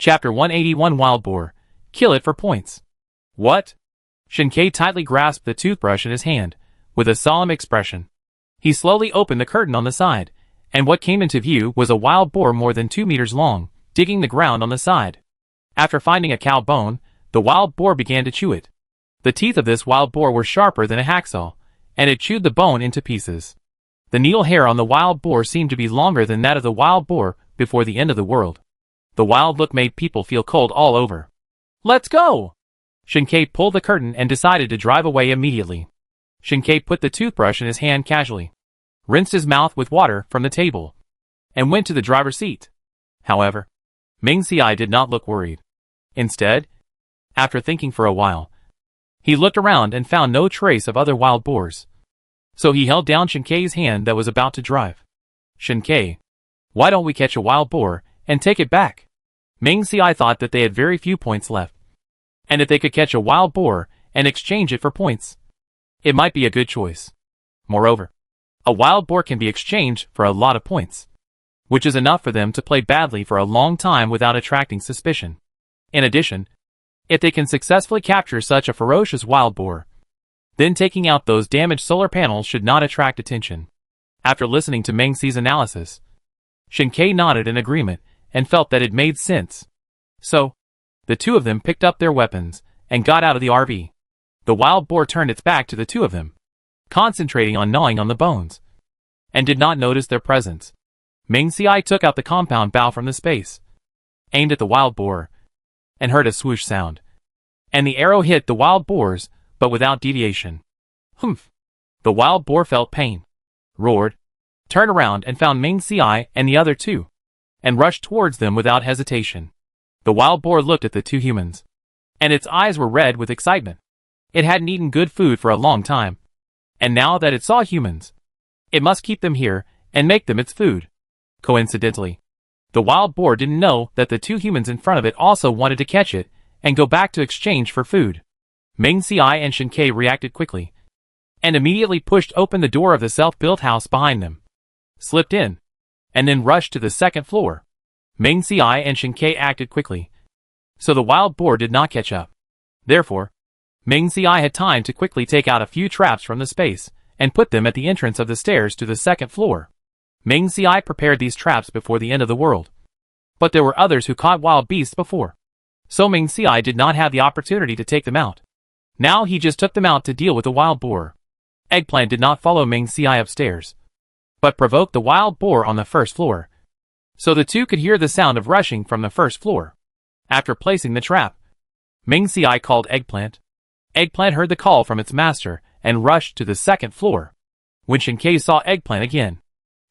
Chapter 181 Wild Boar. Kill it for points. What? Shinkei tightly grasped the toothbrush in his hand, with a solemn expression. He slowly opened the curtain on the side, and what came into view was a wild boar more than 2 meters long, digging the ground on the side. After finding a cow bone, the wild boar began to chew it. The teeth of this wild boar were sharper than a hacksaw, and it chewed the bone into pieces. The needle hair on the wild boar seemed to be longer than that of the wild boar before the end of the world. The wild look made people feel cold all over. Let's go! Shinkei pulled the curtain and decided to drive away immediately. Shinkei put the toothbrush in his hand casually, rinsed his mouth with water from the table, and went to the driver's seat. However, Ming Xiai did not look worried. Instead, after thinking for a while, he looked around and found no trace of other wild boars. So he held down Shinkei's hand that was about to drive. Shinkei, why don't we catch a wild boar and take it back? Ming Xiai thought that they had very few points left, and if they could catch a wild boar and exchange it for points, it might be a good choice. Moreover, a wild boar can be exchanged for a lot of points, which is enough for them to play badly for a long time without attracting suspicion. In addition, if they can successfully capture such a ferocious wild boar, then taking out those damaged solar panels should not attract attention. After listening to Meng Xi's analysis, Shinkei nodded in agreement and felt that it made sense. So, the two of them picked up their weapons and got out of the RV. The wild boar turned its back to the two of them, concentrating on gnawing on the bones, and did not notice their presence. Ming Xiai took out the compound bow from the space, aimed at the wild boar, and heard a swoosh sound. And the arrow hit the wild boars, but without deviation. Humph! The wild boar felt pain, roared, turned around and found Ming Xiai and the other two, and rushed towards them without hesitation. The wild boar looked at the two humans, and its eyes were red with excitement. It hadn't eaten good food for a long time, and now that it saw humans, it must keep them here and make them its food. Coincidentally, the wild boar didn't know that the two humans in front of it also wanted to catch it and go back to exchange for food. Ming Xiai and Shinkei reacted quickly, and immediately pushed open the door of the self-built house behind them, slipped in, and then rushed to the second floor. Ming Xiai and Shinkei acted quickly, so the wild boar did not catch up. Therefore, Ming Xiai had time to quickly take out a few traps from the space and put them at the entrance of the stairs to the second floor. Ming Xiai prepared these traps before the end of the world, but there were others who caught wild beasts before, so Ming Xiai did not have the opportunity to take them out. Now he just took them out to deal with the wild boar. Eggplant did not follow Ming Xiai upstairs, but provoked the wild boar on the first floor, so the two could hear the sound of rushing from the first floor. After placing the trap, Ming Xiai called Eggplant. Eggplant heard the call from its master and rushed to the second floor. When Shinkei saw Eggplant again,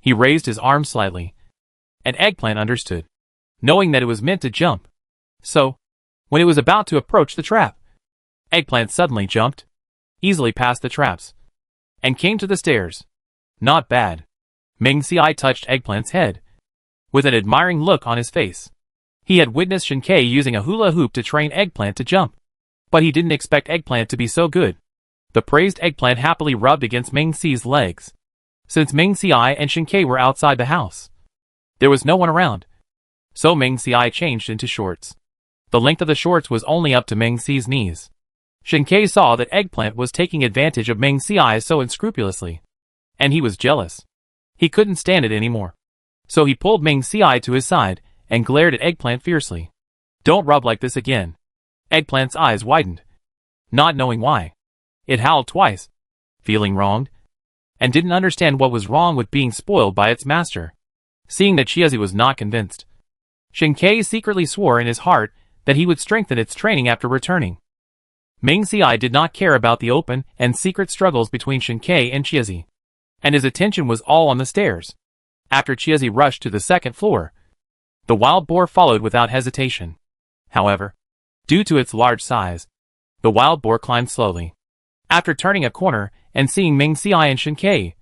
he raised his arm slightly, and Eggplant understood, knowing that it was meant to jump. So, when it was about to approach the trap, Eggplant suddenly jumped, easily past the traps, and came to the stairs. Not bad. Ming Xiai touched Eggplant's head, with an admiring look on his face. He had witnessed Shinkei using a hula hoop to train Eggplant to jump, but he didn't expect Eggplant to be so good. The praised Eggplant happily rubbed against Ming Xi's legs, since Ming Xiai and Shinkei were outside the house. There was no one around, so Ming Xiai changed into shorts. The length of the shorts was only up to Ming Xi's knees. Shinkei saw that Eggplant was taking advantage of Ming Xiai so unscrupulously, and he was jealous. He couldn't stand it anymore. So he pulled Ming Xiai to his side and glared at Eggplant fiercely. Don't rub like this again. Eggplant's eyes widened, not knowing why. It howled twice, feeling wronged, and didn't understand what was wrong with being spoiled by its master. Seeing that Chiazi was not convinced, Shinkei secretly swore in his heart that he would strengthen its training after returning. Ming Xiai did not care about the open and secret struggles between Shinkei and Chiazi, and his attention was all on the stairs. After Chiazi rushed to the second floor, the wild boar followed without hesitation. However, due to its large size, the wild boar climbed slowly. After turning a corner and seeing Ming Xiai and Shinkei,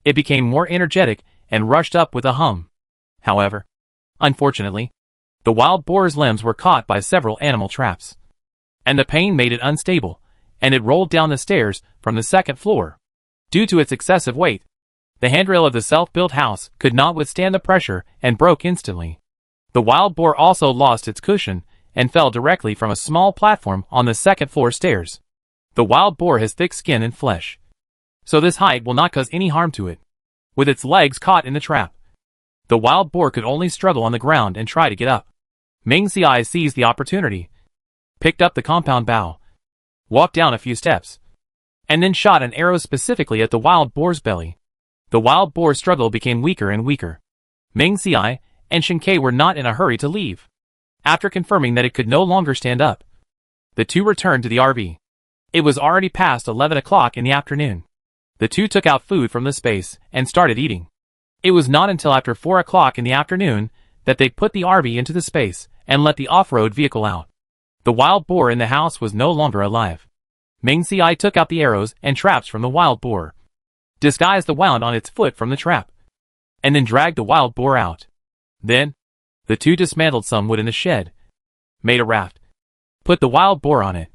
it became more energetic and rushed up with a hum. However, unfortunately, the wild boar's limbs were caught by several animal traps, and the pain made it unstable, and it rolled down the stairs from the second floor. Due to its excessive weight, the handrail of the self-built house could not withstand the pressure and broke instantly. The wild boar also lost its cushion and fell directly from a small platform on the second-floor stairs. The wild boar has thick skin and flesh, so this height will not cause any harm to it. With its legs caught in the trap, the wild boar could only struggle on the ground and try to get up. Meng Xiai seized the opportunity, picked up the compound bow, walked down a few steps, and then shot an arrow specifically at the wild boar's belly. The wild boar's struggle became weaker and weaker. Meng Xiai and Shen Ke were not in a hurry to leave. After confirming that it could no longer stand up, the two returned to the RV. It was already past 11 o'clock in the afternoon. The two took out food from the space and started eating. It was not until after 4 o'clock in the afternoon that they put the RV into the space and let the off-road vehicle out. The wild boar in the house was no longer alive. Meng Xiai took out the arrows and traps from the wild boar, disguised the wound on its foot from the trap, and then dragged the wild boar out. Then, the two dismantled some wood in the shed, made a raft, put the wild boar on it,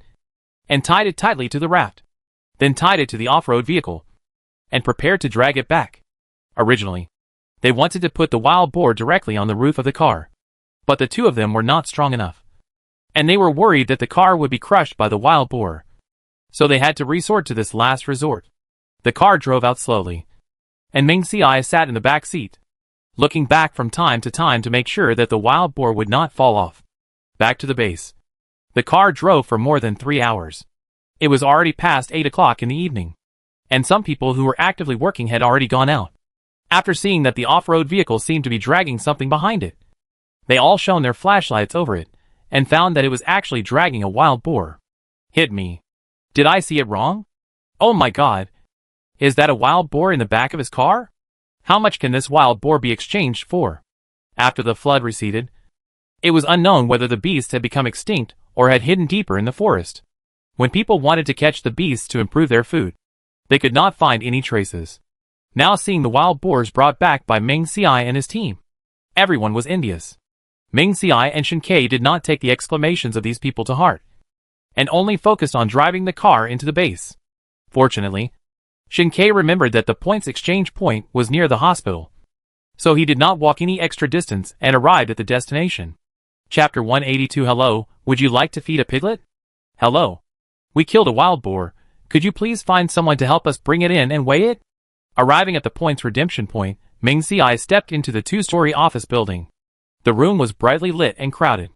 and tied it tightly to the raft, then tied it to the off-road vehicle, and prepared to drag it back. Originally, they wanted to put the wild boar directly on the roof of the car, but the two of them were not strong enough, and they were worried that the car would be crushed by the wild boar, so they had to resort to this last resort. The car drove out slowly, and Meng Xiai sat in the back seat, looking back from time to time to make sure that the wild boar would not fall off. Back to the base. The car drove for more than 3 hours. It was already past 8 o'clock in the evening, and some people who were actively working had already gone out. After seeing that the off-road vehicle seemed to be dragging something behind it, they all shone their flashlights over it, and found that it was actually dragging a wild boar. Hit me. Did I see it wrong? Oh my god. Is that a wild boar in the back of his car? How much can this wild boar be exchanged for? After the flood receded, it was unknown whether the beast had become extinct or had hidden deeper in the forest. When people wanted to catch the beasts to improve their food, they could not find any traces. Now seeing the wild boars brought back by Meng Xiai and his team, everyone was envious. Meng Xiai and Shen Ke did not take the exclamations of these people to heart, and only focused on driving the car into the base. Fortunately, Shen Ke remembered that the points exchange point was near the hospital, so he did not walk any extra distance and arrived at the destination. Chapter 182. Hello, would you like to feed a piglet? Hello. We killed a wild boar. Could you please find someone to help us bring it in and weigh it? Arriving at the point's redemption point, Meng Xiai stepped into the 2-story office building. The room was brightly lit and crowded.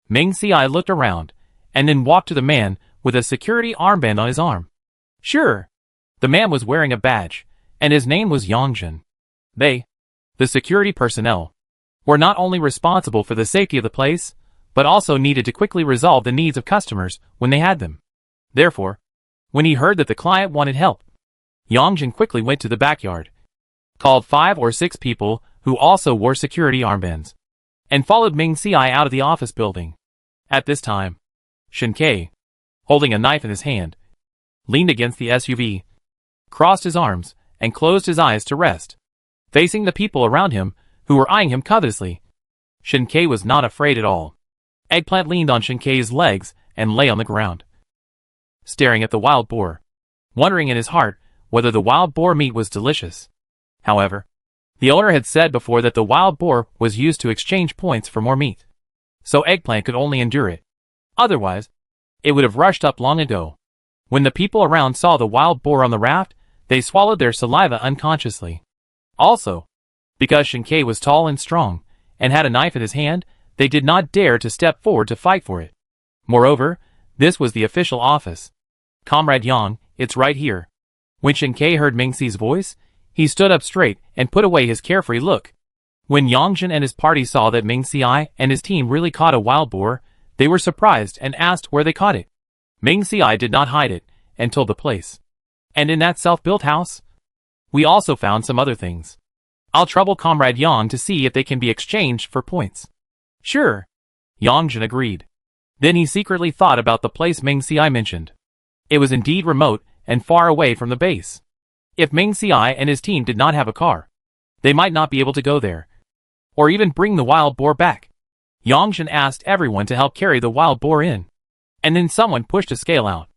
Meng Xiai looked around, and then walked to the man with a security armband on his arm. Sure. The man was wearing a badge, and his name was Yongjin. They, the security personnel, were not only responsible for the safety of the place, but also needed to quickly resolve the needs of customers when they had them. Therefore, when he heard that the client wanted help, Yongjin quickly went to the backyard, called 5 or 6 people who also wore security armbands, and followed Meng Xiai out of the office building. At this time, Shen Ke, holding a knife in his hand, leaned against the SUV, crossed his arms, and closed his eyes to rest. Facing the people around him, who were eyeing him covetously, Shen Ke was not afraid at all. Eggplant leaned on Shen Ke's legs and lay on the ground, staring at the wild boar, wondering in his heart whether the wild boar meat was delicious. However, the owner had said before that the wild boar was used to exchange points for more meat, so Eggplant could only endure it. Otherwise, it would have rushed up long ago. When the people around saw the wild boar on the raft, they swallowed their saliva unconsciously. Also, because Shen Ke was tall and strong, and had a knife in his hand, they did not dare to step forward to fight for it. Moreover, this was the official office. Comrade Yang, it's right here. When Shen Ke heard Meng Xi's voice, he stood up straight and put away his carefree look. When Yongjin and his party saw that Meng Xiai and his team really caught a wild boar, they were surprised and asked where they caught it. Meng Xiai did not hide it, and told the place. And in that self-built house, we also found some other things. I'll trouble Comrade Yang to see if they can be exchanged for points. Sure. Yongjin agreed. Then he secretly thought about the place Meng Xiai mentioned. It was indeed remote and far away from the base. If Meng Xiai and his team did not have a car, they might not be able to go there, or even bring the wild boar back. Yongjin asked everyone to help carry the wild boar in, and then someone pushed a scale out.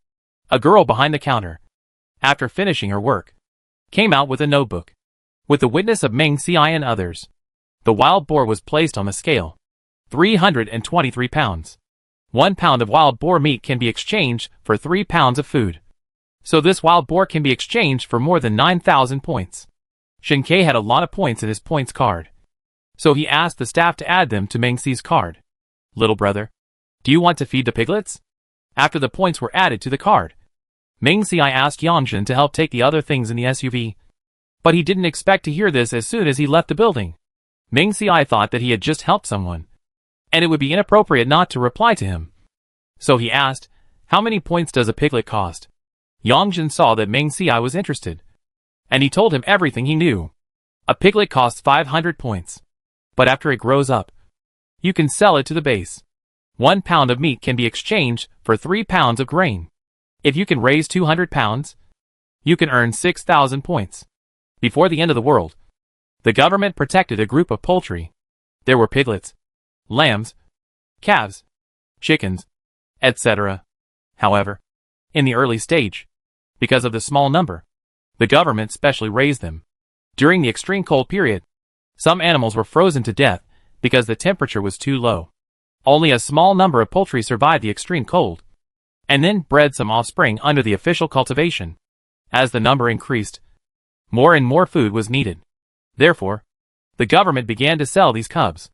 A girl behind the counter, after finishing her work, came out with a notebook. With the witness of Meng Xiai and others, the wild boar was placed on the scale. 323 pounds. 1 pound of wild boar meat can be exchanged for 3 pounds of food. So this wild boar can be exchanged for more than 9,000 points. Shinkei had a lot of points in his points card. So he asked the staff to add them to Mengxi's card. Little brother, do you want to feed the piglets? After the points were added to the card, Mengxi asked Yongjin to help take the other things in the SUV. But he didn't expect to hear this as soon as he left the building. Mengxi thought that he had just helped someone, and it would be inappropriate not to reply to him. So he asked, how many points does a piglet cost? Yongjin saw that Mengxi was interested, and he told him everything he knew. A piglet costs 500 points. But after it grows up, you can sell it to the base. 1 pound of meat can be exchanged for 3 pounds of grain. If you can raise 200 pounds, you can earn 6,000 points. Before the end of the world, the government protected a group of poultry. There were piglets, lambs, calves, chickens, etc. However, in the early stage, because of the small number, the government specially raised them. During the extreme cold period, some animals were frozen to death because the temperature was too low. Only a small number of poultry survived the extreme cold, and then bred some offspring under the official cultivation. As the number increased, more and more food was needed. Therefore, the government began to sell these cubs.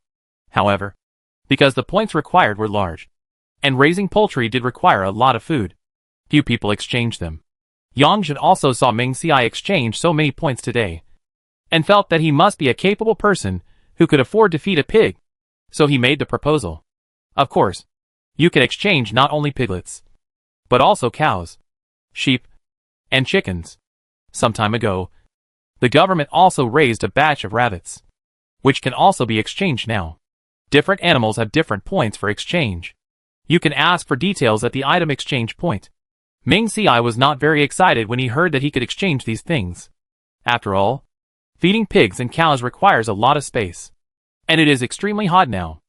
However, because the points required were large, and raising poultry did require a lot of food, few people exchanged them. Yongjin also saw Mengxi exchange so many points today, and felt that he must be a capable person who could afford to feed a pig. So he made the proposal. Of course, you can exchange not only piglets, but also cows, sheep, and chickens. Some time ago, the government also raised a batch of rabbits, which can also be exchanged now. Different animals have different points for exchange. You can ask for details at the item exchange point. Mengxi was not very excited when he heard that he could exchange these things. After all, feeding pigs and cows requires a lot of space. And it is extremely hot now.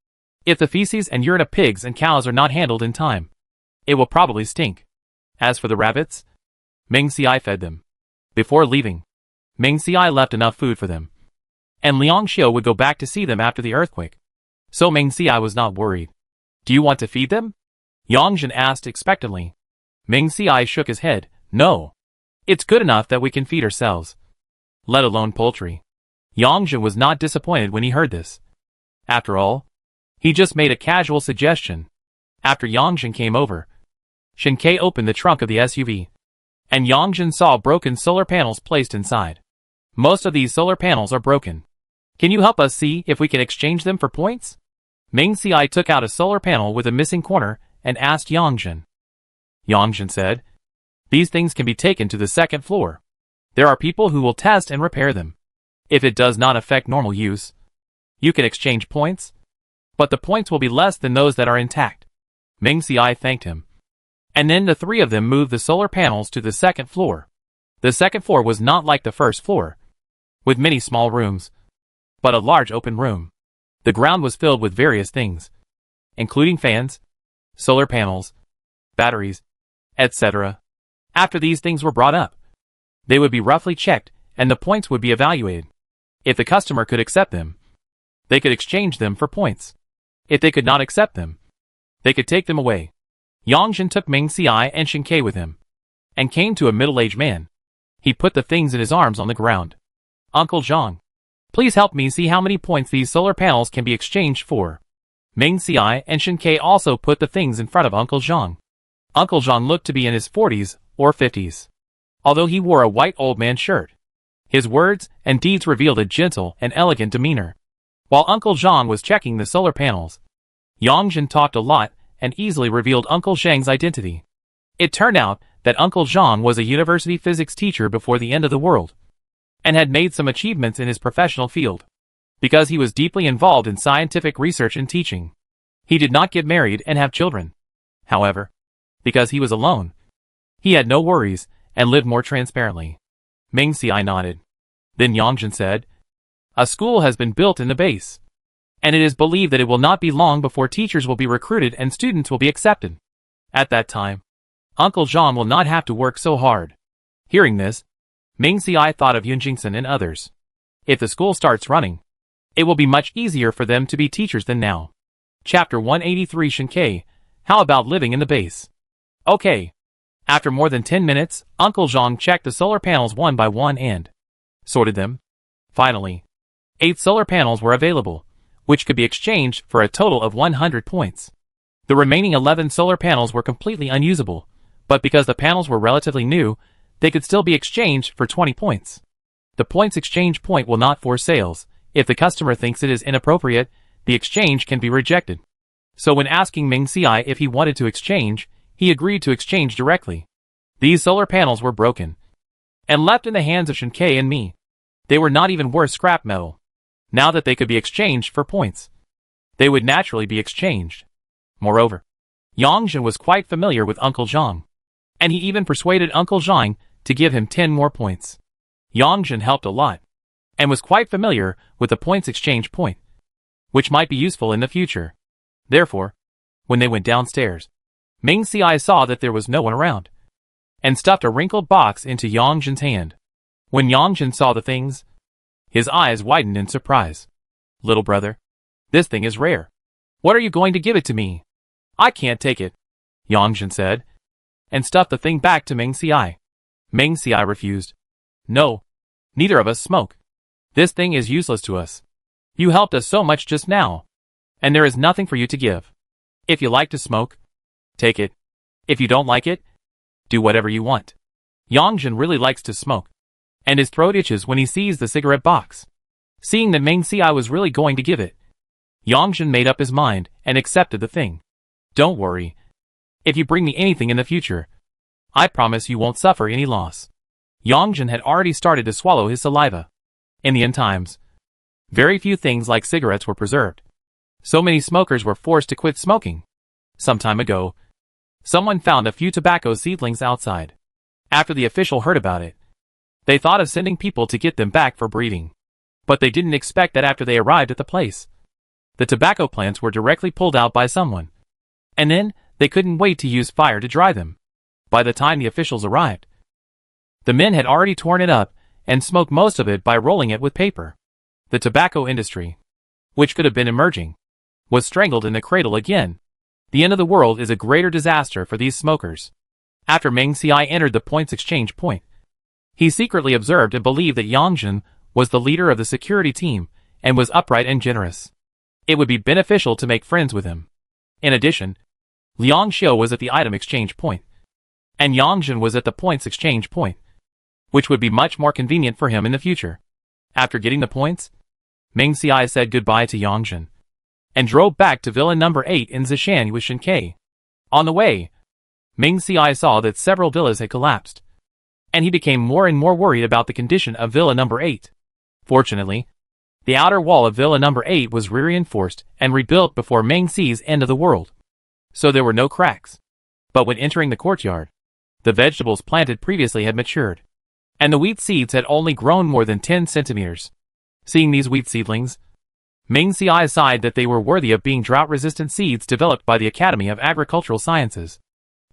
If the feces and urine of pigs and cows are not handled in time, it will probably stink. As for the rabbits, Mengxi fed them. Before leaving, Mengxi left enough food for them, and Liang Xiu would go back to see them after the earthquake. So Mengxi was not worried. Do you want to feed them? Yongjin asked expectantly. Mengxi shook his head. No. It's good enough that we can feed ourselves, let alone poultry. Yongjin was not disappointed when he heard this. After all, he just made a casual suggestion. After Yongjin came over, Shinkei opened the trunk of the SUV, and Yongjin saw broken solar panels placed inside. Most of these solar panels are broken. Can you help us see if we can exchange them for points? Mengxi took out a solar panel with a missing corner and asked Yongjin. Yongjin said, these things can be taken to the second floor. There are people who will test and repair them. If it does not affect normal use, you can exchange points, but the points will be less than those that are intact. Mengxi thanked him. And then the three of them moved the solar panels to the second floor. The second floor was not like the first floor, with many small rooms, but a large open room. The ground was filled with various things, including fans, solar panels, batteries, etc. After these things were brought up, they would be roughly checked and the points would be evaluated. If the customer could accept them, they could exchange them for points. If they could not accept them, they could take them away. Yongjin took Mengxi and Shinkei with him, and came to a middle-aged man. He put the things in his arms on the ground. Uncle Zhang, please help me see how many points these solar panels can be exchanged for. Mengxi and Shinkei also put the things in front of Uncle Zhang. Uncle Zhang looked to be in his 40s or 50s. Although he wore a white old man shirt, his words and deeds revealed a gentle and elegant demeanor. While Uncle Zhang was checking the solar panels, Yongjin talked a lot and easily revealed Uncle Zhang's identity. It turned out that Uncle Zhang was a university physics teacher before the end of the world, and had made some achievements in his professional field. Because he was deeply involved in scientific research and teaching, he did not get married and have children. However, because he was alone, he had no worries and lived more transparently. Mengxi nodded. Then Yongjin said, a school has been built in the base, and it is believed that it will not be long before teachers will be recruited and students will be accepted. At that time, Uncle Zhang will not have to work so hard. Hearing this, Mengxi thought of Yunjingson and others. If the school starts running, it will be much easier for them to be teachers than now. Chapter 183 Shinkei, how about living in the base? Okay. After more than 10 minutes, Uncle Zhang checked the solar panels one by one and sorted them. Finally, 8 solar panels were available, which could be exchanged for a total of 100 points. The remaining 11 solar panels were completely unusable, but because the panels were relatively new, they could still be exchanged for 20 points. The points exchange point will not force sales. If the customer thinks it is inappropriate, the exchange can be rejected. So when asking Ming Ci if he wanted to exchange, he agreed to exchange directly. These solar panels were broken and left in the hands of Shinkei and me. They were not even worth scrap metal. Now that they could be exchanged for points, they would naturally be exchanged. Moreover, Yongzhen was quite familiar with Uncle Zhang, and he even persuaded Uncle Zhang to give him 10 more points. Yongzhen helped a lot, and was quite familiar with the points exchange point, which might be useful in the future. Therefore, when they went downstairs, Ming Ci saw that there was no one around, and stuffed a wrinkled box into Yongzhen's hand. When Yongzhen saw the things, his eyes widened in surprise. Little brother, this thing is rare. What are you going to give it to me? I can't take it, Yongzhen said, and stuffed the thing back to Ming Ci. Ming Ci refused. No, neither of us smoke. This thing is useless to us. You helped us so much just now, and there is nothing for you to give. If you like to smoke, take it. If you don't like it, do whatever you want. Yongzhen really likes to smoke, and his throat itches when he sees the cigarette box. Seeing that Ming Ci was really going to give it, Yongzhen made up his mind and accepted the thing. Don't worry. If you bring me anything in the future, I promise you won't suffer any loss. Yongzhen had already started to swallow his saliva. In the end times, very few things like cigarettes were preserved. So many smokers were forced to quit smoking. Some time ago, someone found a few tobacco seedlings outside. After the official heard about it, they thought of sending people to get them back for breeding. But they didn't expect that after they arrived at the place, the tobacco plants were directly pulled out by someone. And then, they couldn't wait to use fire to dry them. By the time the officials arrived, the men had already torn it up and smoked most of it by rolling it with paper. The tobacco industry, which could have been emerging, was strangled in the cradle again. The end of the world is a greater disaster for these smokers. After Ming Ci entered the points exchange point, he secretly observed and believed that Yongzhen was the leader of the security team and was upright and generous. It would be beneficial to make friends with him. In addition, Liang Xiu was at the item exchange point, and Yongzhen was at the points exchange point, which would be much more convenient for him in the future. After getting the points, Ming Ci said goodbye to Yongzhen, and drove back to Villa number 8 in Zishan with Shinkei. On the way, Ming Ci saw that several villas had collapsed, and he became more and more worried about the condition of Villa number 8. Fortunately, the outer wall of Villa number 8 was reinforced and rebuilt before Ming Ci's end of the world, so there were no cracks. But when entering the courtyard, the vegetables planted previously had matured, and the wheat seeds had only grown more than 10 centimeters. Seeing these wheat seedlings, Ming Ci sighed that they were worthy of being drought-resistant seeds developed by the Academy of Agricultural Sciences,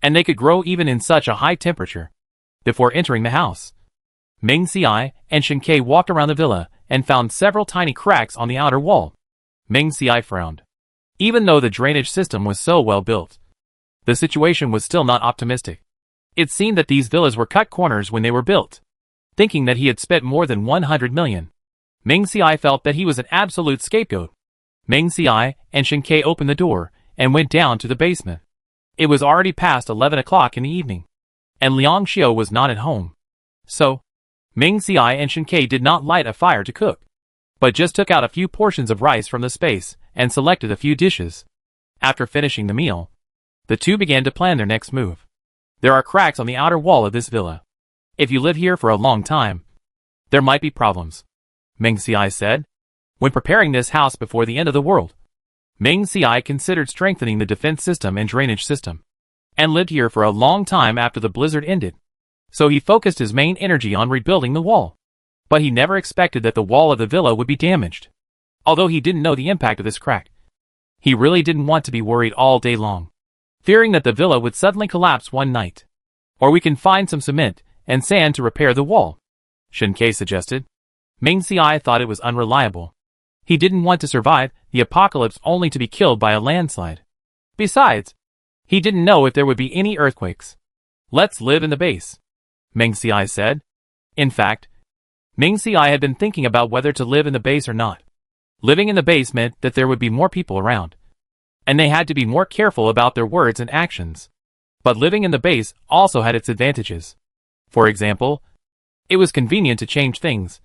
and they could grow even in such a high temperature. Before entering the house, Ming Ci and Shinkei walked around the villa and found several tiny cracks on the outer wall. Ming Ci frowned. Even though the drainage system was so well built, the situation was still not optimistic. It seemed that these villas were cut corners when they were built. Thinking that he had spent more than 100 million, Ming Ci felt that he was an absolute scapegoat. Ming Ci and Shinkei opened the door and went down to the basement. It was already past 11 o'clock in the evening, and Liang Xiu was not at home. So, Ming Ci and Shinkei did not light a fire to cook, but just took out a few portions of rice from the space and selected a few dishes. After finishing the meal, the two began to plan their next move. There are cracks on the outer wall of this villa. If you live here for a long time, there might be problems, Ming Ci said. When preparing this house before the end of the world, Ming Ci considered strengthening the defense system and drainage system, and lived here for a long time after the blizzard ended. So he focused his main energy on rebuilding the wall. But he never expected that the wall of the villa would be damaged. Although he didn't know the impact of this crack, he really didn't want to be worried all day long, fearing that the villa would suddenly collapse one night. Or we can find some cement and sand to repair the wall, Shinkei suggested. Ming Ci thought it was unreliable. He didn't want to survive the apocalypse only to be killed by a landslide. Besides, he didn't know if there would be any earthquakes. Let's live in the base, Meng Xiai said. In fact, Meng Xiai had been thinking about whether to live in the base or not. Living in the base meant that there would be more people around, and they had to be more careful about their words and actions. But living in the base also had its advantages. For example, it was convenient to change things,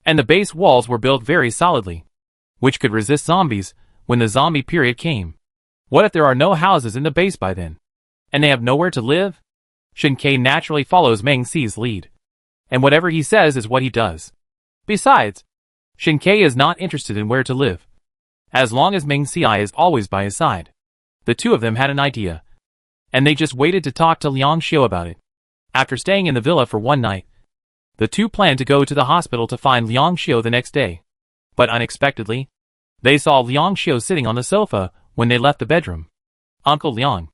and the base walls were built very solidly, which could resist zombies when the zombie period came. What if there are no houses in the base by then, and they have nowhere to live? Shen Ke naturally follows Meng Xi's lead, and whatever he says is what he does. Besides, Shen Ke is not interested in where to live, as long as Meng Xiai is always by his side. The two of them had an idea, and they just waited to talk to Liang Xiu about it. After staying in the villa for one night, the two planned to go to the hospital to find Liang Xiu the next day. But unexpectedly, they saw Liang Xiu sitting on the sofa when they left the bedroom. Uncle Liang.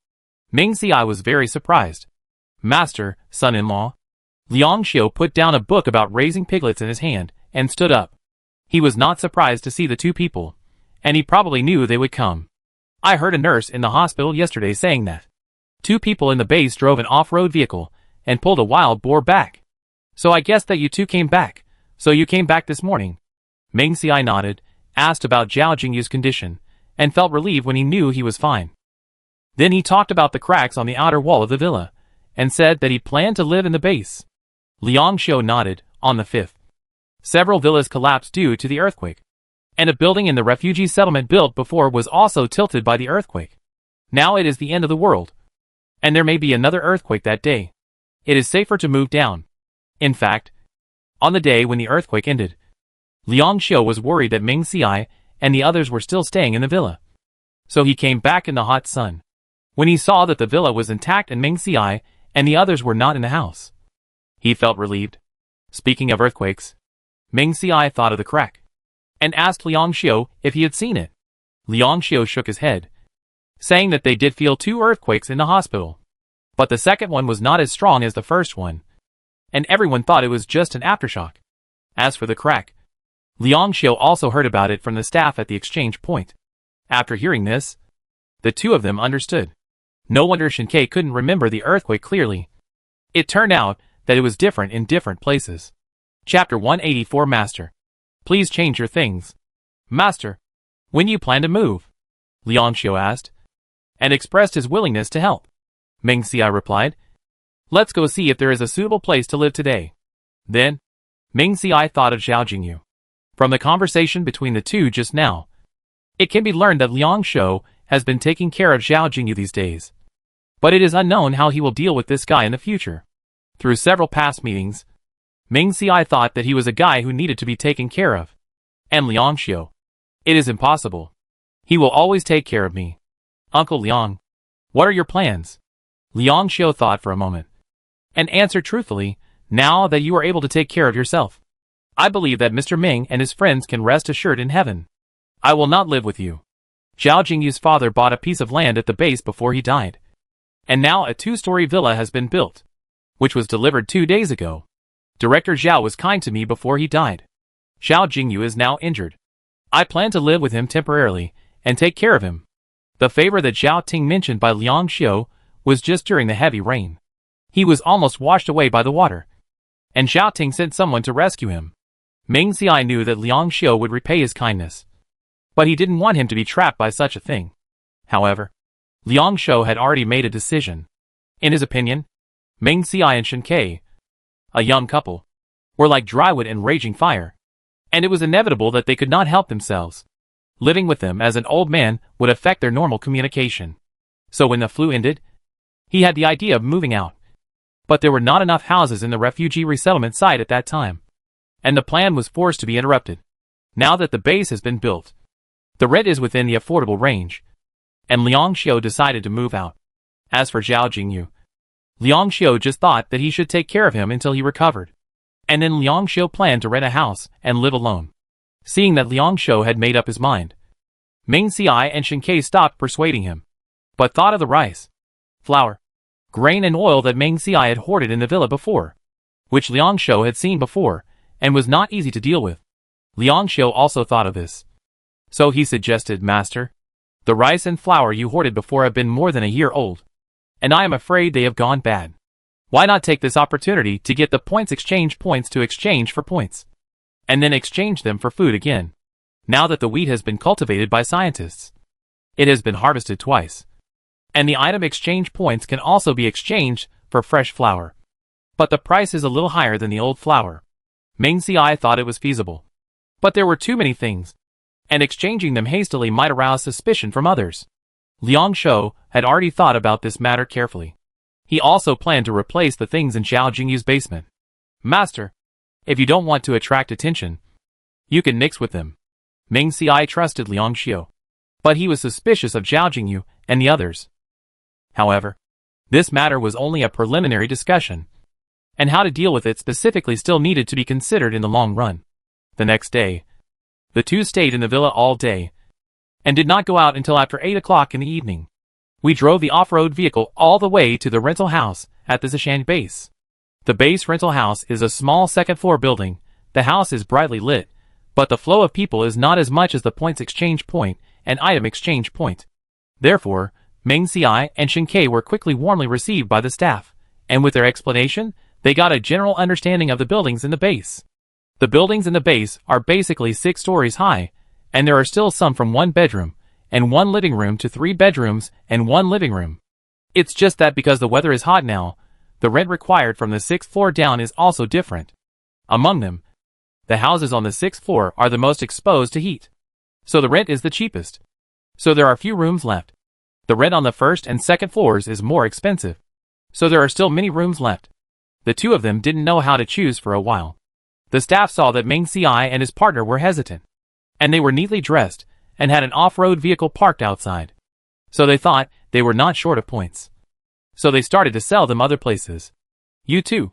Meng Xiai was very surprised. Master, son-in-law. Liang Xiu put down a book about raising piglets in his hand and stood up. He was not surprised to see the two people, and he probably knew they would come. I heard a nurse in the hospital yesterday saying that two people in the base drove an off-road vehicle and pulled a wild boar back. So I guess that you two came back. So you came back this morning. Meng Xiai nodded, asked about Zhao Jingyu's condition, and felt relieved when he knew he was fine. Then he talked about the cracks on the outer wall of the villa, and said that he planned to live in the base. Liang Xiu nodded. On the 5th, several villas collapsed due to the earthquake, and a building in the refugee settlement built before was also tilted by the earthquake. Now it is the end of the world, and there may be another earthquake that day. It is safer to move down. In fact, on the day when the earthquake ended, Liang Xiu was worried that Meng Xiai and the others were still staying in the villa. So he came back in the hot sun. When he saw that the villa was intact and Meng Xiai and the others were not in the house, he felt relieved. Speaking of earthquakes, Meng Xiai thought of the crack, and asked Liang Xiu if he had seen it. Liang Xiu shook his head, saying that they did feel 2 earthquakes in the hospital, but the second one was not as strong as the first one, and everyone thought it was just an aftershock. As for the crack, Liang Xiu also heard about it from the staff at the exchange point. After hearing this, the two of them understood. No wonder Shen Ke couldn't remember the earthquake clearly. It turned out that it was different in different places. Chapter 184 Master. Please change your things. Master, when do you plan to move? Liang Xiu asked, and expressed his willingness to help. Meng Xiai replied, let's go see if there is a suitable place to live today. Then, Meng Xiai thought of Zhao Jingyu. From the conversation between the two just now, it can be learned that Liang Xiu has been taking care of Zhao Jingyu these days. But it is unknown how he will deal with this guy in the future. Through several past meetings, Meng Xiai thought that he was a guy who needed to be taken care of. And Liang Xiu, it is impossible. He will always take care of me. Uncle Liang, what are your plans? Liang Xiu thought for a moment, and answered truthfully, now that you are able to take care of yourself, I believe that Mr. Ming and his friends can rest assured in heaven. I will not live with you. Zhao Jingyu's father bought a piece of land at the base before he died, and now a 2-story villa has been built, which was delivered 2 days ago. Director Zhao was kind to me before he died. Zhao Jingyu is now injured. I plan to live with him temporarily and take care of him. The favor that Zhao Ting mentioned by Liang Xiu was just during the heavy rain. He was almost washed away by the water, and Zhao Ting sent someone to rescue him. Meng Xiai knew that Liang Xiu would repay his kindness, but he didn't want him to be trapped by such a thing. However, Liang Xiu had already made a decision. In his opinion, Meng Xiai and Shen Ke, a young couple, were like drywood and raging fire, and it was inevitable that they could not help themselves. Living with them as an old man would affect their normal communication. So when the flu ended, he had the idea of moving out. But there were not enough houses in the refugee resettlement site at that time, and the plan was forced to be interrupted. Now that the base has been built, the rent is within the affordable range, and Liang Xiu decided to move out. As for Zhao Jingyu, Liang Xiu just thought that he should take care of him until he recovered, and then Liang Xiu planned to rent a house and live alone. Seeing that Liang Xiu had made up his mind, Meng Xiai and Shen Ke stopped persuading him, but thought of the rice, flour, grain and oil that Meng Xiai had hoarded in the villa before, which Liang Xiu had seen before, and was not easy to deal with. Liang Xiu also thought of this, So he suggested, Master, the rice and flour you hoarded before have been more than a year old, and I am afraid they have gone bad. Why not take this opportunity to get the points exchange points to exchange for points, and then exchange them for food again? Now that the wheat has been cultivated by scientists, it has been harvested twice, and the item exchange points can also be exchanged for fresh flour. But the price is a little higher than the old flour. Meng Xiai thought it was feasible, but there were too many things, and exchanging them hastily might arouse suspicion from others. Liang Shou had already thought about this matter carefully. He also planned to replace the things in Zhao Jingyu's basement. Master, if you don't want to attract attention, you can mix with them. Meng Xiai trusted Liang Shou, but he was suspicious of Zhao Jingyu and the others. However, this matter was only a preliminary discussion, and how to deal with it specifically still needed to be considered in the long run. The next day, the two stayed in the villa all day, and did not go out until after 8 o'clock in the evening. We drove the off-road vehicle all the way to the rental house at the Zishan base. The base rental house is a small second-floor building. The house is brightly lit, but the flow of people is not as much as the points exchange point and item exchange point. Therefore, Meng Xiai and Shen Ke were quickly warmly received by the staff, and with their explanation, they got a general understanding of the buildings in the base. The buildings in the base are basically 6 stories high, and there are still some from 1 bedroom and 1 living room to 3 bedrooms and 1 living room. It's just that because the weather is hot now, the rent required from the 6th floor down is also different. Among them, the houses on the 6th floor are the most exposed to heat, so the rent is the cheapest. So there are few rooms left. The rent on the 1st and 2nd floors is more expensive, so there are still many rooms left. The two of them didn't know how to choose for a while. The staff saw that Meng Xiai and his partner were hesitant, and they were neatly dressed and had an off-road vehicle parked outside. So they thought they were not short of points. So they started to sell them other places. You too.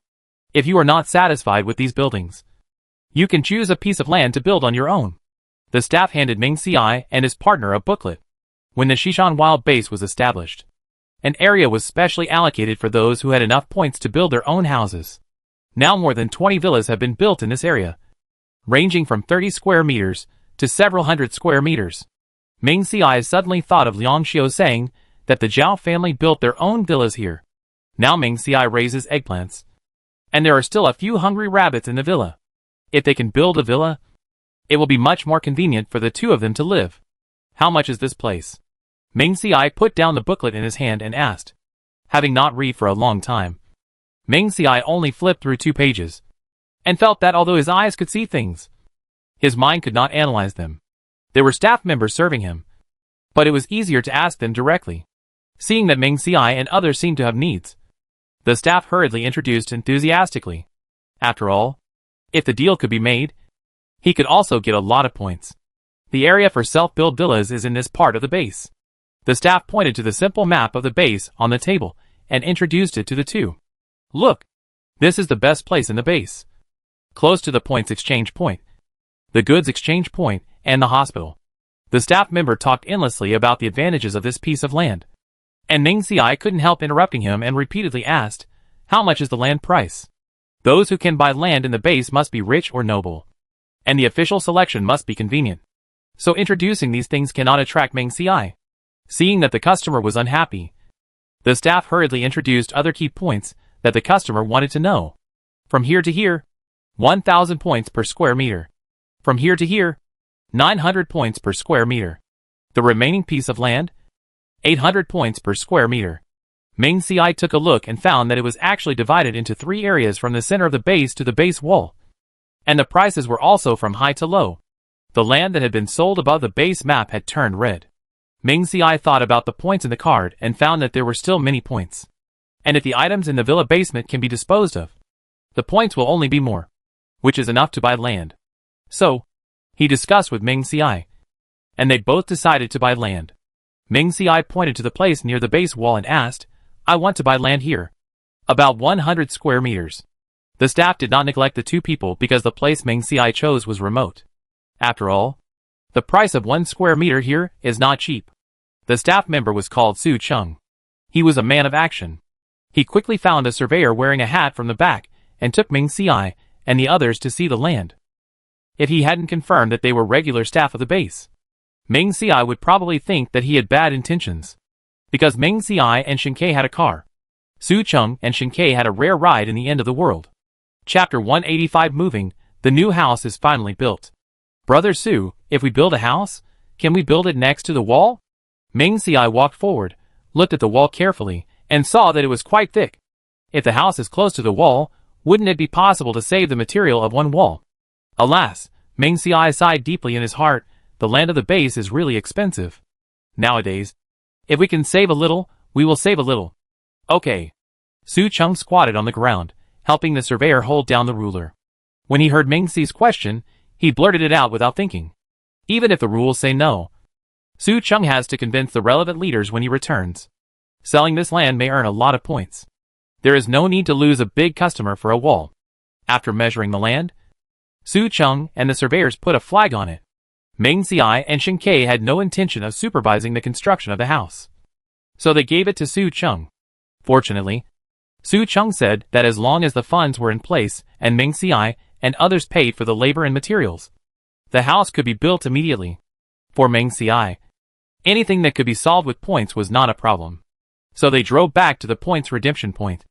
If you are not satisfied with these buildings, you can choose a piece of land to build on your own. The staff handed Meng Xiai and his partner a booklet. When the Xishan Wild Base was established, an area was specially allocated for those who had enough points to build their own houses. Now more than 20 villas have been built in this area, ranging from 30 square meters to several hundred square meters. Meng Xiai suddenly thought of Liang Xiu saying that the Zhao family built their own villas here. Now Meng Xiai raises eggplants, and there are still a few hungry rabbits in the villa. If they can build a villa, it will be much more convenient for the two of them to live. How much is this place? Meng Xiai put down the booklet in his hand and asked. Having not read for a long time, Meng Xiai only flipped through 2 pages, and felt that although his eyes could see things, his mind could not analyze them. There were staff members serving him, but it was easier to ask them directly. Seeing that Meng Xiai and others seemed to have needs, the staff hurriedly introduced enthusiastically. After all, if the deal could be made, he could also get a lot of points. The area for self-built villas is in this part of the base. The staff pointed to the simple map of the base on the table and introduced it to the two. Look, this is the best place in the base, close to the points exchange point, the goods exchange point, and the hospital. The staff member talked endlessly about the advantages of this piece of land, and Meng Xiai couldn't help interrupting him and repeatedly asked, how much is the land price? Those who can buy land in the base must be rich or noble, and the official selection must be convenient. So introducing these things cannot attract Meng Xiai. Seeing that the customer was unhappy, the staff hurriedly introduced other key points that the customer wanted to know. From here to here, 1,000 points per square meter. From here to here, 900 points per square meter. The remaining piece of land, 800 points per square meter. Meng Xiai took a look and found that it was actually divided into 3 areas from the center of the base to the base wall, and the prices were also from high to low. The land that had been sold above the base map had turned red. Meng Xiai thought about the points in the card and found that there were still many points. And if the items in the villa basement can be disposed of, the points will only be more, which is enough to buy land. So, he discussed with Meng Xiai, and they both decided to buy land. Meng Xiai pointed to the place near the base wall and asked, I want to buy land here. About 100 square meters. The staff did not neglect the two people because the place Meng Xiai chose was remote. After all, the price of 1 square meter here is not cheap. The staff member was called Su Cheng. He was a man of action. He quickly found a surveyor wearing a hat from the back and took Meng Xiai and the others to see the land. If he hadn't confirmed that they were regular staff of the base, Meng Ci would probably think that he had bad intentions. Because Meng Ci and Shinkei had a car. Su Cheng and Shinkei had a rare ride in the end of the world. Chapter 185 Moving, the new house is finally built. Brother Su, if we build a house, can we build it next to the wall? Meng Ci walked forward, looked at the wall carefully, and saw that it was quite thick. If the house is close to the wall, wouldn't it be possible to save the material of one wall? Alas, Meng Ci sighed deeply in his heart, the land of the base is really expensive. Nowadays, if we can save a little, we will save a little. Okay. Su Cheng squatted on the ground, helping the surveyor hold down the ruler. When he heard Meng Ci's question, he blurted it out without thinking. Even if the rules say no, Su Cheng has to convince the relevant leaders when he returns. Selling this land may earn a lot of points. There is no need to lose a big customer for a wall. After measuring the land, Su Cheng and the surveyors put a flag on it. Meng Ci and Shinkei had no intention of supervising the construction of the house. So they gave it to Su Cheng. Fortunately, Su Cheng said that as long as the funds were in place and Meng Ci and others paid for the labor and materials, the house could be built immediately. For Meng Ci, anything that could be solved with points was not a problem. So they drove back to the points redemption point.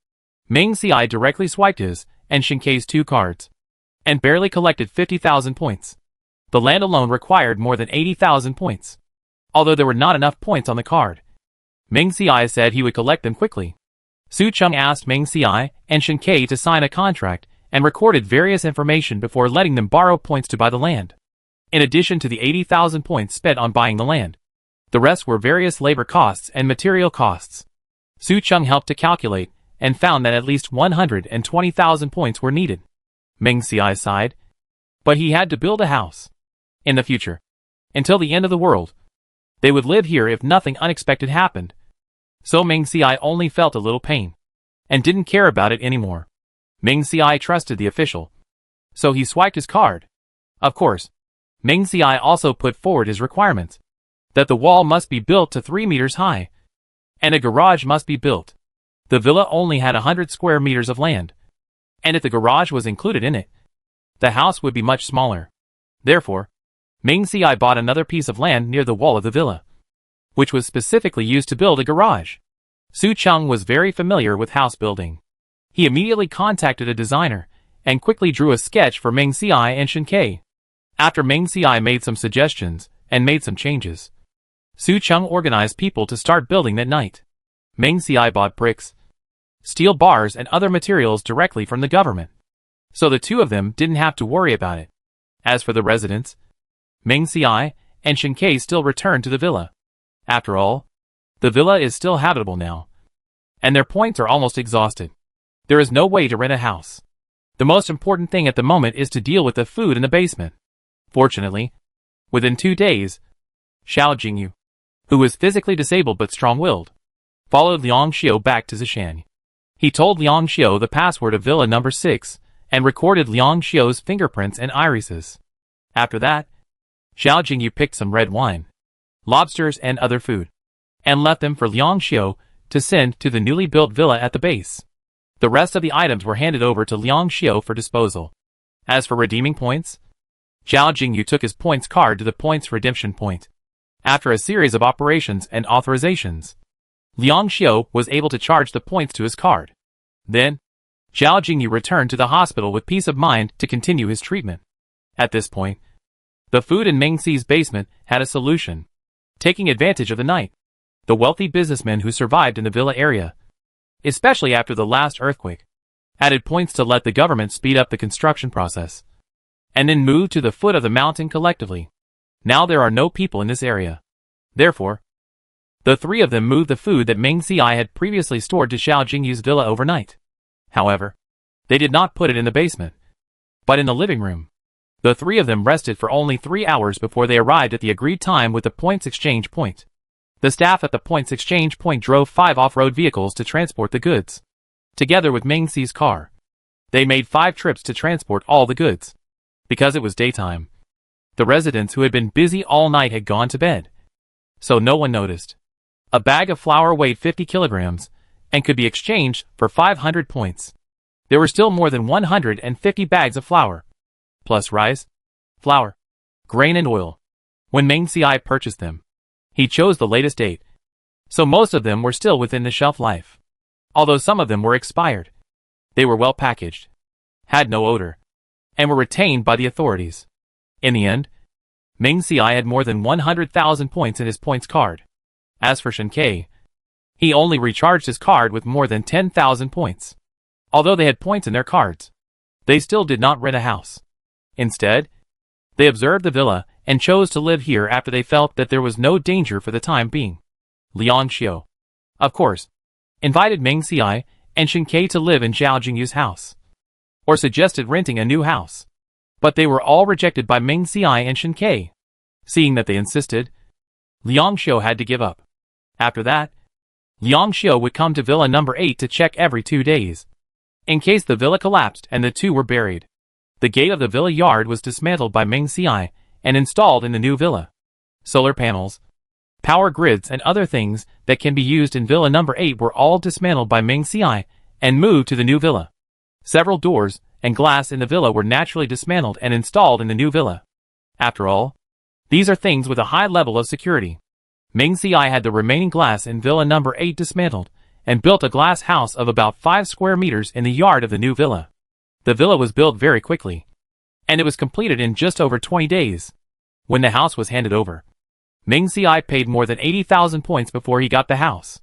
Meng Ci directly swiped his and Shinkei's 2 cards, and barely collected 50,000 points. The land alone required more than 80,000 points. Although there were not enough points on the card, Meng Ci said he would collect them quickly. Su Cheng asked Meng Ci and Shinkei to sign a contract and recorded various information before letting them borrow points to buy the land. In addition to the 80,000 points spent on buying the land, the rest were various labor costs and material costs. Su Cheng helped to calculate and found that at least 120,000 points were needed. Meng Ci sighed, but he had to build a house. In the future, until the end of the world, they would live here if nothing unexpected happened. So Meng Ci only felt a little pain, and didn't care about it anymore. Meng Ci trusted the official, so he swiped his card. Of course, Meng Ci also put forward his requirements, that the wall must be built to 3 meters high, and a garage must be built. The villa only had 100 square meters of land, and if the garage was included in it, the house would be much smaller. Therefore, Meng Ci bought another piece of land near the wall of the villa, which was specifically used to build a garage. Su Cheng was very familiar with house building. He immediately contacted a designer, and quickly drew a sketch for Meng Ci and Shinkei. After Meng Ci made some suggestions, and made some changes, Su Cheng organized people to start building that night. Meng Ci bought bricks, steel bars and other materials directly from the government, so the two of them didn't have to worry about it. As for the residents, Meng Ci and Shinkei still returned to the villa. After all, the villa is still habitable now, and their points are almost exhausted. There is no way to rent a house. The most important thing at the moment is to deal with the food in the basement. Fortunately, within 2 days, Xiao Jingyu, who was physically disabled but strong-willed, followed Liang Xiu back to Zishan. He told Liang Xiu the password of Villa number 6, and recorded Liang Xiu's fingerprints and irises. After that, Xiao Jingyu picked some red wine, lobsters and other food, and left them for Liang Xiu to send to the newly built villa at the base. The rest of the items were handed over to Liang Xiu for disposal. As for redeeming points, Xiao Jingyu took his points card to the points redemption point. After a series of operations and authorizations, Liang Xiu was able to charge the points to his card. Then, Xiao Jingyu returned to the hospital with peace of mind to continue his treatment. At this point, the food in Meng Ci's basement had a solution. Taking advantage of the night, the wealthy businessmen who survived in the villa area, especially after the last earthquake, added points to let the government speed up the construction process, and then moved to the foot of the mountain collectively. Now there are no people in this area. Therefore, the three of them moved the food that Meng Ci had previously stored to Xiao Jingyu's villa overnight. However, they did not put it in the basement, but in the living room. The three of them rested for only 3 hours before they arrived at the agreed time with the points exchange point. The staff at the points exchange point drove 5 off-road vehicles to transport the goods. Together with Meng Ci's car, they made 5 trips to transport all the goods. Because it was daytime, the residents who had been busy all night had gone to bed, so no one noticed. A bag of flour weighed 50 kilograms and could be exchanged for 500 points. There were still more than 150 bags of flour, plus rice, flour, grain and oil, When Meng Xiai purchased them, he chose the latest date, so most of them were still within the shelf life. Although some of them were expired, they were well packaged, had no odor, and were retained by the authorities. In the end, Meng Xiai had more than 100,000 points in his points card. As for Shen Ke, he only recharged his card with more than 10,000 points. Although they had points in their cards, they still did not rent a house. Instead, they observed the villa and chose to live here after they felt that there was no danger for the time being. Liang Xiu, of course, invited Meng Xiai and Shen Ke to live in Zhao Jingyu's house, or suggested renting a new house. But they were all rejected by Meng Xiai and Shen Ke. Seeing that they insisted, Liang Xiu had to give up. After that, Liang Xiu would come to Villa number 8 to check every 2 days, in case the villa collapsed and the two were buried. The gate of the villa yard was dismantled by Meng Xiai and installed in the new villa. Solar panels, power grids and other things that can be used in Villa number 8 were all dismantled by Meng Xiai and moved to the new villa. Several doors and glass in the villa were naturally dismantled and installed in the new villa. After all, these are things with a high level of security. Meng Xiai had the remaining glass in Villa number 8 dismantled and built a glass house of about 5 square meters in the yard of the new villa. The villa was built very quickly, and it was completed in just over 20 days. When the house was handed over, Meng Xiai paid more than 80,000 points before he got the house.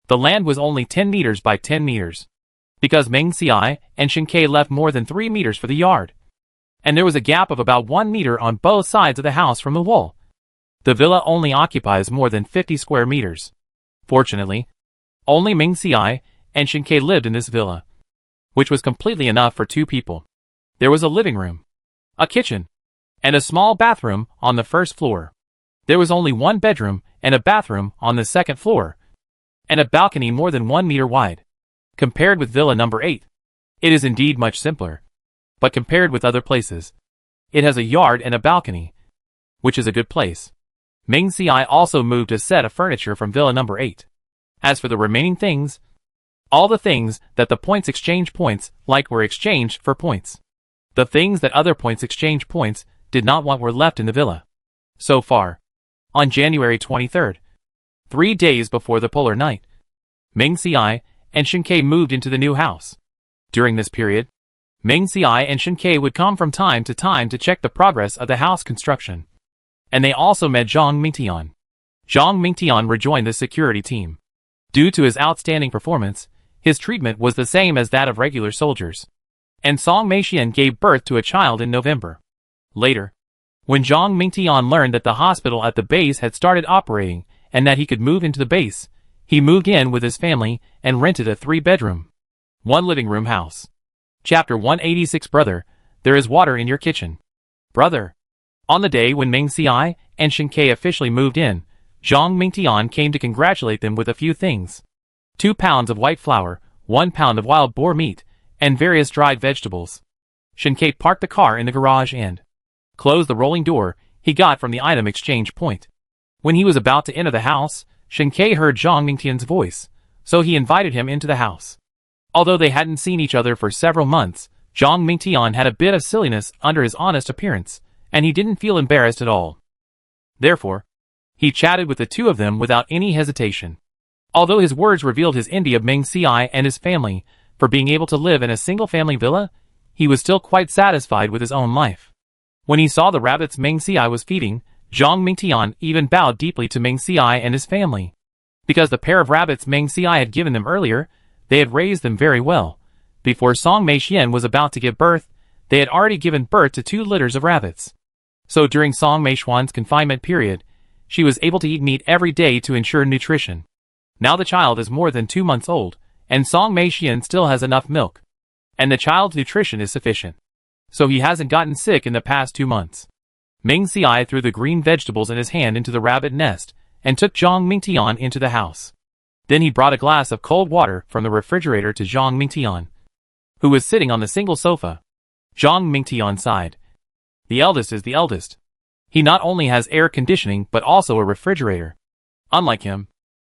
The land was only 10 meters by 10 meters, because Meng Xiai and Shen Ke left more than 3 meters for the yard, and there was a gap of about 1 meter on both sides of the house from the wall. The villa only occupies more than 50 square meters. Fortunately, only Meng Xiai and Shen Ke lived in this villa, which was completely enough for 2 people. There was a living room, a kitchen, and a small bathroom on the first floor. There was only 1 bedroom and a bathroom on the second floor, and a balcony more than 1 meter wide. Compared with Villa number 8, it is indeed much simpler, but compared with other places, it has a yard and a balcony, which is a good place. Meng Xiai also moved a set of furniture from Villa number 8. As for the remaining things, all the things that the points exchange points like were exchanged for points. The things that other points exchange points did not want were left in the villa. So far, on January 23rd, 3 days before the polar night, Meng Xiai and Shen Ke moved into the new house. During this period, Meng Xiai and Shen Ke would come from time to check the progress of the house construction. And they also met Zhang Mingtian. Zhang Mingtian rejoined the security team. Due to his outstanding performance, his treatment was the same as that of regular soldiers. And Song Meixian gave birth to a child in November. Later, when Zhang Mingtian learned that the hospital at the base had started operating and that he could move into the base, he moved in with his family and rented a 3-bedroom, 1 living room house. Chapter 186. Brother, there is water in your kitchen. Brother. On the day when Meng Xiai and Shen Ke officially moved in, Zhang Mingtian came to congratulate them with a few things. 2 pounds of white flour, 1 pound of wild boar meat, and various dried vegetables. Shen Ke parked the car in the garage and closed the rolling door he got from the item exchange point. When he was about to enter the house, Shen Ke heard Zhang Mingtian's voice, so he invited him into the house. Although they hadn't seen each other for several months, Zhang Mingtian had a bit of silliness under his honest appearance, and he didn't feel embarrassed at all. Therefore, he chatted with the 2 of them without any hesitation. Although his words revealed his envy of Meng Xiai and his family for being able to live in a single-family villa, he was still quite satisfied with his own life. When he saw the rabbits Meng Xiai was feeding, Zhang Mingtian even bowed deeply to Meng Xiai and his family. Because the pair of rabbits Meng Xiai had given them earlier, they had raised them very well. Before Song Meixian was about to give birth, they had already given birth to 2 litters of rabbits. So during Song Meixian's confinement period, she was able to eat meat every day to ensure nutrition. Now the child is more than 2 months old, and Song Meixian still has enough milk. And the child's nutrition is sufficient. So he hasn't gotten sick in the past 2 months. Meng Xiai threw the green vegetables in his hand into the rabbit nest, and took Zhang Mingtian into the house. Then he brought a glass of cold water from the refrigerator to Zhang Mingtian, who was sitting on the single sofa. Zhang Mingtian sighed. The eldest is the eldest. He not only has air conditioning but also a refrigerator. Unlike him,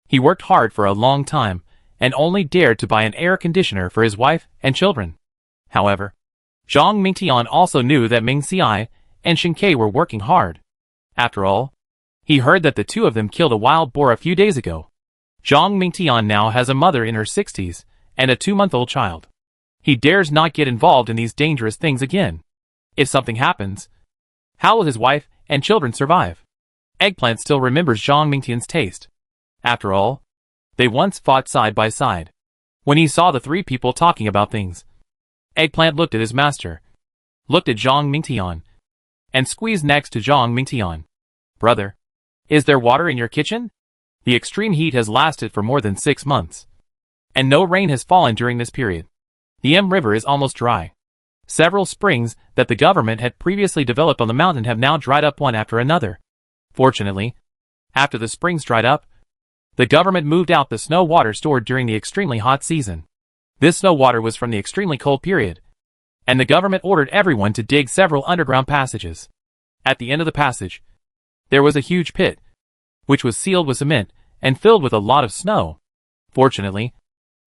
he worked hard for a long time, and only dared to buy an air conditioner for his wife and children. However, Zhang Mingtian also knew that Meng Xiai and Shen Ke were working hard. After all, He heard that the two of them killed a wild boar a few days ago. Zhang Mingtian now has a mother in her 60s and a 2-month-old child. He dares not get involved in these dangerous things again. If something happens, how will his wife and children survive? Eggplant still remembers Zhang Mingtian's taste. After all, they once fought side by side. When he saw the three people talking about things, Eggplant looked at his master, looked at Zhang Mingtian, and squeezed next to Zhang Mingtian. Brother, is there water in your kitchen? The extreme heat has lasted for more than 6 months, and no rain has fallen during this period. The River is almost dry. Several springs that the government had previously developed on the mountain have now dried up one after another. Fortunately, after the springs dried up, the government moved out the snow water stored during the extremely hot season. This snow water was from the extremely cold period, and the government ordered everyone to dig several underground passages. At the end of the passage, there was a huge pit, which was sealed with cement and filled with a lot of snow. Fortunately,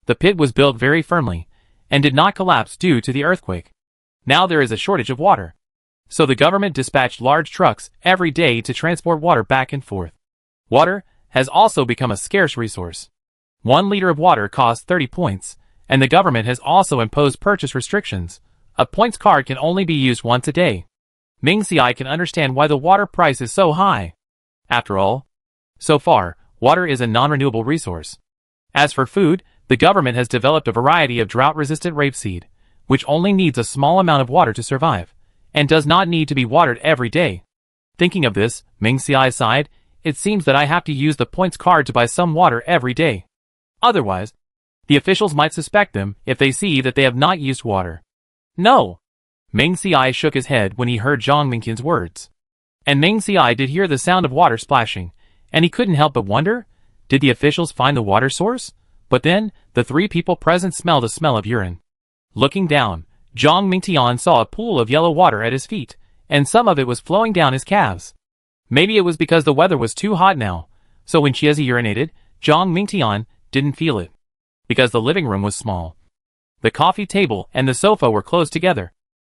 the pit was built very firmly and did not collapse due to the earthquake. Now there is a shortage of water, so the government dispatched large trucks every day to transport water back and forth. Water has also become a scarce resource. 1 liter of water costs 30 points, and the government has also imposed purchase restrictions. A points card can only be used once a day. Ming Xiai can understand why the water price is so high. After all, so far, water is a non-renewable resource. As for food, the government has developed a variety of drought-resistant rapeseed, which only needs a small amount of water to survive, and does not need to be watered every day. Thinking of this, Ming Xiai sighed. It seems that I have to use the points card to buy some water every day. Otherwise, the officials might suspect them if they see that they have not used water. No! Ming Xiai shook his head when he heard Zhang Mingtian's words. And Ming Xiai did hear the sound of water splashing, and he couldn't help but wonder, did the officials find the water source? But then, the three people present smelled a smell of urine. Looking down, Zhang Mingtian saw a pool of yellow water at his feet, and some of it was flowing down his calves. Maybe it was because the weather was too hot now, so when Chiezi urinated, Zhang Mingtian didn't feel it. Because the living room was small. The coffee table and the sofa were close together,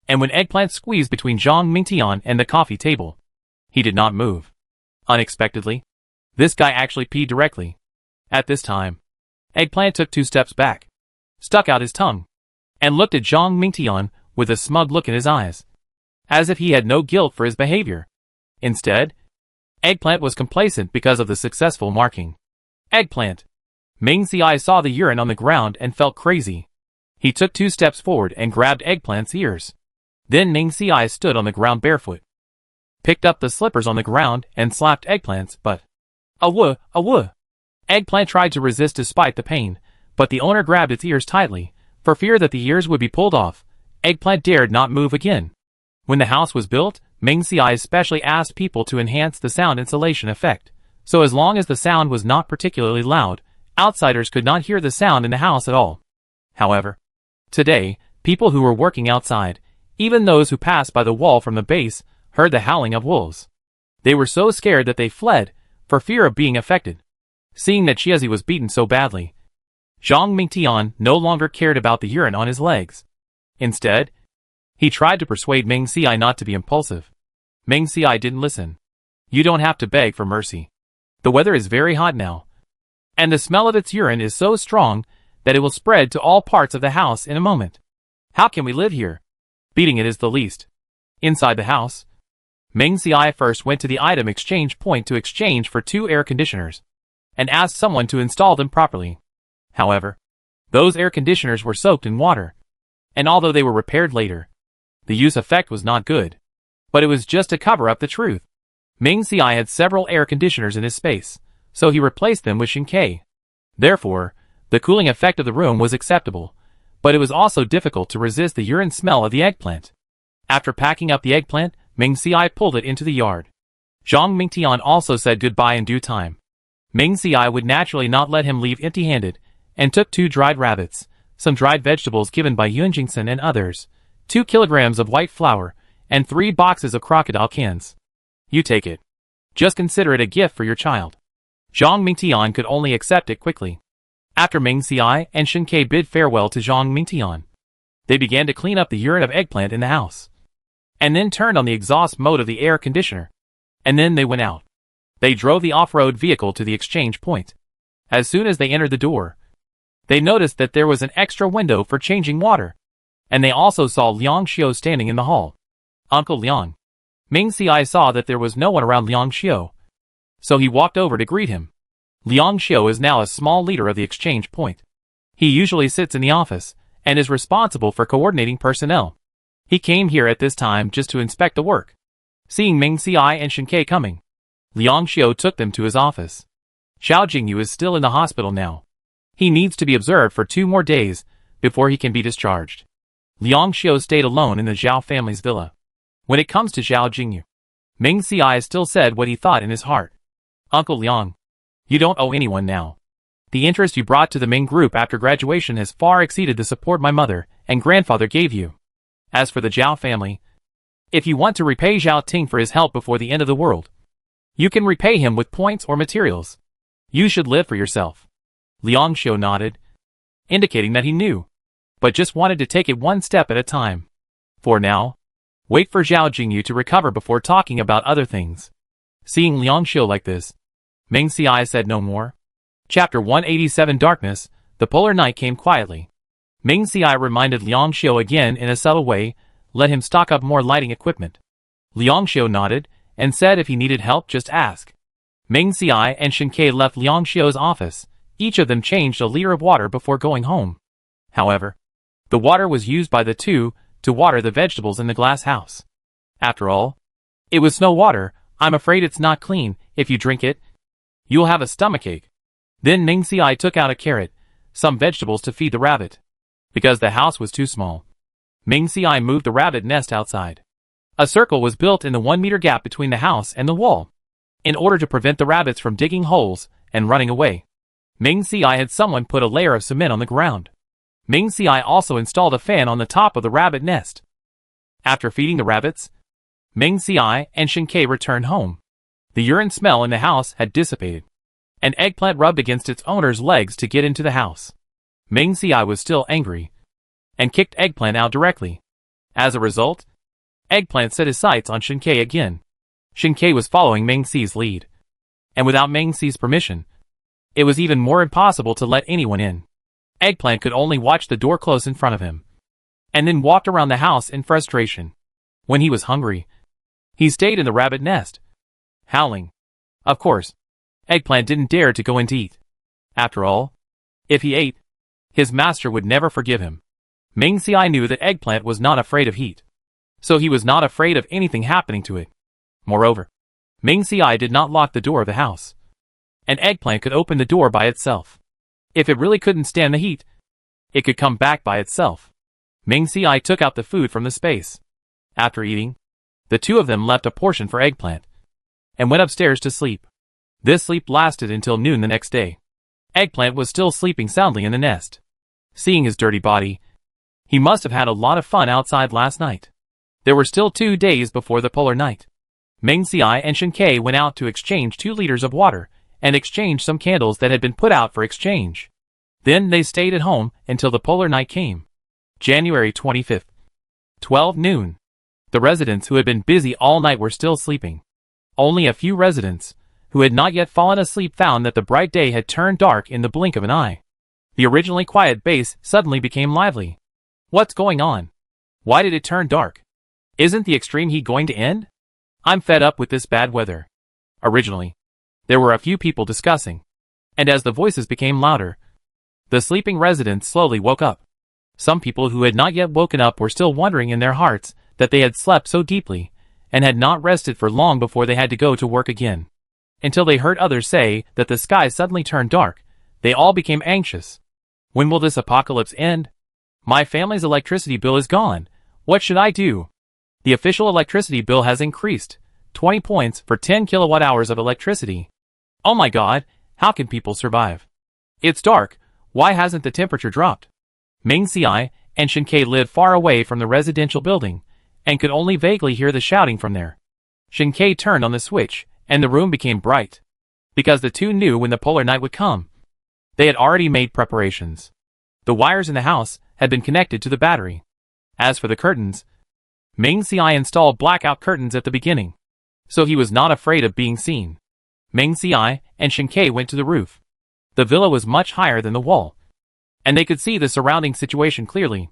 and when Eggplant squeezed between Zhang Mingtian and the coffee table, he did not move. Unexpectedly, this guy actually peed directly. At this time, Eggplant took 2 steps back, stuck out his tongue, and looked at Zhang Mingtian with a smug look in his eyes, as if he had no guilt for his behavior. Instead, Eggplant was complacent because of the successful marking. Eggplant! Ming Xiai saw the urine on the ground and felt crazy. He took 2 steps forward and grabbed Eggplant's ears. Then Ming Xiai stood on the ground barefoot, picked up the slippers on the ground and slapped Eggplant's butt. Awoo, awoo! Eggplant tried to resist despite the pain, but the owner grabbed its ears tightly, for fear that the ears would be pulled off. Eggplant dared not move again. When the house was built, Ming Xiai especially asked people to enhance the sound insulation effect, so as long as the sound was not particularly loud, outsiders could not hear the sound in the house at all. However, today, people who were working outside, even those who passed by the wall from the base, heard the howling of wolves. They were so scared that they fled, for fear of being affected. Seeing that Chiezi was beaten so badly, Zhang Mingtian no longer cared about the urine on his legs. Instead, he tried to persuade Ming Xiai not to be impulsive. Ming Xiai didn't listen. You don't have to beg for mercy. The weather is very hot now, and the smell of its urine is so strong that it will spread to all parts of the house in a moment. How can we live here? Beating it is the least. Inside the house, Ming Xiai first went to the item exchange point to exchange for 2 air conditioners, and asked someone to install them properly. However, those air conditioners were soaked in water, and although they were repaired later, the use effect was not good. But it was just to cover up the truth. Ming Xiai had several air conditioners in his space, so he replaced them with Shinkei. Therefore, the cooling effect of the room was acceptable, but it was also difficult to resist the urine smell of the eggplant. After packing up the eggplant, Ming Xiai pulled it into the yard. Zhang Mingtian also said goodbye in due time. Ming Xiai would naturally not let him leave empty-handed, and took 2 dried rabbits, some dried vegetables given by Yun Jingsen and others, 2 kilograms of white flour, and 3 boxes of crocodile cans. You take it. Just consider it a gift for your child. Zhang Mingtian could only accept it quickly. After Ming Xiai and Shinkei bid farewell to Zhang Mingtian, they began to clean up the urine of eggplant in the house, and then turned on the exhaust mode of the air conditioner, and then they went out. They drove the off-road vehicle to the exchange point. As soon as they entered the door, they noticed that there was an extra window for changing water. And they also saw Liang Xiu standing in the hall. Uncle Liang. Ming Ci saw that there was no one around Liang Xiu, so he walked over to greet him. Liang Xiu is now a small leader of the exchange point. He usually sits in the office and is responsible for coordinating personnel. He came here at this time just to inspect the work. Seeing Ming Ci and Shen Ke coming, Liang Xiu took them to his office. Xiao Jingyu is still in the hospital now. He needs to be observed for 2 more days before he can be discharged. Liang Xiu stayed alone in the Zhao family's villa. When it comes to Xiao Jingyu, Ming Ci still said what he thought in his heart. Uncle Liang, you don't owe anyone now. The interest you brought to the Ming group after graduation has far exceeded the support my mother and grandfather gave you. As for the Zhao family, if you want to repay Zhao Ting for his help before the end of the world, you can repay him with points or materials. You should live for yourself. Liang Xiu nodded, indicating that he knew, but just wanted to take it one step at a time. For now, wait for Zhao Jingyu to recover before talking about other things. Seeing Liang Xiu like this, Ming Ci said no more. Chapter 187 Darkness, the polar night came quietly. Ming Ci reminded Liang Xiu again in a subtle way, let him stock up more lighting equipment. Liang Xiu nodded, and said if he needed help just ask. Ming Ci and Shen Ke left Liang Xiu's office. Each of them changed a liter of water before going home. However, the water was used by the two to water the vegetables in the glass house. After all, it was snow water. I'm afraid it's not clean. If you drink it, you'll have a stomachache. Then Ming Ci took out a carrot, some vegetables to feed the rabbit. Because the house was too small, Ming Ci moved the rabbit nest outside. A circle was built in the 1-meter gap between the house and the wall, in order to prevent the rabbits from digging holes and running away. Ming Ci had someone put a layer of cement on the ground. Ming Ci also installed a fan on the top of the rabbit nest. After feeding the rabbits, Ming Ci and Shen Ke returned home. The urine smell in the house had dissipated. An eggplant rubbed against its owner's legs to get into the house. Ming Ci was still angry, and kicked Eggplant out directly. As a result, Eggplant set his sights on Shen Ke again. Shen Ke was following Ming Ci's lead, and without Ming Ci's permission, it was even more impossible to let anyone in. Eggplant could only watch the door close in front of him, and then walked around the house in frustration. When he was hungry, he stayed in the rabbit nest, howling. Of course, Eggplant didn't dare to go in to eat. After all, if he ate, his master would never forgive him. Ming Ci knew that Eggplant was not afraid of heat, so he was not afraid of anything happening to it. Moreover, Ming Ci did not lock the door of the house. An Eggplant could open the door by itself. If it really couldn't stand the heat, it could come back by itself. Ming Ci took out the food from the space. After eating, the two of them left a portion for Eggplant, and went upstairs to sleep. This sleep lasted until noon the next day. Eggplant was still sleeping soundly in the nest. Seeing his dirty body, he must have had a lot of fun outside last night. There were still 2 days before the polar night. Ming Ci and Shen Ke went out to exchange 2 liters of water, and exchanged some candles that had been put out for exchange. Then they stayed at home until the polar night came. January 25th. 12 noon. The residents who had been busy all night were still sleeping. Only a few residents, who had not yet fallen asleep, found that the bright day had turned dark in the blink of an eye. The originally quiet base suddenly became lively. What's going on? Why did it turn dark? Isn't the extreme heat going to end? I'm fed up with this bad weather. Originally, there were a few people discussing, and as the voices became louder, the sleeping residents slowly woke up. Some people who had not yet woken up were still wondering in their hearts that they had slept so deeply, and had not rested for long before they had to go to work again. Until they heard others say that the sky suddenly turned dark, they all became anxious. When will this apocalypse end? My family's electricity bill is gone. What should I do? The official electricity bill has increased 20 points for 10 kilowatt hours of electricity. Oh my god, how can people survive? It's dark, why hasn't the temperature dropped? Ming Ci and Shen Ke lived far away from the residential building, and could only vaguely hear the shouting from there. Shen Ke turned on the switch, and the room became bright. Because the two knew when the polar night would come. They had already made preparations. The wires in the house had been connected to the battery. As for the curtains, Ming Ci installed blackout curtains at the beginning, so he was not afraid of being seen. Meng Xiai and Shen Ke went to the roof. The villa was much higher than the wall, and they could see the surrounding situation clearly.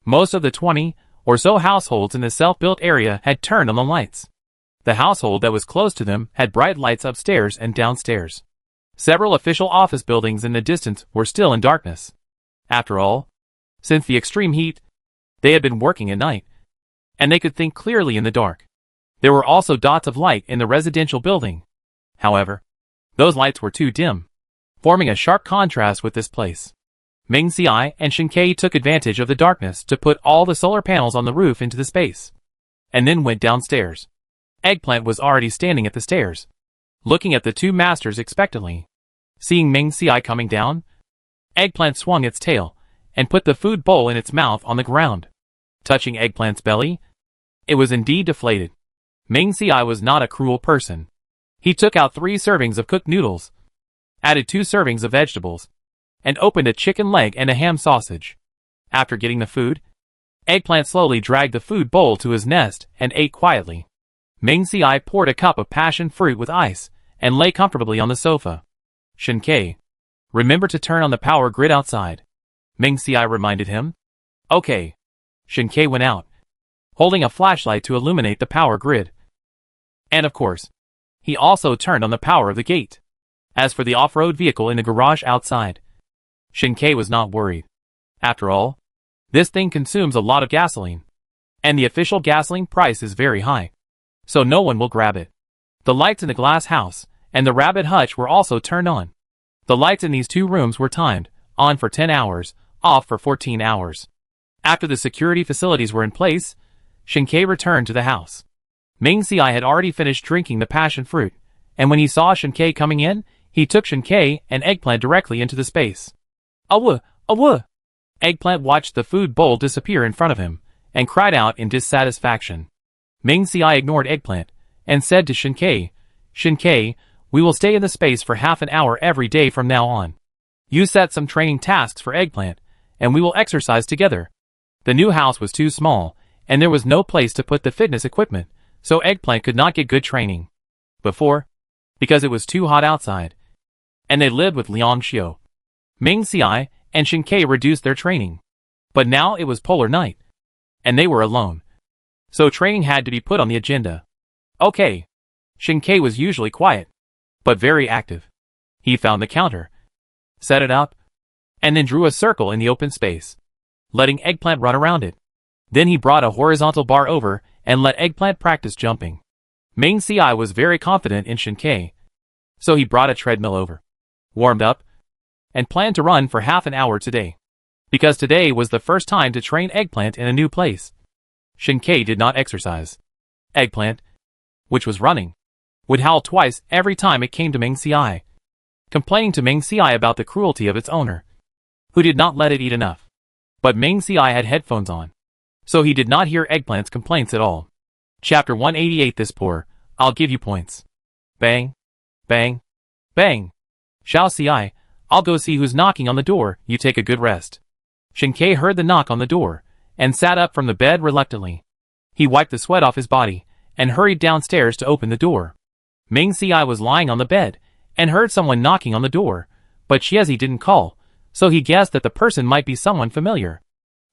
Most of the 20 or so households in the self-built area had turned on the lights. The household that was close to them had bright lights upstairs and downstairs. Several official office buildings in the distance were still in darkness. After all, since the extreme heat, they had been working at night, and they could think clearly in the dark. There were also dots of light in the residential building. However, those lights were too dim, forming a sharp contrast with this place. Meng Xiai and Shen Ke took advantage of the darkness to put all the solar panels on the roof into the space, and then went downstairs. Eggplant was already standing at the stairs, looking at the two masters expectantly. Seeing Meng Xiai coming down, Eggplant swung its tail and put the food bowl in its mouth on the ground. Touching Eggplant's belly, it was indeed deflated. Meng Xiai was not a cruel person. He took out 3 servings of cooked noodles, added 2 servings of vegetables, and opened a chicken leg and a ham sausage. After getting the food, Eggplant slowly dragged the food bowl to his nest and ate quietly. Meng Xiai poured a cup of passion fruit with ice and lay comfortably on the sofa. Shen Ke, remember to turn on the power grid outside, Meng Xiai reminded him. Okay. Shen Ke went out, holding a flashlight to illuminate the power grid. And of course, he also turned on the power of the gate. As for the off-road vehicle in the garage outside, Shen Ke was not worried. After all, this thing consumes a lot of gasoline, and the official gasoline price is very high, so no one will grab it. The lights in the glass house and the rabbit hutch were also turned on. The lights in these 2 rooms were timed, on for 10 hours, off for 14 hours. After the security facilities were in place, Shen Ke returned to the house. Meng Xiai had already finished drinking the passion fruit, and when he saw Shen Ke coming in, he took Shen Ke and Eggplant directly into the space. Awah! Awah! Eggplant watched the food bowl disappear in front of him, and cried out in dissatisfaction. Meng Xiai ignored Eggplant, and said to Shen Ke, Shen Ke, we will stay in the space for half an hour every day from now on. You set some training tasks for Eggplant, and we will exercise together. The new house was too small, and there was no place to put the fitness equipment, so Eggplant could not get good training. Because it was too hot outside, and they lived with Liang Xiu. Meng Xiai and Shen Ke reduced their training. But now it was polar night, and they were alone, so training had to be put on the agenda. Okay. Shen Ke was usually quiet, but very active. He found the counter, set it up, and then drew a circle in the open space, letting Eggplant run around it. Then he brought a horizontal bar over and let Eggplant practice jumping. Meng Xiai was very confident in Shen Ke, so he brought a treadmill over, warmed up, and planned to run for half an hour today, because today was the first time to train Eggplant in a new place. Shen Ke did not exercise. Eggplant, which was running, would howl twice every time it came to Meng Xiai, complaining to Meng Xiai about the cruelty of its owner, who did not let it eat enough. But Meng Xiai had headphones on, so he did not hear Eggplant's complaints at all. Chapter 188. This poor, I'll give you points. Bang, bang, bang. Xiao Xiai, I'll go see who's knocking on the door, you take a good rest. Shen Ke heard the knock on the door, and sat up from the bed reluctantly. He wiped the sweat off his body, and hurried downstairs to open the door. Meng Xiai was lying on the bed, and heard someone knocking on the door, but Xiezi didn't call, so he guessed that the person might be someone familiar.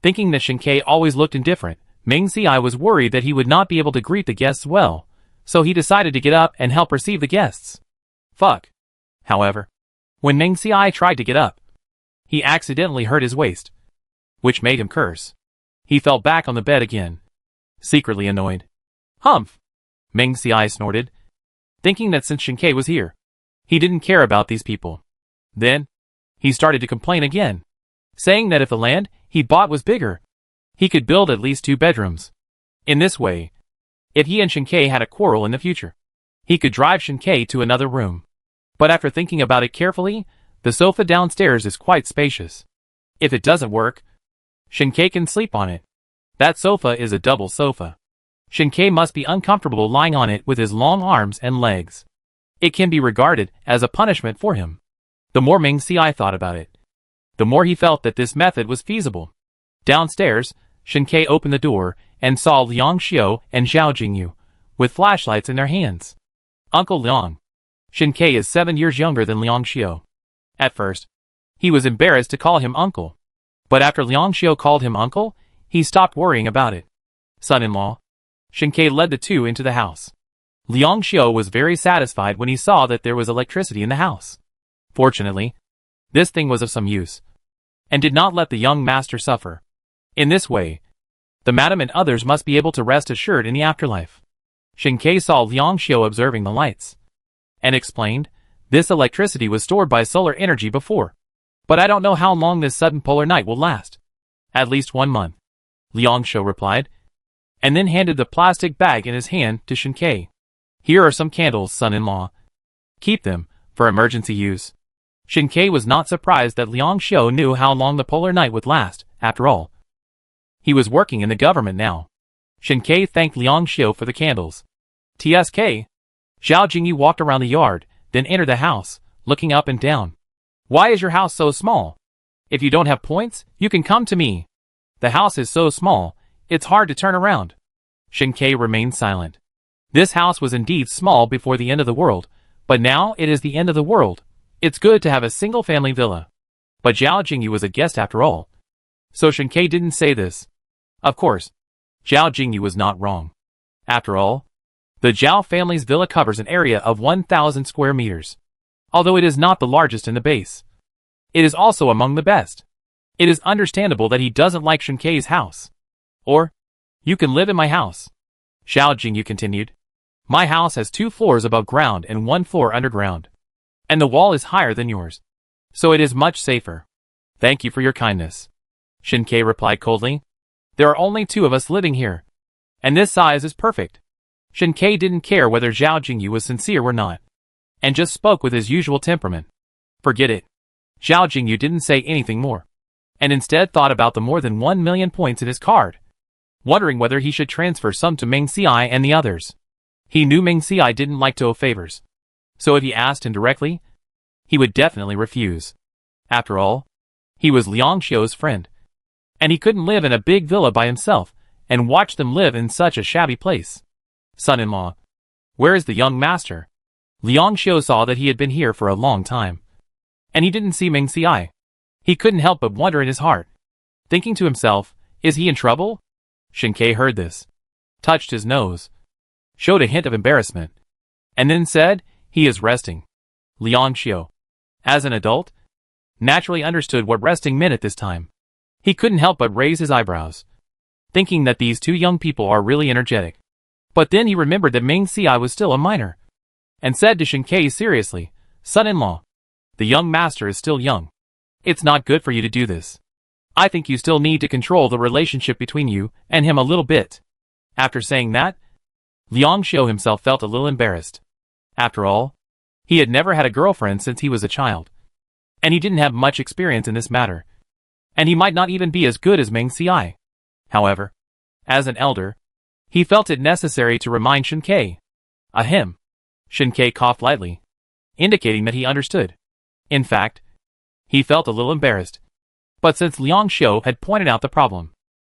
Thinking that Shen Ke always looked indifferent, Meng Xiai was worried that he would not be able to greet the guests well, so he decided to get up and help receive the guests. Fuck. However, when Meng Xiai tried to get up, he accidentally hurt his waist, which made him curse. He fell back on the bed again, secretly annoyed. Humph! Meng Xiai snorted, thinking that since Shen Ke was here, he didn't care about these people. Then, he started to complain again, saying that if the land he bought was bigger, he could build at least 2 bedrooms. In this way, if he and Shen Ke had a quarrel in the future, he could drive Shen Ke to another room. But after thinking about it carefully, the sofa downstairs is quite spacious. If it doesn't work, Shen Ke can sleep on it. That sofa is a double sofa. Shen Ke must be uncomfortable lying on it with his long arms and legs. It can be regarded as a punishment for him. The more Meng Xiai thought about it, the more he felt that this method was feasible. Downstairs, Shen Ke opened the door and saw Liang Xiu and Zhao Jingyu, with flashlights in their hands. Uncle Liang, Shin-Kei is 7 years younger than Liang Xiu. At first, he was embarrassed to call him uncle. But after Liang Xiu called him uncle, he stopped worrying about it. Son-in-law. Shin-Kei led the two into the house. Liang Xiu was very satisfied when he saw that there was electricity in the house. Fortunately, this thing was of some use, and did not let the young master suffer. In this way, the madam and others must be able to rest assured in the afterlife. Shin-Kei saw Liang Xiu observing the lights, and explained, this electricity was stored by solar energy before. But I don't know how long this sudden polar night will last. At least 1 month, Liang Xiu replied, and then handed the plastic bag in his hand to Shin-Kei. Here are some candles, son-in-law. Keep them, for emergency use. Shin-Kei was not surprised that Liang Xiu knew how long the polar night would last, after all. He was working in the government now. Shin-Kei thanked Liang Xiu for the candles. TSK. Zhao Jingyi walked around the yard, then entered the house, looking up and down. Why is your house so small? If you don't have points, you can come to me. The house is so small, it's hard to turn around. Shin-Kei remained silent. This house was indeed small before the end of the world, but now it is the end of the world. It's good to have a single-family villa. But Zhao Jingyi was a guest after all. So Shin-Kei didn't say this. Of course, Zhao Jingyi was not wrong. After all, the Zhao family's villa covers an area of 1,000 square meters. Although it is not the largest in the base, it is also among the best. It is understandable that he doesn't like Shin-Kei's house. Or, you can live in my house. Zhao Jingyi continued. My house has 2 floors above ground and 1 floor underground. And the wall is higher than yours. So it is much safer. Thank you for your kindness. Shin-Kei replied coldly. There are only 2 of us living here. And this size is perfect. Shin-Kei didn't care whether Zhao Jingyi was sincere or not, and just spoke with his usual temperament. Forget it. Zhao Jingyi didn't say anything more, and instead thought about the more than 1 million points in his card, wondering whether he should transfer some to Meng Xiai and the others. He knew Meng Xiai didn't like to owe favors, so if he asked him directly, he would definitely refuse. After all, he was Liang Xiu's friend, and he couldn't live in a big villa by himself and watch them live in such a shabby place. Son-in-law, where is the young master? Liang Xiu saw that he had been here for a long time, and he didn't see Meng Xiai. He couldn't help but wonder in his heart, thinking to himself, is he in trouble? Shin-Kei heard this, touched his nose, showed a hint of embarrassment, and then said, he is resting. Liang Xiu, as an adult, naturally understood what resting meant at this time. He couldn't help but raise his eyebrows, thinking that these 2 young people are really energetic. But then he remembered that Meng Xiai was still a minor, and said to Shin-Kei seriously, son-in-law, the young master is still young. It's not good for you to do this. I think you still need to control the relationship between you and him a little bit. After saying that, Liang Xiu himself felt a little embarrassed. After all, he had never had a girlfriend since he was a child, and he didn't have much experience in this matter, and he might not even be as good as Meng Xiai. However, as an elder, he felt it necessary to remind Shin-Kei. Ahem. Shin-Kei coughed lightly, indicating that he understood. In fact, he felt a little embarrassed. But since Liang Xiu had pointed out the problem,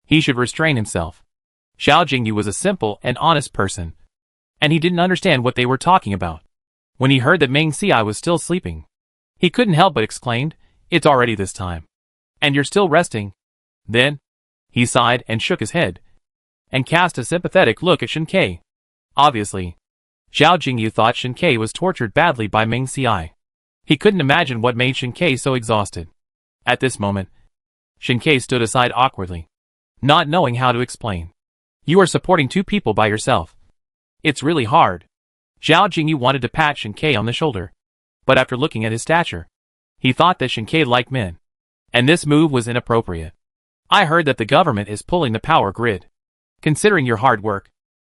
he should restrain himself. Zhao Jingyi was a simple and honest person, and he didn't understand what they were talking about. When he heard that Meng Xiai was still sleeping, he couldn't help but exclaimed, it's already this time. And you're still resting? Then, he sighed and shook his head, and cast a sympathetic look at Shin-Kei. Obviously, Zhao Jingyi thought Shin-Kei was tortured badly by Meng Xiai. He couldn't imagine what made Shin-Kei so exhausted. At this moment, Shin-Kei stood aside awkwardly, not knowing how to explain. You are supporting 2 people by yourself. It's really hard. Zhao Jingyi wanted to pat Shin-Kei on the shoulder, but after looking at his stature, he thought that Shin-Kei liked men, and this move was inappropriate. I heard that the government is pulling the power grid. Considering your hard work,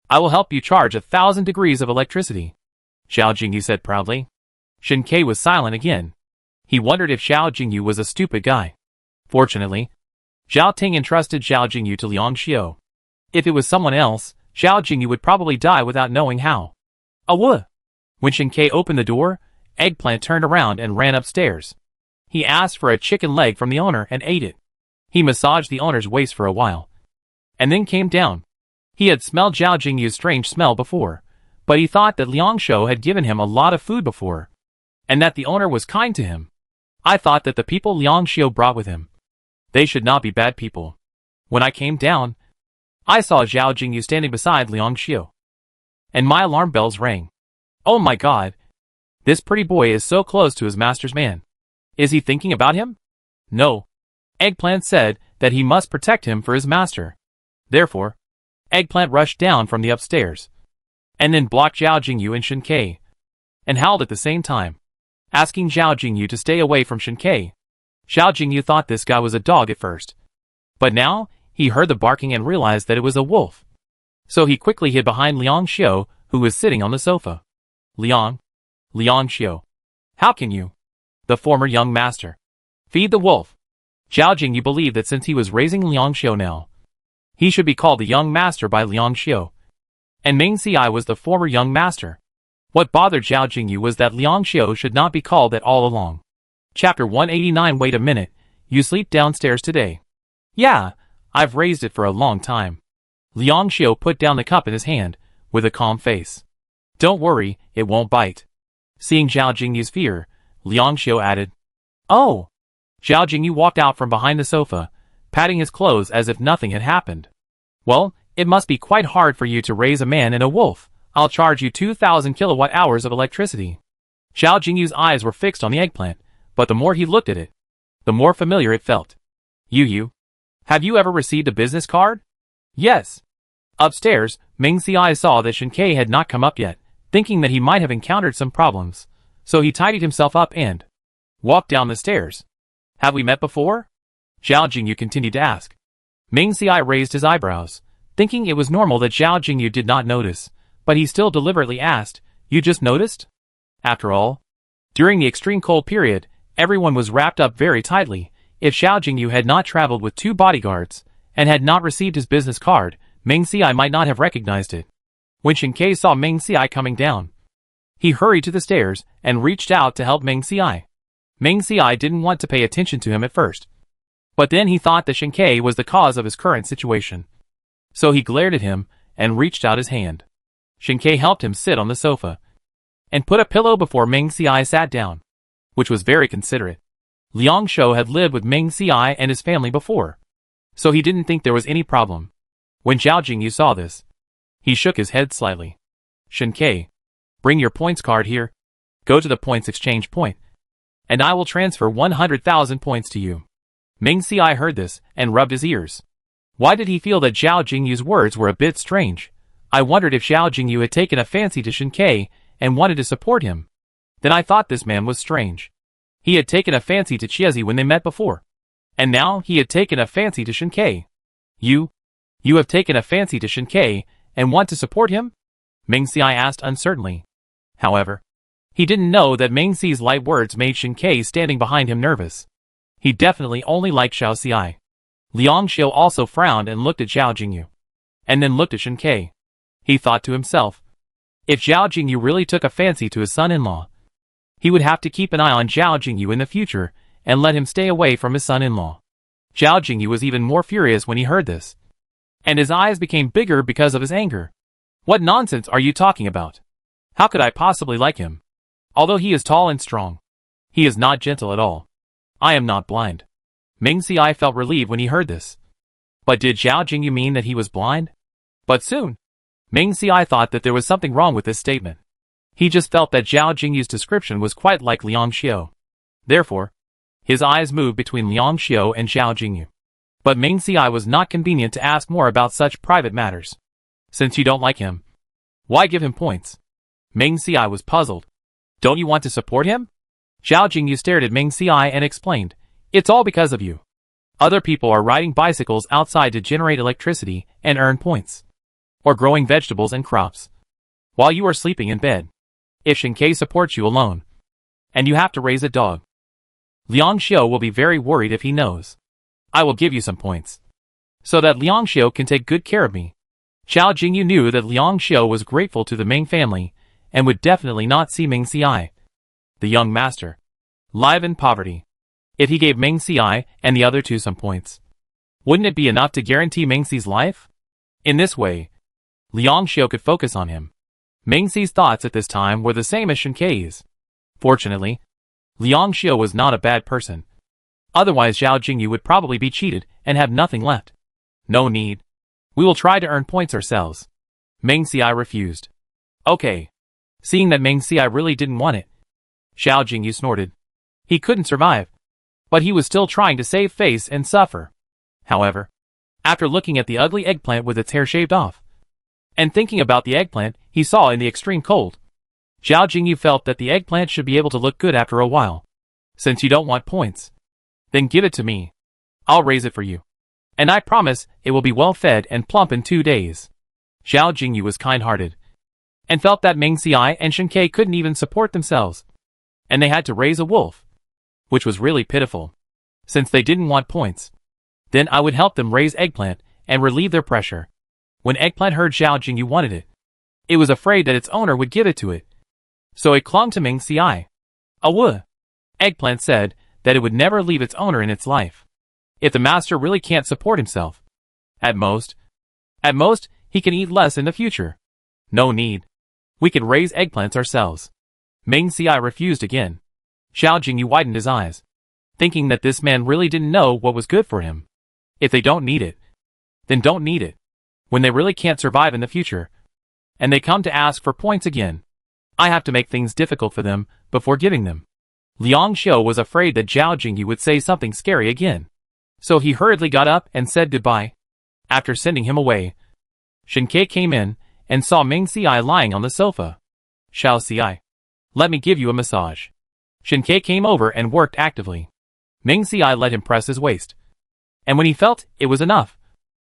I will help you charge 1,000 degrees of electricity, Zhao Jingyi said proudly. Shin-Kei was silent again. He wondered if Zhao Jingyi was a stupid guy. Fortunately, Zhao Ting entrusted Zhao Jingyi to Liang Xiu. If it was someone else, Zhao Jingyi would probably die without knowing how. Awuh! When Shin-Kei opened the door, Eggplant turned around and ran upstairs. He asked for a chicken leg from the owner and ate it. He massaged the owner's waist for a while, and then came down. He had smelled Zhao Jingyi's strange smell before, But he thought that Liang Xiu had given him a lot of food before, and that the owner was kind to him. I thought that the people Liang Xiu brought with him, they should not be bad people. When I came down, I saw Zhao Jingyu standing beside Liang Xiu, and my alarm bells rang. Oh my god! This pretty boy is so close to his master's man. Is he thinking about him? No. Eggplant said that he must protect him for his master. Therefore, Eggplant rushed down from the upstairs, and then blocked Zhao Jingyu and Shen Kai, and howled at the same time, asking Zhao Jingyu to stay away from Shen Kai. Zhao Jingyu thought this guy was a dog at first, but now he heard the barking and realized that it was a wolf. So he quickly hid behind Liang Xiu, who was sitting on the sofa. Liang Xiu. How can you, the former young master, feed the wolf? Zhao Jingyu believed that since he was raising Liang Xiu now, he should be called the young master by Liang Xiu. And Ming Ci was the former young master. What bothered Zhao Jingyu was that Liang Xiu should not be called that all along. Chapter 189. Wait a minute, you sleep downstairs today? Yeah, I've raised it for a long time. Liang Xiu put down the cup in his hand, with a calm face. Don't worry, it won't bite. Seeing Zhao Jingyu's fear, Liang Xiu added, Oh! Zhao Jingyu walked out from behind the sofa, patting his clothes as if nothing had happened. Well, it must be quite hard for you to raise a man and a wolf. I'll charge you 2,000 kilowatt-hours of electricity. Zhao Jingyu's eyes were fixed on the eggplant, but the more he looked at it, the more familiar it felt. You. Have you ever received a business card? Yes. Upstairs, Ming Ci saw that Shen Kai had not come up yet, thinking that he might have encountered some problems, so he tidied himself up and walked down the stairs. Have we met before? Zhao Jingyu continued to ask. Ming Ci raised his eyebrows, thinking it was normal that Zhao Jingyu did not notice, but he still deliberately asked, You just noticed? After all, during the extreme cold period, everyone was wrapped up very tightly. If Zhao Jingyu had not traveled with 2 bodyguards, and had not received his business card, Ming Ci might not have recognized it. When Shen Kai saw Ming Ci coming down, he hurried to the stairs and reached out to help Ming Ci. Ming Ci didn't want to pay attention to him at first, but then he thought that Shen Kai was the cause of his current situation. So he glared at him and reached out his hand. Shen Kai helped him sit on the sofa and put a pillow before Ming Ci sat down, which was very considerate. Liang Xiu had lived with Ming Ci and his family before, so he didn't think there was any problem. When Zhao Jingyu saw this, he shook his head slightly. Shen Kai, bring your points card here. Go to the points exchange point, and I will transfer 100,000 points to you. Ming Ci heard this and rubbed his ears. Why did he feel that Zhao Jingyu's words were a bit strange? I wondered if Zhao Jingyu had taken a fancy to Shen Kai and wanted to support him. Then I thought this man was strange. He had taken a fancy to Chiezi when they met before, and now he had taken a fancy to Shen Kai. You have taken a fancy to Shen Kai and want to support him? Ming Ci asked uncertainly. However, he didn't know that Ming Ci's light words made Shen Kai standing behind him nervous. He definitely only liked Zhao Ci. Liang Xiu also frowned and looked at Zhao Jingyu, and then looked at Shen Kai. He thought to himself, if Zhao Jingyu really took a fancy to his son-in-law, he would have to keep an eye on Zhao Jingyu in the future and let him stay away from his son-in-law. Zhao Jingyu was even more furious when he heard this, and his eyes became bigger because of his anger. What nonsense are you talking about? How could I possibly like him? Although he is tall and strong, he is not gentle at all. I am not blind. Ming Ci felt relieved when he heard this. But did Zhao Jingyu mean that he was blind? But soon, Ming Ci thought that there was something wrong with this statement. He just felt that Zhao Jingyu's description was quite like Liang Xiu. Therefore, his eyes moved between Liang Xiu and Zhao Jingyu. But Ming Ci was not convenient to ask more about such private matters. Since you don't like him, why give him points? Ming Ci was puzzled. Don't you want to support him? Zhao Jingyu stared at Ming Ci and explained, It's all because of you. Other people are riding bicycles outside to generate electricity and earn points, or growing vegetables and crops, while you are sleeping in bed. If Shen Kai supports you alone, and you have to raise a dog, Liang Xiu will be very worried if he knows. I will give you some points, so that Liang Xiu can take good care of me. Zhao Jingyu knew that Liang Xiu was grateful to the Ming family, and would definitely not see Ming Ci, the young master, live in poverty. If he gave Ming Ci and the other two some points, wouldn't it be enough to guarantee Ming Ci's life? In this way, Liang Xiu could focus on him. Mingxi's thoughts at this time were the same as Shinkei's. Fortunately, Liang Xiu was not a bad person. Otherwise Zhao Jingyu would probably be cheated and have nothing left. No need. We will try to earn points ourselves. Mingxi refused. Okay. Seeing that Mingxi really didn't want it, Zhao Jingyu snorted. He couldn't survive. But he was still trying to save face and suffer. However, after looking at the ugly eggplant with its hair shaved off, and thinking about the eggplant he saw in the extreme cold, Zhao Jingyu felt that the eggplant should be able to look good after a while. Since you don't want points, then give it to me. I'll raise it for you. And I promise it will be well fed and plump in 2 days. Zhao Jingyu was kind-hearted, and felt that Mingxi and Shinkei couldn't even support themselves, and they had to raise a wolf, which was really pitiful, since they didn't want points. Then I would help them raise eggplant and relieve their pressure. When eggplant heard Zhao Jingyu wanted it was afraid that its owner would give it to it. So it clung to Mingxi. Awoo! Eggplant said that it would never leave its owner in its life. If the master really can't support himself, at most, he can eat less in the future. No need. We can raise eggplants ourselves. Mingxi refused again. Zhao Jingyu widened his eyes, thinking that this man really didn't know what was good for him. If they don't need it, then don't need it. When they really can't survive in the future, and they come to ask for points again, I have to make things difficult for them before giving them. Liang Xiu was afraid that Zhao Jingyu would say something scary again. So he hurriedly got up and said goodbye. After sending him away, Shinkei came in and saw Mingxi lying on the sofa. Xiao Ci, let me give you a massage. Shinkei came over and worked actively. Mingxi let him press his waist. And when he felt it was enough,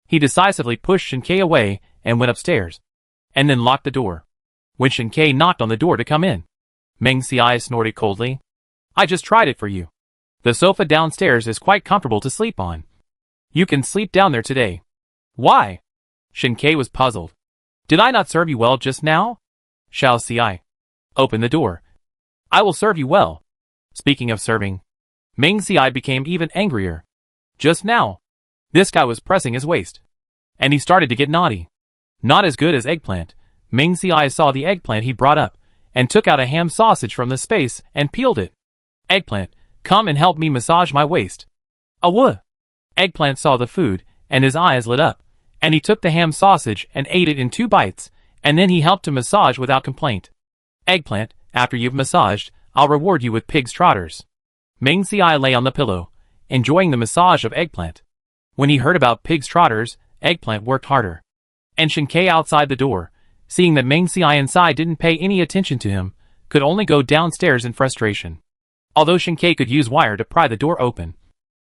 he decisively pushed Shinkei away and went upstairs, and then locked the door. When Shinkei knocked on the door to come in, Mingxi snorted coldly. I just tried it for you. The sofa downstairs is quite comfortable to sleep on. You can sleep down there today. Why? Shinkei was puzzled. Did I not serve you well just now? Xiao Ci, open the door. I will serve you well. Speaking of serving, Mingxi became even angrier. Just now, this guy was pressing his waist, and he started to get naughty. Not as good as eggplant. Mingxi saw the eggplant he brought up, and took out a ham sausage from the space and peeled it. Eggplant, come and help me massage my waist. Awoo! Eggplant saw the food, and his eyes lit up, and he took the ham sausage and ate it in 2 bites, and then he helped to massage without complaint. Eggplant, after you've massaged, I'll reward you with pig's trotters. Mingxi lay on the pillow, enjoying the massage of eggplant. When he heard about pig's trotters, eggplant worked harder. And Shinkei outside the door, seeing that Mingxi inside didn't pay any attention to him, could only go downstairs in frustration. Although Shinkei could use wire to pry the door open,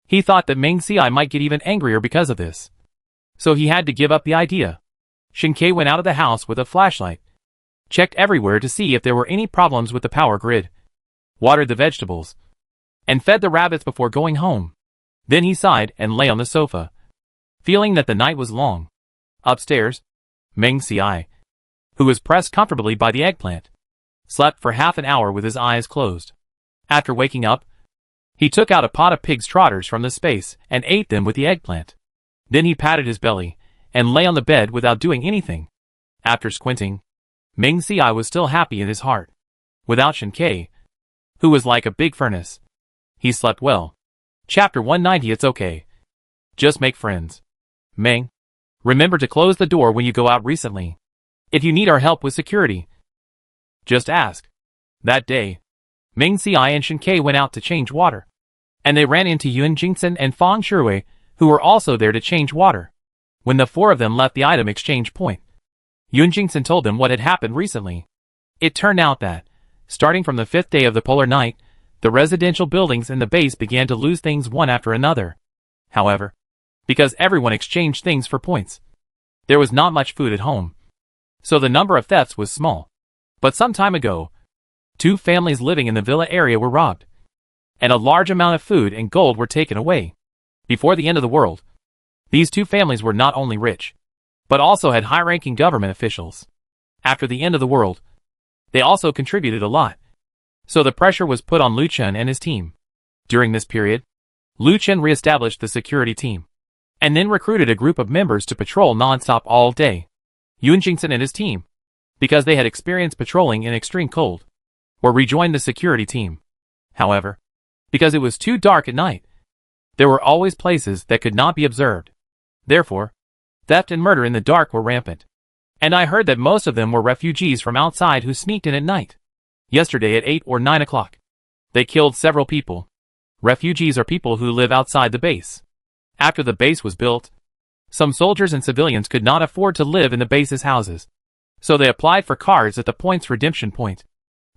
he thought that Mingxi might get even angrier because of this. So he had to give up the idea. Shinkei went out of the house with a flashlight, checked everywhere to see if there were any problems with the power grid, watered the vegetables, and fed the rabbits before going home. Then he sighed and lay on the sofa, feeling that the night was long. Upstairs, Mingxi, who was pressed comfortably by the eggplant, slept for half an hour with his eyes closed. After waking up, he took out a pot of pig's trotters from the space and ate them with the eggplant. Then he patted his belly and lay on the bed without doing anything. After squinting, Mingxi was still happy in his heart. Without Shinkei, who was like a big furnace, he slept well. Chapter 190. It's okay. Just make friends. Meng, remember to close the door when you go out recently. If you need our help with security, just ask. That day, Mingxi and Shinkei went out to change water, and they ran into Yun Jingsen and Fang Shui, who were also there to change water. When the 4 of them left the item exchange point, Yun Jingsen told them what had happened recently. It turned out that, starting from the 5th day of the polar night, the residential buildings in the base began to lose things one after another. However, because everyone exchanged things for points, there was not much food at home, so the number of thefts was small. But some time ago, 2 families living in the villa area were robbed, and a large amount of food and gold were taken away. Before the end of the world, these 2 families were not only rich, but also had high-ranking government officials. After the end of the world, they also contributed a lot. So the pressure was put on Lu Chen and his team. During this period, Lu Chen re-established the security team, and then recruited a group of members to patrol non-stop all day. Yun Jingsen and his team because they had experience patrolling in extreme cold, or rejoined the security team. However, because it was too dark at night, there were always places that could not be observed. Therefore, theft and murder in the dark were rampant. And I heard that most of them were refugees from outside who sneaked in at night. Yesterday at 8 or 9 o'clock, they killed several people. Refugees are people who live outside the base. After the base was built, some soldiers and civilians could not afford to live in the base's houses, so they applied for cards at the point's redemption point.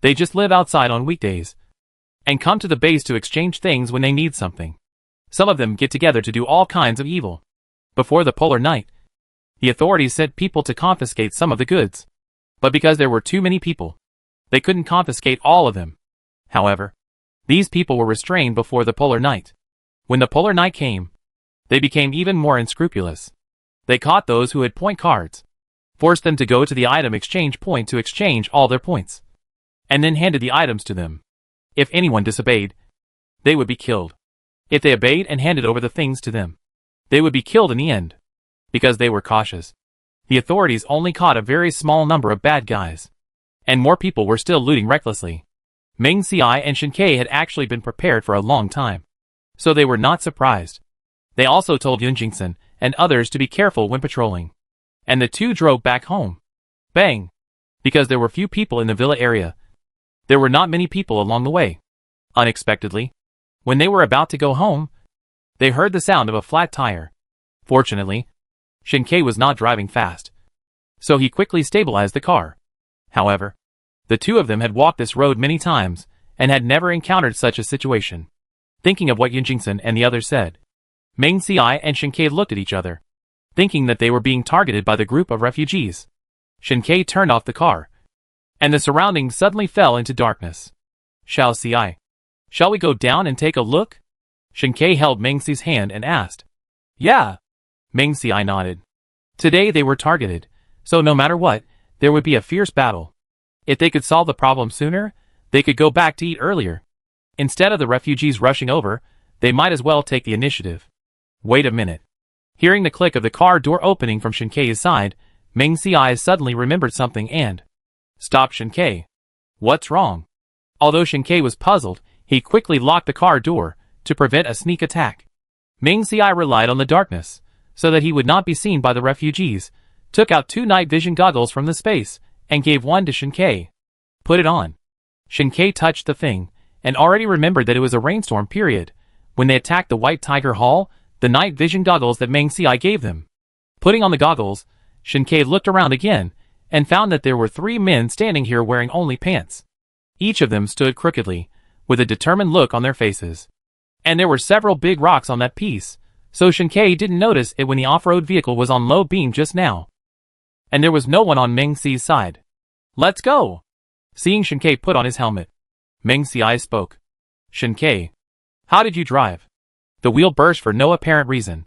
They just live outside on weekdays and come to the base to exchange things when they need something. Some of them get together to do all kinds of evil. Before the polar night, the authorities sent people to confiscate some of the goods, but because there were too many people, they couldn't confiscate all of them. However, these people were restrained before the polar night. When the polar night came, they became even more unscrupulous. They caught those who had point cards, forced them to go to the item exchange point to exchange all their points, and then handed the items to them. If anyone disobeyed, they would be killed. If they obeyed and handed over the things to them, they would be killed in the end. Because they were cautious, the authorities only caught a very small number of bad guys, and more people were still looting recklessly. Meng Xiai and Shen Ke had actually been prepared for a long time, so they were not surprised. They also told Yun Jingsen and others to be careful when patrolling, and the two drove back home. Bang! Because there were few people in the villa area, there were not many people along the way. Unexpectedly, when they were about to go home, they heard the sound of a flat tire. Fortunately, Shen Ke was not driving fast, so he quickly stabilized the car. However, the two of them had walked this road many times and had never encountered such a situation. Thinking of what Yun Jingsen and the others said, Meng Xiai and Shen Ke looked at each other, thinking that they were being targeted by the group of refugees. Shen Ke turned off the car, and the surroundings suddenly fell into darkness. Shall we go down and take a look? Shen Ke held Meng Xi's hand and asked. Yeah. Meng Xiai nodded. Today they were targeted, so no matter what, there would be a fierce battle. If they could solve the problem sooner, they could go back to eat earlier. Instead of the refugees rushing over, they might as well take the initiative. Wait a minute. Hearing the click of the car door opening from Shen Ke's side, Meng Xiai suddenly remembered something and stopped Shen Ke. What's wrong? Although Shen Ke was puzzled, he quickly locked the car door to prevent a sneak attack. Meng Xiai relied on the darkness, so that he would not be seen by the refugees, took out 2 night vision goggles from the space, and gave one to Shen Ke. Put it on. Shen Ke touched the thing, and already remembered that it was a rainstorm period, when they attacked the White Tiger Hall, the night vision goggles that Meng Xiai gave them. Putting on the goggles, Shen Ke looked around again, and found that there were 3 men standing here wearing only pants. Each of them stood crookedly, with a determined look on their faces. And there were several big rocks on that piece, so Shen Ke didn't notice it when the off-road vehicle was on low beam just now. And there was no one on Meng Xi's side. Let's go! Seeing Shen Ke put on his helmet, Meng Xiai spoke. Shen Ke, how did you drive? The wheel burst for no apparent reason.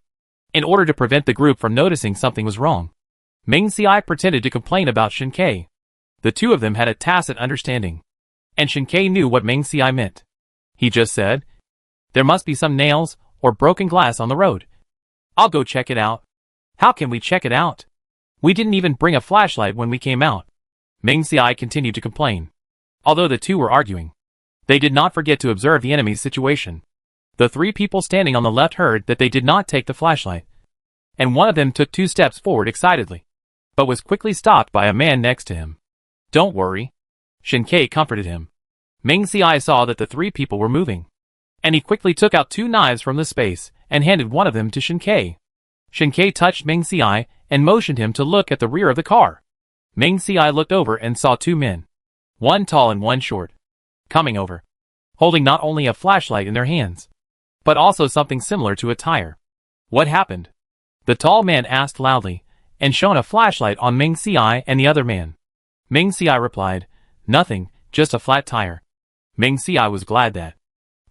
In order to prevent the group from noticing something was wrong, Meng Xiai pretended to complain about Shen Ke. The two of them had a tacit understanding, and Shen Ke knew what Meng Xiai meant. He just said, there must be some nails or broken glass on the road. I'll go check it out. How can we check it out? We didn't even bring a flashlight when we came out. Meng Xiai continued to complain. Although the two were arguing, they did not forget to observe the enemy's situation. The 3 people standing on the left heard that they did not take the flashlight, and one of them took 2 steps forward excitedly, but was quickly stopped by a man next to him. Don't worry. Shen Ke comforted him. Meng Xiai saw that the 3 people were moving, and he quickly took out 2 knives from the space and handed one of them to Shen Ke. Shen Ke touched Meng Xiai and motioned him to look at the rear of the car. Meng Xiai looked over and saw 2 men, one tall and one short, coming over, holding not only a flashlight in their hands, but also something similar to a tire. What happened? The tall man asked loudly, and shone a flashlight on Meng Xiai and the other man. Meng Xiai replied, nothing, just a flat tire. Meng Xiai was glad that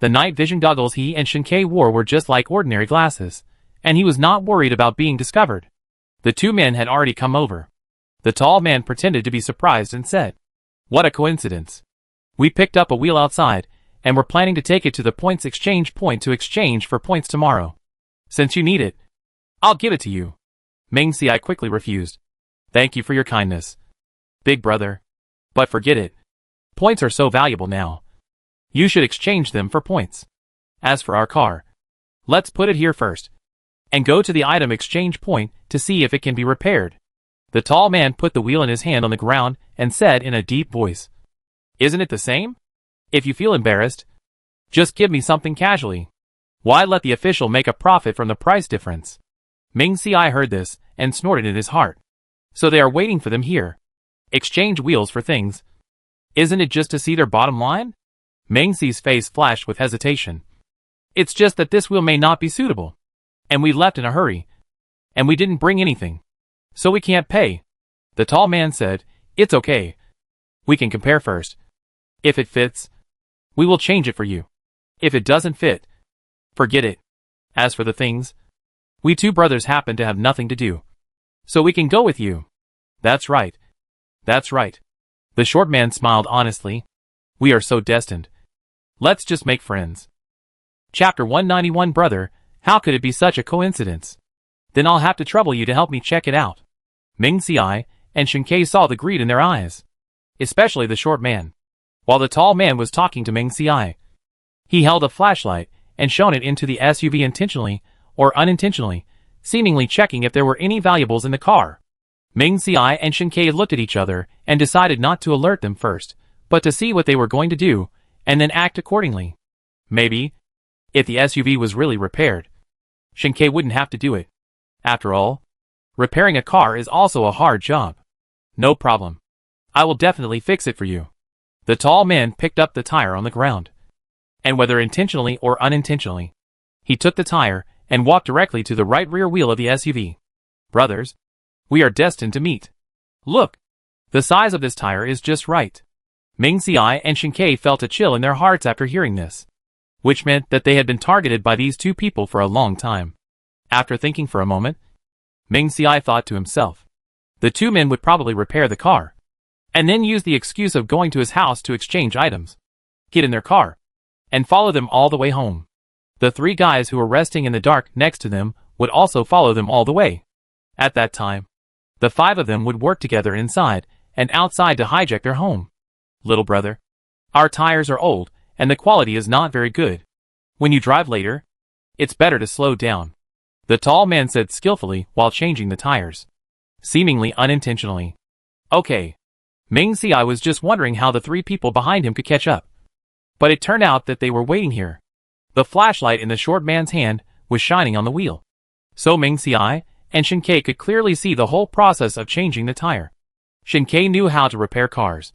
the night vision goggles he and Shen Ke wore were just like ordinary glasses, and he was not worried about being discovered. The 2 men had already come over. The tall man pretended to be surprised and said, what a coincidence. We picked up a wheel outside, and we're planning to take it to the points exchange point to exchange for points tomorrow. Since you need it, I'll give it to you. Meng Xiai quickly refused. Thank you for your kindness. Big brother. But forget it. Points are so valuable now. You should exchange them for points. As for our car, let's put it here first, and go to the item exchange point to see if it can be repaired. The tall man put the wheel in his hand on the ground and said in a deep voice, "Isn't it the same? If you feel embarrassed, just give me something casually. Why let the official make a profit from the price difference?" Ming Ci heard this and snorted in his heart. So they are waiting for them here. Exchange wheels for things. Isn't it just to see their bottom line? Ming Ci's face flashed with hesitation. It's just that this wheel may not be suitable. And we left in a hurry. And we didn't bring anything. So we can't pay. The tall man said, "It's okay. We can compare first. If it fits, we will change it for you. If it doesn't fit, forget it. As for the things, we two brothers happen to have nothing to do. So we can go with you." "That's right. That's right." The short man smiled honestly. "We are so destined. Let's just make friends." Chapter 191 Brother, how could it be such a coincidence? Then I'll have to trouble you to help me check it out. Ming Ci and Shinkei saw the greed in their eyes. Especially the short man. While the tall man was talking to Ming Ci, he held a flashlight and shone it into the SUV intentionally or unintentionally, seemingly checking if there were any valuables in the car. Ming Ci and Shinkei looked at each other and decided not to alert them first, but to see what they were going to do, and then act accordingly. Maybe, if the SUV was really repaired, Shinkei wouldn't have to do it. After all, repairing a car is also a hard job. "No problem. I will definitely fix it for you." The tall man picked up the tire on the ground. And whether intentionally or unintentionally, he took the tire and walked directly to the right rear wheel of the SUV. "Brothers, we are destined to meet. Look, the size of this tire is just right." Ming Ci and Shinkei felt a chill in their hearts after hearing this, which meant that they had been targeted by these two people for a long time. After thinking for a moment, Ming Ci thought to himself, the two men would probably repair the car, and then use the excuse of going to his house to exchange items, get in their car, and follow them all the way home. The three guys who were resting in the dark next to them would also follow them all the way. At that time, the five of them would work together inside and outside to hijack their home. "Little brother, our tires are old, and the quality is not very good. When you drive later, it's better to slow down," the tall man said skillfully while changing the tires. Seemingly unintentionally. Okay. Ming Ci was just wondering how the three people behind him could catch up. But it turned out that they were waiting here. The flashlight in the short man's hand was shining on the wheel. So Ming Ci and Shinkei could clearly see the whole process of changing the tire. Shinkei knew how to repair cars,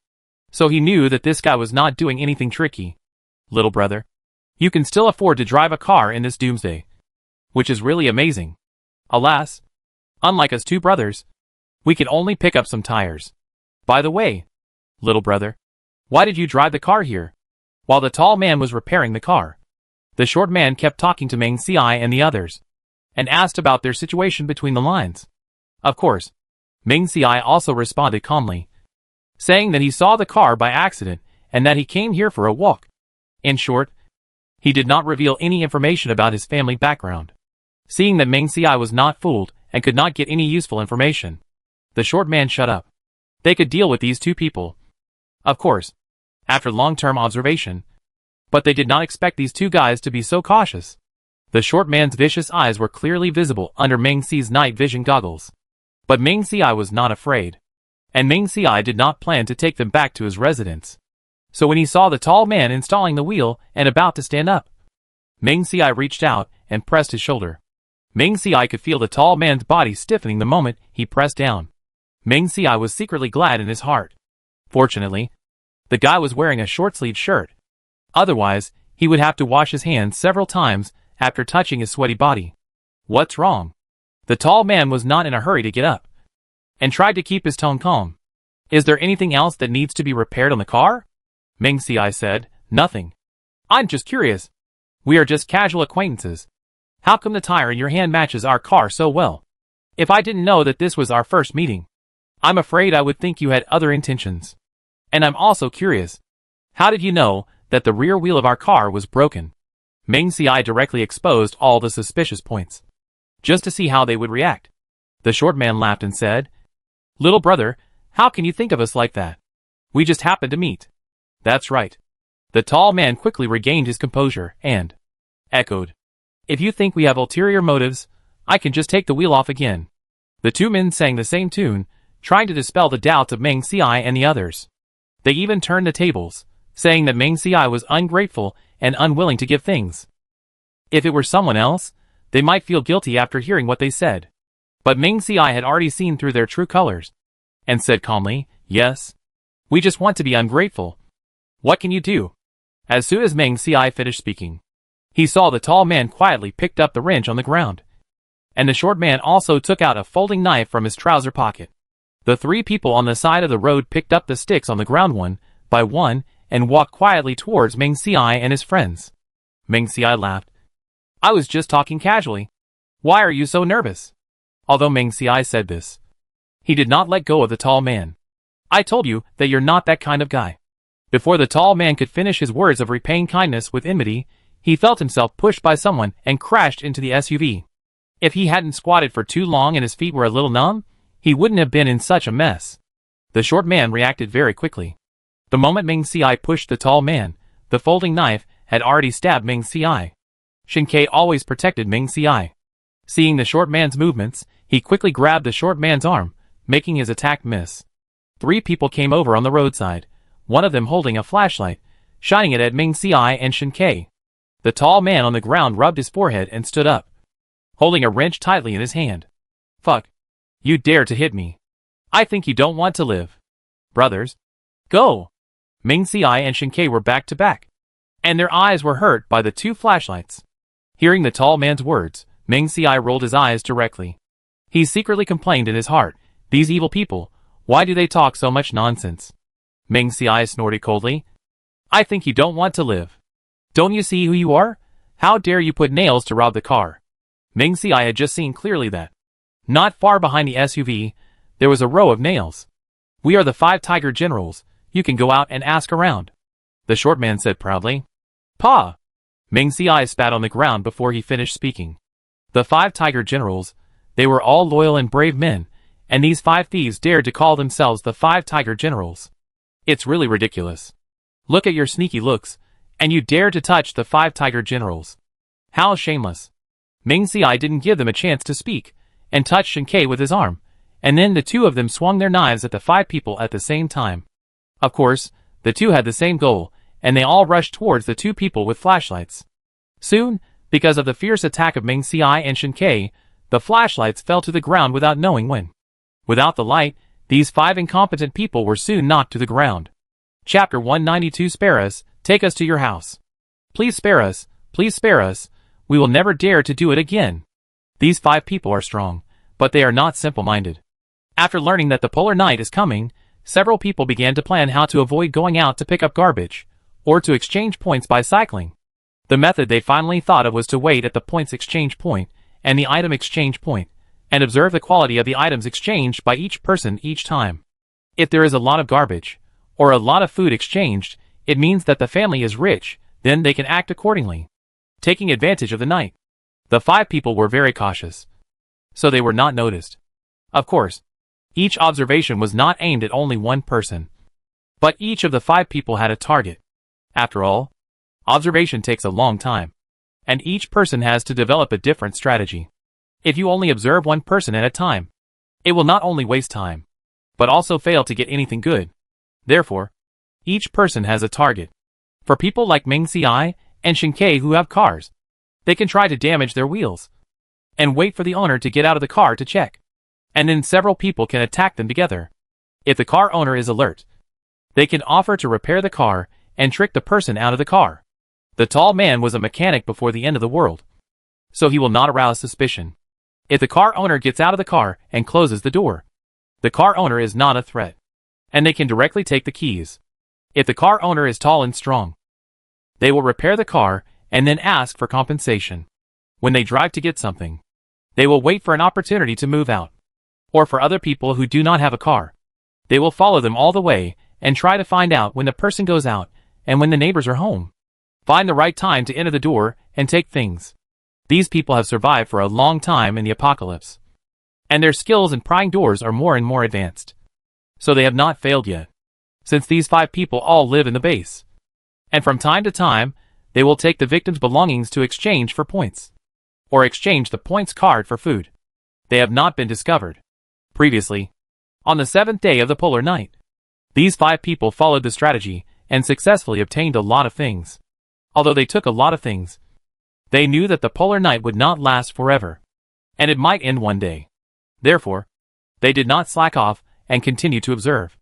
so he knew that this guy was not doing anything tricky. "Little brother, you can still afford to drive a car in this doomsday, which is really amazing. Alas, unlike us two brothers, we can only pick up some tires. By the way, little brother, why did you drive the car here?" While the tall man was repairing the car, the short man kept talking to Ming Ci and the others, and asked about their situation between the lines. Of course, Ming Ci also responded calmly, saying that he saw the car by accident and that he came here for a walk. In short, he did not reveal any information about his family background. Seeing that Ming Ci was not fooled and could not get any useful information, the short man shut up. They could deal with these two people, of course, after long-term observation, but they did not expect these two guys to be so cautious. The short man's vicious eyes were clearly visible under Ming Ci's night vision goggles. But Ming Ci was not afraid, and Ming Ci did not plan to take them back to his residence. So when he saw the tall man installing the wheel and about to stand up, Ming Ci reached out and pressed his shoulder. Ming Ci could feel the tall man's body stiffening the moment he pressed down. Ming Ci was secretly glad in his heart. Fortunately, the guy was wearing a short-sleeved shirt. Otherwise, he would have to wash his hands several times after touching his sweaty body. "What's wrong?" The tall man was not in a hurry to get up, and tried to keep his tone calm. "Is there anything else that needs to be repaired on the car?" Ming Ci said, "Nothing. I'm just curious. We are just casual acquaintances. How come the tire in your hand matches our car so well? If I didn't know that this was our first meeting, I'm afraid I would think you had other intentions. And I'm also curious. How did you know that the rear wheel of our car was broken?" Ming Ci directly exposed all the suspicious points, just to see how they would react. The short man laughed and said, "Little brother, How can you think of us like that? We just happened to meet. That's right. The tall man quickly regained his composure and echoed. If you think we have ulterior motives, I can just take the wheel off again. The two men sang the same tune, trying to dispel the doubts of Meng Xiai and the others. They even turned the tables, saying that Meng Xiai was ungrateful and unwilling to give things. If it were someone else, they might feel guilty after hearing what they said. But Meng Xiai had already seen through their true colors, and said calmly, yes. We just want to be ungrateful. What can you do? As soon as Meng Xiai finished speaking, he saw the tall man quietly picked up the wrench on the ground. And the short man also took out a folding knife from his trouser pocket. The three people on the side of the road picked up the sticks on the ground one by one and walked quietly towards Meng Xiai and his friends. Meng Xiai laughed. I was just talking casually. Why are you so nervous? Although Meng Xiai said this, he did not let go of the tall man. I told you that you're not that kind of guy. Before the tall man could finish his words of repaying kindness with enmity, he felt himself pushed by someone and crashed into the SUV. If he hadn't squatted for too long and his feet were a little numb, he wouldn't have been in such a mess. The short man reacted very quickly. The moment Meng Xiai pushed the tall man, the folding knife had already stabbed Meng Xiai. Shinkei always protected Meng Xiai. Seeing the short man's movements, he quickly grabbed the short man's arm, making his attack miss. Three people came over on the roadside, one of them holding a flashlight, shining it at Meng Xiai and Shinkei. The tall man on the ground rubbed his forehead and stood up, holding a wrench tightly in his hand. Fuck. You dare to hit me. I think you don't want to live. Brothers. Go. Meng Xiai and Shinkei were back to back, and their eyes were hurt by the two flashlights. Hearing the tall man's words, Meng Xiai rolled his eyes directly. He secretly complained in his heart, these evil people, why do they talk so much nonsense? Meng Xiai snorted coldly. I think you don't want to live. Don't you see who you are? How dare you put nails to rob the car? Meng Xiai had just seen clearly that, not far behind the SUV, there was a row of nails. We are the 5 Tiger Generals, you can go out and ask around. The short man said proudly. Pa! Meng Xiai spat on the ground before he finished speaking. The 5 Tiger Generals, they were all loyal and brave men, and these 5 thieves dared to call themselves the 5 Tiger Generals. It's really ridiculous. Look at your sneaky looks, and you dare to touch the 5 Tiger Generals. How shameless. Meng Xiai didn't give them a chance to speak, and touched Shinkei with his arm, and then the two of them swung their knives at the 5 people at the same time. Of course, the two had the same goal, and they all rushed towards the 2 people with flashlights. Soon, because of the fierce attack of Meng Xiai and Shinkei, the flashlights fell to the ground without knowing when. Without the light, these 5 incompetent people were soon knocked to the ground. Chapter 192. Spare us, take us to your house. Please spare us, we will never dare to do it again. These 5 people are strong, but they are not simple-minded. After learning that the polar night is coming, several people began to plan how to avoid going out to pick up garbage, or to exchange points by cycling. The method they finally thought of was to wait at the points exchange point, and the item exchange point, and observe the quality of the items exchanged by each person each time. If there is a lot of garbage, or a lot of food exchanged, it means that the family is rich, then they can act accordingly, taking advantage of the night. The 5 people were very cautious, so they were not noticed. Of course, each observation was not aimed at only one person, but each of the 5 people had a target. After all, observation takes a long time, and each person has to develop a different strategy. If you only observe one person at a time, it will not only waste time, but also fail to get anything good. Therefore, each person has a target. For people like Meng Xiai and Shinkei who have cars, they can try to damage their wheels, and wait for the owner to get out of the car to check. And then several people can attack them together. If the car owner is alert, they can offer to repair the car and trick the person out of the car. The tall man was a mechanic before the end of the world, so he will not arouse suspicion. If the car owner gets out of the car and closes the door, the car owner is not a threat, and they can directly take the keys. If the car owner is tall and strong, they will repair the car and then ask for compensation. When they drive to get something, they will wait for an opportunity to move out, or for other people who do not have a car. They will follow them all the way and try to find out when the person goes out and when the neighbors are home. Find the right time to enter the door and take things. These people have survived for a long time in the apocalypse, and their skills in prying doors are more and more advanced. So they have not failed yet, since these 5 people all live in the base. And from time to time, they will take the victim's belongings to exchange for points, or exchange the points card for food. They have not been discovered. Previously, on the 7th day of the polar night, these 5 people followed the strategy and successfully obtained a lot of things. Although they took a lot of things, they knew that the polar night would not last forever, and it might end one day. Therefore, they did not slack off and continued to observe.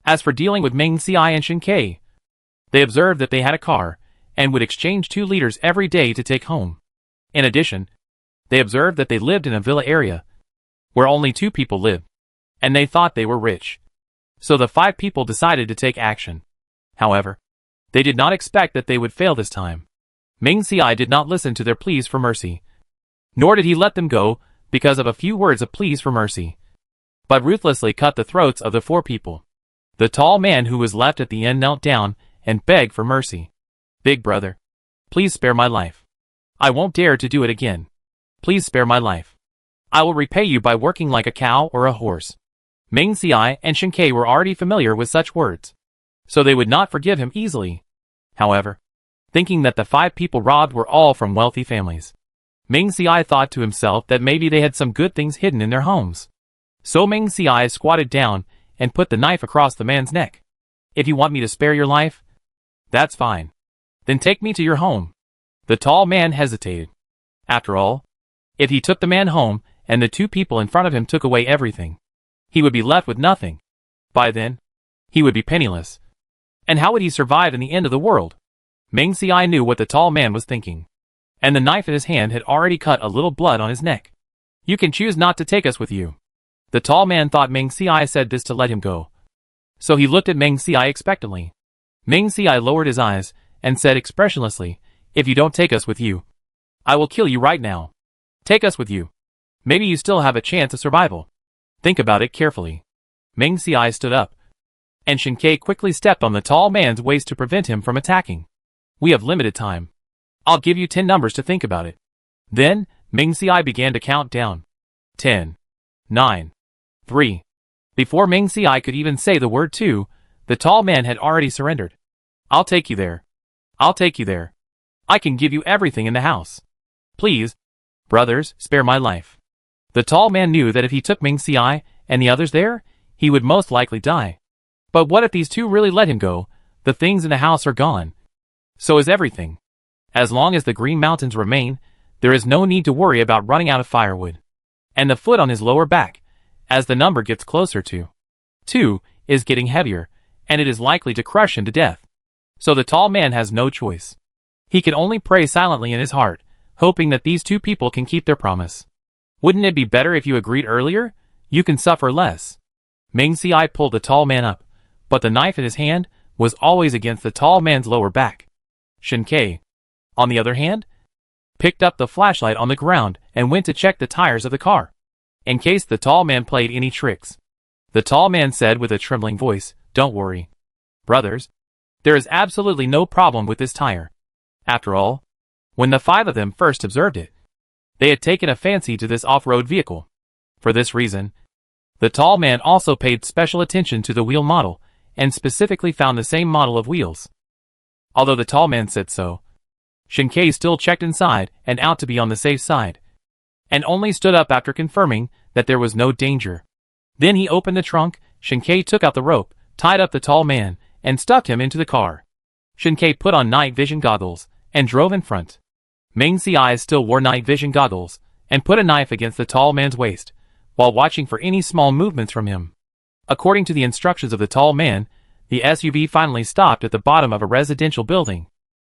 As for dealing with Meng Xiai and Shin Kei, they observed that they had a car and would exchange 2 liters every day to take home. In addition, they observed that they lived in a villa area where only 2 people lived, and they thought they were rich. So the 5 people decided to take action. However, they did not expect that they would fail this time. Meng Xiai did not listen to their pleas for mercy, nor did he let them go because of a few words of pleas for mercy, but ruthlessly cut the throats of the 4 people. The tall man who was left at the end knelt down and begged for mercy. "Big brother, please spare my life. I won't dare to do it again. Please spare my life. I will repay you by working like a cow or a horse." Meng Xiai and Shin Kei were already familiar with such words, so they would not forgive him easily. However, thinking that the 5 people robbed were all from wealthy families, Meng Xiai thought to himself that maybe they had some good things hidden in their homes. So Meng Xiai squatted down and put the knife across the man's neck. "If you want me to spare your life, that's fine. Then take me to your home." The tall man hesitated. After all, if he took the man home and the 2 people in front of him took away everything, he would be left with nothing. By then, he would be penniless. And how would he survive in the end of the world? Meng Xiai knew what the tall man was thinking, and the knife in his hand had already cut a little blood on his neck. "You can choose not to take us with you." The tall man thought Meng Xiai said this to let him go, so he looked at Meng Xiai expectantly. Meng Xiai lowered his eyes and said expressionlessly, "If you don't take us with you, I will kill you right now. Take us with you. Maybe you still have a chance of survival. Think about it carefully." Meng Xiai stood up, and Shin Kei quickly stepped on the tall man's waist to prevent him from attacking. "We have limited time. I'll give you 10 numbers to think about it." Then, Meng Xiai began to count down. 10, 9, 3. Before Meng Xiai could even say the word 2, the tall man had already surrendered. "I'll take you there. I'll take you there. I can give you everything in the house. Please, brothers, spare my life." The tall man knew that if he took Meng Xiai and the others there, he would most likely die. But what if these 2 really let him go? The things in the house are gone. So is everything. As long as the Green Mountains remain, there is no need to worry about running out of firewood. And the foot on his lower back, as the number gets closer to 2, is getting heavier, and it is likely to crush him to death. So the tall man has no choice. He can only pray silently in his heart, hoping that these 2 people can keep their promise. "Wouldn't it be better if you agreed earlier? You can suffer less." Meng Xiai pulled the tall man up, but the knife in his hand was always against the tall man's lower back. Shin Kei, on the other hand, picked up the flashlight on the ground and went to check the tires of the car, in case the tall man played any tricks. The tall man said with a trembling voice, "Don't worry, brothers. There is absolutely no problem with this tire." After all, when the 5 of them first observed it, they had taken a fancy to this off-road vehicle. For this reason, the tall man also paid special attention to the wheel model and specifically found the same model of wheels. Although the tall man said so, Shin Kei still checked inside and out to be on the safe side, and only stood up after confirming that there was no danger. Then he opened the trunk. Shin Kei took out the rope, tied up the tall man, and stuffed him into the car. Shin Kei put on night vision goggles and drove in front. Meng Xiai still wore night vision goggles and put a knife against the tall man's waist, while watching for any small movements from him. According to the instructions of the tall man, the SUV finally stopped at the bottom of a residential building.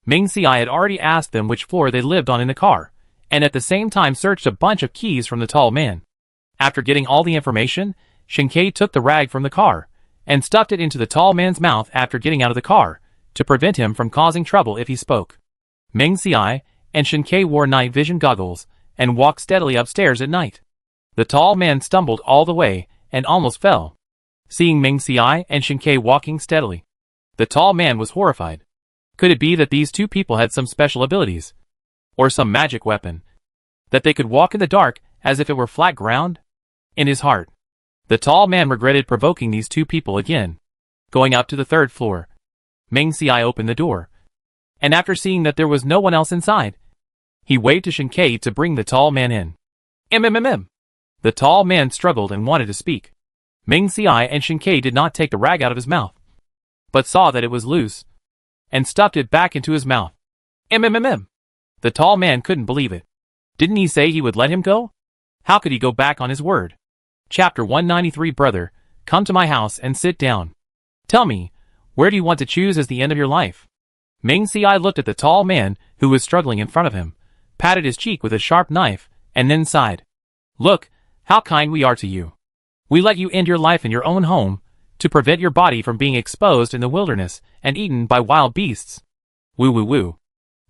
Meng Xiai had already asked them which floor they lived on in the car, and at the same time searched a bunch of keys from the tall man. After getting all the information, Shin Kei took the rag from the car and stuffed it into the tall man's mouth after getting out of the car, to prevent him from causing trouble if he spoke. Meng Xiai and Shin Kei wore night vision goggles and walked steadily upstairs at night. The tall man stumbled all the way and almost fell. Seeing Meng Xiai and Shin Kei walking steadily, the tall man was horrified. Could it be that these 2 people had some special abilities, or some magic weapon, that they could walk in the dark as if it were flat ground? In his heart, The tall man regretted provoking these two people again. Going up to the third floor, Meng Xiai opened the door, and after seeing that there was no one else inside, he waved to Shinkei to bring the tall man in. The tall man struggled and wanted to speak. Meng Xiai and Shinkei did not take the rag out of his mouth, but saw that it was loose, and stuffed it back into his mouth. The tall man couldn't believe it. Didn't he say he would let him go? How could he go back on his word? Chapter 193. Brother, come to my house and sit down. Tell me, where do you want to choose as the end of your life? Meng Xiai looked at the tall man who was struggling in front of him, patted his cheek with a sharp knife, and then sighed. Look, how kind we are to you. We let you end your life in your own home, to prevent your body from being exposed in the wilderness and eaten by wild beasts. Woo woo woo.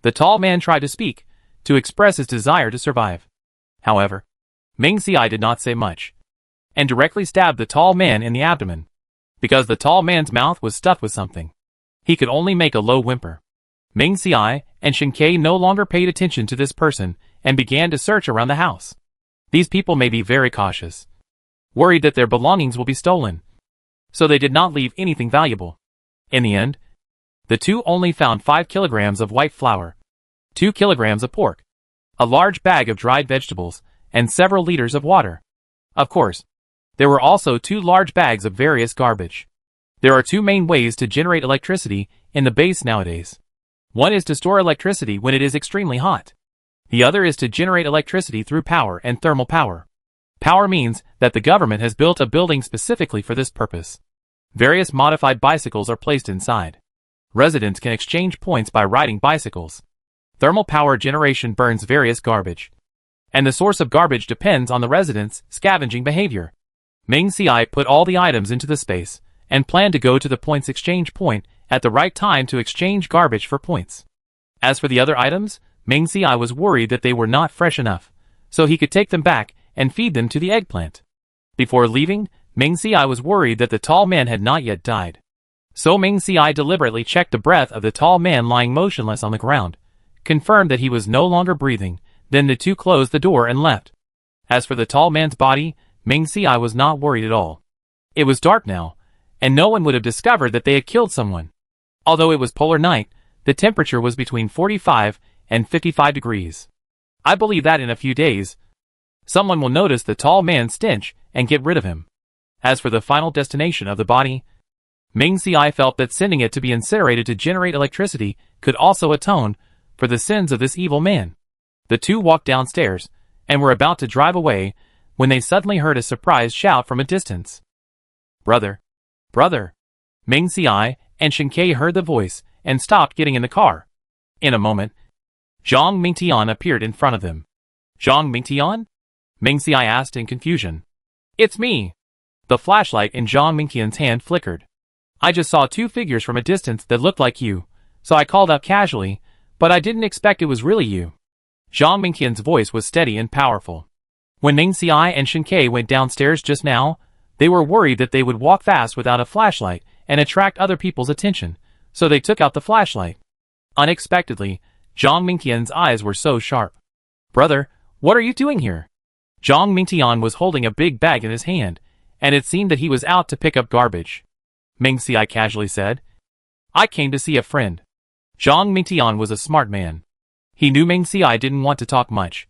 The tall man tried to speak, to express his desire to survive. However, Meng Xiai did not say much, and directly stabbed the tall man in the abdomen. Because the tall man's mouth was stuffed with something, he could only make a low whimper. Meng Xiai and Shinkei no longer paid attention to this person and began to search around the house. These people may be very cautious, worried that their belongings will be stolen, so they did not leave anything valuable. In the end, the two only found 5 kilograms of white flour, 2 kilograms of pork, a large bag of dried vegetables, and several liters of water. Of course, there were also 2 large bags of various garbage. There are 2 main ways to generate electricity in the base nowadays. One is to store electricity when it is extremely hot. The other is to generate electricity through power and thermal power. Power means that the government has built a building specifically for this purpose. Various modified bicycles are placed inside. Residents can exchange points by riding bicycles. Thermal power generation burns various garbage, and the source of garbage depends on the residents' scavenging behavior. Meng Xiai put all the items into the space, and planned to go to the points exchange point at the right time to exchange garbage for points. As for the other items, Meng Xiai was worried that they were not fresh enough, so he could take them back and feed them to the eggplant. Before leaving, Meng Xiai was worried that the tall man had not yet died. So Meng Xiai deliberately checked the breath of the tall man lying motionless on the ground, confirmed that he was no longer breathing, then the two closed the door and left. As for the tall man's body, Meng Xiai was not worried at all. It was dark now, and no one would have discovered that they had killed someone. Although it was polar night, the temperature was between 45 and 55 degrees. I believe that in a few days, someone will notice the tall man's stench and get rid of him. As for the final destination of the body, Meng Xiai felt that sending it to be incinerated to generate electricity could also atone for the sins of this evil man. The two walked downstairs, and were about to drive away, when they suddenly heard a surprised shout from a distance. Brother! Brother! Meng Xiai and Shinkei heard the voice, and stopped getting in the car. In a moment, Zhang Mingtian appeared in front of them. Zhang Mingtian? Meng Xiai asked in confusion. It's me! The flashlight in Zhang Mingtian's hand flickered. I just saw 2 figures from a distance that looked like you, so I called out casually, but I didn't expect it was really you. Zhang Mingtian's voice was steady and powerful. When Meng Xiai and Shinkei went downstairs just now, they were worried that they would walk fast without a flashlight and attract other people's attention, so they took out the flashlight. Unexpectedly, Zhang Mingtian's eyes were so sharp. Brother, what are you doing here? Zhang Mingtian was holding a big bag in his hand, and it seemed that he was out to pick up garbage. Meng Xiai casually said, I came to see a friend. Zhang Mingtian was a smart man. He knew Meng Xiai didn't want to talk much,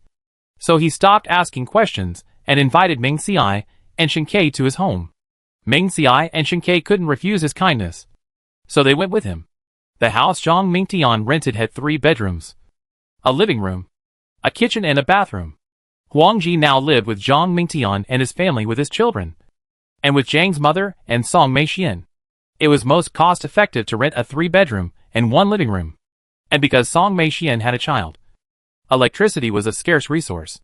so he stopped asking questions and invited Meng Xiai and Shinkei to his home. Meng Xiai and Shinkei couldn't refuse his kindness, so they went with him. The house Zhang Mingtian rented had 3 bedrooms, a living room, a kitchen and a bathroom. Huang Ji now lived with Zhang Mingtian and his family with his children, and with Zhang's mother and Song Meixian. It was most cost-effective to rent a 3-bedroom and 1 living room. And because Song Meixian had a child, electricity was a scarce resource,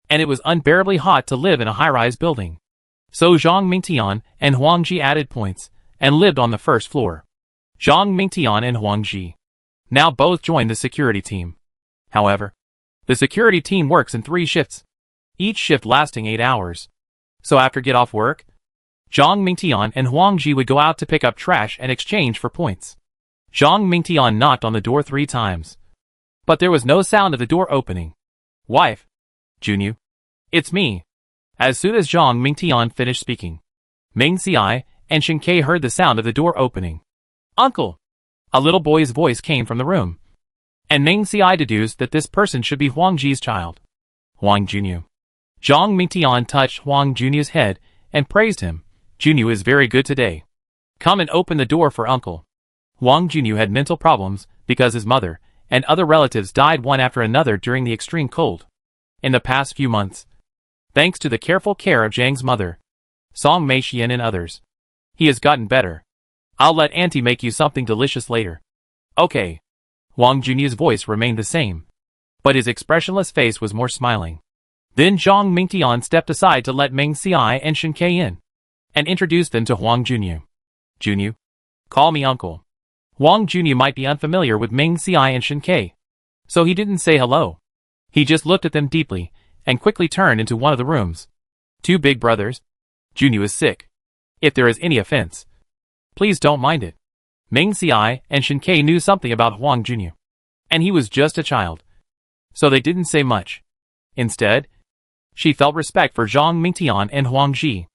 and it was unbearably hot to live in a high-rise building. So Zhang Mingtian and Huang Ji added points, and lived on the first floor. Zhang Mingtian and Huang Ji now both joined the security team. However, the security team works in 3 shifts, each shift lasting 8 hours. So after get off work, Zhang Mingtian and Huang Ji would go out to pick up trash and exchange for points. Zhang Mingtian knocked on the door 3 times, but there was no sound of the door opening. Wife, Junyu, it's me. As soon as Zhang Mingtian finished speaking, Ming Xiai and Shen Ke heard the sound of the door opening. "Uncle!" A little boy's voice came from the room. And Ming Xiai deduced that this person should be Huang Ji's child. Huang Junyu. Zhang Mingtian touched Huang Junyu's head and praised him. "Junyu is very good today. Come and open the door for uncle." Huang Junyu had mental problems because his mother and other relatives died one after another during the extreme cold. In the past few months, thanks to the careful care of Zhang's mother, Song Meixian and others, he has gotten better. "I'll let auntie make you something delicious later." "Okay." Huang Junyu's voice remained the same, but his expressionless face was more smiling. Then Zhang Mingtian stepped aside to let Ming Xiai and Shen Ke in, and introduced them to Huang Junyu. "Junyu, call me uncle." Huang Junyu might be unfamiliar with Ming Xiai and Shen Ke, so he didn't say hello. He just looked at them deeply, and quickly turned into one of the rooms. "Two big brothers. Junyu is sick. If there is any offense, please don't mind it." Ming Xiai and Shen Ke knew something about Huang Junyu, and he was just a child, so they didn't say much. Instead, she felt respect for Zhang Mingtian and Huang Ji.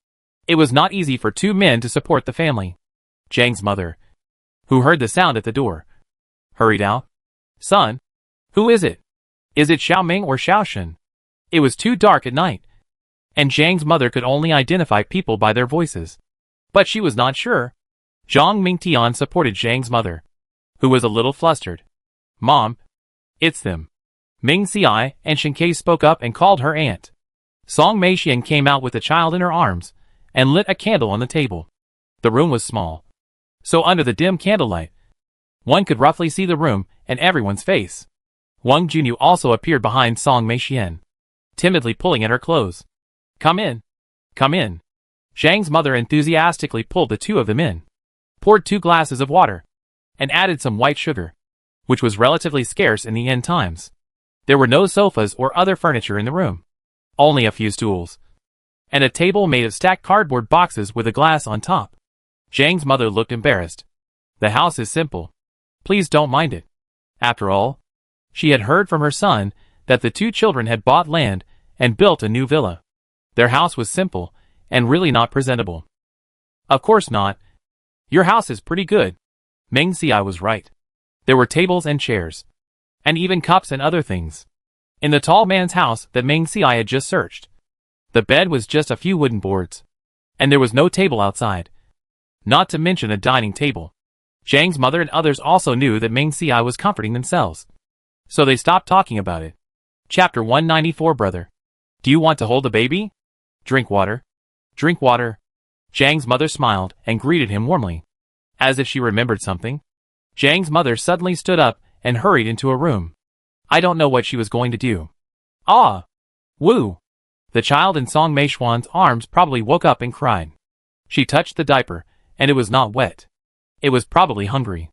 It was not easy for two men to support the family. Zhang's mother, who heard the sound at the door, hurried out. "Son, who is it? Is it Xiao Ming or Xiao Shen?" It was too dark at night, and Zhang's mother could only identify people by their voices. But she was not sure. Zhang Mingtian supported Zhang's mother, who was a little flustered. "Mom, it's them." Ming Xiai and Shen Ke spoke up and called her aunt. Song Meixian came out with the child in her arms and lit a candle on the table. The room was small, so under the dim candlelight, one could roughly see the room and everyone's face. Huang Junyu also appeared behind Song Meixian, timidly pulling at her clothes. "Come in. Come in." Zhang's mother enthusiastically pulled the two of them in, poured 2 glasses of water, and added some white sugar, which was relatively scarce in the end times. There were no sofas or other furniture in the room, only a few stools, and a table made of stacked cardboard boxes with a glass on top. Zhang's mother looked embarrassed. "The house is simple. Please don't mind it." After all, she had heard from her son that the two children had bought land and built a new villa. Their house was simple and really not presentable. "Of course not. Your house is pretty good." Ming Xiai was right. There were tables and chairs, and even cups and other things, in the tall man's house that Ming Xiai had just searched. The bed was just a few wooden boards, and there was no table outside, not to mention a dining table. Zhang's mother and others also knew that Ming Xiai was comforting themselves, so they stopped talking about it. Chapter 194. Brother, do you want to hold the baby? Drink water. Drink water. Zhang's mother smiled and greeted him warmly, as if she remembered something. Zhang's mother suddenly stood up and hurried into a room. I don't know what she was going to do. "Ah! Woo!" The child in Song Meixian's arms probably woke up and cried. She touched the diaper, and it was not wet. It was probably hungry.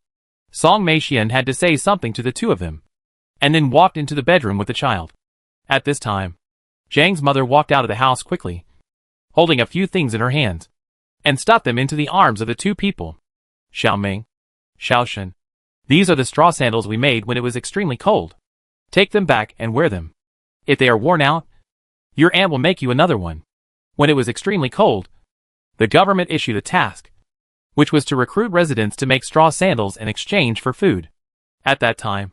Song Meixian had to say something to the two of them, and then walked into the bedroom with the child. At this time, Zhang's mother walked out of the house quickly, holding a few things in her hands, and stuffed them into the arms of the two people. "Xiao Ming, Xiao Shen, these are the straw sandals we made when it was extremely cold. Take them back and wear them. If they are worn out, your aunt will make you another one." When it was extremely cold, the government issued a task, which was to recruit residents to make straw sandals in exchange for food. At that time,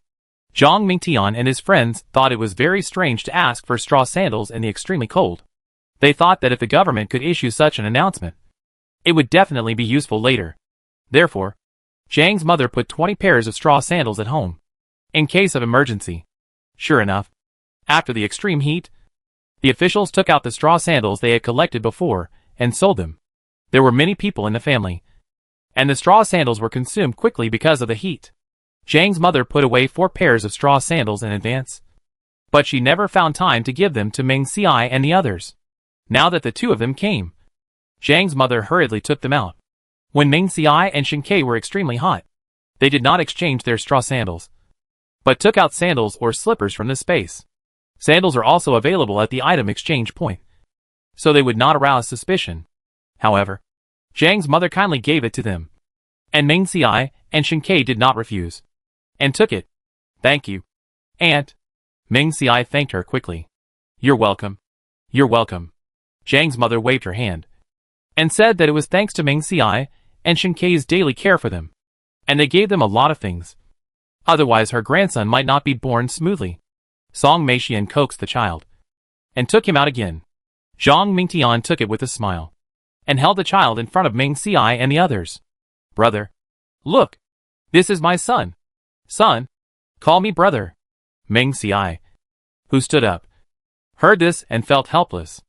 Zhang Mingtian and his friends thought it was very strange to ask for straw sandals in the extremely cold. They thought that if the government could issue such an announcement, it would definitely be useful later. Therefore, Zhang's mother put 20 pairs of straw sandals at home, in case of emergency. Sure enough, after the extreme heat, the officials took out the straw sandals they had collected before and sold them. There were many people in the family, and the straw sandals were consumed quickly because of the heat. Zhang's mother put away 4 pairs of straw sandals in advance, but she never found time to give them to Ming Xiai and the others. Now that the two of them came, Zhang's mother hurriedly took them out. When Ming Xiai and Shen Ke were extremely hot, they did not exchange their straw sandals, but took out sandals or slippers from the space. Sandals are also available at the item exchange point, so they would not arouse suspicion. However, Zhang's mother kindly gave it to them, and Ming Xiai and Shen Ke did not refuse, and took it. "Thank you, Aunt." Ming Xiai thanked her quickly. "You're welcome. You're welcome." Zhang's mother waved her hand, and said that it was thanks to Meng Xiai and Shen Kei's daily care for them. And they gave them a lot of things. Otherwise her grandson might not be born smoothly. Song Meixian coaxed the child and took him out again. Zhang Mingtian took it with a smile and held the child in front of Meng Xiai and the others. Brother, look, this is my son. Son, call me brother. Meng Xiai, who stood up, heard this and felt helpless.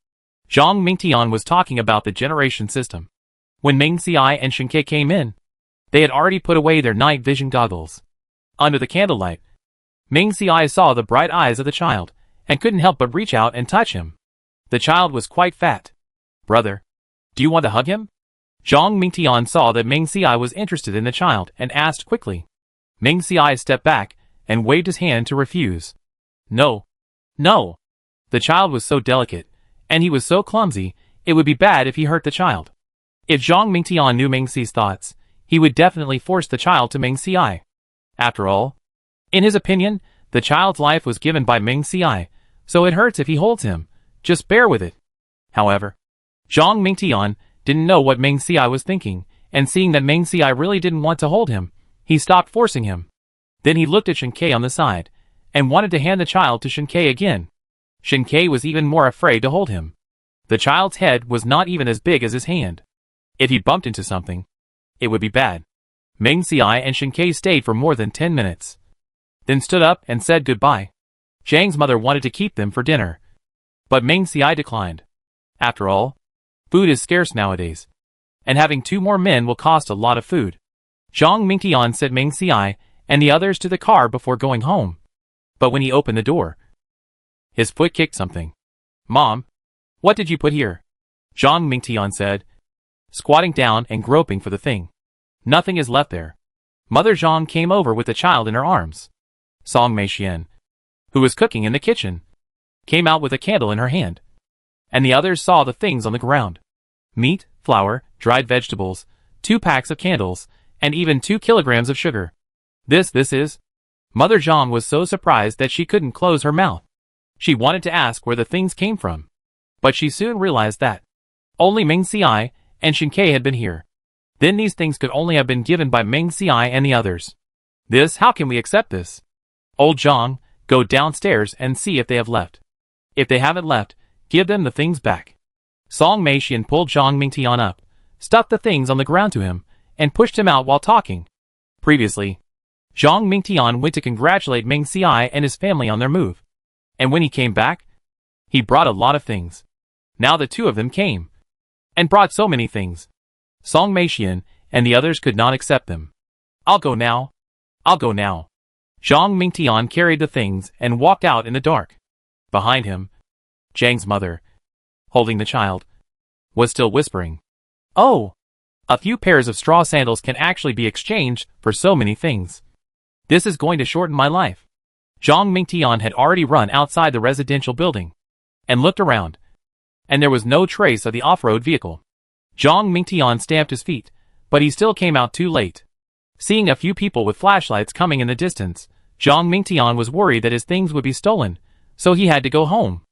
Zhang Mingtian was talking about the generation system. When Meng Xiai and Shen Kei came in, they had already put away their night vision goggles. Under the candlelight, Meng Xiai saw the bright eyes of the child and couldn't help but reach out and touch him. The child was quite fat. Brother, do you want to hug him? Zhang Mingtian saw that Meng Xiai was interested in the child and asked quickly. Meng Xiai stepped back and waved his hand to refuse. No. No. The child was so delicate, and he was so clumsy, it would be bad if he hurt the child. If Zhang Mingtian knew Meng Xi's thoughts, he would definitely force the child to Meng Xiai. After all, in his opinion, the child's life was given by Meng Xiai, so it hurts if he holds him. Just bear with it. However, Zhang Mingtian didn't know what Meng Xiai was thinking, and seeing that Meng Xiai really didn't want to hold him, he stopped forcing him. Then he looked at Shen Kei on the side, and wanted to hand the child to Shen Kei again. Shen Kei was even more afraid to hold him. The child's head was not even as big as his hand. If he bumped into something, it would be bad. Meng Xiai and Shen Kei stayed for more than 10 minutes. Then stood up and said goodbye. Zhang's mother wanted to keep them for dinner, but Meng Xiai declined. After all, food is scarce nowadays, and having 2 more men will cost a lot of food. Zhang Mingtian sent Meng Xiai and the others to the car before going home. But when he opened the door, his foot kicked something. Mom, what did you put here? Zhang Mingtian said, squatting down and groping for the thing. Nothing is left there. Mother Zhang came over with the child in her arms. Song Meixian, who was cooking in the kitchen, came out with a candle in her hand. And the others saw the things on the ground. Meat, flour, dried vegetables, 2 packs of candles, and even 2 kilograms of sugar. This is... Mother Zhang was so surprised that she couldn't close her mouth. She wanted to ask where the things came from, but she soon realized that only Meng Xiai and Shen Kei had been here. Then these things could only have been given by Meng Xiai and the others. How can we accept this? Old Zhang, go downstairs and see if they have left. If they haven't left, give them the things back. Song Meixian pulled Zhang Mingtian up, stuffed the things on the ground to him, and pushed him out while talking. Previously, Zhang Mingtian went to congratulate Meng Xiai and his family on their move. And when he came back, he brought a lot of things. Now the 2 of them came and brought so many things. Song Meixian and the others could not accept them. I'll go now. I'll go now. Zhang Mingtian carried the things and walked out in the dark. Behind him, Zhang's mother, holding the child, was still whispering. Oh! A few pairs of straw sandals can actually be exchanged for so many things. This is going to shorten my life. Zhang Mingtian had already run outside the residential building and looked around, and there was no trace of the off-road vehicle. Zhang Mingtian stamped his feet, but he still came out too late. Seeing a few people with flashlights coming in the distance, Zhang Mingtian was worried that his things would be stolen, so he had to go home.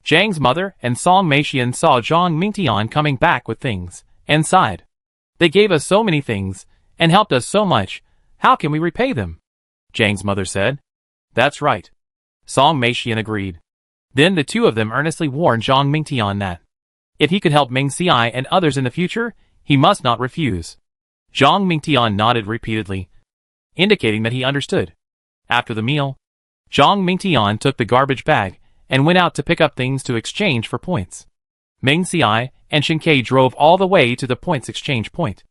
Zhang's mother and Song Meixian saw Zhang Mingtian coming back with things, and sighed. They gave us so many things, and helped us so much, how can we repay them? Zhang's mother said. That's right. Song Meixian agreed. Then the 2 of them earnestly warned Zhang Mingtian that if he could help Meng Xiai and others in the future, he must not refuse. Zhang Mingtian nodded repeatedly, indicating that he understood. After the meal, Zhang Mingtian took the garbage bag and went out to pick up things to exchange for points. Meng Xiai and Shen Kei drove all the way to the points exchange point.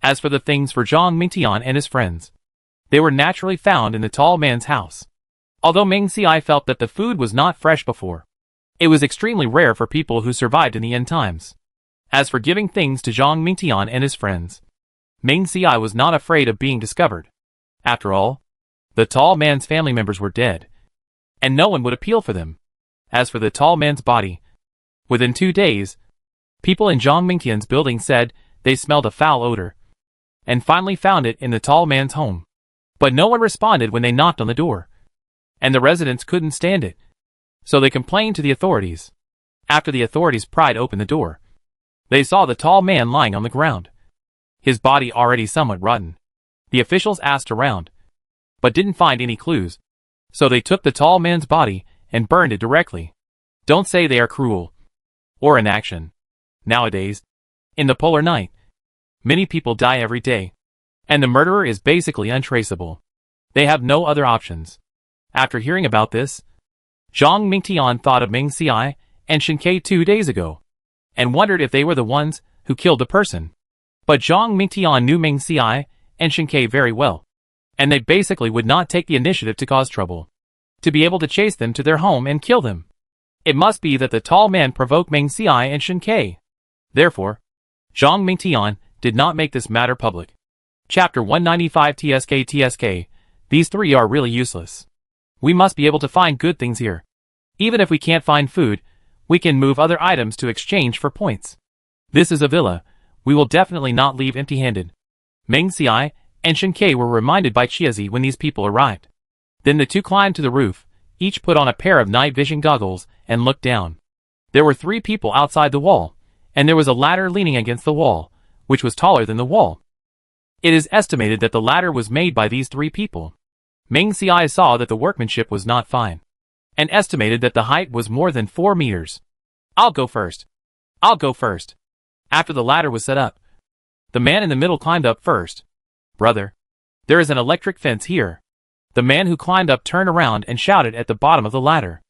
As for the things for Zhang Mingtian and his friends, they were naturally found in the tall man's house. Although Meng Xiai felt that the food was not fresh before, it was extremely rare for people who survived in the end times. As for giving things to Zhang Mingtian and his friends, Meng Xiai was not afraid of being discovered. After all, the tall man's family members were dead, and no one would appeal for them. As for the tall man's body, within 2 days, people in Zhang Mingtian's building said they smelled a foul odor, and finally found it in the tall man's home. But no one responded when they knocked on the door, and the residents couldn't stand it, so they complained to the authorities. After the authorities pried open the door, They saw the tall man lying on the ground, his body already somewhat rotten. The officials asked around, but didn't find any clues, so they took the tall man's body and burned it directly. Don't say they are cruel or inaction. Nowadays, in the polar night, many people die every day, and the murderer is basically untraceable. They have no other options. After hearing about this, Zhang Mingtian thought of Meng Xiai and Shen Ke 2 days ago, and wondered if they were the ones who killed the person. But Zhang Mingtian knew Meng Xiai and Shen Ke very well, and they basically would not take the initiative to cause trouble, to be able to chase them to their home and kill them. It must be that the tall man provoked Meng Xiai and Shen Ke. Therefore, Zhang Mingtian did not make this matter public. Chapter 195 TSK. These three are really useless. We must be able to find good things here. Even if we can't find food, we can move other items to exchange for points. This is a villa. We will definitely not leave empty-handed. Meng Xiai and Shen Ke were reminded by Chiazi when these people arrived. Then the two climbed to the roof, each put on a pair of night vision goggles, and looked down. There were 3 people outside the wall, and there was a ladder leaning against the wall, which was taller than the wall. It is estimated that the ladder was made by these 3 people. Meng Xiai saw that the workmanship was not fine, and estimated that the height was more than 4 meters. I'll go first. After the ladder was set up, the man in the middle climbed up first. Brother, there is an electric fence here. The man who climbed up turned around and shouted at the bottom of the ladder.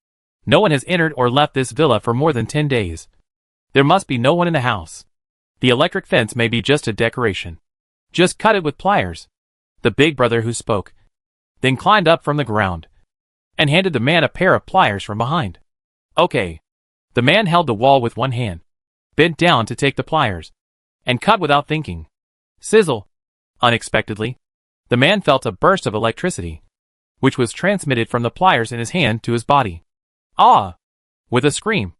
No one has entered or left this villa for more than 10 days. There must be no one in the house. The electric fence may be just a decoration. Just cut it with pliers. The big brother who spoke, then climbed up from the ground, and handed the man a pair of pliers from behind. Okay. The man held the wall with one hand, bent down to take the pliers, and cut without thinking. Sizzle! Unexpectedly, the man felt a burst of electricity, which was transmitted from the pliers in his hand to his body. Ah! With a scream,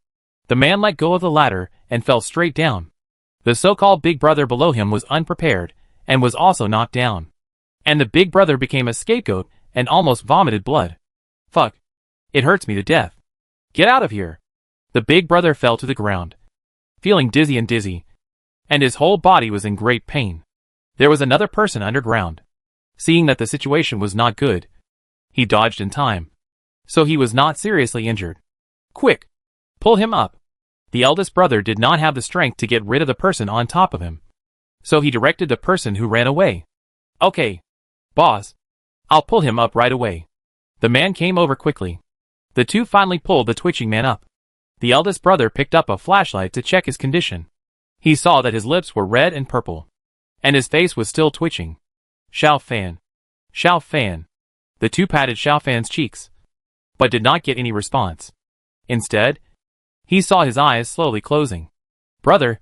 the man let go of the ladder and fell straight down. The so-called big brother below him was unprepared and was also knocked down. And the big brother became a scapegoat and almost vomited blood. Fuck. It hurts me to death. Get out of here. The big brother fell to the ground, feeling dizzy, and his whole body was in great pain. There was another person underground. Seeing that the situation was not good, he dodged in time, so he was not seriously injured. Quick! Pull him up. The eldest brother did not have the strength to get rid of the person on top of him, so he directed the person who ran away. Okay, boss. I'll pull him up right away. The man came over quickly. The two finally pulled the twitching man up. The eldest brother picked up a flashlight to check his condition. He saw that his lips were red and purple, and his face was still twitching. Xiao Fan. Xiao Fan. The two patted Xiao Fan's cheeks, but did not get any response. Instead, he saw his eyes slowly closing. Brother,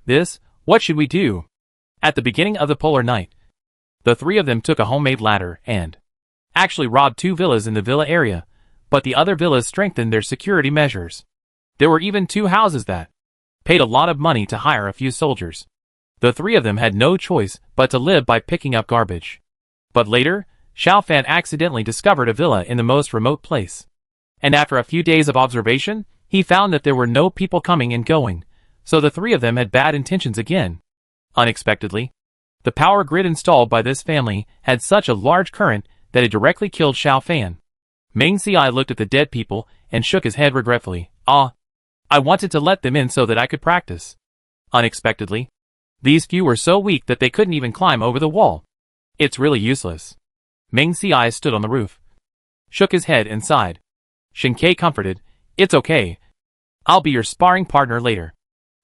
what should we do? At the beginning of the polar night, the 3 of them took a homemade ladder and actually robbed 2 villas in the villa area, but the other villas strengthened their security measures. There were even 2 houses that paid a lot of money to hire a few soldiers. The 3 of them had no choice but to live by picking up garbage. But later, Xiao Fan accidentally discovered a villa in the most remote place. And after a few days of observation, he found that there were no people coming and going, so the 3 of them had bad intentions again. Unexpectedly, the power grid installed by this family had such a large current that it directly killed Xiao Fan. Meng Xiai looked at the dead people and shook his head regretfully. I wanted to let them in so that I could practice. Unexpectedly, these few were so weak that they couldn't even climb over the wall. It's really useless. Meng Xiai stood on the roof, shook his head and sighed. Shen Ke comforted, It's okay. I'll be your sparring partner later.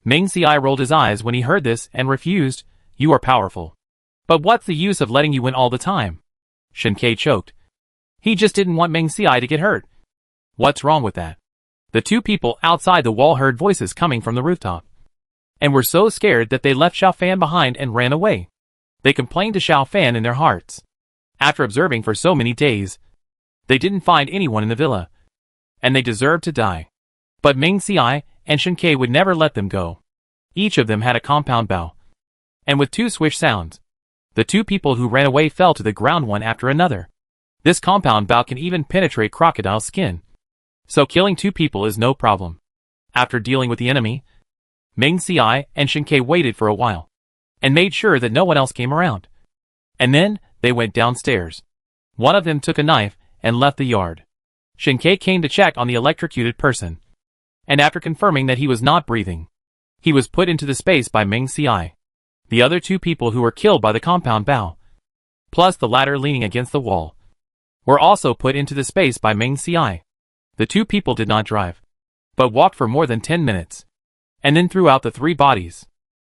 Meng Xiai rolled his eyes when he heard this and refused. You are powerful. But what's the use of letting you win all the time? Shen Ke choked. He just didn't want Meng Xiai to get hurt. What's wrong with that? The 2 people outside the wall heard voices coming from the rooftop, and were so scared that they left Xiao Fan behind and ran away. They complained to Xiao Fan in their hearts. After observing for so many days, they didn't find anyone in the villa, and they deserved to die. But Meng Xiai and Shen Ke would never let them go. Each of them had a compound bow, and with 2 swish sounds, the 2 people who ran away fell to the ground one after another. This compound bow can even penetrate crocodile skin, so killing 2 people is no problem. After dealing with the enemy, Ming Ci and Shinkei waited for a while, and made sure that no one else came around. And then, they went downstairs. One of them took a knife and left the yard. Shinkei came to check on the electrocuted person, and after confirming that he was not breathing, he was put into the space by Ming Ci. The other two people who were killed by the compound bow, plus the latter leaning against the wall, were also put into the space by Ming Ci. The two people did not drive, but walked for more than 10 minutes, and then threw out the three bodies.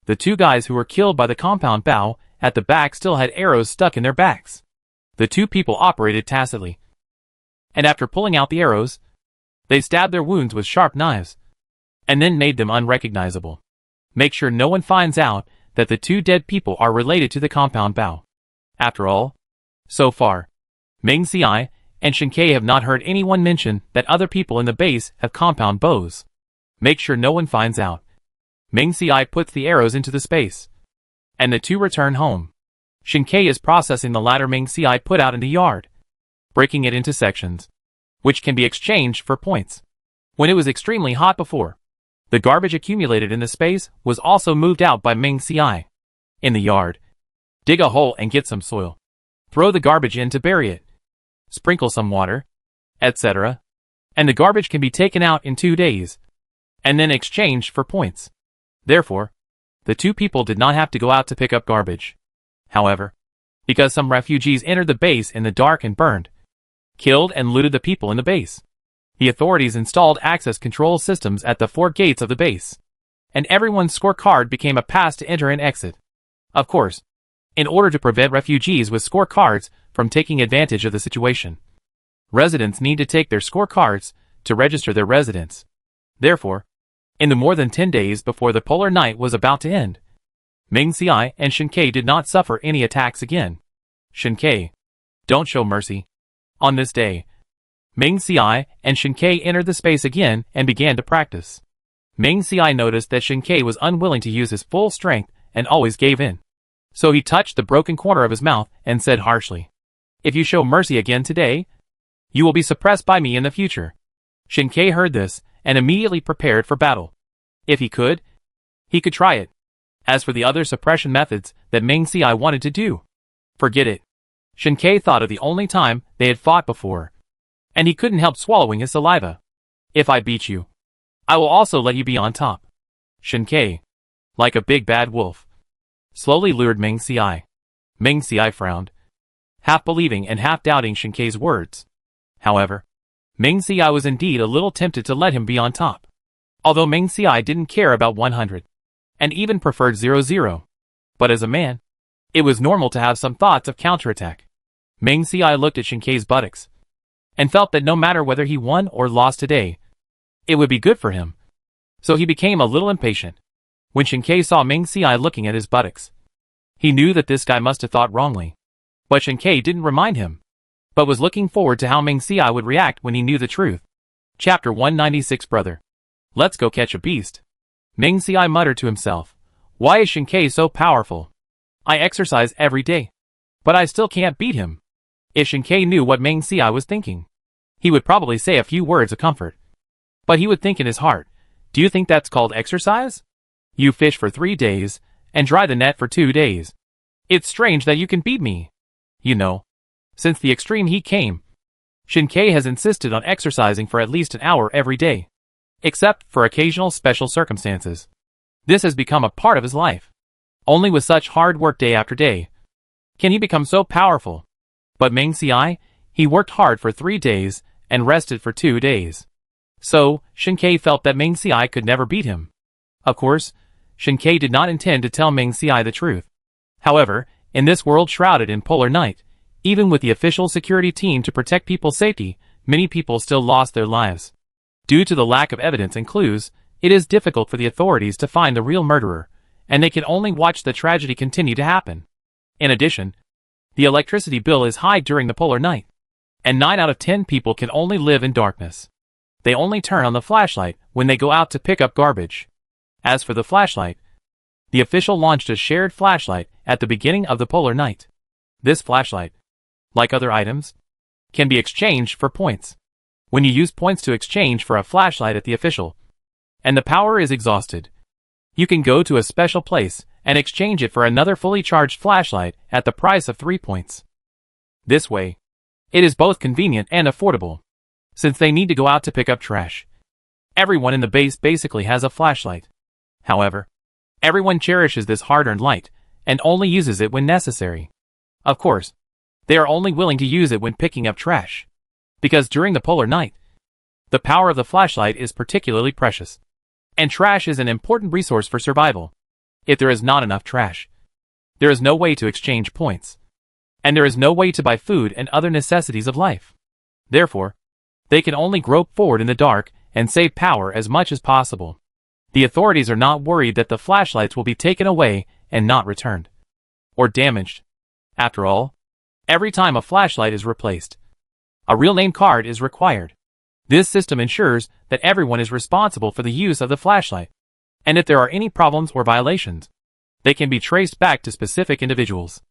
The two guys who were killed by the compound bow at the back still had arrows stuck in their backs. The two people operated tacitly, and after pulling out the arrows, they stabbed their wounds with sharp knives, and then made them unrecognizable. Make sure no one finds out that the two dead people are related to the compound bow. After all, so far, Ming Ci and Shinkei have not heard anyone mention that other people in the base have compound bows. Make sure no one finds out. Ming Ci puts the arrows into the space, and the two return home. Shinkei is processing the latter Ming Ci put out in the yard, breaking it into sections, which can be exchanged for points. When it was extremely hot before, the garbage accumulated in the space was also moved out by Ming Ci. In the yard, dig a hole and get some soil. Throw the garbage in to bury it. Sprinkle some water, etc. And the garbage can be taken out in 2 days, and then exchanged for points. Therefore, the two people did not have to go out to pick up garbage. However, because some refugees entered the base in the dark and burned, killed and looted the people in the base, the authorities installed access control systems at the 4 gates of the base, and everyone's scorecard became a pass to enter and exit. Of course, in order to prevent refugees with scorecards from taking advantage of the situation, residents need to take their scorecards to register their residence. Therefore, in the more than 10 days before the polar night was about to end, Ming Ci and Shinkei did not suffer any attacks again. Shinkei, don't show mercy. On this day, Ming Ci and Shinkei entered the space again and began to practice. Ming Ci noticed that Shinkei was unwilling to use his full strength and always gave in. So he touched the broken corner of his mouth and said harshly, "If you show mercy again today, you will be suppressed by me in the future." Shinkei heard this and immediately prepared for battle. If he could try it. As for the other suppression methods that Ming Ci wanted to do, forget it. Shinkei thought of the only time they had fought before, and he couldn't help swallowing his saliva. "If I beat you, I will also let you be on top." Shinkei, like a big bad wolf, slowly lured Ming Ci. Ming Ci frowned, half believing and half doubting Shinkei's words. However, Ming Ci was indeed a little tempted to let him be on top. Although Ming Ci didn't care about 100, and even preferred 00. But as a man, it was normal to have some thoughts of counterattack. Ming Ci looked at Shinkei's buttocks, and felt that no matter whether he won or lost today, it would be good for him. So he became a little impatient. When Shinkei saw Ming Ci looking at his buttocks, he knew that this guy must have thought wrongly. But Shinkei didn't remind him, but was looking forward to how Ming Ci would react when he knew the truth. Chapter 196 Brother. Let's go catch a beast. Ming Ci muttered to himself, "Why is Shinkei so powerful? I exercise every day, but I still can't beat him." If Shinkei knew what Ming Ci was thinking, he would probably say a few words of comfort. But he would think in his heart, "Do you think that's called exercise? You fish for 3 days, and dry the net for 2 days. It's strange that you can beat me." You know, since the extreme heat came, Shinkei has insisted on exercising for at least an hour every day, except for occasional special circumstances. This has become a part of his life. Only with such hard work day after day can he become so powerful. But Ming Ci, he worked hard for 3 days and rested for 2 days. So, Shinkei felt that Ming Ci could never beat him. Of course, Shinkei did not intend to tell Ming Ci the truth. However, in this world shrouded in polar night, even with the official security team to protect people's safety, many people still lost their lives. Due to the lack of evidence and clues, it is difficult for the authorities to find the real murderer, and they can only watch the tragedy continue to happen. In addition, the electricity bill is high during the polar night, and 9 out of 10 people can only live in darkness. They only turn on the flashlight when they go out to pick up garbage. As for the flashlight, the official launched a shared flashlight at the beginning of the polar night. This flashlight, like other items, can be exchanged for points. When you use points to exchange for a flashlight at the official, and the power is exhausted, You can go to a special place and exchange it for another fully charged flashlight at the price of 3 points. This way, it is both convenient and affordable, since they need to go out to pick up trash. Everyone in the base basically has a flashlight. However, everyone cherishes this hard-earned light and only uses it when necessary. Of course, they are only willing to use it when picking up trash, because during the polar night, the power of the flashlight is particularly precious, and trash is an important resource for survival. If there is not enough trash, there is no way to exchange points, and there is no way to buy food and other necessities of life. Therefore, they can only grope forward in the dark and save power as much as possible. The authorities are not worried that the flashlights will be taken away and not returned, or damaged. After all, every time a flashlight is replaced, a real name card is required. This system ensures that everyone is responsible for the use of the flashlight, and if there are any problems or violations, they can be traced back to specific individuals.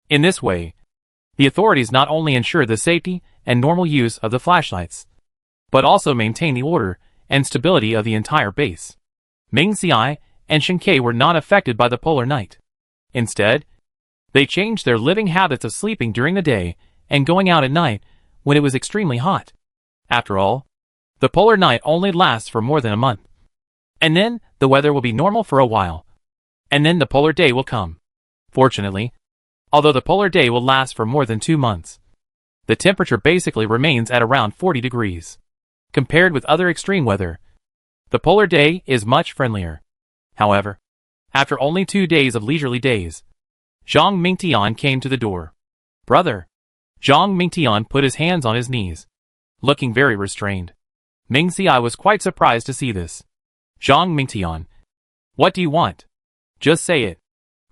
In this way, the authorities not only ensure the safety and normal use of the flashlights, but also maintain the order and stability of the entire base. Ming Xiai and Shen Ke were not affected by the polar night. Instead, they changed their living habits of sleeping during the day and going out at night when it was extremely hot. After all, the polar night only lasts for more than a month. And then, the weather will be normal for a while. And then the polar day will come. Fortunately, although the polar day will last for more than 2 months, the temperature basically remains at around 40 degrees. Compared with other extreme weather, the polar day is much friendlier. However, after only 2 days of leisurely days, Zhang Mingtian came to the door. "Brother." Zhang Mingtian put his hands on his knees, looking very restrained. Ming Xiai was quite surprised to see this. "Zhang Mingtian, what do you want? Just say it."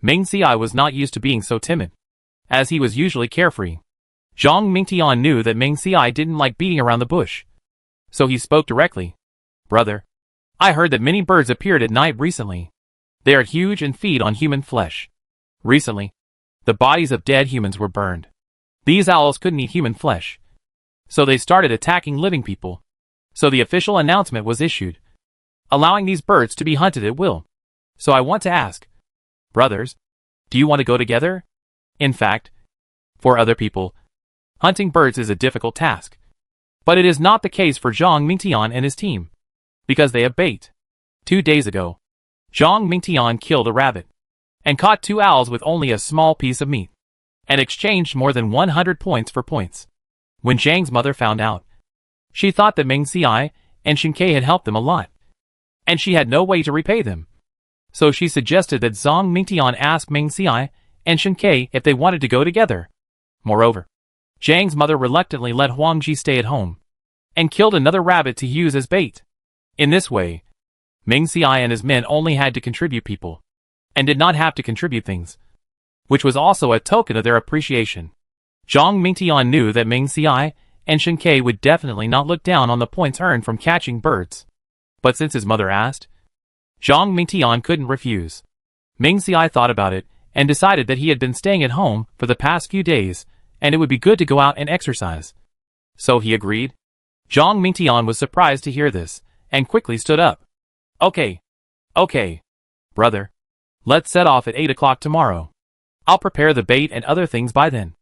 Ming Xiai was not used to being so timid, as he was usually carefree. Zhang Mingtian knew that Ming Xiai didn't like beating around the bush, so he spoke directly. "Brother, I heard that many birds appeared at night recently. They are huge and feed on human flesh. Recently, the bodies of dead humans were burned. These owls couldn't eat human flesh, so they started attacking living people. So the official announcement was issued, allowing these birds to be hunted at will. So I want to ask, brothers, do you want to go together? In fact, for other people, hunting birds is a difficult task. But it is not the case for Zhang Mingtian and his team, because they have bait. 2 days ago, Zhang Mingtian killed a rabbit, and caught 2 owls with only a small piece of meat, and exchanged more than 100 points for points. When Zhang's mother found out, she thought that Ming Xiai and Shen Ke had helped them a lot, and she had no way to repay them. So she suggested that Zhang Mingtian ask Ming Xiai and Shen Ke if they wanted to go together. Moreover, Zhang's mother reluctantly let Huang Ji stay at home, and killed another rabbit to use as bait. In this way, Ming Xiai and his men only had to contribute people, and did not have to contribute things, which was also a token of their appreciation. Zhang Mingtian knew that Ming Xiai and Shen Ke would definitely not look down on the points earned from catching birds. But since his mother asked, Zhang Mingtian couldn't refuse. Ming Xiai thought about it, and decided that he had been staying at home for the past few days, and it would be good to go out and exercise. So he agreed. Zhang Mingtian was surprised to hear this, and quickly stood up. Okay, brother. Let's set off at 8 o'clock tomorrow. I'll prepare the bait and other things by then.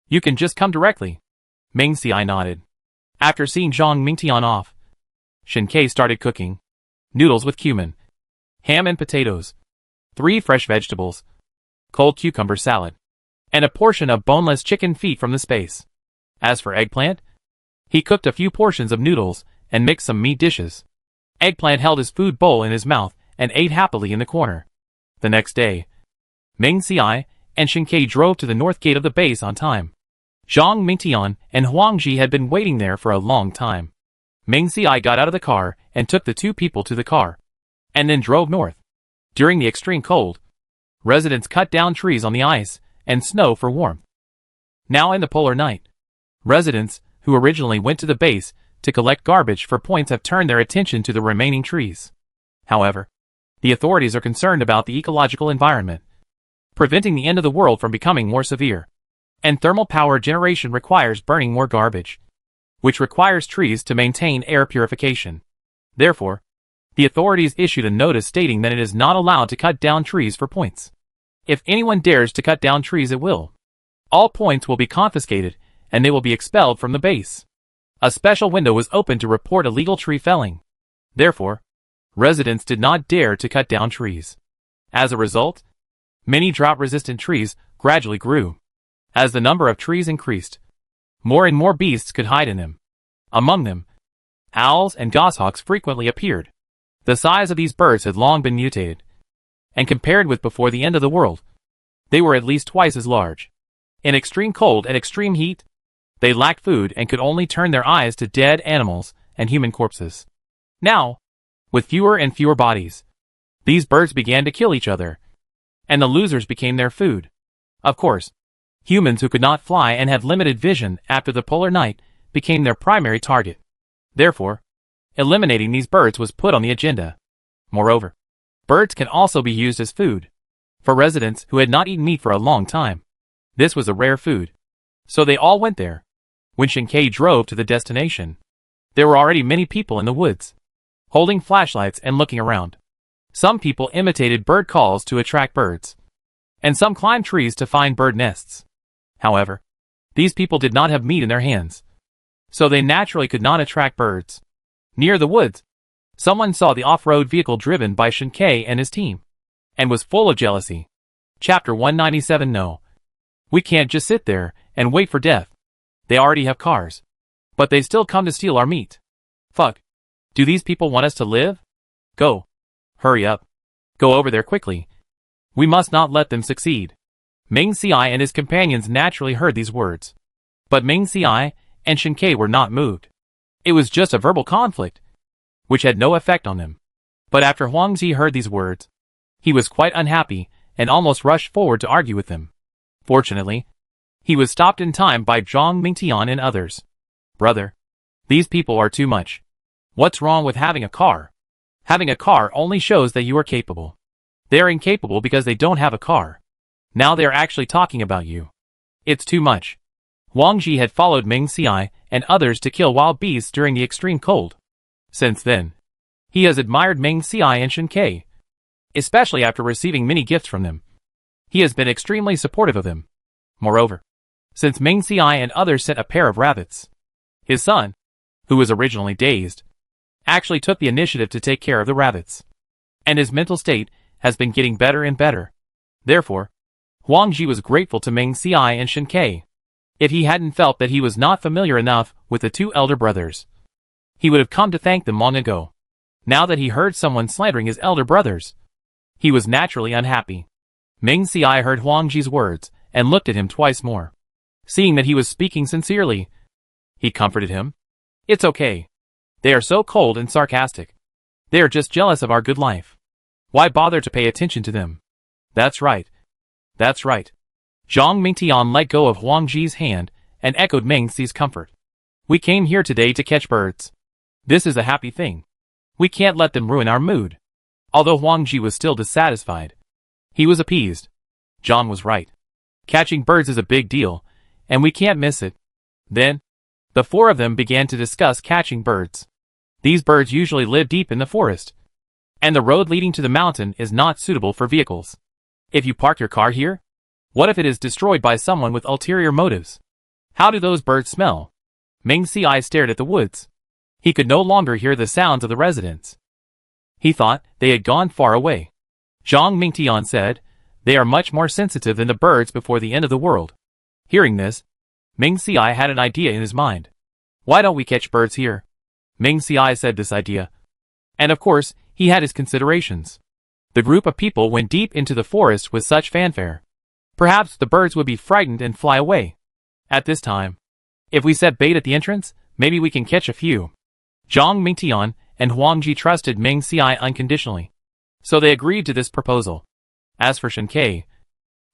You can just come directly. Ming Xiai nodded. After seeing Zhang Mingtian off, Shen Ke started cooking. Noodles with cumin, ham and potatoes, 3 fresh vegetables, cold cucumber salad, and a portion of boneless chicken feet from the space. As for Eggplant, he cooked a few portions of noodles and mixed some meat dishes. Eggplant held his food bowl in his mouth and ate happily in the corner. The next day, Ming Xiai and Shen Ke drove to the north gate of the base on time. Zhang Mingtian and Huang Ji had been waiting there for a long time. Ming Xiai got out of the car and took the 2 people to the car, and then drove north. During the extreme cold, residents cut down trees on the ice and snow for warmth. Now in the polar night, residents, who originally went to the base to collect garbage for points, have turned their attention to the remaining trees. However, the authorities are concerned about the ecological environment, preventing the end of the world from becoming more severe. And thermal power generation requires burning more garbage, which requires trees to maintain air purification. Therefore, The authorities issued a notice stating that it is not allowed to cut down trees for points. If anyone dares to cut down trees, it will. All points will be confiscated, and they will be expelled from the base. A special window was opened to report illegal tree felling. Therefore, residents did not dare to cut down trees. As a result, many drought-resistant trees gradually grew. As the number of trees increased, more and more beasts could hide in them. Among them, owls and goshawks frequently appeared. The size of these birds had long been mutated, and compared with before the end of the world, they were at least twice as large. In extreme cold and extreme heat, they lacked food and could only turn their eyes to dead animals and human corpses. Now, with fewer and fewer bodies, these birds began to kill each other, and the losers became their food. Of course, humans who could not fly and had limited vision after the polar night became their primary target. Therefore, eliminating these birds was put on the agenda. Moreover, birds can also be used as food for residents who had not eaten meat for a long time. This was a rare food, so they all went there. When Shinkei drove to the destination, there were already many people in the woods, holding flashlights and looking around. Some people imitated bird calls to attract birds, and some climbed trees to find bird nests. However, these people did not have meat in their hands, so they naturally could not attract birds. Near the woods, someone saw the off-road vehicle driven by Shinkei and his team, and was full of jealousy. Chapter 197. No. We can't just sit there and wait for death. They already have cars, but they still come to steal our meat. Fuck. Do these people want us to live? Go. Hurry up. Go over there quickly. We must not let them succeed. Meng Xiai and his companions naturally heard these words. But Meng Xiai and Shinkei were not moved. It was just a verbal conflict, which had no effect on them. But after Huangzi heard these words, he was quite unhappy and almost rushed forward to argue with them. Fortunately, he was stopped in time by Zhang Mingtian and others. Brother, these people are too much. What's wrong with having a car? Having a car only shows that you are capable. They are incapable because they don't have a car. Now they are actually talking about you. It's too much. Wang Ji had followed Meng Xiai and others to kill wild beasts during the extreme cold. Since then, he has admired Meng Xiai and Shinkei, especially after receiving many gifts from them. He has been extremely supportive of them. Moreover, since Meng Xiai and others sent a pair of rabbits, his son, who was originally dazed, actually took the initiative to take care of the rabbits. And his mental state has been getting better and better. Therefore, Huang Ji was grateful to Meng Xiai and Shinkei. If he hadn't felt that he was not familiar enough with the two elder brothers, he would have come to thank them long ago. Now that he heard someone slandering his elder brothers, he was naturally unhappy. Meng Xiai heard Huang Ji's words and looked at him twice more. Seeing that he was speaking sincerely, he comforted him. It's okay. They are so cold and sarcastic. They are just jealous of our good life. Why bother to pay attention to them? That's right. That's right. Zhang Mingtian let go of Huang Ji's hand and echoed Meng Xi's comfort. We came here today to catch birds. This is a happy thing. We can't let them ruin our mood. Although Huang Ji was still dissatisfied, he was appeased. Zhang was right. Catching birds is a big deal, and we can't miss it. Then, the four of them began to discuss catching birds. These birds usually live deep in the forest, and the road leading to the mountain is not suitable for vehicles. If you park your car here, what if it is destroyed by someone with ulterior motives? How do those birds smell? Meng Xiai stared at the woods. He could no longer hear the sounds of the residents. He thought they had gone far away. Zhang Mingtian said, they are much more sensitive than the birds before the end of the world. Hearing this, Meng Xiai had an idea in his mind. Why don't we catch birds here? Meng Xiai said this idea. And of course, he had his considerations. The group of people went deep into the forest with such fanfare. Perhaps the birds would be frightened and fly away. At this time, if we set bait at the entrance, maybe we can catch a few. Zhang Mingtian and Huang Ji trusted Meng Xiai unconditionally, so they agreed to this proposal. As for Shinkei,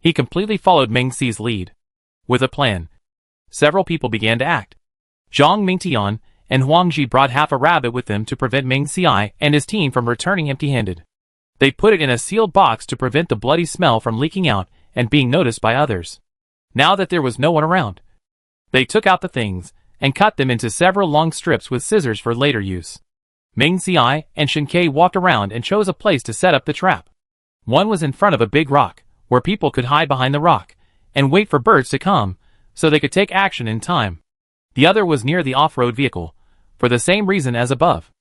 he completely followed Meng Xi's lead. With a plan, several people began to act. Zhang Mingtian and Huang Ji brought half a rabbit with them to prevent Meng Xiai and his team from returning empty-handed. They put it in a sealed box to prevent the bloody smell from leaking out and being noticed by others. Now that there was no one around, they took out the things and cut them into several long strips with scissors for later use. Ming Xiai and Shen Ke walked around and chose a place to set up the trap. One was in front of a big rock, where people could hide behind the rock and wait for birds to come, so they could take action in time. The other was near the off-road vehicle, for the same reason as above.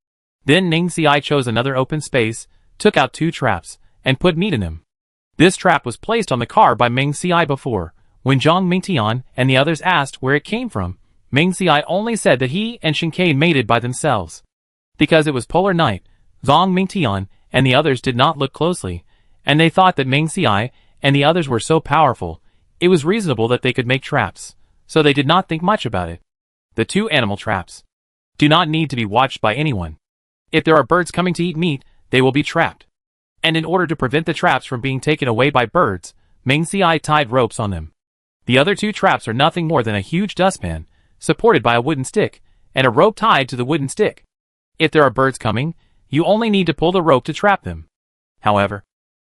Then Ming Xiai chose another open space, took out 2 traps, and put meat in them. This trap was placed on the car by Ming Xiai before. When Zhang Mingtian and the others asked where it came from, Ming Xiai only said that he and Shen Ke mated by themselves. Because it was polar night, Zhang Mingtian and the others did not look closely, and they thought that Ming Xiai and the others were so powerful, it was reasonable that they could make traps, so they did not think much about it. The 2 animal traps do not need to be watched by anyone. If there are birds coming to eat meat, they will be trapped. And in order to prevent the traps from being taken away by birds, Ming Xiai tied ropes on them. The other 2 traps are nothing more than a huge dustpan, supported by a wooden stick, and a rope tied to the wooden stick. If there are birds coming, you only need to pull the rope to trap them. However,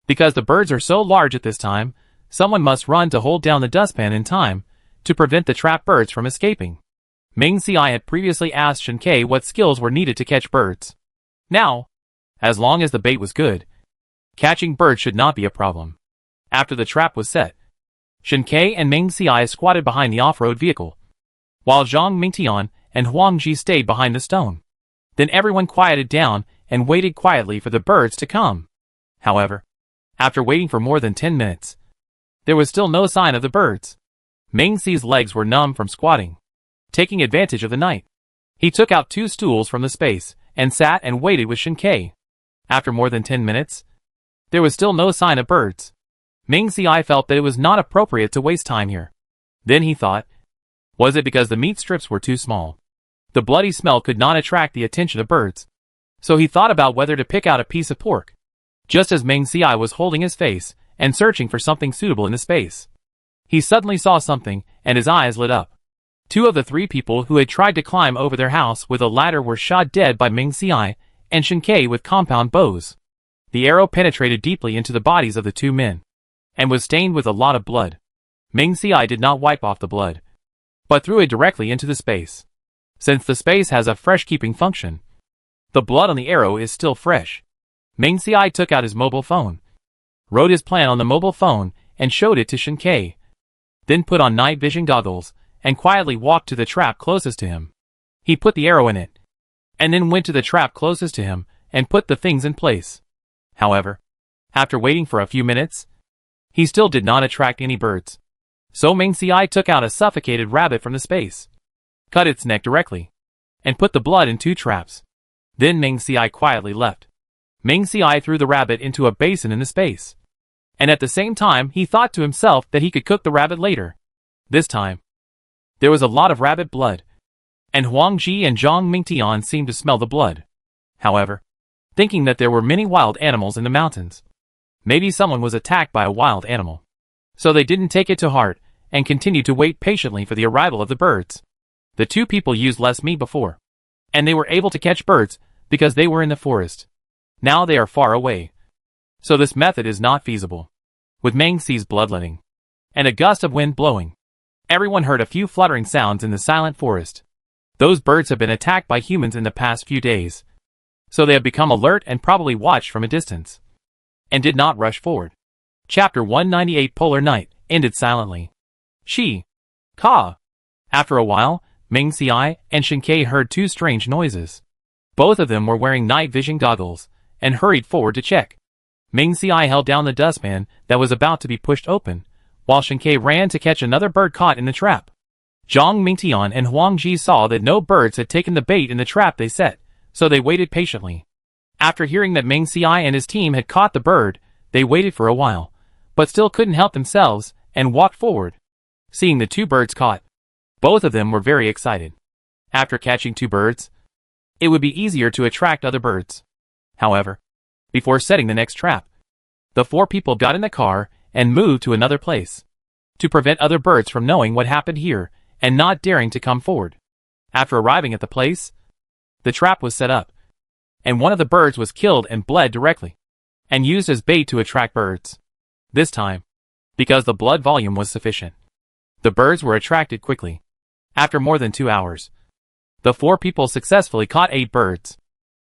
because the birds are so large at this time, someone must run to hold down the dustpan in time to prevent the trapped birds from escaping. Ming Xiai had previously asked Shen Ke what skills were needed to catch birds. Now, as long as the bait was good, catching birds should not be a problem. After the trap was set, Shen Ke and Ming Xiai squatted behind the off-road vehicle, while Zhang Mingtian and Huang Ji stayed behind the stone. Then everyone quieted down and waited quietly for the birds to come. However, after waiting for more than 10 minutes, there was still no sign of the birds. Ming Xi's legs were numb from squatting. Taking advantage of the night, he took out 2 stools from the space and sat and waited with Shen Ke. After more than 10 minutes, there was still no sign of birds. Ming Xiai felt that it was not appropriate to waste time here. Then he thought, was it because the meat strips were too small? The bloody smell could not attract the attention of birds. So he thought about whether to pick out a piece of pork. Just as Ming Xiai was holding his face and searching for something suitable in the space, he suddenly saw something and his eyes lit up. 2 of the 3 people who had tried to climb over their house with a ladder were shot dead by Ming Xiai and Shen Ke with compound bows. The arrow penetrated deeply into the bodies of the 2 men and was stained with a lot of blood. Ming Xiai did not wipe off the blood, but threw it directly into the space. Since the space has a fresh-keeping function, the blood on the arrow is still fresh. Ming Xiai took out his mobile phone, wrote his plan on the mobile phone, and showed it to Shen Ke. Then put on night vision goggles and quietly walked to the trap closest to him. He put the arrow in it, and then went to the trap closest to him and put the things in place. However, after waiting for a few minutes, he still did not attract any birds. So Ming Xiai took out a suffocated rabbit from the space, cut its neck directly, and put the blood in 2 traps. Then Ming Xiai quietly left. Ming Xiai threw the rabbit into a basin in the space, and at the same time he thought to himself that he could cook the rabbit later. This time, there was a lot of rabbit blood, and Huang Ji and Zhang Mingtian seemed to smell the blood. However, thinking that there were many wild animals in the mountains, maybe someone was attacked by a wild animal, so they didn't take it to heart and continued to wait patiently for the arrival of the birds. The 2 people used less meat before, and they were able to catch birds because they were in the forest. Now they are far away, so this method is not feasible. With Ming Xi's bloodletting and a gust of wind blowing, everyone heard a few fluttering sounds in the silent forest. Those birds have been attacked by humans in the past few days, so they have become alert and probably watched from a distance, and did not rush forward. Chapter 198 Polar Night ended silently. Ka. After a while, Ming Xiai and Shen Ke heard 2 strange noises. Both of them were wearing night vision goggles and hurried forward to check. Ming Xiai held down the dustpan that was about to be pushed open, while Shen Ke ran to catch another bird caught in the trap. Zhang Mingtian and Huang Ji saw that no birds had taken the bait in the trap they set, so they waited patiently. After hearing that Ming Xiai and his team had caught the bird, they waited for a while, but still couldn't help themselves, and walked forward. Seeing the 2 birds caught, both of them were very excited. After catching 2 birds, it would be easier to attract other birds. However, before setting the next trap, the 4 people got in the car and moved to another place, to prevent other birds from knowing what happened here and not daring to come forward. After arriving at the place, the trap was set up, and one of the birds was killed and bled directly, and used as bait to attract birds. This time, because the blood volume was sufficient, the birds were attracted quickly. After more than 2 hours, the 4 people successfully caught 8 birds.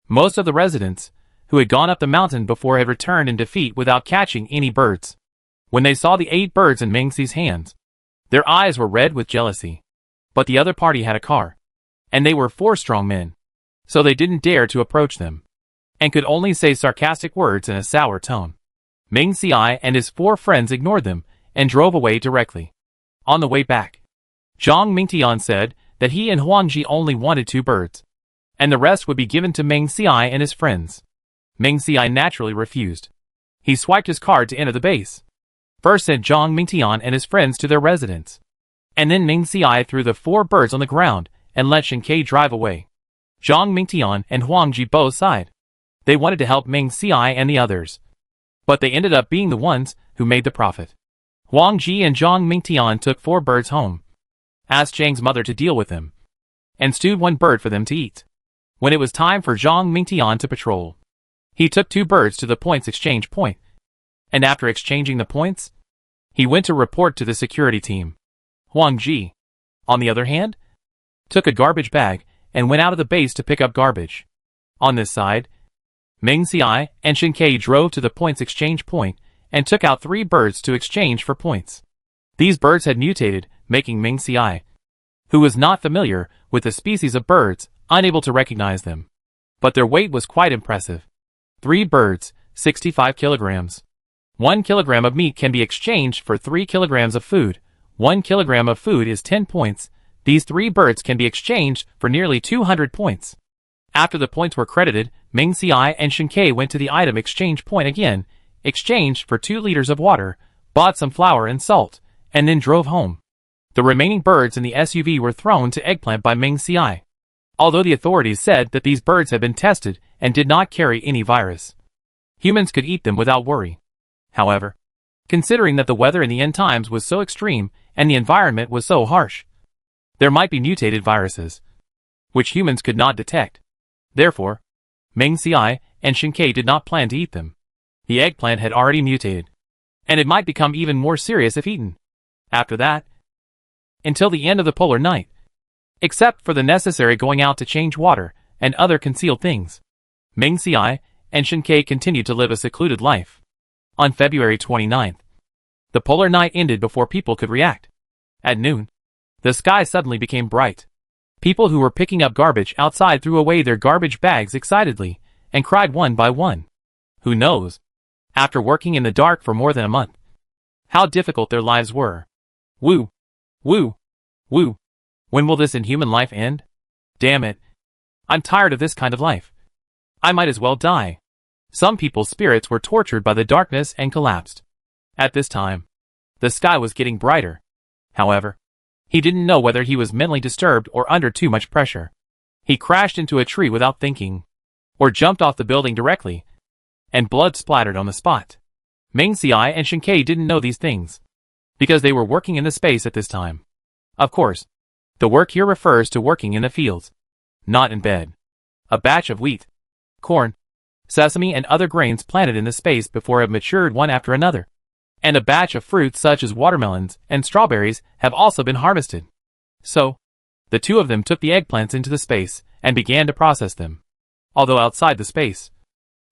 Most of the residents, who had gone up the mountain before, had returned in defeat without catching any birds. When they saw the 8 birds in Mengxi's hands, their eyes were red with jealousy. But the other party had a car, and they were 4 strong men, so they didn't dare to approach them, and could only say sarcastic words in a sour tone. Mengxi and his 4 friends ignored them and drove away directly. On the way back, Zhang Mingtian said that he and Huangji only wanted 2 birds, and the rest would be given to Mengxi and his friends. Mengxi naturally refused. He swiped his card to enter the base. First sent Zhang Mingtian and his friends to their residence, and then Mengxi threw the 4 birds on the ground and let Shen drive away. Zhang Mingtian and Huangji both sighed. They wanted to help Mengxi and the others, but they ended up being the ones who made the profit. Huangji and Zhang Mingtian took 4 birds home, asked Zhang's mother to deal with them, and stewed 1 bird for them to eat. When it was time for Zhang Mingtian to patrol, he took 2 birds to the points exchange point, and after exchanging the points, he went to report to the security team. Huangji, on the other hand, took a garbage bag and went out of the base to pick up garbage. On this side, Mengxi and Shen drove to the points exchange point and took out 3 birds to exchange for points. These birds had mutated, making Mengxi, who was not familiar with the species of birds, unable to recognize them. But their weight was quite impressive. 3 birds, 65 kilograms. 1 kilogram of meat can be exchanged for 3 kilograms of food. 1 kilogram of food is 10 points. These 3 birds can be exchanged for nearly 200 points. After the points were credited, Mengxi and Shen went to the item exchange point again, exchanged for 2 liters of water, bought some flour and salt, and then drove home. The remaining birds in the SUV were thrown to eggplant by Mengxi, although the authorities said that these birds had been tested and did not carry any virus. Humans could eat them without worry. However, considering that the weather in the end times was so extreme and the environment was so harsh, there might be mutated viruses, which humans could not detect. Therefore, Mengxi and Shen did not plan to eat them. The eggplant had already mutated, and it might become even more serious if eaten. After that, until the end of the polar night, except for the necessary going out to change water and other concealed things, Mengxi and Shen continued to live a secluded life. On February 29th, the polar night ended before people could react. At noon, the sky suddenly became bright. People who were picking up garbage outside threw away their garbage bags excitedly and cried one by one. Who knows, after working in the dark for more than a month, how difficult their lives were. Woo! Woo! Woo! When will this inhuman life end? Damn it! I'm tired of this kind of life. I might as well die. Some people's spirits were tortured by the darkness and collapsed. At this time, the sky was getting brighter. However, he didn't know whether he was mentally disturbed or under too much pressure. He crashed into a tree without thinking, or jumped off the building directly, and blood splattered on the spot. Mengxi and Shen didn't know these things, because they were working in the space at this time. Of course, the work here refers to working in the fields, not in bed. A batch of wheat, corn, sesame and other grains planted in the space before have matured one after another, and a batch of fruits such as watermelons and strawberries have also been harvested. So, the 2 of them took the eggplants into the space and began to process them. Although outside the space,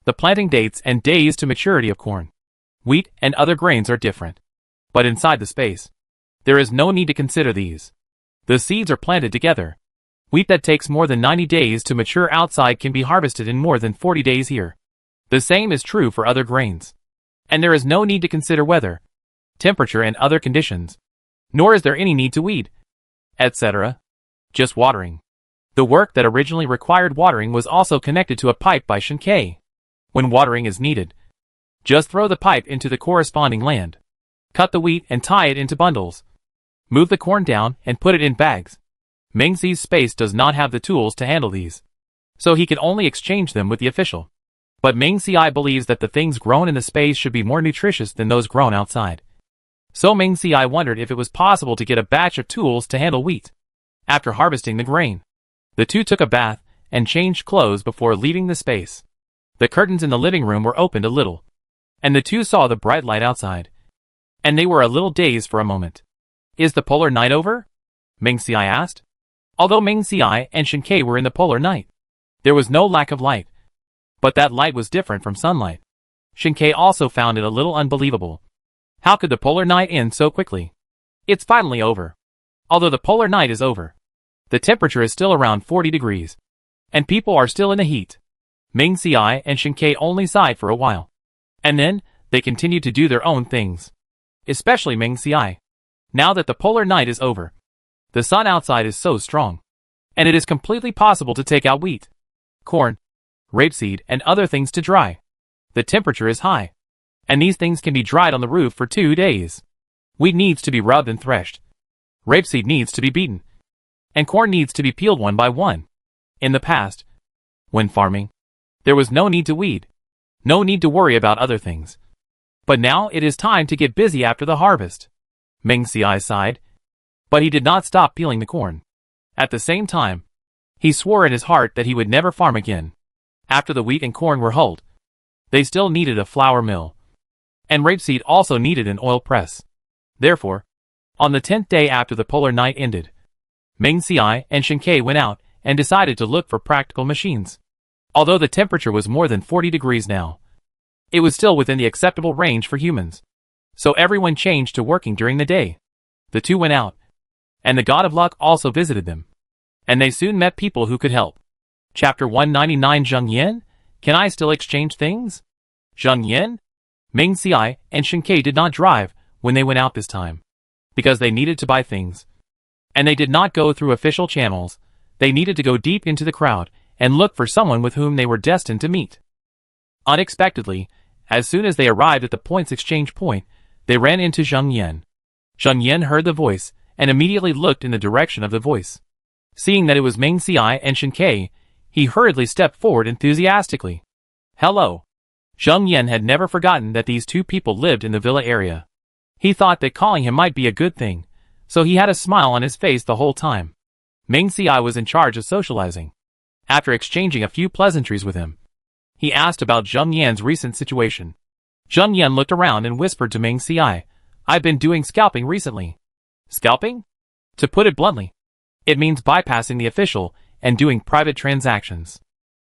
the planting dates and days to maturity of corn, wheat and other grains are different. But inside the space, there is no need to consider these. The seeds are planted together. Wheat that takes more than 90 days to mature outside can be harvested in more than 40 days here. The same is true for other grains. And there is no need to consider weather, temperature and other conditions. Nor is there any need to weed, etc. Just watering. The work that originally required watering was also connected to a pipe by Shen. When watering is needed, just throw the pipe into the corresponding land. Cut the wheat and tie it into bundles. Move the corn down and put it in bags. Mengxi's space does not have the tools to handle these, so he can only exchange them with the official. But Mengxi believes that the things grown in the space should be more nutritious than those grown outside. So Mengxi wondered if it was possible to get a batch of tools to handle wheat. After harvesting the grain, the 2 took a bath and changed clothes before leaving the space. The curtains in the living room were opened a little, and the 2 saw the bright light outside. And they were a little dazed for a moment. Is the polar night over? Mengxi asked. Although Mengxi and Shen were in the polar night, there was no lack of light, But that light was different from sunlight. Shinkei also found it a little unbelievable. How could the polar night end so quickly? It's finally over. Although the polar night is over, the temperature is still around 40 degrees. And people are still in the heat. Ming Xiai and Shinkei only sighed for a while. And then, they continued to do their own things. Especially Ming Xiai. Now that the polar night is over, the sun outside is so strong. And it is completely possible to take out wheat, corn, rapeseed, and other things to dry. The temperature is high. And these things can be dried on the roof for 2 days. Wheat needs to be rubbed and threshed. Rapeseed needs to be beaten. And corn needs to be peeled one by one. In the past, when farming, there was no need to weed. No need to worry about other things. But now it is time to get busy after the harvest. Ming Xiai sighed. But he did not stop peeling the corn. At the same time, he swore in his heart that he would never farm again. After the wheat and corn were hulled, they still needed a flour mill. And rapeseed also needed an oil press. Therefore, on the 10th day after the polar night ended, Ming Xiai and Shinkei went out and decided to look for practical machines. Although the temperature was more than 40 degrees now, it was still within the acceptable range for humans. So everyone changed to working during the day. The two went out, and the god of luck also visited them. And they soon met people who could help. Chapter 199 Zheng Yan, can I still exchange things? Zheng Yan? Ming Xiai and Shinkei did not drive when they went out this time, because they needed to buy things. And they did not go through official channels. They needed to go deep into the crowd and look for someone with whom they were destined to meet. Unexpectedly, as soon as they arrived at the points exchange point, they ran into Zheng Yan. Zheng Yan heard the voice and immediately looked in the direction of the voice. Seeing that it was Ming Xiai and Shinkei, he hurriedly stepped forward enthusiastically. Hello. Zheng Yan had never forgotten that these two people lived in the villa area. He thought that calling him might be a good thing, so he had a smile on his face the whole time. Ming Xiai was in charge of socializing. After exchanging a few pleasantries with him, he asked about Zheng Yan's recent situation. Zheng Yan looked around and whispered to Ming Xiai, I've been doing scalping recently. Scalping? To put it bluntly, it means bypassing the official and doing private transactions.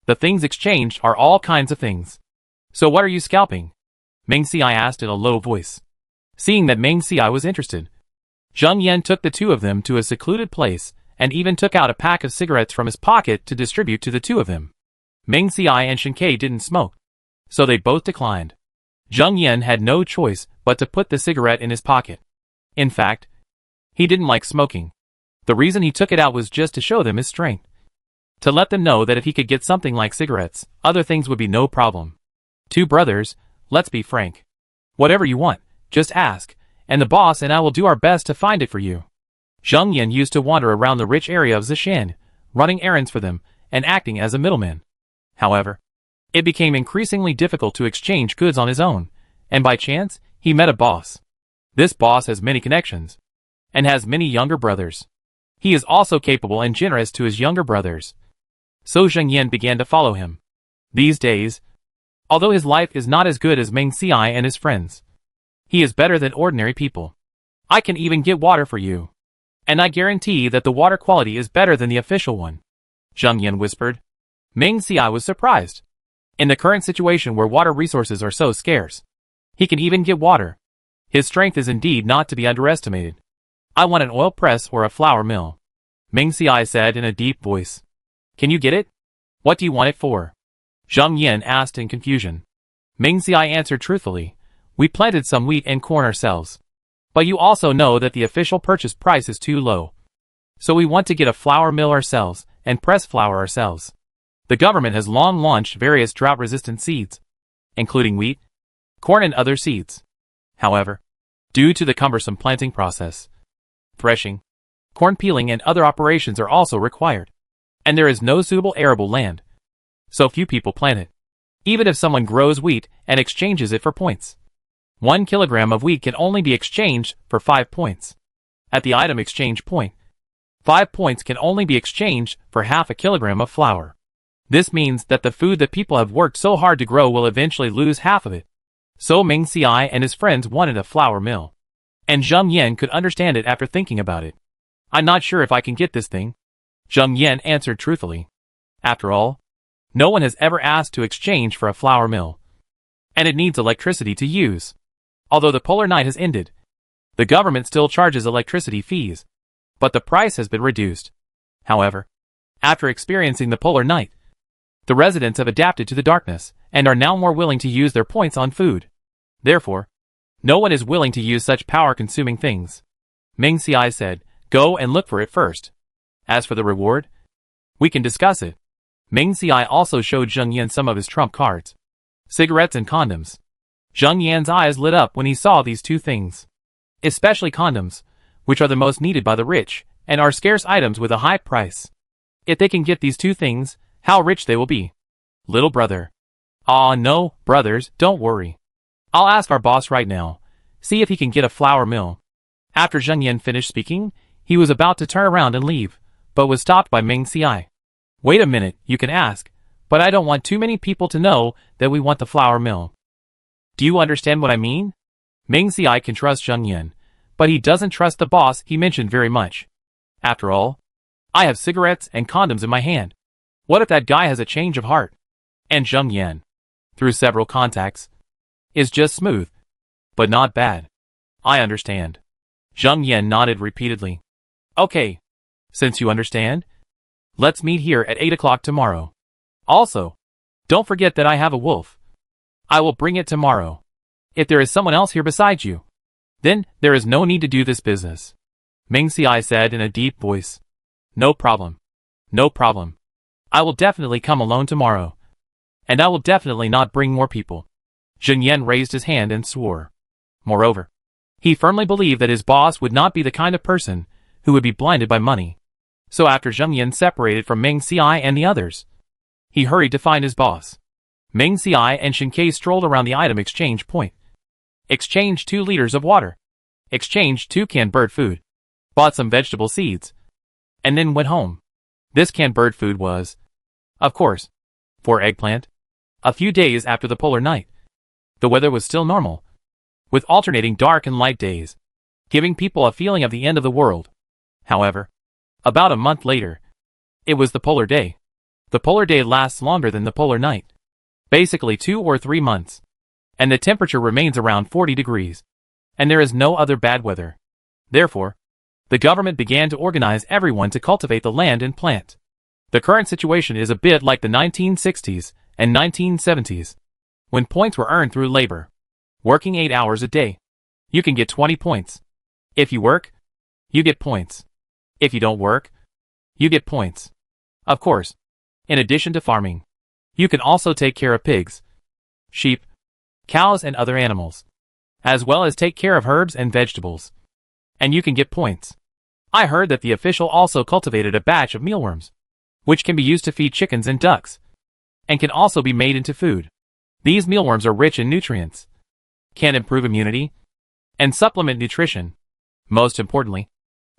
The things exchanged are all kinds of things. So what are you scalping? Ming Xiai asked in a low voice. Seeing that Ming Xiai was interested, Zheng Yan took the two of them to a secluded place and even took out a pack of cigarettes from his pocket to distribute to the two of them. Ming Xiai and Shinkei didn't smoke, so they both declined. Zheng Yan had no choice but to put the cigarette in his pocket. In fact, he didn't like smoking. The reason he took it out was just to show them his strength. To let them know that if he could get something like cigarettes, other things would be no problem. Two brothers, let's be frank. Whatever you want, just ask, and the boss and I will do our best to find it for you. Zheng Yan used to wander around the rich area of Zishan, running errands for them and acting as a middleman. However, it became increasingly difficult to exchange goods on his own, and by chance, he met a boss. This boss has many connections, and has many younger brothers. He is also capable and generous to his younger brothers. So Zheng Yan began to follow him. These days, although his life is not as good as Ming Xiai and his friends, he is better than ordinary people. I can even get water for you. And I guarantee that the water quality is better than the official one. Zheng Yan whispered. Ming Xiai was surprised. In the current situation where water resources are so scarce, he can even get water. His strength is indeed not to be underestimated. I want an oil press or a flour mill. Ming Xiai said in a deep voice. Can you get it? What do you want it for? Zheng Yan asked in confusion. Ming Xiai answered truthfully. We planted some wheat and corn ourselves. But you also know that the official purchase price is too low. So we want to get a flour mill ourselves and press flour ourselves. The government has long launched various drought-resistant seeds, including wheat, corn and other seeds. However, due to the cumbersome planting process, threshing, corn peeling and other operations are also required. And there is no suitable arable land. So few people plant it. Even if someone grows wheat and exchanges it for points. 1 kilogram of wheat can only be exchanged for 5 points. At the item exchange point, 5 points can only be exchanged for half a kilogram of flour. This means that the food that people have worked so hard to grow will eventually lose half of it. So Ming Xiai and his friends wanted a flour mill. And Zheng Yan could understand it after thinking about it. I'm not sure if I can get this thing. Zheng Yan answered truthfully. After all, No one has ever asked to exchange for a flour mill. And it needs electricity to use. Although the polar night has ended, the government still charges electricity fees, but the price has been reduced. However, after experiencing the polar night, the residents have adapted to the darkness and are now more willing to use their points on food. Therefore, no one is willing to use such power-consuming things. Ming Xiai said, "Go and look for it first. As for the reward, we can discuss it." Ming Xiai also showed Zheng Yan some of his trump cards, cigarettes and condoms. Zheng Yan's eyes lit up when he saw these two things. Especially condoms, which are the most needed by the rich, and are scarce items with a high price. If they can get these two things, how rich they will be. Little brother. Aw no, brothers, don't worry. I'll ask our boss right now, see if he can get a flour mill. After Zheng Yan finished speaking, he was about to turn around and leave, but was stopped by Ming Xiai. Wait a minute, you can ask, but I don't want too many people to know that we want the flour mill. Do you understand what I mean? Ming Xiai can trust Zheng Yan, but he doesn't trust the boss he mentioned very much. After all, I have cigarettes and condoms in my hand. What if that guy has a change of heart? And Zheng Yan, through several contacts, is just smooth, but not bad. I understand. Zheng Yan nodded repeatedly. Okay. Since you understand, let's meet here at 8 o'clock tomorrow. Also, don't forget that I have a wolf. I will bring it tomorrow. If there is someone else here besides you, then there is no need to do this business. Ming Xiai said in a deep voice. No problem. No problem. I will definitely come alone tomorrow. And I will definitely not bring more people. Zheng Yan raised his hand and swore. Moreover, he firmly believed that his boss would not be the kind of person who would be blinded by money. So after Zheng Yan separated from Ming Xiai and the others, he hurried to find his boss. Ming Xiai and Shen Ke strolled around the item exchange point. Exchanged 2 liters of water. Exchanged 2 canned bird food. Bought some vegetable seeds. And then went home. This canned bird food was, of course, for eggplant. A few days after the polar night, the weather was still normal, with alternating dark and light days, giving people a feeling of the end of the world. However, about a month later, it was the polar day. The polar day lasts longer than the polar night. Basically 2 or 3 months. And the temperature remains around 40 degrees. And there is no other bad weather. Therefore, the government began to organize everyone to cultivate the land and plant. The current situation is a bit like the 1960s and 1970s, when points were earned through labor. Working 8 hours a day, you can get 20 points. If you work, you get points. If you don't work, you get points. Of course, in addition to farming, you can also take care of pigs, sheep, cows and other animals, as well as take care of herbs and vegetables. And you can get points. I heard that the official also cultivated a batch of mealworms, which can be used to feed chickens and ducks, and can also be made into food. These mealworms are rich in nutrients, can improve immunity, and supplement nutrition. Most importantly,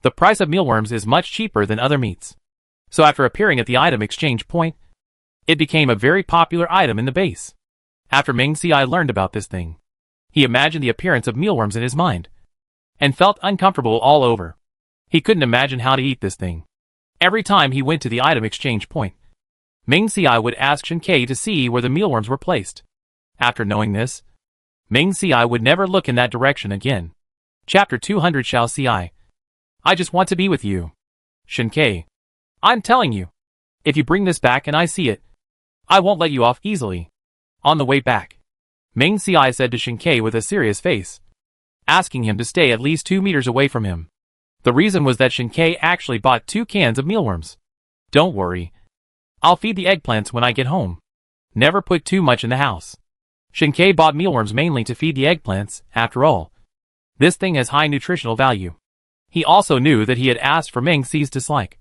the price of mealworms is much cheaper than other meats. So after appearing at the item exchange point, it became a very popular item in the base. After Ming Xiai learned about this thing, he imagined the appearance of mealworms in his mind, and felt uncomfortable all over. He couldn't imagine how to eat this thing. Every time he went to the item exchange point, Ming Xiai would ask Shen Ke to see where the mealworms were placed. After knowing this, Ming Xiai would never look in that direction again. Chapter 200 Xiao Xiai. I just want to be with you. Shen Ke. I'm telling you, if you bring this back and I see it, I won't let you off easily. On the way back, Ming Xiai said to Shen Ke with a serious face, asking him to stay at least 2 meters away from him. The reason was that Shen Ke actually bought 2 cans of mealworms. Don't worry. I'll feed the eggplants when I get home. Never put too much in the house. Shen Ke bought mealworms mainly to feed the eggplants, after all. This thing has high nutritional value. He also knew that he had asked for Ming Xi's dislike.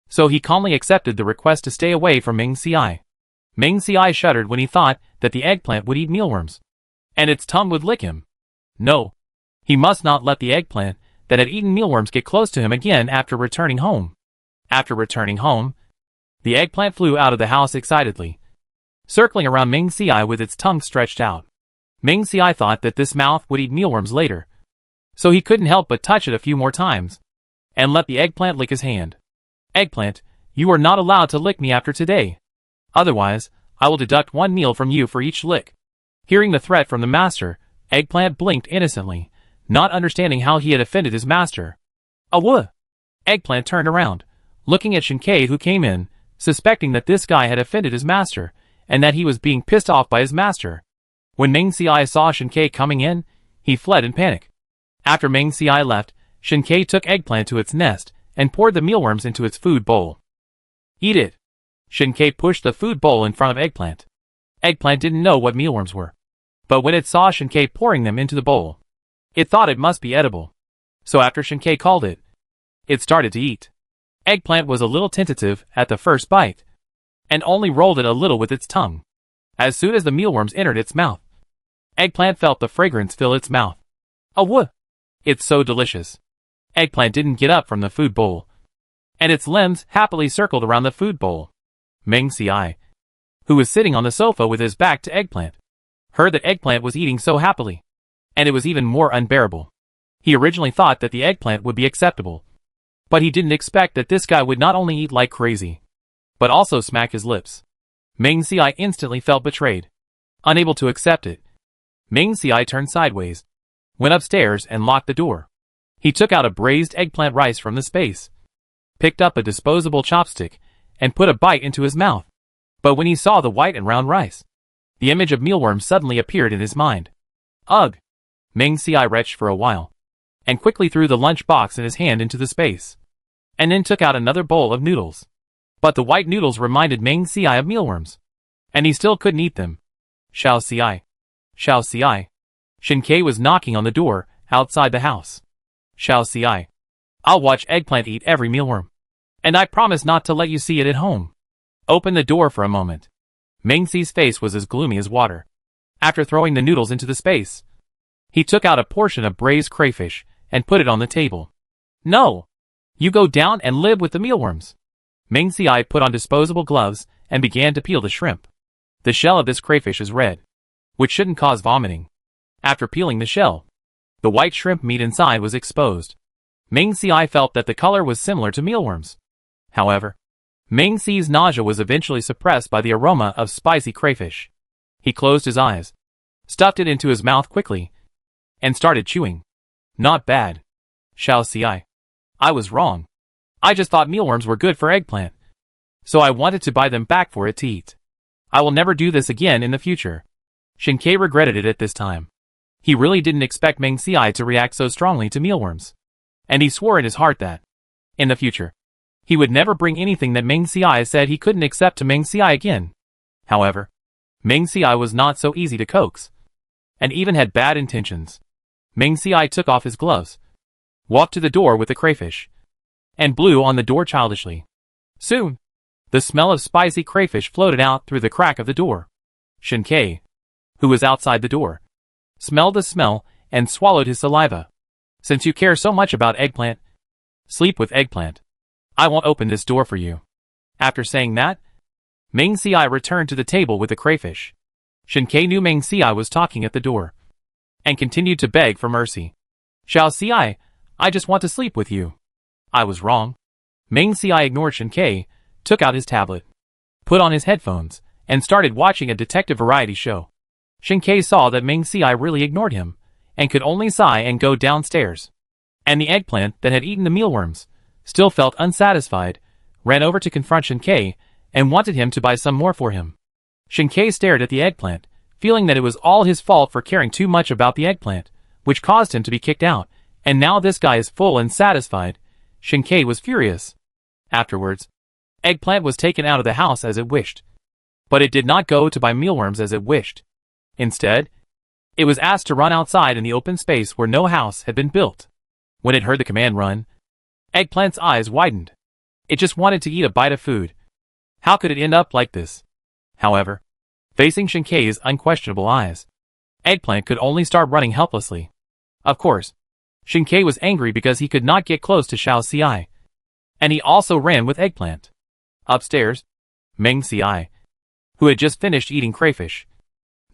So he calmly accepted the request to stay away from Ming Xiai. Ming Xiai shuddered when he thought that the eggplant would eat mealworms, and its tongue would lick him. No. He must not let the eggplant that had eaten mealworms get close to him again after returning home. After returning home, the eggplant flew out of the house excitedly, circling around Ming Xiai with its tongue stretched out. Ming Xiai thought that this mouth would eat mealworms later, so he couldn't help but touch it a few more times, and let the eggplant lick his hand. Eggplant, you are not allowed to lick me after today. Otherwise, I will deduct 1 meal from you for each lick. Hearing the threat from the master, Eggplant blinked innocently, not understanding how he had offended his master. Awooh! Eggplant turned around, looking at Shinkei, who came in, suspecting that this guy had offended his master, and that he was being pissed off by his master. When Meng Xiai saw Shinkei coming in, he fled in panic. After Meng Xiai left, Shinkei took Eggplant to its nest and poured the mealworms into its food bowl. Eat it! Shinkei pushed the food bowl in front of Eggplant. Eggplant didn't know what mealworms were, but when it saw Shinkei pouring them into the bowl, it thought it must be edible. So after Shinkei called it, it started to eat. Eggplant was a little tentative at the first bite, and only rolled it a little with its tongue. As soon as the mealworms entered its mouth, Eggplant felt the fragrance fill its mouth. Awooh! It's so delicious. Eggplant didn't get up from the food bowl, and its limbs happily circled around the food bowl. Meng Xiai, who was sitting on the sofa with his back to Eggplant, heard that Eggplant was eating so happily, and it was even more unbearable. He originally thought that the Eggplant would be acceptable, but he didn't expect that this guy would not only eat like crazy, but also smack his lips. Meng Xiai instantly felt betrayed. Unable to accept it, Meng Xiai turned sideways, went upstairs and locked the door. He took out a braised eggplant rice from the space, picked up a disposable chopstick, and put a bite into his mouth. But when he saw the white and round rice, the image of mealworms suddenly appeared in his mind. Ugh! Meng Xiai retched for a while, and quickly threw the lunch box in his hand into the space, and then took out another bowl of noodles. But the white noodles reminded Meng Xiai of mealworms, and he still couldn't eat them. Xiao Xiai. Xiao Xiai. Shinkei was knocking on the door, outside the house. Xiao Xiai. I'll watch Eggplant eat every mealworm, and I promise not to let you see it at home. Open the door for a moment. Meng Xi's face was as gloomy as water. After throwing the noodles into the space, he took out a portion of braised crayfish and put it on the table. No! You go down and live with the mealworms. Meng Xiai put on disposable gloves and began to peel the shrimp. The shell of this crayfish is red, which shouldn't cause vomiting. After peeling the shell, the white shrimp meat inside was exposed. Meng Xiai felt that the color was similar to mealworms. However, Meng Xi's nausea was eventually suppressed by the aroma of spicy crayfish. He closed his eyes, stuffed it into his mouth quickly, and started chewing. Not bad. Xiao Xiai. I was wrong. I just thought mealworms were good for Eggplant, so I wanted to buy them back for it to eat. I will never do this again in the future. Shinkei regretted it at this time. He really didn't expect Meng Xiai to react so strongly to mealworms, and he swore in his heart that, in the future, he would never bring anything that Meng Xiai said he couldn't accept to Meng Xiai again. However, Meng Xiai was not so easy to coax, and even had bad intentions. Meng Xiai took off his gloves, walked to the door with the crayfish, and blew on the door childishly. Soon, the smell of spicy crayfish floated out through the crack of the door. Shinkei, who was outside the door, smelled the smell and swallowed his saliva. Since you care so much about Eggplant, sleep with Eggplant. I won't open this door for you. After saying that, Meng Xiai returned to the table with the crayfish. Shinkei knew Meng Xiai was talking at the door, and continued to beg for mercy. Xiao Xiai, I just want to sleep with you. I was wrong. Meng Xiai ignored Shinkei, took out his tablet, put on his headphones, and started watching a detective variety show. Shinkei saw that Meng Xiai really ignored him, and could only sigh and go downstairs. And the eggplant that had eaten the mealworms still felt unsatisfied, ran over to confront Shinkei, and wanted him to buy some more for him. Shinkei stared at the eggplant, feeling that it was all his fault for caring too much about the eggplant, which caused him to be kicked out, and now this guy is full and satisfied. Shinkei was furious. Afterwards, Eggplant was taken out of the house as it wished. But it did not go to buy mealworms as it wished. Instead, it was asked to run outside in the open space where no house had been built. When it heard the command run, Eggplant's eyes widened. It just wanted to eat a bite of food. How could it end up like this? However, facing Shinkei's unquestionable eyes, Eggplant could only start running helplessly. Of course, Shinkei was angry because he could not get close to Xiao Xiai, and he also ran with Eggplant. Upstairs, Meng Xiai, who had just finished eating crayfish,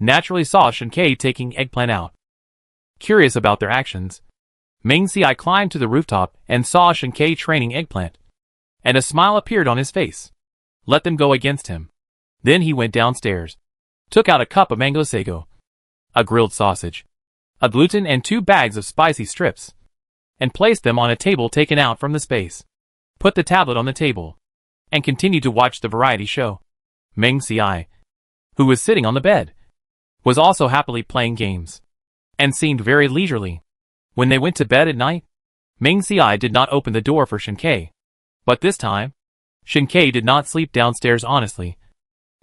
naturally saw Shinkei taking Eggplant out. Curious about their actions, Meng Xiai climbed to the rooftop and saw Shinkei training Eggplant, and a smile appeared on his face. Let them go against him. Then he went downstairs, took out a cup of mango sago, a grilled sausage, a gluten and 2 bags of spicy strips, and placed them on a table taken out from the space. Put the tablet on the table, and continued to watch the variety show. Meng Ci, who was sitting on the bed, was also happily playing games, and seemed very leisurely. When they went to bed at night, Meng Ci did not open the door for Shen-Kei. But this time, Shen-Kei did not sleep downstairs honestly,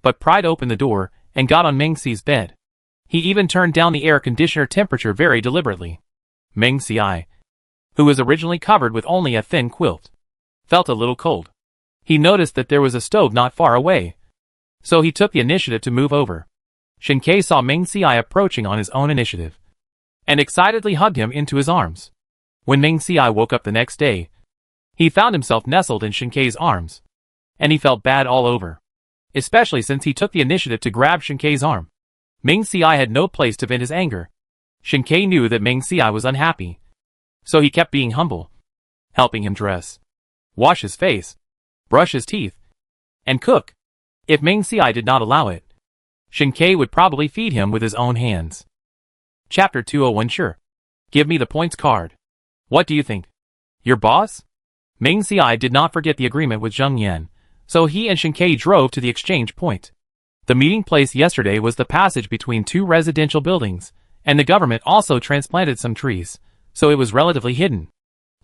but pried open the door and got on Meng Ci's bed. He even turned down the air conditioner temperature very deliberately. Meng Ci, who was originally covered with only a thin quilt, felt a little cold. He noticed that there was a stove not far away, so he took the initiative to move over. Shen-Kei saw Meng Ci approaching on his own initiative, and excitedly hugged him into his arms. When Meng Ci woke up the next day, he found himself nestled in Shen-Kei's arms, and he felt bad all over, especially since he took the initiative to grab Shen-Kei's arm. Meng Ci had no place to vent his anger. Shen-Kei knew that Meng Ci was unhappy, so he kept being humble, helping him dress, wash his face, brush his teeth, and cook. If Meng Ci did not allow it, Shen-Kei would probably feed him with his own hands. Chapter 201. Sure. Give me the points card. What do you think? Your boss? Meng Ci did not forget the agreement with Zheng Yan, so he and Shen-Kei drove to the exchange point. The meeting place yesterday was the passage between 2 residential buildings, and the government also transplanted some trees, so it was relatively hidden.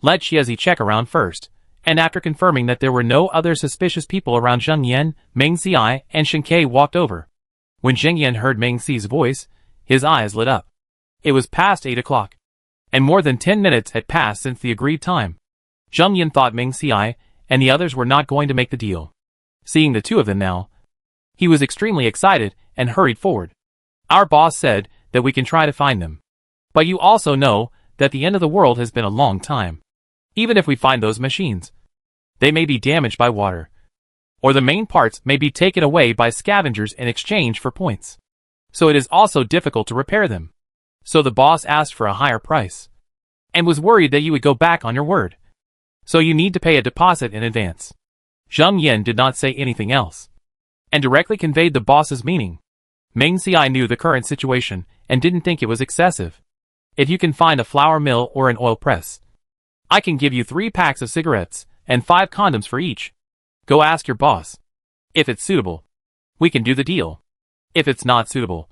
Let Xiezi check around first, and after confirming that there were no other suspicious people around Zheng Yan, Meng Ci and Shen-Kei walked over. When Zheng Yan heard Meng Ci's voice, his eyes lit up. It was past 8 o'clock, and more than 10 minutes had passed since the agreed time. Zheng Yan thought Meng Ci and the others were not going to make the deal. Seeing the 2 of them now, he was extremely excited and hurried forward. Our boss said that we can try to find them. But you also know that the end of the world has been a long time. Even if we find those machines, they may be damaged by water, or the main parts may be taken away by scavengers in exchange for points. So it is also difficult to repair them. So the boss asked for a higher price, and was worried that you would go back on your word. So you need to pay a deposit in advance. Zheng Yan did not say anything else, and directly conveyed the boss's meaning. Meng Ci knew the current situation, and didn't think it was excessive. If you can find a flour mill or an oil press, I can give you 3 packs of cigarettes, and 5 condoms for each. Go ask your boss. If it's suitable, we can do the deal. If it's not suitable,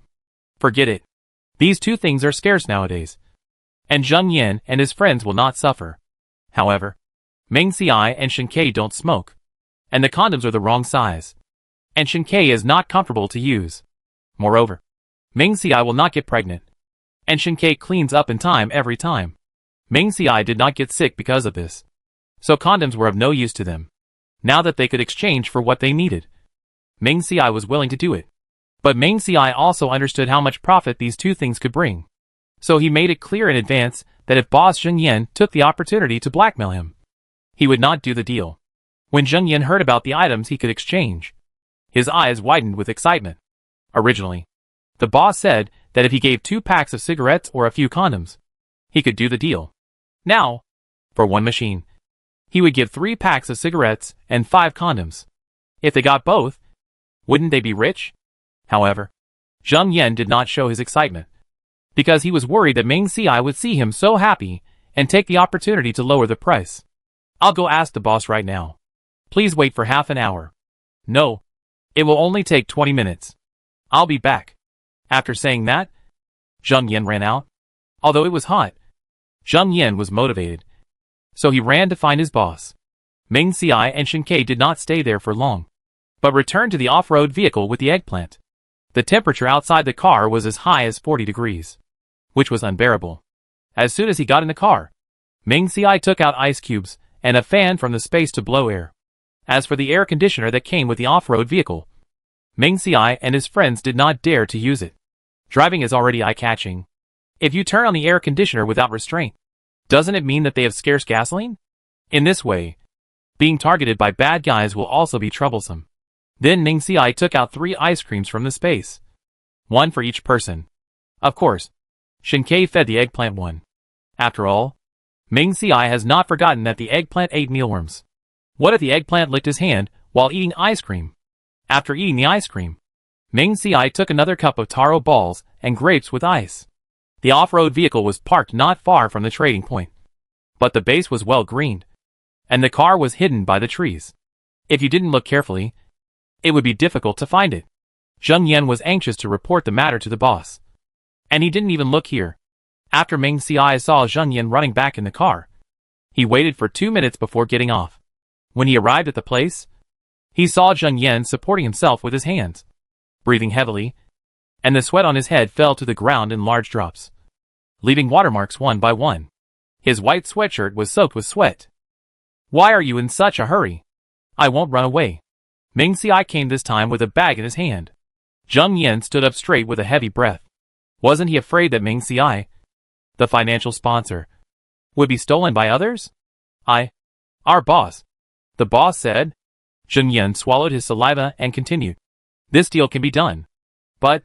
forget it. These 2 things are scarce nowadays, and Zheng Yan and his friends will not suffer. However, Meng Ci and Shen-Kei don't smoke, and the condoms are the wrong size, and Shen-Kei is not comfortable to use. Moreover, Meng Ci will not get pregnant, and Shen-Kei cleans up in time every time. Meng Ci did not get sick because of this, so condoms were of no use to them. Now that they could exchange for what they needed, Meng Ci was willing to do it. But Meng Ci also understood how much profit these 2 things could bring. So he made it clear in advance that if boss Zheng Yan took the opportunity to blackmail him, he would not do the deal. When Zheng Yan heard about the items he could exchange, his eyes widened with excitement. Originally, the boss said that if he gave 2 packs of cigarettes or a few condoms, he could do the deal. Now, for 1 machine, he would give 3 packs of cigarettes and 5 condoms. If they got both, wouldn't they be rich? However, Zheng Yan did not show his excitement, because he was worried that Meng Ci would see him so happy and take the opportunity to lower the price. I'll go ask the boss right now. Please wait for half an hour. No, it will only take 20 minutes. I'll be back. After saying that, Zheng Yan ran out. Although it was hot, Zheng Yan was motivated, so he ran to find his boss. Meng Ci and Shen-Kei did not stay there for long, but returned to the off-road vehicle with the eggplant. The temperature outside the car was as high as 40 degrees, which was unbearable. As soon as he got in the car, Meng Ci took out ice cubes and a fan from the space to blow air. As for the air conditioner that came with the off-road vehicle, Meng Ci and his friends did not dare to use it. Driving is already eye-catching. If you turn on the air conditioner without restraint, doesn't it mean that they have scarce gasoline? In this way, being targeted by bad guys will also be troublesome. Then Meng Ci took out 3 ice creams from the space, 1 for each person. Of course, Shen-Kei fed the eggplant one. After all, Meng Ci has not forgotten that the eggplant ate mealworms. What if the eggplant licked his hand while eating ice cream? After eating the ice cream, Ming Ci took another cup of taro balls and grapes with ice. The off-road vehicle was parked not far from the trading point, but the base was well greened, and the car was hidden by the trees. If you didn't look carefully, it would be difficult to find it. Zheng Yan was anxious to report the matter to the boss, and he didn't even look here. After Ming Ci saw Zheng Yan running back in the car, he waited for 2 minutes before getting off. When he arrived at the place, he saw Zheng Yan supporting himself with his hands, breathing heavily, and the sweat on his head fell to the ground in large drops, leaving watermarks one by one. His white sweatshirt was soaked with sweat. "Why are you in such a hurry?" "I won't run away." Ming Ci came this time with a bag in his hand. Zheng Yan stood up straight with a heavy breath. Wasn't he afraid that Ming Ci, the financial sponsor, would be stolen by others? Our boss. The boss said. Zheng Yan swallowed his saliva and continued. "This deal can be done. But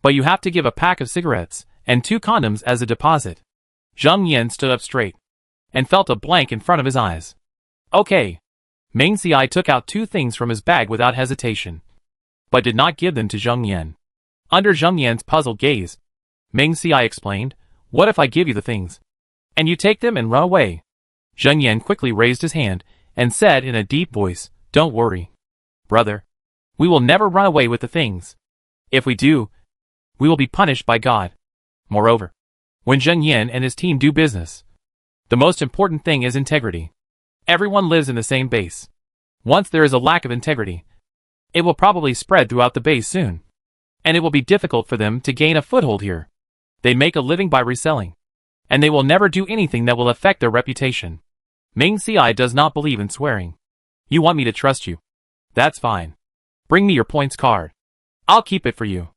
you have to give a pack of cigarettes and 2 condoms as a deposit." Zheng Yan stood up straight and felt a blank in front of his eyes. "Okay." Ming Ci took out 2 things from his bag without hesitation, but did not give them to Zheng Yan. Under Zheng Yan's puzzled gaze, Ming Ci explained, "What if I give you the things, and you take them and run away?" Zheng Yan quickly raised his hand and said in a deep voice, "Don't worry, brother. We will never run away with the things. If we do, we will be punished by God." Moreover, when Zheng Yan and his team do business, the most important thing is integrity. Everyone lives in the same base. Once there is a lack of integrity, it will probably spread throughout the base soon, and it will be difficult for them to gain a foothold here. They make a living by reselling, and they will never do anything that will affect their reputation. Ming Ci does not believe in swearing. "You want me to trust you? That's fine. Bring me your points card. I'll keep it for you."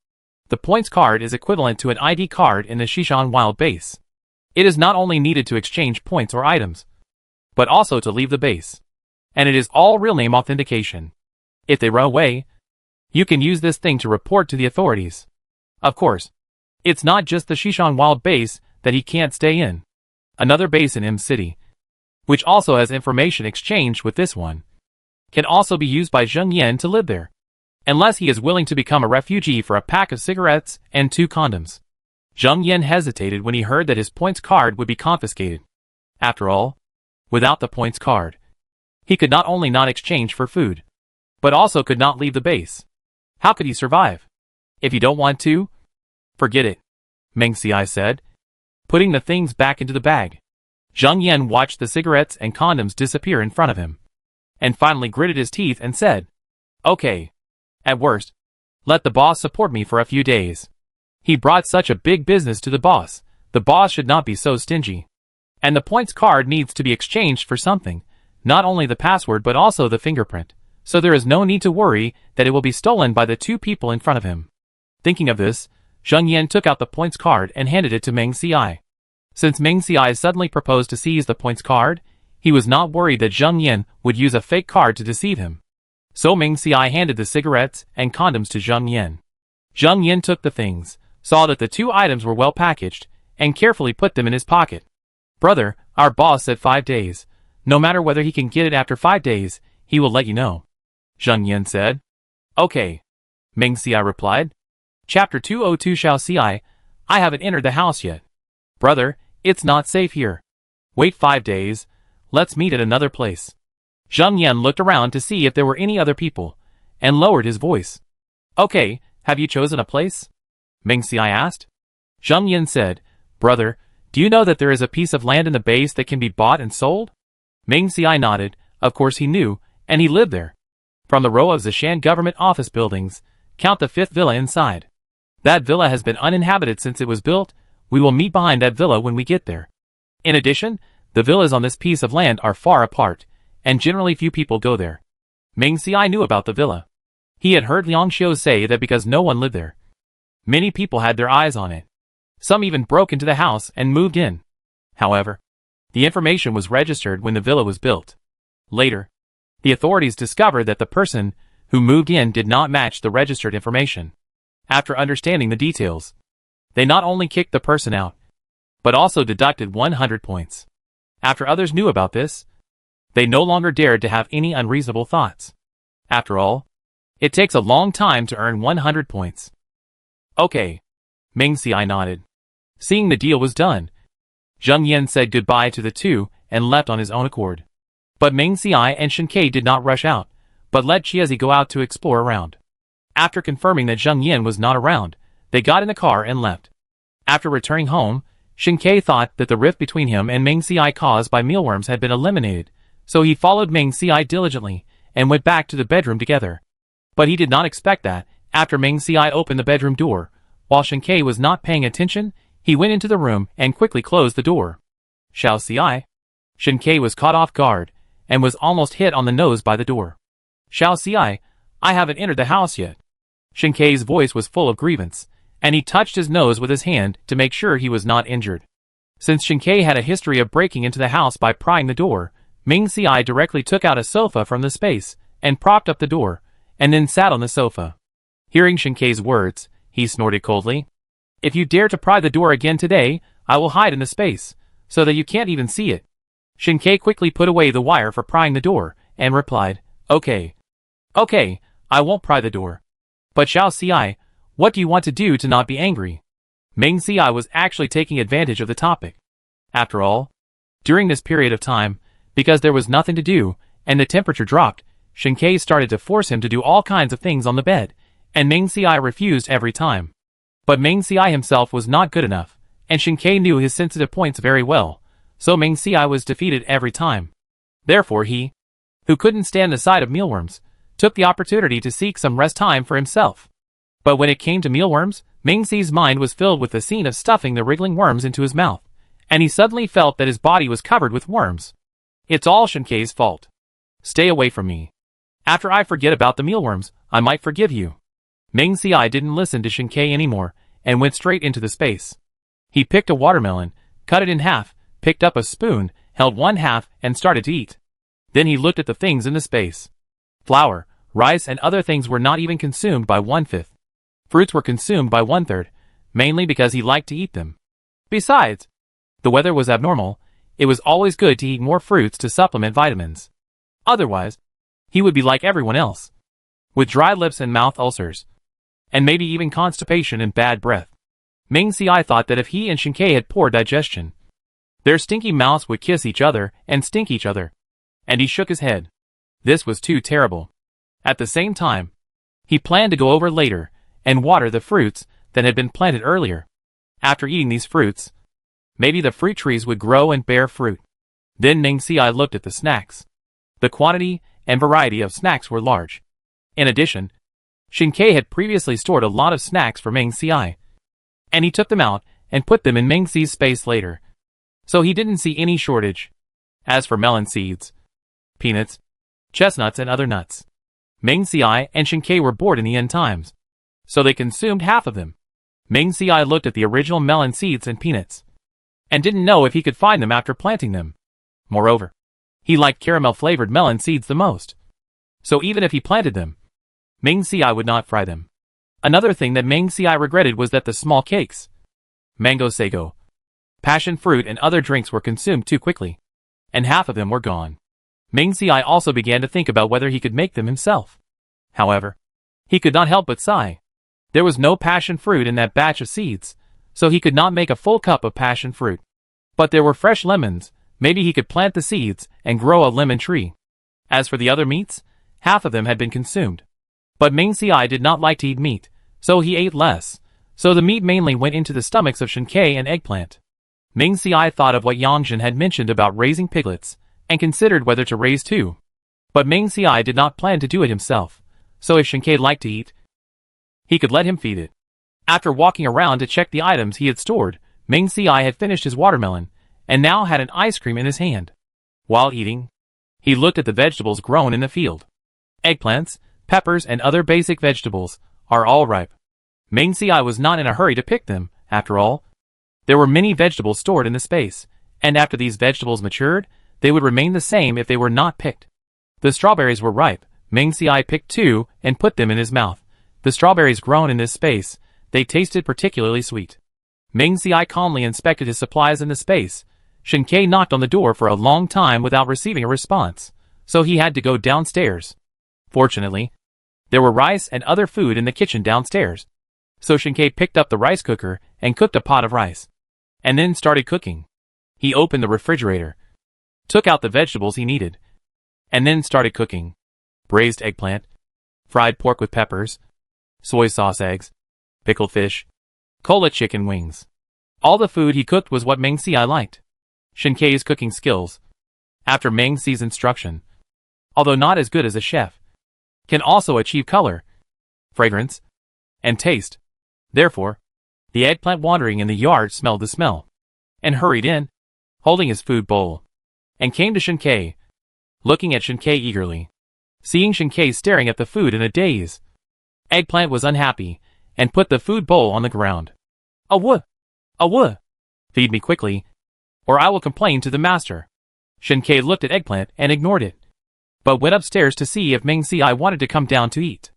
The points card is equivalent to an ID card in the Xishan Wild base. It is not only needed to exchange points or items, but also to leave the base. And it is all real name authentication. If they run away, you can use this thing to report to the authorities. Of course, it's not just the Xishan Wild base that he can't stay in. Another base in M City, which also has information exchanged with this one, can also be used by Zheng Yan to live there, unless he is willing to become a refugee for a pack of cigarettes and 2 condoms. Zheng Yan hesitated when he heard that his points card would be confiscated. After all, without the points card, he could not only not exchange for food, but also could not leave the base. How could he survive? "If you don't want to, forget it," Ming Ci said, putting the things back into the bag. Zheng Yan watched the cigarettes and condoms disappear in front of him, and finally gritted his teeth and said, "Okay. At worst, let the boss support me for a few days. He brought such a big business to the boss should not be so stingy. And the points card needs to be exchanged for something, not only the password but also the fingerprint, so there is no need to worry that it will be stolen by the 2 people in front of him." Thinking of this, Zheng Yan took out the points card and handed it to Ming Ci. Since Ming Ci suddenly proposed to seize the points card, he was not worried that Zheng Yan would use a fake card to deceive him. So Ming Ci handed the cigarettes and condoms to Zheng Yan. Zheng Yan took the things, saw that the 2 items were well packaged, and carefully put them in his pocket. "Brother, our boss said 5 days. No matter whether he can get it after 5 days, he will let you know," Zheng Yan said. "Okay," Ming Ci replied. Chapter 202 Xiao Ci, I haven't entered the house yet. "Brother, it's not safe here. Wait 5 days, let's meet at another place." Zheng Yan looked around to see if there were any other people, and lowered his voice. "Okay, have you chosen a place?" Ming Ci asked. Zheng Yan said, "Brother, do you know that there is a piece of land in the base that can be bought and sold?" Ming Ci nodded. Of course he knew, and he lived there. From the row of Zishan government office buildings, count the 5th villa inside. That villa has been uninhabited since it was built. We will meet behind that villa when we get there. In addition, the villas on this piece of land are far apart, and generally few people go there. Ming Ci knew about the villa. He had heard Liang Xiu say that because no one lived there, many people had their eyes on it. Some even broke into the house and moved in. However, the information was registered when the villa was built. Later, the authorities discovered that the person who moved in did not match the registered information. After understanding the details, they not only kicked the person out, but also deducted 100 points. After others knew about this, they no longer dared to have any unreasonable thoughts. After all, It takes a long time to earn 100 points. Okay. Meng Xiai nodded. Seeing the deal was done, Zheng Yan said goodbye to the two and left on his own accord. But Meng Xiai and Shen Ke did not rush out, but let Chiezi go out to explore around. After confirming that Zheng Yan was not around, they got in the car and left. After returning home, Shen Ke thought that the rift between him and Meng Xiai caused by mealworms had been eliminated, so he followed Meng Xiai diligently and went back to the bedroom together. But he did not expect that, after Meng Xiai opened the bedroom door, while Shen Ke was not paying attention, he went into the room and quickly closed the door. Xiao Xiai? Shen Ke was caught off guard and was almost hit on the nose by the door. Xiao Xiai, I haven't entered the house yet. Shen Ke's voice was full of grievance, and he touched his nose with his hand to make sure he was not injured. Since Shen Ke had a history of breaking into the house by prying the door, Meng Xiai directly took out a sofa from the space and propped up the door, and then sat on the sofa. Hearing Shen Ke's words, he snorted coldly. If you dare to pry the door again today, I will hide in the space, so that you can't even see it. Shen Ke quickly put away the wire for prying the door, and replied, Okay. Okay, I won't pry the door. But Xiao Xiai, what do you want to do to not be angry? Meng Xiai was actually taking advantage of the topic. After all, during this period of time, because there was nothing to do, and the temperature dropped, Shen Ke started to force him to do all kinds of things on the bed, and Meng Xiai refused every time. But Meng Xiai himself was not good enough, and Shen Ke knew his sensitive points very well, so Meng Xiai was defeated every time. Therefore he, who couldn't stand the sight of mealworms, took the opportunity to seek some rest time for himself. But when it came to mealworms, Meng Xi's mind was filled with the scene of stuffing the wriggling worms into his mouth, and he suddenly felt that his body was covered with worms. It's all Shen Ke's fault. Stay away from me. After I forget about the mealworms, I might forgive you. Meng Xiai didn't listen to Shen Ke anymore, and went straight into the space. He picked a watermelon, cut it in half, picked up a spoon, held one half, and started to eat. Then he looked at the things in the space. Flour, rice and other things were not even consumed by 1/5. Fruits were consumed by 1/3, mainly because he liked to eat them. Besides, the weather was abnormal, it was always good to eat more fruits to supplement vitamins. Otherwise, he would be like everyone else, with dry lips and mouth ulcers, and maybe even constipation and bad breath. Meng Xiai thought that if he and Shen Ke had poor digestion, their stinky mouths would kiss each other and stink each other. And he shook his head. This was too terrible. At the same time, he planned to go over later and water the fruits that had been planted earlier. After eating these fruits, maybe the fruit trees would grow and bear fruit. Then Meng Xiai looked at the snacks. The quantity and variety of snacks were large. In addition, Shen Ke had previously stored a lot of snacks for Meng Xiai, and he took them out and put them in Meng Xi's space later. So he didn't see any shortage. As for melon seeds, peanuts, chestnuts and other nuts, Meng Xiai and Shen Ke were bored in the end times, so they consumed half of them. Meng Xiai looked at the original melon seeds and peanuts, and didn't know if he could find them after planting them. Moreover, he liked caramel-flavored melon seeds the most, so even if he planted them, Meng Xiai would not fry them. Another thing that Meng Xiai regretted was that the small cakes, mango sago, passion fruit and other drinks were consumed too quickly, and half of them were gone. Meng Xiai also began to think about whether he could make them himself. However, he could not help but sigh. There was no passion fruit in that batch of seeds, so he could not make a full cup of passion fruit. But there were fresh lemons, maybe he could plant the seeds and grow a lemon tree. As for the other meats, half of them had been consumed. But Meng Xiai did not like to eat meat, so he ate less, so the meat mainly went into the stomachs of Shen Ke and Eggplant. Meng Xiai thought of what Yangjin had mentioned about raising piglets, and considered whether to raise two. But Meng Xiai did not plan to do it himself, so if Shen Ke liked to eat, he could let him feed it. After walking around to check the items he had stored, Meng Xiai had finished his watermelon, and now had an ice cream in his hand. While eating, he looked at the vegetables grown in the field. Eggplants, peppers and other basic vegetables are all ripe. Meng Xiai was not in a hurry to pick them, after all. There were many vegetables stored in the space, and after these vegetables matured, they would remain the same if they were not picked. The strawberries were ripe. Meng Xiai picked two and put them in his mouth. The strawberries grown in this space, they tasted particularly sweet. Meng Xiai calmly inspected his supplies in the space. Shen Ke knocked on the door for a long time without receiving a response, so he had to go downstairs. Fortunately, There were rice and other food in the kitchen downstairs. So Shinkei picked up the rice cooker and cooked a pot of rice. And then started cooking. He opened the refrigerator, took out the vegetables he needed, and then started cooking. Braised eggplant, fried pork with peppers, soy sauce eggs, pickled fish, cola chicken wings. All the food he cooked was what Meng Xiai liked. Shinkei's cooking skills, after Meng Xi's instruction, although not as good as a chef, can also achieve color, fragrance, and taste. Therefore, the eggplant wandering in the yard smelled the smell, and hurried in, holding his food bowl, and came to Shinkei, looking at Shinkei eagerly. Seeing Shinkei staring at the food in a daze, Eggplant was unhappy, and put the food bowl on the ground. Awuh! Awuh! Feed me quickly, or I will complain to the master. Shinkei looked at Eggplant and ignored it, but went upstairs to see if Meng Xiai wanted to come down to eat.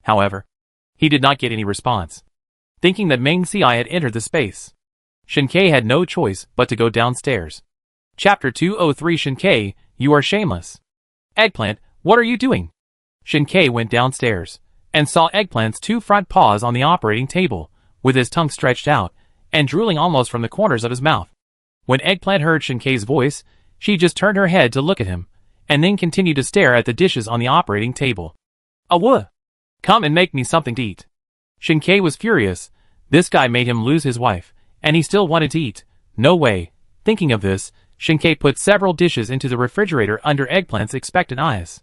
However, he did not get any response. Thinking that Meng Xiai had entered the space, Shinkei had no choice but to go downstairs. Chapter 203 Shinkei, you are shameless. Eggplant, what are you doing? Shinkei went downstairs, and saw Eggplant's two front paws on the operating table, with his tongue stretched out, and drooling almost from the corners of his mouth. When Eggplant heard Shinkei's voice, she just turned her head to look at him, and then continued to stare at the dishes on the operating table. Awuh! Come and make me something to eat. Shinkei was furious. This guy made him lose his wife, and he still wanted to eat. No way. Thinking of this, Shinkei put several dishes into the refrigerator under Eggplant's expectant eyes.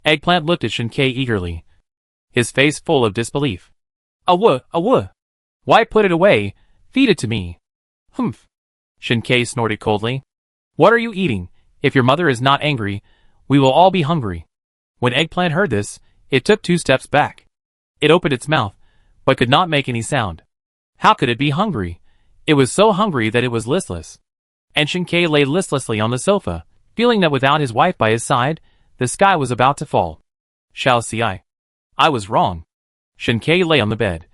Eggplant looked at Shinkei eagerly, his face full of disbelief. Awuh! Awuh! Why put it away? Feed it to me. Humph! Shinkei snorted coldly. What are you eating? If your mother is not angry, we will all be hungry. When Eggplant heard this, it took 2 steps back. It opened its mouth, but could not make any sound. How could it be hungry? It was so hungry that it was listless. And Shinkei lay listlessly on the sofa, feeling that without his wife by his side, the sky was about to fall. Shao Xiai. I was wrong. Shinkei lay on the bed,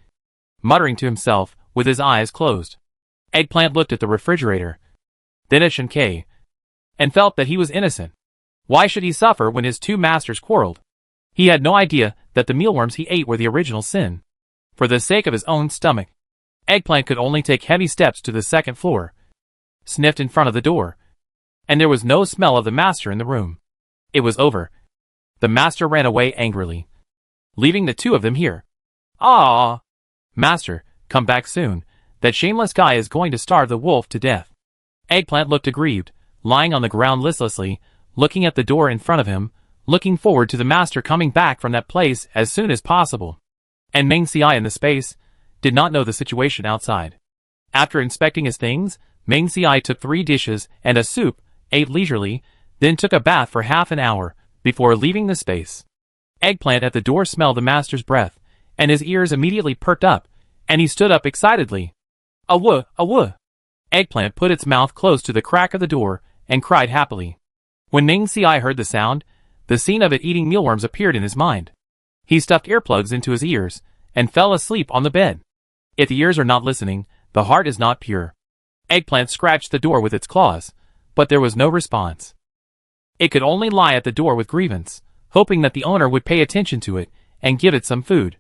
muttering to himself, with his eyes closed. Eggplant looked at the refrigerator, then at Shinkei, and felt that he was innocent. Why should he suffer when his 2 masters quarreled? He had no idea that the mealworms he ate were the original sin. For the sake of his own stomach, Eggplant could only take heavy steps to the 2nd floor, sniffed in front of the door, and there was no smell of the master in the room. It was over. The master ran away angrily, leaving the 2 of them here. Ah! Master, come back soon. That shameless guy is going to starve the wolf to death. Eggplant looked aggrieved, lying on the ground listlessly, looking at the door in front of him, looking forward to the master coming back from that place as soon as possible. And Meng Xiai in the space did not know the situation outside. After inspecting his things, Meng Xiai took 3 dishes and a soup, ate leisurely, then took a bath for half an hour, before leaving the space. Eggplant at the door smelled the master's breath, and his ears immediately perked up, and he stood up excitedly. Awuh! Awuh! Eggplant put its mouth close to the crack of the door, and cried happily. When Meng Xiai heard the sound, the scene of it eating mealworms appeared in his mind. He stuffed earplugs into his ears, and fell asleep on the bed. If the ears are not listening, the heart is not pure. Eggplant scratched the door with its claws, but there was no response. It could only lie at the door with grievance, hoping that the owner would pay attention to it, and give it some food.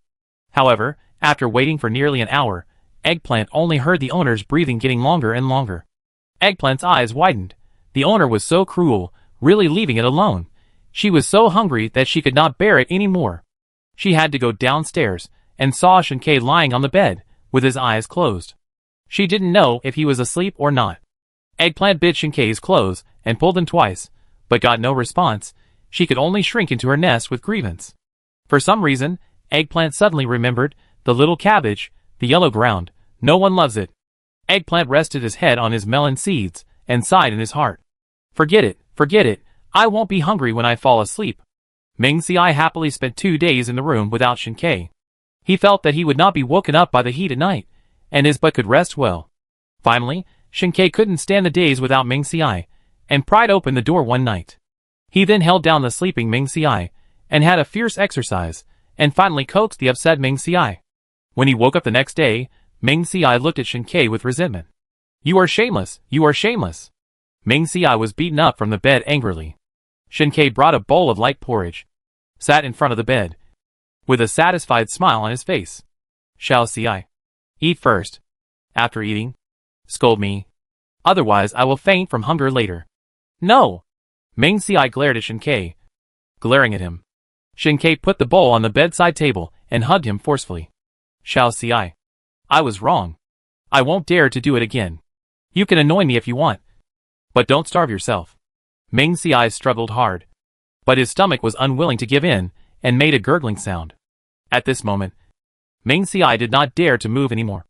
However, after waiting for nearly an hour, Eggplant only heard the owner's breathing getting longer and longer. Eggplant's eyes widened. The owner was so cruel, really leaving it alone. She was so hungry that she could not bear it anymore. She had to go downstairs, and saw Shinkei lying on the bed, with his eyes closed. She didn't know if he was asleep or not. Eggplant bit Shinkei's clothes, and pulled them twice, but got no response. She could only shrink into her nest with grievance. For some reason, Eggplant suddenly remembered the little cabbage, the yellow ground. No one loves it. Eggplant rested his head on his melon seeds, and sighed in his heart. Forget it, forget it. I won't be hungry when I fall asleep. Meng Xiai happily spent 2 days in the room without Shinkei. He felt that he would not be woken up by the heat at night, and his butt could rest well. Finally, Shinkei couldn't stand the days without Meng Xiai, and pried open the door one night. He then held down the sleeping Meng Xiai, and had a fierce exercise, and finally coaxed the upset Meng Xiai. When he woke up the next day, Meng Xiai looked at Shinkei with resentment. You are shameless, you are shameless. Meng Xiai was beaten up from the bed angrily. Shinkei brought a bowl of light porridge, sat in front of the bed, with a satisfied smile on his face. Shall I eat first? After eating, scold me. Otherwise I will faint from hunger later. No! Meng Xiai glared at Shinkei. Glaring at him, Shinkei put the bowl on the bedside table and hugged him forcefully. Shall I was wrong. I won't dare to do it again. You can annoy me if you want, but don't starve yourself. Meng Xiai struggled hard, but his stomach was unwilling to give in and made a gurgling sound. At this moment, Meng Xiai did not dare to move anymore,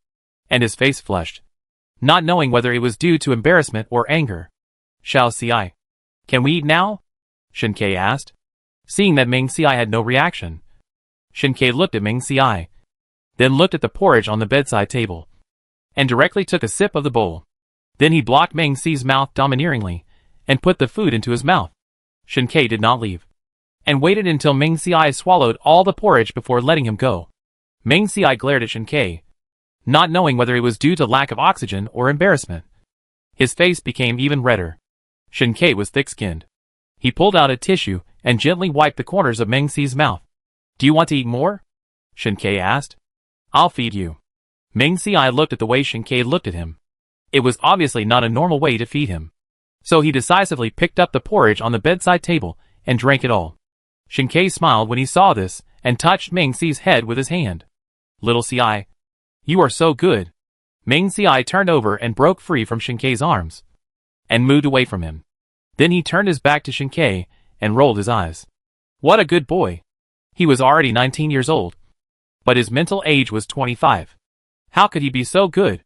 and his face flushed, not knowing whether it was due to embarrassment or anger. Shall can we eat now? Shinkei asked, seeing that Meng Xiai had no reaction. Shinkei looked at Meng Xiai, then looked at the porridge on the bedside table, and directly took a sip of the bowl. Then he blocked Meng Xi's mouth domineeringly, and put the food into his mouth. Shinkei did not leave, and waited until Meng Xiai swallowed all the porridge before letting him go. Meng Xiai glared at Shinkei, not knowing whether it was due to lack of oxygen or embarrassment. His face became even redder. Shinkei was thick-skinned. He pulled out a tissue and gently wiped the corners of Meng Xi's mouth. Do you want to eat more? Shinkei asked. I'll feed you. Meng Xiai looked at the way Shinkei looked at him. It was obviously not a normal way to feed him. So he decisively picked up the porridge on the bedside table and drank it all. Shinkei smiled when he saw this and touched Meng Xi's head with his hand. Little Xiai, you are so good. Meng Xiai turned over and broke free from Shinkei's arms, and moved away from him. Then he turned his back to Shinkei and rolled his eyes. What a good boy. He was already 19 years old, but his mental age was 25. How could he be so good?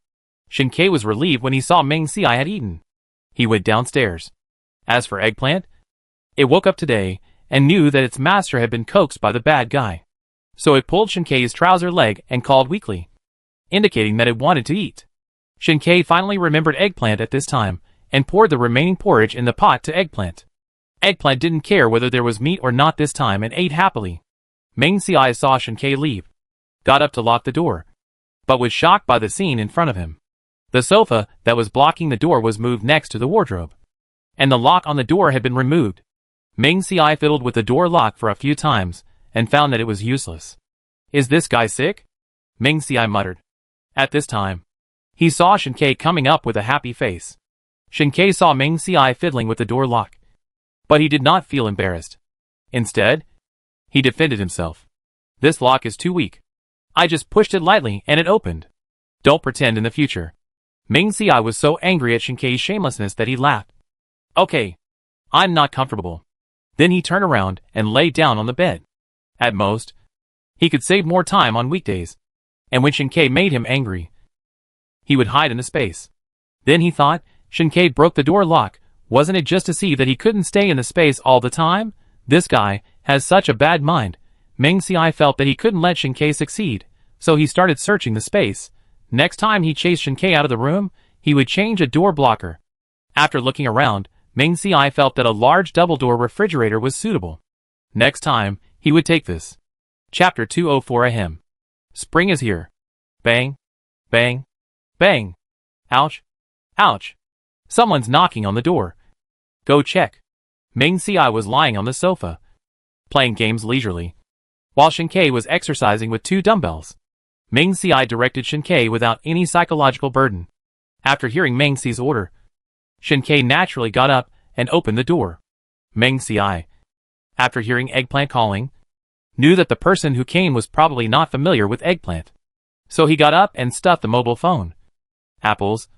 Shinkei was relieved when he saw Meng Xiai had eaten. He went downstairs. As for Eggplant, it woke up today and knew that its master had been coaxed by the bad guy. So it pulled Shinkei's trouser leg and called weakly, indicating that it wanted to eat. Shinkei finally remembered Eggplant at this time and poured the remaining porridge in the pot to Eggplant. Eggplant didn't care whether there was meat or not this time and ate happily. Meng Xiai saw Shinkei leave, got up to lock the door, but was shocked by the scene in front of him. The sofa that was blocking the door was moved next to the wardrobe, and the lock on the door had been removed. Meng Xiai fiddled with the door lock for a few times and found that it was useless. Is this guy sick? Meng Xiai muttered. At this time, he saw Shinkei coming up with a happy face. Shinkei saw Meng Xiai fiddling with the door lock, but he did not feel embarrassed. Instead, he defended himself. This lock is too weak. I just pushed it lightly and it opened. Don't pretend in the future. Meng Xiai was so angry at Shinkei's shamelessness that he laughed. Okay, I'm not comfortable. Then he turned around and lay down on the bed. At most, he could save more time on weekdays, and when Shinkei made him angry, he would hide in the space. Then he thought, Shinkei broke the door lock. Wasn't it just to see that he couldn't stay in the space all the time? This guy has such a bad mind. Meng Xiai felt that he couldn't let Shinkei succeed, so he started searching the space. Next time he chased Shinkei out of the room, he would change a door blocker. After looking around, Meng Xiai felt that a large double-door refrigerator was suitable. Next time, he would take this. Chapter 204 Ahem. Spring is here. Bang. Bang. Bang. Ouch. Ouch. Someone's knocking on the door. Go check. Meng Xiai was lying on the sofa, playing games leisurely, while Shinkei was exercising with 2 dumbbells. Meng Xiai directed Shinkei without any psychological burden. After hearing Meng Xi's order, Shinkei naturally got up and opened the door. Meng Xiai, after hearing Eggplant calling, knew that the person who came was probably not familiar with Eggplant. So he got up and stuffed the mobile phone, apples,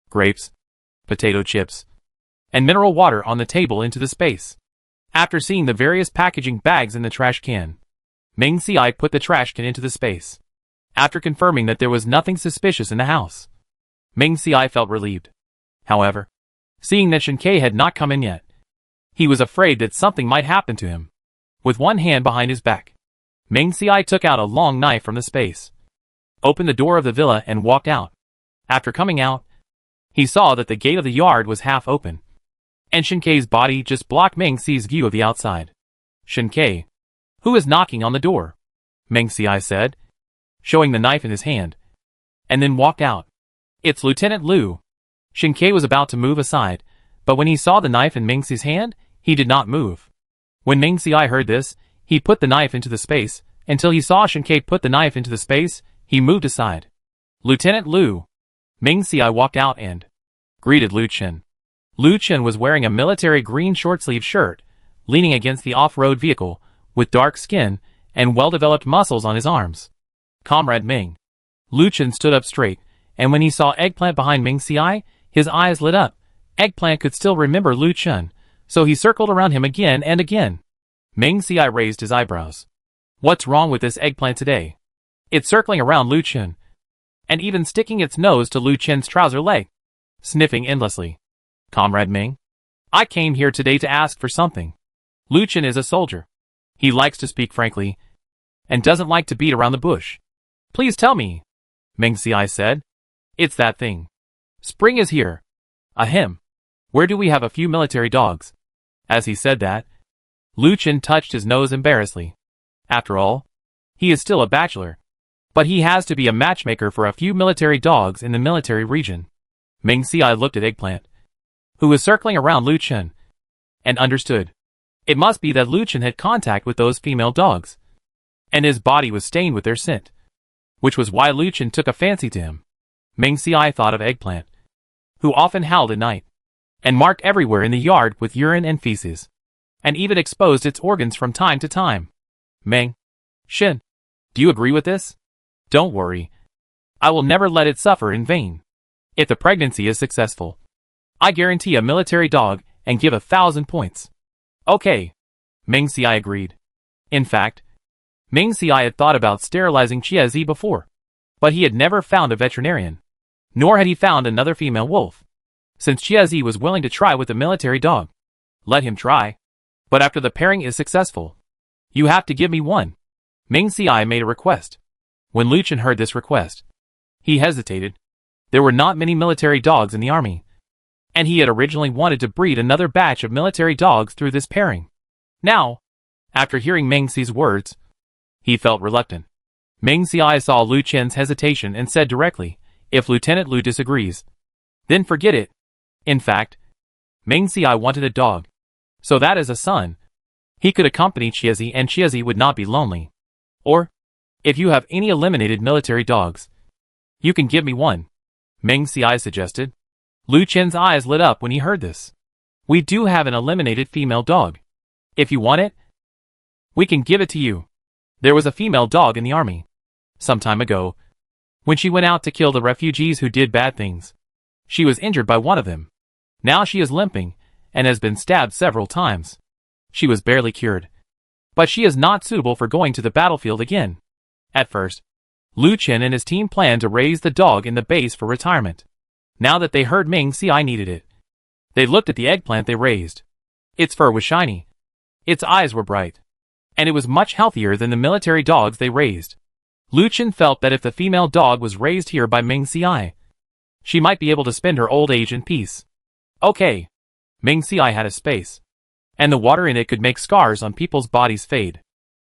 grapes, potato chips, and mineral water on the table into the space. After seeing the various packaging bags in the trash can, Meng Xiai put the trash can into the space. After confirming that there was nothing suspicious in the house, Meng Xiai felt relieved. However, seeing that Shinkei had not come in yet, he was afraid that something might happen to him. With one hand behind his back, Meng Xiai took out a long knife from the space, opened the door of the villa and walked out. After coming out, he saw that the gate of the yard was half open, and Shinkei's body just blocked Meng Xi's view of the outside. Shinkei, who is knocking on the door? Meng Xiai said, showing the knife in his hand, and then walked out. It's Lieutenant Liu. Shinkei was about to move aside, but when he saw the knife in Meng Xi's hand, he did not move. When Meng Xiai heard this, he put the knife into the space until he saw Shinkei put the knife into the space. He moved aside. Lieutenant Liu. Ming Xiai walked out and greeted Lu Chen. Lu Chen was wearing a military green short-sleeved shirt, leaning against the off-road vehicle, with dark skin and well-developed muscles on his arms. Comrade Ming. Lu Chen stood up straight, and when he saw Eggplant behind Ming Xiai, his eyes lit up. Eggplant could still remember Lu Chen, so he circled around him again and again. Ming Xiai raised his eyebrows. What's wrong with this Eggplant today? It's circling around Lu Chen, and even sticking its nose to Lu Chen's trouser leg, sniffing endlessly. Comrade Ming, I came here today to ask for something. Lu Chen is a soldier. He likes to speak frankly, and doesn't like to beat around the bush. Please tell me, Ming Xiai said. It's that thing. Spring is here. Ahem. Where do we have a few military dogs? As he said that, Lu Chen touched his nose embarrassedly. After all, he is still a bachelor. But he has to be a matchmaker for a few military dogs in the military region. Ming Xiai looked at Eggplant, who was circling around Lu Chen, and understood. It must be that Lu Chen had contact with those female dogs, and his body was stained with their scent, which was why Lu Chen took a fancy to him. Ming Xiai thought of Eggplant, who often howled at night, and marked everywhere in the yard with urine and feces, and even exposed its organs from time to time. Meng, Shin, do you agree with this? Don't worry. I will never let it suffer in vain. If the pregnancy is successful, I guarantee a military dog and give 1,000 points. Okay. Ming Xiai agreed. In fact, Ming Xiai had thought about sterilizing Chiazi before, but he had never found a veterinarian, nor had he found another female wolf. Since Chiazi was willing to try with a military dog, let him try. But after the pairing is successful, you have to give me one. Ming Xiai made a request. When Lu Chen heard this request, he hesitated. There were not many military dogs in the army, and he had originally wanted to breed another batch of military dogs through this pairing. Now, after hearing Ming Xi's words, he felt reluctant. Ming Xiai saw Lu Chen's hesitation and said directly, if Lieutenant Lu disagrees, then forget it. In fact, Ming Xiai wanted a dog, so that as a son, he could accompany Chiazi and Chiazi would not be lonely. Or, if you have any eliminated military dogs, you can give me one, Ming Xiai suggested. Lu Chen's eyes lit up when he heard this. We do have an eliminated female dog. If you want it, we can give it to you. There was a female dog in the army, some time ago, when she went out to kill the refugees who did bad things. She was injured by one of them. Now she is limping, and has been stabbed several times. She was barely cured, but she is not suitable for going to the battlefield again. At first, Lu Chen and his team planned to raise the dog in the base for retirement. Now that they heard Ming Xiai needed it, they looked at the Eggplant they raised. Its fur was shiny, its eyes were bright, and it was much healthier than the military dogs they raised. Lu Chen felt that if the female dog was raised here by Ming Xiai, she might be able to spend her old age in peace. Okay. Ming Xiai had a space, and the water in it could make scars on people's bodies fade.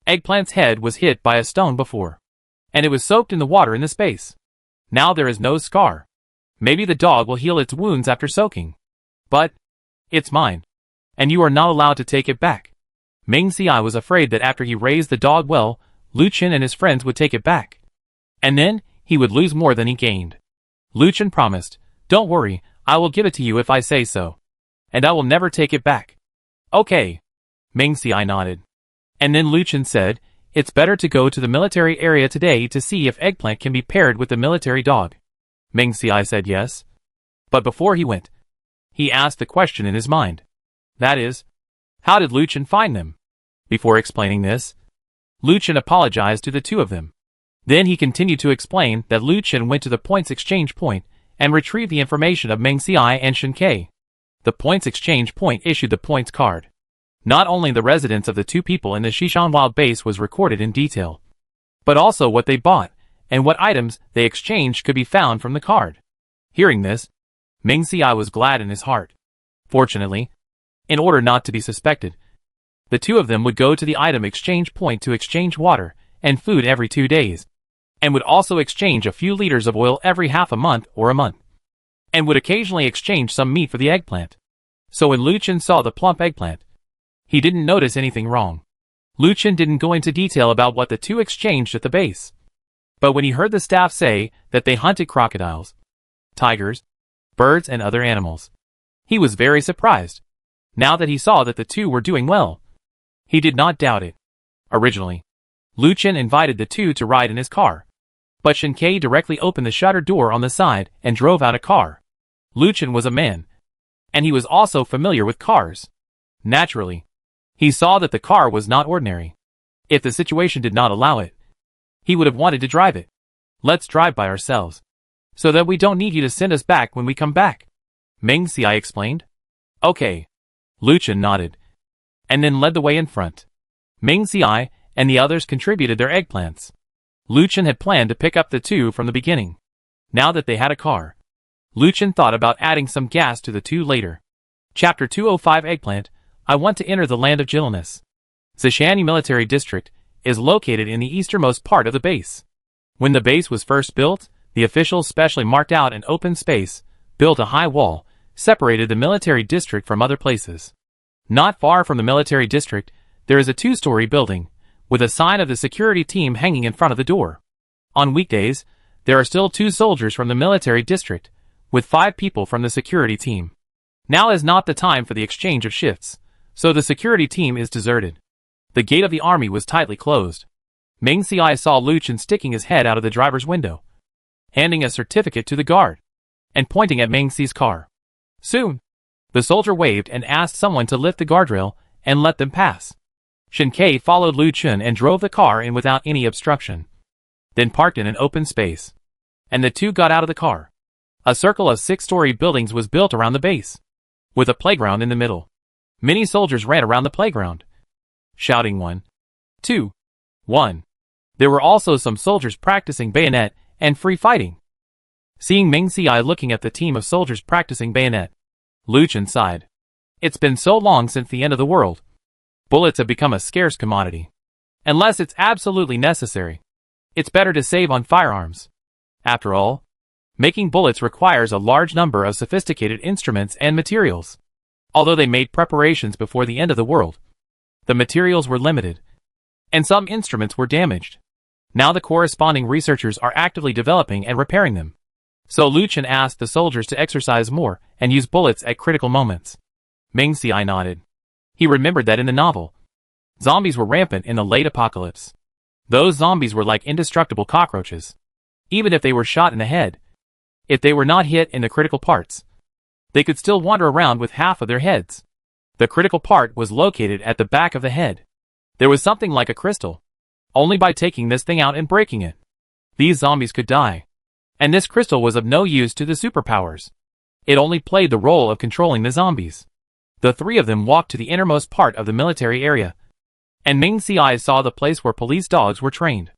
Eggplant's head was hit by a stone before, and it was soaked in the water in the space. Now there is no scar. Maybe the dog will heal its wounds after soaking. But, it's mine, and you are not allowed to take it back. Ming Xiai was afraid that after he raised the dog well, Lu Chen and his friends would take it back, and then he would lose more than he gained. Lu Chen promised, don't worry, I will give it to you if I say so, and I will never take it back. Okay. Ming Xiai nodded. And then Lu Chen said, it's better to go to the military area today to see if Eggplant can be paired with the military dog. Ming Xiai said yes. But before he went, he asked the question in his mind. That is, how did Lu Chen find them? Before explaining this, Lu Chen apologized to the two of them. Then he continued to explain that Lu Chen went to the points exchange point and retrieved the information of Ming Xiai and Shen Ke. The points exchange point issued the points card. Not only the residence of the two people in the Xishan Wild base was recorded in detail, but also what they bought and what items they exchanged could be found from the card. Hearing this, Ming Xiai was glad in his heart. Fortunately, in order not to be suspected, the two of them would go to the item exchange point to exchange water and food every 2 days, and would also exchange a few liters of oil every half a month or a month, and would occasionally exchange some meat for the eggplant. So when Lu Chen saw the plump eggplant, he didn't notice anything wrong. Lu Chen didn't go into detail about what the two exchanged at the base. But when he heard the staff say that they hunted crocodiles, tigers, birds and other animals, he was very surprised. Now that he saw that the two were doing well, he did not doubt it. Originally, Lu Chen invited the two to ride in his car, but Shen Ke directly opened the shutter door on the side and drove out a car. Lu Chen was a man, and he was also familiar with cars. Naturally, he saw that the car was not ordinary. If the situation did not allow it, he would have wanted to drive it. Let's drive by ourselves, so that we don't need you to send us back when we come back, Meng Xiai explained. Okay. Lu Chen nodded, and then led the way in front. Meng Xiai and the others contributed their eggplants. Lu Chen had planned to pick up the two from the beginning. Now that they had a car, Lu Chen thought about adding some gas to the two later. Chapter 205 Eggplant. I want to enter the land of gentleness. Zishani Military District is located in the easternmost part of the base. When the base was first built, the officials specially marked out an open space, built a high wall, separated the military district from other places. Not far from the military district, there is a two-story building, with a sign of the security team hanging in front of the door. On weekdays, there are still 2 soldiers from the military district, with 5 people from the security team. Now is not the time for the exchange of shifts, so the security team is deserted. The gate of the army was tightly closed. Meng Xiai saw Lu Chen sticking his head out of the driver's window, handing a certificate to the guard, and pointing at Meng Xi's car. Soon, the soldier waved and asked someone to lift the guardrail and let them pass. Shen Ke followed Lu Chen and drove the car in without any obstruction, then parked in an open space, and the two got out of the car. A circle of 6-story buildings was built around the base, with a playground in the middle. Many soldiers ran around the playground, shouting 1, 2, 1. There were also some soldiers practicing bayonet and free fighting. Seeing Meng Xiai looking at the team of soldiers practicing bayonet, Lu Chen sighed. It's been so long since the end of the world. Bullets have become a scarce commodity. Unless it's absolutely necessary, it's better to save on firearms. After all, making bullets requires a large number of sophisticated instruments and materials. Although they made preparations before the end of the world, the materials were limited, and some instruments were damaged. Now the corresponding researchers are actively developing and repairing them. So Lu Chen asked the soldiers to exercise more and use bullets at critical moments. Meng Xiai nodded. He remembered that in the novel, zombies were rampant in the late apocalypse. Those zombies were like indestructible cockroaches. Even if they were shot in the head, if they were not hit in the critical parts, they could still wander around with half of their heads. The critical part was located at the back of the head. There was something like a crystal. Only by taking this thing out and breaking it, these zombies could die. And this crystal was of no use to the superpowers. It only played the role of controlling the zombies. The 3 of them walked to the innermost part of the military area, and Meng Xiai saw the place where police dogs were trained.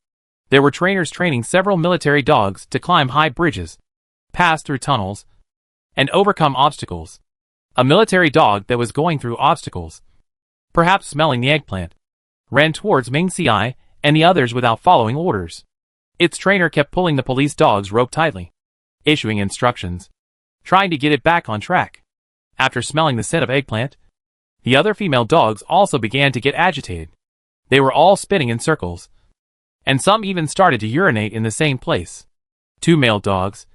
There were trainers training several military dogs to climb high bridges, pass through tunnels, and overcome obstacles. A military dog that was going through obstacles, perhaps smelling the eggplant, ran towards Meng Xiai and the others without following orders. Its trainer kept pulling the police dog's rope tightly, issuing instructions, trying to get it back on track. After smelling the scent of eggplant, the other female dogs also began to get agitated. They were all spinning in circles, and some even started to urinate in the same place. 2 male dogs,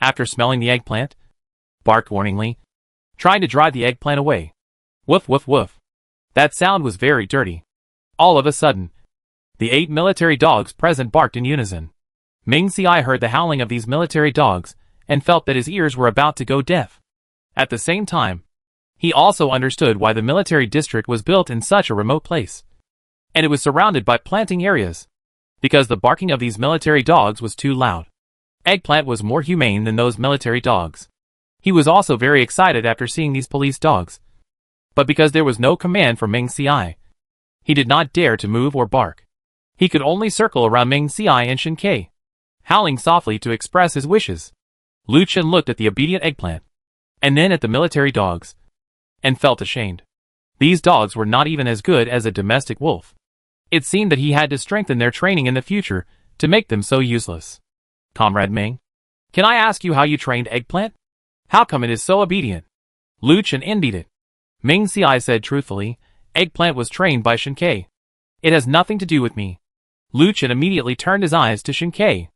after smelling the eggplant, barked warningly, trying to drive the eggplant away. Woof woof woof. That sound was very dirty. All of a sudden, the 8 military dogs present barked in unison. Meng Xiai heard the howling of these military dogs and felt that his ears were about to go deaf. At the same time, he also understood why the military district was built in such a remote place, and it was surrounded by planting areas, because the barking of these military dogs was too loud. Eggplant was more humane than those military dogs. He was also very excited after seeing these police dogs, but because there was no command from Meng Xiai, he did not dare to move or bark. He could only circle around Meng Xiai and Shen Ke, howling softly to express his wishes. Lu Chen looked at the obedient eggplant, and then at the military dogs, and felt ashamed. These dogs were not even as good as a domestic wolf. It seemed that he had to strengthen their training in the future to make them so useless. Comrade Meng, can I ask you how you trained Eggplant? How come it is so obedient? Lu Chen envied it. Meng Xiai said truthfully, Eggplant was trained by Shen Ke. It has nothing to do with me. Lu Chen immediately turned his eyes to Shinkei.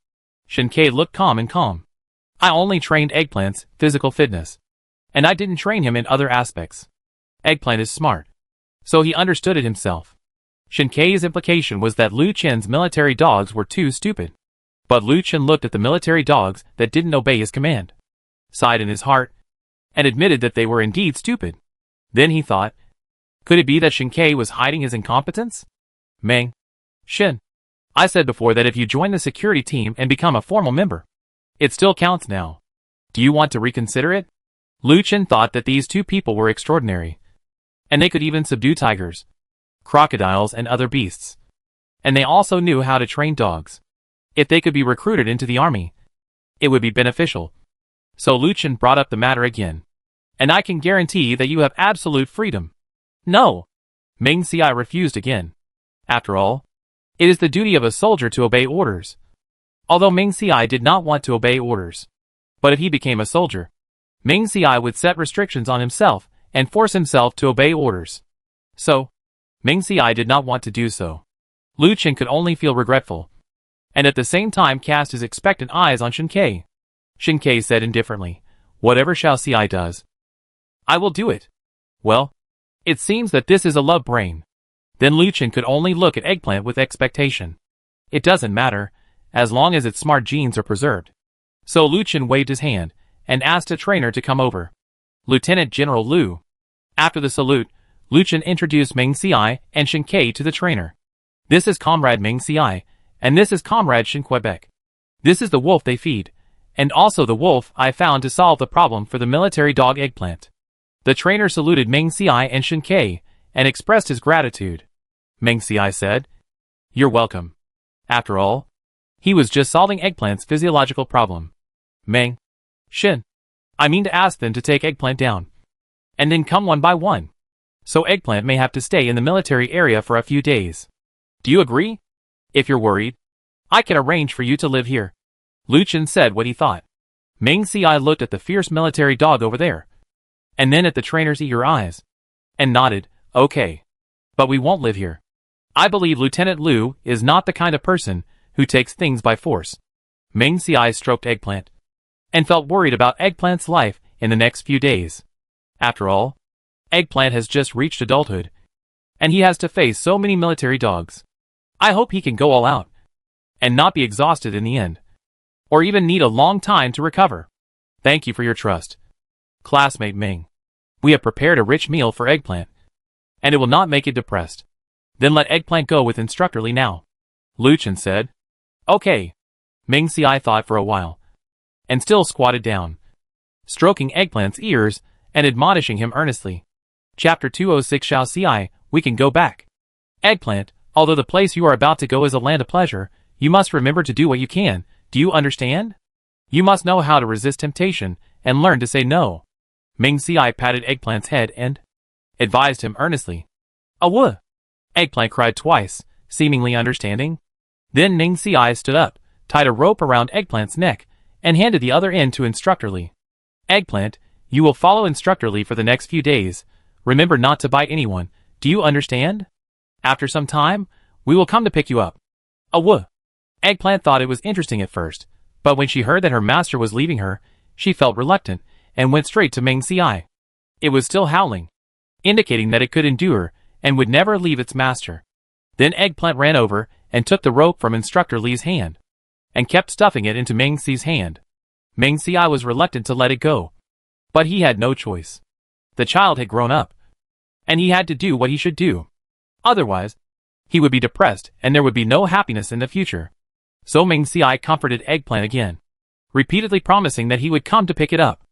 Shinkei looked calm and calm. I only trained Eggplant's physical fitness. And I didn't train him in other aspects. Eggplant is smart. So he understood it himself. Shinkei's implication was that Lu Chen's military dogs were too stupid. But Lu Chen looked at the military dogs that didn't obey his command, sighed in his heart, and admitted that they were indeed stupid. Then he thought, could it be that Shinkei was hiding his incompetence? Meng. Shin. I said before that if you join the security team and become a formal member, it still counts now. Do you want to reconsider it? Lu Chen thought that these two people were extraordinary. And they could even subdue tigers, crocodiles and other beasts. And they also knew how to train dogs. If they could be recruited into the army, it would be beneficial. So Lu Chen brought up the matter again. And I can guarantee that you have absolute freedom. No. Meng Xiai refused again. After all, it is the duty of a soldier to obey orders. Although Meng Xiai did not want to obey orders. But if he became a soldier, Meng Xiai would set restrictions on himself and force himself to obey orders. So, Meng Xiai did not want to do so. Lu Chen could only feel regretful, and at the same time cast his expectant eyes on Shinkei. Shinkei said indifferently, whatever Xiao Xiai does, I will do it. Well, it seems that this is a love brain. Then Lu Chen could only look at Eggplant with expectation. It doesn't matter, as long as its smart genes are preserved. So Lu Chen waved his hand, and asked a trainer to come over. Lieutenant General Lu. After the salute, Lu Chen introduced Meng Xiai and Shinkei to the trainer. This is Comrade Meng Xiai, and this is Comrade Shin Quebec. This is the wolf they feed, and also the wolf I found to solve the problem for the military dog Eggplant. The trainer saluted Meng Xiai and Shinkei, and expressed his gratitude. Meng Xiai said, you're welcome. After all, he was just solving Eggplant's physiological problem. Meng. Shin. I mean to ask them to take Eggplant down. And then come one by one. So Eggplant may have to stay in the military area for a few days. Do you agree? If you're worried, I can arrange for you to live here. Lu Chen said what he thought. Meng Xiai looked at the fierce military dog over there, and then at the trainer's eager eyes, and nodded, okay. But we won't live here. I believe Lieutenant Lu is not the kind of person who takes things by force. Meng Xiai stroked Eggplant, and felt worried about Eggplant's life in the next few days. After all, Eggplant has just reached adulthood, and he has to face so many military dogs. I hope he can go all out, and not be exhausted in the end, or even need a long time to recover. Thank you for your trust. Classmate Ming. We have prepared a rich meal for Eggplant, and it will not make it depressed. Then let Eggplant go with Instructor Li now. Lu Chen said. Okay. Meng Xiai thought for a while, and still squatted down, stroking Eggplant's ears and admonishing him earnestly. Chapter 206 Xiao Xiai, we can go back. Eggplant, although the place you are about to go is a land of pleasure, you must remember to do what you can. Do you understand? You must know how to resist temptation, and learn to say no. Meng Xiai patted Eggplant's head and advised him earnestly. Awoo! Eggplant cried twice, seemingly understanding. Then Meng Xiai stood up, tied a rope around Eggplant's neck, and handed the other end to Instructor Li. Eggplant, you will follow Instructor Li for the next few days. Remember not to bite anyone. Do you understand? After some time, we will come to pick you up. Awoo! Eggplant thought it was interesting at first, but when she heard that her master was leaving her, she felt reluctant, and went straight to Meng Xiai. It was still howling, indicating that it could endure, and would never leave its master. Then Eggplant ran over, and took the rope from Instructor Li's hand, and kept stuffing it into Meng Xi's hand. Meng Xiai was reluctant to let it go, but he had no choice. The child had grown up, and he had to do what he should do. Otherwise, he would be depressed, and there would be no happiness in the future. So Meng Xiai comforted Eggplant again, repeatedly promising that he would come to pick it up.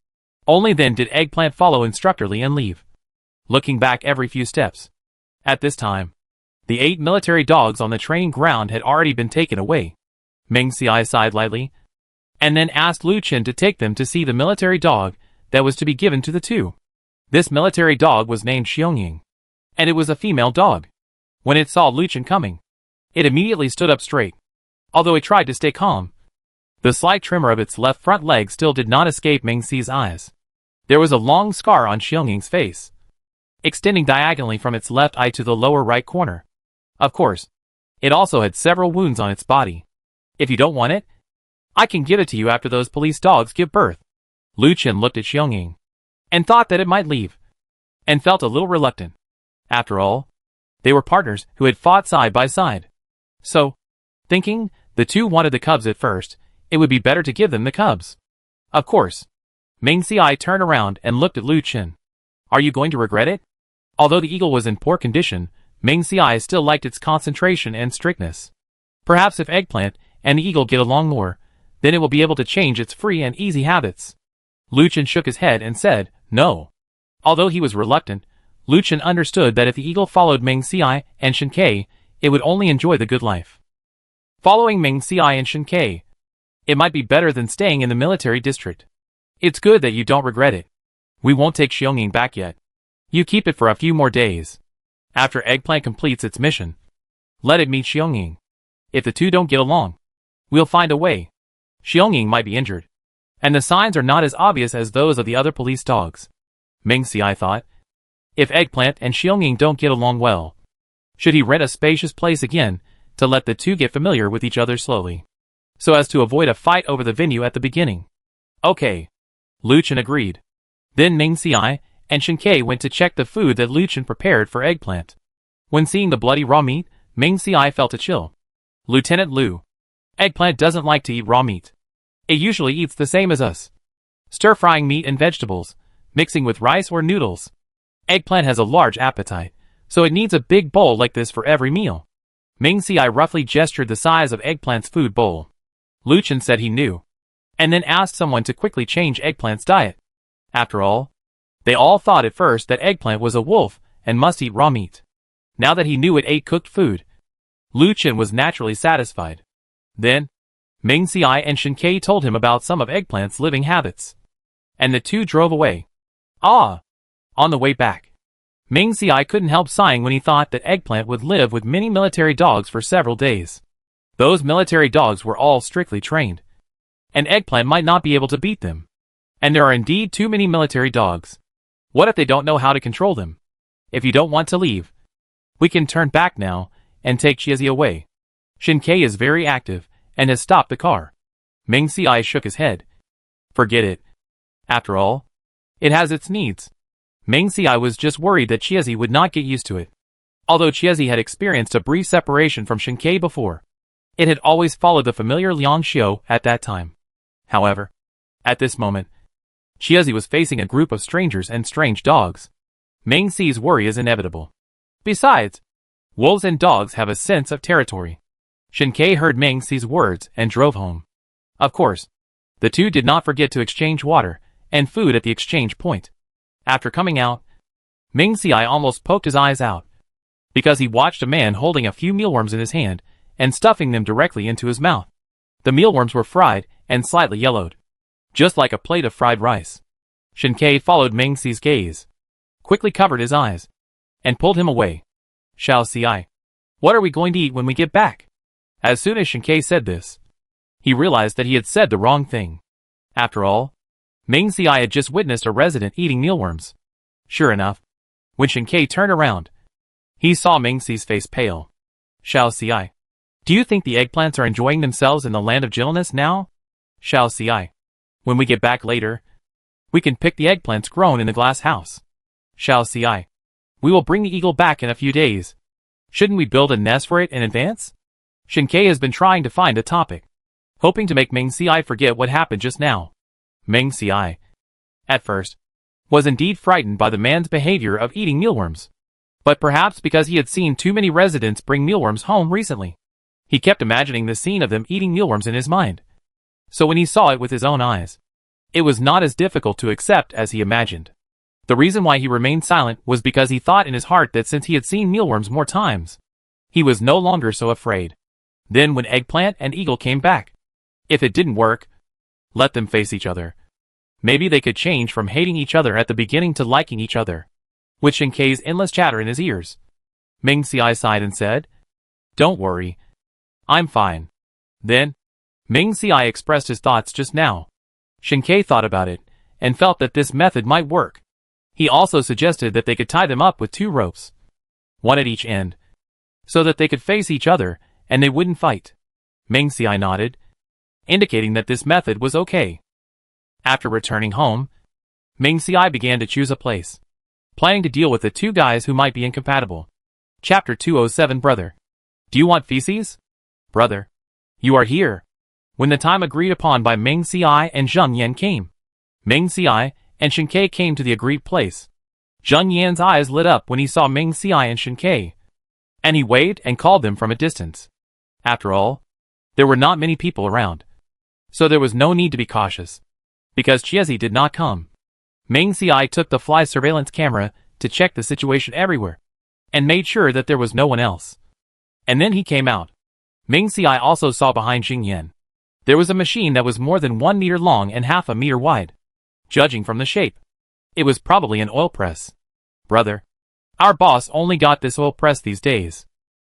Only then did Eggplant follow Instructor Li and leave, looking back every few steps. At this time, the 8 military dogs on the training ground had already been taken away. Meng Xiai sighed lightly, and then asked Lu Chen to take them to see the military dog that was to be given to the two. This military dog was named Xiongying, and it was a female dog. When it saw Lu Chen coming, it immediately stood up straight, although it tried to stay calm. The slight tremor of its left front leg still did not escape Meng Xi's eyes. There was a long scar on Xiongying's face, extending diagonally from its left eye to the lower right corner. Of course, it also had several wounds on its body. If you don't want it, I can give it to you after those police dogs give birth. Lu Chen looked at Xiangying and thought that it might leave, and felt a little reluctant. After all, they were partners who had fought side by side. So, thinking the two wanted the cubs at first, it would be better to give them the cubs. Of course. Meng Xiai turned around and looked at Lu Chen. Are you going to regret it? Although the eagle was in poor condition, Meng Xiai still liked its concentration and strictness. Perhaps if Eggplant and the eagle get along more, then it will be able to change its free and easy habits. Lu Chen shook his head and said, no. Although he was reluctant, Lu Chen understood that if the eagle followed Meng Xiai and Shen Ke, it would only enjoy the good life. Following Meng Xiai and Shen Ke, it might be better than staying in the military district. It's good that you don't regret it. We won't take Xiangying back yet. You keep it for a few more days. After Eggplant completes its mission, let it meet Xiangying. If the two don't get along, we'll find a way. Xiangying might be injured, and the signs are not as obvious as those of the other police dogs. Meng Xiai thought. If Eggplant and Xiangying don't get along well, should he rent a spacious place again to let the two get familiar with each other slowly, so as to avoid a fight over the venue at the beginning? Okay. Lu Chen agreed. Then Meng Xiai and Shen Ke went to check the food that Lu Chen prepared for Eggplant. When seeing the bloody raw meat, Meng Xiai felt a chill. Lieutenant Lu, Eggplant doesn't like to eat raw meat. It usually eats the same as us, stir-frying meat and vegetables, mixing with rice or noodles. Eggplant has a large appetite, so it needs a big bowl like this for every meal. Meng Xiai roughly gestured the size of Eggplant's food bowl. Lu Chen said he knew, and then asked someone to quickly change Eggplant's diet. After all, they all thought at first that Eggplant was a wolf and must eat raw meat. Now that he knew it ate cooked food, Lu Chen was naturally satisfied. Then, Meng Xiai and Shen Ke told him about some of Eggplant's living habits, and the two drove away. On the way back, Meng Xiai couldn't help sighing when he thought that Eggplant would live with many military dogs for several days. Those military dogs were all strictly trained, and Eggplant might not be able to beat them. And there are indeed too many military dogs. What if they don't know how to control them? If you don't want to leave, we can turn back now and take Chiezi away. Shen Ke is very active and has stopped the car. Meng Xiai shook his head. Forget it. After all, it has its needs. Meng Xiai was just worried that Chiezi would not get used to it. Although Chiezi had experienced a brief separation from Shen Ke before, it had always followed the familiar Liang Xiu at that time. However, at this moment, Chiezi was facing a group of strangers and strange dogs. Meng Xi's worry is inevitable. Besides, wolves and dogs have a sense of territory. Shen Ke heard Meng Xi's words and drove home. Of course, the two did not forget to exchange water and food at the exchange point. After coming out, Meng Xiai almost poked his eyes out, because he watched a man holding a few mealworms in his hand and stuffing them directly into his mouth. The mealworms were fried and slightly yellowed, just like a plate of fried rice. Shen Ke followed Meng Xi's gaze, quickly covered his eyes, and pulled him away. Xiao Xiai, what are we going to eat when we get back? As soon as Shen Ke said this, he realized that he had said the wrong thing. After all, Meng Xiai had just witnessed a resident eating mealworms. Sure enough, when Shen Ke turned around, he saw Meng Xi's face pale. Xiao Xiai, do you think the eggplants are enjoying themselves in the land of gentleness now? Xiao Xiai, when we get back later, we can pick the eggplants grown in the glass house. Xiao Xiai, we will bring the eagle back in a few days. Shouldn't we build a nest for it in advance? Shen Ke has been trying to find a topic, hoping to make Meng Xiai forget what happened just now. Meng Xiai, at first, was indeed frightened by the man's behavior of eating mealworms. But perhaps because he had seen too many residents bring mealworms home recently, he kept imagining the scene of them eating mealworms in his mind. So when he saw it with his own eyes, it was not as difficult to accept as he imagined. The reason why he remained silent was because he thought in his heart that since he had seen mealworms more times, he was no longer so afraid. Then when Eggplant and Eagle came back, if it didn't work, let them face each other. Maybe they could change from hating each other at the beginning to liking each other. With Shen Ke's endless chatter in his ears, Meng Xiai sighed and said, "Don't worry. I'm fine." Then, Meng Xiai expressed his thoughts just now. Shen Ke thought about it, and felt that this method might work. He also suggested that they could tie them up with 2 ropes, one at each end, so that they could face each other and they wouldn't fight. Meng Xiai nodded, indicating that this method was okay. After returning home, Meng Xiai began to choose a place, planning to deal with the two guys who might be incompatible. Chapter 207 Brother. Do you want feces? Brother. You are here. When the time agreed upon by Meng Xiai and Zheng Yan came, Meng Xiai and Shen Ke came to the agreed place. Zheng Yan's eyes lit up when he saw Meng Xiai and Shen Ke, and he waved and called them from a distance. After all, there were not many people around, so there was no need to be cautious. Because Chiezi did not come, Meng Xiai took the fly surveillance camera to check the situation everywhere, and made sure that there was no one else. And then he came out. Meng Xiai also saw behind Xing Yan. There was a machine that was more than 1 meter long and half a meter wide. Judging from the shape, it was probably an oil press. Brother, our boss only got this oil press these days.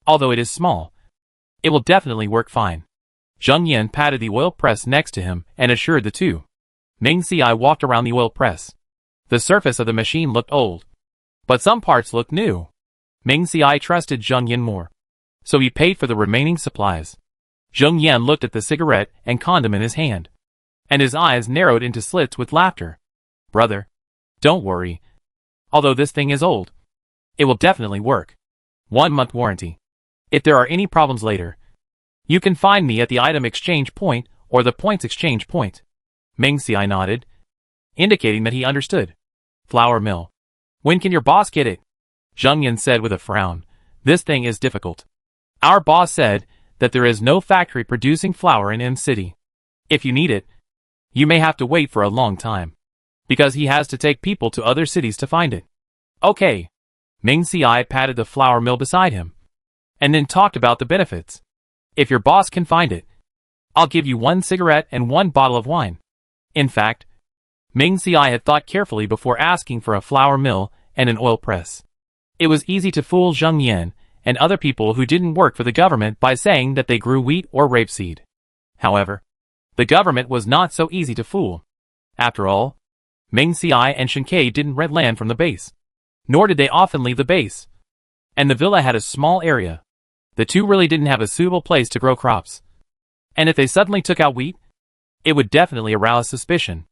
Although it is small, it will definitely work fine. Zheng Yan patted the oil press next to him and assured the two. Meng Xiai walked around the oil press. The surface of the machine looked old, but some parts looked new. Meng Xiai trusted Zheng Yan more, so he paid for the remaining supplies. Zheng Yan looked at the cigarette and condom in his hand, and his eyes narrowed into slits with laughter. Brother, don't worry. Although this thing is old, it will definitely work. 1-month warranty. If there are any problems later, you can find me at the item exchange point or the points exchange point. Meng Xiai nodded, indicating that he understood. Flour mill. When can your boss get it? Zheng Yan said with a frown. This thing is difficult. Our boss said that there is no factory producing flour in M City. If you need it, you may have to wait for a long time, because he has to take people to other cities to find it. Okay. Meng Xiai patted the flour mill beside him, and then talked about the benefits. If your boss can find it, I'll give you 1 cigarette and 1 bottle of wine. In fact, Meng Xiai had thought carefully before asking for a flour mill and an oil press. It was easy to fool Zheng Yan and other people who didn't work for the government by saying that they grew wheat or rapeseed. However, the government was not so easy to fool. After all, Meng Xiai and Shen Ke didn't rent land from the base, nor did they often leave the base. And the villa had a small area. The two really didn't have a suitable place to grow crops. And if they suddenly took out wheat, it would definitely arouse suspicion.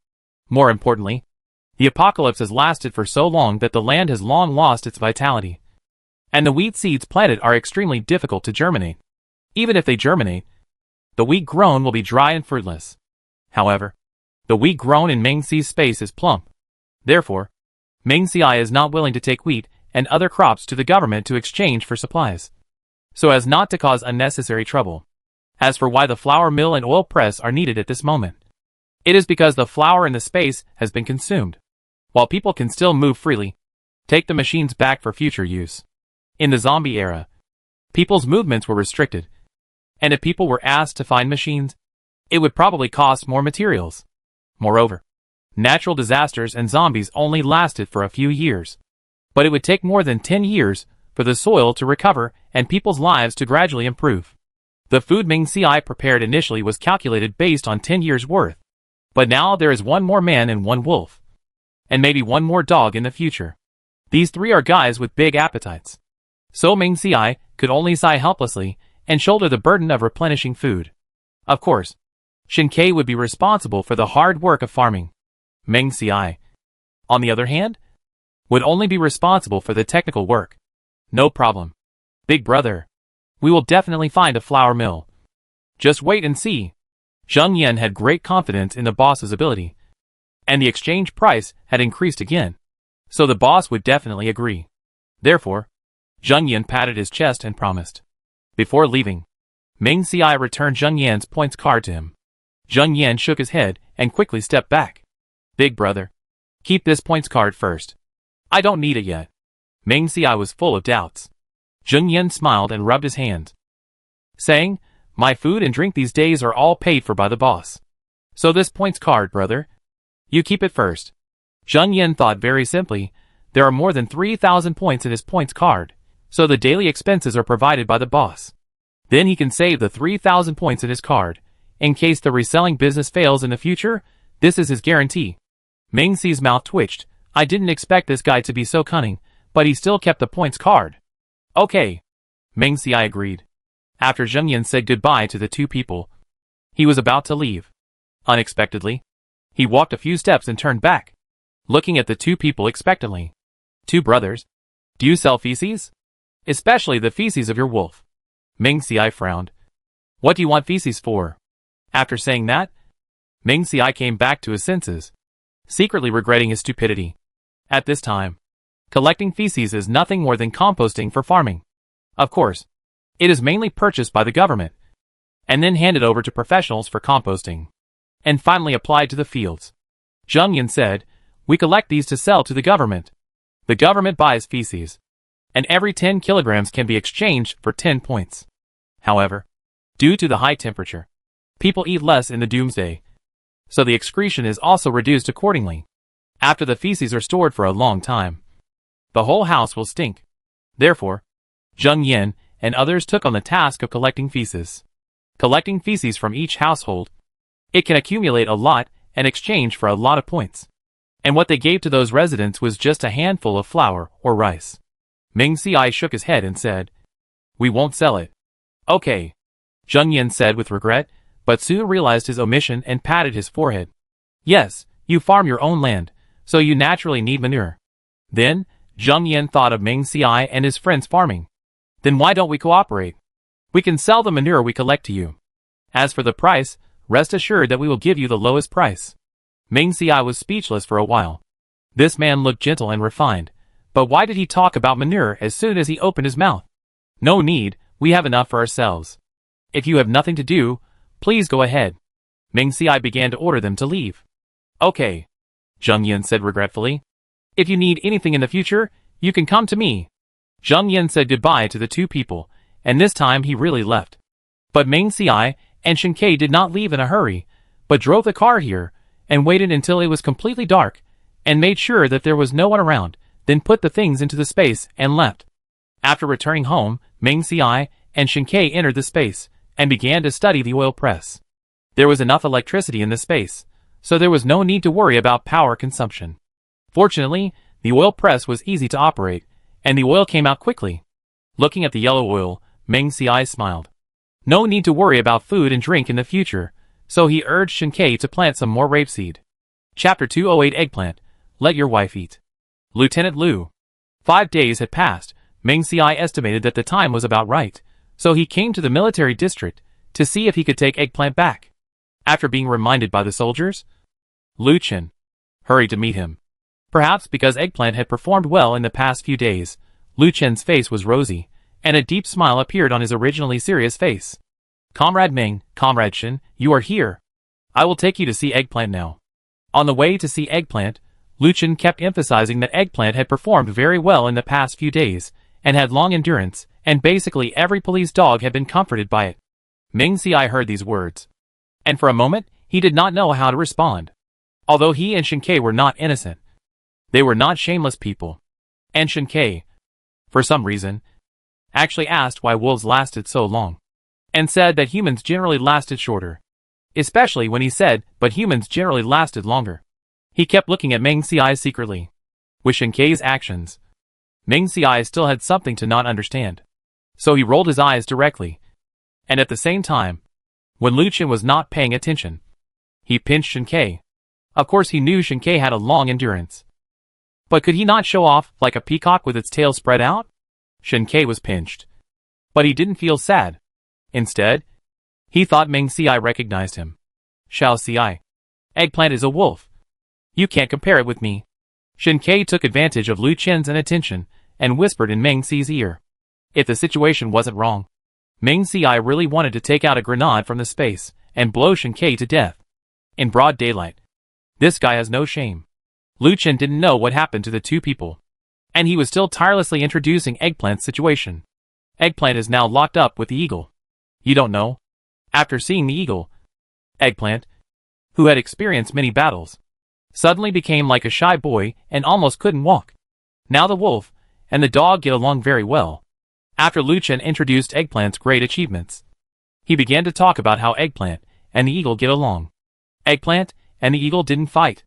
More importantly, the apocalypse has lasted for so long that the land has long lost its vitality. And the wheat seeds planted are extremely difficult to germinate. Even if they germinate, the wheat grown will be dry and fruitless. However, the wheat grown in Meng Xi's space is plump. Therefore, Meng Xiai is not willing to take wheat and other crops to the government to exchange for supplies, so as not to cause unnecessary trouble. As for why the flour mill and oil press are needed at this moment, it is because the flour in the space has been consumed. While people can still move freely, take the machines back for future use. In the zombie era, people's movements were restricted, and if people were asked to find machines, it would probably cost more materials. Moreover, natural disasters and zombies only lasted for a few years, but it would take more than 10 years for the soil to recover and people's lives to gradually improve. The food Meng Xiai prepared initially was calculated based on 10 years' worth, but now there is 1 more man and 1 wolf, and maybe 1 more dog in the future. These 3 are guys with big appetites. So Meng Xiai could only sigh helplessly and shoulder the burden of replenishing food. Of course, Shen Ke would be responsible for the hard work of farming. Meng Xiai, on the other hand, would only be responsible for the technical work. No problem. Big brother, we will definitely find a flour mill. Just wait and see. Zheng Yan had great confidence in the boss's ability, and the exchange price had increased again, so the boss would definitely agree. Therefore, Zheng Yan patted his chest and promised. Before leaving, Meng Xiai returned Zheng Yan's points card to him. Zheng Yan shook his head and quickly stepped back. Big brother, keep this points card first. I don't need it yet. Meng Xiai was full of doubts. Zheng Yan smiled and rubbed his hands, saying, my food and drink these days are all paid for by the boss. So this points card, brother, you keep it first. Zheng Yan thought very simply, there are more than 3,000 points in his points card, so the daily expenses are provided by the boss. Then he can save the 3,000 points in his card. In case the reselling business fails in the future, this is his guarantee. Meng Xi's mouth twitched. I didn't expect this guy to be so cunning, but he still kept the points card. Okay. Meng Xiai agreed. After Zheng Yan said goodbye to the two people, he was about to leave. Unexpectedly, he walked a few steps and turned back, looking at the two people expectantly. Two brothers? Do you sell feces? Especially the feces of your wolf. Meng Xiai frowned. What do you want feces for? After saying that, Meng Xiai came back to his senses, secretly regretting his stupidity. At this time, collecting feces is nothing more than composting for farming. Of course, it is mainly purchased by the government, and then handed over to professionals for composting, and finally applied to the fields. Zheng Yan said, we collect these to sell to the government. The government buys feces, and every 10 kilograms can be exchanged for 10 points. However, due to the high temperature, people eat less in the doomsday, so the excretion is also reduced accordingly. After the feces are stored for a long time, the whole house will stink. Therefore, Zheng Yan and others took on the task of collecting feces. Collecting feces from each household, it can accumulate a lot and exchange for a lot of points. And what they gave to those residents was just a handful of flour or rice. Meng Xiai shook his head and said, we won't sell it. Okay, Zheng Yan said with regret, but soon realized his omission and patted his forehead. Yes, you farm your own land, so you naturally need manure. Then, Zheng Yan thought of Meng Xiai and his friends farming. Then why don't we cooperate? We can sell the manure we collect to you. As for the price, rest assured that we will give you the lowest price. Meng Xiai was speechless for a while. This man looked gentle and refined, but why did he talk about manure as soon as he opened his mouth? No need, we have enough for ourselves. If you have nothing to do, please go ahead. Meng Xiai began to order them to leave. Okay, Zheng Yan said regretfully. If you need anything in the future, you can come to me. Zheng Yan said goodbye to the two people, and this time he really left. But Meng Xiai and Shen Ke did not leave in a hurry, but drove the car here, and waited until it was completely dark, and made sure that there was no one around, then put the things into the space and left. After returning home, Meng Xiai and Shen Ke entered the space, and began to study the oil press. There was enough electricity in the space, so there was no need to worry about power consumption. Fortunately, the oil press was easy to operate, and the oil came out quickly. Looking at the yellow oil, Meng Xiai smiled. No need to worry about food and drink in the future, so he urged Shen Ke to plant some more rapeseed. Chapter 208 Eggplant, Let Your Wife Eat. Lieutenant Liu. 5 days had passed. Meng Xiai estimated that the time was about right, so he came to the military district to see if he could take Eggplant back. After being reminded by the soldiers, Lu Chen hurried to meet him. Perhaps because Eggplant had performed well in the past few days, Lu Chen's face was rosy, and a deep smile appeared on his originally serious face. Comrade Meng, Comrade Shen, you are here. I will take you to see Eggplant now. On the way to see Eggplant, Lu Chen kept emphasizing that Eggplant had performed very well in the past few days, and had long endurance, and basically every police dog had been comforted by it. Meng Xiai heard these words, and for a moment, he did not know how to respond. Although he and Shen Ke were not innocent, they were not shameless people. And Shen Ke, for some reason, actually asked why wolves lasted so long, and said that humans generally lasted shorter. Especially when he said, but humans generally lasted longer. He kept looking at Meng Xiai secretly. With Shen Ke's actions, Meng Xiai still had something to not understand. So he rolled his eyes directly. And at the same time, when Lu Chen was not paying attention, he pinched Shen Ke. Of course he knew Shen Ke had a long endurance. But could he not show off like a peacock with its tail spread out? Shen Ke was pinched. But he didn't feel sad. Instead, he thought Meng Xiai recognized him. Xiao Xiai. Eggplant is a wolf. You can't compare it with me. Shen Ke took advantage of Lu Chen's inattention and whispered in Meng Xi's ear. If the situation wasn't wrong, Meng Xiai really wanted to take out a grenade from the space and blow Shen Ke to death. In broad daylight. This guy has no shame. Lu Chen didn't know what happened to the two people, and he was still tirelessly introducing Eggplant's situation. Eggplant is now locked up with the eagle. You don't know? After seeing the eagle, Eggplant, who had experienced many battles, suddenly became like a shy boy and almost couldn't walk. Now the wolf and the dog get along very well. After Lu Chen introduced Eggplant's great achievements, he began to talk about how Eggplant and the eagle get along. Eggplant and the eagle didn't fight.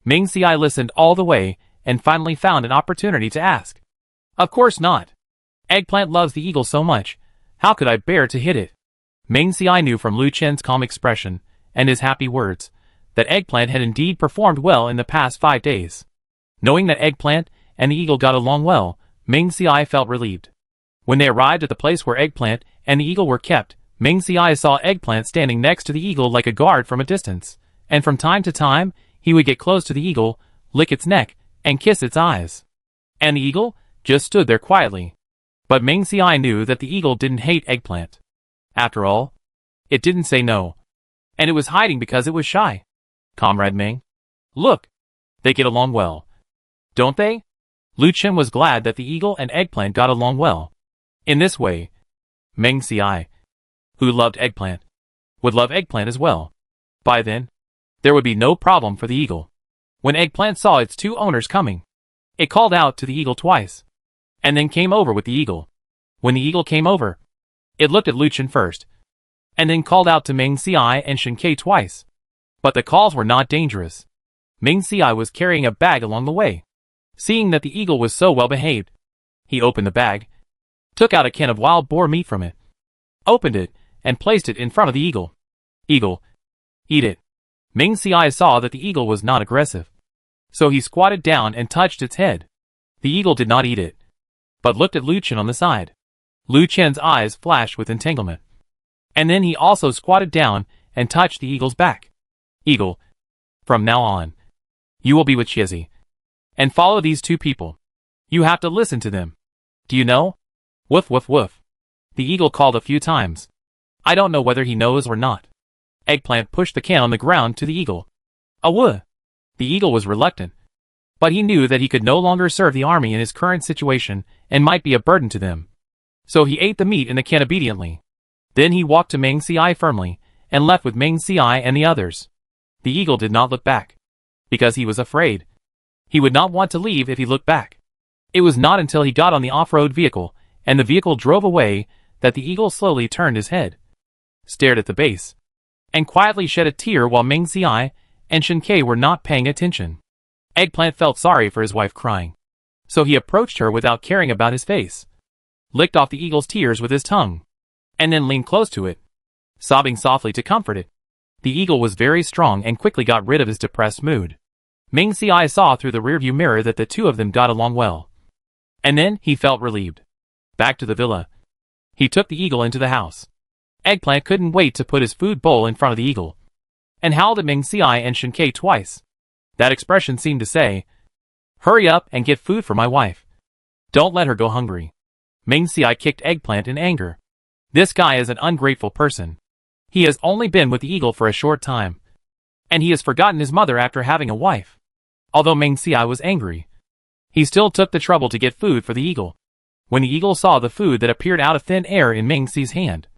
Meng Xiai listened all the way and finally found an opportunity to ask. Of course not. Eggplant loves the eagle so much. How could I bear to hit it? Ming Xiai knew from Lu Chen's calm expression and his happy words that Eggplant had indeed performed well in the past 5 days. Knowing that Eggplant and the eagle got along well, Ming Xiai felt relieved. When they arrived at the place where Eggplant and the eagle were kept, Ming Xiai saw Eggplant standing next to the eagle like a guard from a distance, and from time to time, he would get close to the eagle, lick its neck, and kiss its eyes. And the eagle just stood there quietly. But Ming Xiai knew that the eagle didn't hate Eggplant. After all, it didn't say no. And it was hiding because it was shy. Comrade Ming. Look, they get along well. Don't they? Lu Chen was glad that the eagle and Eggplant got along well. In this way, Ming Xiai, who loved Eggplant, would love Eggplant as well. By then, there would be no problem for the eagle. When Eggplant saw its 2 owners coming, it called out to the eagle twice, and then came over with the eagle. When the eagle came over, it looked at Lu Chen first, and then called out to Ming Xiai and Shen Ke twice. But the calls were not dangerous. Ming Xiai was carrying a bag along the way. Seeing that the eagle was so well behaved, he opened the bag, took out a can of wild boar meat from it, opened it, and placed it in front of the eagle. Eagle, eat it. Ming Xiai saw that the eagle was not aggressive, so he squatted down and touched its head. The eagle did not eat it, but looked at Lu Chen on the side. Lu Chen's eyes flashed with entanglement. And then he also squatted down and touched the eagle's back. Eagle, from now on, you will be with Chizzy, and follow these 2 people. You have to listen to them. Do you know? Woof woof woof. The eagle called a few times. I don't know whether he knows or not. Eggplant pushed the can on the ground to the eagle. Awoo! The eagle was reluctant, but he knew that he could no longer serve the army in his current situation and might be a burden to them. So he ate the meat in the can obediently. Then he walked to Ming Xiai firmly and left with Ming Xiai and the others. The eagle did not look back, because he was afraid. He would not want to leave if he looked back. It was not until he got on the off-road vehicle and the vehicle drove away that the eagle slowly turned his head, stared at the base, and quietly shed a tear while Ming Xiai and Shen Ke were not paying attention. Eggplant felt sorry for his wife crying, so he approached her without caring about his face, licked off the eagle's tears with his tongue, and then leaned close to it, sobbing softly to comfort it. The eagle was very strong and quickly got rid of his depressed mood. Ming Xiai saw through the rearview mirror that the 2 of them got along well. And then he felt relieved. Back to the villa. He took the eagle into the house. Eggplant couldn't wait to put his food bowl in front of the eagle, and howled at Ming Xiai and Shen Ke twice. That expression seemed to say, hurry up and get food for my wife. Don't let her go hungry. Ming Xiai kicked Eggplant in anger. This guy is an ungrateful person. He has only been with the eagle for a short time, and he has forgotten his mother after having a wife. Although Ming Xiai was angry, he still took the trouble to get food for the eagle. When the eagle saw the food that appeared out of thin air in Ming Xi's hand,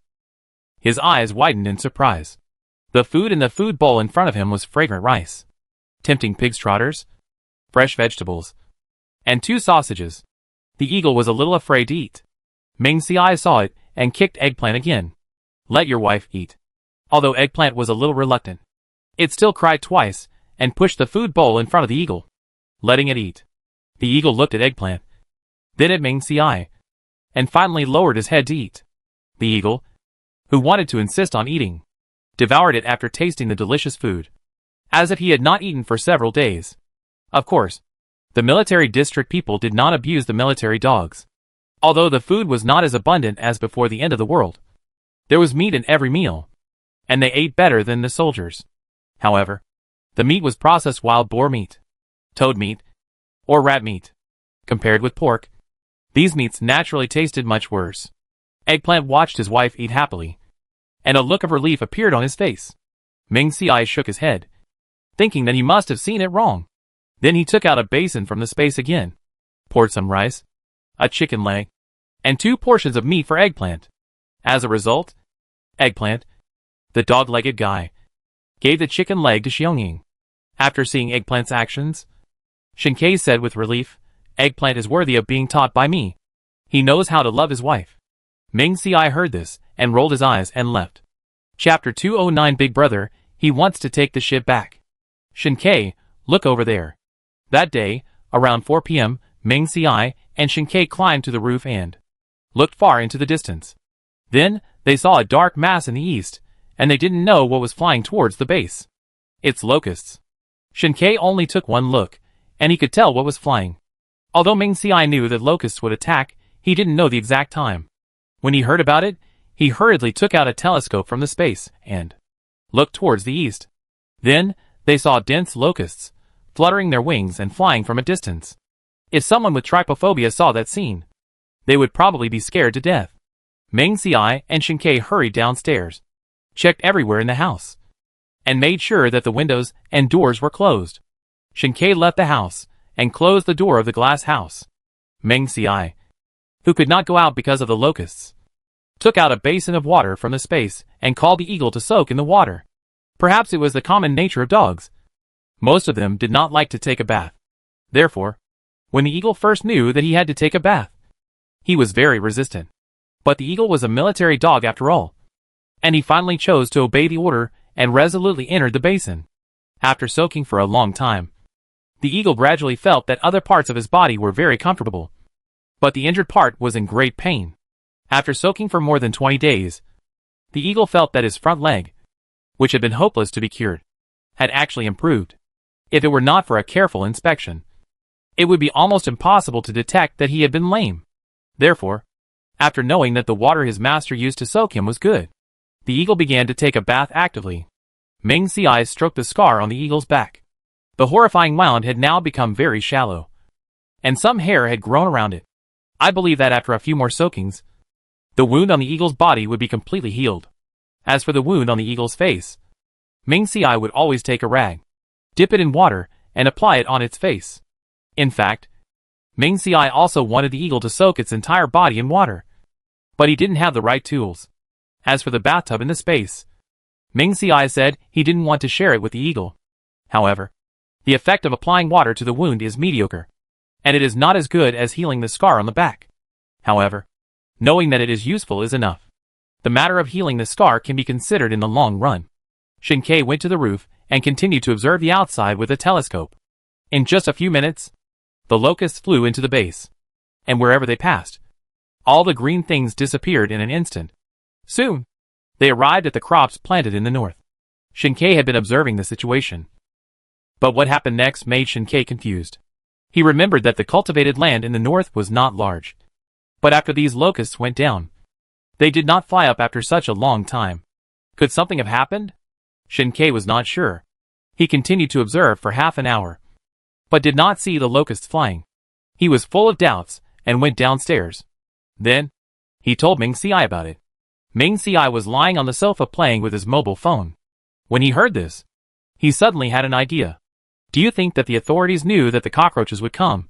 his eyes widened in surprise. The food in the food bowl in front of him was fragrant rice, tempting pig's trotters, fresh vegetables, and 2 sausages. The eagle was a little afraid to eat. Ming Xiai saw it and kicked Eggplant again. Let your wife eat. Although Eggplant was a little reluctant, it still cried twice and pushed the food bowl in front of the eagle, letting it eat. The eagle looked at Eggplant, then at Ming Xiai, and finally lowered his head to eat. The eagle, who wanted to insist on eating, devoured it after tasting the delicious food, as if he had not eaten for several days. Of course, the military district people did not abuse the military dogs. Although the food was not as abundant as before the end of the world, there was meat in every meal, and they ate better than the soldiers. However, the meat was processed wild boar meat, toad meat, or rat meat. Compared with pork, these meats naturally tasted much worse. Eggplant watched his wife eat happily, and a look of relief appeared on his face. Ming Xiai shook his head, thinking that he must have seen it wrong. Then he took out a basin from the space again, poured some rice, a chicken leg, and 2 portions of meat for Eggplant. As a result, Eggplant, the dog-legged guy, gave the chicken leg to Xiaoying. After seeing Eggplant's actions, Shen Ke said with relief, Eggplant is worthy of being taught by me. He knows how to love his wife. Ming Xiai heard this and rolled his eyes and left. Chapter 209 Big Brother, he wants to take the ship back. Shen Ke, look over there. That day, around 4 p.m., Ming Xiai and Shen Ke climbed to the roof and looked far into the distance. Then, they saw a dark mass in the east, and they didn't know what was flying towards the base. It's locusts. Shinkei only took one look, and he could tell what was flying. Although Ming Xiai knew that locusts would attack, he didn't know the exact time. When he heard about it, he hurriedly took out a telescope from the space, and looked towards the east. Then, they saw dense locusts, fluttering their wings and flying from a distance. If someone with trypophobia saw that scene, they would probably be scared to death. Ming Xiai and Shinkei hurried downstairs, checked everywhere in the house, and made sure that the windows and doors were closed. Shinkei left the house and closed the door of the glass house. Ming Xiai, who could not go out because of the locusts, took out a basin of water from the space and called the eagle to soak in the water. Perhaps it was the common nature of dogs. Most of them did not like to take a bath. Therefore, when the eagle first knew that he had to take a bath, he was very resistant. But the eagle was a military dog after all, and he finally chose to obey the order and resolutely entered the basin. After soaking for a long time, the eagle gradually felt that other parts of his body were very comfortable, but the injured part was in great pain. After soaking for more than 20 days, the eagle felt that his front leg, which had been hopeless to be cured, had actually improved. If it were not for a careful inspection, it would be almost impossible to detect that he had been lame. Therefore, after knowing that the water his master used to soak him was good, the eagle began to take a bath actively. Ming Xiai stroked the scar on the eagle's back. The horrifying wound had now become very shallow, and some hair had grown around it. I believe that after a few more soakings, the wound on the eagle's body would be completely healed. As for the wound on the eagle's face, Ming Xiai would always take a rag, dip it in water, and apply it on its face. In fact, Ming Xiai also wanted the eagle to soak its entire body in water, but he didn't have the right tools. As for the bathtub in the space, Ming Xiai said he didn't want to share it with the eagle. However, the effect of applying water to the wound is mediocre, and it is not as good as healing the scar on the back. However, knowing that it is useful is enough. The matter of healing the scar can be considered in the long run. Shinkei went to the roof and continued to observe the outside with a telescope. In just a few minutes, the locusts flew into the base, and wherever they passed, all the green things disappeared in an instant. Soon, they arrived at the crops planted in the north. Shinkei had been observing the situation, but what happened next made Shinkei confused. He remembered that the cultivated land in the north was not large, but after these locusts went down, they did not fly up after such a long time. Could something have happened? Shinkei was not sure. He continued to observe for half an hour, but did not see the locusts flying. He was full of doubts and went downstairs. Then, he told Ming Xiai about it. Ming Xiai was lying on the sofa playing with his mobile phone. When he heard this, he suddenly had an idea. Do you think that the authorities knew that the cockroaches would come,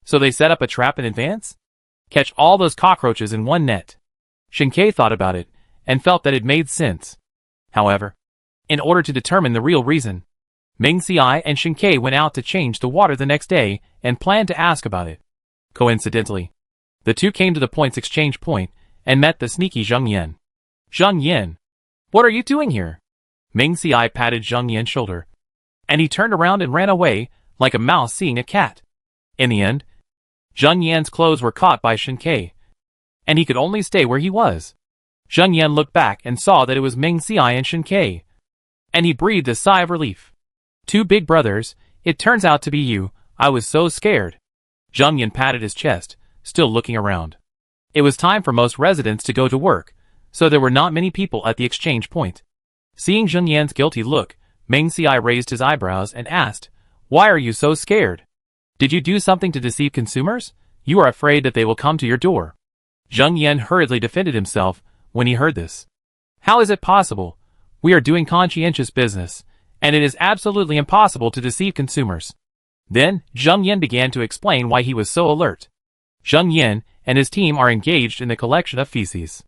so they set up a trap in advance? Catch all those cockroaches in one net. Shinkei thought about it and felt that it made sense. However, in order to determine the real reason, Ming Xiai and Shinkei went out to change the water the next day and planned to ask about it. Coincidentally, the two came to the point's exchange point and met the sneaky Zheng Yan. Zheng Yan, what are you doing here? Ming Xiai patted Zheng Yan's shoulder, and he turned around and ran away like a mouse seeing a cat. In the end, Zheng Yan's clothes were caught by Shinkei, and he could only stay where he was. Zheng Yan looked back and saw that it was Ming Xiai and Shinkei, and he breathed a sigh of relief. Two big brothers, it turns out to be you. I was so scared. Zheng Yan patted his chest, still looking around. It was time for most residents to go to work, so there were not many people at the exchange point. Seeing Zheng Yan's guilty look, Ming Xiai raised his eyebrows and asked, "Why are you so scared? Did you do something to deceive consumers? You are afraid that they will come to your door." Zheng Yan hurriedly defended himself when he heard this. "How is it possible? We are doing conscientious business, and it is absolutely impossible to deceive consumers." Then, Zheng Yan began to explain why he was so alert. Zheng Yan and his team are engaged in the collection of feces.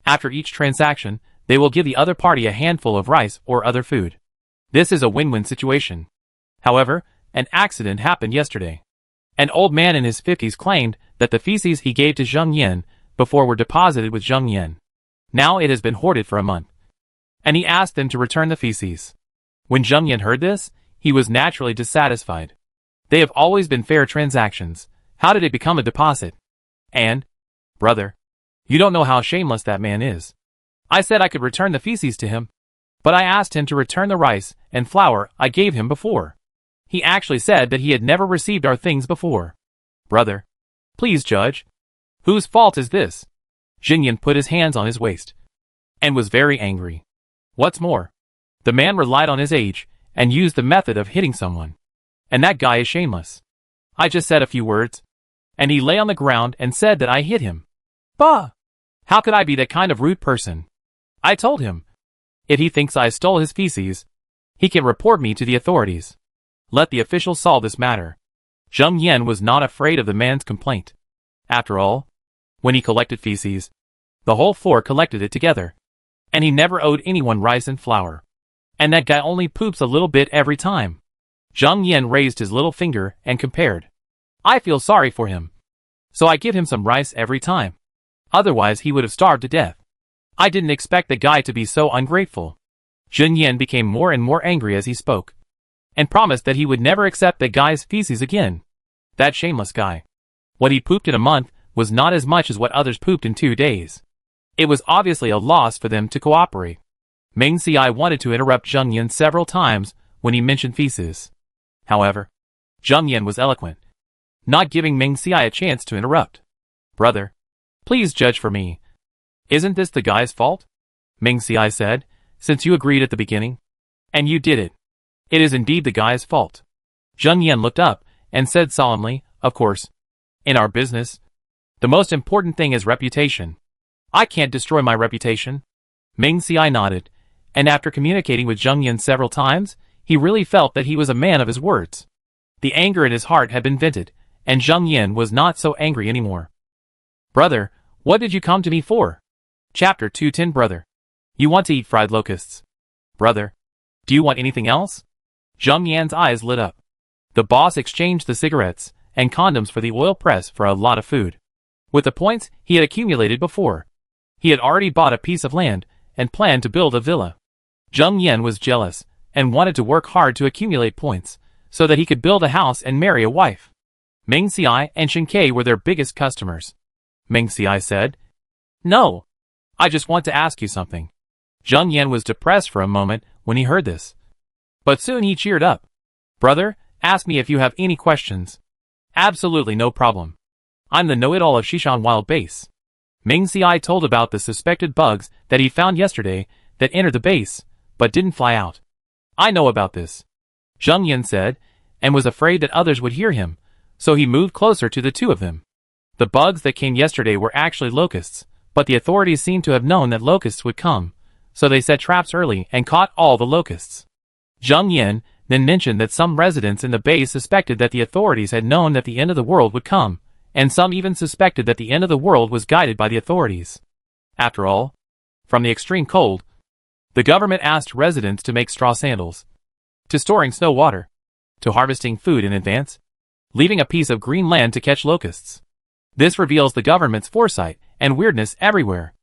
After each transaction, they will give the other party a handful of rice or other food. This is a win-win situation. However, an accident happened yesterday. An old man in his 50s claimed that the feces he gave to Zheng Yan before were deposited with Zheng Yan. Now it has been hoarded for a month, and he asked them to return the feces. When Zheng Yan heard this, he was naturally dissatisfied. They have always been fair transactions. How did it become a deposit? And, brother, You don't know how shameless that man is. I said I could return the feces to him, but I asked him to return the rice and flour I gave him before. He actually said that he had never received our things before. Brother, please judge. Whose fault is this? Jinyan put his hands on his waist and was very angry. What's more, the man relied on his age and used the method of hitting someone. And that guy is shameless. I just said a few words, and he lay on the ground and said that I hit him. Bah! How could I be that kind of rude person? I told him, if he thinks I stole his feces, he can report me to the authorities. Let the officials solve this matter. Zheng Yan was not afraid of the man's complaint. After all, when he collected feces, the whole floor collected it together. And he never owed anyone rice and flour. And that guy only poops a little bit every time. Zheng Yan raised his little finger and compared. I feel sorry for him. So I give him some rice every time. Otherwise he would have starved to death. I didn't expect the guy to be so ungrateful. Zheng Yan became more and more angry as he spoke, and promised that he would never accept the guy's feces again. That shameless guy. What he pooped in a month was not as much as what others pooped in 2 days. It was obviously a loss for them to cooperate. Meng Xiai wanted to interrupt Zheng Yan several times when he mentioned feces. However, Zheng Yan was eloquent, not giving Meng Xiai a chance to interrupt. Brother, please judge for me. Isn't this the guy's fault? Meng Xiai said, since you agreed at the beginning. And you did it. It is indeed the guy's fault. Zheng Yan looked up and said solemnly, of course. In our business, the most important thing is reputation. I can't destroy my reputation. Meng Xiai nodded, and after communicating with Zheng Yan several times, he really felt that he was a man of his words. The anger in his heart had been vented, and Zheng Yan was not so angry anymore. Brother, what did you come to me for? Chapter 210. Brother, you want to eat fried locusts. Brother, do you want anything else? Zheng Yan's eyes lit up. The boss exchanged the cigarettes and condoms for the oil press for a lot of food. With the points he had accumulated before, he had already bought a piece of land and planned to build a villa. Zheng Yan was jealous and wanted to work hard to accumulate points so that he could build a house and marry a wife. Meng Xiai and Shen Ke were their biggest customers. Meng Xiai said, No, I just want to ask you something. Zheng Yan was depressed for a moment when he heard this. But soon he cheered up. Brother, ask me if you have any questions. Absolutely no problem. I'm the know-it-all of Xishan Wild Base. Meng Xiai told about the suspected bugs that he found yesterday that entered the base, but didn't fly out. I know about this, Zheng Yan said, and was afraid that others would hear him, so he moved closer to the two of them. The bugs that came yesterday were actually locusts, but the authorities seemed to have known that locusts would come, so they set traps early and caught all the locusts. Zheng Yan then mentioned that some residents in the base suspected that the authorities had known that the end of the world would come, and some even suspected that the end of the world was guided by the authorities. After all, from the extreme cold, the government asked residents to make straw sandals, to storing snow water, to harvesting food in advance, leaving a piece of green land to catch locusts. This reveals the government's foresight and weirdness everywhere.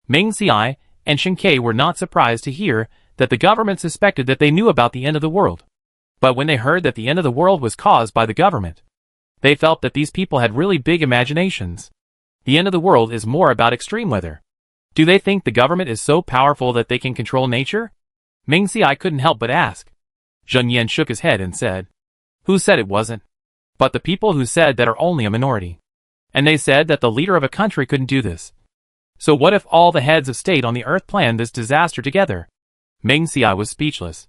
Meng Xiai and Shen Ke were not surprised to hear that the government suspected that they knew about the end of the world. But when they heard that the end of the world was caused by the government, they felt that these people had really big imaginations. The end of the world is more about extreme weather. Do they think the government is so powerful that they can control nature? Meng Xiai couldn't help but ask. Zheng Yan shook his head and said, Who said it wasn't? But the people who said that are only a minority. And they said that the leader of a country couldn't do this. So what if all the heads of state on the earth planned this disaster together? Meng Xiai was speechless.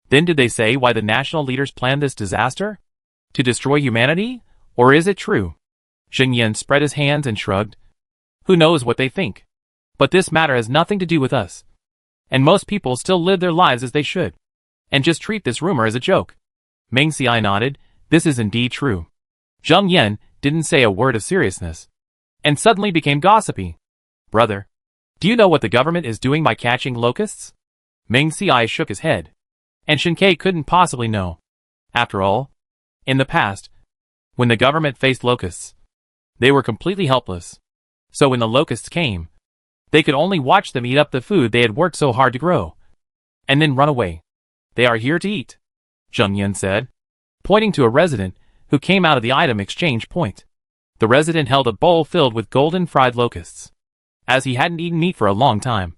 Then did they say why the national leaders planned this disaster? To destroy humanity? Or is it true? Zheng Yan spread his hands and shrugged. Who knows what they think? But this matter has nothing to do with us. And most people still live their lives as they should. And just treat this rumor as a joke. Meng Xiai nodded. This is indeed true. Zheng Yan didn't say a word of seriousness, and suddenly became gossipy. Brother, do you know what the government is doing by catching locusts? Meng Xiai shook his head. And Shen Ke couldn't possibly know. After all, in the past, when the government faced locusts, they were completely helpless. So when the locusts came, they could only watch them eat up the food they had worked so hard to grow, and then run away. They are here to eat, Zheng Yan said, pointing to a resident who came out of the item exchange point. The resident held a bowl filled with golden fried locusts. as he hadn't eaten meat for a long time.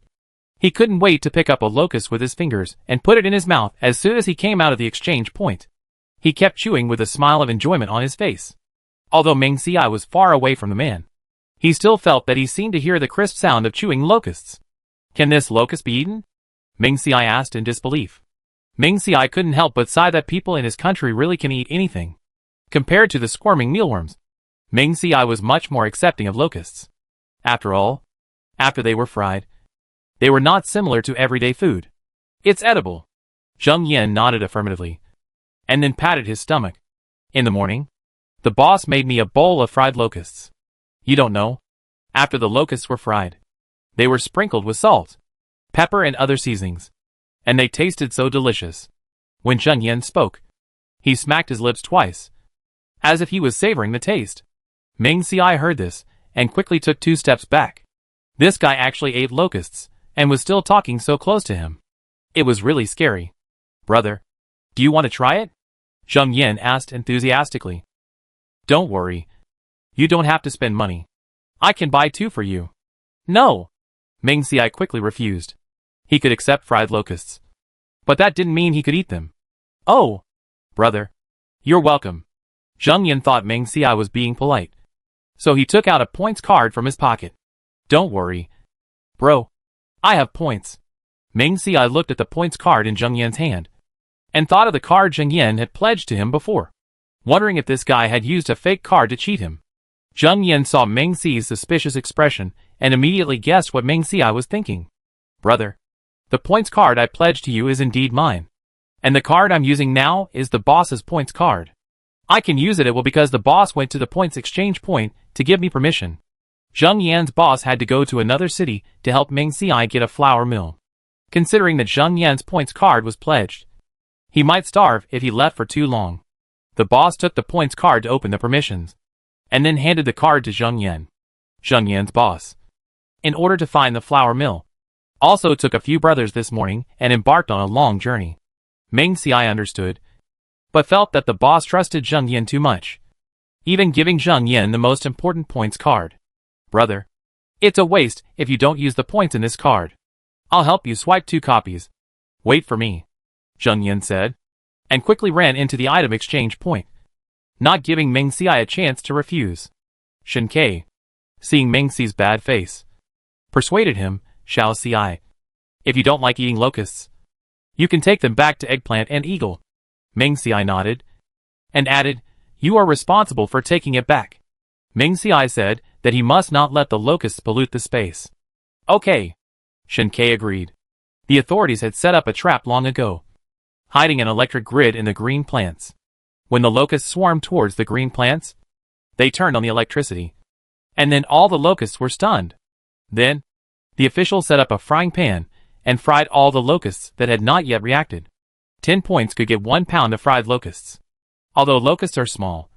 He couldn't wait to pick up a locust with his fingers and put it in his mouth as soon as he came out of the exchange point. He kept chewing with a smile of enjoyment on his face. Although Meng Xiai was far away from the man, he still felt that he seemed to hear the crisp sound of chewing locusts. Can this locust be eaten? Meng Xiai asked in disbelief. Meng Xiai couldn't help but sigh that people in his country really can eat anything. Compared to the squirming mealworms, Meng Xiai was much more accepting of locusts. After all, after they were fried, they were not similar to everyday food. It's edible. Zheng Yan nodded affirmatively, and then patted his stomach. In the morning, the boss made me a bowl of fried locusts. You don't know? After the locusts were fried, they were sprinkled with salt, pepper and other seasonings, and they tasted so delicious. When Zheng Yan spoke, he smacked his lips twice, as if he was savoring the taste. Meng Xiai heard this, and quickly took 2 steps back. This guy actually ate locusts, and was still talking so close to him. It was really scary. Brother, do you want to try it? Zheng Yan asked enthusiastically. Don't worry. You don't have to spend money. I can buy 2 for you. No! Meng Xiai quickly refused. He could accept fried locusts, but that didn't mean he could eat them. Oh! Brother, you're welcome. Zheng Yan thought Meng Xiai was being polite, so he took out a points card from his pocket. Don't worry. Bro, I have points. Meng Xiai looked at the points card in Zheng Yan's hand, and thought of the card Zheng Yan had pledged to him before, wondering if this guy had used a fake card to cheat him. Zheng Yan saw Meng Xiai's suspicious expression and immediately guessed what Meng Xiai was thinking. Brother, the points card I pledged to you is indeed mine, and the card I'm using now is the boss's points card. I can use it because the boss went to the points exchange point to give me permission. Zheng Yan's boss had to go to another city to help Meng Xiai get a flour mill. Considering that Zheng Yan's points card was pledged, he might starve if he left for too long. The boss took the points card to open the permissions, and then handed the card to Zheng Yan's boss, in order to find the flour mill. Also took a few brothers this morning and embarked on a long journey. Meng Xiai understood, but felt that the boss trusted Zheng Yan too much, even giving Zheng Yan the most important points card. Brother, it's a waste if you don't use the points in this card. I'll help you swipe 2 copies. Wait for me, Zheng Yan said, and quickly ran into the item exchange point, not giving Meng Xiai a chance to refuse. Shen Ke, seeing Meng Xiai's bad face, persuaded him, Xiao Xiai, if you don't like eating locusts, you can take them back to Eggplant and Eagle. Meng Xiai nodded, and added, you are responsible for taking it back. Meng Xiai said that he must not let the locusts pollute the space. Okay. Shen Ke agreed. The authorities had set up a trap long ago, hiding an electric grid in the green plants. When the locusts swarmed towards the green plants, they turned on the electricity, and then all the locusts were stunned. Then, the official set up a frying pan and fried all the locusts that had not yet reacted. 10 points could get 1 pound of fried locusts. Although locusts are small,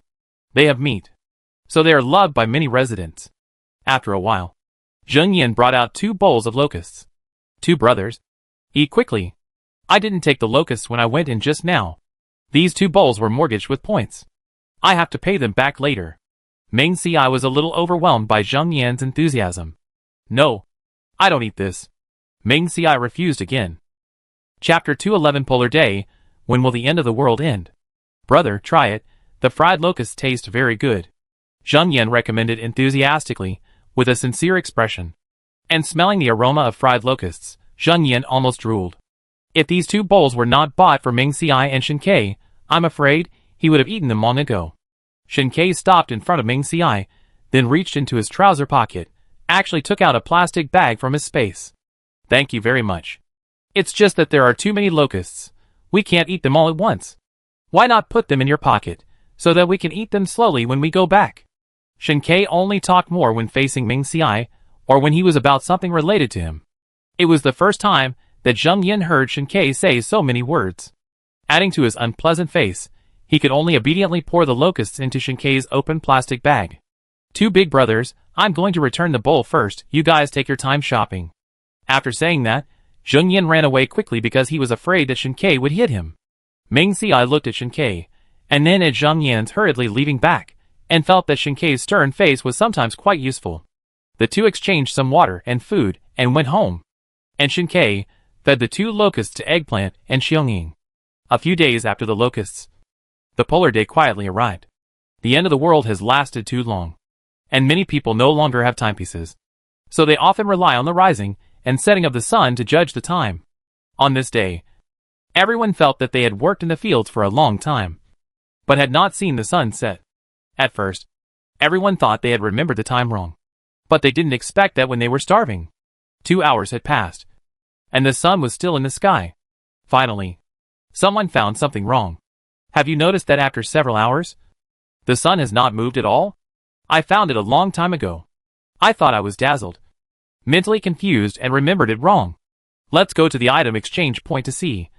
they have meat, so they are loved by many residents. After a while, Zheng Yan brought out 2 bowls of locusts. 2 brothers, eat quickly. I didn't take the locusts when I went in just now. These 2 bowls were mortgaged with points. I have to pay them back later. Meng Xiai was a little overwhelmed by Zheng Yan's enthusiasm. No, I don't eat this. Meng Xiai refused again. Chapter 211 Polar Day, when will the end of the world end? Brother, try it. The fried locusts taste very good. Zheng Yan recommended enthusiastically, with a sincere expression. And smelling the aroma of fried locusts, Zheng Yan almost drooled. If these 2 bowls were not bought for Meng Xiai and Shen Ke, I'm afraid he would have eaten them long ago. Shen Ke stopped in front of Meng Xiai, then reached into his trouser pocket, actually took out a plastic bag from his space. Thank you very much. It's just that there are too many locusts. We can't eat them all at once. Why not put them in your pocket, so that we can eat them slowly when we go back? Shen Ke only talked more when facing Meng Xiai, or when he was about something related to him. It was the first time that Zheng Yan heard Shen Ke say so many words. Adding to his unpleasant face, he could only obediently pour the locusts into Shen Ke's open plastic bag. 2 big brothers, I'm going to return the bowl first, you guys take your time shopping. After saying that, Zheng Yan ran away quickly because he was afraid that Shen Ke would hit him. Meng Xiai looked at Shen Ke, and then at Zheng Yan's hurriedly leaving back, and felt that Shen Ke's stern face was sometimes quite useful. The two exchanged some water and food and went home. And Shinkei fed the two locusts to Eggplant and Xiangying. A few days after the locusts, the polar day quietly arrived. The end of the world has lasted too long, and many people no longer have timepieces. So they often rely on the rising and setting of the sun to judge the time. On this day, everyone felt that they had worked in the fields for a long time, but had not seen the sun set. At first, everyone thought they had remembered the time wrong, but they didn't expect that when they were starving. 2 hours had passed, and the sun was still in the sky. Finally, someone found something wrong. Have you noticed that after several hours, the sun has not moved at all? I found it a long time ago. I thought I was dazzled, mentally confused, and remembered it wrong. Let's go to the item exchange point to see.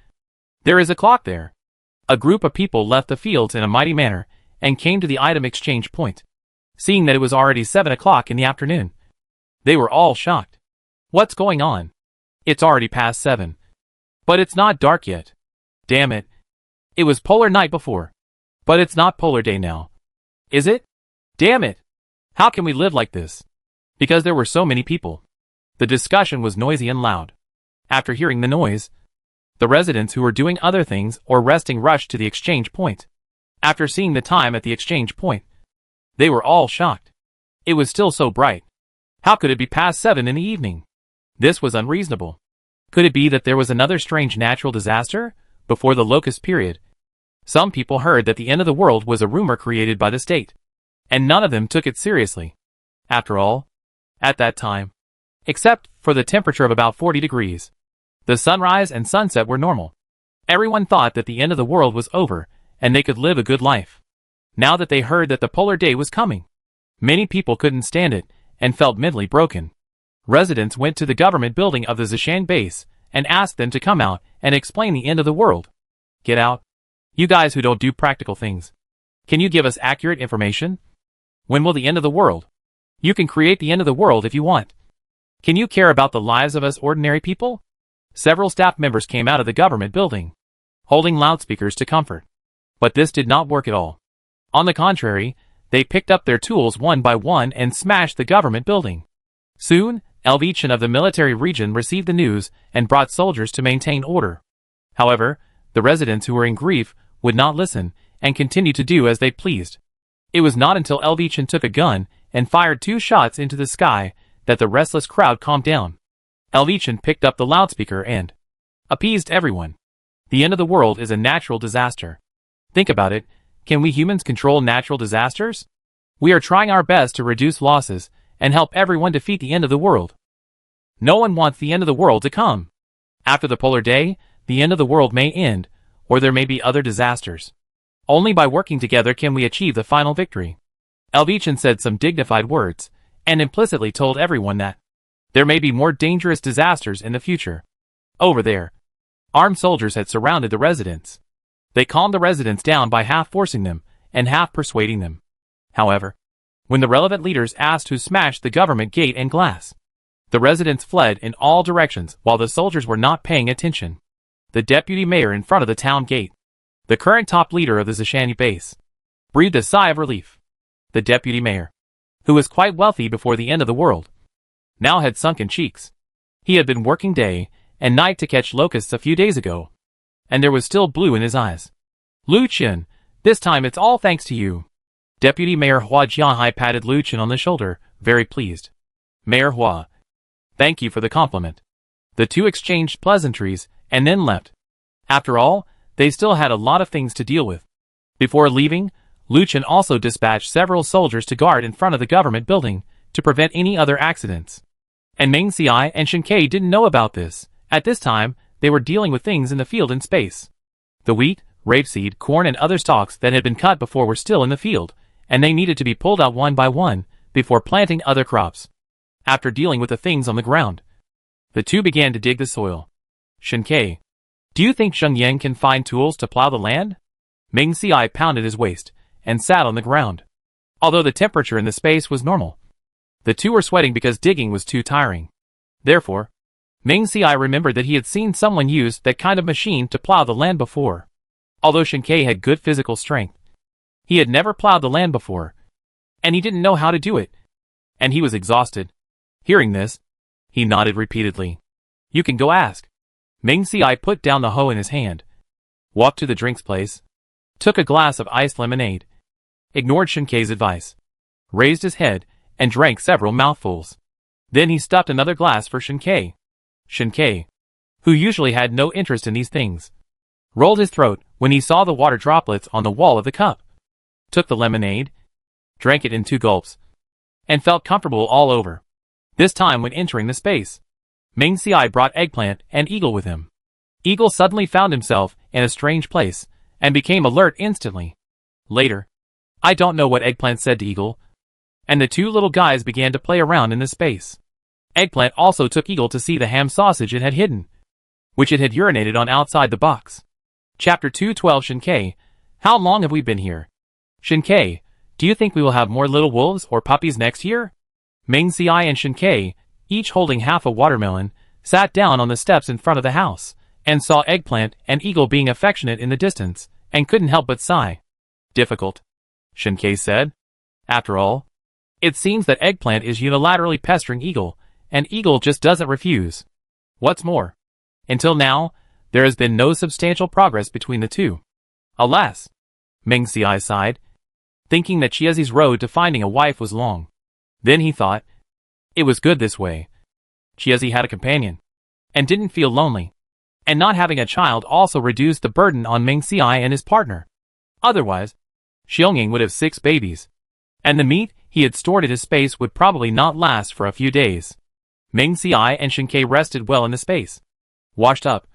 There is a clock there. A group of people left the fields in a mighty manner and came to the item exchange point. Seeing that it was already 7 o'clock in the afternoon, they were all shocked. What's going on? It's already past 7. But it's not dark yet. Damn it. It was polar night before. But it's not polar day now. Is it? Damn it. How can we live like this? Because there were so many people. The discussion was noisy and loud. After hearing the noise, the residents who were doing other things or resting rushed to the exchange point. After seeing the time at the exchange point, they were all shocked. It was still so bright. How could it be past 7 in the evening? This was unreasonable. Could it be that there was another strange natural disaster before the locust period? Some people heard that the end of the world was a rumor created by the state, and none of them took it seriously. After all, at that time, except for the temperature of about 40 degrees, the sunrise and sunset were normal. Everyone thought that the end of the world was over and they could live a good life. Now that they heard that the polar day was coming, many people couldn't stand it and felt mentally broken. Residents went to the government building of the Zishan base and asked them to come out and explain the end of the world. Get out. You guys who don't do practical things. Can you give us accurate information? When will the end of the world? You can create the end of the world if you want. Can you care about the lives of us ordinary people? Several staff members came out of the government building, holding loudspeakers to comfort. But this did not work at all. On the contrary, they picked up their tools one by one and smashed the government building. Soon, Elvichan of the military region received the news and brought soldiers to maintain order. However, the residents who were in grief would not listen and continued to do as they pleased. It was not until Elvichan took a gun and fired 2 shots into the sky that the restless crowd calmed down. Elvichan picked up the loudspeaker and appeased everyone. The end of the world is a natural disaster. Think about it. Can we humans control natural disasters? We are trying our best to reduce losses and help everyone defeat the end of the world. No one wants the end of the world to come. After the polar day, the end of the world may end, or there may be other disasters. Only by working together can we achieve the final victory. Elvichan said some dignified words, and implicitly told everyone that there may be more dangerous disasters in the future. Over there, armed soldiers had surrounded the residents. They calmed the residents down by half forcing them and half persuading them. However, when the relevant leaders asked who smashed the government gate and glass, the residents fled in all directions while the soldiers were not paying attention. The deputy mayor in front of the town gate, the current top leader of the Zishani base, breathed a sigh of relief. The deputy mayor, who was quite wealthy before the end of the world, now had sunken cheeks. He had been working day and night to catch locusts a few days ago, and there was still blue in his eyes. Lu Chen, this time it's all thanks to you. Deputy Mayor Hua Jiahai patted Lu Chen on the shoulder, very pleased. Mayor Hua, thank you for the compliment. The two exchanged pleasantries and then left. After all, they still had a lot of things to deal with. Before leaving, Lu Chen also dispatched several soldiers to guard in front of the government building to prevent any other accidents. And Meng Xiai and Shinkei didn't know about this. At this time, they were dealing with things in the field in space. The wheat, rapeseed, corn and other stalks that had been cut before were still in the field, and they needed to be pulled out one by one before planting other crops. After dealing with the things on the ground, the two began to dig the soil. Shinkei, do you think Sheng Yang can find tools to plow the land? Meng Xiai pounded his waist and sat on the ground. Although the temperature in the space was normal, the two were sweating because digging was too tiring. Therefore, Meng Xiai remembered that he had seen someone use that kind of machine to plow the land before. Although Shinkei had good physical strength, he had never plowed the land before, and he didn't know how to do it, and he was exhausted. Hearing this, he nodded repeatedly. You can go ask. Ming Xiai put down the hoe in his hand, walked to the drinks place, took a glass of iced lemonade, ignored Shinkei's advice, raised his head, and drank several mouthfuls. Then he stuffed another glass for Shinkei. Shinkei, who usually had no interest in these things, rolled his throat when he saw the water droplets on the wall of the cup, took the lemonade, drank it in 2 gulps, and felt comfortable all over. This time when entering the space, Ming Xiai brought Eggplant and Eagle with him. Eagle suddenly found himself in a strange place, and became alert instantly. Later, I don't know what Eggplant said to Eagle, and the 2 little guys began to play around in the space. Eggplant also took Eagle to see the ham sausage it had hidden, which it had urinated on outside the box. Chapter 212 Shinkei, how long have we been here? Shinkei, do you think we will have more little wolves or puppies next year? Ming Xiai and Shinkei, each holding half a watermelon, sat down on the steps in front of the house, and saw Eggplant and Eagle being affectionate in the distance, and couldn't help but sigh. Difficult, Shinkei said. After all, it seems that Eggplant is unilaterally pestering Eagle, and Eagle just doesn't refuse. What's more, until now, there has been no substantial progress between the two. Alas, Ming Xiai sighed, thinking that Chiazi's road to finding a wife was long. Then he thought, it was good this way. Chiazi had a companion, and didn't feel lonely, and not having a child also reduced the burden on Ming Xiai and his partner. Otherwise, Xiaoying would have 6 babies, and the meat he had stored at his space would probably not last for a few days. Ming Xiai and Shinkei rested well in the space, washed up,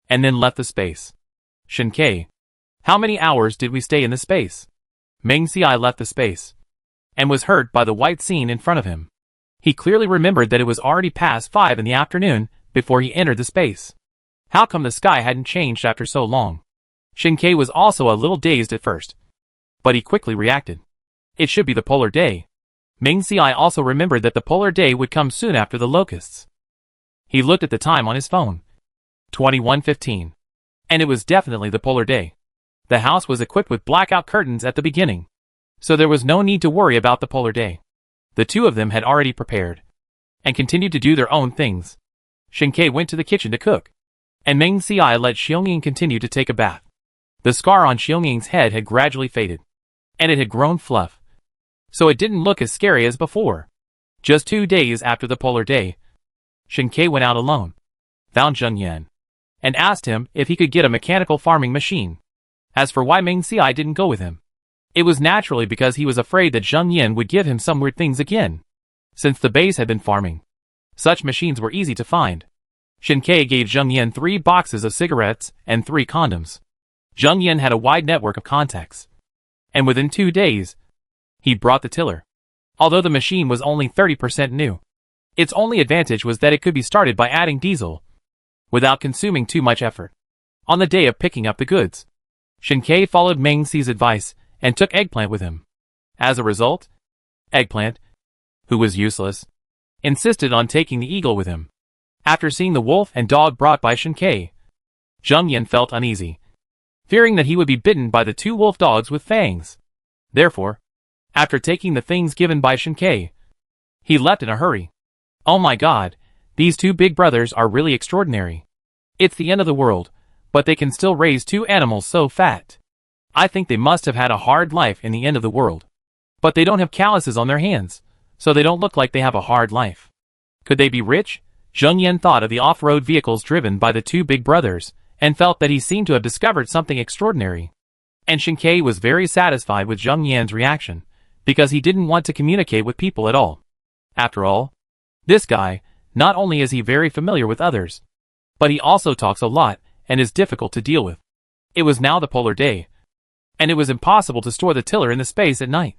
and then left the space. Shinkei, how many hours did we stay in the space? Ming Xiai left the space, and was hurt by the white scene in front of him. He clearly remembered that it was already past 5 in the afternoon before he entered the space. How come the sky hadn't changed after so long? Shinkei was also a little dazed at first, but he quickly reacted. It should be the polar day. Ming Xiai also remembered that the polar day would come soon after the locusts. He looked at the time on his phone. 21:15. And it was definitely the polar day. The house was equipped with blackout curtains at the beginning, so there was no need to worry about the polar day. The 2 of them had already prepared, and continued to do their own things. Shinkei went to the kitchen to cook, and Ming Xiai let Xiaoying continue to take a bath. The scar on Xiaoying's head had gradually faded, and it had grown fluff, so it didn't look as scary as before. Just 2 days after the polar day, Shinkei went out alone, found Zheng Yan, and asked him if he could get a mechanical farming machine. As for why Ming Xiai didn't go with him, it was naturally because he was afraid that Zheng Yan would give him some weird things again. Since the base had been farming, such machines were easy to find. Shinkei gave Zheng Yan 3 boxes of cigarettes and 3 condoms. Zheng Yan had a wide network of contacts, and within 2 days, he brought the tiller. Although the machine was only 30% new, its only advantage was that it could be started by adding diesel, without consuming too much effort. On the day of picking up the goods, Shinkei followed Ming Xi's advice and took Eggplant with him. As a result, Eggplant, who was useless, insisted on taking the eagle with him. After seeing the wolf and dog brought by Shinkei, Zheng Yan felt uneasy, fearing that he would be bitten by the 2 wolf dogs with fangs. Therefore, after taking the things given by Shinkei, he left in a hurry. Oh my god, these 2 big brothers are really extraordinary. It's the end of the world, but they can still raise 2 animals so fat. I think they must have had a hard life in the end of the world. But they don't have calluses on their hands, so they don't look like they have a hard life. Could they be rich? Zheng Yan thought of the off-road vehicles driven by the 2 big brothers, and felt that he seemed to have discovered something extraordinary. And Shinkei was very satisfied with Zheng Yan's reaction, because he didn't want to communicate with people at all. After all, this guy, not only is he very familiar with others, but he also talks a lot and is difficult to deal with. It was now the polar day, and it was impossible to store the tiller in the space at night.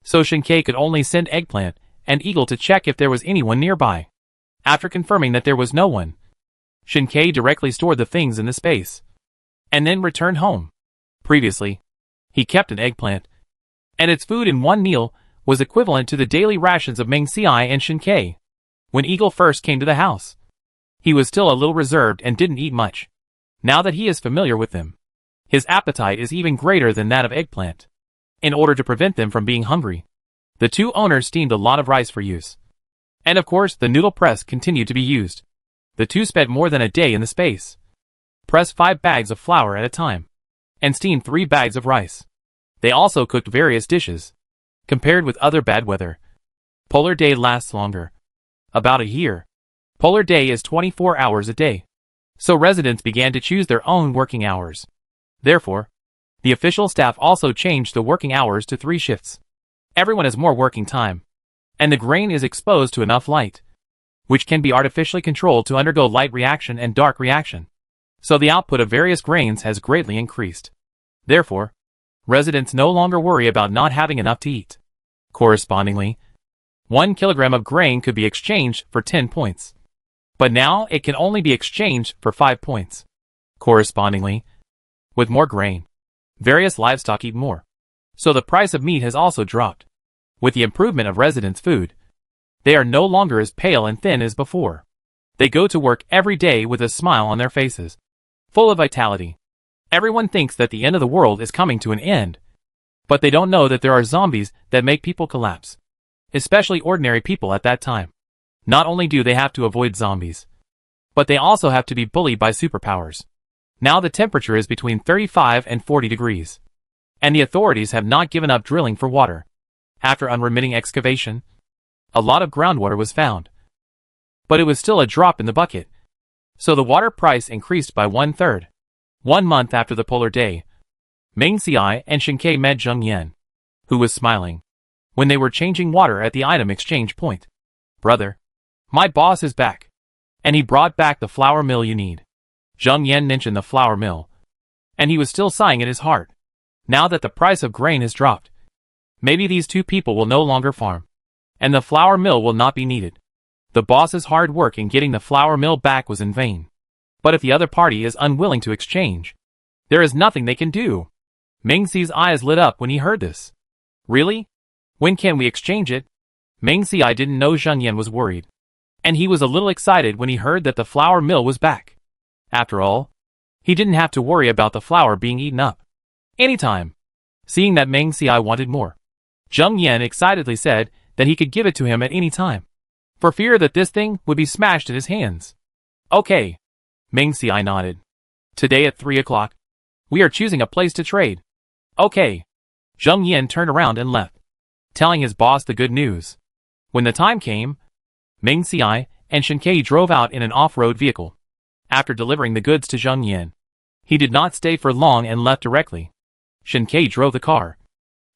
So Shinkei could only send Eggplant and Eagle to check if there was anyone nearby. After confirming that there was no one, Shinkei directly stored the things in the space, and then returned home. Previously, he kept an eggplant, and its food in one meal was equivalent to the daily rations of Ming Xiai and Shinkei. When Eagle first came to the house, he was still a little reserved and didn't eat much. Now that he is familiar with them, his appetite is even greater than that of Eggplant. In order to prevent them from being hungry, the 2 owners steamed a lot of rice for use. And of course, the noodle press continued to be used. The two spent more than a day in the space. Pressed 5 bags of flour at a time. And steamed 3 bags of rice. They also cooked various dishes. Compared with other bad weather, Polar Day lasts longer. About a year. Polar Day is 24 hours a day. So residents began to choose their own working hours. Therefore, the official staff also changed the working hours to 3 shifts. Everyone has more working time. And the grain is exposed to enough light, which can be artificially controlled to undergo light reaction and dark reaction. So the output of various grains has greatly increased. Therefore, residents no longer worry about not having enough to eat. Correspondingly, 1 kilogram of grain could be exchanged for 10 points. But now it can only be exchanged for 5 points. Correspondingly, with more grain, various livestock eat more. So the price of meat has also dropped. With the improvement of residents' food, they are no longer as pale and thin as before. They go to work every day with a smile on their faces, full of vitality. Everyone thinks that the end of the world is coming to an end. But they don't know that there are zombies that make people collapse. Especially ordinary people at that time. Not only do they have to avoid zombies, but they also have to be bullied by superpowers. Now the temperature is between 35 and 40 degrees. And the authorities have not given up drilling for water. After unremitting excavation, a lot of groundwater was found. But it was still a drop in the bucket. So the water price increased by 1/3. 1 month after the Polar Day, Meng Xiai and Shinkei met Zheng Yan, who was smiling, when they were changing water at the item exchange point. Brother, my boss is back. And he brought back the flour mill you need. Zheng Yan mentioned the flour mill. And he was still sighing in his heart. Now that the price of grain has dropped, maybe these two people will no longer farm. And the flour mill will not be needed. The boss's hard work in getting the flour mill back was in vain. But if the other party is unwilling to exchange, there is nothing they can do. Meng Xi's eyes lit up when he heard this. Really? When can we exchange it? Meng Xiai didn't know Zheng Yan was worried. And he was a little excited when he heard that the flour mill was back. After all, he didn't have to worry about the flour being eaten up. Anytime. Seeing that Meng Xiai wanted more, Zheng Yan excitedly said that he could give it to him at any time, for fear that this thing would be smashed in his hands. Okay. Meng Xiai nodded. Today at 3 o'clock, we are choosing a place to trade. Okay. Zheng Yan turned around and left, telling his boss the good news. When the time came, Meng Xiai and Shinkei drove out in an off-road vehicle. After delivering the goods to Zheng Yan, he did not stay for long and left directly. Shinkei drove the car,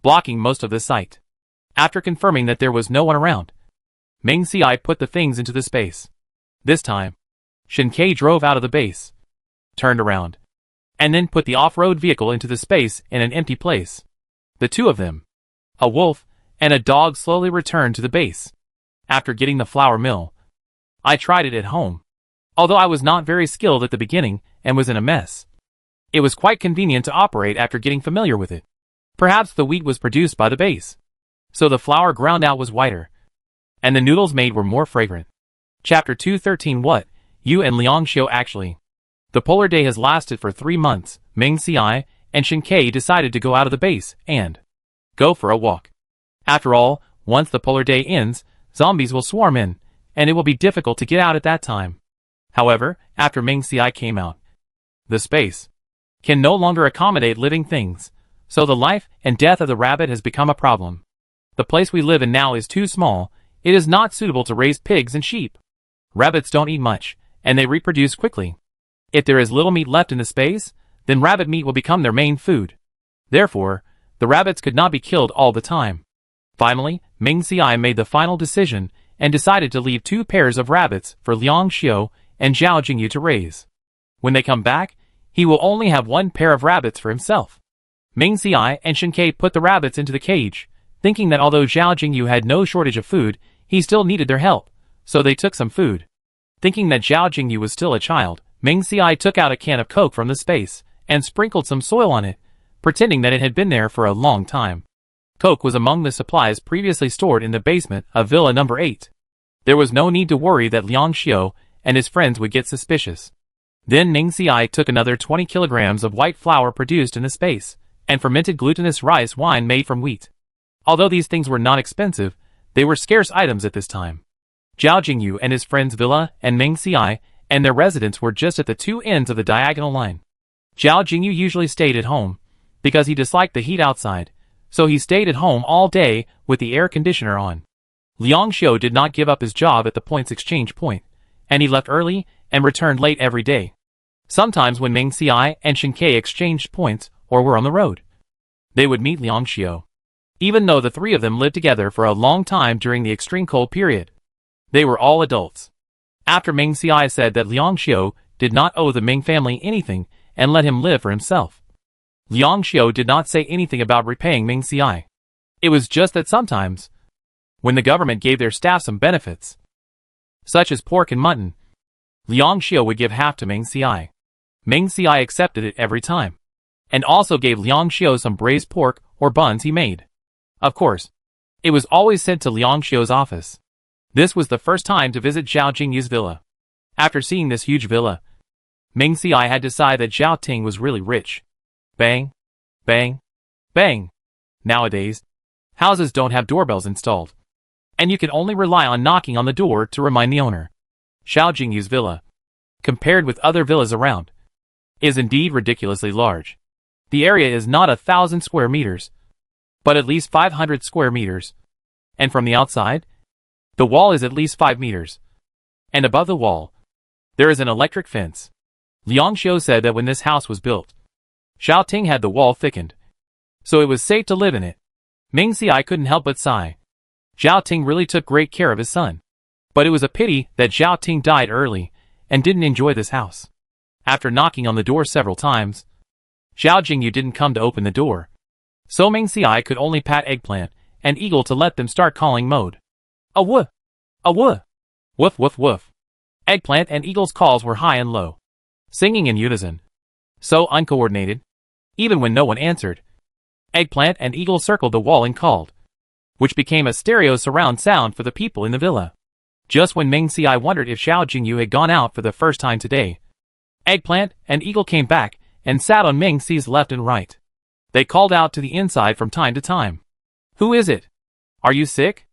blocking most of the site. After confirming that there was no one around, Meng Xiai put the things into the space. This time, Shinkei drove out of the base, turned around, and then put the off-road vehicle into the space in an empty place. The two of them, a wolf and a dog, slowly returned to the base. After getting the flour mill, I tried it at home. Although I was not very skilled at the beginning and was in a mess, it was quite convenient to operate after getting familiar with it. Perhaps the wheat was produced by the base, so the flour ground out was whiter, and the noodles made were more fragrant. Chapter 213. What? You and Liang Xiu actually. The Polar Day has lasted for 3 months. Meng Xiai and Shinkei decided to go out of the base and go for a walk. After all, once the Polar Day ends, zombies will swarm in, and it will be difficult to get out at that time. However, after Meng Xiai came out, the space can no longer accommodate living things, so the life and death of the rabbit has become a problem. The place we live in now is too small. It is not suitable to raise pigs and sheep. Rabbits don't eat much, and they reproduce quickly. If there is little meat left in the space, then rabbit meat will become their main food. Therefore, the rabbits could not be killed all the time. Finally, Meng Xiai made the final decision and decided to leave 2 pairs of rabbits for Liang Xiu and Zhao Jingyu to raise. When they come back, he will only have 1 pair of rabbits for himself. Meng Xiai and Shinkei put the rabbits into the cage, thinking that although Zhao Jingyu had no shortage of food, he still needed their help, so they took some food. Thinking that Zhao Jingyu was still a child, Meng Xiai took out a can of Coke from the space and sprinkled some soil on it, pretending that it had been there for a long time. Coke was among the supplies previously stored in the basement of Villa Number 8. There was no need to worry that Liang Xiu and his friends would get suspicious. Then Meng Xiai took another 20 kilograms of white flour produced in the space, and fermented glutinous rice wine made from wheat. Although these things were not expensive, they were scarce items at this time. Zhao Jingyu and his friend's villa and Ming Xiai and their residence were just at the two ends of the diagonal line. Zhao Jingyu usually stayed at home, because he disliked the heat outside, so he stayed at home all day with the air conditioner on. Liang Xiu did not give up his job at the points exchange point, and he left early and returned late every day. Sometimes when Ming Xiai and Shen Ke exchanged points or were on the road, they would meet Liang Xiu. Even though the three of them lived together for a long time during the extreme cold period, they were all adults. After Ming Xiai said that Liang Xiu did not owe the Ming family anything and let him live for himself, Liang Xiu did not say anything about repaying Ming Xiai. It was just that sometimes, when the government gave their staff some benefits, such as pork and mutton, Liang Xiu would give half to Ming Xiai. Ming Xiai accepted it every time, and also gave Liang Xiu some braised pork or buns he made. Of course, it was always sent to Liang Xiu's office. This was the first time to visit Zhao Jingyu's villa. After seeing this huge villa, Ming Xiai had decided that Zhao Ting was really rich. Bang, bang, bang. Nowadays, houses don't have doorbells installed, and you can only rely on knocking on the door to remind the owner. Zhao Jingyu's villa, compared with other villas around, is indeed ridiculously large. The area is not 1,000 square meters, but at least 500 square meters. And from the outside, the wall is at least 5 meters. And above the wall, there is an electric fence. Liang Xiu said that when this house was built, Zhao Ting had the wall thickened, so it was safe to live in it. Ming Xiai couldn't help but sigh. Zhao Ting really took great care of his son. But it was a pity that Zhao Ting died early and didn't enjoy this house. After knocking on the door several times, Zhao Jingyu didn't come to open the door, so Ming Xiai could only pat Eggplant and Eagle to let them start calling mode. A-woo! A-woo! Woof woof woof. Eggplant and Eagle's calls were high and low, singing in unison, so uncoordinated. Even when no one answered, Eggplant and Eagle circled the wall and called, which became a stereo surround sound for the people in the villa. Just when Ming Xiai wondered if Zhao Jingyu had gone out for the first time today, Eggplant and Eagle came back and sat on Ming Xi's left and right. They called out to the inside from time to time. Who is it? Are you sick?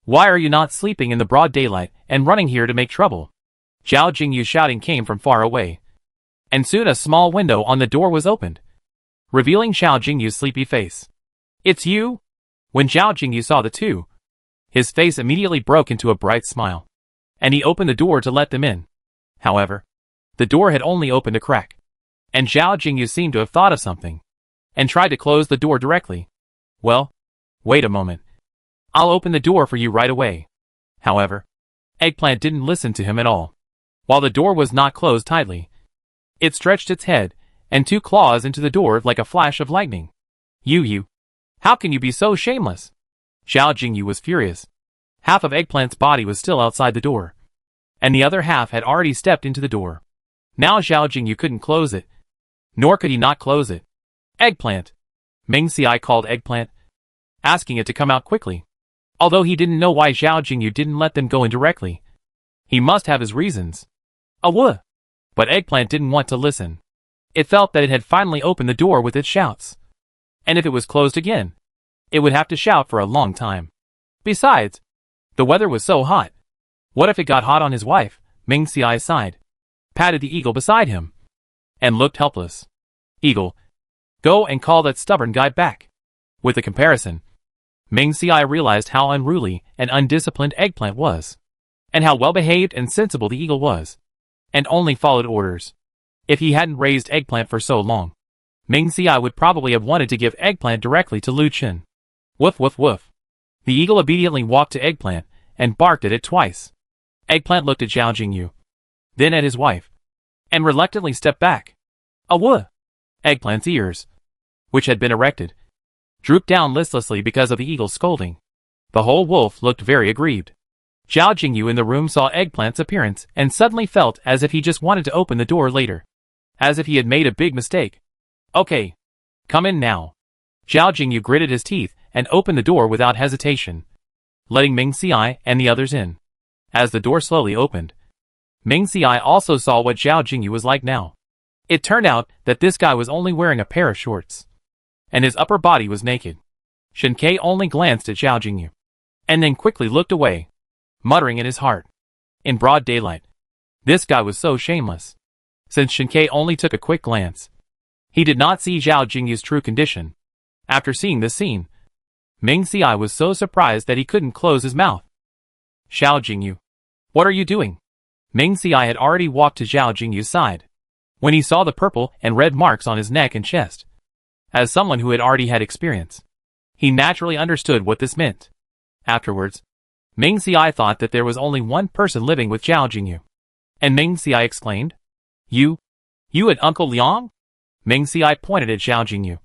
Why are you not sleeping in the broad daylight and running here to make trouble? Zhao Jingyu's shouting came from far away, and soon a small window on the door was opened, revealing Zhao Jingyu's sleepy face. It's you? When Zhao Jingyu saw the two, his face immediately broke into a bright smile, and he opened the door to let them in. However, the door had only opened a crack, and Zhao Jingyu seemed to have thought of something, and tried to close the door directly. Well, wait a moment. I'll open the door for you right away. However, Eggplant didn't listen to him at all. While the door was not closed tightly, it stretched its head and two claws into the door like a flash of lightning. You. How can you be so shameless? Zhao Jingyu was furious. Half of Eggplant's body was still outside the door, and the other half had already stepped into the door. Now Zhao Jingyu couldn't close it, nor could he not close it. Eggplant! Ming Xiai called Eggplant, asking it to come out quickly. Although he didn't know why Zhao Jingyu didn't let them go in directly, he must have his reasons. A-woo! But Eggplant didn't want to listen. It felt that it had finally opened the door with its shouts, and if it was closed again, it would have to shout for a long time. Besides, the weather was so hot. What if it got hot on his wife? Ming Xiai sighed, patted the eagle beside him, and looked helpless. Eagle, go and call that stubborn guy back. With the comparison, Ming Xiai realized how unruly and undisciplined Eggplant was, and how well-behaved and sensible the eagle was, and only followed orders. If he hadn't raised Eggplant for so long, Ming Xiai would probably have wanted to give Eggplant directly to Lu Chen. Woof woof woof. The eagle obediently walked to Eggplant and barked at it twice. Eggplant looked at Zhao Jingyu, then at his wife, and reluctantly stepped back. A-woo! Eggplant's ears, which had been erected, drooped down listlessly because of the eagle's scolding. The whole wolf looked very aggrieved. Zhao Jingyu in the room saw Eggplant's appearance and suddenly felt as if he just wanted to open the door later, as if he had made a big mistake. Okay, come in now. Zhao Jingyu gritted his teeth and opened the door without hesitation, letting Ming Xiai and the others in. As the door slowly opened, Ming Xiai also saw what Zhao Jingyu was like now. It turned out that this guy was only wearing a pair of shorts, and his upper body was naked. Shen Ke only glanced at Zhao Jingyu, and then quickly looked away, muttering in his heart, In broad daylight. This guy was so shameless. Since Shinkei only took a quick glance, he did not see Zhao Jingyu's true condition. After seeing this scene, Ming Xiai was so surprised that he couldn't close his mouth. Zhao Jingyu, what are you doing? Ming Xiai had already walked to Zhao Jingyu's side when he saw the purple and red marks on his neck and chest. As someone who had already had experience, he naturally understood what this meant. Afterwards, Ming Xiai thought that there was only one person living with Zhao Jingyu. And Ming Xiai exclaimed, You and Uncle Liang? Ming Xiai pointed at Zhao Jingyu,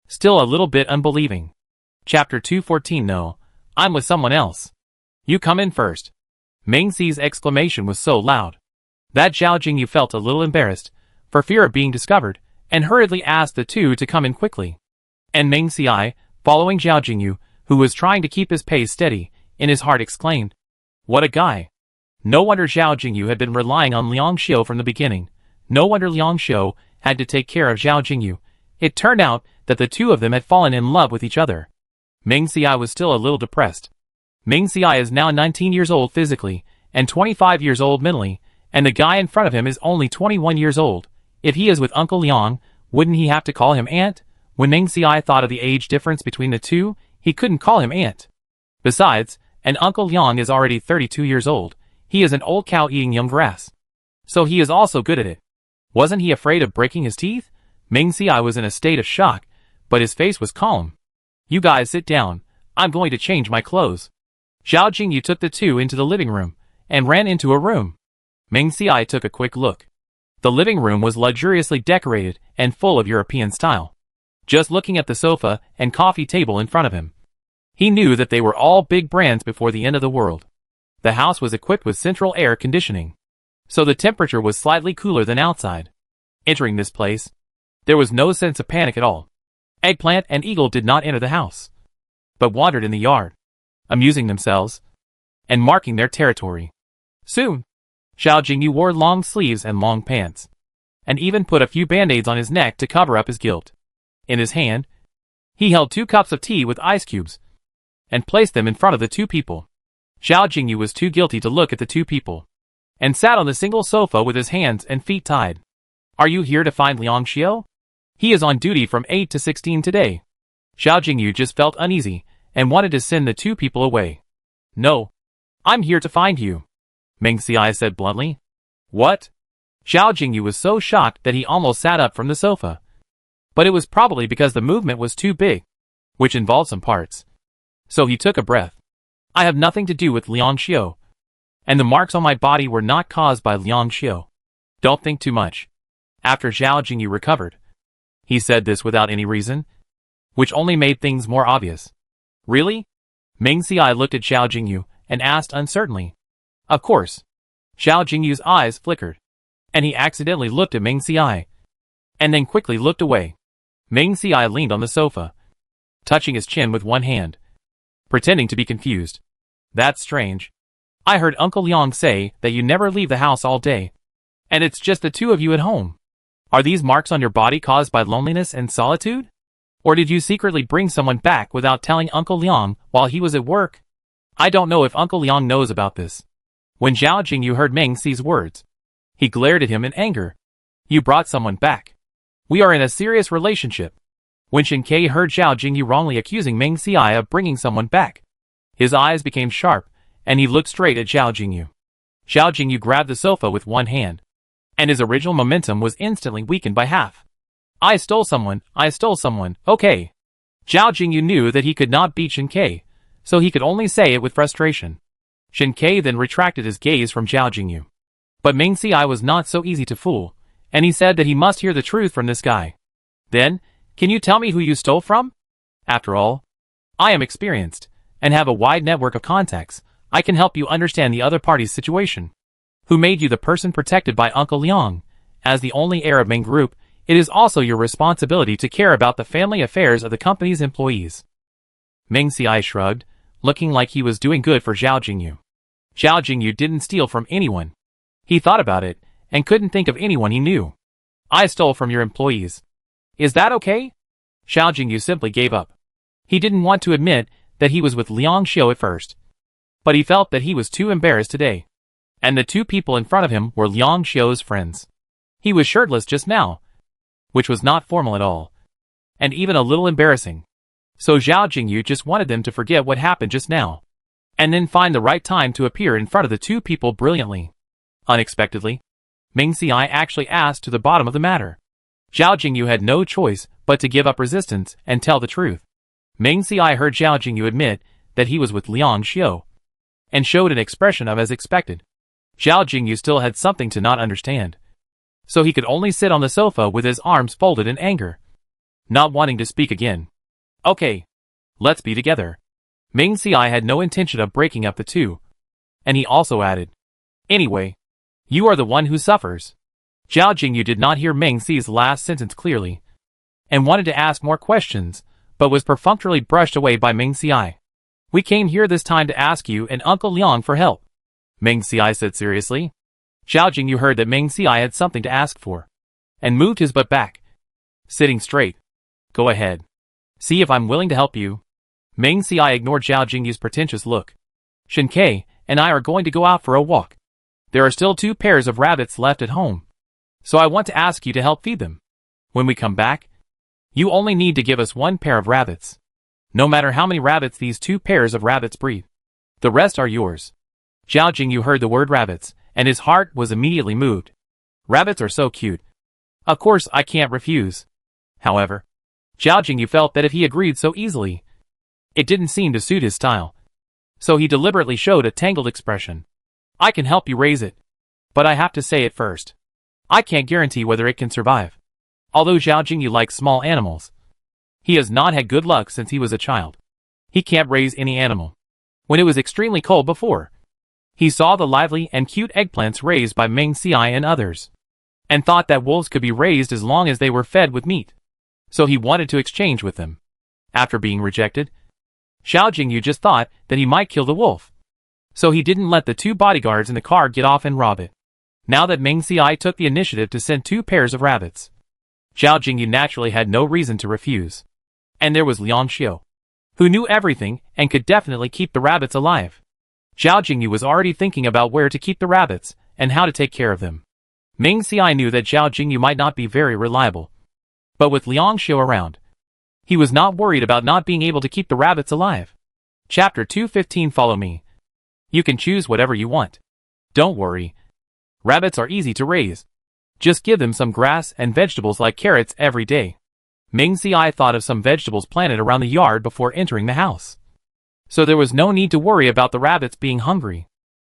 still a little bit unbelieving. Chapter 214 No, I'm with someone else. You come in first. Ming Xi's exclamation was so loud that Zhao Jingyu felt a little embarrassed for fear of being discovered, and hurriedly asked the two to come in quickly. And Ming Xiai, following Zhao Jingyu, who was trying to keep his pace steady, in his heart exclaimed, What a guy! No wonder Zhao Jingyu had been relying on Liang Xiu from the beginning. No wonder Liang Xiu had to take care of Zhao Jingyu. It turned out that the two of them had fallen in love with each other. Ming Xiai was still a little depressed. Ming Xiai is now 19 years old physically, and 25 years old mentally, and the guy in front of him is only 21 years old. If he is with Uncle Liang, wouldn't he have to call him aunt? When Ming Xiai thought of the age difference between the two, he couldn't call him aunt. Besides, and Uncle Liang is already 32 years old. He is an old cow eating young grass. So he is also good at it. Wasn't he afraid of breaking his teeth? Ming Xiai was in a state of shock, but his face was calm. You guys sit down. I'm going to change my clothes. Zhao Jingyu took the two into the living room and ran into a room. Ming Xiai took a quick look. The living room was luxuriously decorated and full of European style. Just looking at the sofa and coffee table in front of him, he knew that they were all big brands before the end of the world. The house was equipped with central air conditioning, so the temperature was slightly cooler than outside. Entering this place, there was no sense of panic at all. Eggplant and Eagle did not enter the house, but wandered in the yard, amusing themselves and marking their territory. Soon, Zhao Jingyu wore long sleeves and long pants, and even put a few band-aids on his neck to cover up his guilt. In his hand, he held 2 cups of tea with ice cubes, and placed them in front of the two people. Zhao Jingyu was too guilty to look at the two people, and sat on the single sofa with his hands and feet tied. Are you here to find Liang Xiu? He is on duty from 8 to 16 today. Zhao Jingyu just felt uneasy, and wanted to send the two people away. No. I'm here to find you, Ming Xiai said bluntly. What? Zhao Jingyu was so shocked that he almost sat up from the sofa. But it was probably because the movement was too big, which involved some parts. So he took a breath. I have nothing to do with Liang Xiu, and the marks on my body were not caused by Liang Xiu. Don't think too much. After Zhao Jingyu recovered, he said this without any reason, which only made things more obvious. Really? Ming Xiai looked at Zhao Jingyu and asked uncertainly. Of course. Zhao Jingyu's eyes flickered, and he accidentally looked at Ming Xiai, and then quickly looked away. Ming Xiai leaned on the sofa, touching his chin with one hand, pretending to be confused. That's strange. I heard Uncle Liang say that you never leave the house all day, and it's just the two of you at home. Are these marks on your body caused by loneliness and solitude? Or did you secretly bring someone back without telling Uncle Liang while he was at work? I don't know if Uncle Liang knows about this. When Zhao Jingyu heard Ming Xi's words, he glared at him in anger. You brought someone back. We are in a serious relationship. When Shinkei heard Zhao Jingyu wrongly accusing Ming Xiai of bringing someone back, his eyes became sharp, and he looked straight at Zhao Jingyu. Zhao Jingyu grabbed the sofa with one hand, and his original momentum was instantly weakened by half. I stole someone, okay. Zhao Jingyu knew that he could not beat Shinkei, so he could only say it with frustration. Shinkei then retracted his gaze from Zhao Jingyu. But Ming Xiai was not so easy to fool, and he said that he must hear the truth from this guy. Then, can you tell me who you stole from? After all, I am experienced, and have a wide network of contacts. I can help you understand the other party's situation. Who made you the person protected by Uncle Liang? As the only heir of Ming Group, it is also your responsibility to care about the family affairs of the company's employees. Ming Xiai shrugged, looking like he was doing good for Zhao Jingyu. Zhao Jingyu didn't steal from anyone. He thought about it, and couldn't think of anyone he knew. I stole from your employees. Is that okay? Zhao Jingyu simply gave up. He didn't want to admit that he was with Liang Xiu at first, but he felt that he was too embarrassed today. And the two people in front of him were Liang Xiu's friends. He was shirtless just now, which was not formal at all, and even a little embarrassing. So Zhao Jingyu just wanted them to forget what happened just now, and then find the right time to appear in front of the two people brilliantly. Unexpectedly, Ming Xiai actually asked to the bottom of the matter. Zhao Jingyu had no choice but to give up resistance and tell the truth. Ming Xiai heard Zhao Jingyu admit that he was with Liang Xiu, and showed an expression of as expected. Zhao Jingyu still had something to not understand, so he could only sit on the sofa with his arms folded in anger, not wanting to speak again. Okay, let's be together. Ming Xiai had no intention of breaking up the two, and he also added, anyway, you are the one who suffers. Zhao Jingyu did not hear Ming Xi's last sentence clearly, and wanted to ask more questions, but was perfunctorily brushed away by Ming Xiai. We came here this time to ask you and Uncle Liang for help, Ming Xiai said seriously. Zhao Jingyu heard that Ming Xiai had something to ask for, and moved his butt back, sitting straight. Go ahead. See if I'm willing to help you. Ming Xiai ignored Zhao Jingyu's pretentious look. Shen Ke and I are going to go out for a walk. There are still 2 pairs of rabbits left at home, so I want to ask you to help feed them. When we come back, you only need to give us 1 pair of rabbits, no matter how many rabbits these 2 pairs of rabbits breed. The rest are yours. Zhao Jingyu heard the word rabbits, and his heart was immediately moved. Rabbits are so cute. Of course I can't refuse. However, Zhao Jingyu felt that if he agreed so easily, it didn't seem to suit his style. So he deliberately showed a tangled expression. I can help you raise it, but I have to say it first. I can't guarantee whether it can survive. Although Zhao Jingyu likes small animals, he has not had good luck since he was a child. He can't raise any animal. When it was extremely cold before, he saw the lively and cute eggplants raised by Ming Xiai and others, and thought that wolves could be raised as long as they were fed with meat. So he wanted to exchange with them. After being rejected, Zhao Jingyu just thought that he might kill the wolf. So he didn't let the 2 bodyguards in the car get off and rob it. Now that Ming Xiai took the initiative to send 2 pairs of rabbits, Zhao Jingyu naturally had no reason to refuse. And there was Liang Xiu, who knew everything and could definitely keep the rabbits alive. Zhao Jingyu was already thinking about where to keep the rabbits and how to take care of them. Ming Xiai knew that Zhao Jingyu might not be very reliable, but with Liang Xiu around, he was not worried about not being able to keep the rabbits alive. Chapter 215. Follow me. You can choose whatever you want. Don't worry. Rabbits are easy to raise. Just give them some grass and vegetables like carrots every day. Ming Xiai thought of some vegetables planted around the yard before entering the house, so there was no need to worry about the rabbits being hungry.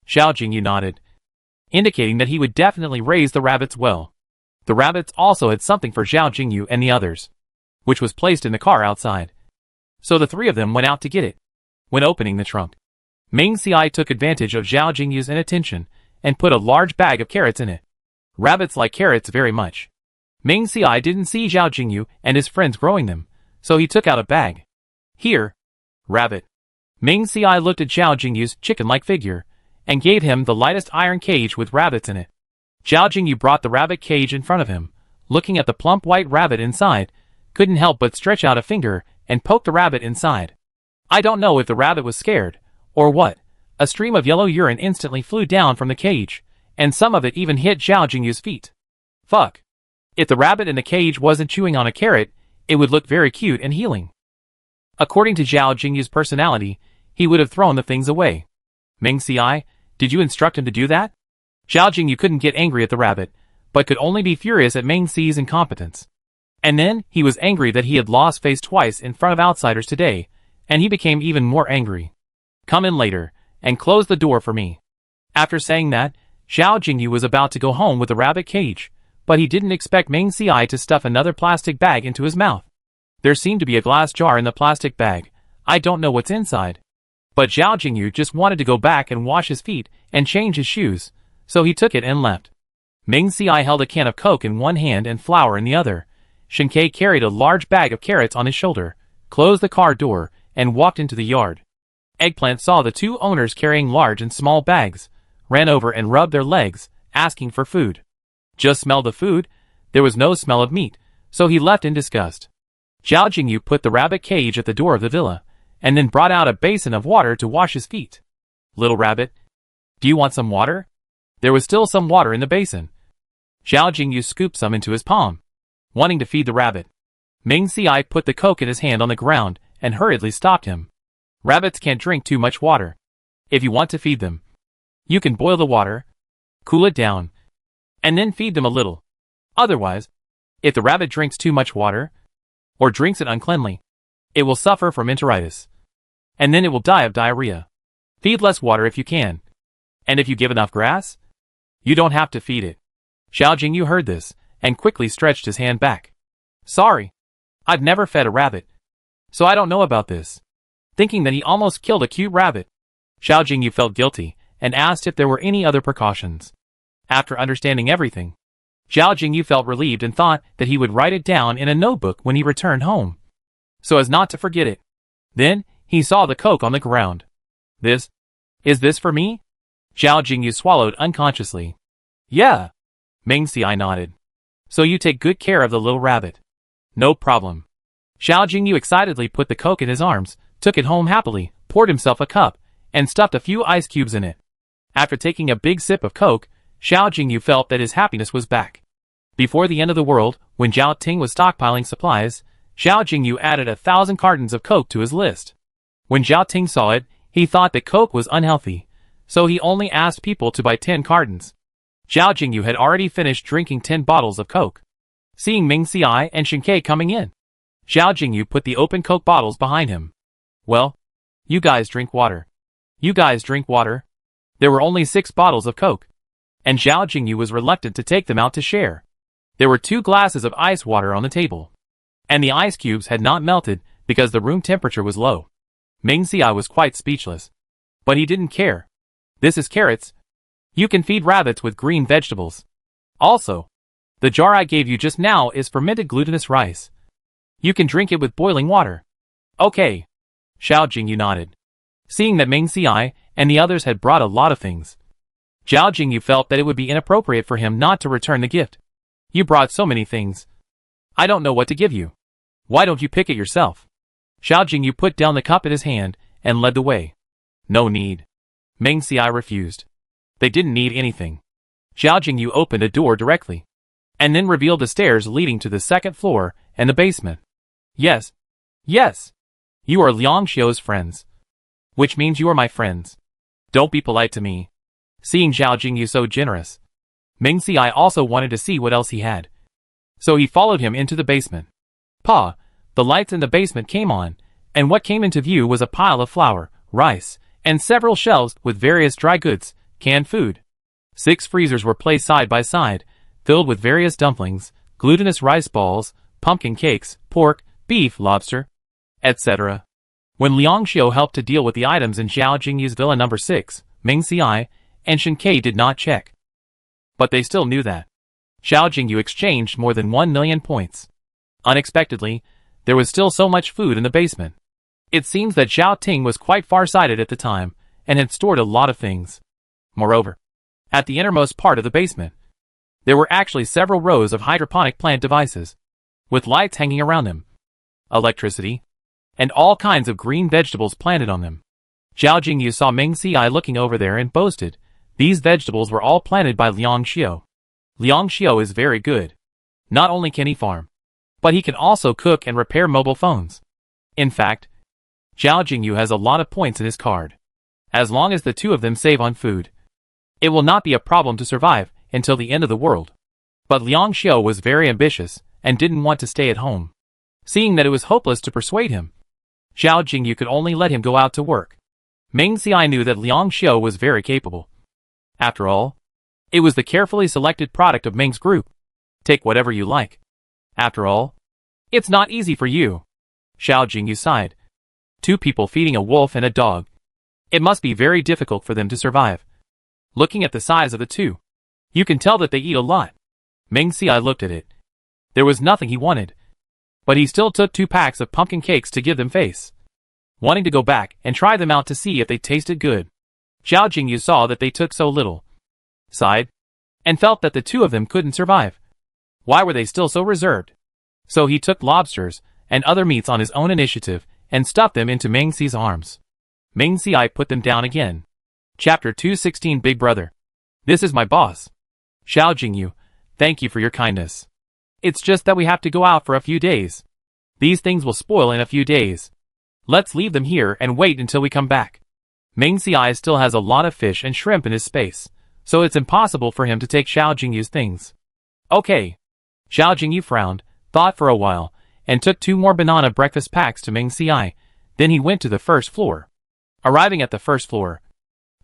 Zhao Jingyu nodded, indicating that he would definitely raise the rabbits well. The rabbits also had something for Zhao Jingyu and the others, which was placed in the car outside. So the 3 of them went out to get it. When opening the trunk, Ming Xiai took advantage of Zhao Jingyu's inattention and put a large bag of carrots in it. Rabbits like carrots very much. Ming Xiai didn't see Zhao Jingyu and his friends growing them, so he took out a bag. Here, rabbit. Ming Xiai looked at Zhao Jingyu's chicken-like figure, and gave him the lightest iron cage with rabbits in it. Zhao Jingyu brought the rabbit cage in front of him, looking at the plump white rabbit inside, couldn't help but stretch out a finger and poke the rabbit inside. I don't know if the rabbit was scared, or what. A stream of yellow urine instantly flew down from the cage, and some of it even hit Zhao Jingyu's feet. Fuck. If the rabbit in the cage wasn't chewing on a carrot, it would look very cute and healing. According to Zhao Jingyu's personality, he would have thrown the things away. Ming Xiai, did you instruct him to do that? Zhao Jingyu couldn't get angry at the rabbit, but could only be furious at Ming Xi's incompetence. And then, he was angry that he had lost face twice in front of outsiders today, and he became even more angry. Come in later, and close the door for me. After saying that, Zhao Jingyu was about to go home with the rabbit cage, but he didn't expect Ming Xiai to stuff another plastic bag into his mouth. There seemed to be a glass jar in the plastic bag. I don't know what's inside. But Zhao Jingyu just wanted to go back and wash his feet and change his shoes, so he took it and left. Ming Xiai held a can of Coke in one hand and flour in the other. Shen Ke carried a large bag of carrots on his shoulder, closed the car door, and walked into the yard. Eggplant saw the 2 owners carrying large and small bags, ran over and rubbed their legs, asking for food. Just smell the food. There was no smell of meat, so he left in disgust. Zhao Jingyu put the rabbit cage at the door of the villa, and then brought out a basin of water to wash his feet. Little rabbit, do you want some water? There was still some water in the basin. Zhao Jingyu scooped some into his palm, wanting to feed the rabbit. Ming Xiai put the coke in his hand on the ground and hurriedly stopped him. Rabbits can't drink too much water. If you want to feed them, you can boil the water, cool it down, and then feed them a little. Otherwise, if the rabbit drinks too much water, or drinks it uncleanly, it will suffer from enteritis, and then it will die of diarrhea. Feed less water if you can, and if you give enough grass, you don't have to feed it. Zhao Jingyu heard this, and quickly stretched his hand back. Sorry, I've never fed a rabbit, so I don't know about this. Thinking that he almost killed a cute rabbit, Zhao Jingyu felt guilty, and asked if there were any other precautions. After understanding everything, Zhao Jingyu felt relieved and thought that he would write it down in a notebook when he returned home, so as not to forget it. Then, he saw the coke on the ground. Is this for me? Zhao Jingyu swallowed unconsciously. Yeah. Ming Xiai nodded. So you take good care of the little rabbit. No problem. Zhao Jingyu excitedly put the coke in his arms, took it home happily, poured himself a cup, and stuffed a few ice cubes in it. After taking a big sip of coke, Zhao Jingyu felt that his happiness was back. Before the end of the world, when Zhao Ting was stockpiling supplies, Zhao Jingyu added 1,000 cartons of coke to his list. When Zhao Ting saw it, he thought that coke was unhealthy, so he only asked people to buy 10 cartons. Zhao Jingyu had already finished drinking 10 bottles of coke. Seeing Ming Xiai and Shen Ke coming in, Zhao Jingyu put the open coke bottles behind him. Well, you guys drink water. You guys drink water. There were only 6 bottles of coke, and Zhao Jingyu was reluctant to take them out to share. There were 2 glasses of ice water on the table, and the ice cubes had not melted because the room temperature was low. Ming Xiai was quite speechless, but he didn't care. This is carrots. You can feed rabbits with green vegetables. Also, the jar I gave you just now is fermented glutinous rice. You can drink it with boiling water. Okay. Zhao Jingyu nodded. Seeing that Ming Xiai and the others had brought a lot of things, Zhao Jingyu felt that it would be inappropriate for him not to return the gift. You brought so many things. I don't know what to give you. Why don't you pick it yourself? Zhao Jingyu put down the cup in his hand and led the way. No need. Ming Xiai refused. They didn't need anything. Zhao Jingyu opened a door directly, and then revealed the stairs leading to the 2nd floor and the basement. Yes. Yes. You are Liang Xiu's friends. Which means you are my friends. Don't be polite to me. Seeing Zhao Jingyu so generous, Ming Xiai also wanted to see what else he had. So he followed him into the basement. The lights in the basement came on, and what came into view was a pile of flour, rice, and several shelves with various dry goods, canned food. 6 freezers were placed side by side, filled with various dumplings, glutinous rice balls, pumpkin cakes, pork, beef, lobster, etc. When Liang Xiu helped to deal with the items in Zhao Jingyu's villa number 6, Ming Xiai and Shen Ke did not check. But they still knew that Zhao Jingyu exchanged more than 1 million points. Unexpectedly, there was still so much food in the basement. It seems that Zhao Ting was quite far-sighted at the time, and had stored a lot of things. Moreover, at the innermost part of the basement, there were actually several rows of hydroponic plant devices, with lights hanging around them, electricity, and all kinds of green vegetables planted on them. Zhao Jingyu saw Ming Xiai looking over there and boasted, these vegetables were all planted by Liang Xiu. Liang Xiu is very good. Not only can he farm, but he can also cook and repair mobile phones. In fact, Zhao Jingyu has a lot of points in his card. As long as the 2 of them save on food, it will not be a problem to survive until the end of the world. But Liang Xiu was very ambitious and didn't want to stay at home. Seeing that it was hopeless to persuade him, Zhao Jingyu could only let him go out to work. Ming Xiai knew that Liang Xiu was very capable. After all, it was the carefully selected product of Ming's group. Take whatever you like. After all, it's not easy for you. Zhao Jingyu sighed. 2 people feeding a wolf and a dog. It must be very difficult for them to survive. Looking at the size of the 2, you can tell that they eat a lot. Ming Xiai looked at it. There was nothing he wanted, but he still took 2 packs of pumpkin cakes to give them face, wanting to go back and try them out to see if they tasted good. Zhao Jingyu saw that they took so little, sighed, and felt that the 2 of them couldn't survive. Why were they still so reserved? So he took lobsters and other meats on his own initiative and stuffed them into Ming Xi's arms. Ming Xiai put them down again. Chapter 216 Big Brother. This is my boss. Xiao Jingyu, thank you for your kindness. It's just that we have to go out for a few days. These things will spoil in a few days. Let's leave them here and wait until we come back. Ming Xiai still has a lot of fish and shrimp in his space, so it's impossible for him to take Xiao Jingyu's things. Okay. Xiao Jingyu frowned, thought for a while, and took 2 more banana breakfast packs to Ming Xiai. Then he went to the first floor. Arriving at the first floor,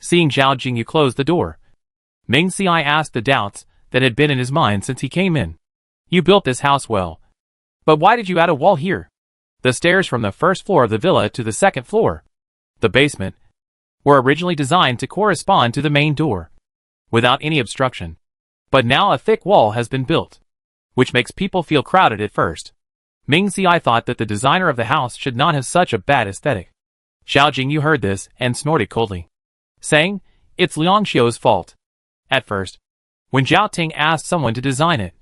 seeing Xiao Jingyu close the door, Ming Xiai asked the doubts that had been in his mind since he came in. You built this house well. But why did you add a wall here? The stairs from the first floor of the villa to the second floor, the basement, were originally designed to correspond to the main door, without any obstruction. But now a thick wall has been built, which makes people feel crowded at first. Ming Xiai thought that the designer of the house should not have such a bad aesthetic. Xiao Jingyu heard this and snorted coldly, saying, it's Liang Xiu's fault. At first, when Zhao Ting asked someone to design it,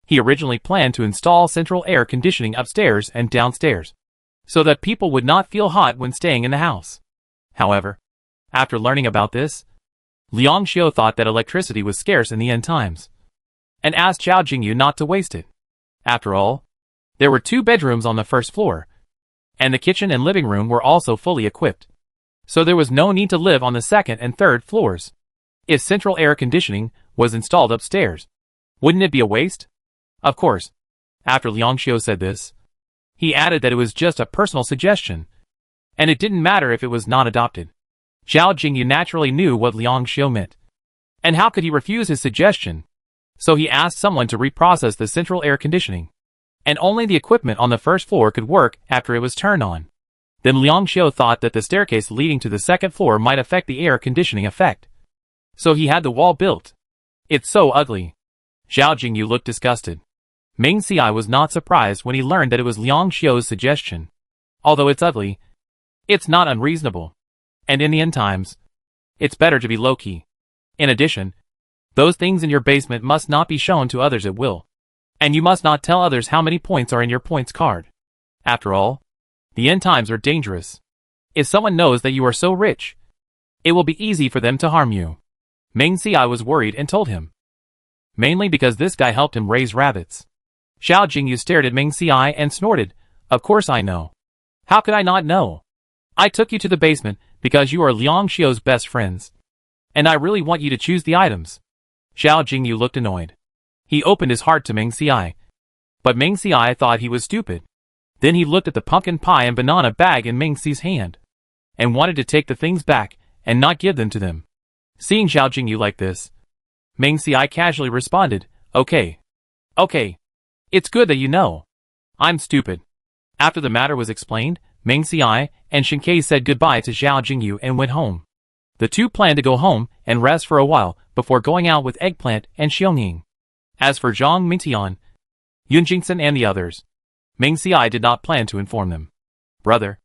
he originally planned to install central air conditioning upstairs and downstairs, so that people would not feel hot when staying in the house. However, after learning about this, Liang Xiu thought that electricity was scarce in the end times, and asked Xiao Jingyu not to waste it. After all, there were 2 bedrooms on the first floor, and the kitchen and living room were also fully equipped, so there was no need to live on the second and third floors. If central air conditioning was installed upstairs, wouldn't it be a waste? Of course. After Liang Xiu said this, he added that it was just a personal suggestion, and it didn't matter if it was not adopted. Xiao Jingyu naturally knew what Liang Xiu meant, and how could he refuse his suggestion? So he asked someone to reprocess the central air conditioning, and only the equipment on the first floor could work after it was turned on. Then Liang Xiu thought that the staircase leading to the second floor might affect the air conditioning effect, so he had the wall built. It's so ugly. Xiao Jingyu looked disgusted. Ming Xiai was not surprised when he learned that it was Liang Xiu's suggestion. Although it's ugly, it's not unreasonable. And in the end times, it's better to be low-key. In addition, those things in your basement must not be shown to others at will. And you must not tell others how many points are in your points card. After all, the end times are dangerous. If someone knows that you are so rich, it will be easy for them to harm you. Ming Xiai was worried and told him, mainly because this guy helped him raise rabbits. Xiao Jingyu stared at Ming Xiai and snorted, of course I know. How could I not know? I took you to the basement because you are Liang Xiu's best friends, and I really want you to choose the items. Xiao Jingyu looked annoyed. He opened his heart to Ming Xiai, but Ming Xiai thought he was stupid. Then he looked at the pumpkin pie and banana bag in Ming Xi's hand, and wanted to take the things back and not give them to them. Seeing Xiao Jingyu like this, Ming Xiai casually responded, okay. Okay. It's good that you know. I'm stupid. After the matter was explained, Ming Xiai and Shinkei said goodbye to Xiao Jingyu and went home. The two planned to go home and rest for a while before going out with Eggplant and Xiongning. As for Zhang Mingtian, Yun Jingsen and the others, Ming Xiai did not plan to inform them. Brother.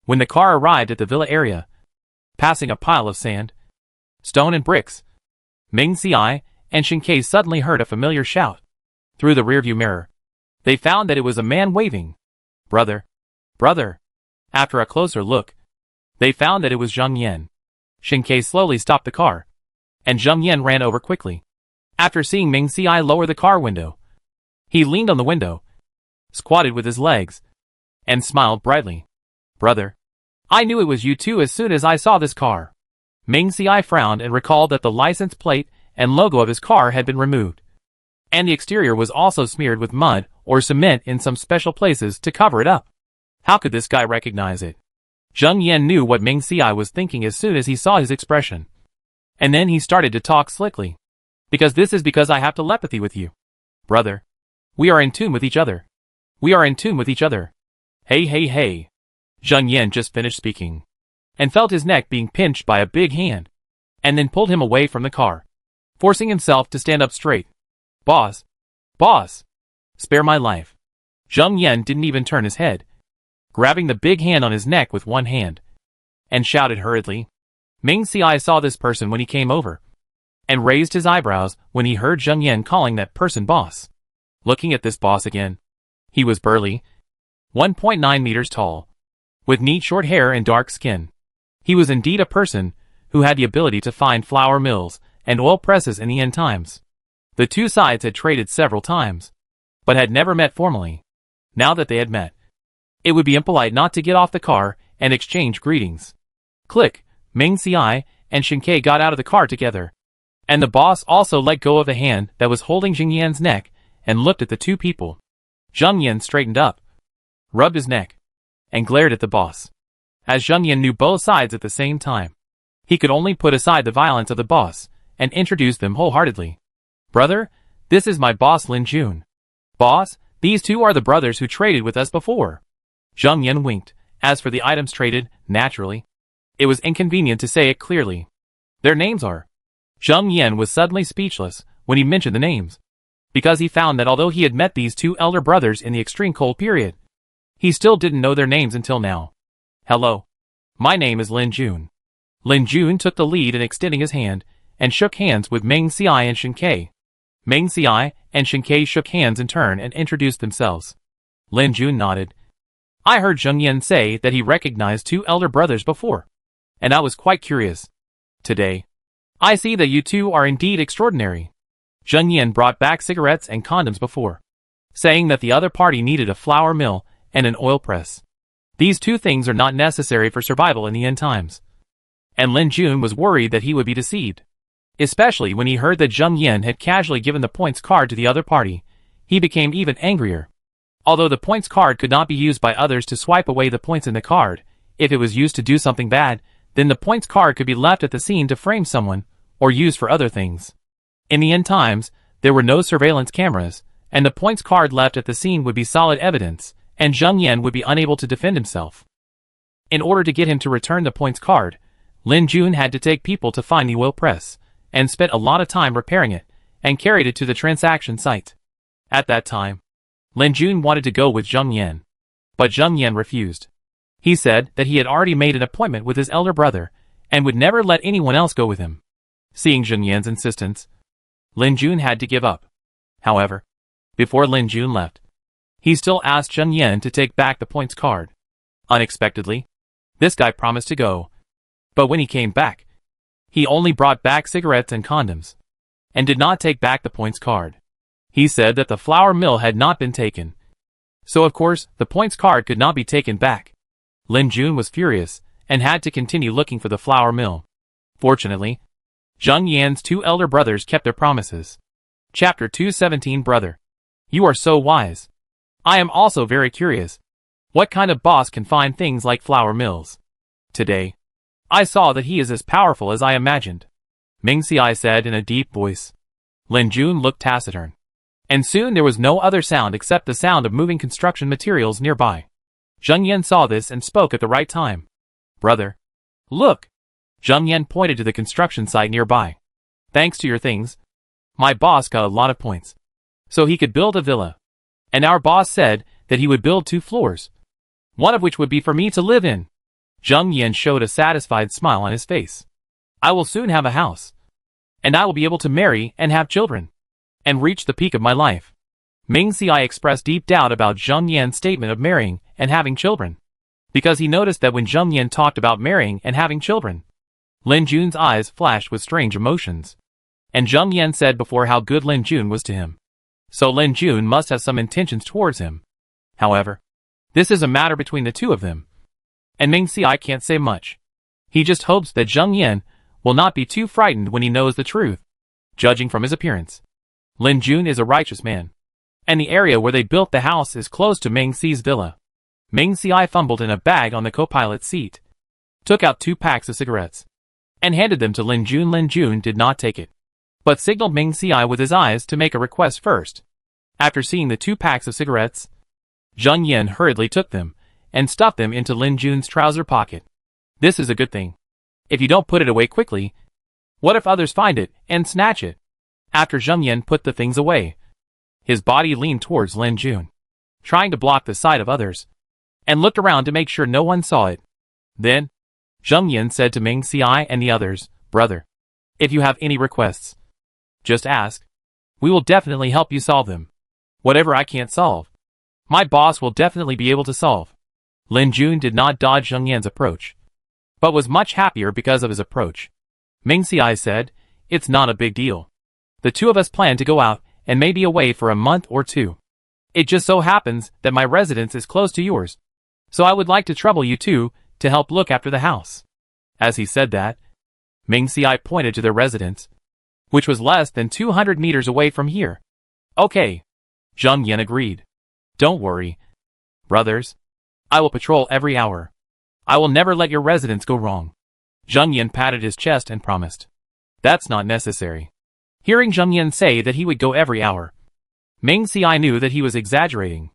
When the car arrived at the villa area, passing a pile of sand, stone and bricks, Ming Xiai and Shinkei suddenly heard a familiar shout. Through the rearview mirror, they found that it was a man waving. Brother. After a closer look, they found that it was Zheng Yan. Shinkei slowly stopped the car, and Zheng Yan ran over quickly. After seeing Ming Xiai lower the car window, he leaned on the window, squatted with his legs, and smiled brightly. Brother. I knew it was you too as soon as I saw this car. Ming Xiai frowned and recalled that the license plate and logo of his car had been removed, and the exterior was also smeared with mud or cement in some special places to cover it up. How could this guy recognize it? Zheng Yan knew what Ming Xiai was thinking as soon as he saw his expression. And then he started to talk slickly. Because I have telepathy with you. Brother. We are in tune with each other. Hey. Zheng Yan just finished speaking, and felt his neck being pinched by a big hand, and then pulled him away from the car, forcing himself to stand up straight. Boss. Spare my life. Zheng Yan didn't even turn his head, grabbing the big hand on his neck with one hand, and shouted hurriedly. Ming Xiai saw this person when he came over, and raised his eyebrows when he heard Zheng Yan calling that person boss. Looking at this boss again, he was burly, 1.9 meters tall, with neat short hair and dark skin. He was indeed a person who had the ability to find flour mills and oil presses in the end times. The two sides had traded several times, but had never met formally. Now that they had met, it would be impolite not to get off the car and exchange greetings. Click, Ming Si and Shinkei got out of the car together, and the boss also let go of the hand that was holding Zheng Yan's neck and looked at the two people. Zheng Yan straightened up, rubbed his neck, and glared at the boss. As Zheng Yan knew both sides at the same time, he could only put aside the violence of the boss and introduce them wholeheartedly. Brother, this is my boss Lin Jun. Boss, these two are the brothers who traded with us before. Zheng Yan winked. As for the items traded, naturally, it was inconvenient to say it clearly. Their names are. Zheng Yan was suddenly speechless when he mentioned the names, because he found that although he had met these two elder brothers in the extreme cold period, he still didn't know their names until now. Hello. My name is Lin Jun. Lin Jun took the lead in extending his hand and shook hands with Ming Si and Shinkei. Ming Si and Shinkei shook hands in turn and introduced themselves. Lin Jun nodded. I heard Zheng Yan say that he recognized two elder brothers before, and I was quite curious. Today, I see that you two are indeed extraordinary. Zheng Yan brought back cigarettes and condoms before, saying that the other party needed a flour mill and an oil press. These two things are not necessary for survival in the end times. And Lin Jun was worried that he would be deceived. Especially when he heard that Zheng Yan had casually given the points card to the other party, he became even angrier. Although the points card could not be used by others to swipe away the points in the card, if it was used to do something bad, then the points card could be left at the scene to frame someone, or used for other things. In the end times, there were no surveillance cameras, and the points card left at the scene would be solid evidence, and Zheng Yan would be unable to defend himself. In order to get him to return the points card, Lin Jun had to take people to find the oil press, and spent a lot of time repairing it, and carried it to the transaction site. At that time, Lin Jun wanted to go with Zheng Yan, but Zheng Yan refused. He said that he had already made an appointment with his elder brother, and would never let anyone else go with him. Seeing Zheng Yan's insistence, Lin Jun had to give up. However, before Lin Jun left, he still asked Zheng Yan to take back the points card. Unexpectedly, this guy promised to go, but when he came back, he only brought back cigarettes and condoms, and did not take back the points card. He said that the flour mill had not been taken, so of course the points card could not be taken back. Lin Jun was furious, and had to continue looking for the flour mill. Fortunately, Zheng Yan's two elder brothers kept their promises. Chapter 217 Brother. You are so wise. I am also very curious. What kind of boss can find things like flour mills? Today, I saw that he is as powerful as I imagined. Ming Si said in a deep voice. Lin Jun looked taciturn, and soon there was no other sound except the sound of moving construction materials nearby. Zheng Yan saw this and spoke at the right time. Brother, look! Zheng Yan pointed to the construction site nearby. Thanks to your things, my boss got a lot of points, so he could build a villa. And our boss said that he would build 2 floors, one of which would be for me to live in. Zheng Yan showed a satisfied smile on his face. I will soon have a house, and I will be able to marry and have children, and reach the peak of my life. Ming Si expressed deep doubt about Zheng Yan's statement of marrying and having children, because he noticed that when Zheng Yan talked about marrying and having children, Lin Jun's eyes flashed with strange emotions. And Zheng Yan said before how good Lin Jun was to him, so Lin Jun must have some intentions towards him. However, this is a matter between the two of them, and Ming Si can't say much. He just hopes that Zheng Yan will not be too frightened when he knows the truth. Judging from his appearance, Lin Jun is a righteous man, and the area where they built the house is close to Ming Si's villa. Ming Si fumbled in a bag on the co-pilot's seat, took out 2 packs of cigarettes, and handed them to Lin Jun. Lin Jun did not take it, but signaled Ming Si with his eyes to make a request first. After seeing the 2 packs of cigarettes, Zheng Yan hurriedly took them and stuffed them into Lin Jun's trouser pocket. This is a good thing. If you don't put it away quickly, what if others find it and snatch it? After Zheng Yan put the things away, his body leaned towards Lin Jun, trying to block the sight of others, and looked around to make sure no one saw it. Then, Zheng Yan said to Ming Si and the others, Brother, if you have any requests, just ask. We will definitely help you solve them. Whatever I can't solve, my boss will definitely be able to solve. Lin Jun did not dodge Zheng Yan's approach, but was much happier because of his approach. Ming Xiai said, "It's not a big deal. The two of us plan to go out and may be away for a month or two. It just so happens that my residence is close to yours, so I would like to trouble you two to help look after the house." As he said that, Ming Xiai pointed to their residence, which was less than 200 meters away from here. "Okay," Zheng Yan agreed. "Don't worry, brothers. I will patrol every hour. I will never let your residence go wrong." Zheng Yan patted his chest and promised. "That's not necessary." Hearing Zheng Yan say that he would go every hour, Ming Xiai knew that he was exaggerating.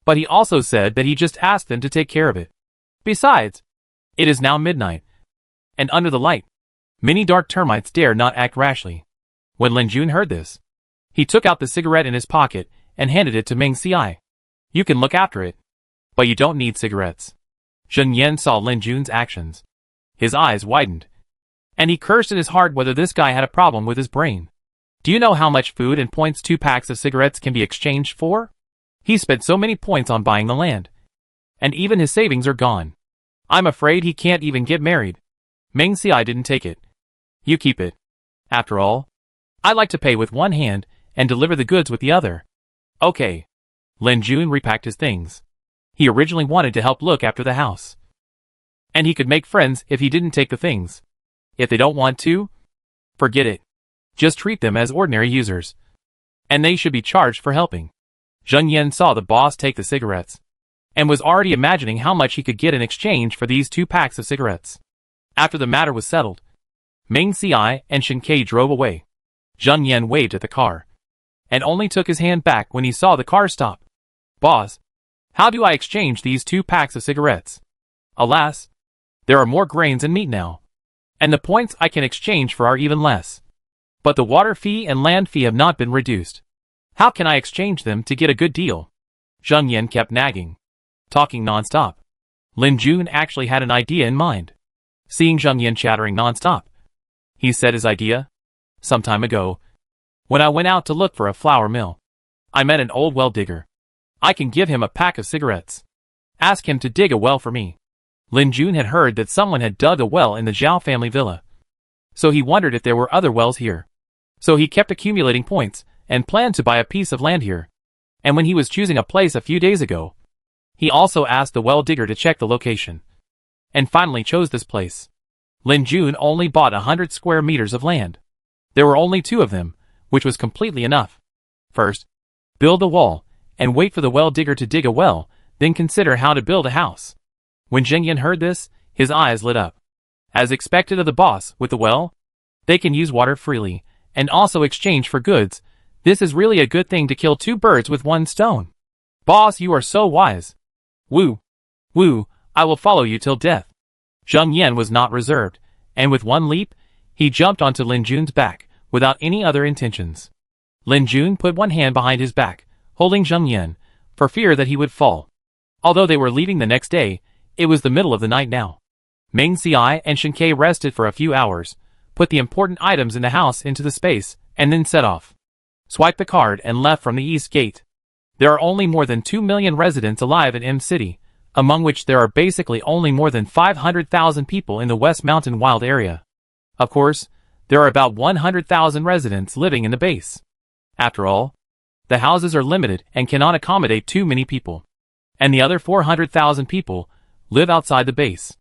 But he also said that he just asked them to take care of it. Besides, it is now midnight, and under the light, many dark termites dare not act rashly. When Lin Jun heard this, he took out the cigarette in his pocket and handed it to Ming Xiai. "You can look after it, but you don't need cigarettes." Zheng Yan saw Lin Jun's actions. His eyes widened, and he cursed in his heart whether this guy had a problem with his brain. "Do you know how much food and points 2 packs of cigarettes can be exchanged for? He spent so many points on buying the land, and even his savings are gone. I'm afraid he can't even get married." Ming Xiai didn't take it. "You keep it. After all, I like to pay with one hand and deliver the goods with the other." "Okay." Lin Jun repacked his things. He originally wanted to help look after the house, and he could make friends if he didn't take the things. If they don't want to, forget it. Just treat them as ordinary users, and they should be charged for helping. Zheng Yan saw the boss take the cigarettes, and was already imagining how much he could get in exchange for these 2 packs of cigarettes. After the matter was settled, Ming Xiai and Shen Ke drove away. Zheng Yan waved at the car, and only took his hand back when he saw the car stop. "Boss, how do I exchange these 2 packs of cigarettes? Alas, there are more grains and meat now, and the points I can exchange for are even less. But the water fee and land fee have not been reduced. How can I exchange them to get a good deal?" Zheng Yan kept nagging, talking non-stop. Lin Jun actually had an idea in mind. Seeing Zheng Yan chattering non-stop, he said his idea. "Some time ago, when I went out to look for a flour mill, I met an old well digger. I can give him a pack of cigarettes. Ask him to dig a well for me." Lin Jun had heard that someone had dug a well in the Zhao family villa, so he wondered if there were other wells here. So he kept accumulating points and planned to buy a piece of land here. And when he was choosing a place a few days ago, he also asked the well digger to check the location, and finally chose this place. Lin Jun only bought 100 square meters of land. There were only 2 of them, which was completely enough. First, build a wall, and wait for the well digger to dig a well, then consider how to build a house. When Zheng Yan heard this, his eyes lit up. As expected of the boss with the well, they can use water freely, and also exchange for goods. This is really a good thing to kill 2 birds with 1 stone. "Boss, you are so wise. Woo! Woo, I will follow you till death." Zheng Yan was not reserved, and with one leap, he jumped onto Lin Jun's back, without any other intentions. Lin Jun put one hand behind his back, holding Zheng Yan, for fear that he would fall. Although they were leaving the next day, it was the middle of the night now. Ming Xiai and Shen Ke rested for a few hours, put the important items in the house into the space, and then set off. Swiped the card and left from the east gate. There are only more than 2 million residents alive in M City, among which there are basically only more than 500,000 people in the West Mountain Wild area. Of course, there are about 100,000 residents living in the base. After all, the houses are limited and cannot accommodate too many people. And the other 400,000 people live outside the base.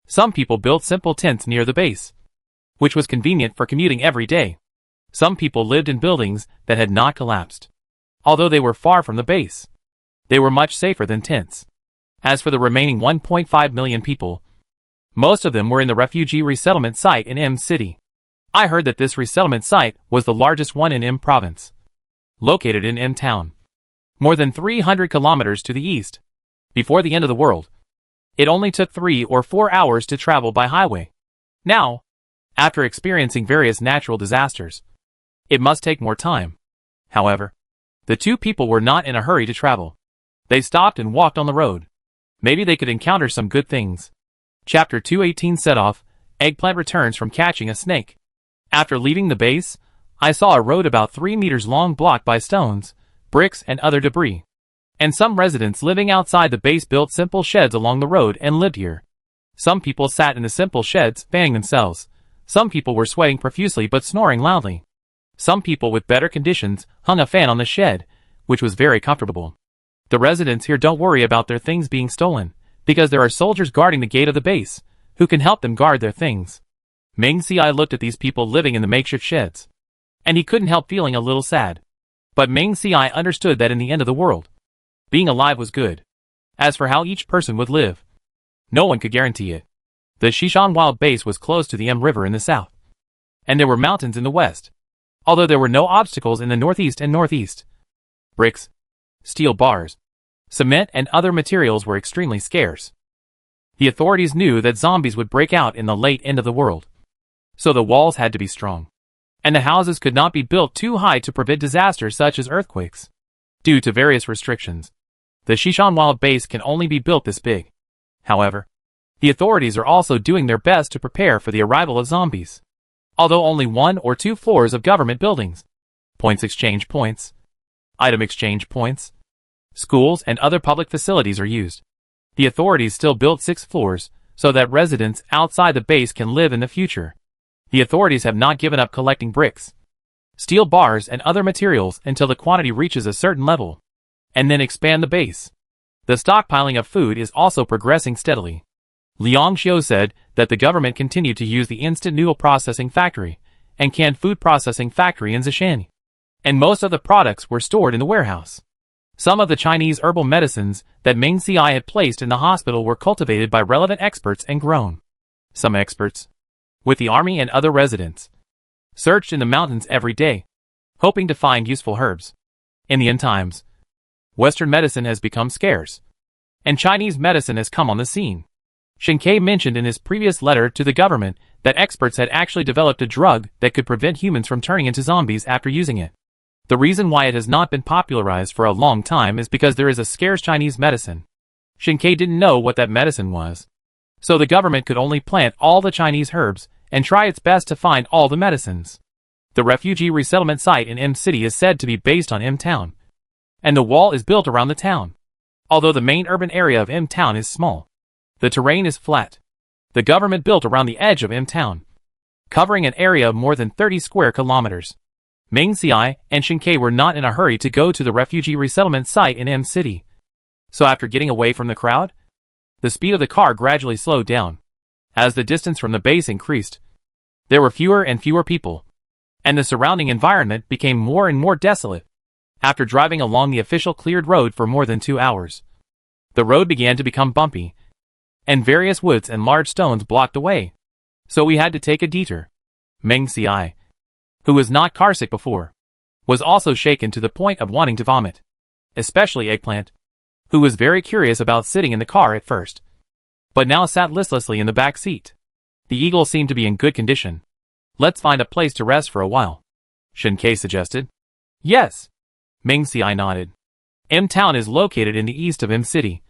Some people built simple tents near the base, which was convenient for commuting every day. Some people lived in buildings that had not collapsed. Although they were far from the base, they were much safer than tents. As for the remaining 1.5 million people, most of them were in the refugee resettlement site in M City. I heard that this resettlement site was the largest one in M Province, located in M Town, more than 300 kilometers to the east. Before the end of the world, it only took 3 or 4 hours to travel by highway. Now, after experiencing various natural disasters, it must take more time. However, the 2 people were not in a hurry to travel. They stopped and walked on the road. Maybe they could encounter some good things. Chapter 218 set off, Eggplant returns from catching a snake. After leaving the base, I saw a road about 3 meters long blocked by stones, bricks and other debris. And some residents living outside the base built simple sheds along the road and lived here. Some people sat in the simple sheds, fanning themselves. Some people were sweating profusely but snoring loudly. Some people with better conditions hung a fan on the shed, which was very comfortable. The residents here don't worry about their things being stolen, because there are soldiers guarding the gate of the base, who can help them guard their things. Meng Ci looked at these people living in the makeshift sheds, and he couldn't help feeling a little sad. But Meng Ci understood that in the end of the world, being alive was good. As for how each person would live, no one could guarantee it. The Xishan Wild Base was close to the River in the south, and there were mountains in the west, although there were no obstacles in the northeast and northeast. Bricks, steel bars, cement and other materials were extremely scarce. The authorities knew that zombies would break out in the late end of the world, so the walls had to be strong, and the houses could not be built too high to prevent disasters such as earthquakes. Due to various restrictions, the Xishan Wild Base can only be built this big. However, the authorities are also doing their best to prepare for the arrival of zombies. Although only 1 or 2 floors of government buildings, points exchange points, item exchange points, schools and other public facilities are used, the authorities still built 6 floors, so that residents outside the base can live in the future. The authorities have not given up collecting bricks, steel bars and other materials until the quantity reaches a certain level, and then expand the base. The stockpiling of food is also progressing steadily. Liang Xiu said that the government continued to use the instant noodle processing factory and canned food processing factory in Zishan, and most of the products were stored in the warehouse. Some of the Chinese herbal medicines that Meng Ci had placed in the hospital were cultivated by relevant experts and grown. Some experts, with the army and other residents, searched in the mountains every day, hoping to find useful herbs. In the end times, Western medicine has become scarce, and Chinese medicine has come on the scene. Shinkei mentioned in his previous letter to the government that experts had actually developed a drug that could prevent humans from turning into zombies after using it. The reason why it has not been popularized for a long time is because there is a scarce Chinese medicine. Shinkei didn't know what that medicine was, so the government could only plant all the Chinese herbs and try its best to find all the medicines. The refugee resettlement site in M City is said to be based on M Town, and the wall is built around the town. Although the main urban area of M Town is small, the terrain is flat. The government built around the edge of M Town, covering an area of more than 30 square kilometers. Meng Ci and Shinkei were not in a hurry to go to the refugee resettlement site in M City. So after getting away from the crowd, the speed of the car gradually slowed down. As the distance from the base increased, there were fewer and fewer people, and the surrounding environment became more and more desolate. After driving along the official cleared road for more than 2 hours, the road began to become bumpy, and various woods and large stones blocked the way, so we had to take a detour. Meng Ci, who was not carsick before, was also shaken to the point of wanting to vomit, especially Eggplant, who was very curious about sitting in the car at first, but now sat listlessly in the back seat. The eagle seemed to be in good condition. Let's find a place to rest for a while, Shinkei suggested. Yes, Meng Ci nodded. M Town is located in the east of M City,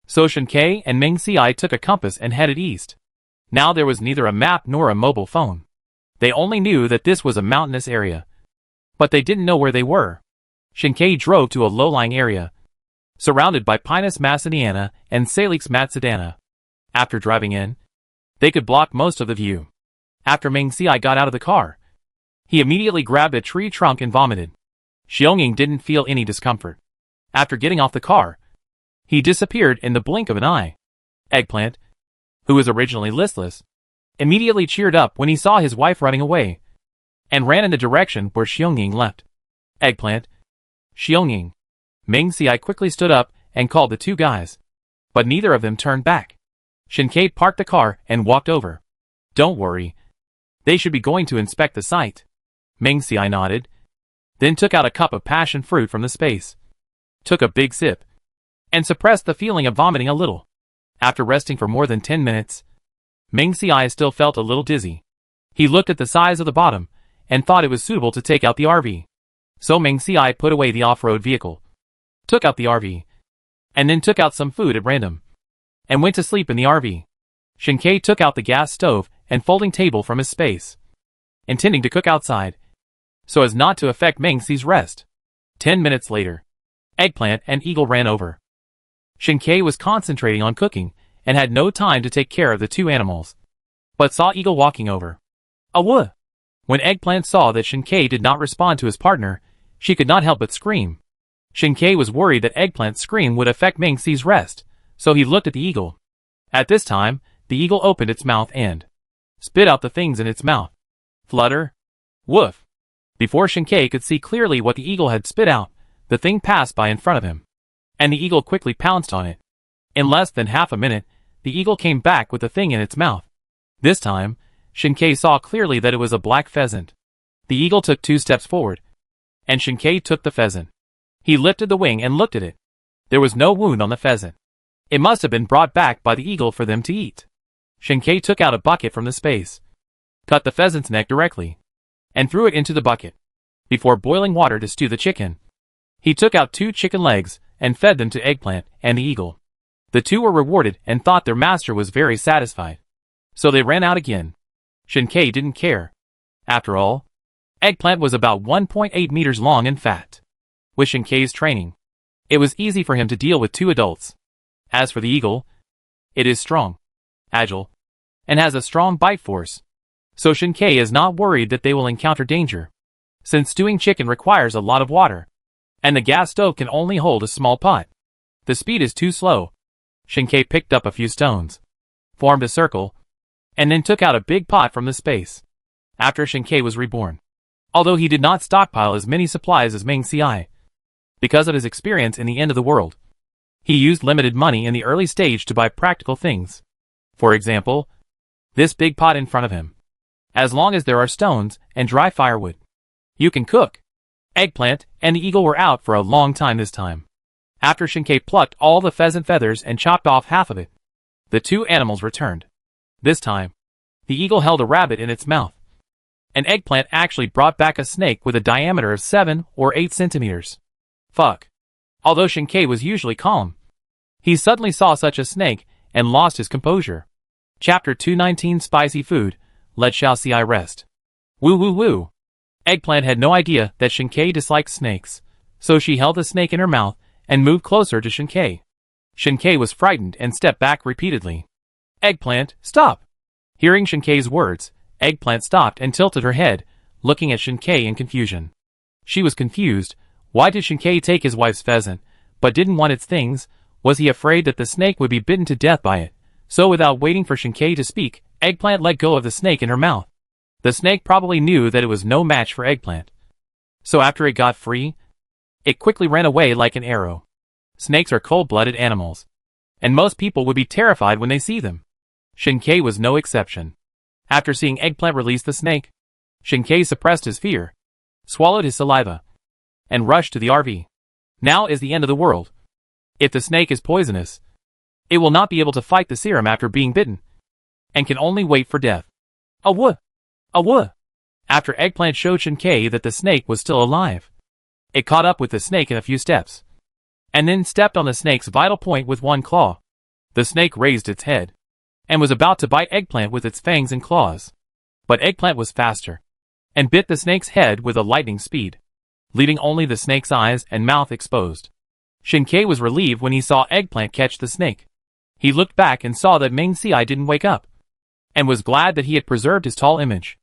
so Shinkei and Meng Ci took a compass and headed east. Now there was neither a map nor a mobile phone. They only knew that this was a mountainous area, but they didn't know where they were. Shinkei drove to a low-lying area, surrounded by Pinus macedoniana and Salix macedana. After driving in, they could block most of the view. After Meng Ci got out of the car, he immediately grabbed a tree trunk and vomited. Xiongning didn't feel any discomfort. After getting off the car, he disappeared in the blink of an eye. Eggplant, who was originally listless, immediately cheered up when he saw his wife running away, and ran in the direction where Xiongning left. Eggplant, Xiongning. Meng Ci quickly stood up and called the 2 guys, but neither of them turned back. Shinkei parked the car and walked over. Don't worry. They should be going to inspect the site. Meng Ci nodded, then took out a cup of passion fruit from the space, took a big sip, and suppressed the feeling of vomiting a little. After resting for more than 10 minutes, Meng Ci still felt a little dizzy. He looked at the size of the bottom and thought it was suitable to take out the RV. So Meng Ci put away the off-road vehicle, took out the RV, and then took out some food at random, and went to sleep in the RV. Shinkei took out the gas stove and folding table from his space, intending to cook outside, so as not to affect Meng Ci's rest. 10 minutes later, Eggplant and Eagle ran over. Shinkei was concentrating on cooking and had no time to take care of the 2 animals, but saw Eagle walking over. Awoo! When Eggplant saw that Shinkei did not respond to his partner, she could not help but scream. Shinkei was worried that Eggplant's scream would affect Mingxi's rest, so he looked at the eagle. At this time, the eagle opened its mouth and spit out the things in its mouth. Flutter. Woof. Before Shinkei could see clearly what the eagle had spit out, the thing passed by in front of him. And the eagle quickly pounced on it. In less than half a minute, the eagle came back with the thing in its mouth. This time, Shinkei saw clearly that it was a black pheasant. The eagle took 2 steps forward, and Shinkei took the pheasant. He lifted the wing and looked at it. There was no wound on the pheasant. It must have been brought back by the eagle for them to eat. Shinkei took out a bucket from the space, cut the pheasant's neck directly, and threw it into the bucket. Before boiling water to stew the chicken, he took out 2 chicken legs and fed them to Eggplant and the eagle. The 2 were rewarded and thought their master was very satisfied. So they ran out again. Shinkei didn't care. After all, Eggplant was about 1.8 meters long and fat. With Shinkei's training, it was easy for him to deal with 2 adults. As for the eagle, it is strong, agile, and has a strong bite force. So Shinkei is not worried that they will encounter danger, since stewing chicken requires a lot of water, and the gas stove can only hold a small pot. The speed is too slow. Shinkei picked up a few stones, formed a circle, and then took out a big pot from the space. After Shinkei was reborn, although he did not stockpile as many supplies as Mingxi, because of his experience in the end of the world, he used limited money in the early stage to buy practical things. For example, this big pot in front of him. As long as there are stones and dry firewood, you can cook. Eggplant and the eagle were out for a long time this time. After Shinkei plucked all the pheasant feathers and chopped off half of it, the 2 animals returned. This time, the eagle held a rabbit in its mouth. And Eggplant actually brought back a snake with a diameter of 7 or 8 centimeters. Fuck. Although Shinkei was usually calm, he suddenly saw such a snake and lost his composure. Chapter 219 Spicy Food, Let Xiao Ci Rest. Woo woo woo. Eggplant had no idea that Shinkei disliked snakes, so she held the snake in her mouth and moved closer to Shinkei. Shinkei was frightened and stepped back repeatedly. Eggplant, stop! Hearing Shinkei's words, Eggplant stopped and tilted her head, looking at Shinkei in confusion. She was confused. Why did Shinkei take his wife's pheasant, but didn't want its things? Was he afraid that the snake would be bitten to death by it? So without waiting for Shinkei to speak, Eggplant let go of the snake in her mouth. The snake probably knew that it was no match for Eggplant. So after it got free, it quickly ran away like an arrow. Snakes are cold-blooded animals, and most people would be terrified when they see them. Shinkei was no exception. After seeing Eggplant release the snake, Shinkei suppressed his fear, swallowed his saliva, and rushed to the RV. Now is the end of the world. If the snake is poisonous, it will not be able to fight the serum after being bitten, and can only wait for death. Awoo! Awoo! After Eggplant showed Shinkei that the snake was still alive, it caught up with the snake in a few steps, and then stepped on the snake's vital point with one claw. The snake raised its head, and was about to bite Eggplant with its fangs and claws. But Eggplant was faster, and bit the snake's head with a lightning speed, leaving only the snake's eyes and mouth exposed. Shinkei was relieved when he saw Eggplant catch the snake. He looked back and saw that Mingxi didn't wake up, and was glad that he had preserved his tall image.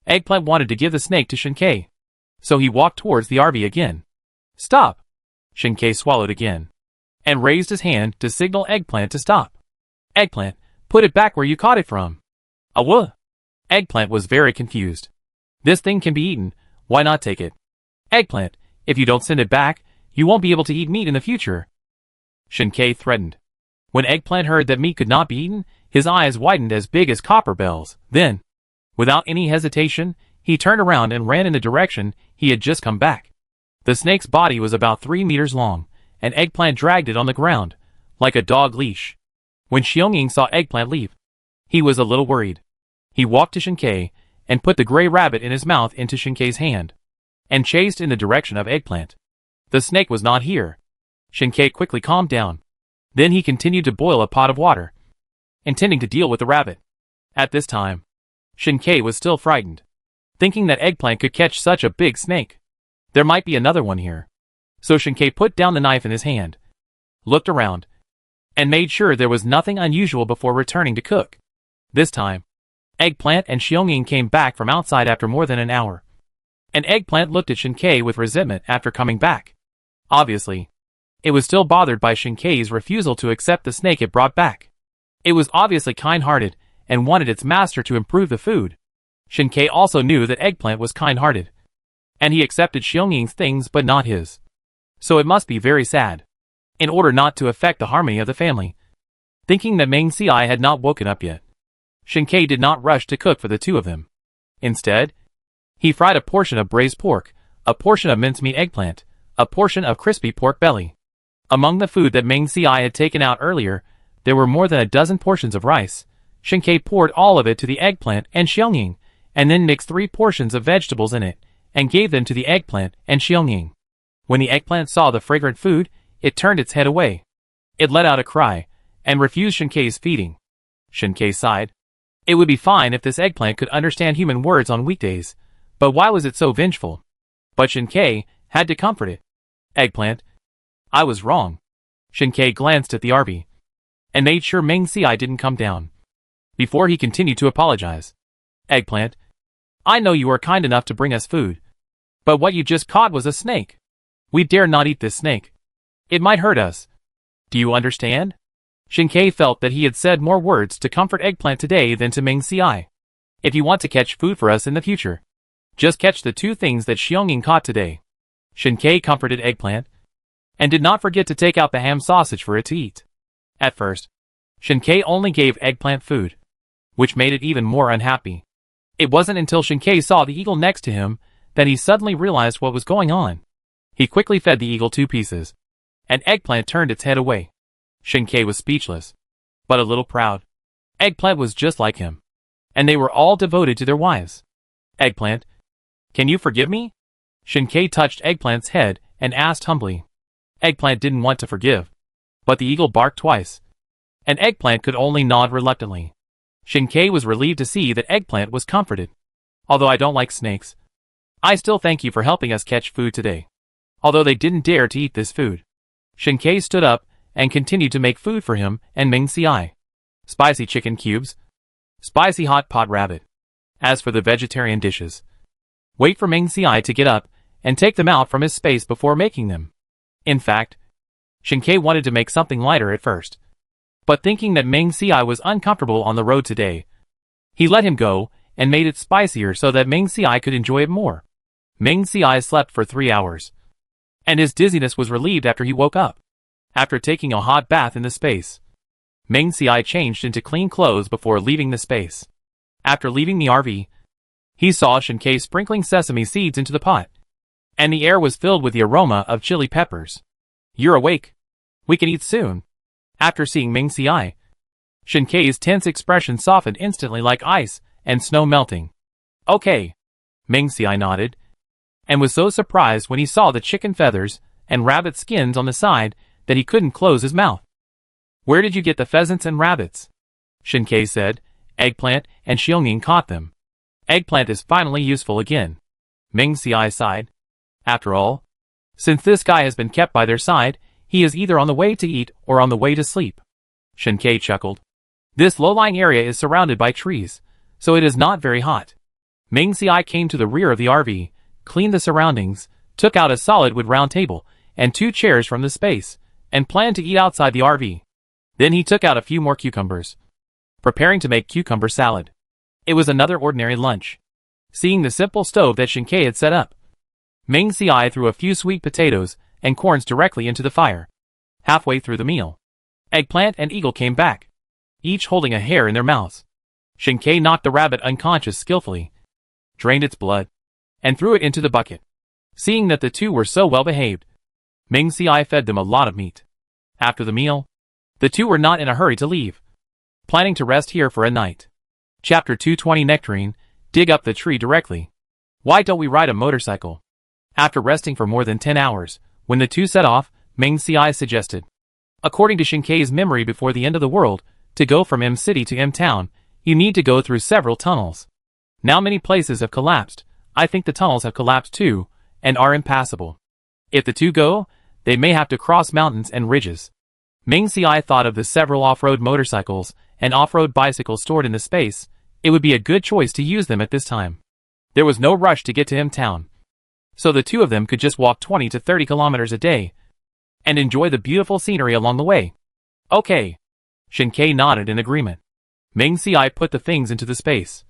Eggplant wanted to give the snake to Shinkei, so he walked towards the RV again. Stop! Shinkei swallowed again, and raised his hand to signal Eggplant to stop. Eggplant, put it back where you caught it from. Awoo! Eggplant was very confused. This thing can be eaten, why not take it? Eggplant, if you don't send it back, you won't be able to eat meat in the future. Shinkei threatened. When Eggplant heard that meat could not be eaten, his eyes widened as big as copper bells. Then, without any hesitation, he turned around and ran in the direction he had just come back. The snake's body was about 3 meters long, and Eggplant dragged it on the ground, like a dog leash. When Xiaoying saw Eggplant leave, he was a little worried. He walked to Shinkei, and put the gray rabbit in his mouth into Shinkei's hand, and chased in the direction of Eggplant. The snake was not here. Shinkei quickly calmed down. Then he continued to boil a pot of water, intending to deal with the rabbit. At this time, Shinkei was still frightened, thinking that Eggplant could catch such a big snake. There might be another one here. So Shinkei put down the knife in his hand, looked around, and made sure there was nothing unusual before returning to cook. This time, Eggplant and Xionging came back from outside after more than an hour. And Eggplant looked at Shinkei with resentment after coming back. Obviously, it was still bothered by Shinkei's refusal to accept the snake it brought back. It was obviously kind-hearted and wanted its master to improve the food. Shinkei also knew that Eggplant was kind-hearted, and he accepted Xionging's things but not his. So it must be very sad. In order not to affect the harmony of the family. Thinking that Meng Xiai had not woken up yet, Shinkei did not rush to cook for the two of them. Instead, he fried a portion of braised pork, a portion of mincemeat eggplant, a portion of crispy pork belly. Among the food that Meng Xiai had taken out earlier, there were more than a dozen portions of rice. Shinkei poured all of it to the eggplant and Xionging, and then mixed 3 portions of vegetables in it, and gave them to the eggplant and Xionging. When the eggplant saw the fragrant food, it turned its head away. It let out a cry, and refused Shinkei's feeding. Shinkei sighed. It would be fine if this eggplant could understand human words on weekdays, but why was it so vengeful? But Shinkei had to comfort it. Eggplant, I was wrong. Shinkei glanced at the RV, and made sure Meng Xiai didn't come down, before he continued to apologize. Eggplant, I know you are kind enough to bring us food, but what you just caught was a snake. We dare not eat this snake. It might hurt us. Do you understand? Shinkei felt that he had said more words to comfort Eggplant today than to Meng Xiai. If you want to catch food for us in the future, just catch the 2 things that Xionging caught today. Shinkei comforted Eggplant, and did not forget to take out the ham sausage for it to eat. At first, Shinkei only gave Eggplant food, which made it even more unhappy. It wasn't until Shinkei saw the eagle next to him that he suddenly realized what was going on. He quickly fed the eagle 2 pieces, and Eggplant turned its head away. Shinkei was speechless, but a little proud. Eggplant was just like him, and they were all devoted to their wives. Eggplant, can you forgive me? Shinkei touched Eggplant's head and asked humbly. Eggplant didn't want to forgive, but the eagle barked twice, and Eggplant could only nod reluctantly. Shinkei was relieved to see that Eggplant was comforted. Although I don't like snakes, I still thank you for helping us catch food today. Although they didn't dare to eat this food. Shinkei stood up and continued to make food for him and Meng Xiai. Spicy chicken cubes. Spicy hot pot rabbit. As for the vegetarian dishes, wait for Meng Xiai to get up and take them out from his space before making them. In fact, Shinkei wanted to make something lighter at first, but thinking that Meng Xiai was uncomfortable on the road today, he let him go and made it spicier so that Meng Xiai could enjoy it more. Meng Xiai slept for 3 hours, and his dizziness was relieved after he woke up. After taking a hot bath in the space, Meng Xiai changed into clean clothes before leaving the space. After leaving the RV, he saw Shinkei sprinkling sesame seeds into the pot, and the air was filled with the aroma of chili peppers. You're awake. We can eat soon. After seeing Meng Xiai, Shinkei's tense expression softened instantly like ice and snow melting. Okay. Meng Xiai nodded, and was so surprised when he saw the chicken feathers and rabbit skins on the side that he couldn't close his mouth. Where did you get the pheasants and rabbits? Shinkei said. Eggplant and Xionging caught them. Eggplant is finally useful again. Meng Xiai sighed. After all, since this guy has been kept by their side, he is either on the way to eat or on the way to sleep. Shinkei chuckled. This low-lying area is surrounded by trees, so it is not very hot. Meng Xiai came to the rear of the RV, cleaned the surroundings, took out a solid wood round table and 2 chairs from the space, and planned to eat outside the RV. Then he took out a few more cucumbers, preparing to make cucumber salad. It was another ordinary lunch. Seeing the simple stove that Shinkei had set up, Meng Xiai threw a few sweet potatoes and corns directly into the fire. Halfway through the meal, Eggplant and Eagle came back, each holding a hair in their mouths. Shinkei knocked the rabbit unconscious skillfully, drained its blood, and threw it into the bucket. Seeing that the 2 were so well behaved, Meng Xiai fed them a lot of meat. After the meal, the 2 were not in a hurry to leave, planning to rest here for a night. Chapter 220 Nectarine, dig up the tree directly. Why don't we ride a motorcycle? After resting for more than 10 hours, when the 2 set off, Meng Xiai suggested. According to Shinkei's memory before the end of the world, to go from M City to M Town, you need to go through several tunnels. Now many places have collapsed. I think the tunnels have collapsed too, and are impassable. If the 2 go, they may have to cross mountains and ridges. Meng Xiai thought of the several off-road motorcycles and off-road bicycles stored in the space. it would be a good choice to use them at this time. There was no rush to get to him town, so the two of them could just walk 20 to 30 kilometers a day and enjoy the beautiful scenery along the way. Okay. Shin-Kei nodded in agreement. Ming-Si put the things into the space,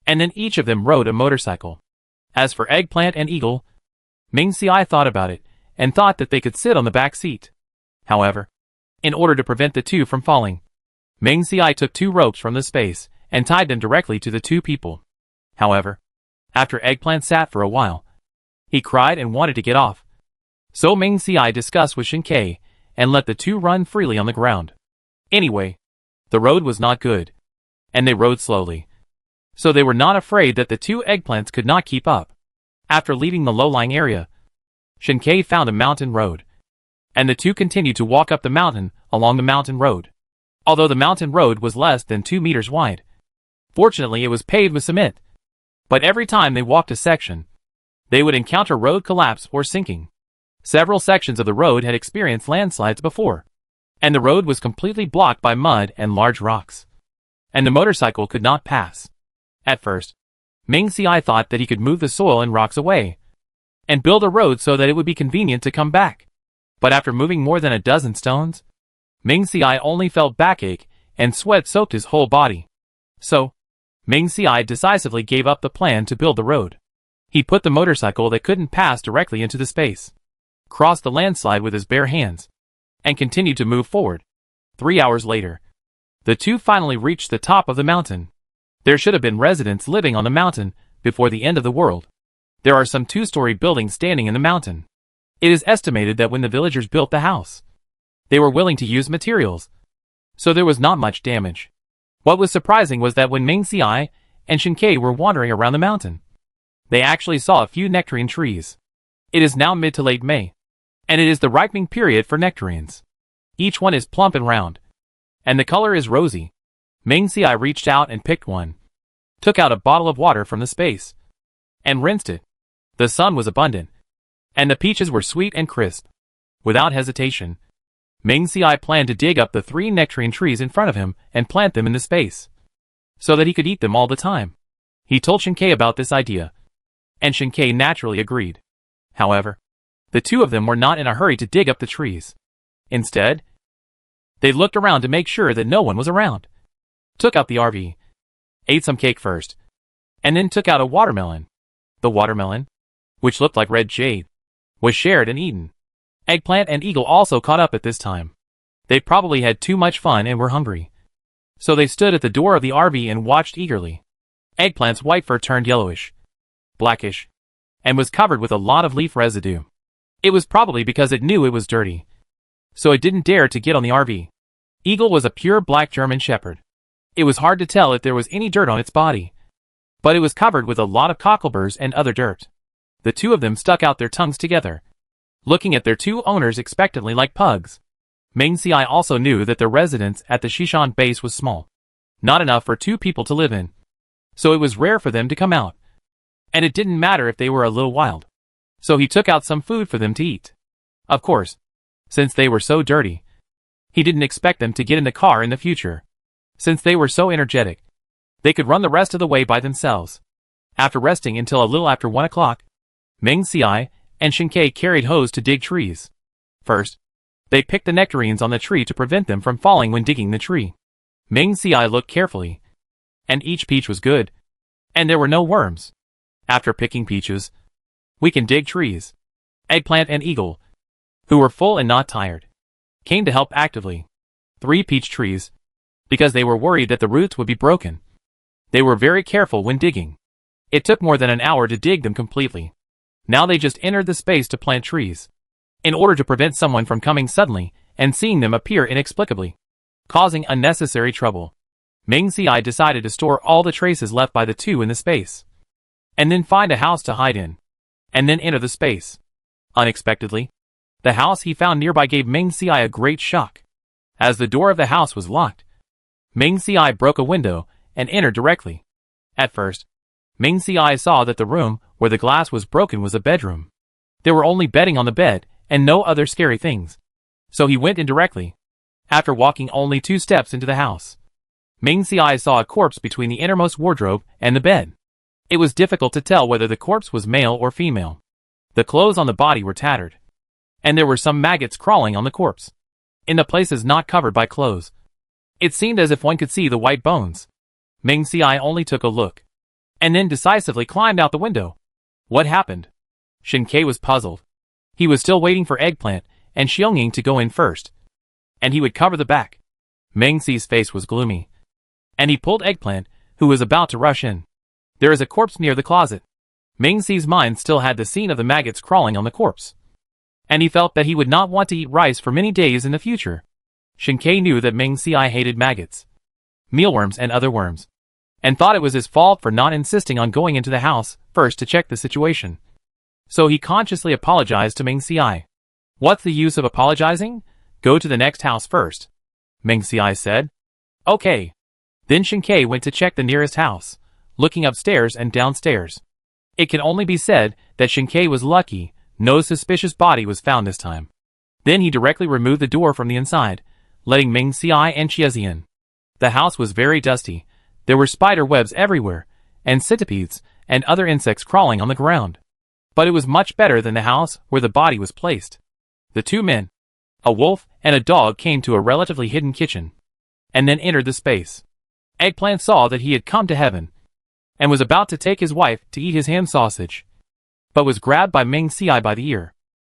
and then each of them rode a motorcycle. As for Eggplant and Eagle, Ming-Si thought about it and thought that they could sit on the back seat. However, in order to prevent the two from falling, Ming-Si took 2 ropes from the space and tied them directly to the 2 people. However, after Eggplant sat for a while, he cried and wanted to get off. So Ming-Si discussed with Shin-Kei and let the 2 run freely on the ground. Anyway, the road was not good, and they rode slowly, so they were not afraid that the 2 eggplants could not keep up. After leaving the low-lying area, Shin-Kei found a mountain road, and the 2 continued to walk up the mountain along the mountain road. Although the mountain road was less than 2 meters wide, fortunately it was paved with cement. But every time they walked a section, they would encounter road collapse or sinking. Several sections of the road had experienced landslides before, and the road was completely blocked by mud and large rocks, and the motorcycle could not pass. At first, Ming-Si thought that he could move the soil and rocks away and build a road so that it would be convenient to come back. But after moving more than a dozen stones, Ming-Si only felt backache and sweat soaked his whole body. So, Ming-Si decisively gave up the plan to build the road. He put the motorcycle that couldn't pass directly into the space, crossed the landslide with his bare hands, and continued to move forward. 3 hours later, the 2 finally reached the top of the mountain. There should have been residents living on the mountain before the end of the world. There are some 2-story buildings standing in the mountain. It is estimated that when the villagers built the house, they were willing to use materials, so there was not much damage. What was surprising was that when Ming-Si and Shin-Kei were wandering around the mountain, they actually saw a few nectarine trees. It is now mid to late May, and it is the ripening period for nectarines. Each one is plump and round, and the color is rosy. Ming-Si reached out and picked one, took out a bottle of water from the space, and rinsed it. The sun was abundant, and the peaches were sweet and crisp. Without hesitation, Ming-Si planned to dig up the 3 nectarine trees in front of him and plant them in the space, so that he could eat them all the time. He told Shin-Kei about this idea, and Shin-Kei naturally agreed. However, the 2 of them were not in a hurry to dig up the trees. Instead, they looked around to make sure that no one was around, took out the RV, ate some cake first, and then took out a watermelon. The watermelon, which looked like red jade, was shared and eaten. Eggplant and Eagle also caught up at this time. They probably had too much fun and were hungry, so they stood at the door of the RV and watched eagerly. Eggplant's white fur turned yellowish, blackish, and was covered with a lot of leaf residue. It was probably because it knew it was dirty, so it didn't dare to get on the RV. Eagle was a pure black German Shepherd. It was hard to tell if there was any dirt on its body, but it was covered with a lot of cockleburrs and other dirt. The 2 of them stuck out their tongues together, looking at their 2 owners expectantly like pugs. Ming-Si also knew that the residence at the Shishan base was small, not enough for 2 people to live in, so it was rare for them to come out, and it didn't matter if they were a little wild. So he took out some food for them to eat. Of course, since they were so dirty, he didn't expect them to get in the car in the future. Since they were so energetic, they could run the rest of the way by themselves. After resting until a little after 1 o'clock, Ming-Si and Shin-Kei carried hoes to dig trees. First, they picked the nectarines on the tree to prevent them from falling when digging the tree. Ming-Si looked carefully, and each peach was good, and there were no worms. After picking peaches, we can dig trees. Eggplant and Eagle, who were full and not tired, came to help actively. 3 peach trees, because they were worried that the roots would be broken. They were very careful when digging. It took more than an hour to dig them completely. Now they just entered the space to plant trees, in order to prevent someone from coming suddenly and seeing them appear inexplicably, causing unnecessary trouble. Ming-Si decided to store all the traces left by the 2 in the space, and then find a house to hide in, and then enter the space. Unexpectedly, the house he found nearby gave Ming-Si a great shock. As the door of the house was locked, Ming-Si broke a window and entered directly. At first, Ming-Si saw that the room where the glass was broken was a bedroom. There were only bedding on the bed and no other scary things, so he went in directly. After walking only 2 steps into the house, Ming Xiai saw a corpse between the innermost wardrobe and the bed. It was difficult to tell whether the corpse was male or female. The clothes on the body were tattered, and there were some maggots crawling on the corpse, in the places not covered by clothes. It seemed as if one could see the white bones. Ming Xiai only took a look, and then decisively climbed out the window. What happened? Shin Kei was puzzled. He was still waiting for Eggplant and Xiaoying to go in first, and he would cover the back. Ming Xi's face was gloomy, and he pulled Eggplant, who was about to rush in. There is a corpse near the closet. Ming Xi's mind still had the scene of the maggots crawling on the corpse, and he felt that he would not want to eat rice for many days in the future. Shin Kei knew that Ming Xiai hated maggots, mealworms and other worms, and thought it was his fault for not insisting on going into the house first to check the situation. So he consciously apologized to Ming Xiai. What's the use of apologizing? Go to the next house first, Ming Xiai said. Okay. Then Shin Kei went to check the nearest house, looking upstairs and downstairs. It can only be said that Shin Kei was lucky. No suspicious body was found this time. Then he directly removed the door from the inside, letting Ming Xiai and Chiezi in. The house was very dusty. There were spider webs everywhere, and centipedes and other insects crawling on the ground. But it was much better than the house where the body was placed. The two men, a wolf and a dog, came to a relatively hidden kitchen, and then entered the space. Eggplant saw that he had come to heaven, and was about to take his wife to eat his ham sausage, but was grabbed by Ming Xiai by the ear.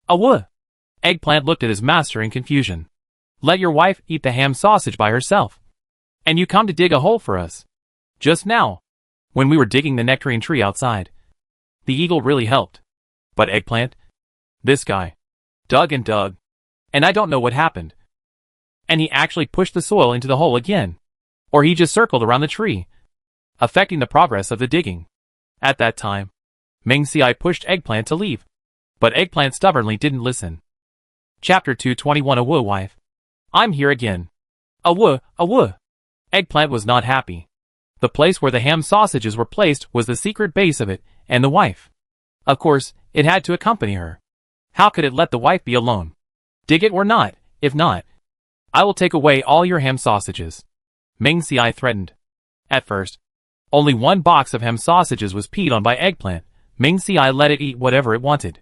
Awuh! Eggplant looked at his master in confusion. Let your wife eat the ham sausage by herself, and you come to dig a hole for us. Just now, when we were digging the nectarine tree outside, the eagle really helped. But Eggplant, this guy, dug, and I don't know what happened. And he actually pushed the soil into the hole again, or he just circled around the tree, affecting the progress of the digging. At that time, Ming Xiai pushed Eggplant to leave, but Eggplant stubbornly didn't listen. Chapter 221. Awuh, wife. I'm here again. Awuh. Eggplant was not happy. The place where the ham sausages were placed was the secret base of it, and the wife, of course, it had to accompany her. How could it let the wife be alone? Dig it or not. If not, I will take away all your ham sausages, Ming Xiai threatened. At first, only one box of ham sausages was peed on by Eggplant. Ming Xiai let it eat whatever it wanted.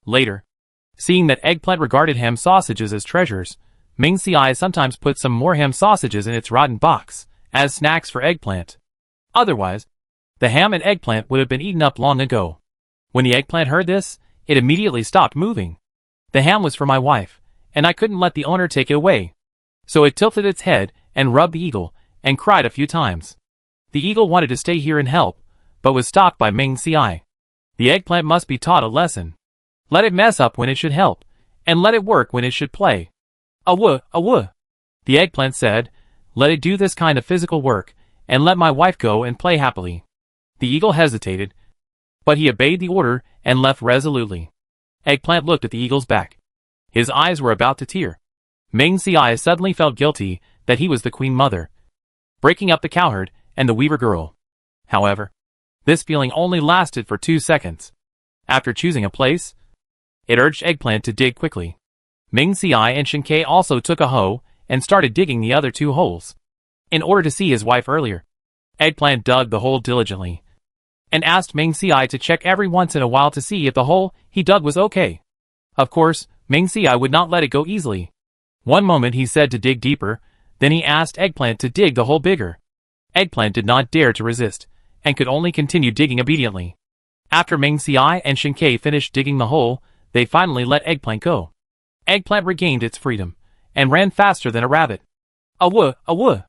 Later, seeing that Eggplant regarded ham sausages as treasures, Ming Xiai sometimes put some more ham sausages in its rotten box, as snacks for Eggplant. Otherwise, the ham and Eggplant would have been eaten up long ago. When the Eggplant heard this, it immediately stopped moving. The ham was for my wife, and I couldn't let the owner take it away. So it tilted its head and rubbed the eagle, and cried a few times. The eagle wanted to stay here and help, but was stopped by Ming Xiai. The Eggplant must be taught a lesson. Let it mess up when it should help, and let it work when it should play. Awuh. The Eggplant said, let it do this kind of physical work, and let my wife go and play happily. The eagle hesitated, but he obeyed the order and left resolutely. Eggplant looked at the eagle's back. His eyes were about to tear. Ming Xiai suddenly felt guilty that he was the queen mother, breaking up the cowherd and the weaver girl. However, this feeling only lasted for 2 seconds. After choosing a place, it urged Eggplant to dig quickly. Ming Xiai and Shin Kei also took a hoe and started digging the other 2 holes, in order to see his wife earlier. Eggplant dug the hole diligently, and asked Ming Xiai to check every once in a while to see if the hole he dug was okay. Of course, Ming Xiai would not let it go easily. One moment he said to dig deeper, then he asked Eggplant to dig the hole bigger. Eggplant did not dare to resist, and could only continue digging obediently. After Ming Xiai and Shin Kei finished digging the hole, they finally let Eggplant go. Eggplant regained its freedom, and ran faster than a rabbit. Awuh.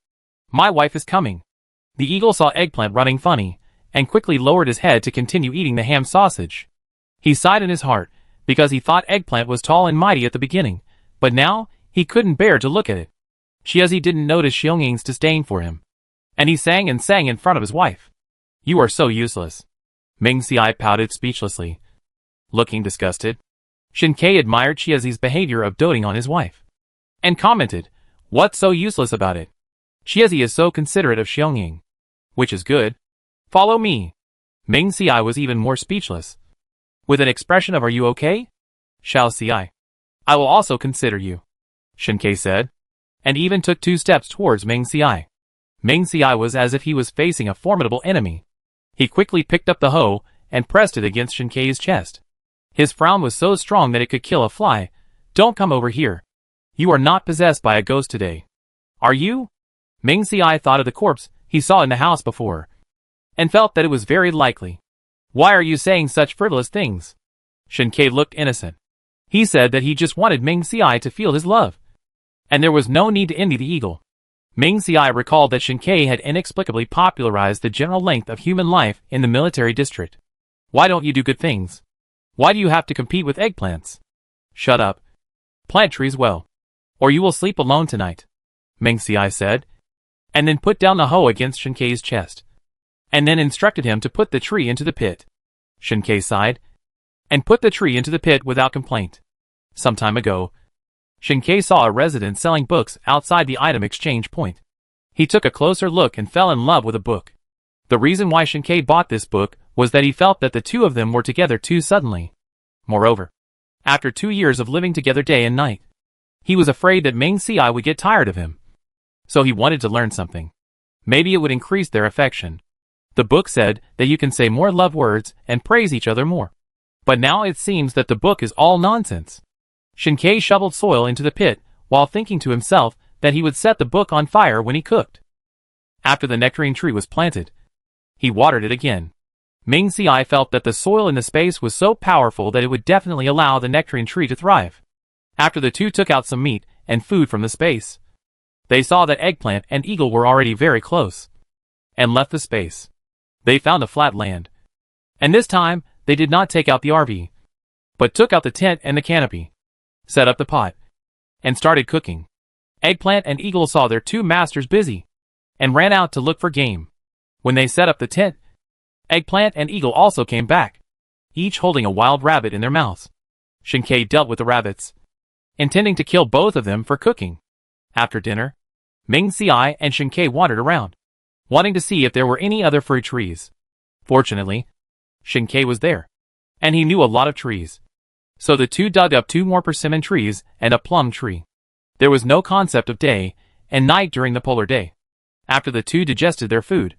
My wife is coming. The eagle saw Eggplant running funny, and quickly lowered his head to continue eating the ham sausage. He sighed in his heart, because he thought Eggplant was tall and mighty at the beginning, but now, he couldn't bear to look at it. Chiezi didn't notice Xiaoying's disdain for him, and he sang and sang in front of his wife. You are so useless. Ming Xiai pouted speechlessly, looking disgusted. Shin Kei admired Chiezi's behavior of doting on his wife, and commented, what's so useless about it? Chiezi is so considerate of Xiaoying, which is good. Follow me. Ming Xiai was even more speechless, with an expression of are you okay? Shao Xiai. I will also consider you, Shin Kei said, and even took 2 steps towards Ming Xiai. Ming Xiai was as if he was facing a formidable enemy. He quickly picked up the hoe and pressed it against Shen Kei's chest. His frown was so strong that it could kill a fly. "Don't come over here. You are not possessed by a ghost today. Are you?" Ming Xiai thought of the corpse he saw in the house before, and felt that it was very likely. "Why are you saying such frivolous things?" Shen Kei looked innocent. He said that he just wanted Ming Xiai to feel his love, and there was no need to envy the eagle. Ming Xiai recalled that Shen Kei had inexplicably popularized the general length of human life in the military district. "Why don't you do good things? Why do you have to compete with eggplants? Shut up. Plant trees well, or you will sleep alone tonight," Ming Xiai said, and then put down the hoe against Shen Kei's chest, and then instructed him to put the tree into the pit. Shen Kei sighed, and put the tree into the pit without complaint. Some time ago, Shen Kei saw a resident selling books outside the item exchange point. He took a closer look and fell in love with a book. The reason why Shen Kei bought this book was that he felt that the two of them were together too suddenly. Moreover, after 2 years of living together day and night, he was afraid that Ming Xiai would get tired of him. So he wanted to learn something. Maybe it would increase their affection. The book said that you can say more love words and praise each other more. But now it seems that the book is all nonsense. Shen Kei shoveled soil into the pit while thinking to himself that he would set the book on fire when he cooked. After the nectarine tree was planted, he watered it again. Ming Xiai felt that the soil in the space was so powerful that it would definitely allow the nectarine tree to thrive. After the two took out some meat and food from the space, they saw that eggplant and eagle were already very close, and left the space. They found a flat land, and this time they did not take out the RV, but took out the tent and the canopy, set up the pot, and started cooking. Eggplant and eagle saw their two masters busy, and ran out to look for game. When they set up the tent, Eggplant and eagle also came back, each holding a wild rabbit in their mouths. Shen Kei dealt with the rabbits, intending to kill both of them for cooking. After dinner, Ming Xiai and Shen Kei wandered around, wanting to see if there were any other fruit trees. Fortunately, Shen Kei was there, and he knew a lot of trees. So the two dug up 2 more persimmon trees and a plum tree. There was no concept of day and night during the polar day. After the two digested their food,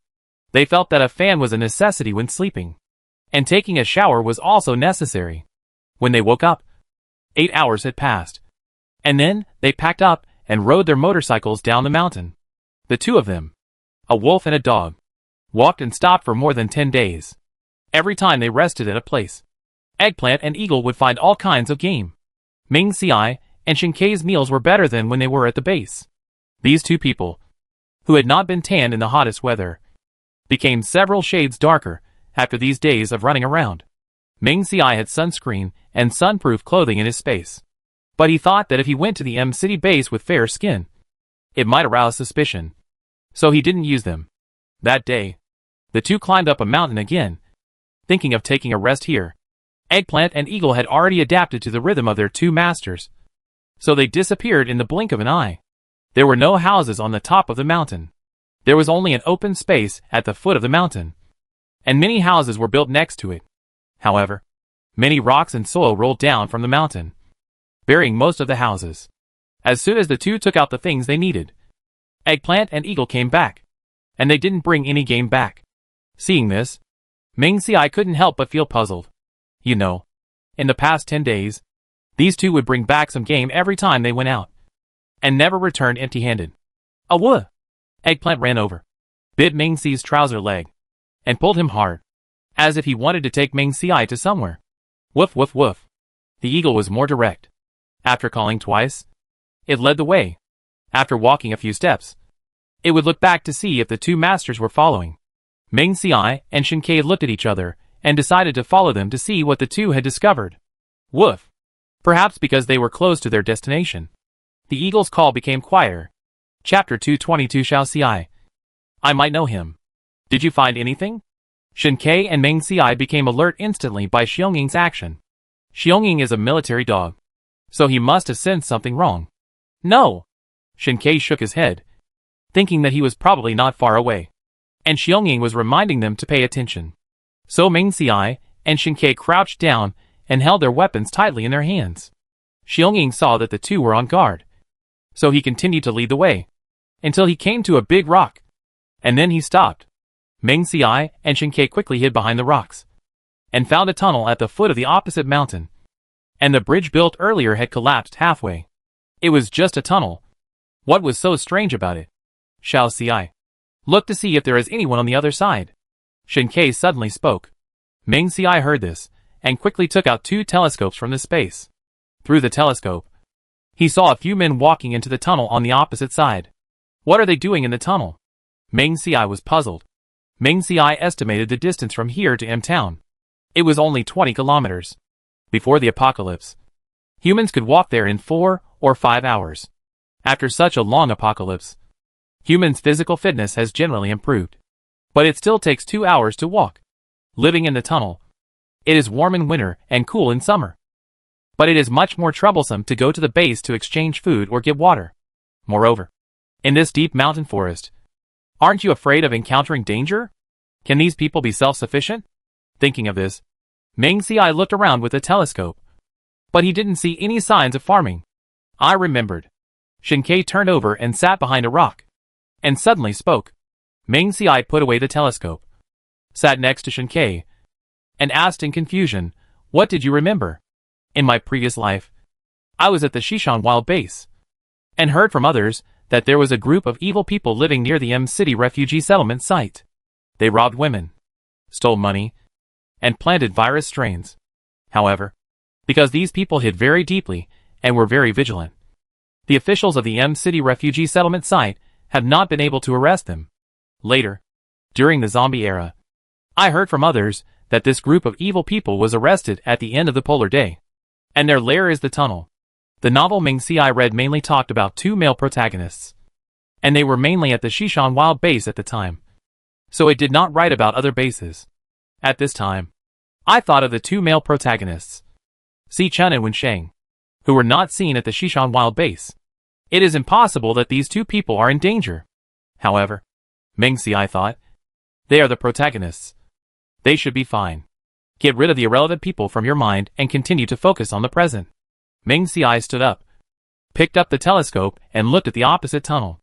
they felt that a fan was a necessity when sleeping, and taking a shower was also necessary. When they woke up, 8 hours had passed, and then they packed up and rode their motorcycles down the mountain. The two of them, a wolf and a dog, walked and stopped for more than 10 days. Every time they rested at a place, Eggplant and eagle would find all kinds of game. Ming Xiai and Shen Kei's meals were better than when they were at the base. These two people, who had not been tanned in the hottest weather, became several shades darker after these days of running around. Ming Xiai had sunscreen and sunproof clothing in his space, but he thought that if he went to the City base with fair skin, it might arouse suspicion, so he didn't use them. That day, the two climbed up a mountain again, thinking of taking a rest here. Eggplant and eagle had already adapted to the rhythm of their two masters, so they disappeared in the blink of an eye. There were no houses on the top of the mountain. There was only an open space at the foot of the mountain, and many houses were built next to it. However, many rocks and soil rolled down from the mountain, burying most of the houses. As soon as the two took out the things they needed, Eggplant and eagle came back, and they didn't bring any game back. Seeing this, Ming Xiai couldn't help but feel puzzled. You know, in the past 10 days, these two would bring back some game every time they went out, and never returned empty-handed. Awooh! Eggplant ran over, bit Ming Xiai's trouser leg, and pulled him hard, as if he wanted to take Ming Xiai to somewhere. Woof woof woof. The eagle was more direct. After calling twice, it led the way. After walking a few steps, it would look back to see if the two masters were following. Ming Xiai and Shen Kei looked at each other and decided to follow them to see what the two had discovered. Woof. Perhaps because they were close to their destination, the eagle's call became quieter. Chapter 222 Xiao Xiai. I might know him. Did you find anything? Shen Kei and Ming Xiai became alert instantly by Xiongying's action. Xiongying is a military dog, so he must have sensed something wrong. No! Shen Kei shook his head, thinking that he was probably not far away, and Xiongying was reminding them to pay attention. So Ming Xiai and Shen Kei crouched down and held their weapons tightly in their hands. Xiongying saw that the two were on guard, so he continued to lead the way, until he came to a big rock. And then he stopped. Meng Xiai and Shen Ke quickly hid behind the rocks and found a tunnel at the foot of the opposite mountain. And the bridge built earlier had collapsed halfway. It was just a tunnel. What was so strange about it? Xiao Xiai, look to see if there is anyone on the other side. Shen Ke suddenly spoke. Meng Xiai heard this, and quickly took out 2 telescopes from the space. Through the telescope, he saw a few men walking into the tunnel on the opposite side. What are they doing in the tunnel? Meng Xiai was puzzled. Meng Xiai estimated the distance from here to M-Town. It was only 20 kilometers. Before the apocalypse, humans could walk there in 4 or 5 hours. After such a long apocalypse, humans' physical fitness has generally improved. But it still takes 2 hours to walk. Living in the tunnel, it is warm in winter and cool in summer. But it is much more troublesome to go to the base to exchange food or get water. Moreover, in this deep mountain forest, aren't you afraid of encountering danger? Can these people be self-sufficient? Thinking of this, Meng Xiai looked around with a telescope. But he didn't see any signs of farming. I remembered. Shen Ke turned over and sat behind a rock, and suddenly spoke. Meng Xiai put away the telescope, sat next to Shen Ke, and asked in confusion, what did you remember? In my previous life, I was at the Xishan Wild Base, and heard from others that there was a group of evil people living near the M-City refugee settlement site. They robbed women, stole money, and planted virus strains. However, because these people hid very deeply and were very vigilant, the officials of the M-City refugee settlement site have not been able to arrest them. Later, during the zombie era, I heard from others that this group of evil people was arrested at the end of the polar day, and their lair is the tunnel. The novel Meng Xiai read mainly talked about 2 male protagonists, and they were mainly at the Xishan Wild Base at the time, so it did not write about other bases. At this time, I thought of the 2 male protagonists, Si Chun and Wen Sheng, who were not seen at the Xishan Wild Base. It is impossible that these 2 people are in danger. However, Meng Xiai thought, they are the protagonists. They should be fine. Get rid of the irrelevant people from your mind and continue to focus on the present. Meng Xiai stood up, picked up the telescope and looked at the opposite tunnel,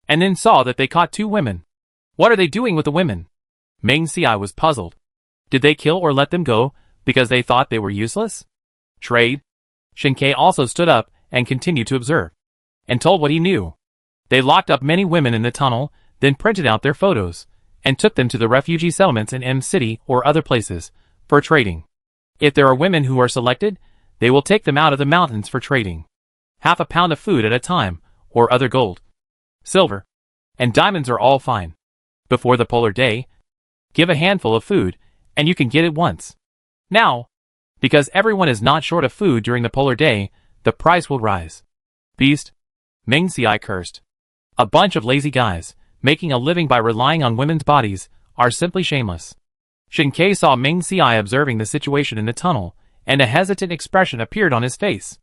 and then saw that they caught 2 women. What are they doing with the women? Meng Xiai was puzzled. Did they kill or let them go because they thought they were useless? Trade? Shen Ke also stood up and continued to observe, and told what he knew. They locked up many women in the tunnel, then printed out their photos, and took them to the refugee settlements in M-City or other places, for trading. If there are women who are selected, they will take them out of the mountains for trading. Half a pound of food at a time, or other gold, silver, and diamonds are all fine. Before the polar day, give a handful of food, and you can get it once. Now, because everyone is not short of food during the polar day, the price will rise. Beast, Meng Xiai cursed. A bunch of lazy guys, making a living by relying on women's bodies, are simply shameless. Shen Ke saw Meng Xiai observing the situation in the tunnel, and a hesitant expression appeared on his face.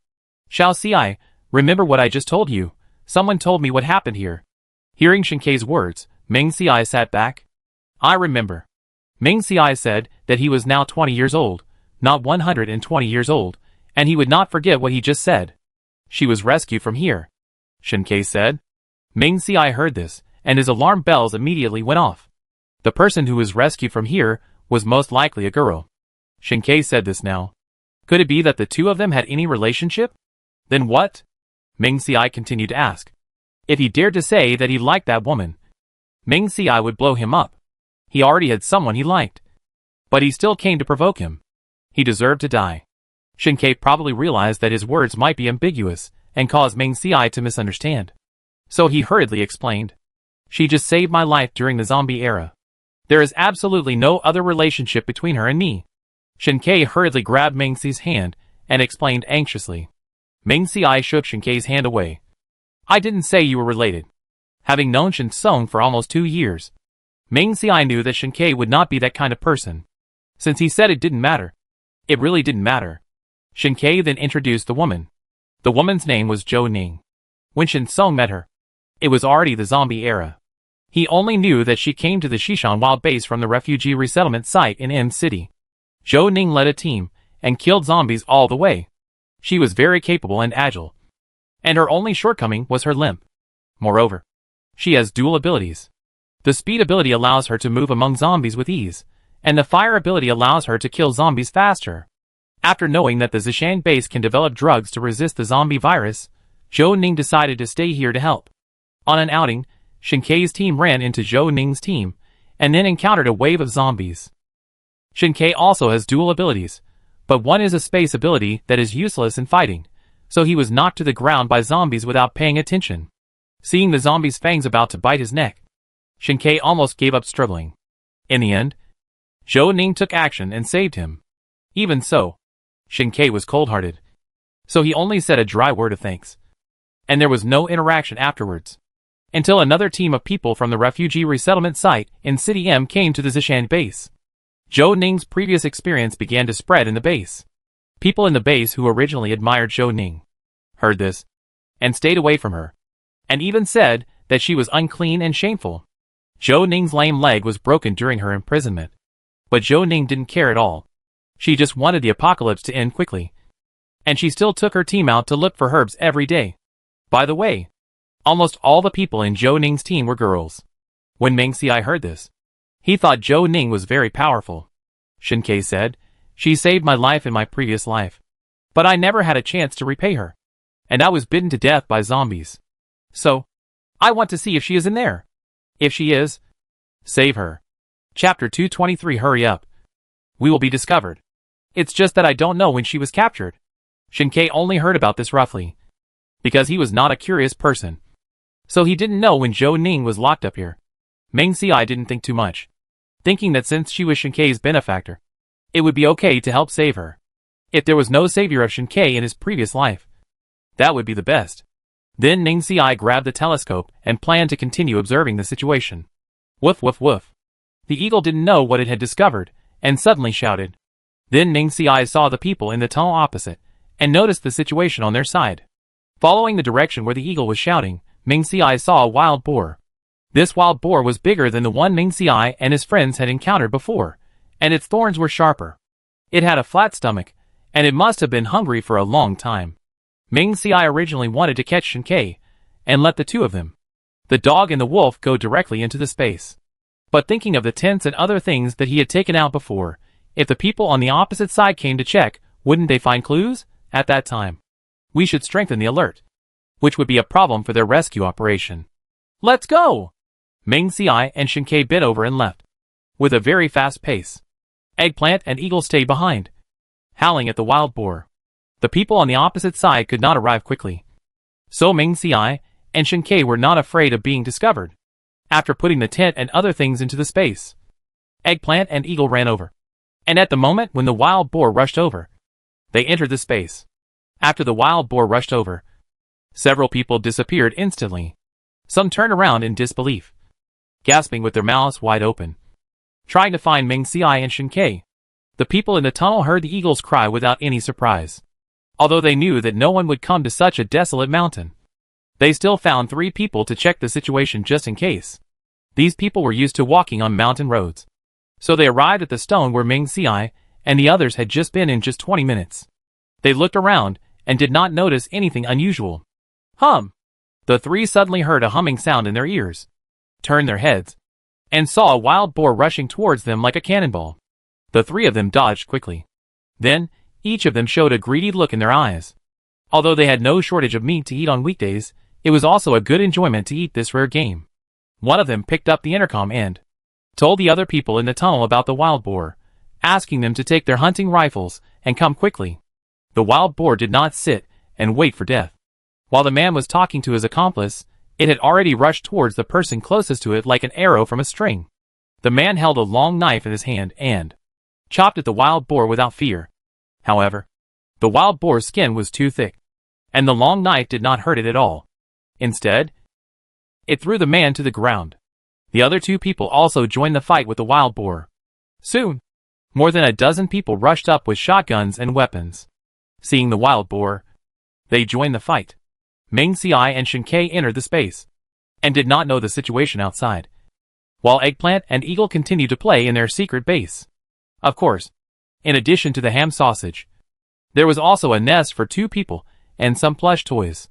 Xiao Xiai, remember what I just told you? Someone told me what happened here. Hearing Shen Ke's words, Meng Xiai sat back. I remember. Meng Xiai said that he was now 20 years old, not 120 years old, and he would not forget what he just said. She was rescued from here, Shen Ke said. Meng Xiai heard this, and his alarm bells immediately went off. The person who was rescued from here was most likely a girl. Shen Ke said this now. Could it be that the 2 of them had any relationship? Then what? Meng Xiai continued to ask. If he dared to say that he liked that woman, Meng Xiai would blow him up. He already had someone he liked. But he still came to provoke him. He deserved to die. Shen Ke probably realized that his words might be ambiguous and cause Meng Xiai to misunderstand. So he hurriedly explained. She just saved my life during the zombie era. There is absolutely no other relationship between her and me. Shen Ke hurriedly grabbed Meng Xiai's hand and explained anxiously. Meng Xiai shook Shen Ke's hand away. I didn't say you were related. Having known Shen Song for almost 2 years, Meng Xiai knew that Shen Ke would not be that kind of person. Since he said it didn't matter, it really didn't matter. Shen Ke then introduced the woman. The woman's name was Zhou Ning. When Shen Song met her, it was already the zombie era. He only knew that she came to the Xishan Wild Base from the refugee resettlement site in M-City. Zhou Ning led a team and killed zombies all the way. She was very capable and agile, and her only shortcoming was her limp. Moreover, she has dual abilities. The speed ability allows her to move among zombies with ease, and the fire ability allows her to kill zombies faster. After knowing that the Zishan base can develop drugs to resist the zombie virus, Zhou Ning decided to stay here to help. On an outing, Shinkei's team ran into Zhou Ning's team, and then encountered a wave of zombies. Shinkei also has dual abilities, but one is a space ability that is useless in fighting, so he was knocked to the ground by zombies without paying attention. Seeing the zombie's fangs about to bite his neck, Shinkei almost gave up struggling. In the end, Zhou Ning took action and saved him. Even so, Shinkei was cold-hearted, so he only said a dry word of thanks. And there was no interaction afterwards, until another team of people from the refugee resettlement site in City M came to the Zishan base. Zhou Ning's previous experience began to spread in the base. People in the base who originally admired Zhou Ning heard this and stayed away from her, and even said that she was unclean and shameful. Zhou Ning's lame leg was broken during her imprisonment, but Zhou Ning didn't care at all. She just wanted the apocalypse to end quickly, and she still took her team out to look for herbs every day. By the way, almost all the people in Zhou Ning's team were girls. When Meng Xiai heard this, he thought Zhou Ning was very powerful. Shinkei said, "She saved my life in my previous life, but I never had a chance to repay her, and I was bitten to death by zombies. So, I want to see if she is in there. If she is, save her." Chapter 223. Hurry up. We will be discovered. It's just that I don't know when she was captured. Shinkei only heard about this roughly, because he was not a curious person. So he didn't know when Zhou Ning was locked up here. Meng Xiai didn't think too much, thinking that since she was Shinkei's benefactor, it would be okay to help save her. If there was no savior of Shinkei in his previous life, that would be the best. Then Meng Xiai grabbed the telescope and planned to continue observing the situation. Woof woof woof. The eagle didn't know what it had discovered, and suddenly shouted. Then Meng Xiai saw the people in the tunnel opposite, and noticed the situation on their side. Following the direction where the eagle was shouting, Meng Xiai saw a wild boar. This wild boar was bigger than the one Meng Xiai and his friends had encountered before, and its thorns were sharper. It had a flat stomach, and it must have been hungry for a long time. Meng Xiai originally wanted to catch Shinkei, and let the two of them, the dog and the wolf, go directly into the space. But thinking of the tents and other things that he had taken out before, if the people on the opposite side came to check, wouldn't they find clues at that time? We should strengthen the alert, which would be a problem for their rescue operation. Let's go! Meng Xiai and Shinkei bit over and left, with a very fast pace. Eggplant and Eagle stayed behind, howling at the wild boar. The people on the opposite side could not arrive quickly, so Meng Xiai and Shinkei were not afraid of being discovered. After putting the tent and other things into the space, Eggplant and Eagle ran over, and at the moment when the wild boar rushed over, they entered the space. After the wild boar rushed over, several people disappeared instantly. Some turned around in disbelief, gasping with their mouths wide open, trying to find Meng Xiai and Shinkei. The people in the tunnel heard the eagle's cry without any surprise. Although they knew that no one would come to such a desolate mountain, they still found 3 people to check the situation just in case. These people were used to walking on mountain roads, so they arrived at the stone where Meng Xiai and the others had just been in just 20 minutes. They looked around and did not notice anything unusual. The 3 suddenly heard a humming sound in their ears, turned their heads, and saw a wild boar rushing towards them like a cannonball. The 3 of them dodged quickly. Then, each of them showed a greedy look in their eyes. Although they had no shortage of meat to eat on weekdays, it was also a good enjoyment to eat this rare game. One of them picked up the intercom and told the other people in the tunnel about the wild boar, asking them to take their hunting rifles and come quickly. The wild boar did not sit and wait for death. While the man was talking to his accomplice, it had already rushed towards the person closest to it like an arrow from a string. The man held a long knife in his hand and chopped at the wild boar without fear. However, the wild boar's skin was too thick, and the long knife did not hurt it at all. Instead, it threw the man to the ground. The other 2 people also joined the fight with the wild boar. Soon, more than a dozen people rushed up with shotguns and weapons. Seeing the wild boar, they joined the fight. Meng Xiai and Shinkei entered the space, and did not know the situation outside, while Eggplant and Eagle continued to play in their secret base. Of course, in addition to the ham sausage, there was also a nest for 2 people and some plush toys.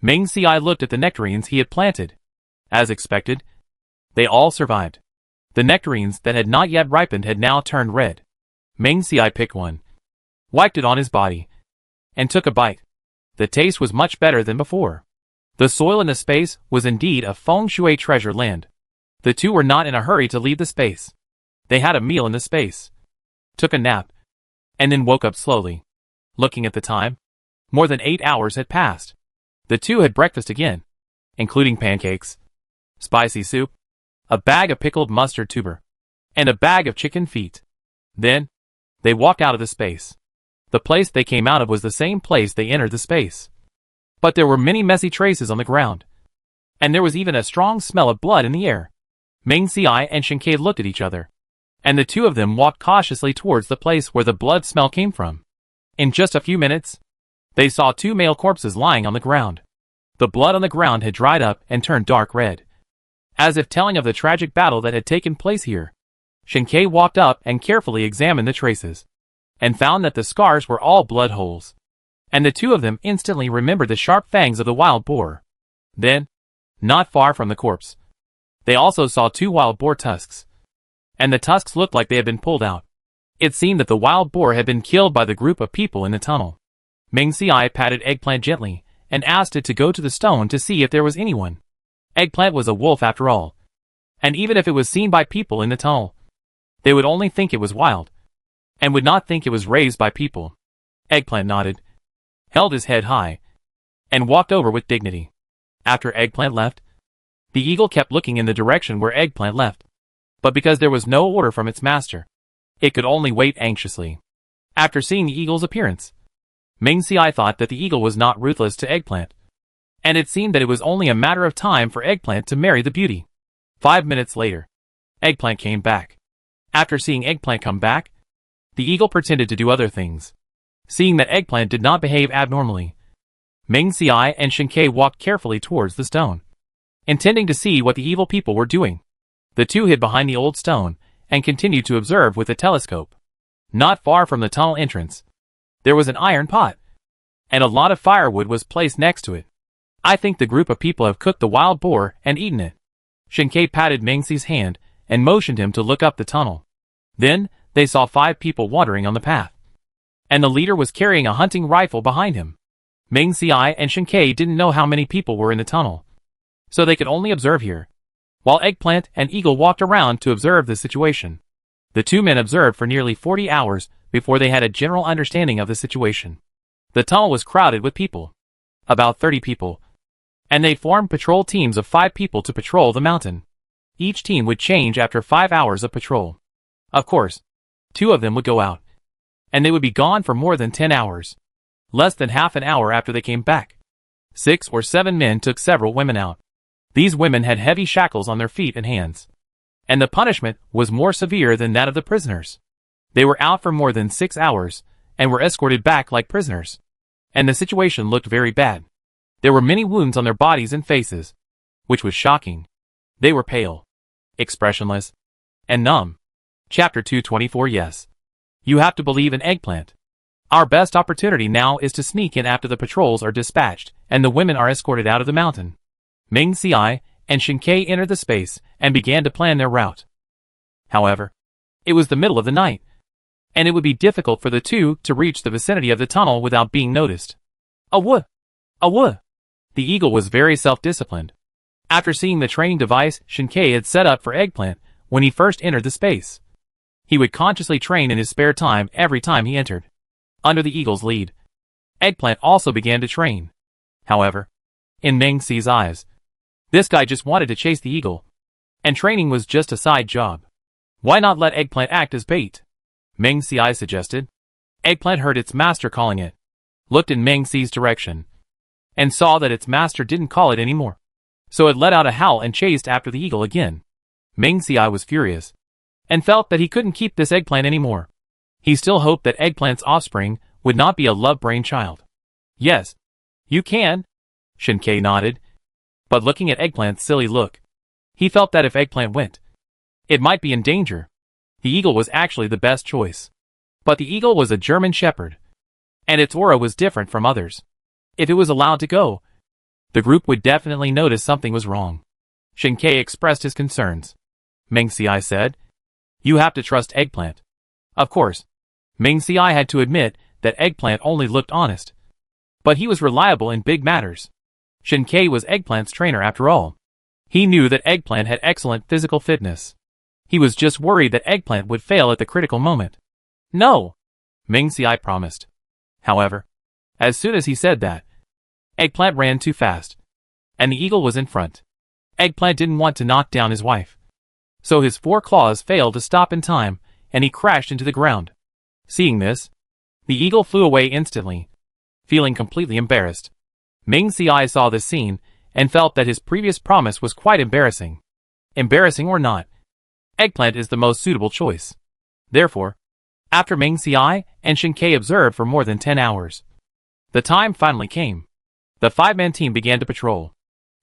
Meng Xiai looked at the nectarines he had planted. As expected, They all survived. The nectarines that had not yet ripened had now turned red. Meng Xiai picked one, wiped it on his body, and took a bite. The taste was much better than before. The soil in the space was indeed a feng shui treasure land. The two were not in a hurry to leave the space. They had a meal in the space, took a nap, and then woke up slowly. Looking at the time, more than 8 hours had passed. The two had breakfast again, including pancakes, spicy soup, a bag of pickled mustard tuber, and a bag of chicken feet. Then, they walked out of the space. The place they came out of was the same place they entered the space. But there were many messy traces on the ground. And there was even a strong smell of blood in the air. Meng Xiai and Shinkei looked at each other, and the two of them walked cautiously towards the place where the blood smell came from. In just a few minutes, they saw 2 male corpses lying on the ground. The blood on the ground had dried up and turned dark red, as if telling of the tragic battle that had taken place here. Shinkei walked up and carefully examined the traces, and found that the scars were all blood holes. And the two of them instantly remembered the sharp fangs of the wild boar. Then, not far from the corpse, they also saw 2 wild boar tusks. And the tusks looked like they had been pulled out. It seemed that the wild boar had been killed by the group of people in the tunnel. Meng Xiai patted Eggplant gently, and asked it to go to the stone to see if there was anyone. Eggplant was a wolf after all. And even if it was seen by people in the tunnel, they would only think it was wild, and would not think it was raised by people. Eggplant nodded, held his head high, and walked over with dignity. After Eggplant left, the eagle kept looking in the direction where Eggplant left. But because there was no order from its master, it could only wait anxiously. After seeing the eagle's appearance, Meng Xiai thought that the eagle was not ruthless to Eggplant, and it seemed that it was only a matter of time for Eggplant to marry the beauty. 5 minutes later, Eggplant came back. After seeing Eggplant come back, the eagle pretended to do other things. Seeing that Eggplant did not behave abnormally, Meng Xiai and Shinkei walked carefully towards the stone, intending to see what the evil people were doing. The two hid behind the old stone, and continued to observe with a telescope. Not far from the tunnel entrance, there was an iron pot, and a lot of firewood was placed next to it. I think the group of people have cooked the wild boar and eaten it. Shinkei patted Meng Xi's hand, and motioned him to look up the tunnel. Then, they saw 5 people wandering on the path, and the leader was carrying a hunting rifle behind him. Meng Xiai and Shinkei didn't know how many people were in the tunnel, so they could only observe here, while Eggplant and Eagle walked around to observe the situation. The 2 men observed for nearly 40 hours before they had a general understanding of the situation. The tunnel was crowded with people, about 30 people, and they formed patrol teams of 5 people to patrol the mountain. Each team would change after 5 hours of patrol. Of course, 2 of them would go out, and they would be gone for more than 10 hours. Less than half an hour after they came back, 6 or 7 men took several women out. These women had heavy shackles on their feet and hands, and the punishment was more severe than that of the prisoners. They were out for more than 6 hours, and were escorted back like prisoners. And the situation looked very bad. There were many wounds on their bodies and faces, which was shocking. They were pale, expressionless, and numb. Chapter 224. Yes. You have to believe in Eggplant. Our best opportunity now is to sneak in after the patrols are dispatched, and the women are escorted out of the mountain. Meng Xiai and Shinkei entered the space, and began to plan their route. However, it was the middle of the night, and it would be difficult for the two to reach the vicinity of the tunnel without being noticed. Awoo! Awoo! The eagle was very self-disciplined. After seeing the training device Shinkei had set up for Eggplant when he first entered the space, he would consciously train in his spare time every time he entered. Under the eagle's lead, Eggplant also began to train. However, in Meng Xi's eyes, this guy just wanted to chase the eagle, and training was just a side job. Why not let Eggplant act as bait? Meng Xiai suggested. Eggplant heard its master calling it, looked in Meng Xi's direction, and saw that its master didn't call it anymore. So it let out a howl and chased after the eagle again. Meng Xiai was furious, and felt that he couldn't keep this Eggplant anymore. He still hoped that Eggplant's offspring would not be a love-brain child. Yes, you can, Shinkei nodded. But looking at Eggplant's silly look, he felt that if Eggplant went, it might be in danger. The eagle was actually the best choice. But the eagle was a German shepherd, and its aura was different from others. If it was allowed to go, the group would definitely notice something was wrong. Shinkei expressed his concerns. Ming Xiai said, "You have to trust Eggplant." Of course, Ming Xiai had to admit that Eggplant only looked honest. But he was reliable in big matters. Shinkei was Eggplant's trainer after all. He knew that Eggplant had excellent physical fitness. He was just worried that Eggplant would fail at the critical moment. "No," Ming Xiai promised. However, as soon as he said that, Eggplant ran too fast, and the eagle was in front. Eggplant didn't want to knock down his wife. So his 4 claws failed to stop in time, and he crashed into the ground. Seeing this, the eagle flew away instantly, feeling completely embarrassed. Ming Xiai saw this scene and felt that his previous promise was quite embarrassing. Embarrassing or not, Eggplant is the most suitable choice. Therefore, after Ming Xiai and Shinkei observed for more than 10 hours, the time finally came. The 5-man team began to patrol,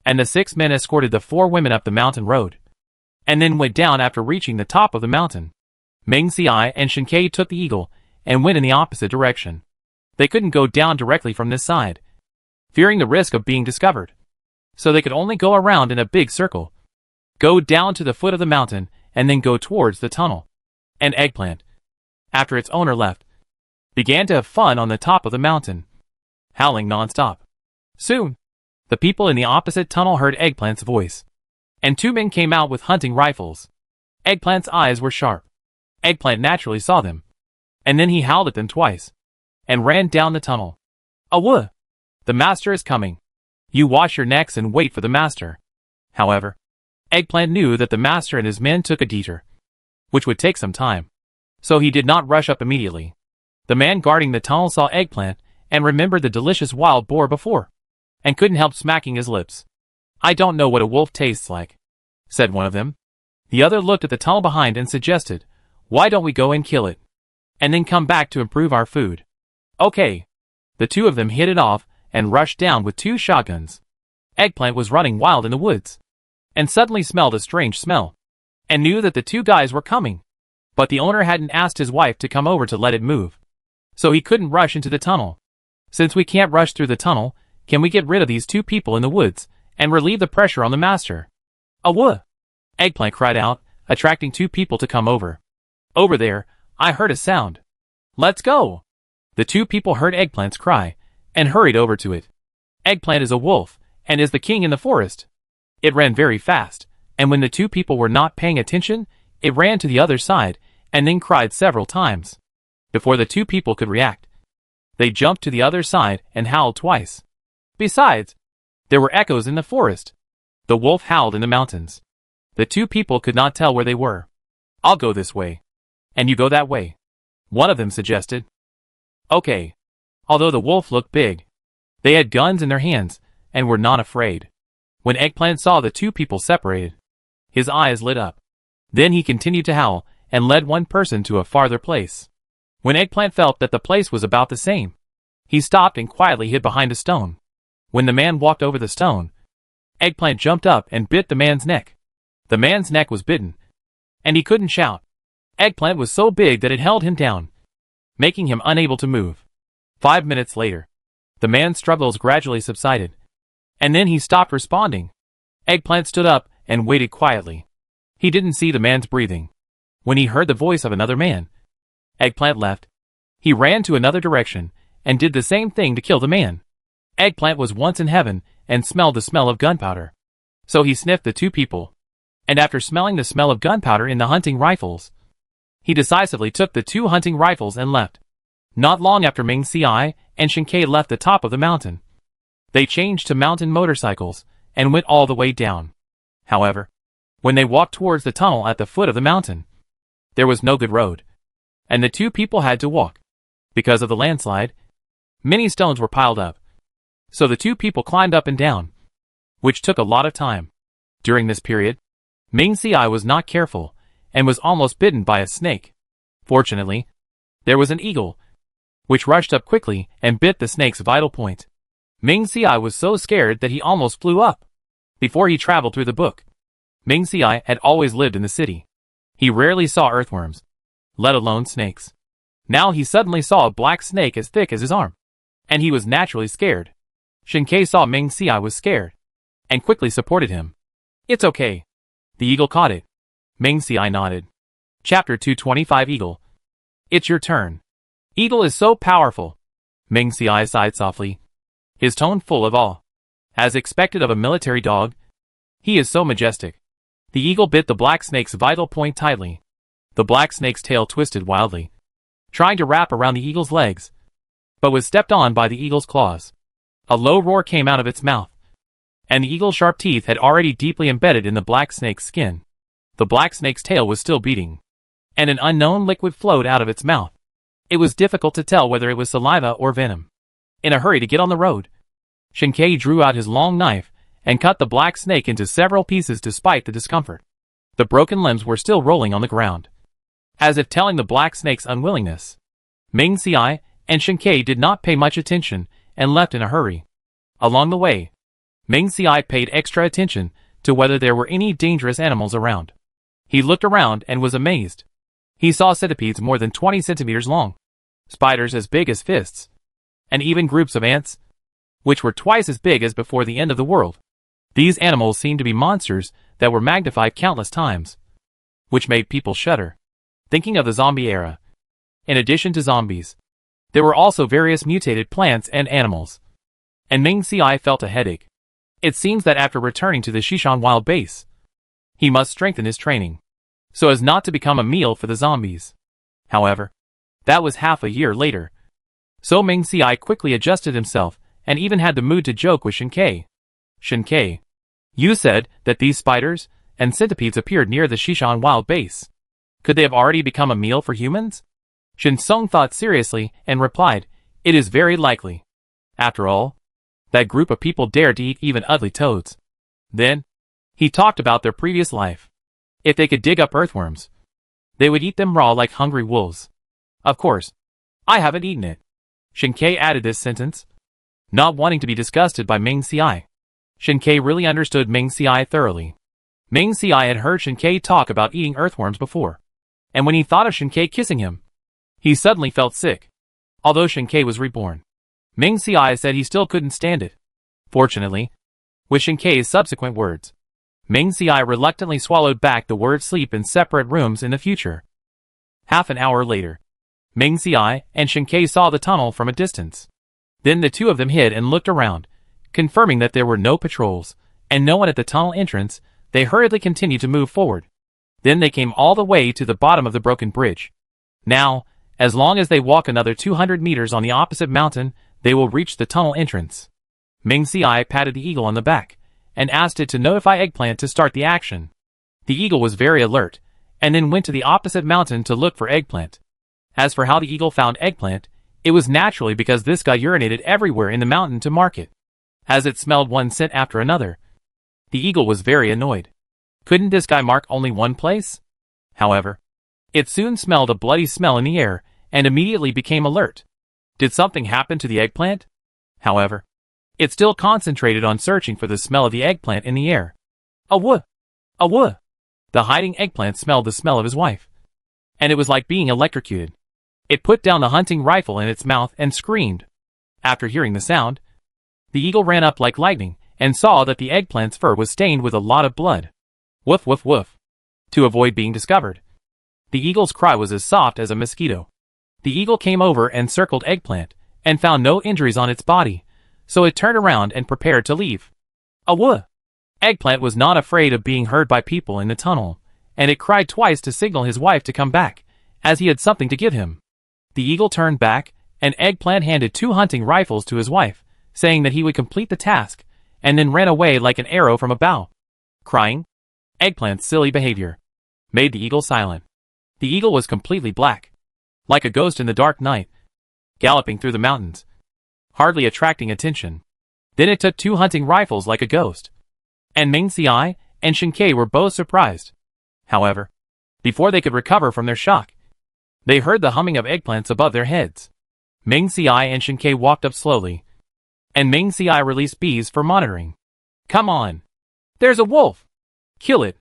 and the 6 men escorted the 4 women up the mountain road, and then went down after reaching the top of the mountain. Ming Xiai and Shinkei took the eagle and went in the opposite direction. They couldn't go down directly from this side, fearing the risk of being discovered. So they could only go around in a big circle, go down to the foot of the mountain, and then go towards the tunnel. And Eggplant, after its owner left, began to have fun on the top of the mountain, howling non-stop. Soon, the people in the opposite tunnel heard Eggplant's voice, and 2 men came out with hunting rifles. Eggplant's eyes were sharp. Eggplant naturally saw them, and then he howled at them twice, and ran down the tunnel. "Awoo! The master is coming. You wash your necks and wait for the master." However, Eggplant knew that the master and his men took a detour, which would take some time, so he did not rush up immediately. The man guarding the tunnel saw Eggplant and remembered the delicious wild boar before, and couldn't help smacking his lips. "I don't know what a wolf tastes like," said one of them. The other looked at the tunnel behind and suggested, "Why don't we go and kill it, and then come back to improve our food?" "Okay." The 2 of them hit it off and rushed down with 2 shotguns. Eggplant was running wild in the woods, and suddenly smelled a strange smell, and knew that the 2 guys were coming. But the owner hadn't asked his wife to come over to let it move, so he couldn't rush into the tunnel. "Since we can't rush through the tunnel, can we get rid of these 2 people in the woods and relieve the pressure on the master?" "Awoo!" Eggplant cried out, attracting 2 people to come over. "Over there, I heard a sound. Let's go!" The 2 people heard Eggplant's cry and hurried over to it. Eggplant is a wolf and is the king in the forest. It ran very fast, and when the 2 people were not paying attention, it ran to the other side and then cried several times. Before the 2 people could react, they jumped to the other side and howled twice. Besides, there were echoes in the forest. The wolf howled in the mountains. The 2 people could not tell where they were. "I'll go this way, and you go that way," one of them suggested. "Okay." Although the wolf looked big, they had guns in their hands and were not afraid. When Eggplant saw the 2 people separated, his eyes lit up. Then he continued to howl and led one person to a farther place. When Eggplant felt that the place was about the same, he stopped and quietly hid behind a stone. When the man walked over the stone, Eggplant jumped up and bit the man's neck. The man's neck was bitten, and he couldn't shout. Eggplant was so big that it held him down, making him unable to move. 5 minutes later, the man's struggles gradually subsided, and then he stopped responding. Eggplant stood up and waited quietly. He didn't see the man's breathing. When he heard the voice of another man, Eggplant left. He ran to another direction and did the same thing to kill the man. Eggplant was once in heaven and smelled the smell of gunpowder. So he sniffed the 2 people, and after smelling the smell of gunpowder in the hunting rifles, he decisively took the 2 hunting rifles and left. Not long after Ming Xiai and Shinkei left the top of the mountain, they changed to mountain motorcycles and went all the way down. However, when they walked towards the tunnel at the foot of the mountain, there was no good road, and the 2 people had to walk. Because of the landslide, many stones were piled up, so the 2 people climbed up and down, which took a lot of time. During this period, Ming Xiai was not careful and was almost bitten by a snake. Fortunately, there was an eagle, which rushed up quickly and bit the snake's vital point. Ming Xiai was so scared that he almost flew up. Before he traveled through the book, Ming Xiai had always lived in the city. He rarely saw earthworms, let alone snakes. Now he suddenly saw a black snake as thick as his arm, and he was naturally scared. Shinkei saw Ming Xiai was scared, and quickly supported him. It's okay. The eagle caught it. Meng Xiai nodded. Chapter 225 Eagle. It's your turn. Eagle is so powerful. Meng Xiai sighed softly, his tone full of awe. As expected of a military dog, he is so majestic. The eagle bit the black snake's vital point tightly. The black snake's tail twisted wildly, trying to wrap around the eagle's legs, but was stepped on by the eagle's claws. A low roar came out of its mouth, and the eagle's sharp teeth had already deeply embedded in the black snake's skin. The black snake's tail was still beating, and an unknown liquid flowed out of its mouth. It was difficult to tell whether it was saliva or venom. In a hurry to get on the road, Shinkei drew out his long knife and cut the black snake into several pieces despite the discomfort. The broken limbs were still rolling on the ground, as if telling the black snake's unwillingness. Meng Xiai and Shinkei did not pay much attention and left in a hurry. Along the way, Meng Xiai paid extra attention to whether there were any dangerous animals around. He looked around and was amazed. He saw centipedes more than 20 centimeters long, spiders as big as fists, and even groups of ants, which were twice as big as before the end of the world. These animals seemed to be monsters that were magnified countless times, which made people shudder, thinking of the zombie era. In addition to zombies, there were also various mutated plants and animals, and Meng Xiai felt a headache. It seems that after returning to the Xishan Wild base, he must strengthen his training, so as not to become a meal for the zombies. However, that was half a year later. So Meng Xiai quickly adjusted himself and even had the mood to joke with Shinkei. Shinkei, you said that these spiders and centipedes appeared near the Xishan Wild base. Could they have already become a meal for humans? Shinsong thought seriously and replied, it is very likely. After all, that group of people dared to eat even ugly toads. Then, he talked about their previous life. If they could dig up earthworms, they would eat them raw like hungry wolves. Of course, I haven't eaten it. Shinkei added this sentence, not wanting to be disgusted by Meng Xiai. Shinkei really understood Meng Xiai thoroughly. Meng Xiai had heard Shinkei talk about eating earthworms before, and when he thought of Shinkei kissing him, he suddenly felt sick. Although Shinkei was reborn, Meng Xiai said he still couldn't stand it. Fortunately, with Shinkei's subsequent words, Meng Xiai reluctantly swallowed back the word sleep in separate rooms in the future. Half an hour later, Meng Xiai and Shinkei saw the tunnel from a distance. Then the two of them hid and looked around, confirming that there were no patrols and no one at the tunnel entrance. They hurriedly continued to move forward. Then they came all the way to the bottom of the broken bridge. Now, as long as they walk another 200 meters on the opposite mountain, they will reach the tunnel entrance. Meng Xiai patted the eagle on the back and asked it to notify Eggplant to start the action. The eagle was very alert, and then went to the opposite mountain to look for Eggplant. As for how the eagle found Eggplant, it was naturally because this guy urinated everywhere in the mountain to mark it. As it smelled one scent after another, the eagle was very annoyed. Couldn't this guy mark only one place? However, it soon smelled a bloody smell in the air and immediately became alert. Did something happen to the eggplant? However, it still concentrated on searching for the smell of the eggplant in the air. Awoo! Awoo! The hiding eggplant smelled the smell of his wife, and it was like being electrocuted. It put down the hunting rifle in its mouth and screamed. After hearing the sound, the eagle ran up like lightning and saw that the eggplant's fur was stained with a lot of blood. Woof woof woof. To avoid being discovered, the eagle's cry was as soft as a mosquito. The eagle came over and circled Eggplant, and found no injuries on its body, so it turned around and prepared to leave. Awoo! Eggplant was not afraid of being heard by people in the tunnel, and it cried twice to signal his wife to come back, as he had something to give him. The eagle turned back, and Eggplant handed 2 hunting rifles to his wife, saying that he would complete the task, and then ran away like an arrow from a bow. Crying, Eggplant's silly behavior made the eagle silent. The eagle was completely black, like a ghost in the dark night, galloping through the mountains, hardly attracting attention. Then it took 2 hunting rifles like a ghost, and Meng Xiai and Shinkei were both surprised. However, before they could recover from their shock, they heard the humming of eggplants above their heads. Meng Xiai and Shinkei walked up slowly, and Meng Xiai released bees for monitoring. Come on! There's a wolf! Kill it,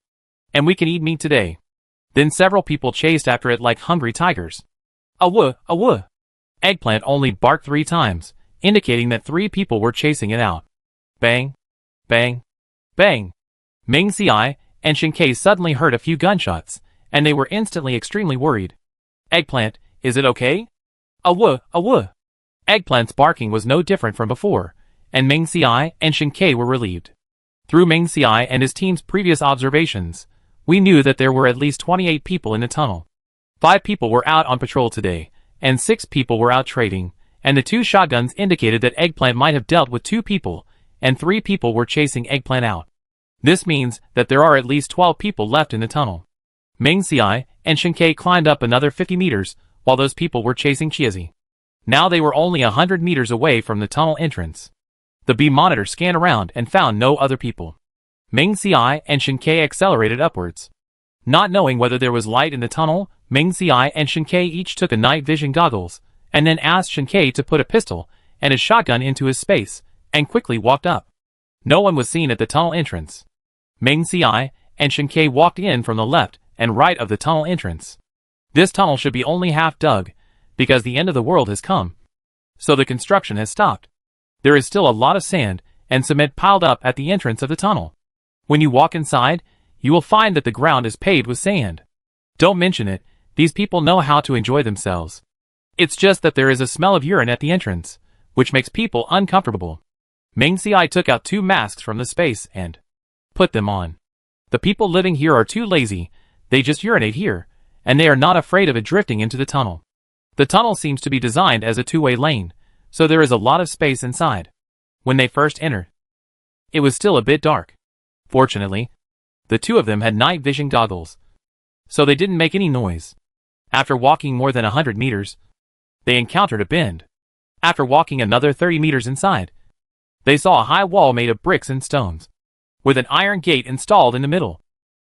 and we can eat meat today. Then several people chased after it like hungry tigers. Awoo! Awoo! Eggplant only barked 3 times, indicating that 3 people were chasing it out. Bang! Bang! Bang! Ming Xiai and Shen Ke suddenly heard a few gunshots, and they were instantly extremely worried. Eggplant, is it okay? Awoo, awoo. Eggplant's barking was no different from before, and Ming Xiai and Shen Ke were relieved. Through Ming Xiai and his team's previous observations, we knew that there were at least 28 people in the tunnel. 5 people were out on patrol today, and 6 people were out trading, and the 2 shotguns indicated that Eggplant might have dealt with 2 people, and 3 people were chasing Eggplant out. This means that there are at least 12 people left in the tunnel. Ming Xiai and Shen Ke climbed up another 50 meters, while those people were chasing Chiazi. Now they were only 100 meters away from the tunnel entrance. The B monitor scanned around and found no other people. Ming Xiai and Shen Ke accelerated upwards. Not knowing whether there was light in the tunnel, Ming Xiai and Shen Ke each took a night vision goggles, and then asked Shen Ke to put a pistol and his shotgun into his space, and quickly walked up. No one was seen at the tunnel entrance. Ming Xiai and Shen Ke walked in from the left and right of the tunnel entrance. This tunnel should be only half dug, because the end of the world has come. So the construction has stopped. There is still a lot of sand and cement piled up at the entrance of the tunnel. When you walk inside, you will find that the ground is paved with sand. Don't mention it, these people know how to enjoy themselves. It's just that there is a smell of urine at the entrance, which makes people uncomfortable. Ming Xiai took out 2 masks from the space and put them on. The people living here are too lazy, they just urinate here, and they are not afraid of it drifting into the tunnel. The tunnel seems to be designed as a 2-way lane, so there is a lot of space inside. When they first entered, it was still a bit dark. Fortunately, the 2 of them had night vision goggles, so they didn't make any noise. After walking more than 100 meters, they encountered a bend. After walking another 30 meters inside, they saw a high wall made of bricks and stones, with an iron gate installed in the middle.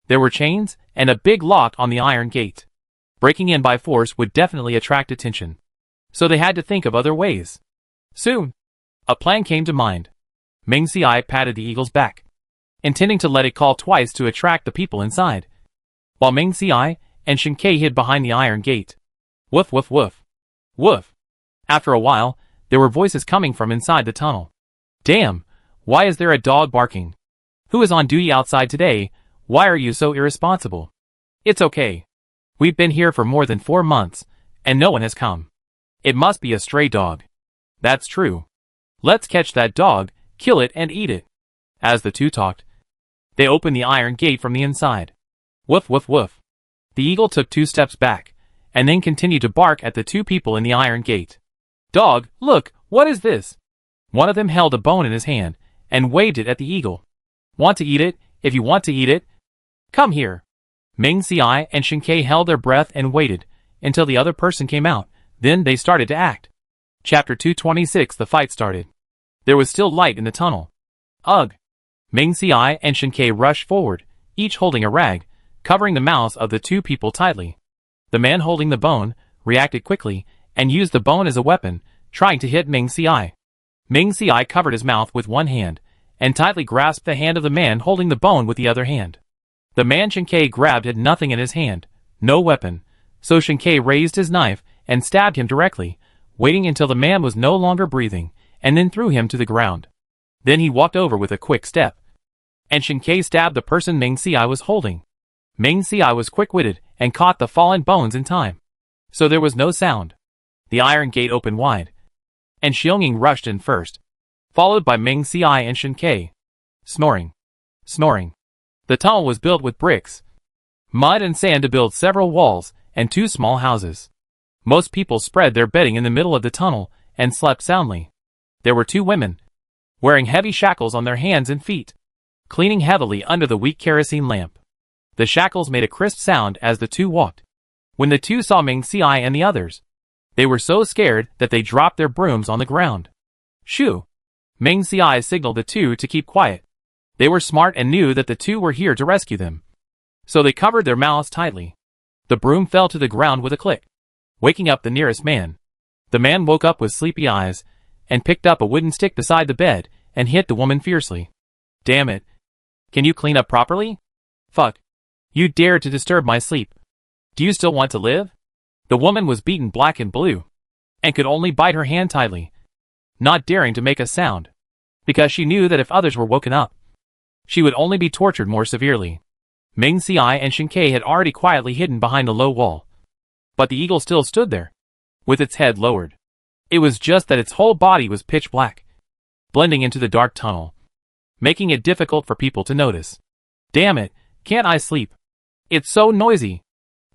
There were chains and a big lock on the iron gate. Breaking in by force would definitely attract attention, so they had to think of other ways. Soon, a plan came to mind. Ming Xiai patted the eagle's back, intending to let it call twice to attract the people inside, while Ming Xiai and Shen Ke hid behind the iron gate. Woof woof woof. Woof. After a while, there were voices coming from inside the tunnel. Damn, why is there a dog barking? Who is on duty outside today? Why are you so irresponsible? It's okay. We've been here for more than 4 months, and no one has come. It must be a stray dog. That's true. Let's catch that dog, kill it and eat it. As the 2 talked, they opened the iron gate from the inside. Woof woof woof. The eagle took 2 steps back, and then continued to bark at the 2 people in the iron gate. Dog, look, what is this? One of them held a bone in his hand, and waved it at the eagle. Want to eat it? If you want to eat it, come here. Ming Xiai and Shen Ke held their breath and waited until the other person came out, then they started to act. Chapter 226. The fight started. There was still light in the tunnel. Ugh! Ming Xiai and Shen Ke rushed forward, each holding a rag, covering the mouths of the 2 people tightly. The man holding the bone reacted quickly and used the bone as a weapon, trying to hit Ming Xiai. Ming Xiai covered his mouth with one hand and tightly grasped the hand of the man holding the bone with the other hand. The man Shen Ke grabbed had nothing in his hand, no weapon, so Shen Ke raised his knife and stabbed him directly, waiting until the man was no longer breathing, and then threw him to the ground. Then he walked over with a quick step, and Shen Ke stabbed the person Ming Xiai was holding. Ming Xiai was quick-witted and caught the fallen bones in time, so there was no sound. The iron gate opened wide, and Xionging rushed in first, followed by Ming Xiai and Shen Ke. Snoring. Snoring. The tunnel was built with bricks, mud and sand to build several walls and 2 small houses. Most people spread their bedding in the middle of the tunnel and slept soundly. There were 2 women, wearing heavy shackles on their hands and feet, cleaning heavily under the weak kerosene lamp. The shackles made a crisp sound as the 2 walked. When the 2 saw Ming Xiai and the others, they were so scared that they dropped their brooms on the ground. Shoo! Ming Xiai signaled the 2 to keep quiet. They were smart and knew that the 2 were here to rescue them, so they covered their mouths tightly. The broom fell to the ground with a click, waking up the nearest man. The man woke up with sleepy eyes and picked up a wooden stick beside the bed and hit the woman fiercely. Damn it! Can you clean up properly? Fuck! You dared to disturb my sleep. Do you still want to live? The woman was beaten black and blue, and could only bite her hand tightly, not daring to make a sound, because she knew that if others were woken up, she would only be tortured more severely. Ming Xiai and Shin Kei had already quietly hidden behind a low wall. But the eagle still stood there, with its head lowered. It was just that its whole body was pitch black, blending into the dark tunnel, making it difficult for people to notice. Damn it, can't I sleep? It's so noisy.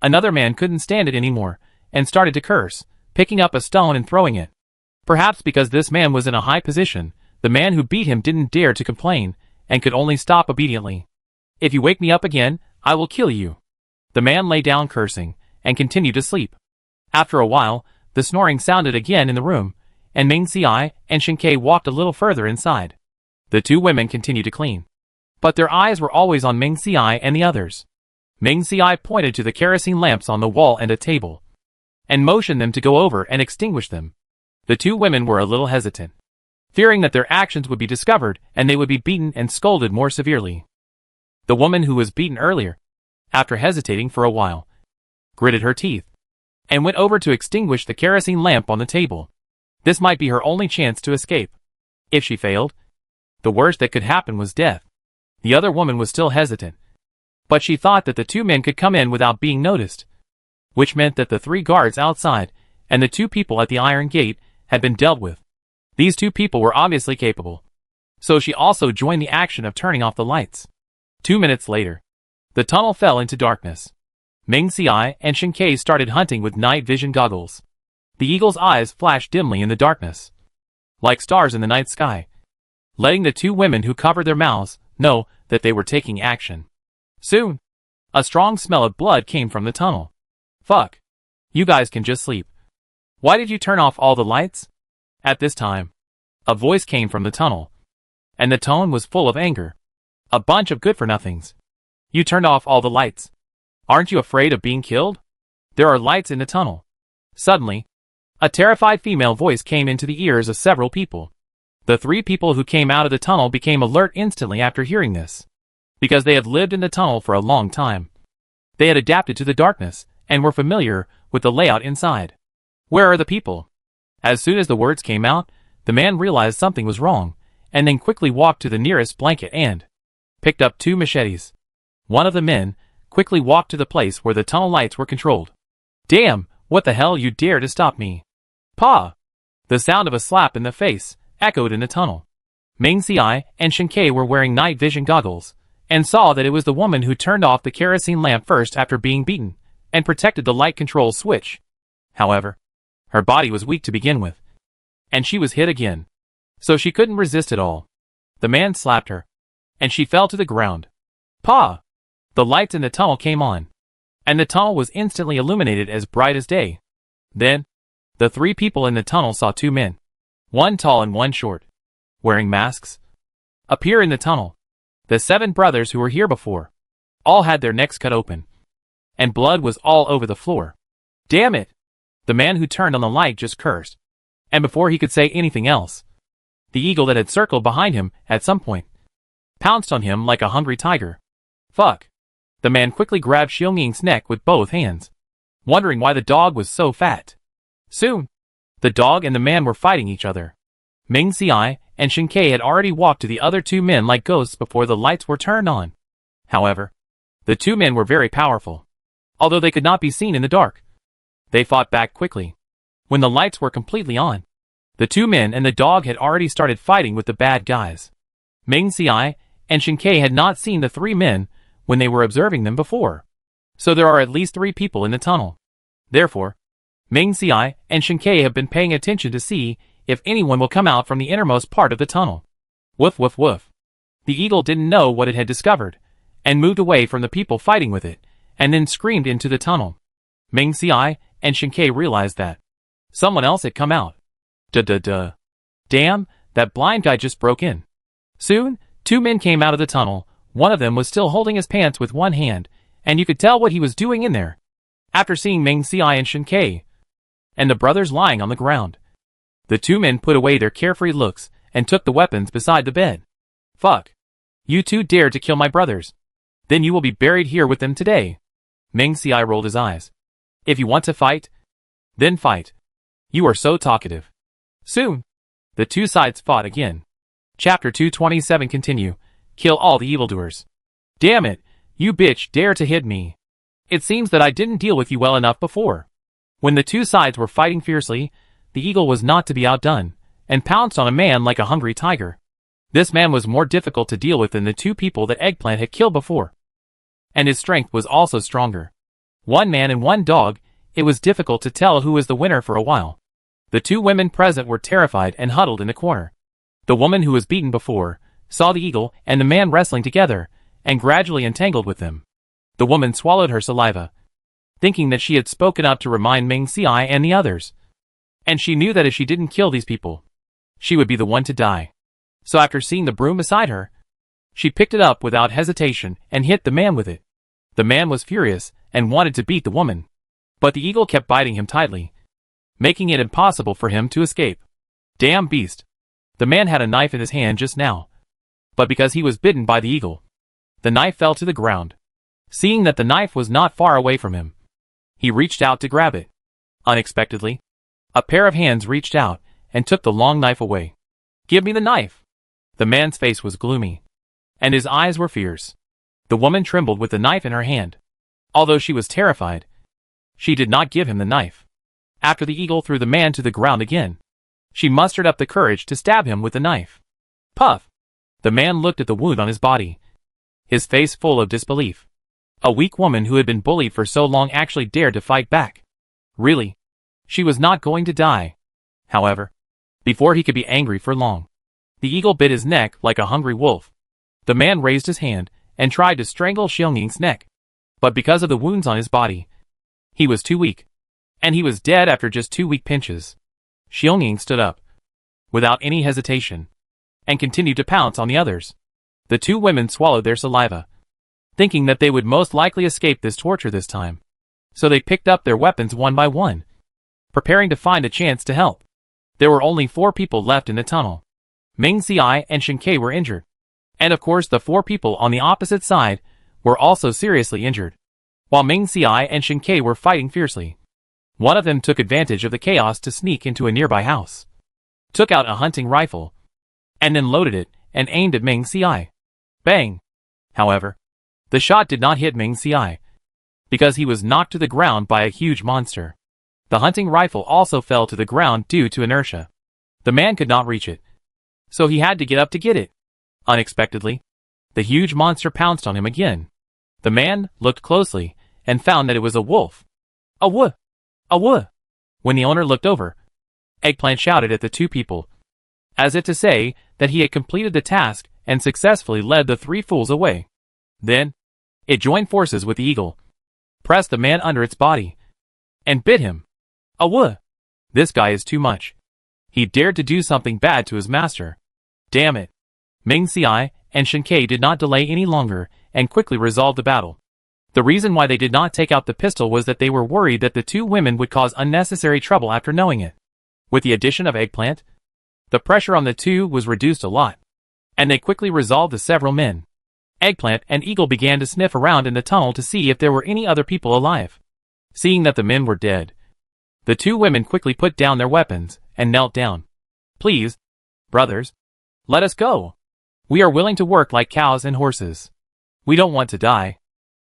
Another man couldn't stand it anymore, and started to curse, picking up a stone and throwing it. Perhaps because this man was in a high position, the man who beat him didn't dare to complain, and could only stop obediently. If you wake me up again, I will kill you. The man lay down cursing, and continued to sleep. After a while, the snoring sounded again in the room, and Ming Xiai and Shin Kei walked a little further inside. The two women continued to clean, but their eyes were always on Ming Xiai and the others. Ming Xiai pointed to the kerosene lamps on the wall and a table, and motioned them to go over and extinguish them. The two women were a little hesitant, fearing that their actions would be discovered and they would be beaten and scolded more severely. The woman who was beaten earlier, after hesitating for a while, gritted her teeth, and went over to extinguish the kerosene lamp on the table. This might be her only chance to escape. If she failed, the worst that could happen was death. The other woman was still hesitant, but she thought that the two men could come in without being noticed, which meant that the 3 guards outside and the 2 people at the iron gate had been dealt with. These 2 people were obviously capable, so she also joined the action of turning off the lights. 2 minutes later, the tunnel fell into darkness. Ming Xiai and Shin Kei started hunting with night vision goggles. The eagle's eyes flashed dimly in the darkness, like stars in the night sky, letting the 2 women who covered their mouths know that they were taking action. Soon, a strong smell of blood came from the tunnel. Fuck. You guys can just sleep. Why did you turn off all the lights? At this time, a voice came from the tunnel, and the tone was full of anger. A bunch of good-for-nothings. You turned off all the lights. Aren't you afraid of being killed? There are lights in the tunnel. Suddenly, a terrified female voice came into the ears of several people. The 3 people who came out of the tunnel became alert instantly after hearing this, because they had lived in the tunnel for a long time. They had adapted to the darkness, and were familiar with the layout inside. Where are the people? As soon as the words came out, the man realized something was wrong, and then quickly walked to the nearest blanket and picked up 2 machetes. One of the men quickly walked to the place where the tunnel lights were controlled. Damn, what the hell, you dare to stop me? Pa! The sound of a slap in the face echoed in the tunnel. Ming Xiai and Shin Kei were wearing night vision goggles, and saw that it was the woman who turned off the kerosene lamp first after being beaten, and protected the light control switch. However, her body was weak to begin with, and she was hit again, so she couldn't resist at all. The man slapped her, and she fell to the ground. Pa! The lights in the tunnel came on, and the tunnel was instantly illuminated as bright as day. Then, the 3 people in the tunnel saw 2 men, one tall and one short, wearing masks, appear in the tunnel. The 7 brothers who were here before all had their necks cut open, and blood was all over the floor. Damn it! The man who turned on the light just cursed, and before he could say anything else, the eagle that had circled behind him at some point pounced on him like a hungry tiger. Fuck! The man quickly grabbed Xiongying's neck with both hands, wondering why the dog was so fat. Soon, the dog and the man were fighting each other. Ming Xiai and Shin Kei had already walked to the other 2 men like ghosts before the lights were turned on. However, the 2 men were very powerful, although they could not be seen in the dark. They fought back quickly. When the lights were completely on, the 2 men and the dog had already started fighting with the bad guys. Ming Xiai and Shin Kei had not seen the 3 men when they were observing them before, so there are at least 3 people in the tunnel. Therefore, Ming Xiai and Shin Kei have been paying attention to see if anyone will come out from the innermost part of the tunnel. Woof woof woof. The eagle didn't know what it had discovered, and moved away from the people fighting with it, and then screamed into the tunnel. Ming Xiai and Shin Kei realized that someone else had come out. Duh. Damn, that blind guy just broke in. Soon, 2 men came out of the tunnel. One of them was still holding his pants with one hand, and you could tell what he was doing in there. After seeing Ming Xiai and Shin Kei, and the brothers lying on the ground, the 2 men put away their carefree looks and took the weapons beside the bed. Fuck. You 2 dared to kill my brothers. Then you will be buried here with them today. Ming Xiai rolled his eyes. If you want to fight, then fight. You are so talkative. Soon, the 2 sides fought again. Chapter 227 continue. Kill all the evildoers. Damn it, you bitch dare to hit me. It seems that I didn't deal with you well enough before. When the two sides were fighting fiercely, the eagle was not to be outdone, and pounced on a man like a hungry tiger. This man was more difficult to deal with than the two people that Eggplant had killed before. And his strength was also stronger. One man and one dog, it was difficult to tell who was the winner for a while. The two women present were terrified and huddled in a corner. The woman who was beaten before, saw the eagle and the man wrestling together, and gradually entangled with them. The woman swallowed her saliva, thinking that she had spoken up to remind Ming Xiai and the others. And she knew that if she didn't kill these people, she would be the one to die. So after seeing the broom beside her, she picked it up without hesitation and hit the man with it. The man was furious and wanted to beat the woman, but the eagle kept biting him tightly, making it impossible for him to escape. Damn beast! The man had a knife in his hand just now, but because he was bitten by the eagle, the knife fell to the ground. Seeing that the knife was not far away from him, he reached out to grab it. Unexpectedly, a pair of hands reached out and took the long knife away. Give me the knife! The man's face was gloomy, and his eyes were fierce. The woman trembled with the knife in her hand. Although she was terrified, she did not give him the knife. After the eagle threw the man to the ground again, she mustered up the courage to stab him with the knife. Puff! The man looked at the wound on his body, his face full of disbelief. A weak woman who had been bullied for so long actually dared to fight back. Really? She was not going to die. However, before he could be angry for long, the eagle bit his neck like a hungry wolf. The man raised his hand and tried to strangle Xiaoying's neck, but because of the wounds on his body, he was too weak, and he was dead after just 2 weak pinches. Xiaoying stood up, without any hesitation, and continued to pounce on the others. The two women swallowed their saliva, thinking that they would most likely escape this torture this time. So they picked up their weapons one by one, preparing to find a chance to help. There were only 4 people left in the tunnel. Ming Xiai and Shen Ke were injured. And of course the 4 people on the opposite side were also seriously injured. While Ming Xiai and Shen Ke were fighting fiercely, one of them took advantage of the chaos to sneak into a nearby house, took out a hunting rifle, and then loaded it and aimed at Ming Xiai. Bang! However, the shot did not hit Ming Xiai, because he was knocked to the ground by a huge monster. The hunting rifle also fell to the ground due to inertia. The man could not reach it, so he had to get up to get it. Unexpectedly, the huge monster pounced on him again. The man looked closely and found that it was a wolf. A wolf! A wolf! When the owner looked over, Eggplant shouted at the 2 people, as if to say that he had completed the task and successfully led the 3 fools away. Then, it joined forces with the eagle, pressed the man under its body, and bit him. A wolf! This guy is too much. He dared to do something bad to his master. Damn it! Ming Xiai and Shen Ke did not delay any longer and quickly resolved the battle. The reason why they did not take out the pistol was that they were worried that the 2 women would cause unnecessary trouble after knowing it. With the addition of Eggplant, the pressure on the 2 was reduced a lot, and they quickly resolved the several men. Eggplant and Eagle began to sniff around in the tunnel to see if there were any other people alive. Seeing that the men were dead, the 2 women quickly put down their weapons and knelt down. Please, brothers, let us go. We are willing to work like cows and horses. We don't want to die.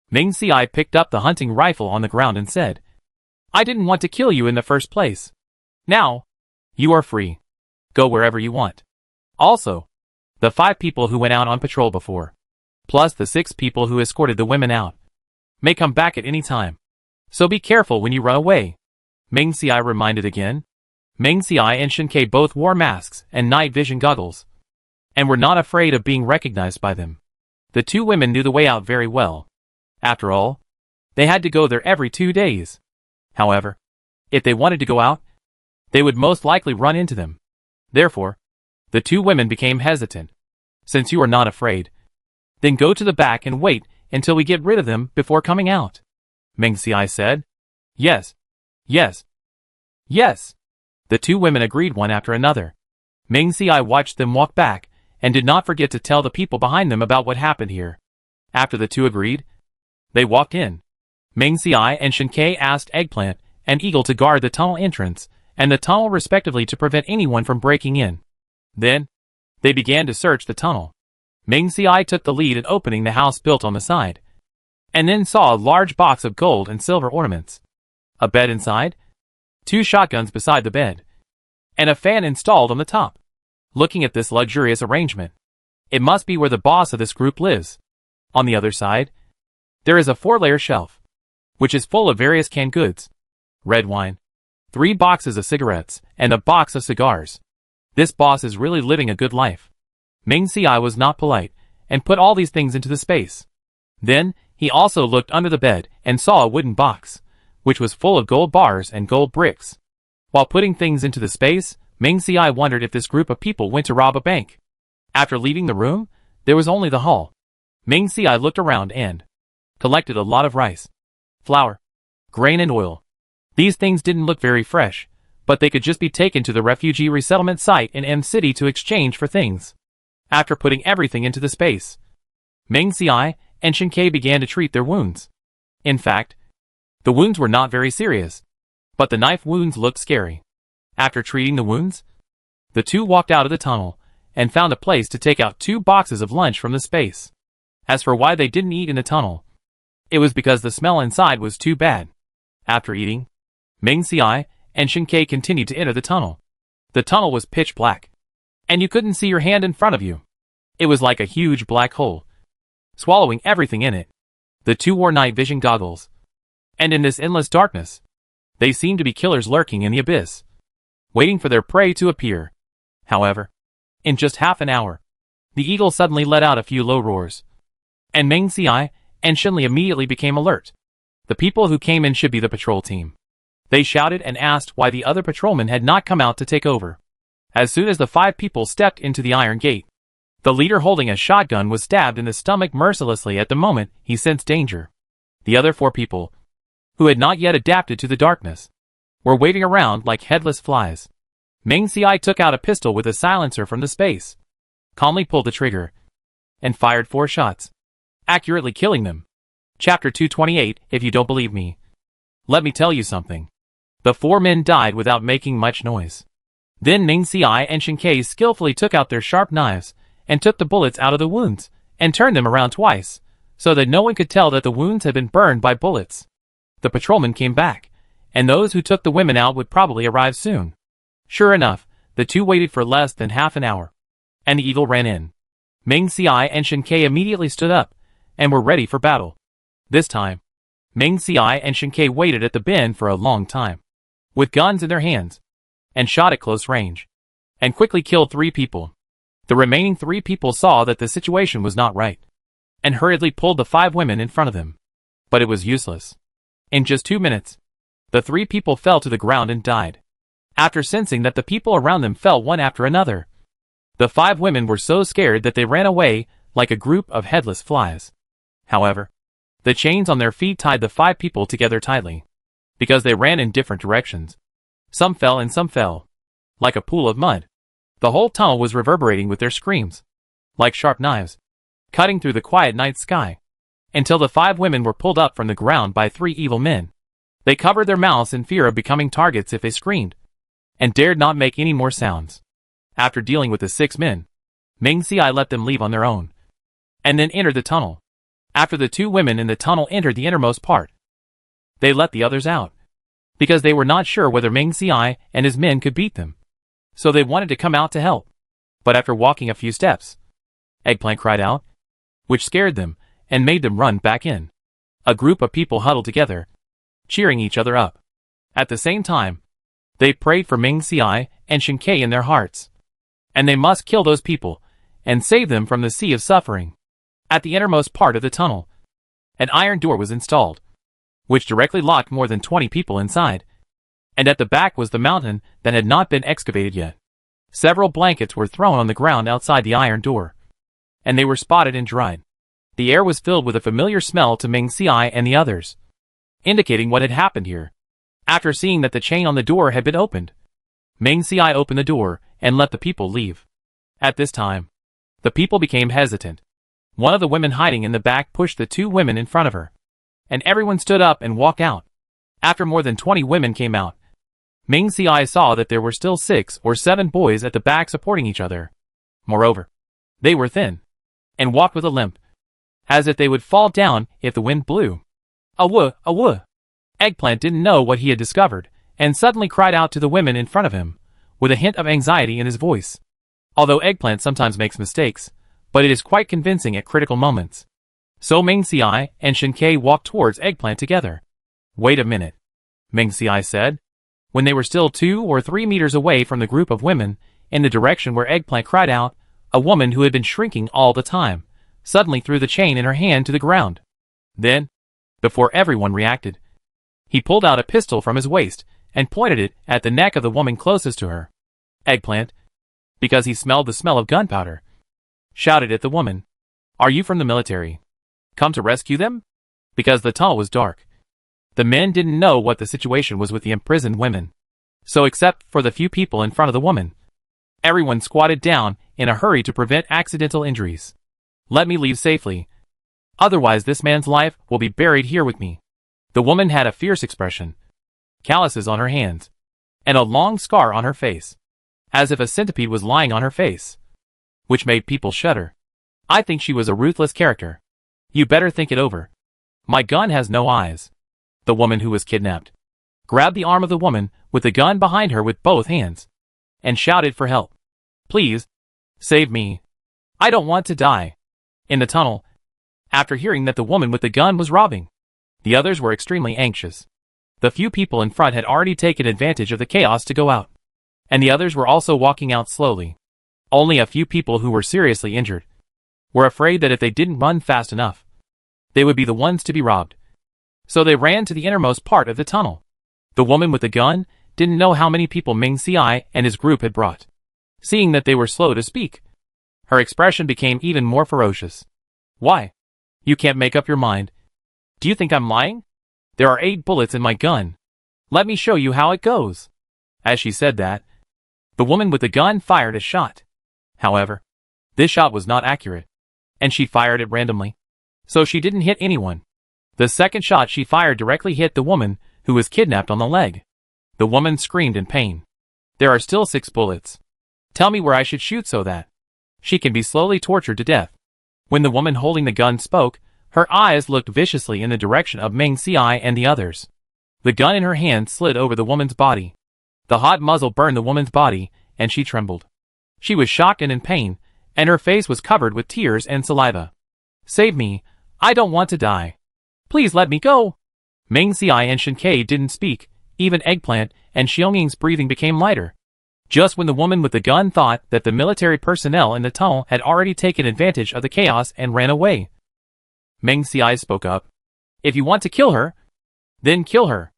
Ming Xiai picked up the hunting rifle on the ground and said, I didn't want to kill you in the first place. Now, you are free. Go wherever you want. Also, the 5 people who went out on patrol before, plus the 6 people who escorted the women out, may come back at any time. So be careful when you run away. Ming Xiai reminded again. Ming Xiai and Shen Ke both wore masks and night vision goggles, and were not afraid of being recognized by them. The 2 women knew the way out very well. After all, they had to go there every 2 days. However, if they wanted to go out, they would most likely run into them. Therefore, the 2 women became hesitant. Since you are not afraid, then go to the back and wait until we get rid of them before coming out. Ming Xiai said. Yes. Yes. Yes. The 2 women agreed one after another. Ming Xiai watched them walk back, and did not forget to tell the people behind them about what happened here. After the 2 agreed, they walked in. Ming Xiai and Shen Ke asked Eggplant and Eagle to guard the tunnel entrance and the tunnel respectively to prevent anyone from breaking in. Then, they began to search the tunnel. Ming Xiai took the lead in opening the house built on the side, and then saw a large box of gold and silver ornaments, a bed inside, 2 shotguns beside the bed, and a fan installed on the top. Looking at this luxurious arrangement, it must be where the boss of this group lives. On the other side, there is a 4-layer shelf, which is full of various canned goods, red wine, 3 boxes of cigarettes, and a box of cigars. This boss is really living a good life. Ming Xiai was not polite, and put all these things into the space. Then, he also looked under the bed, and saw a wooden box, which was full of gold bars and gold bricks. While putting things into the space, Ming Xiai wondered if this group of people went to rob a bank. After leaving the room, there was only the hall. Ming Xiai looked around and collected a lot of rice, flour, grain and oil. These things didn't look very fresh, but they could just be taken to the refugee resettlement site in M City to exchange for things. After putting everything into the space, Ming Xiai and Shinkei began to treat their wounds. In fact, the wounds were not very serious, but the knife wounds looked scary. After treating the wounds, the two walked out of the tunnel and found a place to take out 2 boxes of lunch from the space. As for why they didn't eat in the tunnel, it was because the smell inside was too bad. After eating, Ming Xiai and Shinkei continued to enter the tunnel. The tunnel was pitch black, and you couldn't see your hand in front of you. It was like a huge black hole, swallowing everything in it. The two wore night vision goggles, and in this endless darkness, they seemed to be killers lurking in the abyss, waiting for their prey to appear. However, in just half an hour, the eagle suddenly let out a few low roars, and Ming Xiai and Shinli immediately became alert. The people who came in should be the patrol team. They shouted and asked why the other patrolmen had not come out to take over. As soon as the 5 people stepped into the iron gate, the leader holding a shotgun was stabbed in the stomach mercilessly at the moment he sensed danger. The other 4 people, who had not yet adapted to the darkness, were waiting around like headless flies. Ming Xiai took out a pistol with a silencer from the space, calmly pulled the trigger, and fired 4 shots, accurately killing them. Chapter 228. If you don't believe me, let me tell you something. The 4 men died without making much noise. Then Ming Xiai and Shinkei skillfully took out their sharp knives and took the bullets out of the wounds and turned them around twice, so that no one could tell that the wounds had been burned by bullets. The patrolmen came back, and those who took the women out would probably arrive soon. Sure enough, the two waited for less than half an hour, and the eagle ran in. Ming Xiai and Shinkei immediately stood up and were ready for battle. This time, Ming Xiai and Shinkei waited at the bend for a long time, with guns in their hands, and shot at close range, and quickly killed 3 people. The remaining 3 people saw that the situation was not right, and hurriedly pulled the 5 women in front of them. But it was useless. In just 2 minutes, the 3 people fell to the ground and died. After sensing that the people around them fell one after another, the 5 women were so scared that they ran away like a group of headless flies. However, the chains on their feet tied the 5 people together tightly, because they ran in different directions. Some fell and some fell, like a pool of mud. The whole tunnel was reverberating with their screams, like sharp knives, cutting through the quiet night sky, until the 5 women were pulled up from the ground by 3 evil men. They covered their mouths in fear of becoming targets if they screamed, and dared not make any more sounds. After dealing with the 6 men, Ming Xiai let them leave on their own, and then entered the tunnel. After the 2 women in the tunnel entered the innermost part, they let the others out, because they were not sure whether Ming Xiai and his men could beat them. So they wanted to come out to help. But after walking a few steps, Eggplant cried out, which scared them and made them run back in. A group of people huddled together, cheering each other up. At the same time, they prayed for Ming Xiai and Shinkei in their hearts, and they must kill those people and save them from the sea of suffering. At the innermost part of the tunnel, an iron door was installed, which directly locked more than 20 people inside, and at the back was the mountain that had not been excavated yet. Several blankets were thrown on the ground outside the iron door, and they were spotted and dried. The air was filled with a familiar smell to Ming Xiai and the others, indicating what had happened here. After seeing that the chain on the door had been opened, Ming Xiai opened the door and let the people leave. At this time, the people became hesitant. One of the women hiding in the back pushed the 2 women in front of her, and everyone stood up and walked out. After more than 20 women came out, Ming Xiai saw that there were still 6 or 7 boys at the back supporting each other. Moreover, they were thin. and walked with a limp, as if they would fall down if the wind blew. Awoo, awoo. Eggplant didn't know what he had discovered, and suddenly cried out to the women in front of him, with a hint of anxiety in his voice. Although Eggplant sometimes makes mistakes, but it is quite convincing at critical moments. So Ming Xiai and Shinkei walked towards Eggplant together. Wait a minute, Ming Xiai said, when they were still 2 or 3 meters away from the group of women, in the direction where Eggplant cried out. A woman who had been shrinking all the time suddenly threw the chain in her hand to the ground. Then, before everyone reacted, he pulled out a pistol from his waist and pointed it at the neck of the woman closest to her. Eggplant, because he smelled the smell of gunpowder, shouted at the woman, "Are you from the military? Come to rescue them?" Because the tunnel was dark, the men didn't know what the situation was with the imprisoned women. So except for the few people in front of the woman, everyone squatted down in a hurry to prevent accidental injuries. Let me leave safely. Otherwise this man's life will be buried here with me. The woman had a fierce expression, calluses on her hands, and a long scar on her face, as if a centipede was lying on her face, which made people shudder. I think she was a ruthless character. You better think it over. My gun has no eyes. The woman who was kidnapped grabbed the arm of the woman with the gun behind her with both hands, and shouted for help. Please, save me. I don't want to die. In the tunnel, after hearing that the woman with the gun was robbing, the others were extremely anxious. The few people in front had already taken advantage of the chaos to go out, and the others were also walking out slowly. Only a few people who were seriously injured were afraid that if they didn't run fast enough, they would be the ones to be robbed. So they ran to the innermost part of the tunnel. The woman with the gun didn't know how many people Ming Xiai and his group had brought. Seeing that they were slow to speak, her expression became even more ferocious. Why? You can't make up your mind. Do you think I'm lying? There are 8 bullets in my gun. Let me show you how it goes. As she said that, the woman with the gun fired a shot. However, this shot was not accurate, and she fired it randomly, so she didn't hit anyone. The second shot she fired directly hit the woman who was kidnapped on the leg. The woman screamed in pain. There are still 6 bullets. Tell me where I should shoot so that she can be slowly tortured to death. When the woman holding the gun spoke, her eyes looked viciously in the direction of Ming Xiai and the others. The gun in her hand slid over the woman's body. The hot muzzle burned the woman's body, and she trembled. She was shocked and in pain, and her face was covered with tears and saliva. Save me. I don't want to die. Please let me go. Ming Xiai and Shinkei didn't speak. Even Eggplant and Xionging's breathing became lighter. Just when the woman with the gun thought that the military personnel in the tunnel had already taken advantage of the chaos and ran away, Ming Xiai spoke up. If you want to kill her, then kill her.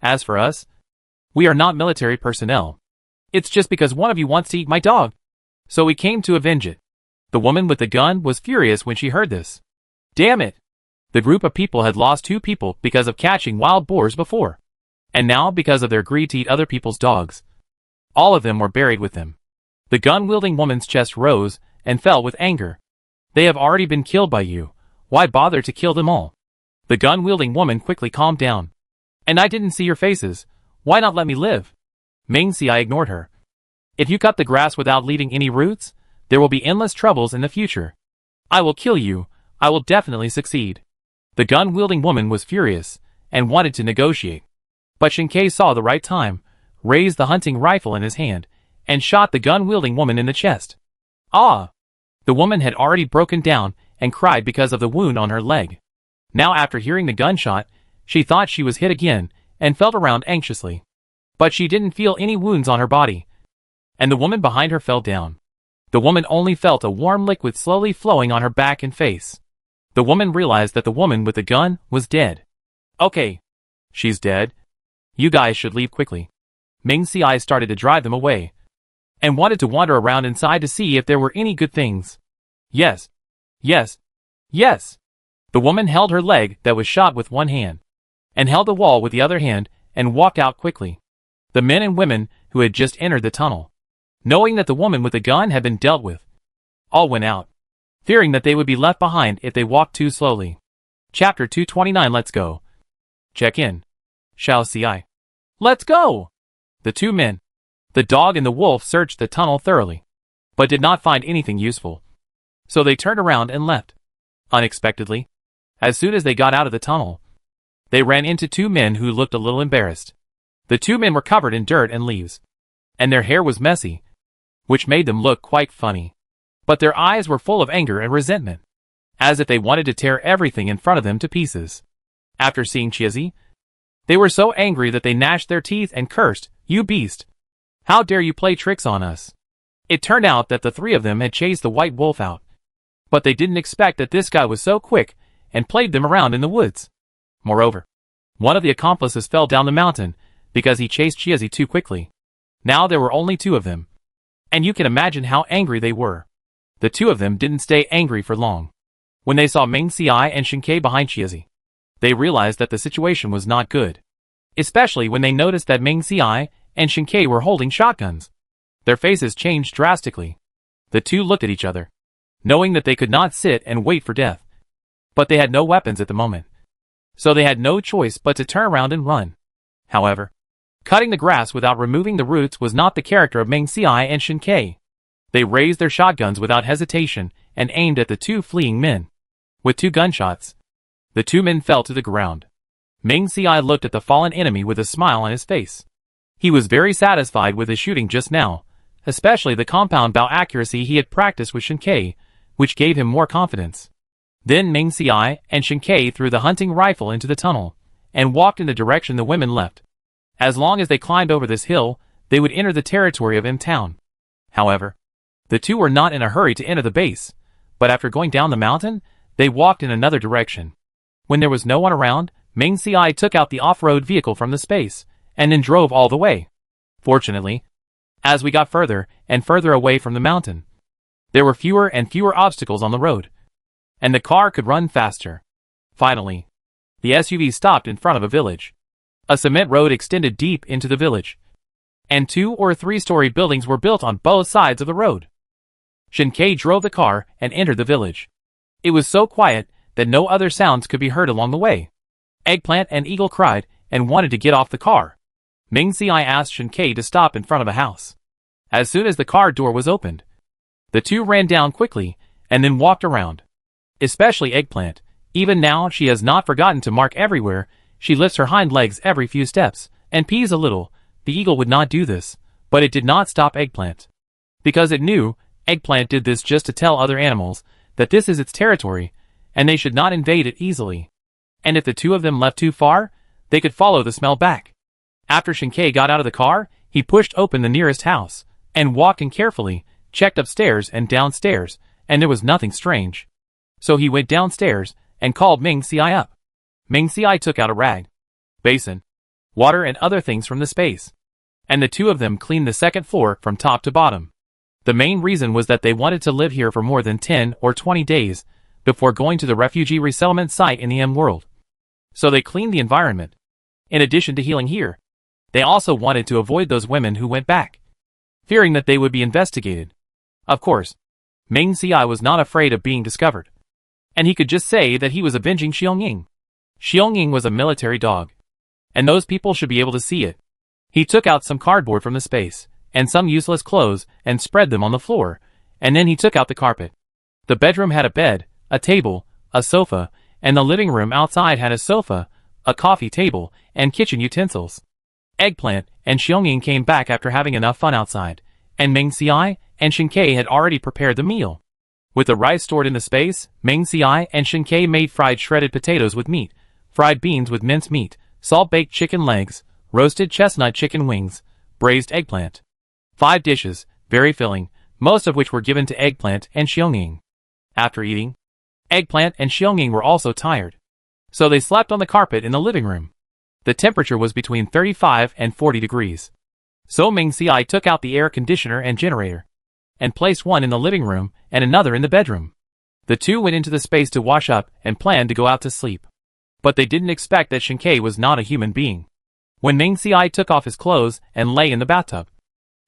As for us, we are not military personnel. It's just because one of you wants to eat my dog, so we came to avenge it. The woman with the gun was furious when she heard this. Damn it! The group of people had lost 2 people because of catching wild boars before, and now because of their greed to eat other people's dogs. All of them were buried with them. The gun-wielding woman's chest rose and fell with anger. They have already been killed by you. Why bother to kill them all? The gun-wielding woman quickly calmed down. And I didn't see your faces. Why not let me live? Ming Xiai ignored her. If you cut the grass without leaving any roots, there will be endless troubles in the future. I will kill you. I will definitely succeed. The gun-wielding woman was furious and wanted to negotiate. But Shinkei saw the right time, raised the hunting rifle in his hand, and shot the gun-wielding woman in the chest. Ah! The woman had already broken down and cried because of the wound on her leg. Now after hearing the gunshot, she thought she was hit again and felt around anxiously. But she didn't feel any wounds on her body, and the woman behind her fell down. The woman only felt a warm liquid slowly flowing on her back and face. The woman realized that the woman with the gun was dead. Okay. She's dead. You guys should leave quickly. Ming Xiai started to drive them away, and wanted to wander around inside to see if there were any good things. Yes. Yes. Yes. The woman held her leg that was shot with one hand, and held the wall with the other hand, and walked out quickly. The men and women who had just entered the tunnel, knowing that the woman with the gun had been dealt with, all went out, fearing that they would be left behind if they walked too slowly. Chapter 229. Let's go. Check in. Xiao Xiai. Let's go! The 2 men, the dog and the wolf, searched the tunnel thoroughly, but did not find anything useful. So they turned around and left. Unexpectedly, as soon as they got out of the tunnel, they ran into two men who looked a little embarrassed. The two men were covered in dirt and leaves, and their hair was messy, which made them look quite funny. But their eyes were full of anger and resentment, as if they wanted to tear everything in front of them to pieces. After seeing Chizzy, they were so angry that they gnashed their teeth and cursed, "You beast! How dare you play tricks on us?" It turned out that the three of them had chased the white wolf out, but they didn't expect that this guy was so quick and played them around in the woods. Moreover, one of the accomplices fell down the mountain because he chased Chizzy too quickly. Now there were only two of them, and you can imagine how angry they were. The two of them didn't stay angry for long. When they saw Ming Ci and Shinkei behind Chizzy, they realized that the situation was not good, especially when they noticed that Ming Ci and Shinkei were holding shotguns. Their faces changed drastically. The two looked at each other, knowing that they could not sit and wait for death. But they had no weapons at the moment, so they had no choice but to turn around and run. However, cutting the grass without removing the roots was not the character of Ming Ci and Shinkei. They raised their shotguns without hesitation and aimed at the two fleeing men. With 2 gunshots, the 2 men fell to the ground. Ming Ci looked at the fallen enemy with a smile on his face. He was very satisfied with his shooting just now, especially the compound bow accuracy he had practiced with Shinkei, which gave him more confidence. Then Ming Ci and Shinkei threw the hunting rifle into the tunnel and walked in the direction the women left. As long as they climbed over this hill, they would enter the territory of M Town. However, the two were not in a hurry to enter the base, but after going down the mountain, they walked in another direction. When there was no one around, Ming Ci took out the off-road vehicle from the space and then drove all the way. Fortunately, as we got further and further away from the mountain, there were fewer and fewer obstacles on the road, and the car could run faster. Finally, the SUV stopped in front of a village. A cement road extended deep into the village, and 2 or 3-story buildings were built on both sides of the road. Shinkei drove the car and entered the village. It was so quiet that no other sounds could be heard along the way. Eggplant and Eagle cried and wanted to get off the car. Ming Ci asked Shinkei to stop in front of a house. As soon as the car door was opened, the two ran down quickly and then walked around. Especially Eggplant. Even now she has not forgotten to mark everywhere. She lifts her hind legs every few steps and pees a little. The eagle would not do this, but it did not stop Eggplant. Because it knew, Eggplant did this just to tell other animals that this is its territory, and they should not invade it easily. And if the two of them left too far, they could follow the smell back. After Shinkei got out of the car, he pushed open the nearest house, and walked in carefully, checked upstairs and downstairs, and there was nothing strange. So he went downstairs, and called Ming Ci up. Ming Ci took out a rag, basin, water and other things from the space, and the two of them cleaned the second floor from top to bottom. The main reason was that they wanted to live here for more than 10 or 20 days before going to the refugee resettlement site in the M world. So they cleaned the environment. In addition to healing here, they also wanted to avoid those women who went back, fearing that they would be investigated. Of course, Ming Ci was not afraid of being discovered, and he could just say that he was avenging Xiongying. Xiongying was a military dog, and those people should be able to see it. He took out some cardboard from the space, and some useless clothes, and spread them on the floor, and then he took out the carpet. The bedroom had a bed, a table, a sofa, and the living room outside had a sofa, a coffee table, and kitchen utensils. Eggplant and Xiongying came back after having enough fun outside, and Ming Ci and Shinkei had already prepared the meal. With the rice stored in the space, Ming Ci and Shinkei made fried shredded potatoes with meat, fried beans with minced meat, salt-baked chicken legs, roasted chestnut chicken wings, braised eggplant. 5 dishes, very filling, most of which were given to Eggplant and Xiongying. After eating, Eggplant and Xiongying were also tired, so they slept on the carpet in the living room. The temperature was between 35 and 40 degrees. So Ming Ci took out the air conditioner and generator, and placed one in the living room and another in the bedroom. The two went into the space to wash up and planned to go out to sleep. But they didn't expect that Shinkei was not a human being. When Ming Ci took off his clothes and lay in the bathtub,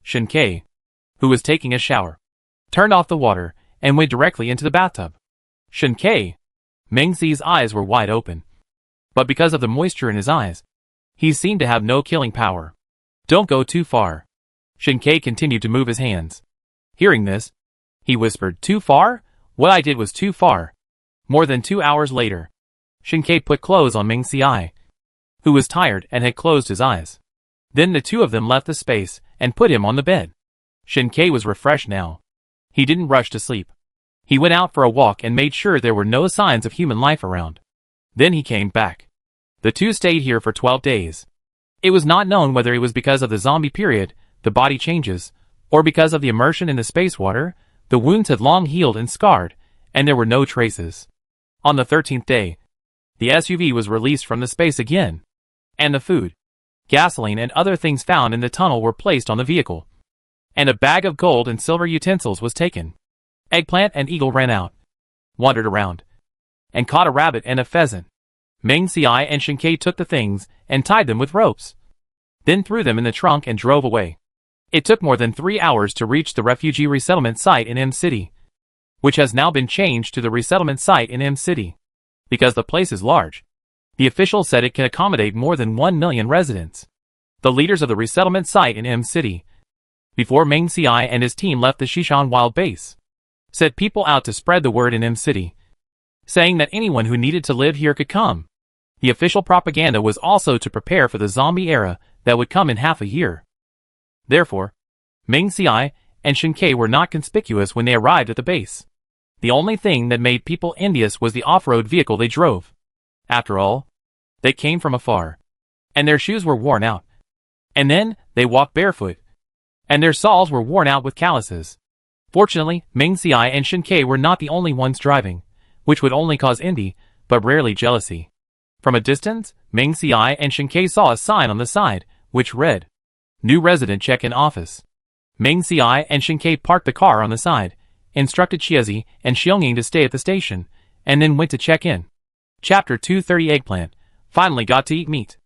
Shinkei, who was taking a shower, turned off the water and went directly into the bathtub. Shinkei, Ming Ci's eyes were wide open, but because of the moisture in his eyes, he seemed to have no killing power. Don't go too far. Shinkei continued to move his hands. Hearing this, he whispered, "Too far? What I did was too far. More than 2 hours later, Shinkei put clothes on Ming Ci, who was tired and had closed his eyes. Then the two of them left the space and put him on the bed. Shinkei was refreshed now. He didn't rush to sleep. He went out for a walk and made sure there were no signs of human life around. Then he came back. The two stayed here for 12 days. It was not known whether it was because of the zombie period, the body changes, or because of the immersion in the space water. The wounds had long healed and scarred, and there were no traces. On the 13th day, the SUV was released from the space again, and the food, gasoline and other things found in the tunnel were placed on the vehicle. And a bag of gold and silver utensils was taken. Eggplant and Eagle ran out, wandered around, and caught a rabbit and a pheasant. Ming Ci and Shinkei took the things and tied them with ropes, then threw them in the trunk and drove away. It took more than 3 hours to reach the refugee resettlement site in M City, which has now been changed to the resettlement site in M City. Because the place is large, the official said it can accommodate more than 1 million residents. The leaders of the resettlement site in M City, before Ming Ci and his team left the Shishan Wild Base, set people out to spread the word in M City, saying that anyone who needed to live here could come. The official propaganda was also to prepare for the zombie era that would come in half a year. Therefore, Ming Ci and Shinkei were not conspicuous when they arrived at the base. The only thing that made people envious was the off-road vehicle they drove. After all, they came from afar, and their shoes were worn out. And then, they walked barefoot, and their soles were worn out with calluses. Fortunately, Ming Ci and Shinkei were not the only ones driving, which would only cause envy, but rarely jealousy. From a distance, Ming Ci and Shinkei saw a sign on the side, which read, "New Resident Check-in Office." Ming Ci and Shinkei parked the car on the side, instructed Chiezi and Xionging to stay at the station, and then went to check in. Chapter 230 Eggplant finally got to eat meat.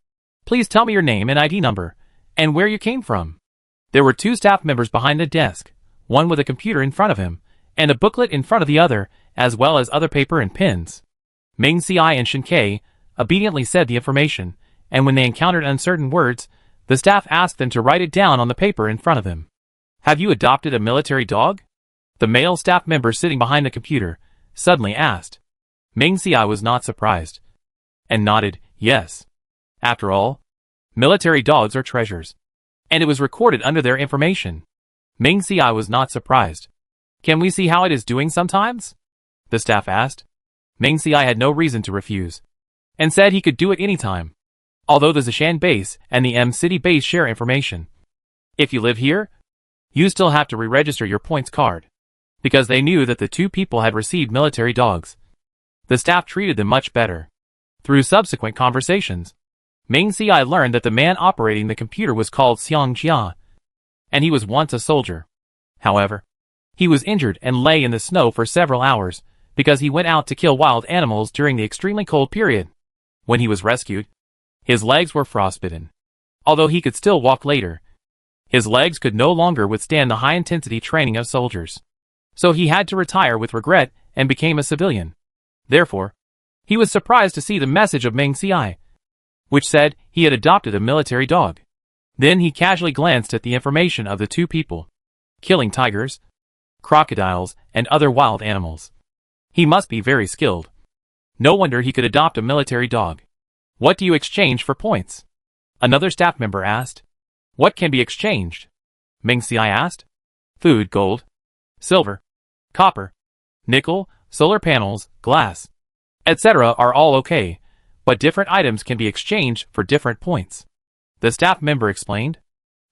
Please tell me your name and ID number, and where you came from. There were 2 staff members behind the desk, one with a computer in front of him, and a booklet in front of the other, as well as other paper and pens. Ming Ci and Shinkei obediently said the information, and when they encountered uncertain words, the staff asked them to write it down on the paper in front of them. Have you adopted a military dog? The male staff member sitting behind the computer suddenly asked. Ming Ci was not surprised, and nodded, yes. After all, military dogs are treasures, and it was recorded under their information. Ming Ci was not surprised. Can we see how it is doing sometimes? The staff asked. Ming Ci had no reason to refuse, and said he could do it anytime. Although the Zishan base and the M City base share information. If you live here, you still have to re-register your points card, because they knew that the 2 people had received military dogs. The staff treated them much better. Through subsequent conversations, Ming Ci learned that the man operating the computer was called Xiang Jia, and he was once a soldier. However, he was injured and lay in the snow for several hours, because he went out to kill wild animals during the extremely cold period. When he was rescued, his legs were frostbitten. Although he could still walk later, his legs could no longer withstand the high-intensity training of soldiers. So he had to retire with regret and became a civilian. Therefore, he was surprised to see the message of Ming Ci, which said he had adopted a military dog. Then he casually glanced at the information of the 2 people, killing tigers, crocodiles, and other wild animals. He must be very skilled. No wonder he could adopt a military dog. What do you exchange for points? Another staff member asked. What can be exchanged? Ming Ci asked. Food, gold, silver, copper, nickel, solar panels, glass, etc. are all okay, but different items can be exchanged for different points. The staff member explained.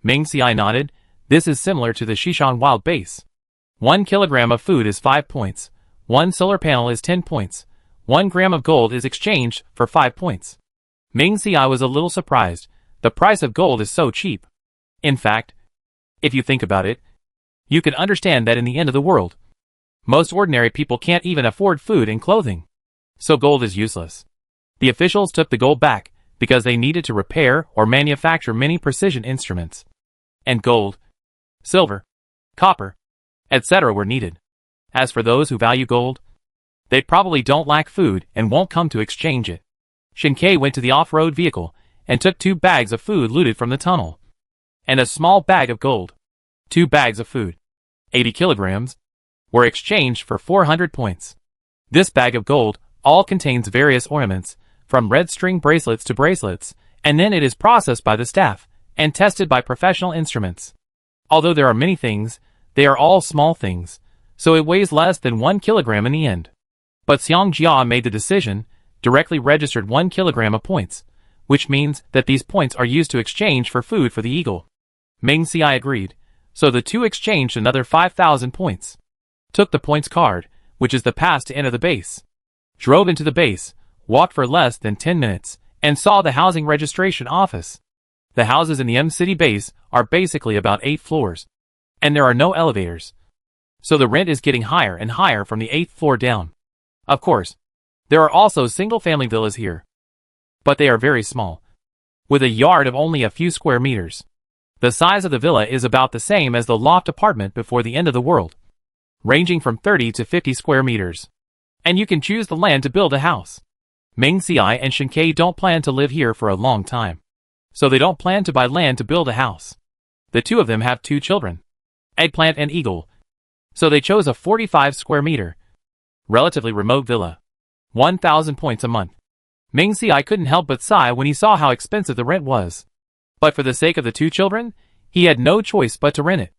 Ming Ci nodded. This is similar to the Shishan Wild Base. 1 kilogram of food is 5 points. 1 solar panel is 10 points. 1 gram of gold is exchanged for 5 points. Ming Ci was a little surprised. The price of gold is so cheap. In fact, if you think about it, you can understand that in the end of the world, most ordinary people can't even afford food and clothing. So gold is useless. The officials took the gold back because they needed to repair or manufacture many precision instruments. And gold, silver, copper, etc. were needed. As for those who value gold, they probably don't lack food and won't come to exchange it. Shinkei went to the off-road vehicle and took 2 bags of food looted from the tunnel, and a small bag of gold. 2 bags of food, 80 kilograms, were exchanged for 400 points. This bag of gold all contains various ornaments, from red string bracelets to bracelets, and then it is processed by the staff and tested by professional instruments. Although there are many things, they are all small things, so it weighs less than 1 kilogram in the end. But Xiang Jia made the decision, directly registered 1 kilogram of points, which means that these points are used to exchange for food for the eagle. Meng Xiai agreed, so the two exchanged another 5,000 points. Took the points card, which is the pass to enter the base. Drove into the base, walked for less than 10 minutes, and saw the housing registration office. The houses in the M-City base are basically about 8 floors. And there are no elevators. So the rent is getting higher and higher from the 8th floor down. Of course, there are also single-family villas here. But they are very small, with a yard of only a few square meters. The size of the villa is about the same as the loft apartment before the end of the world, ranging from 30 to 50 square meters. And you can choose the land to build a house. Meng Xiai and Shen Ke don't plan to live here for a long time, so they don't plan to buy land to build a house. The two of them have 2 children, Eggplant and Eagle, so they chose a 45 square meter, relatively remote villa. 1,000 points a month. Meng Xiai couldn't help but sigh when he saw how expensive the rent was. But for the sake of the 2 children, he had no choice but to rent it.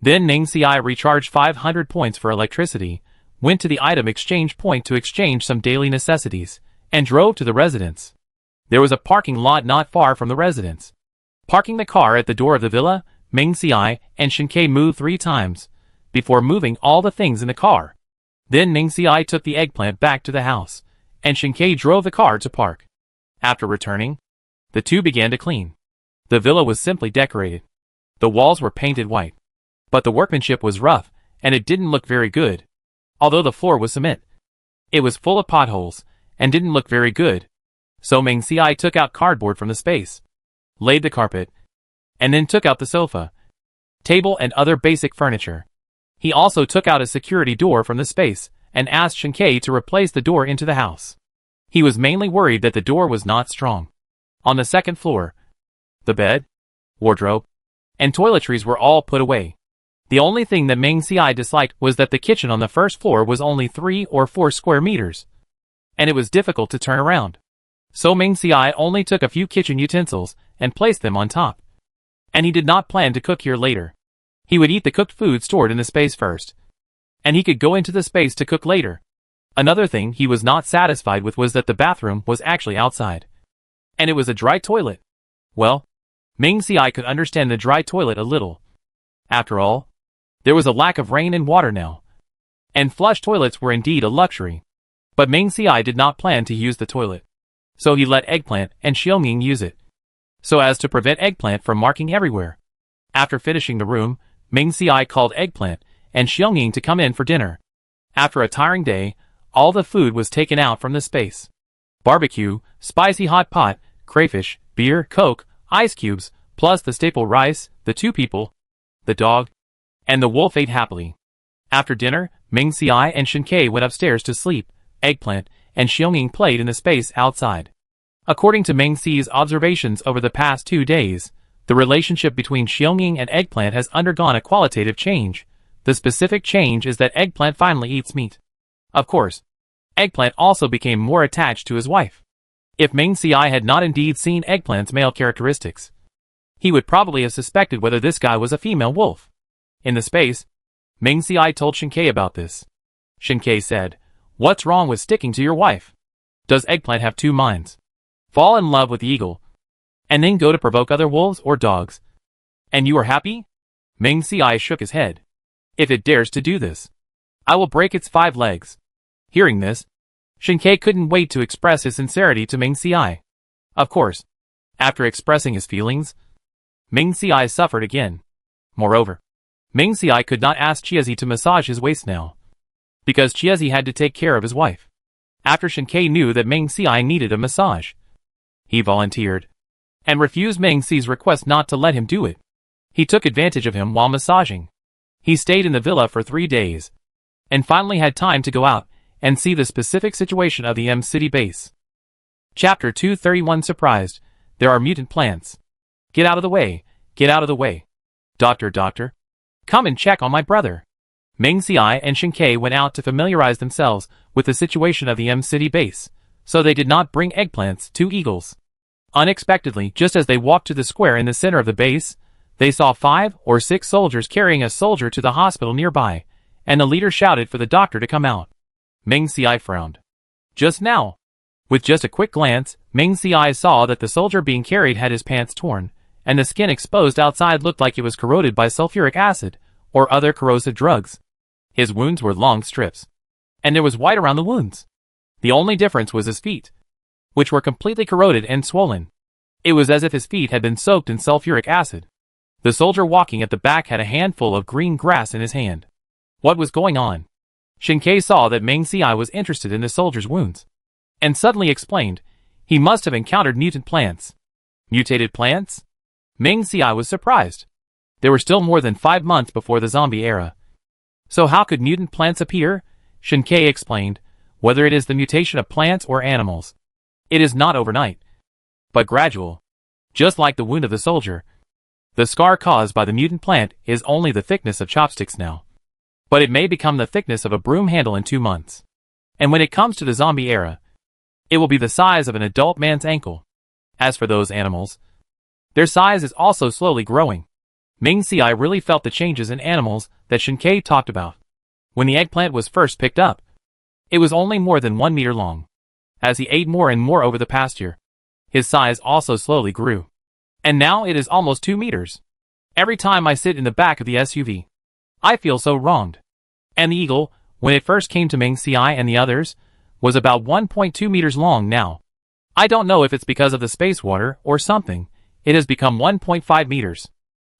Then Meng Xiai recharged 500 points for electricity, went to the item exchange point to exchange some daily necessities, and drove to the residence. There was a parking lot not far from the residence. Parking the car at the door of the villa, Meng Xiai and Shen Ke moved 3 times, before moving all the things in the car. Then Meng Xiai took the eggplant back to the house, and Shen Ke drove the car to park. After returning, the two began to clean. The villa was simply decorated. The walls were painted white. But the workmanship was rough, and it didn't look very good. Although the floor was cement, it was full of potholes, and didn't look very good. So Meng Xiai took out cardboard from the space, laid the carpet, and then took out the sofa, table and other basic furniture. He also took out a security door from the space, and asked Shen Ke to replace the door into the house. He was mainly worried that the door was not strong. On the 2nd floor, the bed, wardrobe, and toiletries were all put away. The only thing that Meng Xiai disliked was that the kitchen on the 1st floor was only 3 or 4 square meters, and it was difficult to turn around. So Meng Xiai only took a few kitchen utensils and placed them on top. And he did not plan to cook here later. He would eat the cooked food stored in the space first, and he could go into the space to cook later. Another thing he was not satisfied with was that the bathroom was actually outside, and it was a dry toilet. Well, Meng Xiai could understand the dry toilet a little. After all, there was a lack of rain and water now, and flush toilets were indeed a luxury. But Meng Xiai did not plan to use the toilet, so he let Eggplant and Xiaoming use it, so as to prevent Eggplant from marking everywhere. After finishing the room, Meng Xiai called Eggplant and Xiaoming to come in for dinner. After a tiring day, all the food was taken out from the space. Barbecue, spicy hot pot, crayfish, beer, Coke, ice cubes, plus the staple rice, the 2 people, the dog, and the wolf ate happily. After dinner, Meng Xiai and Shen Ke went upstairs to sleep. Eggplant and Xiaoming played in the space outside. According to Meng Xi's observations over the past 2 days, the relationship between Xiaoming and Eggplant has undergone a qualitative change. The specific change is that Eggplant finally eats meat. Of course, Eggplant also became more attached to his wife. If Meng Xiai had not indeed seen Eggplant's male characteristics, he would probably have suspected whether this guy was a female wolf. In the space, Meng Xiai told Shen Ke about this. Shen Ke said, "What's wrong with sticking to your wife? Does Eggplant have 2 minds? Fall in love with the eagle, and then go to provoke other wolves or dogs, and you are happy?" Meng Xiai shook his head. "If it dares to do this, I will break its 5 legs." Hearing this, Shen Ke couldn't wait to express his sincerity to Meng Xiai. Of course, after expressing his feelings, Meng Xiai suffered again. Moreover, Meng Xiai could not ask Chiezi to massage his waist now, because Chiezi had to take care of his wife. After Shen Ke knew that Meng Xiai needed a massage, he volunteered, and refused Meng Xi's request not to let him do it. He took advantage of him while massaging. He stayed in the villa for 3 days, and finally had time to go out and see the specific situation of the M-City base. Chapter 231 Surprised. There are mutant plants. Get out of the way, get out of the way. Doctor, come and check on my brother. Ming Si and Shin-Kei went out to familiarize themselves with the situation of the M-City base, so they did not bring eggplants to eagles. Unexpectedly, just as they walked to the square in the center of the base, they saw 5 or 6 soldiers carrying a soldier to the hospital nearby, and the leader shouted for the doctor to come out. Ming Si frowned. Just now. With just a quick glance, Ming Si saw that the soldier being carried had his pants torn, and the skin exposed outside looked like it was corroded by sulfuric acid or other corrosive drugs. His wounds were long strips, and there was white around the wounds. The only difference was his feet, which were completely corroded and swollen. It was as if his feet had been soaked in sulfuric acid. The soldier walking at the back had a handful of green grass in his hand. What was going on? Shin-Kei saw that Ming Si was interested in the soldier's wounds, and suddenly explained, he must have encountered mutant plants. Mutated plants? Ming Si was surprised. There were still more than 5 months before the zombie era. So how could mutant plants appear? Shin-Kei explained, whether it is the mutation of plants or animals. It is not overnight, but gradual. Just like the wound of the soldier. The scar caused by the mutant plant is only the thickness of chopsticks now. But it may become the thickness of a broom handle in 2 months. And when it comes to the zombie era, it will be the size of an adult man's ankle. As for those animals, their size is also slowly growing. Ming Si really felt the changes in animals that Shin-Kei talked about. When the eggplant was first picked up, it was only more than 1 meter long. As he ate more and more over the past year, his size also slowly grew. And now it is almost 2 meters. Every time I sit in the back of the SUV, I feel so wronged. And the eagle, when it first came to Ming Si and the others, was about 1.2 meters long now. I don't know if it's because of the space water or something, it has become 1.5 meters.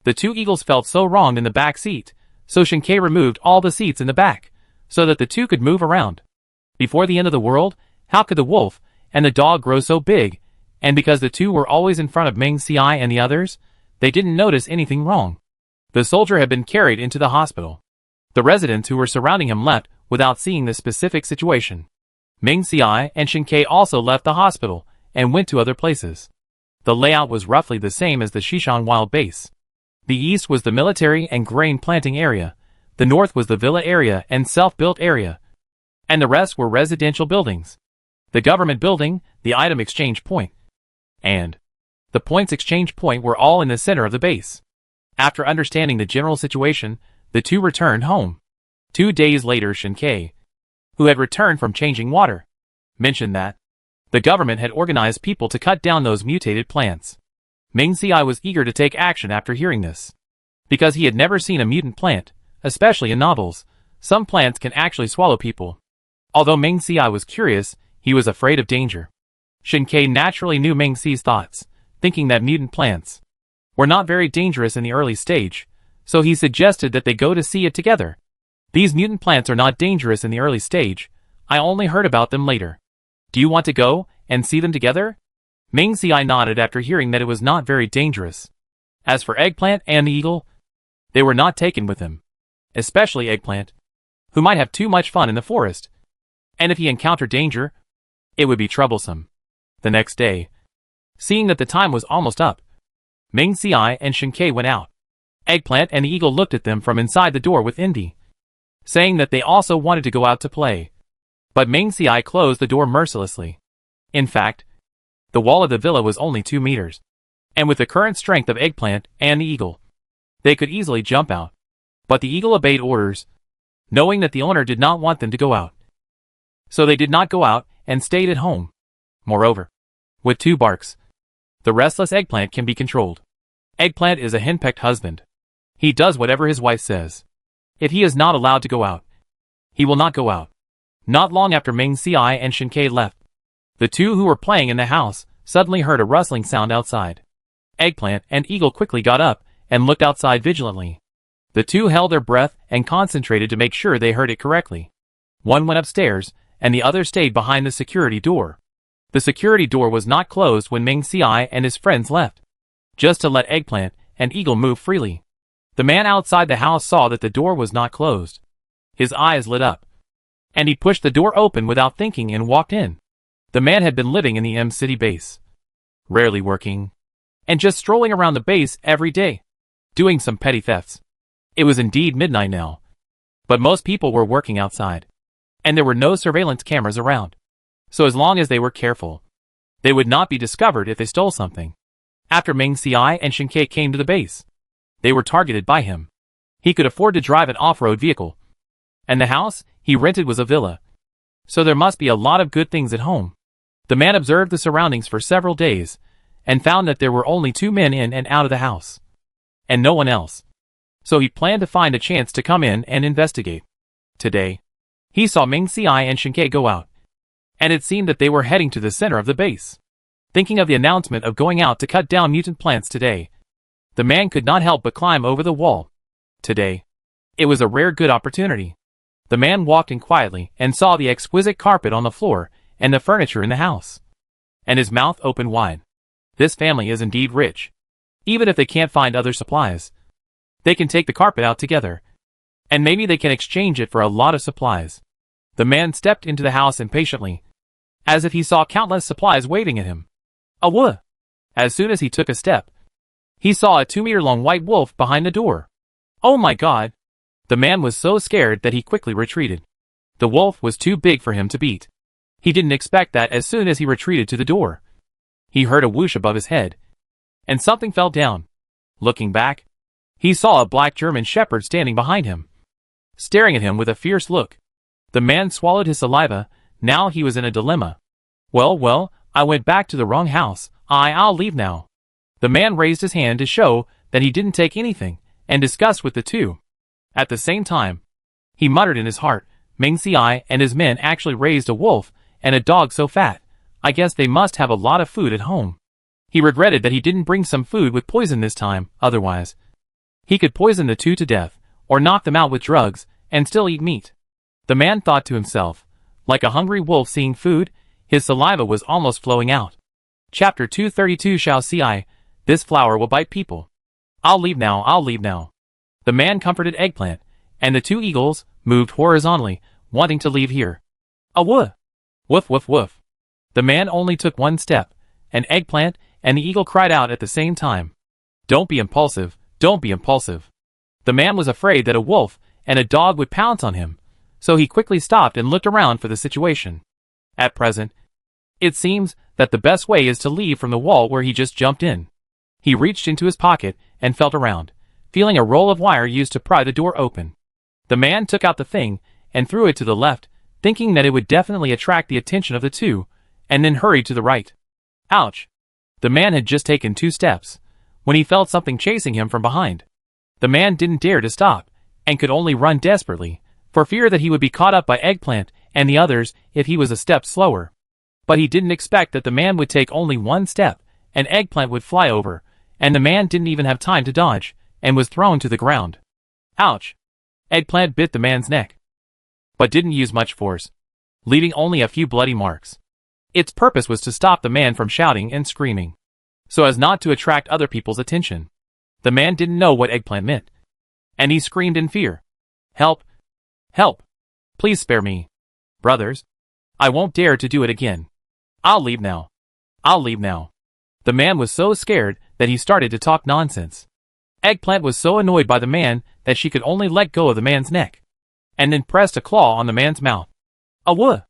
The 2 eagles felt so wronged in the back seat, so Shin-Kei removed all the seats in the back, so that the 2 could move around. Before the end of the world, how could the wolf and the dog grow so big? And because the 2 were always in front of Ming Si and the others, they didn't notice anything wrong. The soldier had been carried into the hospital. The residents who were surrounding him left without seeing the specific situation. Ming Si and Shin-Kei also left the hospital and went to other places. The layout was roughly the same as the Shishan Wild base. The east was the military and grain planting area, the north was the villa area and self-built area, and the rest were residential buildings. The government building, the item exchange point, and the points exchange point were all in the center of the base. After understanding the general situation, the 2 returned home. 2 days later, Shin-Kei, who had returned from changing water, mentioned that the government had organized people to cut down those mutated plants. Ming Si was eager to take action after hearing this, because he had never seen a mutant plant, especially in novels. Some plants can actually swallow people. Although Ming Si was curious, he was afraid of danger. Shin-Kei naturally knew Ming Si's thoughts, thinking that mutant plants were not very dangerous in the early stage, so he suggested that they go to see it together. These mutant plants are not dangerous in the early stage, I only heard about them later. Do you want to go and see them together? Ming Si nodded after hearing that it was not very dangerous. As for Eggplant and the eagle, they were not taken with him. Especially Eggplant, who might have too much fun in the forest. And if he encountered danger, it would be troublesome. The next day, seeing that the time was almost up, Ming Si and Shin-Kei went out. Eggplant and the eagle looked at them from inside the door with envy, saying that they also wanted to go out to play. But Ming Si closed the door mercilessly. In fact, the wall of the villa was only 2 meters. And with the current strength of Eggplant and the eagle, they could easily jump out. But the eagle obeyed orders, knowing that the owner did not want them to go out. So they did not go out and stayed at home. Moreover, with 2 barks, the restless Eggplant can be controlled. Eggplant is a henpecked husband. He does whatever his wife says. If he is not allowed to go out, he will not go out. Not long after Ming Si and Shin-Kei left, the 2 who were playing in the house suddenly heard a rustling sound outside. Eggplant and eagle quickly got up and looked outside vigilantly. The 2 held their breath and concentrated to make sure they heard it correctly. One went upstairs, and the other stayed behind the security door. The security door was not closed when Ming Si and his friends left, just to let Eggplant and eagle move freely. The man outside the house saw that the door was not closed. His eyes lit up, and he pushed the door open without thinking and walked in. The man had been living in the M-City base, rarely working, and just strolling around the base every day, doing some petty thefts. It was indeed midnight now, But most people were working outside, and there were no surveillance cameras around. So as long as they were careful, they would not be discovered if they stole something. After Meng Ci and Shinkei came to the base, they were targeted by him. He could afford to drive an off-road vehicle, and the house he rented was a villa. So there must be a lot of good things at home. The man observed the surroundings for several days, and found that there were only 2 men in and out of the house, and no one else. So he planned to find a chance to come in and investigate. Today, he saw Meng Ci and Shinkei go out, and it seemed that they were heading to the center of the base. Thinking of the announcement of going out to cut down mutant plants today, the man could not help but climb over the wall. Today, it was a rare good opportunity. The man walked in quietly and saw the exquisite carpet on the floor and the furniture in the house, and his mouth opened wide. This family is indeed rich. Even if they can't find other supplies, they can take the carpet out together, and maybe they can exchange it for a lot of supplies. The man stepped into the house impatiently, as if he saw countless supplies waiting at him. Awoo! As soon as he took a step, he saw a 2-meter-long white wolf behind the door. Oh my god! The man was so scared that he quickly retreated. The wolf was too big for him to beat. He didn't expect that. As soon as he retreated to the door, he heard a whoosh above his head, and something fell down. Looking back, he saw a black German shepherd standing behind him, staring at him with a fierce look. The man swallowed his saliva. Now he was in a dilemma. Well, I went back to the wrong house. I'll leave now. The man raised his hand to show that he didn't take anything, and discussed with the two. At the same time, he muttered in his heart, Meng Ci and his men actually raised a wolf and a dog so fat, I guess they must have a lot of food at home. He regretted that he didn't bring some food with poison this time, otherwise he could poison the two to death, or knock them out with drugs, and still eat meat. The man thought to himself, like a hungry wolf seeing food, his saliva was almost flowing out. Chapter 232 Shao Ci, this flower will bite people. I'll leave now. The man comforted Eggplant, and the 2 eagles moved horizontally, wanting to leave here. Awoo! Woof woof woof. The man only took 1 step, and Eggplant and the eagle cried out at the same time. Don't be impulsive. The man was afraid that a wolf and a dog would pounce on him, so he quickly stopped and looked around for the situation. At present, it seems that the best way is to leave from the wall where he just jumped in. He reached into his pocket and felt around, feeling a roll of wire used to pry the door open. The man took out the thing and threw it to the left, thinking that it would definitely attract the attention of the two, and then hurried to the right. Ouch! The man had just taken 2 steps, when he felt something chasing him from behind. The man didn't dare to stop, and could only run desperately, for fear that he would be caught up by Eggplant and the others if he was a step slower. But he didn't expect that the man would take only 1 step, and Eggplant would fly over, and the man didn't even have time to dodge, and was thrown to the ground. Ouch! Eggplant bit the man's neck, but didn't use much force, leaving only a few bloody marks. Its purpose was to stop the man from shouting and screaming, so as not to attract other people's attention. The man didn't know what Eggplant meant, and he screamed in fear. Help! Help! Please spare me. Brothers, I won't dare to do it again. I'll leave now. The man was so scared that he started to talk nonsense. Eggplant was so annoyed by the man that she could only let go of the man's neck, and then pressed a claw on the man's mouth. Awoo!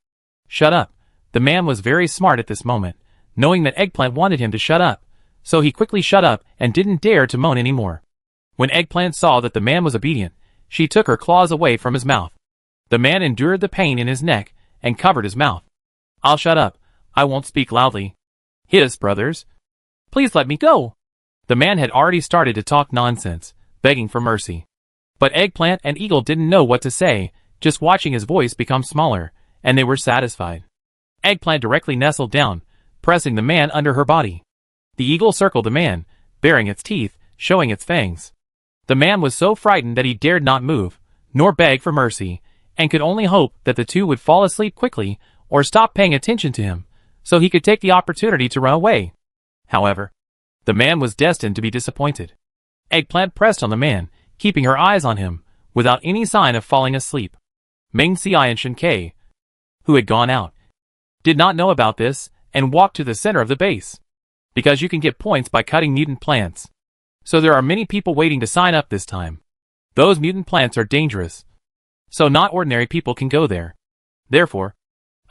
Shut up. The man was very smart at this moment, knowing that Eggplant wanted him to shut up, so he quickly shut up and didn't dare to moan anymore. When Eggplant saw that the man was obedient, she took her claws away from his mouth. The man endured the pain in his neck and covered his mouth. I'll shut up. I won't speak loudly. Hiss, brothers. Please let me go. The man had already started to talk nonsense, begging for mercy. But Eggplant and Eagle didn't know what to say, just watching his voice become smaller, and they were satisfied. Eggplant directly nestled down, pressing the man under her body. The eagle circled the man, baring its teeth, showing its fangs. The man was so frightened that he dared not move, nor beg for mercy, and could only hope that the two would fall asleep quickly or stop paying attention to him, so he could take the opportunity to run away. However, the man was destined to be disappointed. Eggplant pressed on the man, keeping her eyes on him, without any sign of falling asleep. Meng Ci and Shinkei, who had gone out, did not know about this, and walked to the center of the base. Because you can get points by cutting mutant plants. So there are many people waiting to sign up this time. Those mutant plants are dangerous, so not ordinary people can go there. Therefore,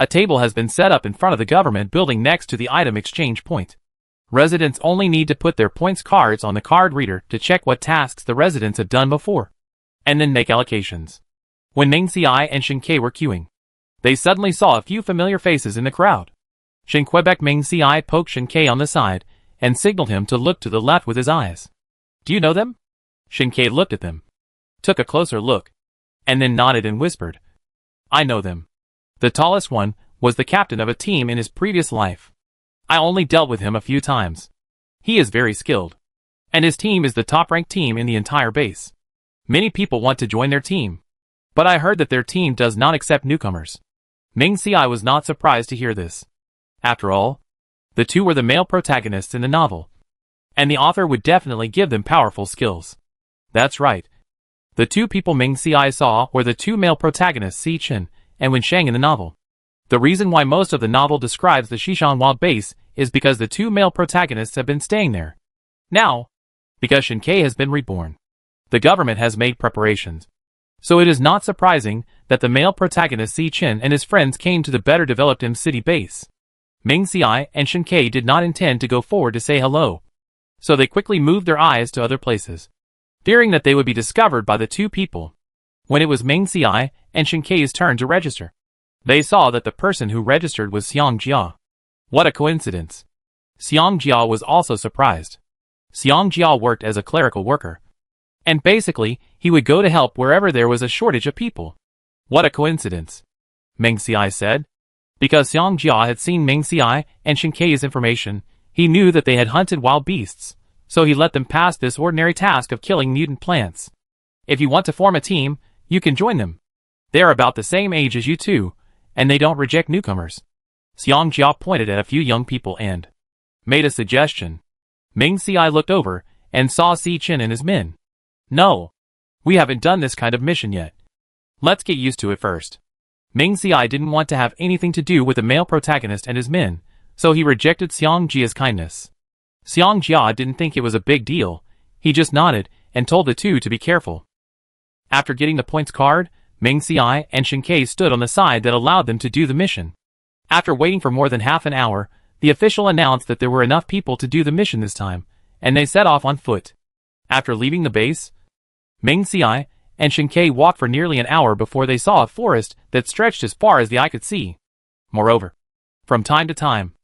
a table has been set up in front of the government building next to the item exchange point. Residents only need to put their points cards on the card reader to check what tasks the residents have done before, and then make allocations. When Meng Xiai and Shen Ke were queuing, they suddenly saw a few familiar faces in the crowd. Shen Quebec Meng Xiai poked Shen Ke on the side and signaled him to look to the left with his eyes. Do you know them? Shen Ke looked at them, took a closer look, and then nodded and whispered, I know them. The tallest one was the captain of a team in his previous life. I only dealt with him a few times. He is very skilled, and his team is the top-ranked team in the entire base. Many people want to join their team, but I heard that their team does not accept newcomers. Meng Xiai was not surprised to hear this. After all, the two were the male protagonists in the novel, and the author would definitely give them powerful skills. That's right. The two people Meng Xiai saw were the two male protagonists Si Chen and Wen Shang in the novel. The reason why most of the novel describes the Xishan Wild base is because the two male protagonists have been staying there. Now, because Shen Ke has been reborn, the government has made preparations. So it is not surprising that the male protagonist Si Chen and his friends came to the better developed M City base. Meng Xiai and Shen Ke did not intend to go forward to say hello, so they quickly moved their eyes to other places, fearing that they would be discovered by the two people. When it was Meng Xiai and Shen Ke's turn to register, they saw that the person who registered was Xiang Jia. What a coincidence. Xiang Jia was also surprised. Xiang Jia worked as a clerical worker, and basically, he would go to help wherever there was a shortage of people. What a coincidence, Meng Xiai said. Because Xiang Jia had seen Meng Xiai and Shen Ke's information, he knew that they had hunted wild beasts, so he let them pass this ordinary task of killing mutant plants. If you want to form a team, you can join them. They are about the same age as you two, and they don't reject newcomers. Xiang Jia pointed at a few young people and made a suggestion. Meng Xiai looked over and saw Si Chen and his men. No, we haven't done this kind of mission yet. Let's get used to it first. Meng Xiai didn't want to have anything to do with the male protagonist and his men, so he rejected Xiang Jia's kindness. Xiang Jia didn't think it was a big deal. He just nodded and told the two to be careful. After getting the points card, Meng Xiai and Shen Ke stood on the side that allowed them to do the mission. After waiting for more than half an hour, the official announced that there were enough people to do the mission this time, and they set off on foot. After leaving the base, Meng Xiai and Shen Ke walked for nearly an hour before they saw a forest that stretched as far as the eye could see. Moreover, from time to time,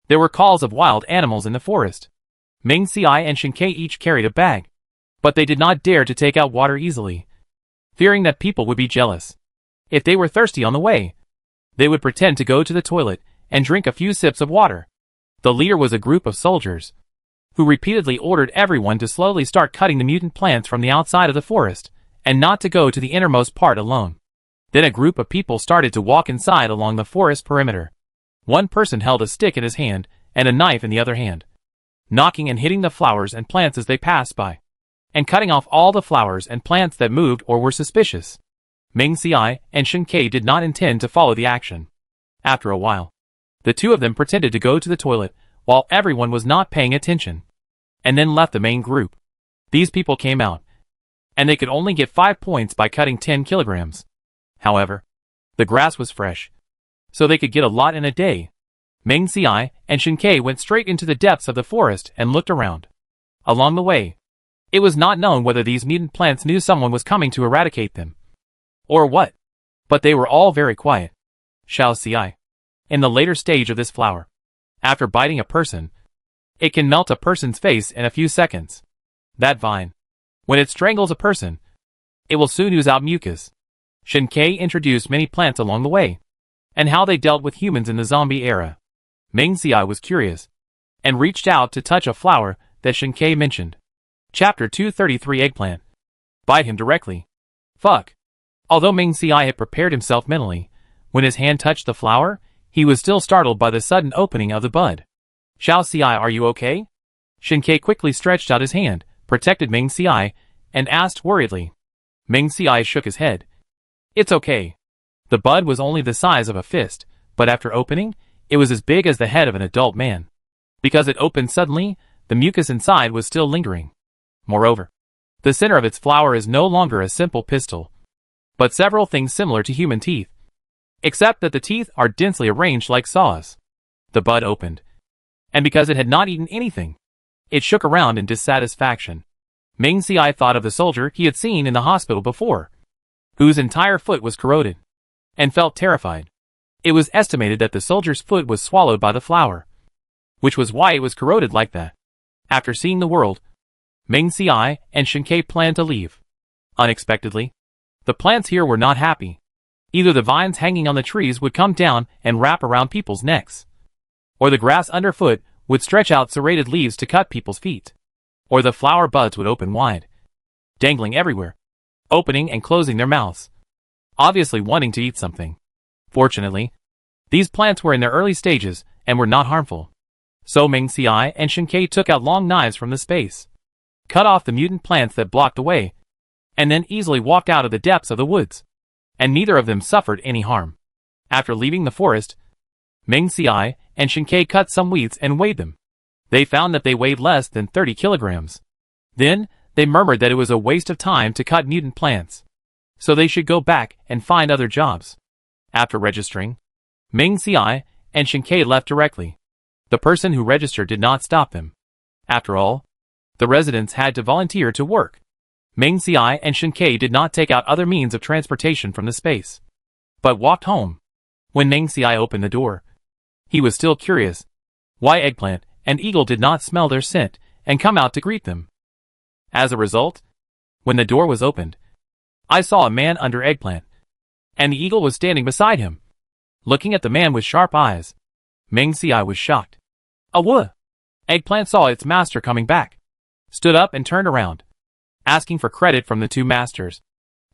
there were calls of wild animals in the forest. Meng Xiai and Shen Ke each carried a bag, but they did not dare to take out water easily, fearing that people would be jealous. If they were thirsty on the way, they would pretend to go to the toilet and drink a few sips of water. The leader was a group of soldiers, who repeatedly ordered everyone to slowly start cutting the mutant plants from the outside of the forest, and not to go to the innermost part alone. Then a group of people started to walk inside along the forest perimeter. One person held a stick in his hand and a knife in the other hand, knocking and hitting the flowers and plants as they passed by, and cutting off all the flowers and plants that moved or were suspicious. Meng Xiai and Shen Ke did not intend to follow the action. After a while, the two of them pretended to go to the toilet while everyone was not paying attention, and then left the main group. These people came out, and they could only get 5 points by cutting 10 kilograms. However, the grass was fresh, so they could get a lot in a day. Meng Xiai and Shen Ke went straight into the depths of the forest and looked around. Along the way, it was not known whether these mutant plants knew someone was coming to eradicate them, or what, but they were all very quiet. Xiao Xiai. In the later stage of this flower, after biting a person, it can melt a person's face in a few seconds. That vine, when it strangles a person, it will soon ooze out mucus. Shen Ke introduced many plants along the way, and how they dealt with humans in the zombie era. Meng Xiai was curious, and reached out to touch a flower that Shen Ke mentioned. Chapter 233 Eggplant. Bite him directly. Fuck. Although Meng Xiai had prepared himself mentally, when his hand touched the flower, he was still startled by the sudden opening of the bud. Xiao Xiai, are you okay? Shen Ke quickly stretched out his hand, protected Meng Xiai, and asked worriedly. Meng Xiai shook his head. It's okay. The bud was only the size of a fist, but after opening, it was as big as the head of an adult man. Because it opened suddenly, the mucus inside was still lingering. Moreover, the center of its flower is no longer a simple pistil. but several things similar to human teeth, except that the teeth are densely arranged like saws. The bud opened, and because it had not eaten anything, it shook around in dissatisfaction. Ming Xiai thought of the soldier he had seen in the hospital before, whose entire foot was corroded, and felt terrified. It was estimated that the soldier's foot was swallowed by the flower, which was why it was corroded like that. After seeing the world, Ming Xiai and Shen Ke planned to leave. Unexpectedly, the plants here were not happy. Either the vines hanging on the trees would come down and wrap around people's necks, or the grass underfoot would stretch out serrated leaves to cut people's feet, or the flower buds would open wide, dangling everywhere, opening and closing their mouths, obviously wanting to eat something. Fortunately, these plants were in their early stages and were not harmful. So Ming Xiai and Shen Ke took out long knives from the space, cut off the mutant plants that blocked the way, and then easily walked out of the depths of the woods, and neither of them suffered any harm. After leaving the forest, Ming Xiai and Shen Ke cut some weeds and weighed them. They found that they weighed less than 30 kilograms. Then, they murmured that it was a waste of time to cut mutant plants, so they should go back and find other jobs. After registering, Ming Xiai and Shen Ke left directly. The person who registered did not stop them. After all, the residents had to volunteer to work. Ming Xiai and Shen Ke did not take out other means of transportation from the space, but walked home. When Ming Xiai opened the door, he was still curious why Eggplant and Eagle did not smell their scent and come out to greet them. As a result, when the door was opened, I saw a man under Eggplant, and the Eagle was standing beside him, looking at the man with sharp eyes. Ming Xiai was shocked. "Awah!" Eggplant saw its master coming back, stood up and turned around, asking for credit from the two masters.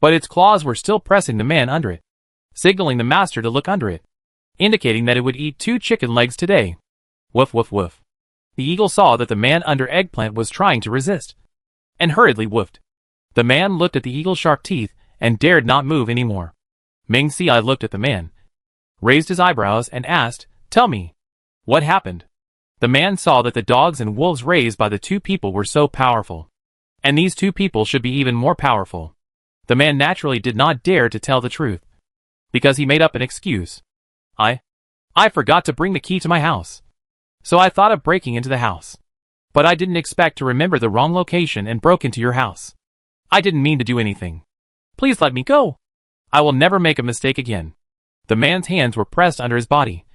But its claws were still pressing the man under it, signaling the master to look under it, indicating that it would eat 2 chicken legs today. Woof woof woof. The Eagle saw that the man under Eggplant was trying to resist, and hurriedly woofed. The man looked at the Eagle's sharp teeth and dared not move anymore. Ming Xiai looked at the man, raised his eyebrows and asked, "Tell me, what happened?" The man saw that the dogs and wolves raised by the two people were so powerful, and these two people should be even more powerful. The man naturally did not dare to tell the truth, because he made up an excuse. I forgot to bring the key to my house, so I thought of breaking into the house. But I didn't expect to remember the wrong location and broke into your house. I didn't mean to do anything. Please let me go. I will never make a mistake again." The man's hands were pressed under his body,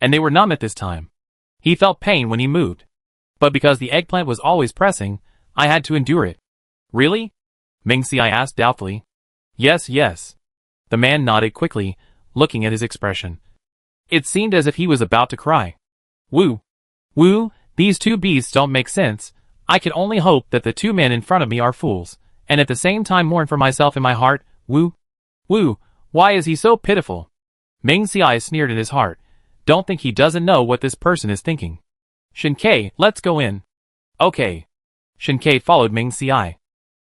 and they were numb at this time. He felt pain when he moved, but because the eggplant was always pressing, I had to endure it. "Really?" Ming Xiai asked doubtfully. Yes. The man nodded quickly, looking at his expression. It seemed as if he was about to cry. Woo! These two beasts don't make sense. I can only hope that the two men in front of me are fools, and at the same time mourn for myself in my heart. Woo! Why is he so pitiful? Ming Xiai sneered in his heart. Don't think he doesn't know what this person is thinking. Shen Ke, let's go in. Okay. Shen Ke followed Ming Xiai.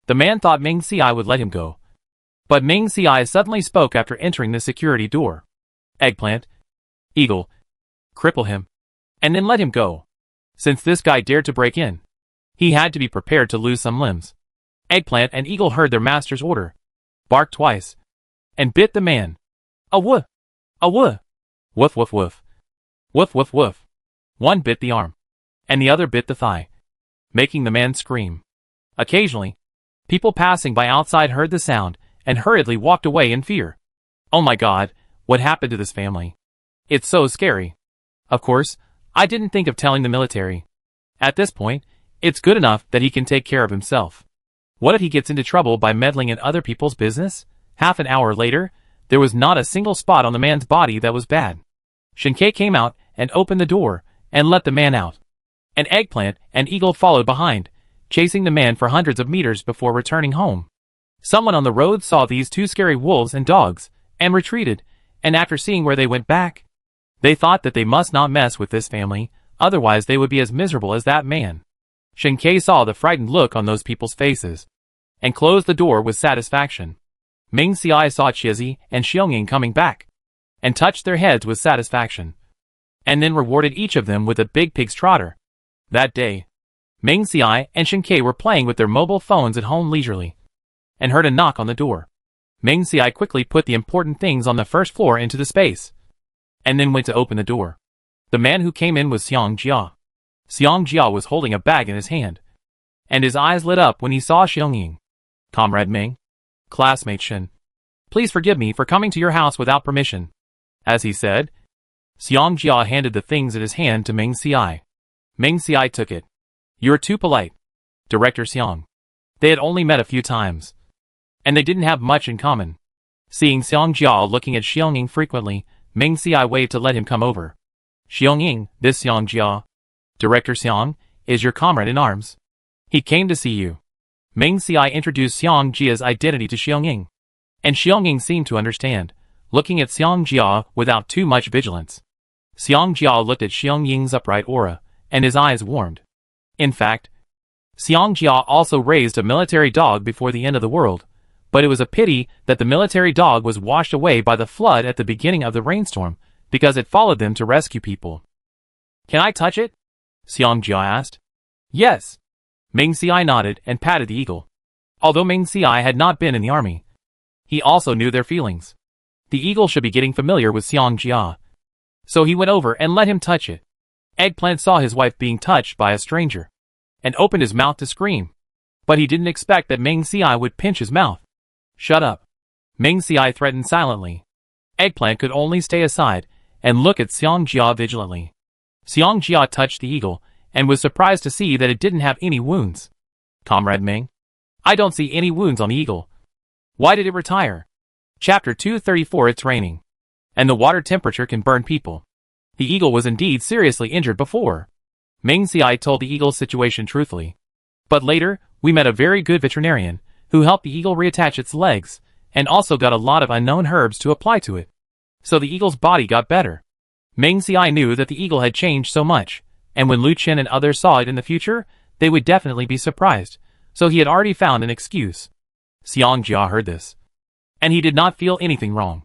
The man thought Ming Xiai would let him go, but Ming Xiai suddenly spoke after entering the security door. Eggplant, Eagle, cripple him, and then let him go. Since this guy dared to break in, he had to be prepared to lose some limbs. Eggplant and Eagle heard their master's order, barked twice, and bit the man. Awoo! Awoo! Woof woof woof. Woof woof woof. One bit the arm, and the other bit the thigh, making the man scream. Occasionally, people passing by outside heard the sound and hurriedly walked away in fear. Oh my God, what happened to this family? It's so scary. Of course, I didn't think of telling the military. At this point, it's good enough that he can take care of himself. What if he gets into trouble by meddling in other people's business? Half an hour later, there was not a single spot on the man's body that was bad. Shen Ke came out and opened the door and let the man out. An eggplant and Eagle followed behind, chasing the man for hundreds of meters before returning home. Someone on the road saw these two scary wolves and dogs, and retreated, and after seeing where they went back, they thought that they must not mess with this family, otherwise they would be as miserable as that man. Shen Ke saw the frightened look on those people's faces, and closed the door with satisfaction. Ming Xiai saw Chizi and Xionging coming back, and touched their heads with satisfaction, and then rewarded each of them with a big pig's trotter. That day, Ming Xiai and Shen Ke were playing with their mobile phones at home leisurely, and heard a knock on the door. Meng Xiai quickly put the important things on the first floor into the space, and then went to open the door. The man who came in was Xiang Jia. Xiang Jia was holding a bag in his hand, and his eyes lit up when he saw Xiangying. Comrade Meng, classmate Shen, please forgive me for coming to your house without permission. As he said, Xiang Jia handed the things in his hand to Meng Xiai. Meng Xiai took it. You're too polite, Director Xiang. They had only met a few times, and they didn't have much in common. Seeing Xiang Jia looking at Xiangying frequently, Meng Xiai waved to let him come over. Xiangying, this Xiang Jia, Director Xiang, is your comrade in arms. He came to see you. Meng Xiai introduced Xiang Jia's identity to Xiangying, and Xiangying seemed to understand, looking at Xiang Jia without too much vigilance. Xiang Jia looked at Xiangying's upright aura, and his eyes warmed. In fact, Xiang Jia also raised a military dog before the end of the world, but it was a pity that the military dog was washed away by the flood at the beginning of the rainstorm, because it followed them to rescue people. Can I touch it? Xiang Jia asked. Yes. Meng Xiai nodded and patted the eagle. Although Meng Xiai had not been in the army, he also knew their feelings. The eagle should be getting familiar with Xiang Jia. So he went over and let him touch it. Eggplant saw his wife being touched by a stranger, and opened his mouth to scream. But he didn't expect that Meng Xiai would pinch his mouth. Shut up. Meng Xiai threatened silently. Eggplant could only stay aside and look at Xiang Jia vigilantly. Xiang Jia touched the eagle, and was surprised to see that it didn't have any wounds. Comrade Meng, I don't see any wounds on the eagle. Why did it retire? Chapter 234. It's raining, and the water temperature can burn people. The eagle was indeed seriously injured before. Meng Xiai told the eagle's situation truthfully. But later, we met a very good veterinarian, who helped the eagle reattach its legs, and also got a lot of unknown herbs to apply to it. So the eagle's body got better. Meng Xiai knew that the eagle had changed so much, and when Lu Chen and others saw it in the future, they would definitely be surprised, so he had already found an excuse. Xiang Jia heard this, and he did not feel anything wrong.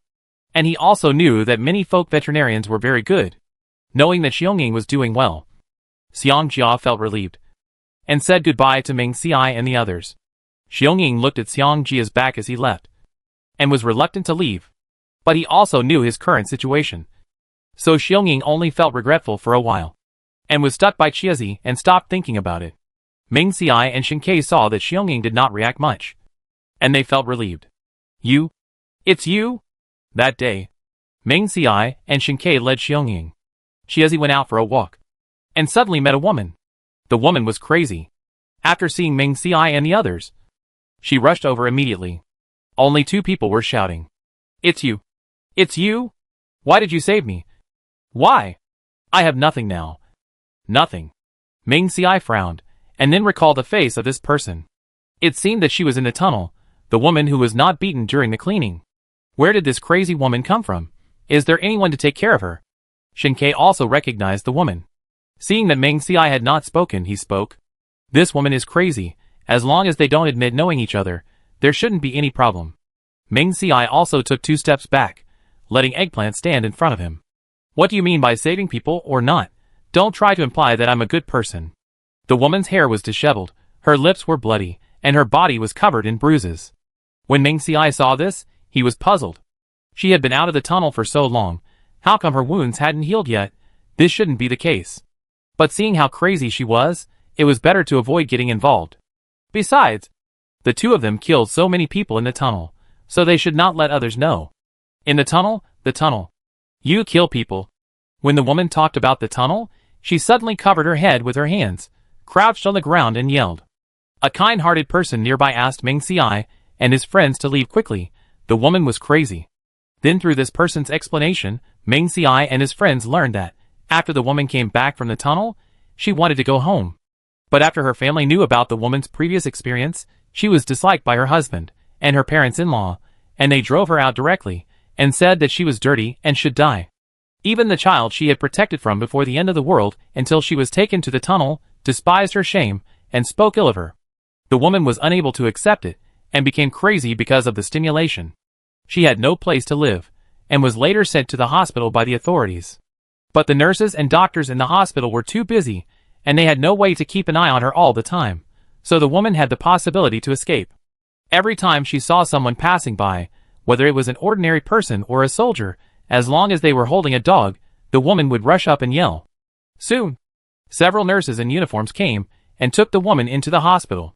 And he also knew that many folk veterinarians were very good. Knowing that Xiangying was doing well, Xiang Jia felt relieved, and said goodbye to Meng Xiai and the others. Xiangying looked at Xiang Jia's back as he left, and was reluctant to leave. But he also knew his current situation. So Xiangying only felt regretful for a while, and was stuck by Chiazi and stopped thinking about it. Meng Xiai and Shinkei saw that Xiangying did not react much, and they felt relieved. You? It's you? That day, Meng Xiai and Shinkei led Xiangying. Chiazi went out for a walk, and suddenly met a woman. The woman was crazy. After seeing Meng Xiai and the others, she rushed over immediately. Only two people were shouting. It's you. It's you? Why did you save me? Why? I have nothing now. Nothing. Meng Xiai frowned, and then recalled the face of this person. It seemed that she was in the tunnel, the woman who was not beaten during the cleaning. Where did this crazy woman come from? Is there anyone to take care of her? Shinkei also recognized the woman. Seeing that Meng Xiai had not spoken, he spoke. This woman is crazy. As long as they don't admit knowing each other, there shouldn't be any problem. Meng Xiai also took 2 steps back, letting Eggplant stand in front of him. What do you mean by saving people or not? Don't try to imply that I'm a good person. The woman's hair was disheveled, her lips were bloody, and her body was covered in bruises. When Meng Xiai saw this, he was puzzled. She had been out of the tunnel for so long. How come her wounds hadn't healed yet? This shouldn't be the case. But seeing how crazy she was, it was better to avoid getting involved. Besides, the two of them killed so many people in the tunnel, so they should not let others know. In the tunnel, the tunnel. You kill people. When the woman talked about the tunnel, she suddenly covered her head with her hands, crouched on the ground and yelled. A kind-hearted person nearby asked Meng Xiai and his friends to leave quickly. The woman was crazy. Then through this person's explanation, Meng Xiai and his friends learned that, after the woman came back from the tunnel, she wanted to go home. But after her family knew about the woman's previous experience, she was disliked by her husband and her parents-in-law, and they drove her out directly, and said that she was dirty and should die. Even the child she had protected from before the end of the world until she was taken to the tunnel, despised her shame, and spoke ill of her. The woman was unable to accept it, and became crazy because of the stimulation. She had no place to live, and was later sent to the hospital by the authorities. But the nurses and doctors in the hospital were too busy, and they had no way to keep an eye on her all the time, so the woman had the possibility to escape. Every time she saw someone passing by, Whether it was an ordinary person or a soldier, as long as they were holding a dog, the woman would rush up and yell. Soon, several nurses in uniforms came and took the woman into the hospital.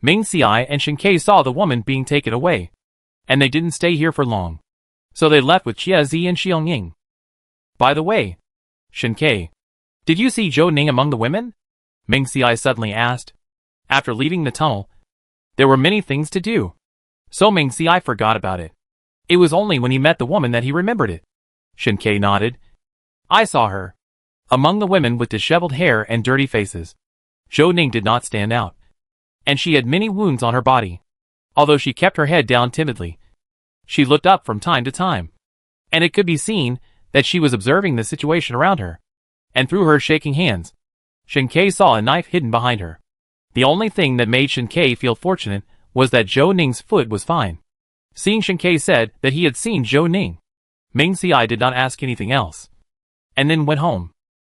Ming Xiai and Shen Ke saw the woman being taken away, and they didn't stay here for long. So they left with Jie Zi and Xiong Ying. By the way, Shen Ke, did you see Zhou Ning among the women? Ming Xiai suddenly asked. After leaving the tunnel, there were many things to do, so Ming Xiai forgot about it. It was only when he met the woman that he remembered it. Shen Ke nodded. I saw her. Among the women with disheveled hair and dirty faces, Zhou Ning did not stand out, and she had many wounds on her body. Although she kept her head down timidly, she looked up from time to time, and it could be seen that she was observing the situation around her. And through her shaking hands, Shen Ke saw a knife hidden behind her. The only thing that made Shen Ke feel fortunate was that Zhou Ning's foot was fine. Seeing Shen Ke said that he had seen Zhou Ning, Ming Xiai did not ask anything else, and then went home.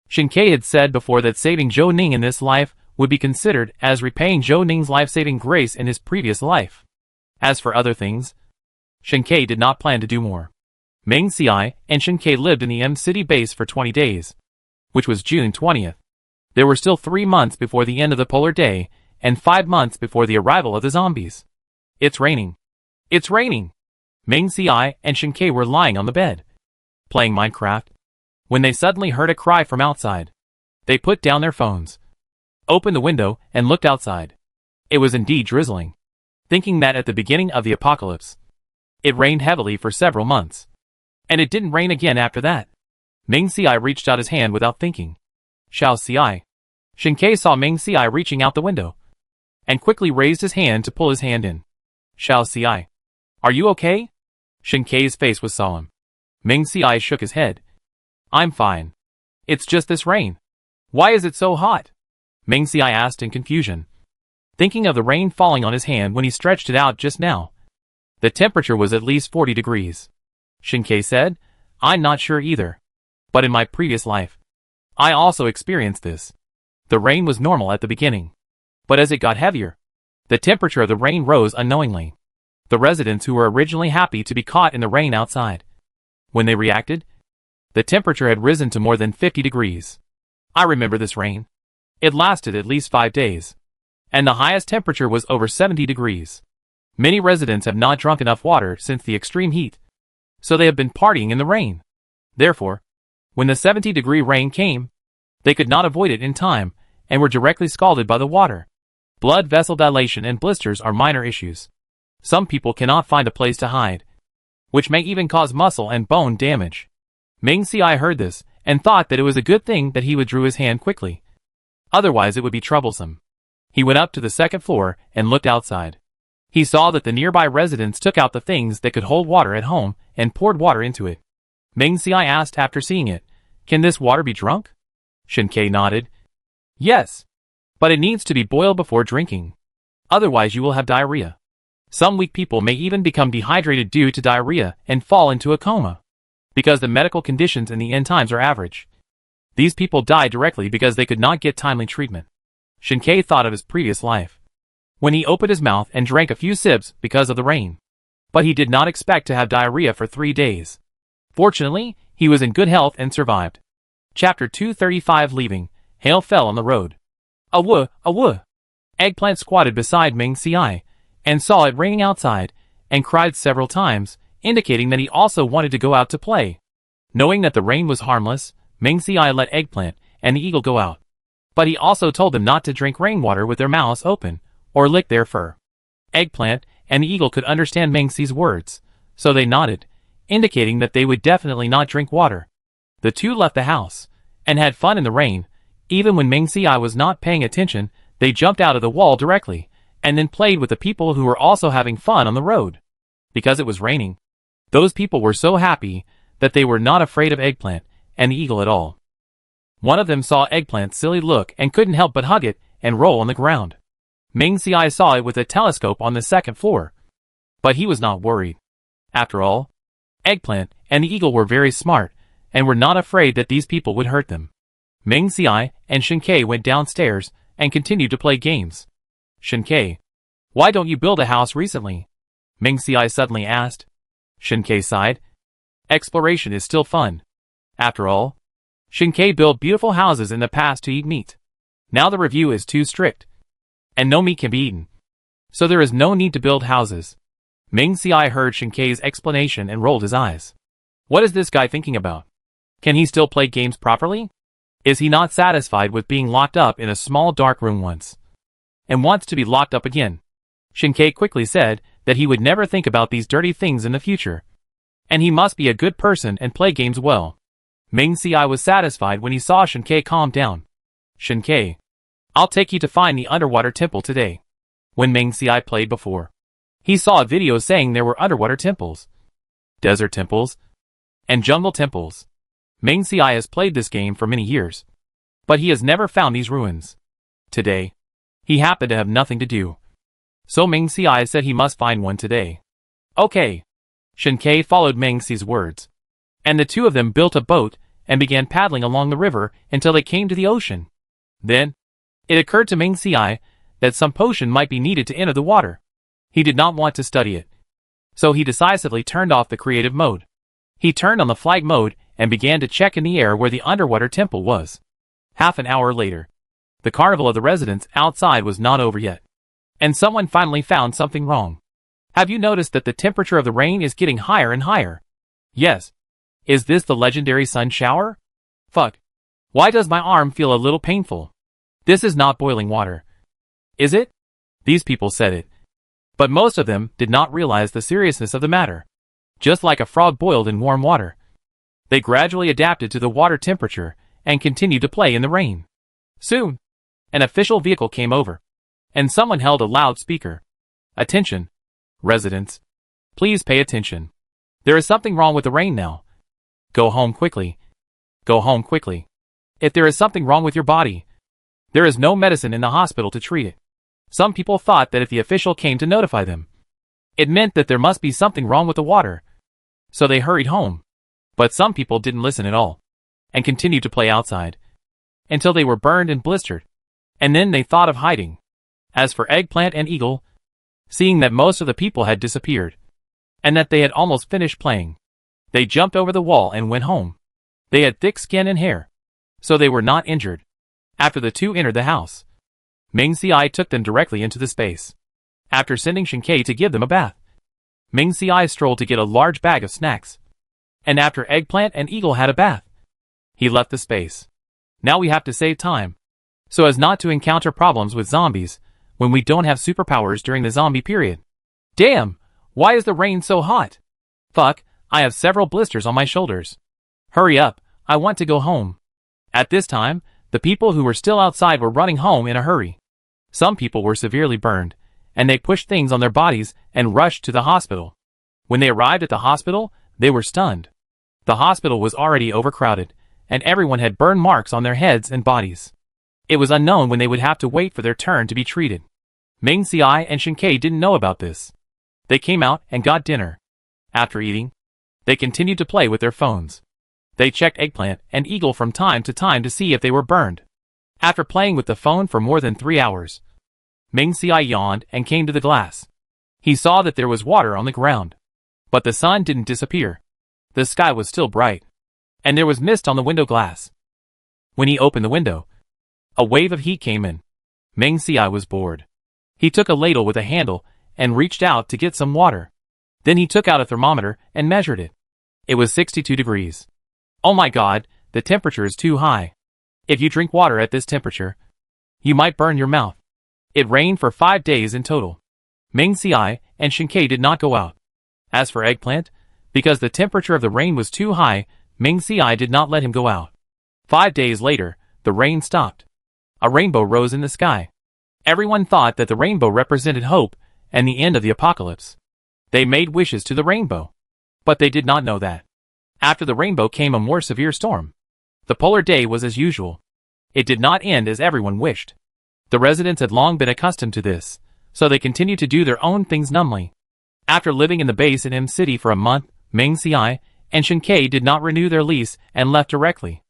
Shen Ke had said before that saving Zhou Ning in this life would be considered as repaying Zhou Ning's life-saving grace in his previous life. As for other things, Shen Ke did not plan to do more. Ming Xiai and Shen Ke lived in the M City base for 20 days, which was June 20th. There were still 3 months before the end of the polar day, and 5 months before the arrival of the zombies. It's raining. It's raining! Ming Xiai and Shen Ke were lying on the bed, playing Minecraft, when they suddenly heard a cry from outside. They put down their phones, opened the window, and looked outside. It was indeed drizzling, thinking that at the beginning of the apocalypse, it rained heavily for several months, and it didn't rain again after that. Ming Xiai reached out his hand without thinking. Xiao Xiai. Shen Ke saw Ming Xiai reaching out the window, and quickly raised his hand to pull his hand in. Xiao Xiai. Are you okay? Shen Ke's face was solemn. Ming Xiai shook his head. I'm fine. It's just this rain. Why is it so hot? Ming Xiai asked in confusion, thinking of the rain falling on his hand when he stretched it out just now. The temperature was at least 40 degrees. Shen Ke said, I'm not sure either. But in my previous life, I also experienced this. The rain was normal at the beginning, but as it got heavier, the temperature of the rain rose unknowingly. The residents who were originally happy to be caught in the rain outside, when they reacted, the temperature had risen to more than 50 degrees. I remember this rain. It lasted at least 5 days, and the highest temperature was over 70 degrees. Many residents have not drunk enough water since the extreme heat, so they have been partying in the rain. Therefore, when the 70-degree rain came, they could not avoid it in time, and were directly scalded by the water. Blood vessel dilation and blisters are minor issues. Some people cannot find a place to hide, which may even cause muscle and bone damage. Ming Xiai heard this, and thought that it was a good thing that he withdrew his hand quickly. Otherwise it would be troublesome. He went up to the second floor, and looked outside. He saw that the nearby residents took out the things that could hold water at home, and poured water into it. Ming Xiai asked after seeing it, Can this water be drunk? Shen Ke nodded. Yes. But it needs to be boiled before drinking. Otherwise you will have diarrhea. Some weak people may even become dehydrated due to diarrhea and fall into a coma, because the medical conditions in the end times are average. These people die directly because they could not get timely treatment. Shen Ke thought of his previous life, when he opened his mouth and drank a few sips because of the rain. But he did not expect to have diarrhea for 3 days. Fortunately, he was in good health and survived. Chapter 235. Leaving, hail fell on the road. Awoo, awoo! Eggplant squatted beside Ming Xiai, and saw it raining outside, and cried several times, indicating that he also wanted to go out to play. Knowing that the rain was harmless, Ming Xiai let Eggplant and the eagle go out. But he also told them not to drink rainwater with their mouths open, or lick their fur. Eggplant and the eagle could understand Ming Xi's words, so they nodded, indicating that they would definitely not drink water. The two left the house, and had fun in the rain. Even when Ming Xiai was not paying attention, they jumped out of the wall directly, and then played with the people who were also having fun on the road. Because it was raining, those people were so happy that they were not afraid of Eggplant and the eagle at all. One of them saw Eggplant's silly look and couldn't help but hug it and roll on the ground. Ming Xiai saw it with a telescope on the second floor, but he was not worried. After all, Eggplant and the eagle were very smart, and were not afraid that these people would hurt them. Ming Xiai and Shen Ke went downstairs and continued to play games. Shen Ke, why don't you build a house recently? Ming Xiai suddenly asked. Shinkei sighed. Exploration is still fun. After all, Shinkei built beautiful houses in the past to eat meat. Now the review is too strict, and no meat can be eaten. So there is no need to build houses. Ming Xiai heard Shinkei's explanation and rolled his eyes. What is this guy thinking about? Can he still play games properly? Is he not satisfied with being locked up in a small dark room once, and wants to be locked up again? Shinkei quickly said that he would never think about these dirty things in the future, and he must be a good person and play games well. Ming Xiai was satisfied when he saw Shinkei calm down. Shinkei, I'll take you to find the underwater temple today. When Ming Xiai played before, he saw a video saying there were underwater temples, desert temples, and jungle temples. Ming Xiai has played this game for many years, but he has never found these ruins. Today, he happened to have nothing to do, so Ming Xiai said he must find one today. Okay. Shinkei followed Ming Xiai's words, and the two of them built a boat and began paddling along the river until they came to the ocean. Then, it occurred to Ming Xiai that some potion might be needed to enter the water. He did not want to study it, so he decisively turned off the creative mode. He turned on the flight mode and began to check in the air where the underwater temple was. Half an hour later, the carnival of the residents outside was not over yet, and someone finally found something wrong. Have you noticed that the temperature of the rain is getting higher and higher? Yes. Is this the legendary sun shower? Fuck. Why does my arm feel a little painful? This is not boiling water. Is it? These people said it, but most of them did not realize the seriousness of the matter. Just like a frog boiled in warm water, they gradually adapted to the water temperature and continued to play in the rain. Soon, an official vehicle came over, and someone held a loudspeaker. Attention, residents. Please pay attention. There is something wrong with the rain now. Go home quickly. Go home quickly. If there is something wrong with your body, there is no medicine in the hospital to treat it. Some people thought that if the official came to notify them, it meant that there must be something wrong with the water. So they hurried home. But some people didn't listen at all, and continued to play outside, until they were burned and blistered. And then they thought of hiding. As for Eggplant and Eagle, seeing that most of the people had disappeared, and that they had almost finished playing, they jumped over the wall and went home. They had thick skin and hair, so they were not injured. After the two entered the house, Ming Xiai took them directly into the space. After sending Shinkei to give them a bath, Ming Xiai strolled to get a large bag of snacks. And after Eggplant and Eagle had a bath, he left the space. Now we have to save time, so as not to encounter problems with zombies when we don't have superpowers during the zombie period. Damn, why is the rain so hot? Fuck, I have several blisters on my shoulders. Hurry up, I want to go home. At this time, the people who were still outside were running home in a hurry. Some people were severely burned, and they pushed things on their bodies and rushed to the hospital. When they arrived at the hospital, they were stunned. The hospital was already overcrowded, and everyone had burn marks on their heads and bodies. It was unknown when they would have to wait for their turn to be treated. Ming Xiai and Shinkei didn't know about this. They came out and got dinner. After eating, they continued to play with their phones. They checked Eggplant and Eagle from time to time to see if they were burned. After playing with the phone for more than 3 hours, Ming Xiai yawned and came to the glass. He saw that there was water on the ground, but the sun didn't disappear. The sky was still bright, and there was mist on the window glass. When he opened the window, a wave of heat came in. Ming Xiai was bored. He took a ladle with a handle and reached out to get some water. Then he took out a thermometer and measured it. It was 62 degrees. Oh my god, the temperature is too high. If you drink water at this temperature, you might burn your mouth. It rained for 5 days in total. Ming Xiai and Shinkei did not go out. As for Eggplant, because the temperature of the rain was too high, Ming Xiai did not let him go out. 5 days later, the rain stopped. A rainbow rose in the sky. Everyone thought that the rainbow represented hope and the end of the apocalypse. They made wishes to the rainbow, but they did not know that after the rainbow came a more severe storm. The polar day was as usual. It did not end as everyone wished. The residents had long been accustomed to this, so they continued to do their own things numbly. After living in the base in M City for a month, Ming Xiai and Shinkei did not renew their lease and left directly.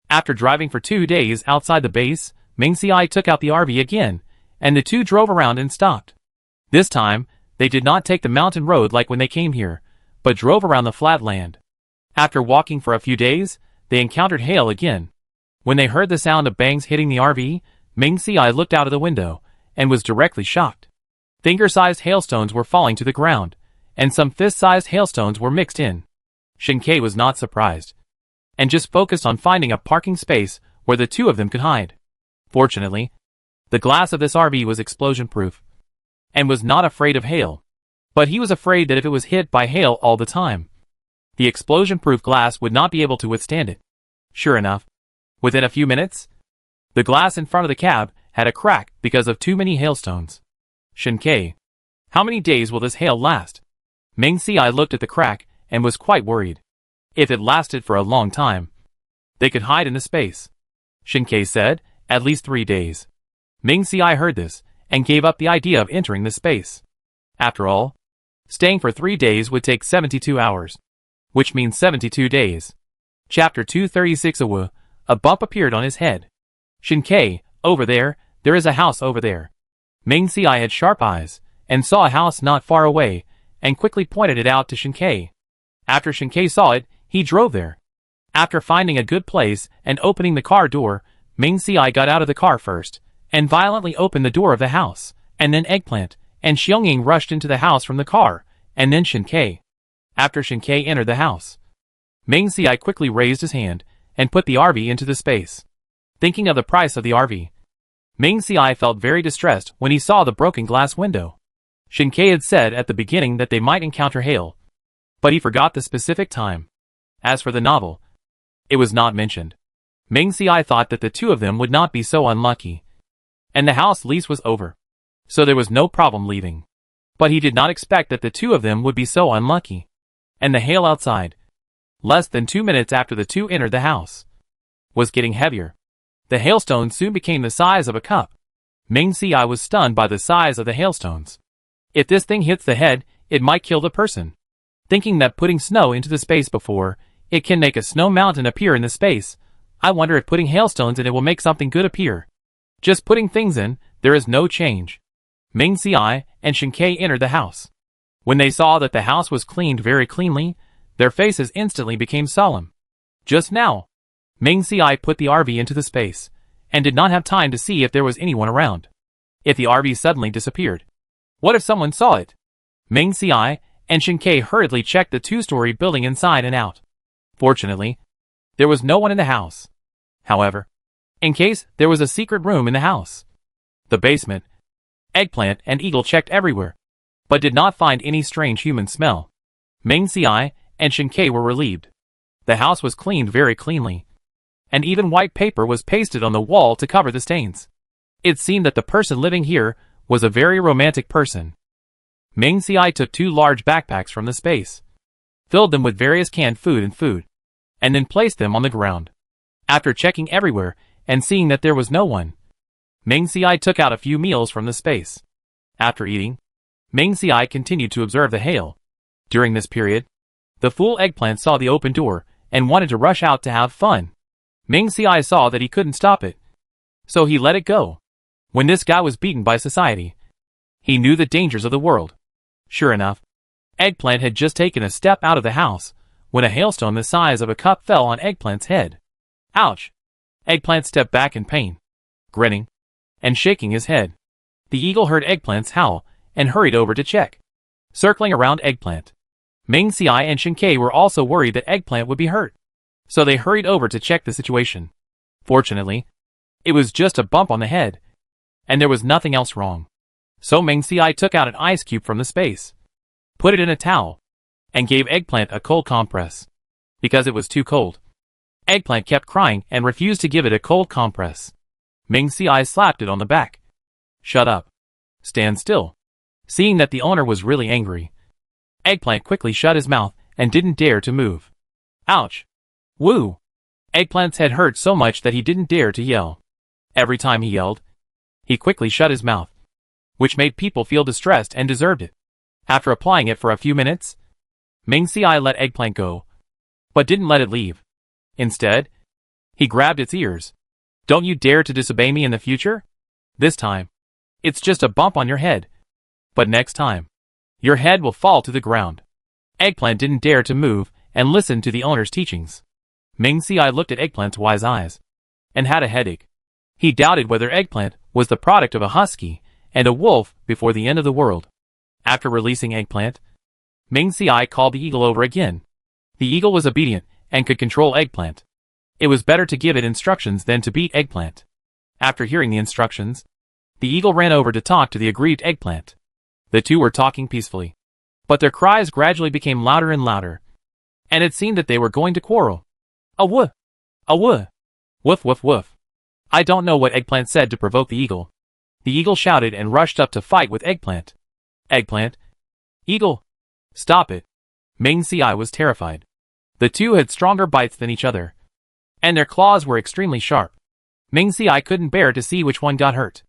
After driving for 2 days outside the base, Ming Xiai took out the RV again, and the two drove around and stopped. This time, they did not take the mountain road like when they came here, but drove around the flat land. After walking for a few days, they encountered hail again. When they heard the sound of bangs hitting the RV, Ming Ci looked out of the window and was directly shocked. Finger-sized hailstones were falling to the ground, and some fist-sized hailstones were mixed in. Shin-Kei was not surprised, and just focused on finding a parking space where the two of them could hide. Fortunately, the glass of this RV was explosion-proof, and was not afraid of hail. But he was afraid that if it was hit by hail all the time, the explosion-proof glass would not be able to withstand it. Sure enough, within a few minutes, the glass in front of the cab had a crack because of too many hailstones. Shin-Kei, how many days will this hail last? Ming Ci looked at the crack and was quite worried. If it lasted for a long time, they could hide in the space. Shin-Kei said, at least 3 days. Ming Ci heard this and gave up the idea of entering the space. After all, staying for 3 days would take 72 hours, which means 72 days. Chapter 236. A bump appeared on his head. Shin-Kei, over there is a house over there. Ming Ci had sharp eyes, and saw a house not far away, and quickly pointed it out to Shin-Kei. After Shin-Kei saw it, he drove there. After finding a good place and opening the car door, Ming Ci got out of the car first, and violently opened the door of the house, and then Eggplant and Xiangying rushed into the house from the car, and then Shin-Kei. After Shin-Kei entered the house, Ming Ci quickly raised his hand and put the RV into the space. Thinking of the price of the RV, Ming Ci felt very distressed when he saw the broken glass window. Shin-Kei had said at the beginning that they might encounter hail, but he forgot the specific time. As for the novel, it was not mentioned. Ming Ci thought that the two of them would not be so unlucky, and the house lease was over, so there was no problem leaving. But he did not expect that the two of them would be so unlucky. And the hail outside, less than 2 minutes after the two entered the house, was getting heavier. The hailstones soon became the size of a cup. Ming Ci was stunned by the size of the hailstones. If this thing hits the head, it might kill the person. Thinking that putting snow into the space before, it can make a snow mountain appear in the space, I wonder if putting hailstones in it will make something good appear. Just putting things in, there is no change. Ming Ci and Shin-Kei entered the house. When they saw that the house was cleaned very cleanly, their faces instantly became solemn. Just now, Ming Ci put the RV into the space, and did not have time to see if there was anyone around. If the RV suddenly disappeared, what if someone saw it? Ming Ci and Shin-Kei hurriedly checked the two-story building inside and out. Fortunately, there was no one in the house. However, in case there was a secret room in the house, the basement, Eggplant and Eagle checked everywhere, but did not find any strange human smell. Ming Ci and Shin-Kei were relieved. The house was cleaned very cleanly, and even white paper was pasted on the wall to cover the stains. It seemed that the person living here was a very romantic person. Ming Ci took 2 large backpacks from the space, filled them with various canned food, and then placed them on the ground. After checking everywhere and seeing that there was no one, Ming Ci took out a few meals from the space. After eating, Ming Ci continued to observe the hail. During this period, the fool Eggplant saw the open door and wanted to rush out to have fun. Ming Ci saw that he couldn't stop it, so he let it go. When this guy was beaten by society, he knew the dangers of the world. Sure enough, Eggplant had just taken a step out of the house when a hailstone the size of a cup fell on Eggplant's head. Ouch! Eggplant stepped back in pain, grinning and shaking his head. The eagle heard Eggplant's howl and hurried over to check. Circling around Eggplant, Ming Ci and Shin-Kei were also worried that Eggplant would be hurt, so they hurried over to check the situation. Fortunately, it was just a bump on the head, and there was nothing else wrong. So Ming Ci took out an ice cube from the space, put it in a towel, and gave Eggplant a cold compress. Because it was too cold, Eggplant kept crying and refused to give it a cold compress. Ming Ci slapped it on the back. Shut up. Stand still. Seeing that the owner was really angry, Eggplant quickly shut his mouth and didn't dare to move. Ouch! Woo! Eggplant's head hurt so much that he didn't dare to yell. Every time he yelled, he quickly shut his mouth, which made people feel distressed and deserved it. After applying it for a few minutes, Ming Ci let Eggplant go, but didn't let it leave. Instead, he grabbed its ears. Don't you dare to disobey me in the future? This time, it's just a bump on your head. But next time, your head will fall to the ground. Eggplant didn't dare to move and listen to the owner's teachings. Ming Xiai looked at Eggplant's wise eyes and had a headache. He doubted whether Eggplant was the product of a husky and a wolf before the end of the world. After releasing Eggplant, Ming Xiai called the eagle over again. The eagle was obedient and could control Eggplant. It was better to give it instructions than to beat Eggplant. After hearing the instructions, the eagle ran over to talk to the aggrieved Eggplant. The two were talking peacefully, but their cries gradually became louder and louder, and it seemed that they were going to quarrel. A woof! A woof! Woof woof woof! I don't know what Eggplant said to provoke the eagle. The eagle shouted and rushed up to fight with Eggplant. Eggplant! Eagle! Stop it! Ming Xiai was terrified. The two had stronger bites than each other, and their claws were extremely sharp. Ming Xiai couldn't bear to see which one got hurt.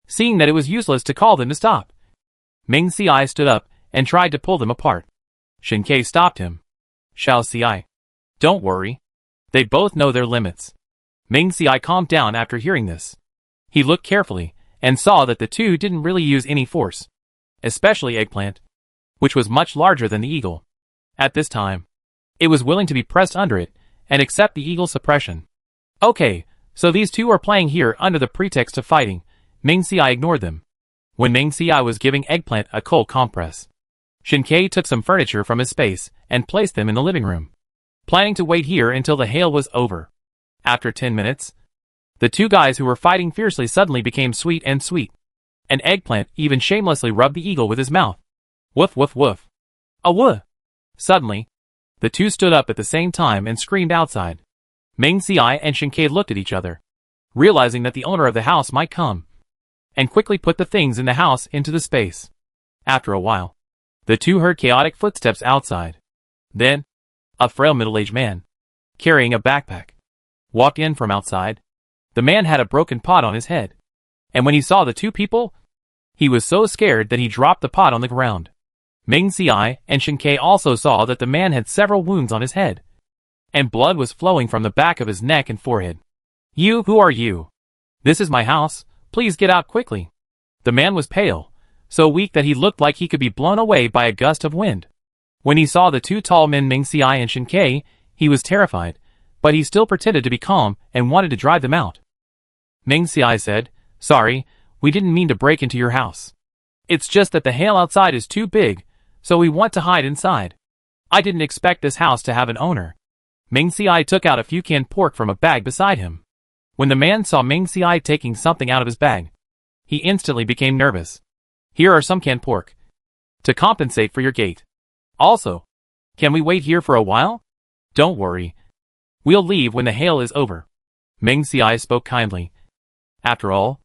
Seeing that it was useless to call them to stop, Ming Xiai stood up and tried to pull them apart. Shin Ke stopped him. Xiao Xiai, don't worry. They both know their limits. Ming Xiai calmed down after hearing this. He looked carefully and saw that the two didn't really use any force, especially Eggplant, which was much larger than the eagle. At this time, it was willing to be pressed under it and accept the eagle's suppression. Okay, so these two are playing here under the pretext of fighting. Ming Xiai ignored them. When Ming Xiai was giving Eggplant a cold compress, Shin Ke took some furniture from his space and placed them in the living room, planning to wait here until the hail was over. After 10 minutes, the two guys who were fighting fiercely suddenly became sweet and sweet, and Eggplant even shamelessly rubbed the eagle with his mouth. Woof woof woof. A woof! Suddenly, the two stood up at the same time and screamed outside. Ming Xiai and Shin Ke looked at each other, realizing that the owner of the house might come, and quickly put the things in the house into the space. After a while, the two heard chaotic footsteps outside. Then, a frail middle-aged man, carrying a backpack, walked in from outside. The man had a broken pot on his head, and when he saw the two people, he was so scared that he dropped the pot on the ground. Ming Xiai and Shin Ke also saw that the man had several wounds on his head, and blood was flowing from the back of his neck and forehead. You, who are you? This is my house. Please get out quickly. The man was pale, so weak that he looked like he could be blown away by a gust of wind. When he saw the two tall men Ming Xiai and Shin Ke, he was terrified, but he still pretended to be calm and wanted to drive them out. Ming Xiai said, Sorry, we didn't mean to break into your house. It's just that the hail outside is too big, so we want to hide inside. I didn't expect this house to have an owner. Ming Xiai took out a few canned pork from a bag beside him. When the man saw Ming Xiai taking something out of his bag, he instantly became nervous. Here are some canned pork, to compensate for your gait. Also, can we wait here for a while? Don't worry. We'll leave when the hail is over. Ming Xiai spoke kindly. After all,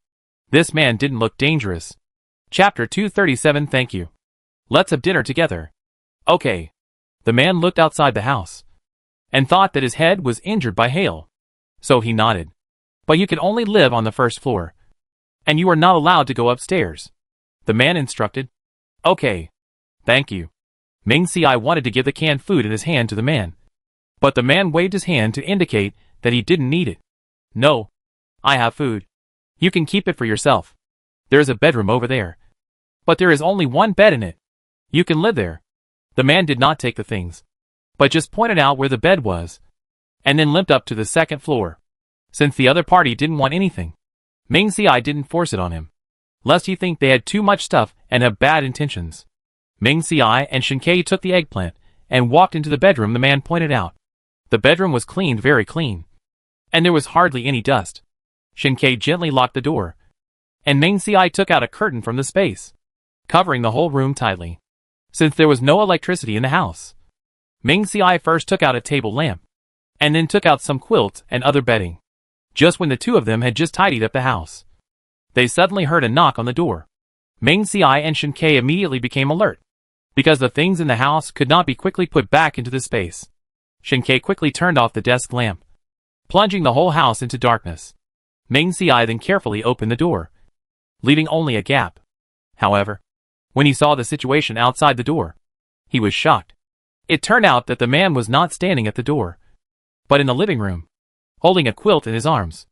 this man didn't look dangerous. Chapter 237. Thank you. Let's have dinner together. Okay. The man looked outside the house and thought that his head was injured by hail, so he nodded. But you can only live on the first floor, and you are not allowed to go upstairs, the man instructed. Okay. Thank you. Ming Xiai wanted to give the canned food in his hand to the man, but the man waved his hand to indicate that he didn't need it. No. I have food. You can keep it for yourself. There is a bedroom over there, but there is only one bed in it. You can live there. The man did not take the things, but just pointed out where the bed was, and then limped up to the second floor. Since the other party didn't want anything, Ming Xiai didn't force it on him, lest he think they had too much stuff and have bad intentions. Ming Xiai and Shin Ke took the eggplant and walked into the bedroom the man pointed out. The bedroom was cleaned, very clean, and there was hardly any dust. Shin Ke gently locked the door, and Ming Xiai took out a curtain from the space, covering the whole room tightly. Since there was no electricity in the house, Ming Xiai first took out a table lamp, and then took out some quilts and other bedding. Just when the two of them had just tidied up the house, they suddenly heard a knock on the door. Ming Xiai and Shin Ke immediately became alert, because the things in the house could not be quickly put back into the space. Shin Ke quickly turned off the desk lamp, plunging the whole house into darkness. Ming Xiai then carefully opened the door, leaving only a gap. However, when he saw the situation outside the door, he was shocked. It turned out that the man was not standing at the door, but in the living room, holding a quilt in his arms.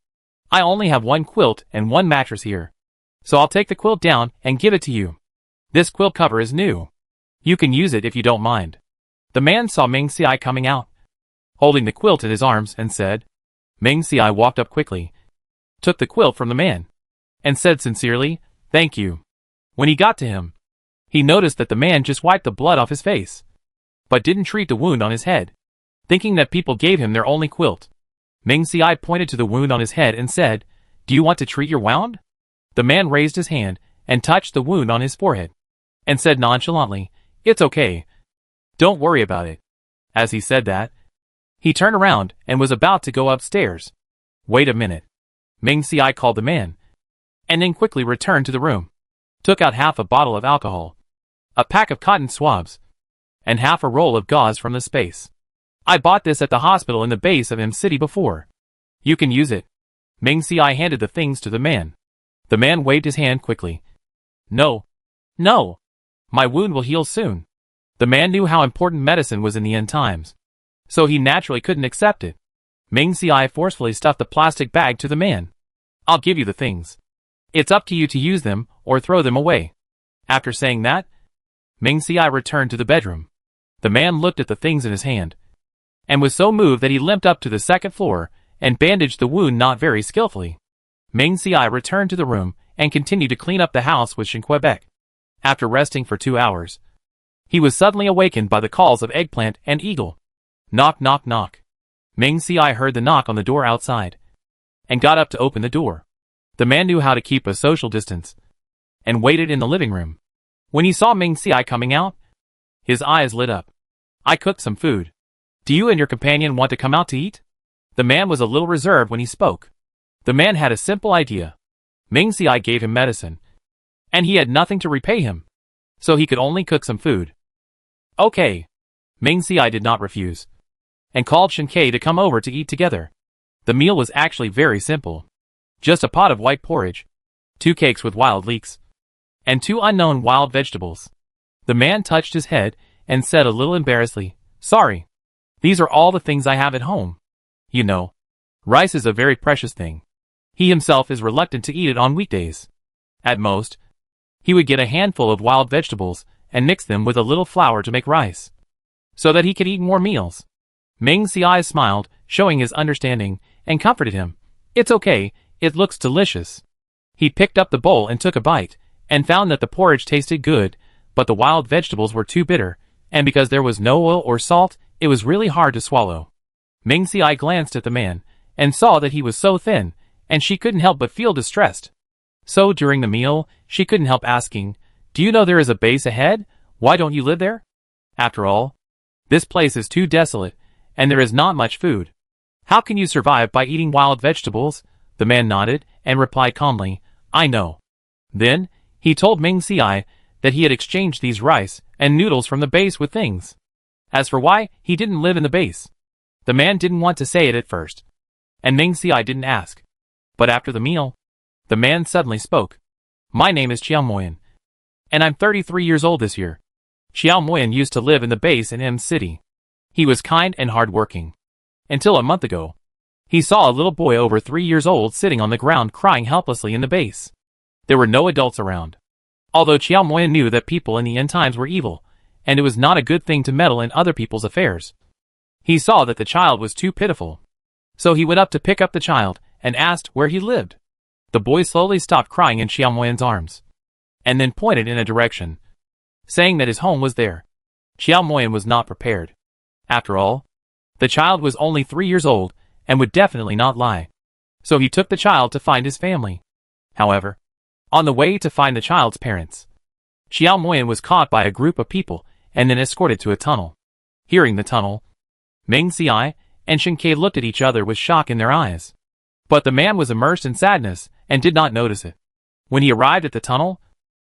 I only have one quilt and one mattress here, so I'll take the quilt down and give it to you. This quilt cover is new. You can use it if you don't mind. The man saw Ming Xiai coming out, holding the quilt in his arms, and said. Ming Xiai walked up quickly, took the quilt from the man, and said sincerely, "Thank you." When he got to him, he noticed that the man just wiped the blood off his face, but didn't treat the wound on his head, thinking that people gave him their only quilt. Ming Xiai pointed to the wound on his head and said, "Do you want to treat your wound?" The man raised his hand and touched the wound on his forehead, and said nonchalantly, "It's okay. Don't worry about it." As he said that, he turned around and was about to go upstairs. "Wait a minute." Ming Xiai called the man, and then quickly returned to the room, took out half a bottle of alcohol, a pack of cotton swabs, and half a roll of gauze from the space. "I bought this at the hospital in the base of M City before. You can use it." Ming Xiai handed the things to the man. The man waved his hand quickly. No. No. My wound will heal soon." The man knew how important medicine was in the end times, so he naturally couldn't accept it. Ming Xiai forcefully stuffed the plastic bag to the man. "I'll give you the things. It's up to you to use them or throw them away." After saying that, Ming Xiai returned to the bedroom. The man looked at the things in his hand, and was so moved that he limped up to the second floor and bandaged the wound not very skillfully. Ming Xiai returned to the room and continued to clean up the house with Quebec. After resting for 2 hours, he was suddenly awakened by the calls of Eggplant and Eagle. Knock, knock, knock. Ming Xiai heard the knock on the door outside, and got up to open the door. The man knew how to keep a social distance, and waited in the living room. When he saw Ming Xiai coming out, his eyes lit up. "I cooked some food. Do you and your companion want to come out to eat?" The man was a little reserved when he spoke. The man had a simple idea. Ming Xiai gave him medicine, and he had nothing to repay him, so he could only cook some food. "Okay." Ming Xiai did not refuse, and called Shinkei to come over to eat together. The meal was actually very simple. Just a pot of white porridge, 2 cakes with wild leeks, and 2 unknown wild vegetables. The man touched his head and said a little embarrassedly, "Sorry. These are all the things I have at home. You know, rice is a very precious thing." He himself is reluctant to eat it on weekdays. At most, he would get a handful of wild vegetables and mix them with a little flour to make rice, so that he could eat more meals. Ming Xiai smiled, showing his understanding, and comforted him. "It's okay, it looks delicious." He picked up the bowl and took a bite, and found that the porridge tasted good, but the wild vegetables were too bitter, and because there was no oil or salt, it was really hard to swallow. Ming Xiai glanced at the man, and saw that he was so thin, and she couldn't help but feel distressed. So during the meal, she couldn't help asking, "Do you know there is a base ahead? Why don't you live there? After all, this place is too desolate, and there is not much food. How can you survive by eating wild vegetables?" The man nodded, and replied calmly, "I know." Then, he told Ming Xiai that he had exchanged these rice and noodles from the base with things. As for why he didn't live in the base, the man didn't want to say it at first, and Ming Xiai didn't ask. But after the meal, the man suddenly spoke. "My name is Qiao Moyan, and I'm 33 years old this year." Qiao Moyan used to live in the base in M City. He was kind and hard-working. Until a month ago, he saw a little boy over 3 years old sitting on the ground crying helplessly in the base. There were no adults around. Although Qiao Moyan knew that people in the end times were evil, and it was not a good thing to meddle in other people's affairs, he saw that the child was too pitiful. So he went up to pick up the child, and asked where he lived. The boy slowly stopped crying in Qiao Moyan's arms, and then pointed in a direction, saying that his home was there. Qiao Moyan was not prepared. After all, the child was only 3 years old, and would definitely not lie. So he took the child to find his family. However, on the way to find the child's parents, Qiao Moyan was caught by a group of people, and then escorted to a tunnel. Hearing the tunnel, Ming Xiai and Shinkei looked at each other with shock in their eyes. But the man was immersed in sadness, and did not notice it. When he arrived at the tunnel,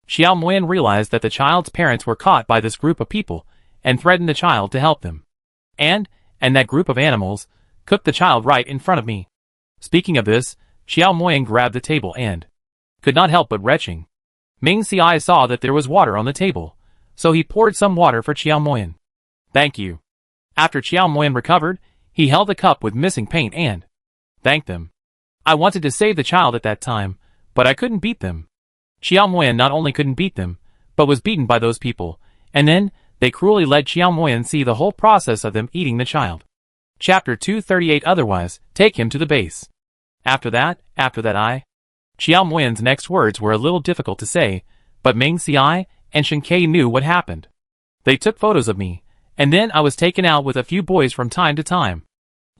Qiao Moyan realized that the child's parents were caught by this group of people, and threatened the child to help them. And that group of animals cooked the child right in front of me. Speaking of this, Qiao Moyan grabbed the table and could not help but retching. Ming Xiai saw that there was water on the table, so he poured some water for Qiao Moyan. "Thank you." After Qiao Moyan recovered, he held the cup with missing paint and thanked them. "I wanted to save the child at that time, but I couldn't beat them." Qiao Moyan not only couldn't beat them, but was beaten by those people, and then they cruelly let Xiao Moyan see the whole process of them eating the child. Chapter 238 Otherwise, take him to the base. After that Xiao Moyan's next words were a little difficult to say, but Meng Xiai and Shen Ke knew what happened. They took photos of me, and then I was taken out with a few boys from time to time.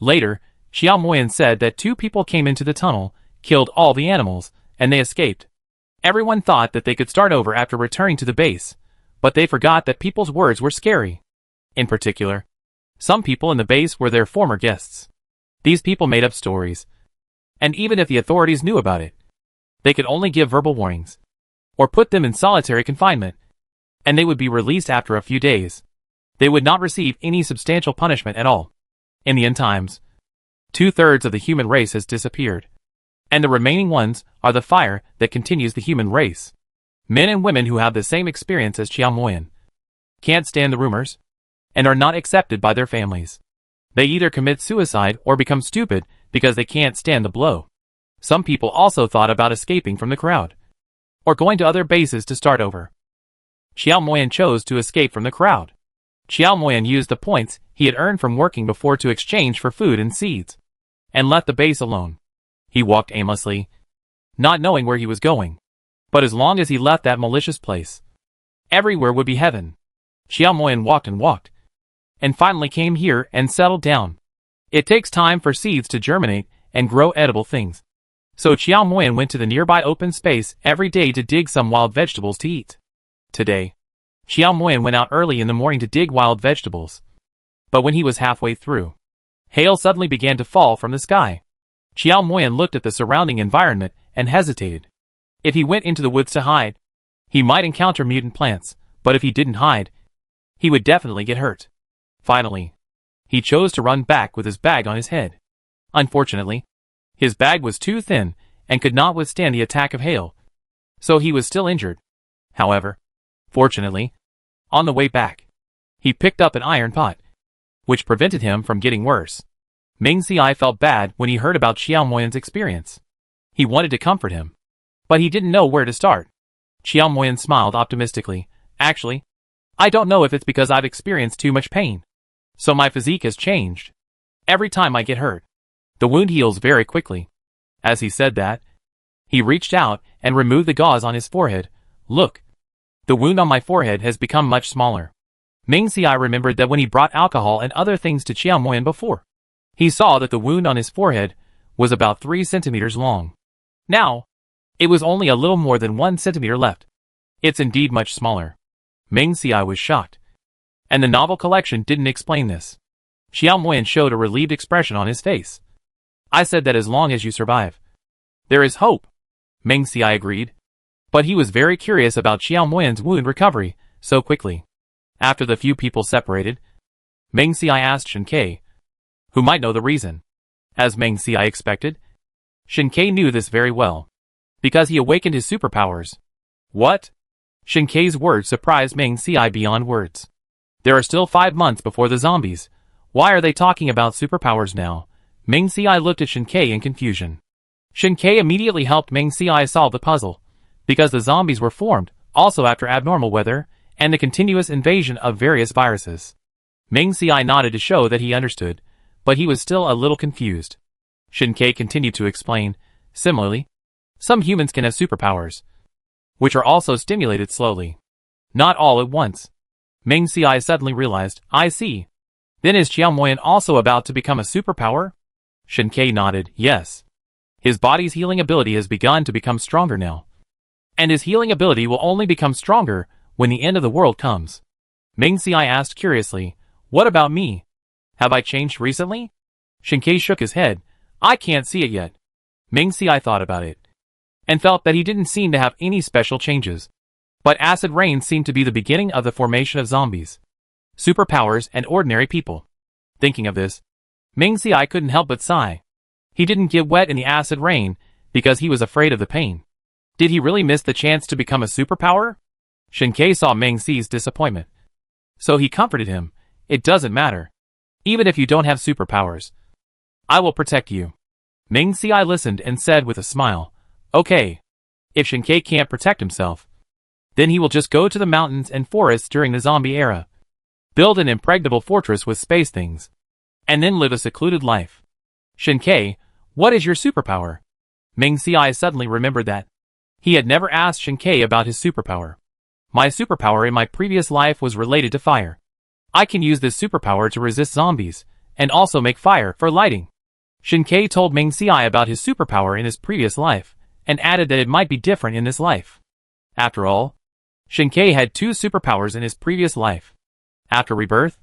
Later, Xiao Moyan said that 2 people came into the tunnel, killed all the animals, and they escaped. Everyone thought that they could start over after returning to the base, but they forgot that people's words were scary. In particular, some people in the base were their former guests. These people made up stories, and even if the authorities knew about it, they could only give verbal warnings, or put them in solitary confinement, and they would be released after a few days. They would not receive any substantial punishment at all. In the end times, 2/3 of the human race has disappeared, and the remaining ones are the fire that continues the human race. Men and women who have the same experience as Xiao Moyan can't stand the rumors, and are not accepted by their families. They either commit suicide or become stupid because they can't stand the blow. Some people also thought about escaping from the crowd, or going to other bases to start over. Xiao Moyan chose to escape from the crowd. Xiao Moyan used the points he had earned from working before to exchange for food and seeds, and left the base alone. He walked aimlessly, not knowing where he was going. But as long as he left that malicious place, everywhere would be heaven. Xiao Moyan walked, and finally came here and settled down. It takes time for seeds to germinate and grow edible things. So Xiao Moyan went to the nearby open space every day to dig some wild vegetables to eat. Today, Xiao Moyan went out early in the morning to dig wild vegetables. But when he was halfway through, hail suddenly began to fall from the sky. Xiao Moyan looked at the surrounding environment and hesitated. If he went into the woods to hide, he might encounter mutant plants, but if he didn't hide, he would definitely get hurt. Finally, he chose to run back with his bag on his head. Unfortunately, his bag was too thin and could not withstand the attack of hail, so he was still injured. However, fortunately, on the way back, he picked up an iron pot, which prevented him from getting worse. Meng Xiai felt bad when he heard about Xiao Moyan's experience. He wanted to comfort him, but he didn't know where to start. Xiao Moyan smiled optimistically. Actually, I don't know if it's because I've experienced too much pain, so my physique has changed. Every time I get hurt, the wound heals very quickly. As he said that, he reached out and removed the gauze on his forehead. Look, the wound on my forehead has become much smaller. Meng Xiai remembered that when he brought alcohol and other things to Xiao Moyan before, he saw that the wound on his forehead was about 3 centimeters long. Now, it was only a little more than 1 centimeter left. It's indeed much smaller. Meng Xiai was shocked, and the novel collection didn't explain this. Xiao Moyan showed a relieved expression on his face. I said that as long as you survive, there is hope, Meng Xiai agreed. But he was very curious about Xiao Moyan's wound recovery so quickly. After the few people separated, Meng Xiai asked Shen Ke, who might know the reason. As Meng Xiai expected, Shen Ke knew this very well, because he awakened his superpowers. What? Shen Ke's words surprised Meng Xiai beyond words. There are still 5 months before the zombies. Why are they talking about superpowers now? Meng Xiai looked at Shen Ke in confusion. Shen Ke immediately helped Meng Xiai solve the puzzle, because the zombies were formed also after abnormal weather and the continuous invasion of various viruses. Meng Xiai nodded to show that he understood, but he was still a little confused. Shen Ke continued to explain. Similarly, some humans can have superpowers, which are also stimulated slowly, not all at once. Meng Xiai suddenly realized, I see. Then is Xiao Moyan also about to become a superpower? Shen Ke nodded, yes. His body's healing ability has begun to become stronger now. And his healing ability will only become stronger when the end of the world comes. Meng Xiai asked curiously, what about me? Have I changed recently? Shen Ke shook his head. I can't see it yet. Meng Xiai thought about it, and felt that he didn't seem to have any special changes. But acid rain seemed to be the beginning of the formation of zombies, superpowers, and ordinary people. Thinking of this, Meng Xiai couldn't help but sigh. He didn't get wet in the acid rain because he was afraid of the pain. Did he really miss the chance to become a superpower? Shen Ke saw Meng Xi's disappointment, so he comforted him. It doesn't matter. Even if you don't have superpowers, I will protect you. Meng Xiai listened and said with a smile, okay. If Shen Ke can't protect himself, then he will just go to the mountains and forests during the zombie era. build an impregnable fortress with space things, and then live a secluded life. Shin-Kei, what is your superpower? Ming Ci suddenly remembered that he had never asked Shin-Kei about his superpower. My superpower in my previous life was related to fire. I can use this superpower to resist zombies, and also make fire for lighting. Shin-Kei told Ming Ci about his superpower in his previous life, and added that it might be different in this life. After all, Shin-Kei had two superpowers in his previous life. After rebirth,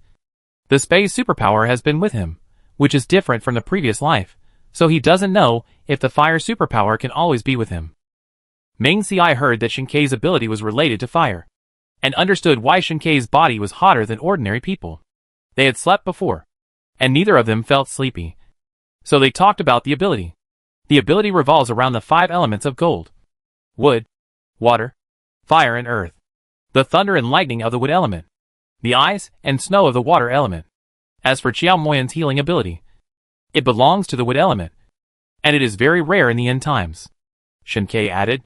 the space superpower has been with him, which is different from the previous life, so he doesn't know if the fire superpower can always be with him. Ming Ci heard that Shin-Kei's ability was related to fire, and understood why Shin-Kei's body was hotter than ordinary people. They had slept before, and neither of them felt sleepy. So they talked about the ability. The ability revolves around the 5 elements of gold: wood, water, fire and earth, the thunder and lightning of the wood element, the ice and snow of the water element. As for Qiao Moyan's healing ability, it belongs to the wood element, and it is very rare in the end times. Shin-Kei added.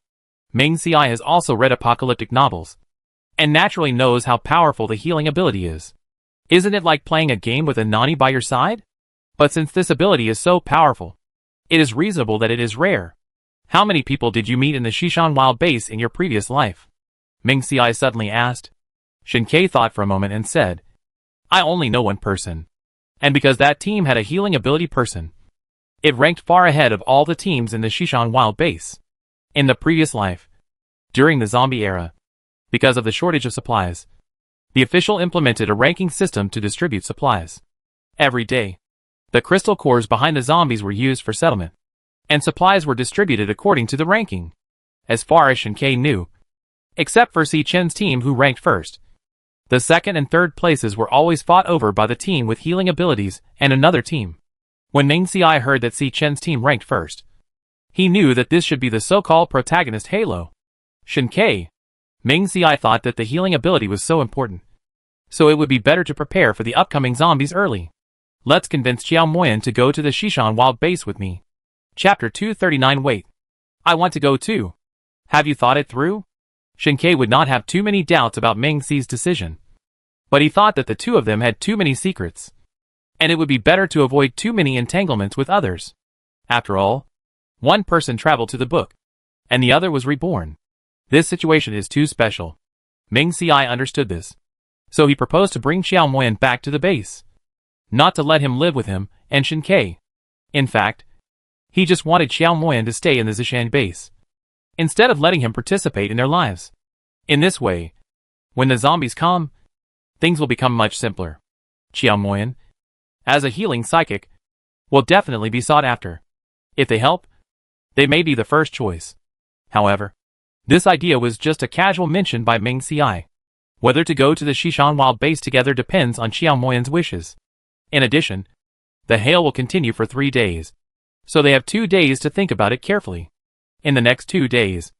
Ming Ci has also read apocalyptic novels, and naturally knows how powerful the healing ability is. Isn't it like playing a game with a Nani by your side? But since this ability is so powerful, it is reasonable that it is rare. How many people did you meet in the Shishan Wild Base in your previous life? Ming Ci suddenly asked. Shin-Kei thought for a moment and said, I only know one person. And because that team had a healing ability person, it ranked far ahead of all the teams in the Shishan Wild Base. In the previous life, during the zombie era, because of the shortage of supplies, the official implemented a ranking system to distribute supplies. Every day, the crystal cores behind the zombies were used for settlement, and supplies were distributed according to the ranking, as far as Shin-Kei knew, except for Si Chen's team who ranked first. The second and third places were always fought over by the team with healing abilities and another team. When Ming Ci heard that Si Chen's team ranked first, he knew that this should be the so-called protagonist Halo. Shin-Kei. Ming Ci thought that the healing ability was so important, so it would be better to prepare for the upcoming zombies early. Let's convince Qiao Moyan to go to the Shishan Wild Base with me. Chapter 239. Wait. I want to go too. Have you thought it through? Shin-Kei would not have too many doubts about Ming Ci's decision, but he thought that the two of them had too many secrets, and it would be better to avoid too many entanglements with others. After all, one person traveled to the book, and the other was reborn. This situation is too special. Ming Ci understood this, so he proposed to bring Qiao Moyan back to the base, not to let him live with him and Shin-Kei. In fact, he just wanted Qiao Moyan to stay in the Zishan base, instead of letting him participate in their lives. In this way, when the zombies come, things will become much simpler. Qiao Moyan, as a healing psychic, will definitely be sought after. If they help, they may be the first choice. However, this idea was just a casual mention by Ming Ci. Whether to go to the Shishan Wild Base together depends on Qiao Moyan's wishes. In addition, the hail will continue for 3 days, so they have 2 days to think about it carefully. In the next 2 days,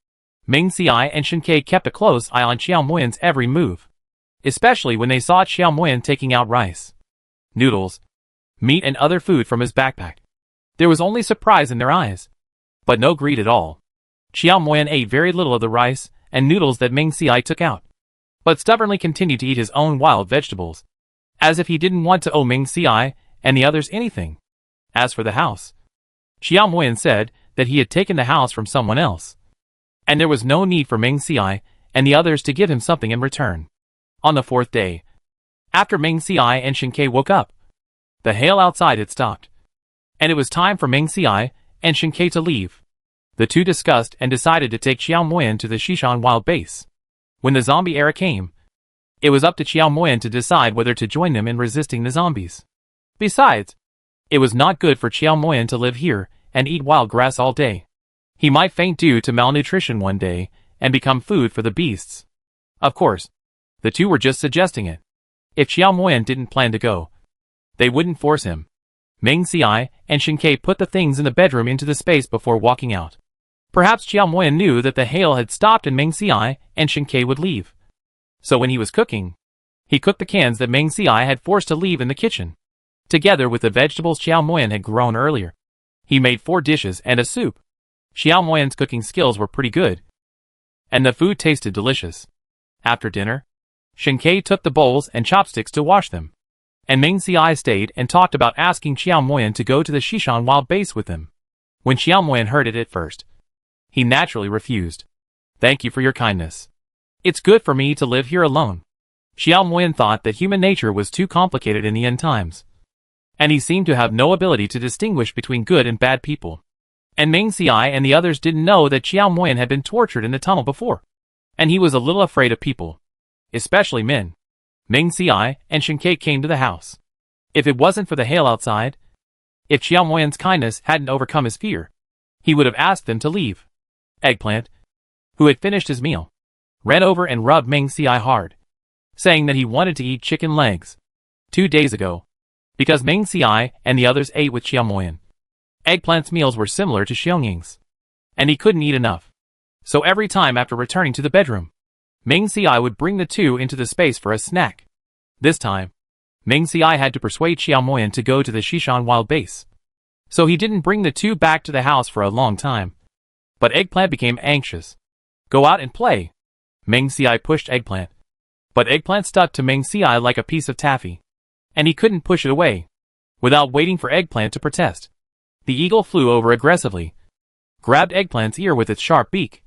Ming Ci and Shin-Kei kept a close eye on Qiao Moyan's every move, especially when they saw Qiao Moyan taking out rice, noodles, meat and other food from his backpack. There was only surprise in their eyes, but no greed at all. Qiao Moyan ate very little of the rice and noodles that Ming Ci took out, but stubbornly continued to eat his own wild vegetables, as if he didn't want to owe Ming Ci and the others anything. As for the house, Qiao Moyan said that he had taken the house from someone else, and there was no need for Ming Ci and the others to give him something in return. On the 4th day, after Ming Ci and Shin-Kei woke up, the hail outside had stopped, and it was time for Ming Ci and Shin-Kei to leave. The two discussed and decided to take Qiao Moyan to the Shishan Wild Base. When the zombie era came, it was up to Qiao Moyan to decide whether to join them in resisting the zombies. Besides, it was not good for Qiao Moyan to live here and eat wild grass all day. He might faint due to malnutrition one day and become food for the beasts. Of course, the two were just suggesting it. If Qiao Moyan didn't plan to go, they wouldn't force him. Ming Ci and Shin-Kei put the things in the bedroom into the space before walking out. Perhaps Qiao Moyan knew that the hail had stopped and Ming Ci and Shin-Kei would leave. So when he was cooking, he cooked the cans that Ming Ci had forced to leave in the kitchen, together with the vegetables Qiao Moyan had grown earlier. He made 4 dishes and a soup. Qiao Moyan's cooking skills were pretty good, and the food tasted delicious. After dinner, Shin-Kei took the bowls and chopsticks to wash them. And Ming Ci stayed and talked about asking Qiao Moyan to go to the Shishan Wild base with him. When Qiao Moyan heard it at first, he naturally refused. Thank you for your kindness. It's good for me to live here alone. Qiao Moyan thought that human nature was too complicated in the end times. And he seemed to have no ability to distinguish between good and bad people. And Ming Ci and the others didn't know that Qiao Moyan had been tortured in the tunnel before. And he was a little afraid of people. Especially men. Ming Ci and Shin-Kei came to the house. If it wasn't for the hail outside, if Qiao Moyan's kindness hadn't overcome his fear, he would have asked them to leave. Eggplant, who had finished his meal, ran over and rubbed Ming Ci hard, saying that he wanted to eat chicken legs 2 days ago, because Ming Ci and the others ate with Qiao Moyan. Eggplant's meals were similar to Xiangying's, and he couldn't eat enough. So every time after returning to the bedroom, Ming Ci would bring the two into the space for a snack. This time, Ming Ci had to persuade Qiao Moyan to go to the Shishan Wild base. So he didn't bring the two back to the house for a long time. But Eggplant became anxious. Go out and play. Ming Ci pushed Eggplant. But Eggplant stuck to Ming Ci like a piece of taffy. And he couldn't push it away. Without waiting for Eggplant to protest, the eagle flew over aggressively, grabbed Eggplant's ear with its sharp beak,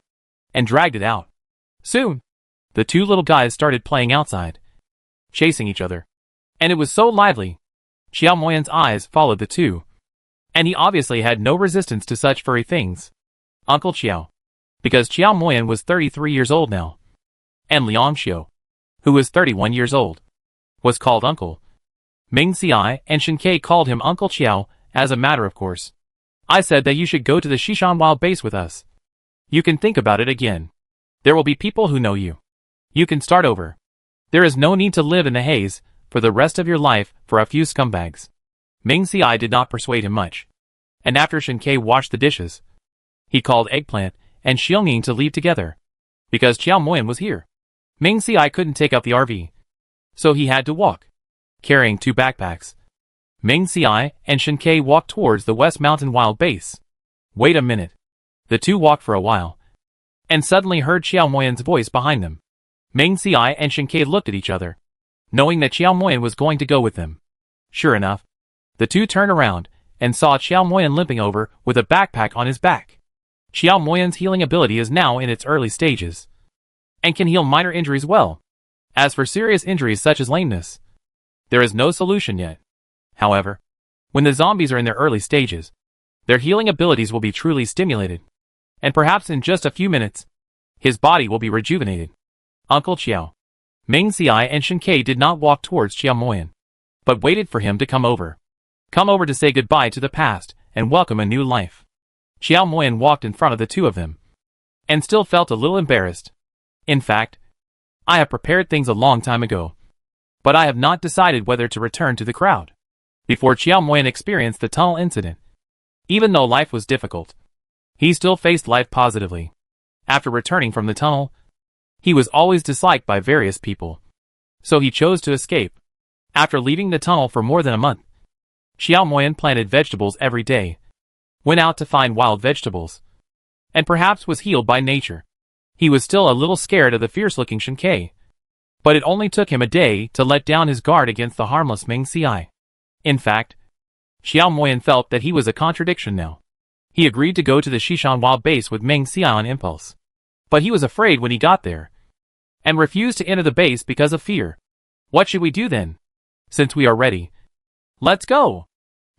and dragged it out. Soon, the two little guys started playing outside, chasing each other. And it was so lively. Qiao Moyan's eyes followed the two. And he obviously had no resistance to such furry things. Uncle Qiao. Because Qiao Moyan was 33 years old now. And Liang Xiu, who was 31 years old, was called Uncle. Ming Ci and Shin-Kei called him Uncle Qiao, as a matter of course. I said that you should go to the Shishan Wild base with us. You can think about it again. There will be people who know you. You can start over. There is no need to live in the haze for the rest of your life for a few scumbags. Ming Ci did not persuade him much. And after Shin-Kei washed the dishes, he called Eggplant and Xiangying to leave together. Because Qiao Moyan was here. Ming Ci couldn't take up the RV. So he had to walk, carrying 2 backpacks. Ming Ci and Shin-Kei walked towards the West Mountain Wild base. Wait a minute. The two walked for a while, and suddenly heard Qiao Moyan's voice behind them. Ming Ci and Shin-Kei looked at each other, knowing that Qiao Moyan was going to go with them. Sure enough, the two turned around and saw Qiao Moyan limping over with a backpack on his back. Qiao Moyan's healing ability is now in its early stages, and can heal minor injuries well. As for serious injuries such as lameness, there is no solution yet. However, when the zombies are in their early stages, their healing abilities will be truly stimulated, and perhaps in just a few minutes, his body will be rejuvenated. Uncle Qiao. Ming Ci and Shin-Kei did not walk towards Qiao Moyan, but waited for him to come over. Come over to say goodbye to the past and welcome a new life. Qiao Moyan walked in front of the two of them, and still felt a little embarrassed. In fact, I have prepared things a long time ago, but I have not decided whether to return to the crowd. Before Qiao Moyan experienced the tunnel incident, even though life was difficult, he still faced life positively. After returning from the tunnel, he was always disliked by various people, so he chose to escape. After leaving the tunnel for more than a month, Qiao Moyan planted vegetables every day, went out to find wild vegetables, and perhaps was healed by nature. He was still a little scared of the fierce-looking Shin-Kei, but it only took him a day to let down his guard against the harmless Ming Ci. In fact, Qiao Moyan felt that he was a contradiction now. He agreed to go to the Shishan Wild base with Ming Ci on impulse, but he was afraid when he got there, and refused to enter the base because of fear. What should we do then? Since we are ready, let's go,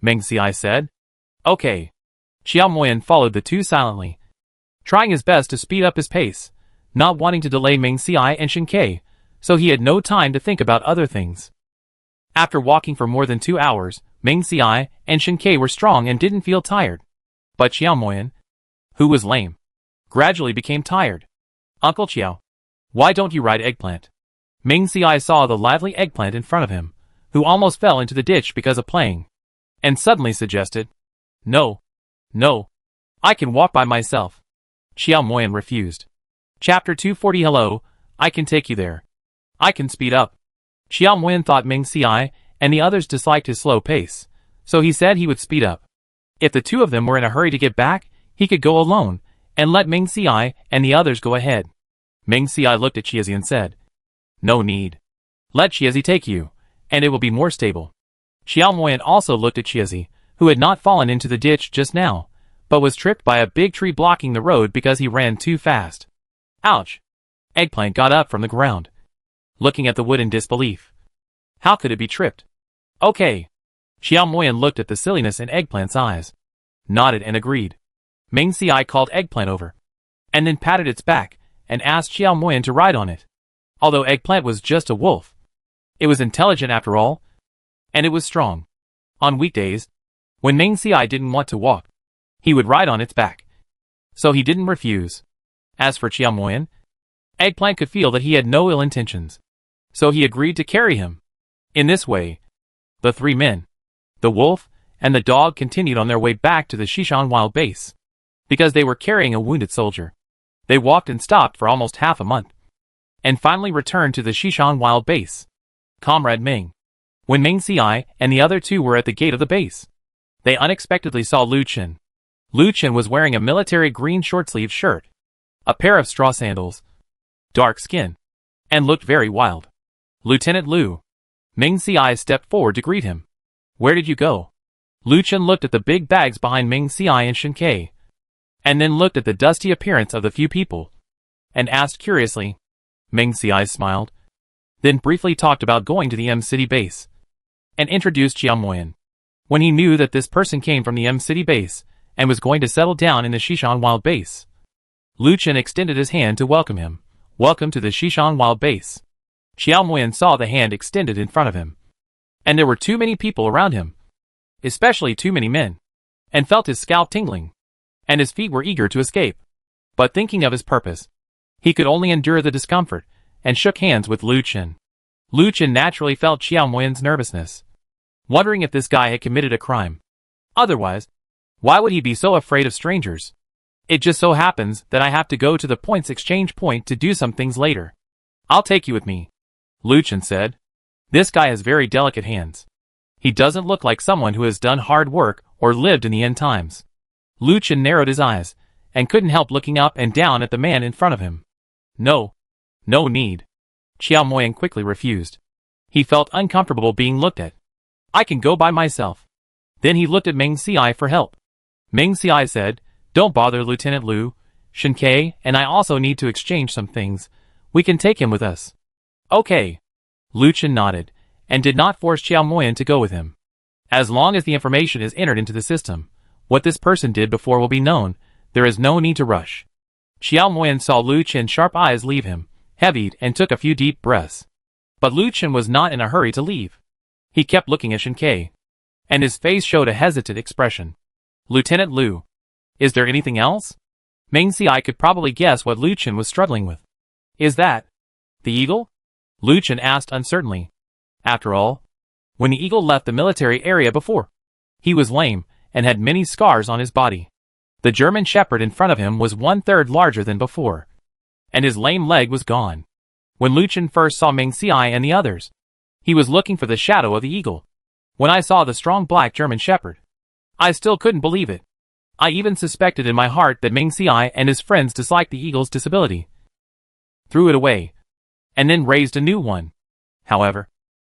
Ming Ci said. Okay. Qiao Moyan followed the two silently, trying his best to speed up his pace, not wanting to delay Ming Ci and Shin-Kei, so he had no time to think about other things. After walking for more than 2 hours, Ming Ci and Shin-Kei were strong and didn't feel tired. But Qiao Moyan, who was lame, gradually became tired. Uncle Qiao, why don't you ride Eggplant? Ming Ci saw the lively Eggplant in front of him, who almost fell into the ditch because of playing, and suddenly suggested, No, I can walk by myself. Qiao Moyan refused. Chapter 240. Hello, I can take you there. I can speed up. Qiao Moyan thought Ming Ci and the others disliked his slow pace, so he said he would speed up. If the two of them were in a hurry to get back, he could go alone, and let Ming Ci and the others go ahead. Ming Ci looked at Chiazi and said, No need. Let Chiezi take you, and it will be more stable. Xiao Moyan also looked at Chiezi, who had not fallen into the ditch just now, but was tripped by a big tree blocking the road because he ran too fast. Ouch! Eggplant got up from the ground, looking at the wood in disbelief. How could it be tripped? Okay. Xiao Moyan looked at the silliness in Eggplant's eyes, nodded and agreed. Ming Xiai called Eggplant over, and then patted its back, and asked Xiao Moyan to ride on it. Although Eggplant was just a wolf, it was intelligent after all, and it was strong. On weekdays, when Ming Xiai didn't want to walk, he would ride on its back. So he didn't refuse. As for Xiao Moyan, Eggplant could feel that he had no ill intentions, so he agreed to carry him. In this way, the three men, the wolf, and the dog continued on their way back to the Xishan Wild Base. Because they were carrying a wounded soldier, they walked and stopped for almost half a month, and finally returned to the Xishan Wild Base. Comrade Ming. When Ming Xiai and the other two were at the gate of the base, they unexpectedly saw Lu Chen. Lu Chen was wearing a military green short-sleeved shirt, a pair of straw sandals, dark skin, and looked very wild. Lieutenant Lu. Ming Xiai stepped forward to greet him. Where did you go? Lu Chen looked at the big bags behind Ming Xiai and Shen Ke, and then looked at the dusty appearance of the few people, and asked curiously. Ming Xiai smiled, then briefly talked about going to the M City base, and introduced Xiao Moyan. When he knew that this person came from the M City base, and was going to settle down in the Xishan Wild Base, Lu Chen extended his hand to welcome him. Welcome to the Xishan Wild Base. Xiao Moyan saw the hand extended in front of him, and there were too many people around him, especially too many men, and felt his scalp tingling, and his feet were eager to escape. But thinking of his purpose, he could only endure the discomfort, and shook hands with Lu Chen. Lu Chen naturally felt Xiao Moyan's nervousness, wondering if this guy had committed a crime. Otherwise, why would he be so afraid of strangers? It just so happens that I have to go to the points exchange point to do some things later. I'll take you with me, Lu Chen said. This guy has very delicate hands. He doesn't look like someone who has done hard work or lived in the end times. Lu Chen narrowed his eyes, and couldn't help looking up and down at the man in front of him. No need. Xiao Moyan quickly refused. He felt uncomfortable being looked at. I can go by myself. Then he looked at Ming Xiai for help. Ming Xiai said, Don't bother Lieutenant Lu, Shen Ke and I also need to exchange some things. We can take him with us. Okay. Lu Chen nodded, and did not force Xiao Moyan to go with him. As long as the information is entered into the system, what this person did before will be known, there is no need to rush. Xiao Moyan saw Lu Chen's sharp eyes leave him, heavied and took a few deep breaths. But Lu Chen was not in a hurry to leave. He kept looking at Shen Ke, and his face showed a hesitant expression. Lieutenant Lu, is there anything else? Ming Xiai could probably guess what Lu Chen was struggling with. Is that the eagle? Lu Chen asked uncertainly. After all, when the eagle left the military area before, he was lame and had many scars on his body. The German shepherd in front of him was 1/3 larger than before, and his lame leg was gone. When Lu Chen first saw Ming Xiai and the others, he was looking for the shadow of the eagle. When I saw the strong black German shepherd, I still couldn't believe it. I even suspected in my heart that Ming Xiai and his friends disliked the eagle's disability. Threw it away, and then raised a new one. However,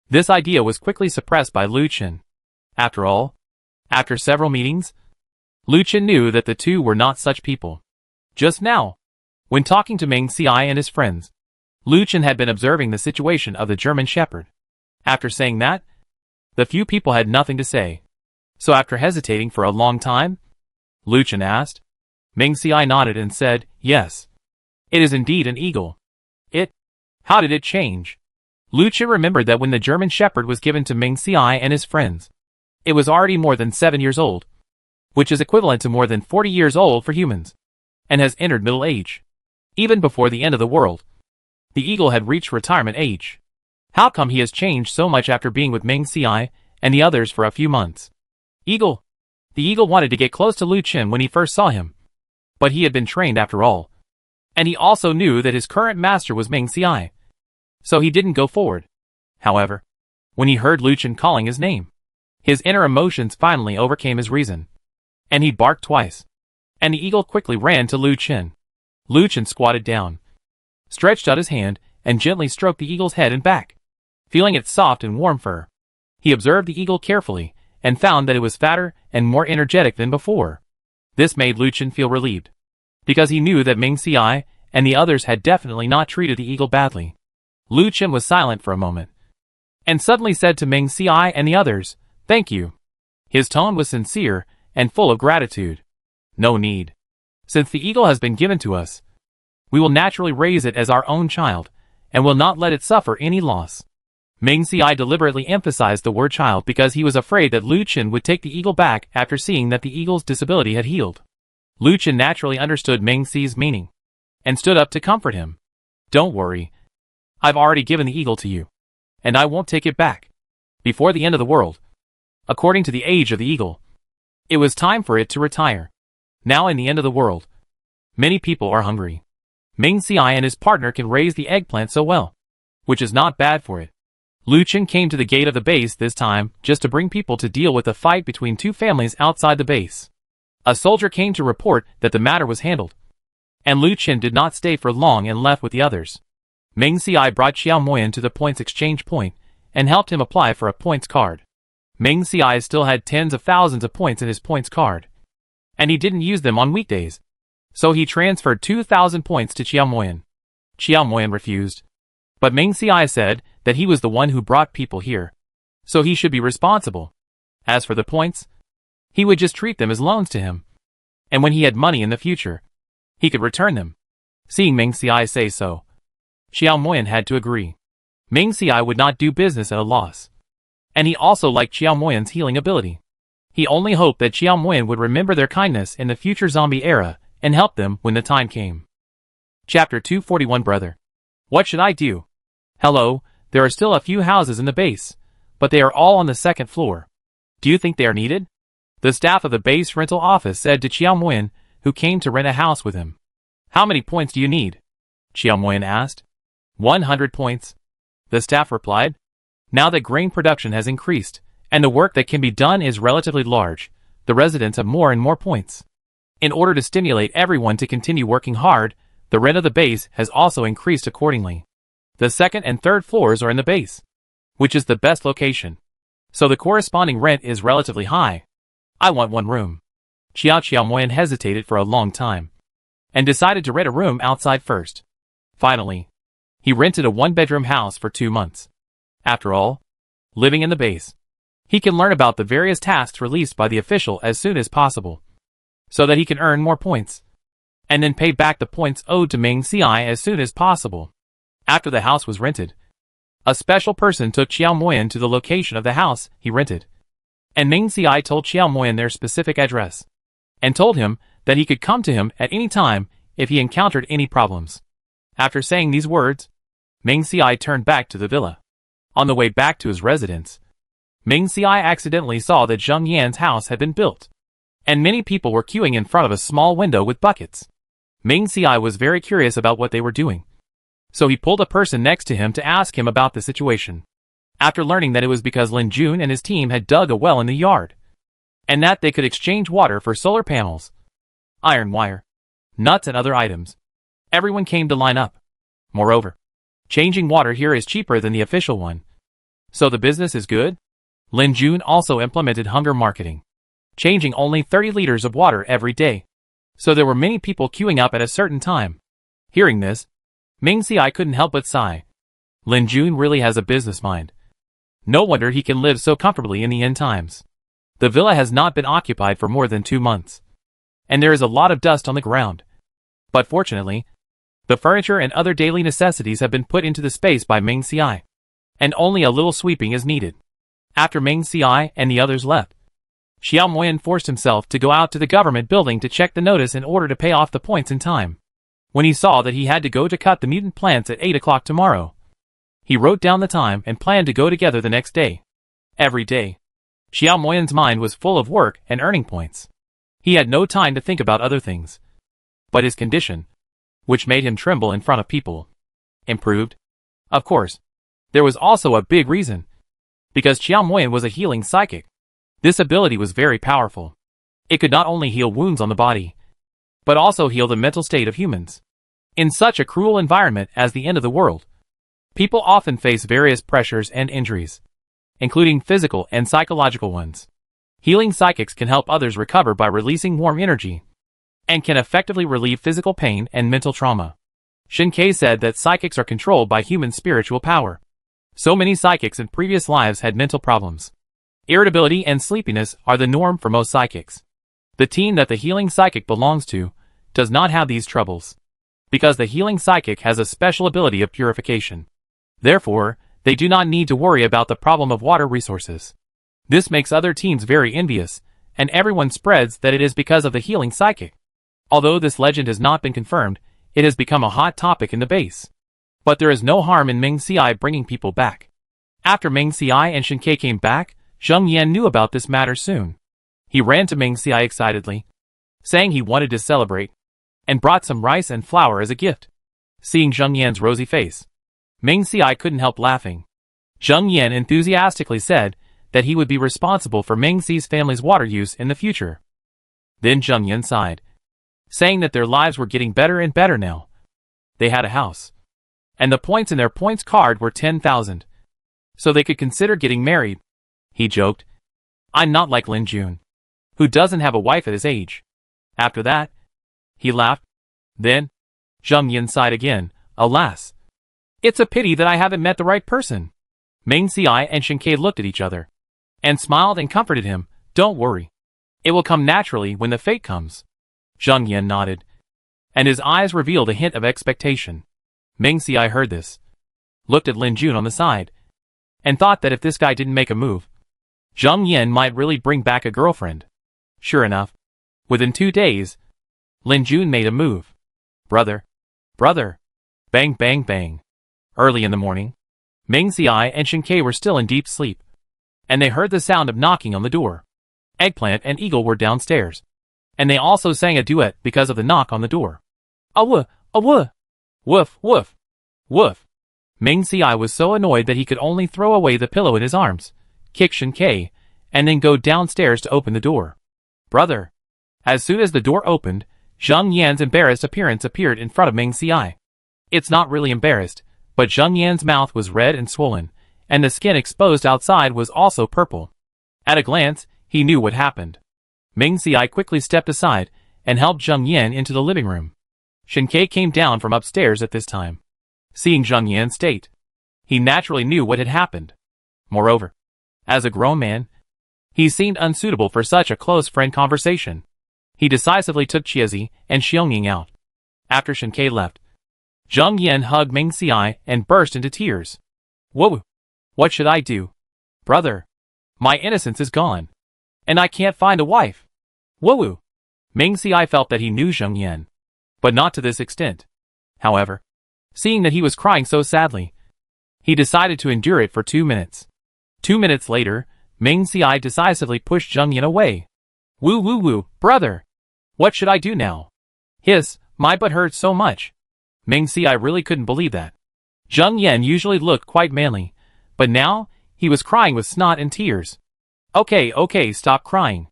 this idea was quickly suppressed by Lu Chen. After all, after several meetings, Lu Chen knew that the two were not such people. Just now, when talking to Ming Xiai and his friends, Lu Chen had been observing the situation of the German shepherd. After saying that, the few people had nothing to say. So after hesitating for a long time, Lu Chen asked. Ming Xiai nodded and said, Yes. It is indeed an eagle. How did it change? Lu Chen remembered that when the German shepherd was given to Ming Xiai and his friends, it was already more than 7 years old, which is equivalent to more than 40 years old for humans, and has entered middle age. Even before the end of the world, the eagle had reached retirement age. How come he has changed so much after being with Ming Xiai and the others for a few months? Eagle. The eagle wanted to get close to Lu Chen when he first saw him, but he had been trained after all, and he also knew that his current master was Ming Xiai, so he didn't go forward. However, when he heard Lu Chen calling his name, his inner emotions finally overcame his reason, and he barked twice, and the eagle quickly ran to Lu Chen. Lu Chen squatted down, stretched out his hand, and gently stroked the eagle's head and back. Feeling its soft and warm fur, he observed the eagle carefully, and found that it was fatter and more energetic than before. This made Lu Chen feel relieved, because he knew that Ming Xiai and the others had definitely not treated the eagle badly. Lu Chen was silent for a moment, and suddenly said to Ming Xiai and the others, "Thank you." His tone was sincere and full of gratitude. "No need. Since the eagle has been given to us, we will naturally raise it as our own child, and will not let it suffer any loss." Ming Xiai deliberately emphasized the word child because he was afraid that Lu Chen would take the eagle back after seeing that the eagle's disability had healed. Lu Chen naturally understood Ming Xi's meaning, and stood up to comfort him. "Don't worry. I've already given the eagle to you, and I won't take it back. Before the end of the world, according to the age of the eagle, it was time for it to retire. Now in the end of the world, many people are hungry. Ming Xiai and his partner can raise the eggplant so well, which is not bad for it." Lu Chen came to the gate of the base this time just to bring people to deal with a fight between two families outside the base. A soldier came to report that the matter was handled, and Lu Chen did not stay for long and left with the others. Ming Xiai brought Xiao Moyan to the points exchange point and helped him apply for a points card. Ming Xiai still had tens of thousands of points in his points card, and he didn't use them on weekdays, so he transferred 2,000 points to Xiao Moyan. Xiao Moyan refused, but Ming Xiai said that he was the one who brought people here, so he should be responsible. As for the points, he would just treat them as loans to him, and when he had money in the future, he could return them. Seeing Ming Xiai say so, Xiao Moyan had to agree. Ming Xiai would not do business at a loss, and he also liked Xiao Moyan's healing ability. He only hoped that Xiao Moyan would remember their kindness in the future zombie era and help them when the time came. Chapter 241 Brother. What should I do? Hello, there are still a few houses in the base, but they are all on the second floor. Do you think they are needed? The staff of the base rental office said to Xiao Moyan, who came to rent a house with him. How many points do you need? Xiao Moyan asked. 100 points. The staff replied. Now that grain production has increased, and the work that can be done is relatively large, the residents have more and more points. In order to stimulate everyone to continue working hard, the rent of the base has also increased accordingly. The second and third floors are in the base, which is the best location, so the corresponding rent is relatively high. I want one room. Xiao Moyan hesitated for a long time, and decided to rent a room outside first. Finally, he rented a one-bedroom house for 2 months. After all, living in the base, he can learn about the various tasks released by the official as soon as possible, so that he can earn more points, and then pay back the points owed to Ming Xiai as soon as possible. After the house was rented, a special person took Xiao Moyan to the location of the house he rented, and Ming Xiai told Xiao Moyan their specific address, and told him that he could come to him at any time if he encountered any problems. After saying these words, Ming Xiai turned back to the villa. On the way back to his residence, Ming Xiai accidentally saw that Zheng Yan's house had been built, and many people were queuing in front of a small window with buckets. Ming Xiai was very curious about what they were doing, so he pulled a person next to him to ask him about the situation. After learning that it was because Lin Jun and his team had dug a well in the yard, and that they could exchange water for solar panels, iron wire, nuts and other items, everyone came to line up. Moreover, changing water here is cheaper than the official one, so the business is good. Lin Jun also implemented hunger marketing, changing only 30 liters of water every day, so there were many people queuing up at a certain time. Hearing this, Ming Xiai couldn't help but sigh. Lin Jun really has a business mind. No wonder he can live so comfortably in the end times. The villa has not been occupied for more than 2 months, and there is a lot of dust on the ground. But fortunately, the furniture and other daily necessities have been put into the space by Ming Xiai, and only a little sweeping is needed. After Ming Xiai and the others left, Xiao Moyan forced himself to go out to the government building to check the notice in order to pay off the points in time. When he saw that he had to go to cut the mutant plants at 8 o'clock tomorrow, he wrote down the time and planned to go together the next day. Every day, Xiao Moyan's mind was full of work and earning points. He had no time to think about other things. But his condition, which made him tremble in front of people, improved. Of course, there was also a big reason. Because Xiao Moyan was a healing psychic. This ability was very powerful. It could not only heal wounds on the body, but also heal the mental state of humans. In such a cruel environment as the end of the world, People often face various pressures and injuries, including physical and psychological ones. Healing psychics can help others recover by releasing warm energy and can effectively relieve physical pain and mental trauma. Shin-Kei said that psychics are controlled by human spiritual power. So many psychics in previous lives had mental problems. Irritability and sleepiness are the norm for most psychics. The team that the healing psychic belongs to does not have these troubles, because the healing psychic has a special ability of purification. Therefore, they do not need to worry about the problem of water resources. This makes other teams very envious, and everyone spreads that it is because of the healing psychic. Although this legend has not been confirmed, it has become a hot topic in the base. But there is no harm in Meng Xiai bringing people back. After Meng Xiai and Shin-Kei came back, Zheng Yan knew about this matter soon. He ran to Meng Xiai excitedly, saying he wanted to celebrate, and brought some rice and flour as a gift. Seeing Zheng Yan's rosy face, Meng Xiai couldn't help laughing. Zheng Yan enthusiastically said that he would be responsible for Meng Xi's family's water use in the future. Then Zheng Yan sighed, saying that their lives were getting better and better now. They had a house, and the points in their points card were 10,000, so they could consider getting married. He joked, "I'm not like Lin Jun, who doesn't have a wife at his age." After that, he laughed. Then, Zheng Yan sighed again, "Alas, it's a pity that I haven't met the right person." Meng Xiai and Shin-Kei looked at each other, and smiled and comforted him. "Don't worry. It will come naturally when the fate comes." Zheng Yan nodded, and his eyes revealed a hint of expectation. Meng Xiai heard this, looked at Lin Jun on the side, and thought that if this guy didn't make a move, Zheng Yan might really bring back a girlfriend. Sure enough, within 2 days, Lin Jun made a move. Brother. Bang bang bang. Early in the morning, Meng Xiai and Shin-Kei were still in deep sleep, and they heard the sound of knocking on the door. Eggplant and Eagle were downstairs, and they also sang a duet because of the knock on the door. "Awoo, awoo! Woof, woof, woof." Meng Xiai was so annoyed that he could only throw away the pillow in his arms, kick Shin-Kei, and then go downstairs to open the door. "Brother." As soon as the door opened, Zheng Yan's embarrassed appearance appeared in front of Meng Xiai. It's not really embarrassed, but Zheng Yan's mouth was red and swollen, and the skin exposed outside was also purple. At a glance, he knew what happened. Meng Xiai quickly stepped aside and helped Zheng Yan into the living room. Shin-Kei came down from upstairs at this time. Seeing Zheng Yan's state, he naturally knew what had happened. Moreover, as a grown man, he seemed unsuitable for such a close friend conversation. He decisively took Chiazi and Xiongning out. After Shin-Kei left, Zheng Yan hugged Meng Xiai and burst into tears. "Whoa! What should I do? Brother, my innocence is gone, and I can't find a wife. Whoa!" Meng Xiai felt that he knew Zheng Yan, but not to this extent. However, seeing that he was crying so sadly, he decided to endure it for 2 minutes. 2 minutes later, Meng Xiai decisively pushed Zheng Yan away. "Woo woo woo, brother! What should I do now? Hiss, my butt hurts so much." Meng Xiai really couldn't believe that. Zheng Yan usually looked quite manly, but now, he was crying with snot and tears. Okay, stop crying."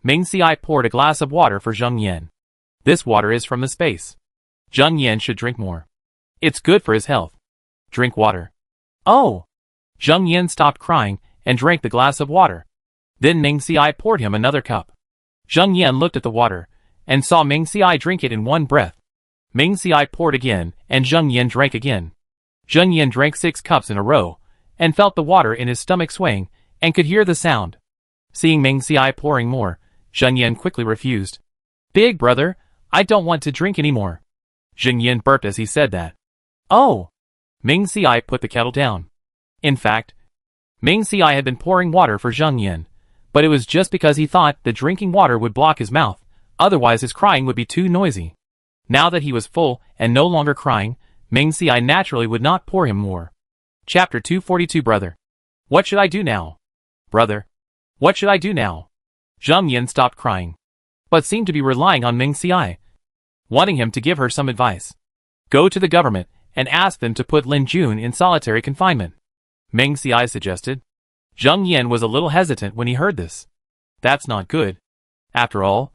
Meng Xiai poured a glass of water for Zheng Yan. "This water is from the space. Zheng Yan should drink more. It's good for his health. Drink water." "Oh!" Zheng Yan stopped crying and drank the glass of water. Then Meng Xiai poured him another cup. Zheng Yan looked at the water, and saw Meng Xiai drink it in one breath. Meng Xiai poured again, and Zheng Yan drank again. Zheng Yan drank 6 cups in a row, and felt the water in his stomach swaying, and could hear the sound. Seeing Meng Xiai pouring more, Zheng Yan quickly refused. "Big brother, I don't want to drink anymore." Zheng Yan burped as he said that. "Oh!" Meng Xiai put the kettle down. In fact, Meng Xiai had been pouring water for Zheng Yan, but it was just because he thought that drinking water would block his mouth, otherwise his crying would be too noisy. Now that he was full and no longer crying, Meng Xiai naturally would not pour him more. Chapter 242 Brother. What should I do now? Brother. What should I do now? Zheng Yan stopped crying, but seemed to be relying on Meng Xiai, wanting him to give her some advice. Go to the government and ask them to put Lin Jun in solitary confinement, Meng Xiai suggested. Zheng Yan was a little hesitant when he heard this. That's not good. After all,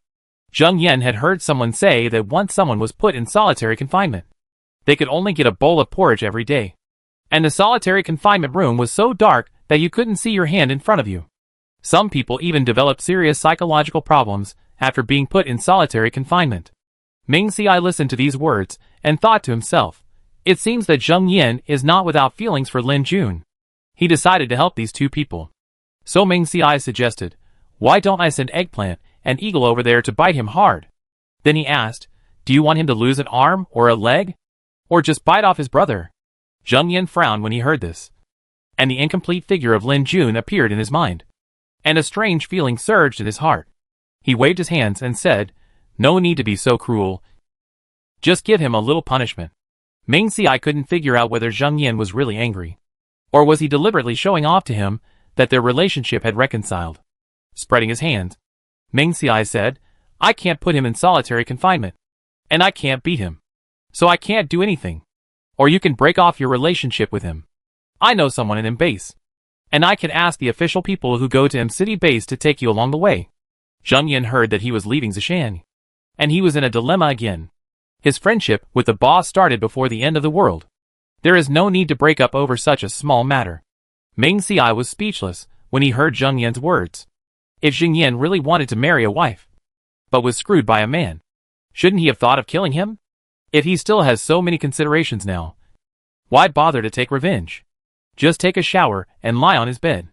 Zheng Yan had heard someone say that once someone was put in solitary confinement, they could only get a bowl of porridge every day. And the solitary confinement room was so dark that you couldn't see your hand in front of you. Some people even developed serious psychological problems after being put in solitary confinement. Ming Xiai listened to these words and thought to himself, it seems that Zheng Yan is not without feelings for Lin Jun. He decided to help these two people. So Ming Xiai suggested, why don't I send Eggplant and Eagle over there to bite him hard? Then he asked, do you want him to lose an arm or a leg? Or just bite off his brother? Zheng Yan frowned when he heard this. And the incomplete figure of Lin Jun appeared in his mind. And a strange feeling surged in his heart. He waved his hands and said, no need to be so cruel. Just give him a little punishment. Ming Xiai couldn't figure out whether Zheng Yan was really angry. Or was he deliberately showing off to him that their relationship had reconciled? Spreading his hands, Ming Xiai said, I can't put him in solitary confinement. And I can't beat him. So I can't do anything. Or you can break off your relationship with him. I know someone in M base. And I can ask the official people who go to M City base to take you along the way. Zheng Yan heard that he was leaving Zishan. And he was in a dilemma again. His friendship with the boss started before the end of the world. There is no need to break up over such a small matter. Ming Xiai was speechless when he heard Zheng Yan's words. If Zheng Yan really wanted to marry a wife, but was screwed by a man, shouldn't he have thought of killing him? If he still has so many considerations now, why bother to take revenge? Just take a shower and lie on his bed.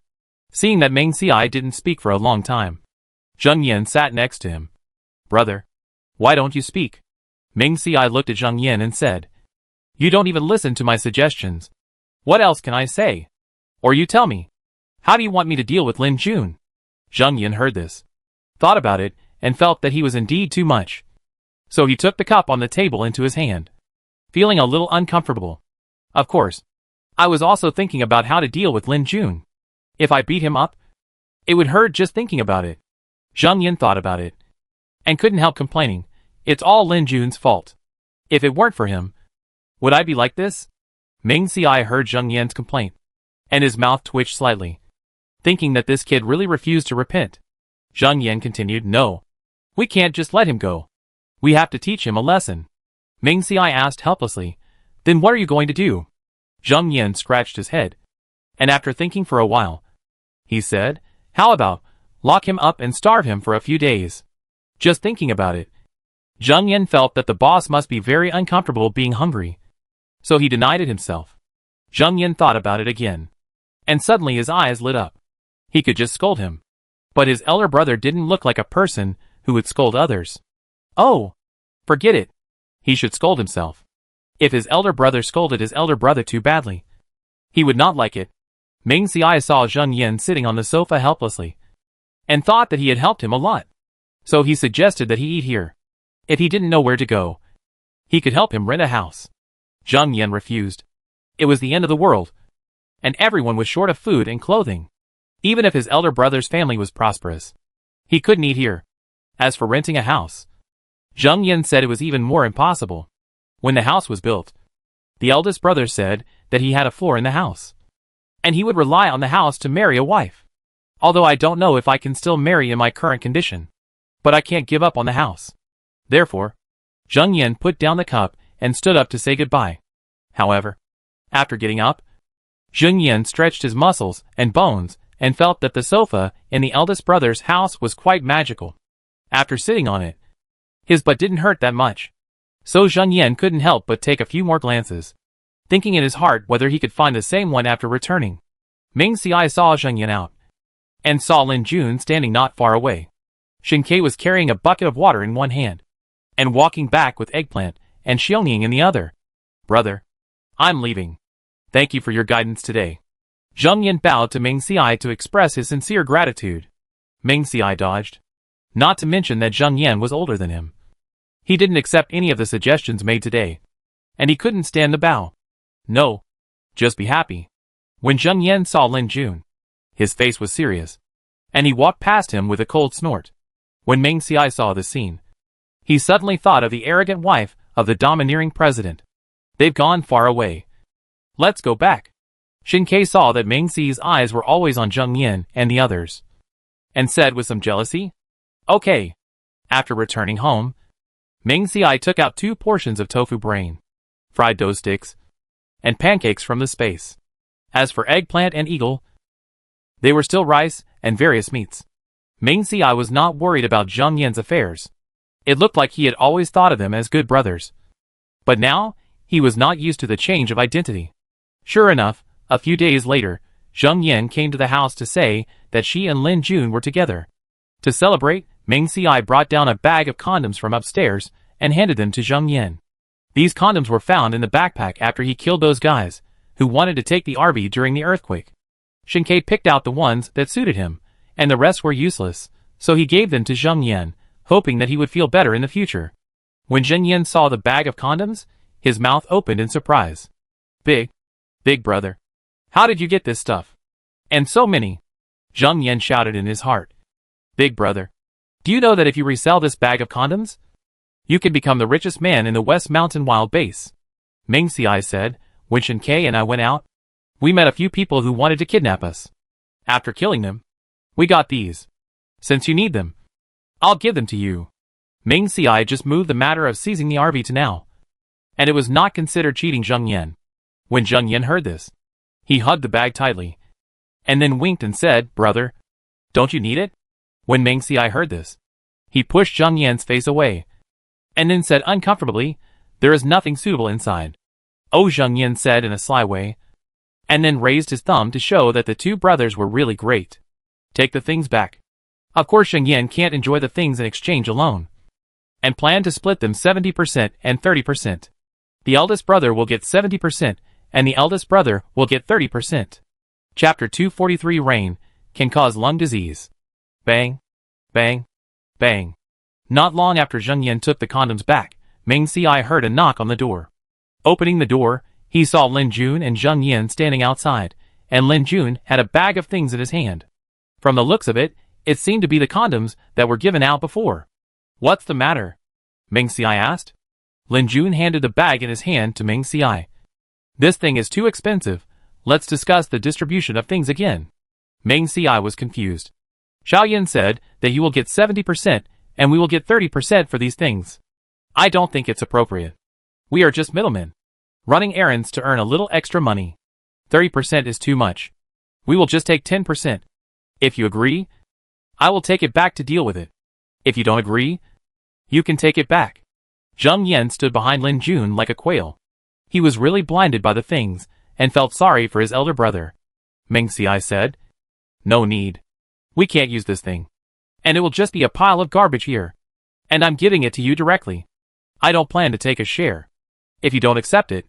Seeing that Ming Xiai didn't speak for a long time, Zheng Yan sat next to him. Brother, why don't you speak? Ming Xiai looked at Zheng Yan and said, you don't even listen to my suggestions. What else can I say? Or you tell me. How do you want me to deal with Lin Jun? Zheng Yan heard this, thought about it, and felt that he was indeed too much. So he took the cup on the table into his hand, feeling a little uncomfortable. Of course, I was also thinking about how to deal with Lin Jun. If I beat him up, it would hurt just thinking about it. Zheng Yan thought about it, and couldn't help complaining, it's all Lin Jun's fault. If it weren't for him, would I be like this? Ming Xiai heard Zheng Yan's complaint, and his mouth twitched slightly, thinking that this kid really refused to repent. Zheng Yan continued, no, we can't just let him go. We have to teach him a lesson. Ming Xiai asked helplessly, then what are you going to do? Zheng Yan scratched his head, and after thinking for a while, he said, how about lock him up and starve him for a few days? Just thinking about it, Zheng Yan felt that the boss must be very uncomfortable being hungry, so he denied it himself. Zheng Yan thought about it again, and suddenly his eyes lit up. He could just scold him. But his elder brother didn't look like a person who would scold others. Oh, forget it. He should scold himself. If his elder brother scolded his elder brother too badly, he would not like it. Ming Xiai saw Zheng Yan sitting on the sofa helplessly, and thought that he had helped him a lot. So he suggested that he eat here. If he didn't know where to go, he could help him rent a house. Zheng Yan refused. It was the end of the world, and everyone was short of food and clothing. Even if his elder brother's family was prosperous, he couldn't eat here. As for renting a house, Zheng Yan said it was even more impossible. When the house was built, the eldest brother said that he had a floor in the house, and he would rely on the house to marry a wife. Although I don't know if I can still marry in my current condition, but I can't give up on the house. Therefore, Zheng Yan put down the cup and stood up to say goodbye. However, after getting up, Zheng Yan stretched his muscles and bones and felt that the sofa in the eldest brother's house was quite magical. After sitting on it, his butt didn't hurt that much. So Zheng Yan couldn't help but take a few more glances, thinking in his heart whether he could find the same one after returning. Ming Xiai saw Zheng Yan out, and saw Lin Jun standing not far away. Shinkei was carrying a bucket of water in one hand, and walking back with Eggplant and Xiongning in the other. Brother, I'm leaving. Thank you for your guidance today. Zheng Yan bowed to Ming Xiai to express his sincere gratitude. Ming Xiai dodged. Not to mention that Zheng Yan was older than him. He didn't accept any of the suggestions made today, and he couldn't stand the bow. No, just be happy. When Zheng Yan saw Lin Jun, his face was serious, and he walked past him with a cold snort. When Ming Xiai saw this scene, he suddenly thought of the arrogant wife of the domineering president. They've gone far away. Let's go back. Shinkei saw that Ming Xi's eyes were always on Zheng Yan and the others, and said with some jealousy, okay. After returning home, Ming Xiai took out 2 portions of tofu brain, fried dough sticks, and pancakes from the space. As for eggplant and eagle, they were still rice and various meats. Ming Si was not worried about Zheng Yan's affairs. It looked like he had always thought of them as good brothers. But now, he was not used to the change of identity. Sure enough, a few days later, Zheng Yan came to the house to say that she and Lin Jun were together. To celebrate, Ming Si brought down a bag of condoms from upstairs and handed them to Zheng Yan. These condoms were found in the backpack after he killed those guys who wanted to take the RV during the earthquake. Shen Ke picked out the ones that suited him, and the rest were useless, so he gave them to Zheng Yan, hoping that he would feel better in the future. When Zheng Yan saw the bag of condoms, his mouth opened in surprise. Big brother. How did you get this stuff? And so many. Zheng Yan shouted in his heart. Big brother. Do you know that if you resell this bag of condoms, you could become the richest man in the West Mountain Wild Base? Ming Si said, when Shen Ke and I went out, we met a few people who wanted to kidnap us. After killing them, we got these. Since you need them, I'll give them to you. Ming Si just moved the matter of seizing the RV to now, and it was not considered cheating Zheng Yan. When Zheng Yan heard this, he hugged the bag tightly, and then winked and said, brother, don't you need it? When Ming Si heard this, he pushed Zheng Yan's face away, and then said uncomfortably, there is nothing suitable inside. Oh, Zheng Yan said in a sly way, and then raised his thumb to show that the two brothers were really great. Take the things back. Of course Zheng Yan can't enjoy the things in exchange alone, and planned to split them 70% and 30%. The eldest brother will get 70%, and the eldest brother will get 30%. Chapter 243 Rain can cause lung disease. Bang, bang, bang. Not long after Zheng Yan took the condoms back, Ming Si heard a knock on the door. Opening the door, he saw Lin Jun and Zheng Yan standing outside, and Lin Jun had a bag of things in his hand. From the looks of it, it seemed to be the condoms that were given out before. What's the matter? Ming Si asked. Lin Jun handed the bag in his hand to Ming Si. This thing is too expensive. Let's discuss the distribution of things again. Ming Si was confused. Xiaoyan said that you will get 70% and we will get 30% for these things. I don't think it's appropriate. We are just middlemen, running errands to earn a little extra money. 30% is too much. We will just take 10%. If you agree, I will take it back to deal with it. If you don't agree, you can take it back. Zheng Yan stood behind Lin Jun like a quail. He was really blinded by the things, and felt sorry for his elder brother. Ming Si said, no need. We can't use this thing. And it will just be a pile of garbage here. And I'm giving it to you directly. I don't plan to take a share. If you don't accept it,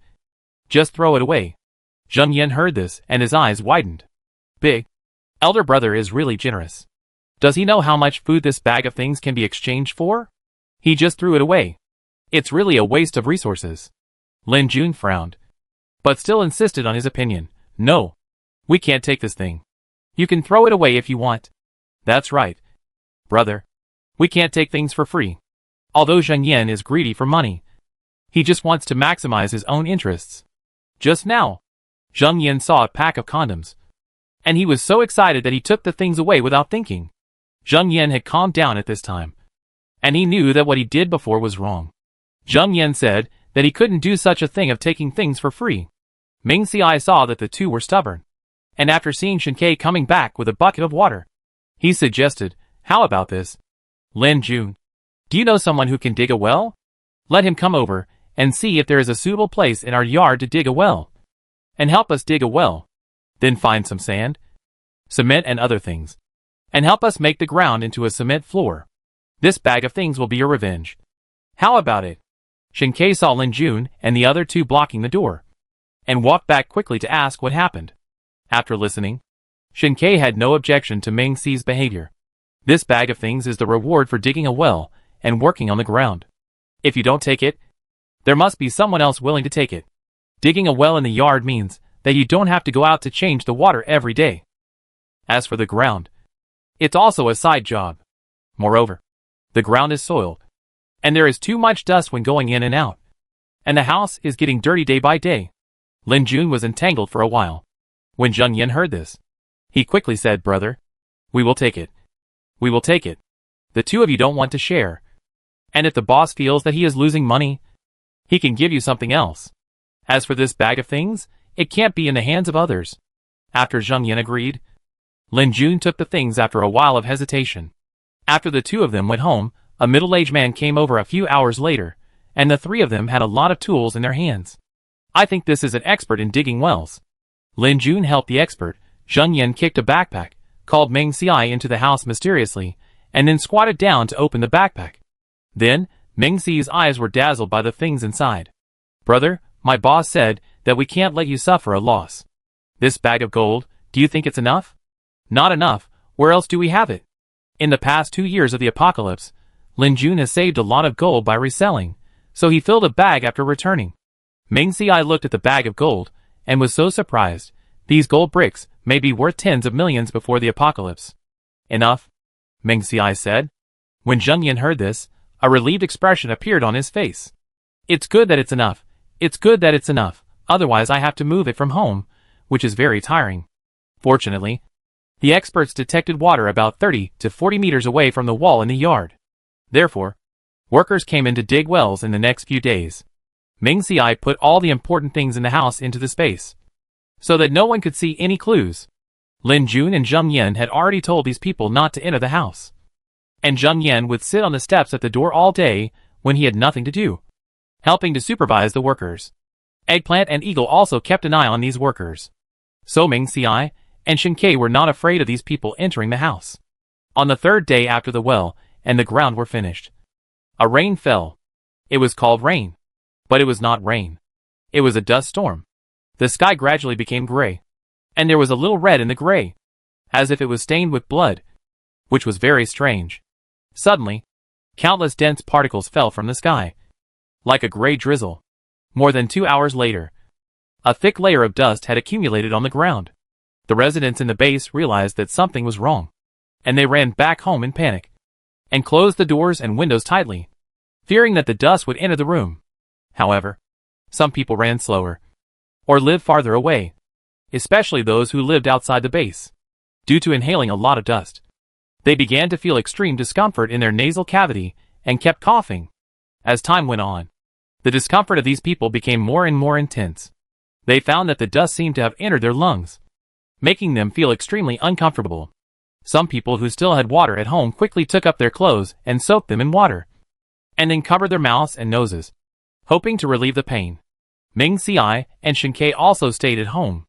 just throw it away. Zheng Yan heard this, and his eyes widened. Big elder brother is really generous. Does he know how much food this bag of things can be exchanged for? He just threw it away. It's really a waste of resources. Lin Jun frowned, but still insisted on his opinion. No. We can't take this thing. You can throw it away if you want. That's right, brother. We can't take things for free. Although Zheng Yan is greedy for money, he just wants to maximize his own interests. Just now, Zheng Yan saw a pack of condoms, and he was so excited that he took the things away without thinking. Zheng Yan had calmed down at this time, and he knew that what he did before was wrong. Zheng Yan said that he couldn't do such a thing of taking things for free. Ming Si saw that the two were stubborn, and after seeing Shen Ke coming back with a bucket of water, he suggested, how about this? Lin Jun, do you know someone who can dig a well? Let him come over and see if there is a suitable place in our yard to dig a well, and help us dig a well. Then find some sand, cement and other things, and help us make the ground into a cement floor. This bag of things will be your revenge. How about it? Shen Ke saw Lin Jun and the other two blocking the door, and walked back quickly to ask what happened. After listening, Shen Ke had no objection to Ming Si's behavior. This bag of things is the reward for digging a well and working on the ground. If you don't take it, there must be someone else willing to take it. Digging a well in the yard means that you don't have to go out to change the water every day. As for the ground, it's also a side job. Moreover, the ground is soiled, and there is too much dust when going in and out, and the house is getting dirty day by day. Lin Jun was entangled for a while. When Zheng Yan heard this, he quickly said, brother, we will take it. We will take it. The two of you don't want to share. And if the boss feels that he is losing money, he can give you something else. As for this bag of things, it can't be in the hands of others. After Zheng Yan agreed, Lin Jun took the things after a while of hesitation. After the two of them went home, a middle-aged man came over a few hours later, and the three of them had a lot of tools in their hands. I think this is an expert in digging wells. Lin Jun helped the expert. Zheng Yan kicked a backpack, called Meng Xiai into the house mysteriously, and then squatted down to open the backpack. Then, Meng Xi's eyes were dazzled by the things inside. Brother, my boss said that we can't let you suffer a loss. This bag of gold, do you think it's enough? Not enough. Where else do we have it? In the past 2 years of the apocalypse, Lin Jun has saved a lot of gold by reselling, so he filled a bag after returning. Meng Xiai looked at the bag of gold, and was so surprised. These gold bricks may be worth tens of millions before the apocalypse. Enough, Meng Xiai said. When Zheng Yan heard this, a relieved expression appeared on his face. It's good that it's enough. It's good that it's enough, otherwise I have to move it from home, which is very tiring. Fortunately, the experts detected water about 30 to 40 meters away from the wall in the yard. Therefore, workers came in to dig wells in the next few days. Meng Xiai put all the important things in the house into the space, so that no one could see any clues. Lin Jun and Zheng Yan had already told these people not to enter the house. And Zheng Yan would sit on the steps at the door all day when he had nothing to do, helping to supervise the workers. Eggplant and Eagle also kept an eye on these workers. So Meng Xiai and Shen Ke were not afraid of these people entering the house. On the third day after the well and the ground were finished, a rain fell. It was called rain, but it was not rain. It was a dust storm. The sky gradually became gray, and there was a little red in the gray, as if it was stained with blood, which was very strange. Suddenly, countless dense particles fell from the sky, like a gray drizzle. More than 2 hours later, a thick layer of dust had accumulated on the ground. The residents in the base realized that something was wrong, and they ran back home in panic, and closed the doors and windows tightly, fearing that the dust would enter the room. However, some people ran slower, or lived farther away, especially those who lived outside the base. Due to inhaling a lot of dust, they began to feel extreme discomfort in their nasal cavity and kept coughing. As time went on, the discomfort of these people became more and more intense. They found that the dust seemed to have entered their lungs, making them feel extremely uncomfortable. Some people who still had water at home quickly took up their clothes and soaked them in water, and then covered their mouths and noses, hoping to relieve the pain. Meng Xiai and Shen Ke also stayed at home.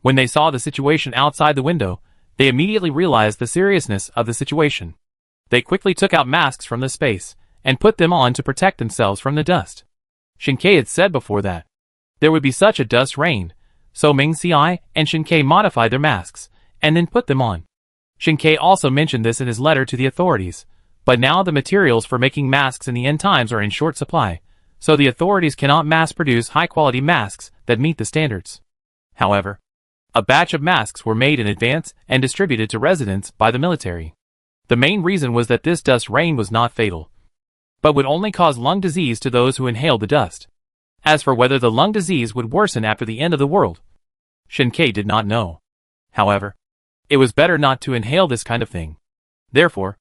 When they saw the situation outside the window, they immediately realized the seriousness of the situation. They quickly took out masks from the space and put them on to protect themselves from the dust. Shen Ke had said before that there would be such a dust rain, so Meng Xiai and Shen Ke modified their masks and then put them on. Shen Ke also mentioned this in his letter to the authorities, but now the materials for making masks in the end times are in short supply, so the authorities cannot mass-produce high-quality masks that meet the standards. However, a batch of masks were made in advance and distributed to residents by the military. The main reason was that this dust rain was not fatal, but would only cause lung disease to those who inhaled the dust. As for whether the lung disease would worsen after the end of the world, Shen Ke did not know. However, it was better not to inhale this kind of thing. Therefore,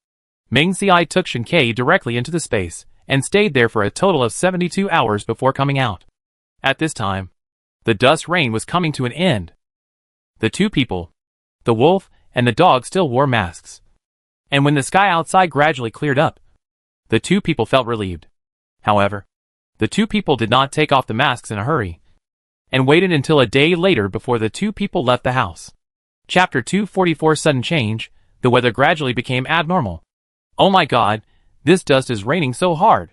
Meng Xiai took Shen Ke directly into the space and stayed there for a total of 72 hours before coming out. At this time, the dust rain was coming to an end. The two people, the wolf and the dog, still wore masks. And when the sky outside gradually cleared up, the two people felt relieved. However, the two people did not take off the masks in a hurry, and waited until a day later before the two people left the house. Chapter 244 Sudden Change. The weather gradually became abnormal. Oh my god, this dust is raining so hard.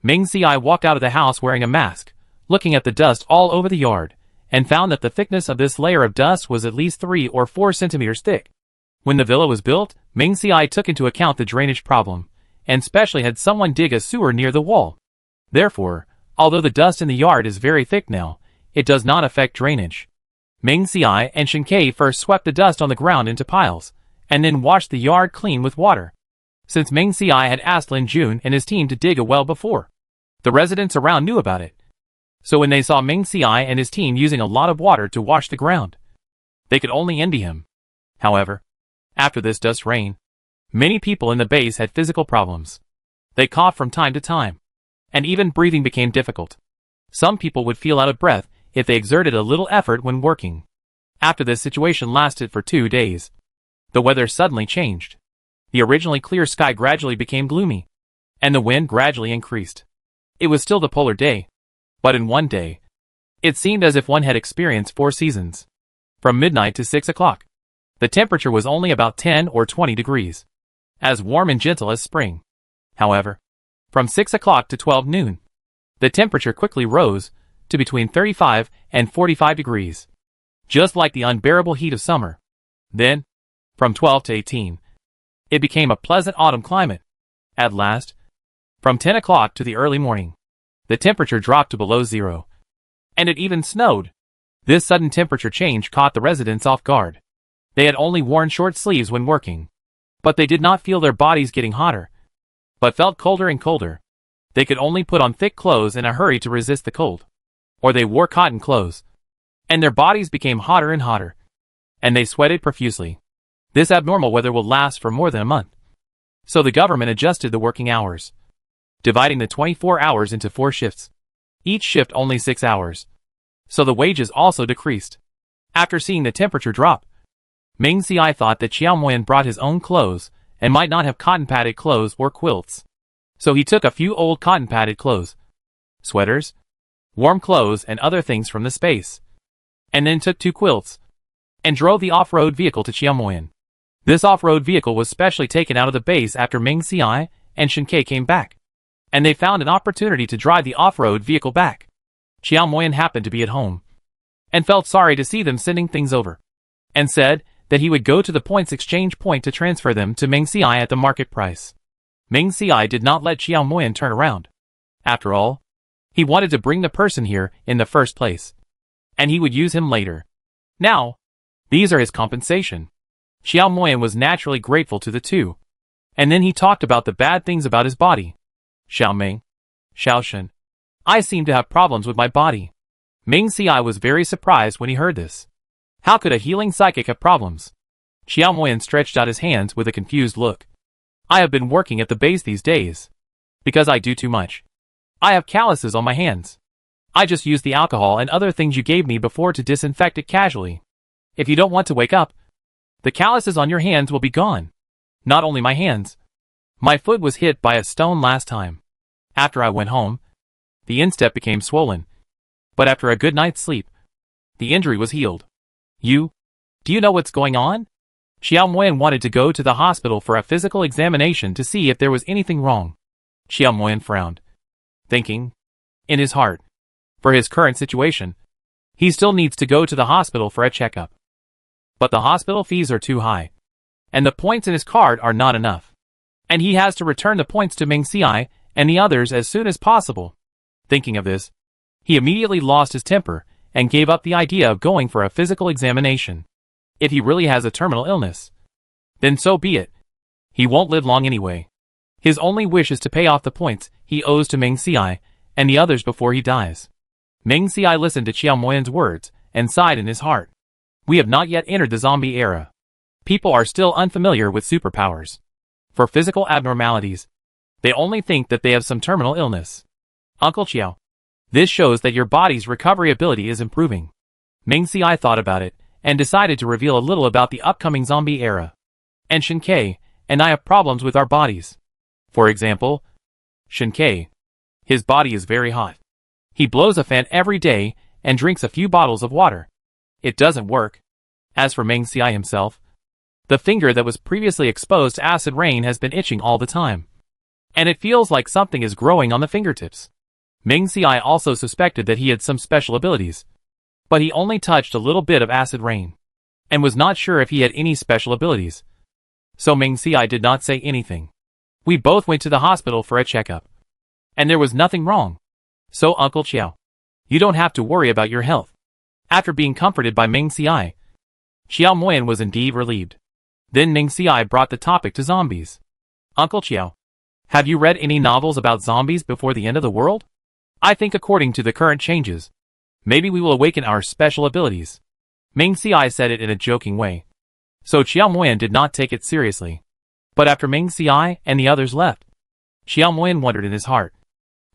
Meng Xiai walked out of the house wearing a mask, looking at the dust all over the yard, and found that the thickness of this layer of dust was at least 3 or 4 centimeters thick. When the villa was built, Meng Xiai took into account the drainage problem, and specially had someone dig a sewer near the wall. Therefore, although the dust in the yard is very thick now, it does not affect drainage. Meng Xiai and Shen Ke first swept the dust on the ground into piles, and then washed the yard clean with water. Since Meng Xiai had asked Lin Jun and his team to dig a well before, the residents around knew about it. So when they saw Meng Xiai and his team using a lot of water to wash the ground, they could only envy him. However, after this dust rain, many people in the base had physical problems. They coughed from time to time, and even breathing became difficult. Some people would feel out of breath if they exerted a little effort when working. After this situation lasted for 2 days, the weather suddenly changed. The originally clear sky gradually became gloomy, and the wind gradually increased. It was still the polar day, but in one day, it seemed as if one had experienced 4 seasons. From midnight to 6 o'clock, the temperature was only about 10 or 20 degrees, as warm and gentle as spring. However, from 6 o'clock to 12 noon, the temperature quickly rose to between 35 and 45 degrees, just like the unbearable heat of summer. Then, from 12 to 18, it became a pleasant autumn climate. At last, from 10 o'clock to the early morning, the temperature dropped to below zero, and it even snowed. This sudden temperature change caught the residents off guard. They had only worn short sleeves when working, but they did not feel their bodies getting hotter, but felt colder and colder. They could only put on thick clothes in a hurry to resist the cold, or they wore cotton clothes, and their bodies became hotter and hotter, and they sweated profusely. This abnormal weather will last for more than a month. So the government adjusted the working hours, dividing the 24 hours into 4 shifts, each shift only 6 hours. So the wages also decreased. After seeing the temperature drop, Meng Xiai thought that Qiao Moyan brought his own clothes and might not have cotton-padded clothes or quilts. So he took a few old cotton-padded clothes, sweaters, warm clothes and other things from the space, and then took 2 quilts, and drove the off-road vehicle to Qiao Moyan. This off-road vehicle was specially taken out of the base after Meng Xiai and Shen Ke came back, and they found an opportunity to drive the off-road vehicle back. Qiao Moyan happened to be at home, and felt sorry to see them sending things over, and said that he would go to the points exchange point to transfer them to Meng Xiai at the market price. Meng Xiai did not let Qiao Moyan turn around. After all, he wanted to bring the person here in the first place, and he would use him later. Now, these are his compensation. Qiao Moyan was naturally grateful to the two, and then he talked about the bad things about his body. Xiao Meng, Xiao Shen, I seem to have problems with my body. Meng Xiai was very surprised when he heard this. How could a healing psychic have problems? Qiao Moyan stretched out his hands with a confused look. I have been working at the base these days, because I do too much. I have calluses on my hands. I just used the alcohol and other things you gave me before to disinfect it casually. If you don't want to wake up, the calluses on your hands will be gone. Not only my hands. My foot was hit by a stone last time. After I went home, the instep became swollen. But after a good night's sleep, the injury was healed. Do you know what's going on? Qiao Moyan wanted to go to the hospital for a physical examination to see if there was anything wrong. Qiao Moyan frowned, thinking, in his heart, for his current situation, he still needs to go to the hospital for a checkup. But the hospital fees are too high, and the points in his card are not enough. And he has to return the points to Meng Xiai and the others as soon as possible. Thinking of this, he immediately lost his temper and gave up the idea of going for a physical examination. If he really has a terminal illness, then so be it. He won't live long anyway. His only wish is to pay off the points he owes to Meng Xiai and the others before he dies. Meng Xiai listened to Qiao Moyan's words and sighed in his heart. We have not yet entered the zombie era. People are still unfamiliar with superpowers. For physical abnormalities, they only think that they have some terminal illness. Uncle Qiao, this shows that your body's recovery ability is improving. Meng Xiai thought about it and decided to reveal a little about the upcoming zombie era. And Shen Ke and I have problems with our bodies. For example, Shen Ke, his body is very hot. He blows a fan every day and drinks a few bottles of water. It doesn't work. As for Meng Xiai himself, the finger that was previously exposed to acid rain has been itching all the time, and it feels like something is growing on the fingertips. Meng Xiai also suspected that he had some special abilities, but he only touched a little bit of acid rain, and was not sure if he had any special abilities. So Meng Xiai did not say anything. We both went to the hospital for a checkup, and there was nothing wrong. So Uncle Qiao, you don't have to worry about your health. After being comforted by Meng Xiai, Qiao Moyan was indeed relieved. Then Meng Xiai brought the topic to zombies. Uncle Qiao, have you read any novels about zombies before the end of the world? I think according to the current changes, maybe we will awaken our special abilities. Meng Xiai said it in a joking way. So Qiao Moyan did not take it seriously. But after Meng Xiai and the others left, Qiao Moyan wondered in his heart,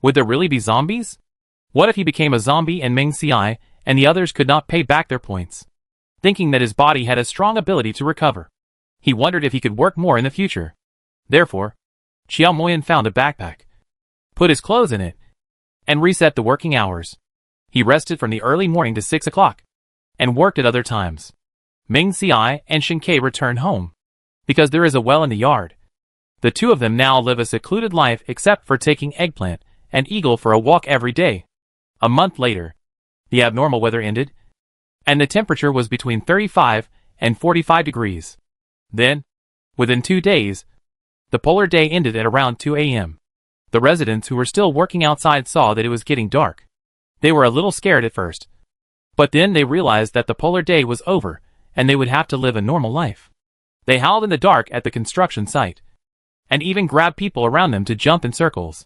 would there really be zombies? What if he became a zombie and Meng Xiai and the others could not pay back their points. Thinking that his body had a strong ability to recover, he wondered if he could work more in the future. Therefore, Xiao Moyan found a backpack, put his clothes in it, and reset the working hours. He rested from the early morning to 6 o'clock, and worked at other times. Ming Xiai and Shen Ke returned home, because there is a well in the yard. The two of them now live a secluded life except for taking Eggplant and Eagle for a walk every day. A month later, the abnormal weather ended, and the temperature was between 35 and 45 degrees. Then, within 2 days, the polar day ended at around 2 a.m. The residents who were still working outside saw that it was getting dark. They were a little scared at first, but then they realized that the polar day was over and they would have to live a normal life. They howled in the dark at the construction site, and even grabbed people around them to jump in circles.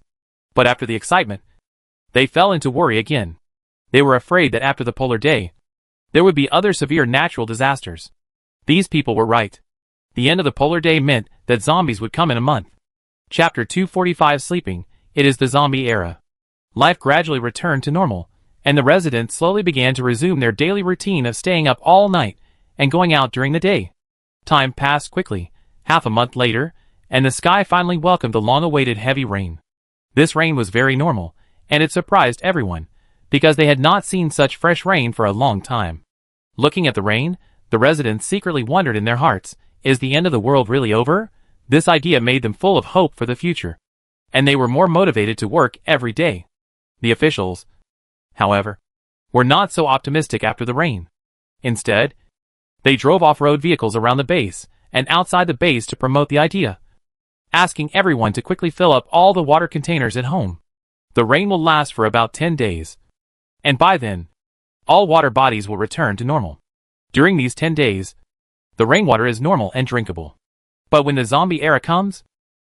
But after the excitement, they fell into worry again. They were afraid that after the polar day, there would be other severe natural disasters. These people were right. The end of the polar day meant that zombies would come in a month. Chapter 245 Sleeping. It is the zombie era. Life gradually returned to normal, and the residents slowly began to resume their daily routine of staying up all night and going out during the day. Time passed quickly, half a month later, and the sky finally welcomed the long-awaited heavy rain. This rain was very normal, and it surprised everyone, because they had not seen such fresh rain for a long time. Looking at the rain, the residents secretly wondered in their hearts, is the end of the world really over? This idea made them full of hope for the future, and they were more motivated to work every day. The officials, however, were not so optimistic after the rain. Instead, they drove off-road vehicles around the base and outside the base to promote the idea, asking everyone to quickly fill up all the water containers at home. The rain will last for about 10 days, and by then, all water bodies will return to normal. During these 10 days, the rainwater is normal and drinkable. But when the zombie era comes,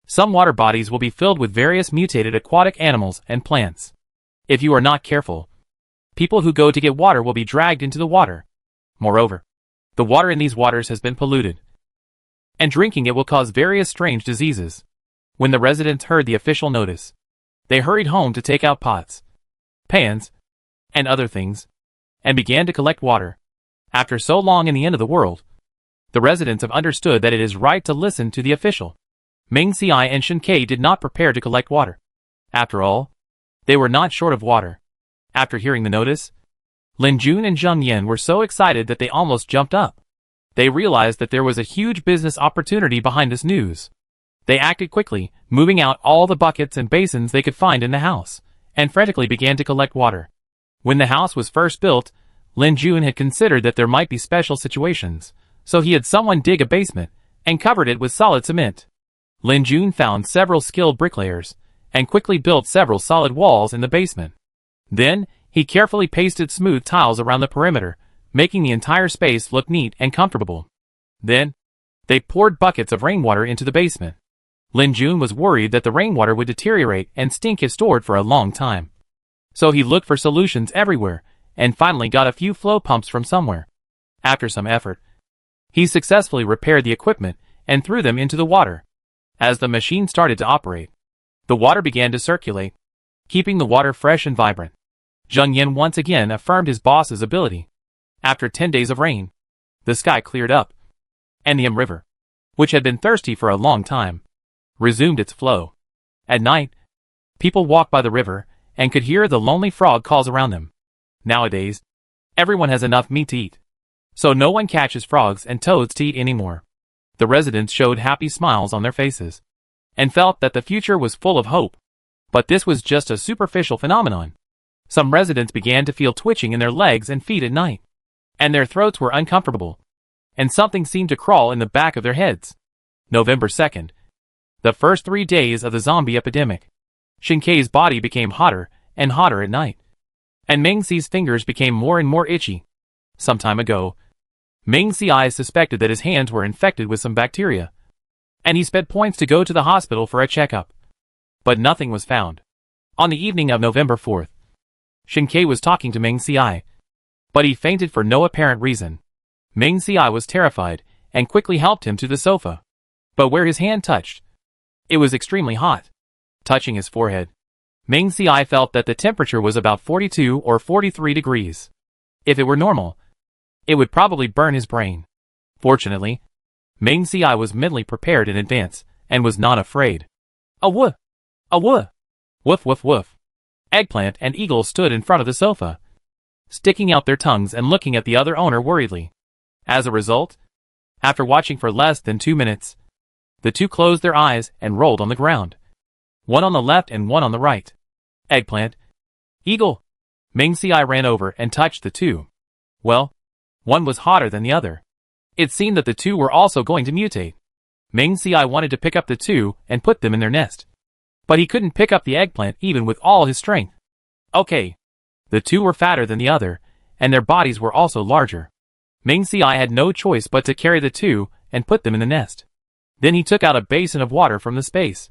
some water bodies will be filled with various mutated aquatic animals and plants. If you are not careful, people who go to get water will be dragged into the water. Moreover, the water in these waters has been polluted, and drinking it will cause various strange diseases. When the residents heard the official notice, they hurried home to take out pots, pans, and other things, and began to collect water. After so long in the end of the world, the residents have understood that it is right to listen to the official. Ming Xiai and Shen Ke did not prepare to collect water. After all, they were not short of water. After hearing the notice, Lin Jun and Zheng Yan were so excited that they almost jumped up. They realized that there was a huge business opportunity behind this news. They acted quickly, moving out all the buckets and basins they could find in the house, and frantically began to collect water. When the house was first built, Lin Jun had considered that there might be special situations, so he had someone dig a basement and covered it with solid cement. Lin Jun found several skilled bricklayers and quickly built several solid walls in the basement. Then, he carefully pasted smooth tiles around the perimeter, making the entire space look neat and comfortable. Then, they poured buckets of rainwater into the basement. Lin Jun was worried that the rainwater would deteriorate and stink if stored for a long time. So he looked for solutions everywhere, and finally got a few flow pumps from somewhere. After some effort, he successfully repaired the equipment and threw them into the water. As the machine started to operate, the water began to circulate, keeping the water fresh and vibrant. Zheng Yan once again affirmed his boss's ability. After 10 days of rain, the sky cleared up, and the River, which had been thirsty for a long time, resumed its flow. At night, people walked by the river and could hear the lonely frog calls around them. Nowadays, everyone has enough meat to eat, so no one catches frogs and toads to eat anymore. The residents showed happy smiles on their faces, and felt that the future was full of hope. But this was just a superficial phenomenon. Some residents began to feel twitching in their legs and feet at night, and their throats were uncomfortable, and something seemed to crawl in the back of their heads. November 2nd. The first 3 days of the zombie epidemic. Shen Ke's body became hotter and hotter at night, and Ming Xi's fingers became more and more itchy. Some time ago, Ming Xiai suspected that his hands were infected with some bacteria, and he spent points to go to the hospital for a checkup. But nothing was found. On the evening of November 4th, Shen Ke was talking to Ming Xiai, but he fainted for no apparent reason. Ming Xiai was terrified and quickly helped him to the sofa. But where his hand touched, it was extremely hot. Touching his forehead, Ming Xiai felt that the temperature was about 42 or 43 degrees. If it were normal, it would probably burn his brain. Fortunately, Ming Ci was mentally prepared in advance and was not afraid. A woof! A woof! Woof woof woof. Eggplant and Eagle stood in front of the sofa, sticking out their tongues and looking at the other owner worriedly. As a result, after watching for less than 2 minutes, the two closed their eyes and rolled on the ground. One on the left and one on the right. Eggplant. Eagle. Ming Ci ran over and touched the two. Well, one was hotter than the other. It seemed that the two were also going to mutate. Ming Ci wanted to pick up the two and put them in their nest. But he couldn't pick up the eggplant even with all his strength. Okay. The two were fatter than the other, and their bodies were also larger. Ming Ci had no choice but to carry the two and put them in the nest. Then he took out a basin of water from the space,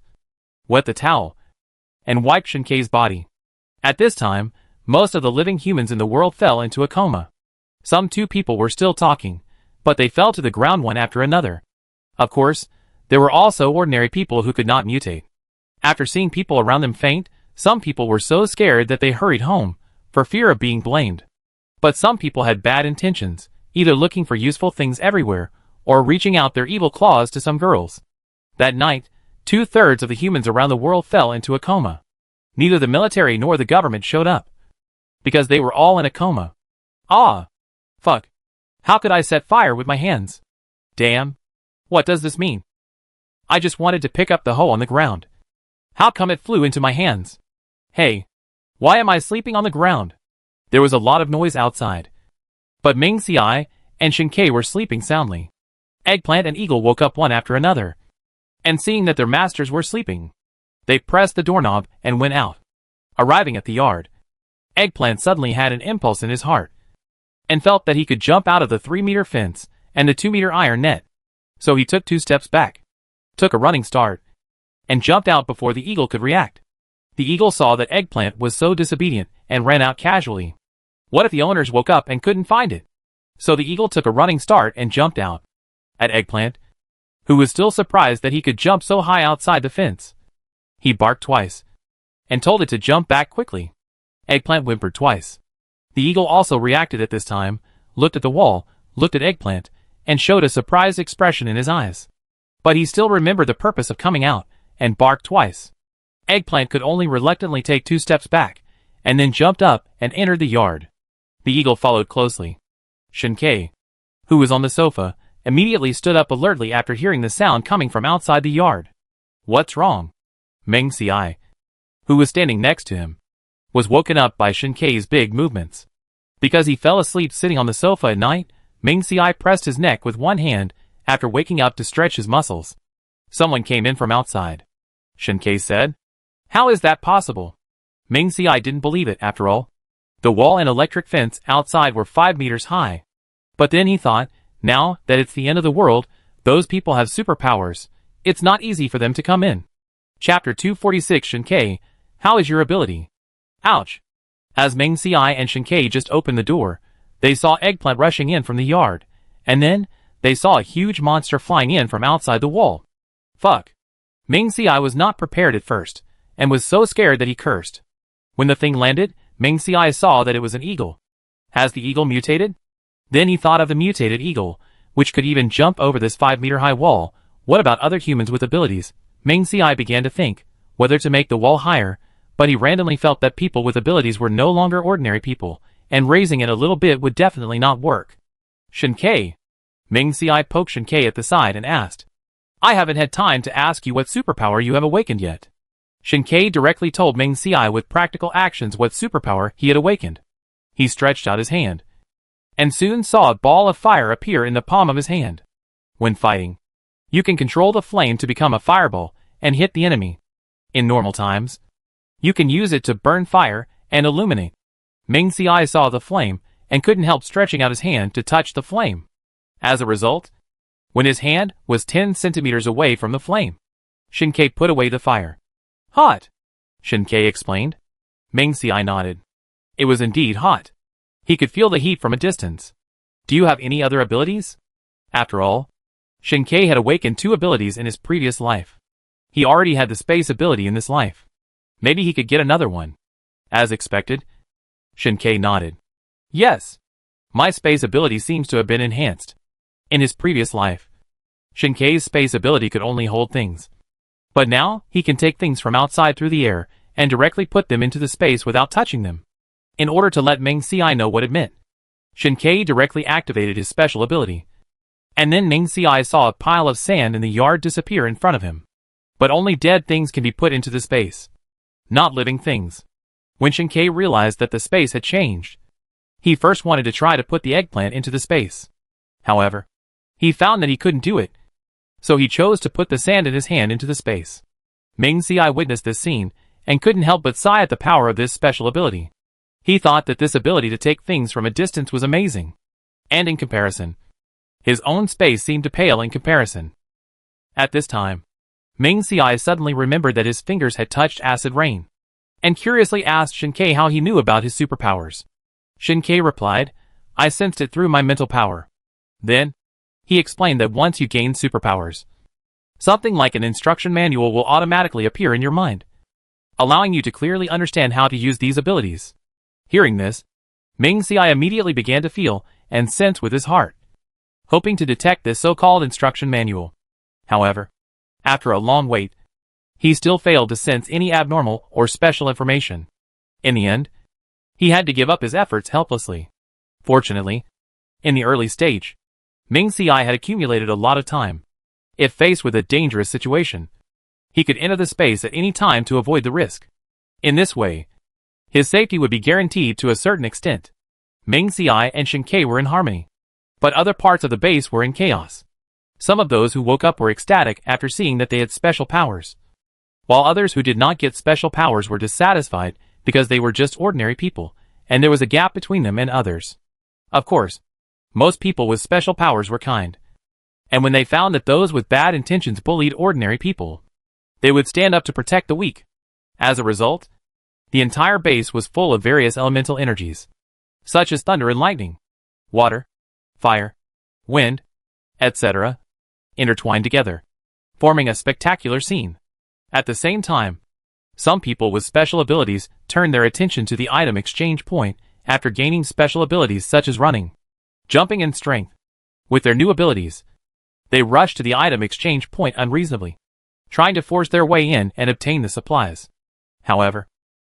wet the towel, and wiped Shinkei's body. At this time, most of the living humans in the world fell into a coma. Some 2 people were still talking, but they fell to the ground one after another. Of course, there were also ordinary people who could not mutate. After seeing people around them faint, some people were so scared that they hurried home, for fear of being blamed. But some people had bad intentions, either looking for useful things everywhere, or reaching out their evil claws to some girls. That night, 2/3 of the humans around the world fell into a coma. Neither the military nor the government showed up, because they were all in a coma. Ah! Fuck. How could I set fire with my hands? Damn. What does this mean? I just wanted to pick up the hoe on the ground. How come it flew into my hands? Hey. Why am I sleeping on the ground? There was a lot of noise outside. But Ming Ci and Shinkei were sleeping soundly. Eggplant and Eagle woke up one after another. And seeing that their masters were sleeping, they pressed the doorknob and went out. Arriving at the yard, Eggplant suddenly had an impulse in his heart, and felt that he could jump out of the 3-meter fence and the 2-meter iron net. So he took 2 steps back, took a running start, and jumped out before the eagle could react. The eagle saw that Eggplant was so disobedient and ran out casually. What if the owners woke up and couldn't find it? So the eagle took a running start and jumped out. At Eggplant, who was still surprised that he could jump so high outside the fence, he barked twice, and told it to jump back quickly. Eggplant whimpered twice. The eagle also reacted at this time, looked at the wall, looked at Eggplant, and showed a surprised expression in his eyes. But he still remembered the purpose of coming out, and barked twice. Eggplant could only reluctantly take 2 steps back, and then jumped up and entered the yard. The eagle followed closely. Shinkei, who was on the sofa, immediately stood up alertly after hearing the sound coming from outside the yard. What's wrong? Ming Ci, who was standing next to him, was woken up by Shinkei's big movements. Because he fell asleep sitting on the sofa at night, Ming Ci pressed his neck with one hand after waking up to stretch his muscles. Someone came in from outside. Shinkei said. How is that possible? Ming Ci didn't believe it after all. The wall and electric fence outside were 5 meters high. But then he thought, now that it's the end of the world, those people have superpowers. It's not easy for them to come in. Chapter 246 Shinkei, how is your ability? Ouch. As Ming Ci and Shinkei just opened the door, they saw Eggplant rushing in from the yard, and then they saw a huge monster flying in from outside the wall. Fuck. Ming Ci was not prepared at first, and was so scared that he cursed. When the thing landed, Ming Ci saw that it was an eagle. Has the eagle mutated? Then he thought of the mutated eagle, which could even jump over this 5-meter-high wall. What about other humans with abilities? Ming Ci began to think whether to make the wall higher, but he randomly felt that people with abilities were no longer ordinary people, and raising it a little bit would definitely not work. Shinkei. Ming Ci poked Shinkei at the side and asked, I haven't had time to ask you what superpower you have awakened yet. Shinkei directly told Ming Ci with practical actions what superpower he had awakened. He stretched out his hand, and soon saw a ball of fire appear in the palm of his hand. When fighting, you can control the flame to become a fireball and hit the enemy. In normal times, you can use it to burn fire and illuminate. Ming Ci saw the flame and couldn't help stretching out his hand to touch the flame. As a result, when his hand was 10 centimeters away from the flame, Shinkei put away the fire. Hot, Shinkei explained. Ming Ci nodded. It was indeed hot. He could feel the heat from a distance. Do you have any other abilities? After all, Shinkei had awakened 2 abilities in his previous life. He already had the space ability in this life. Maybe he could get another one. As expected, Shinkei nodded. Yes. My space ability seems to have been enhanced. In his previous life, Shinkei's space ability could only hold things. But now, he can take things from outside through the air, and directly put them into the space without touching them. In order to let Meng Ci know what it meant, Shinkei directly activated his special ability. And then Meng Ci saw a pile of sand in the yard disappear in front of him. But only dead things can be put into the space, not living things. When Shinkei realized that the space had changed, he first wanted to try to put the eggplant into the space. However, he found that he couldn't do it, so he chose to put the sand in his hand into the space. Meng Ci witnessed this scene, and couldn't help but sigh at the power of this special ability. He thought that this ability to take things from a distance was amazing. And in comparison, his own space seemed to pale in comparison. At this time, Meng Ci suddenly remembered that his fingers had touched acid rain, and curiously asked Shinkei how he knew about his superpowers. Shinkei replied, "I sensed it through my mental power." Then, he explained that once you gain superpowers, something like an instruction manual will automatically appear in your mind, allowing you to clearly understand how to use these abilities. Hearing this, Meng Ci immediately began to feel and sense with his heart, hoping to detect this so-called instruction manual. However, after a long wait, he still failed to sense any abnormal or special information. In the end, he had to give up his efforts helplessly. Fortunately, in the early stage, Meng Ci had accumulated a lot of time. If faced with a dangerous situation, he could enter the space at any time to avoid the risk. In this way, his safety would be guaranteed to a certain extent. Meng Ci and Shinkei were in harmony, but other parts of the base were in chaos. Some of those who woke up were ecstatic after seeing that they had special powers, while others who did not get special powers were dissatisfied because they were just ordinary people, and there was a gap between them and others. Of course, most people with special powers were kind, and when they found that those with bad intentions bullied ordinary people, they would stand up to protect the weak. As a result, the entire base was full of various elemental energies, such as thunder and lightning, water, fire, wind, etc., intertwined together, forming a spectacular scene. At the same time, some people with special abilities turned their attention to the item exchange point after gaining special abilities such as running, jumping and strength. With their new abilities, they rushed to the item exchange point unreasonably, trying to force their way in and obtain the supplies. However,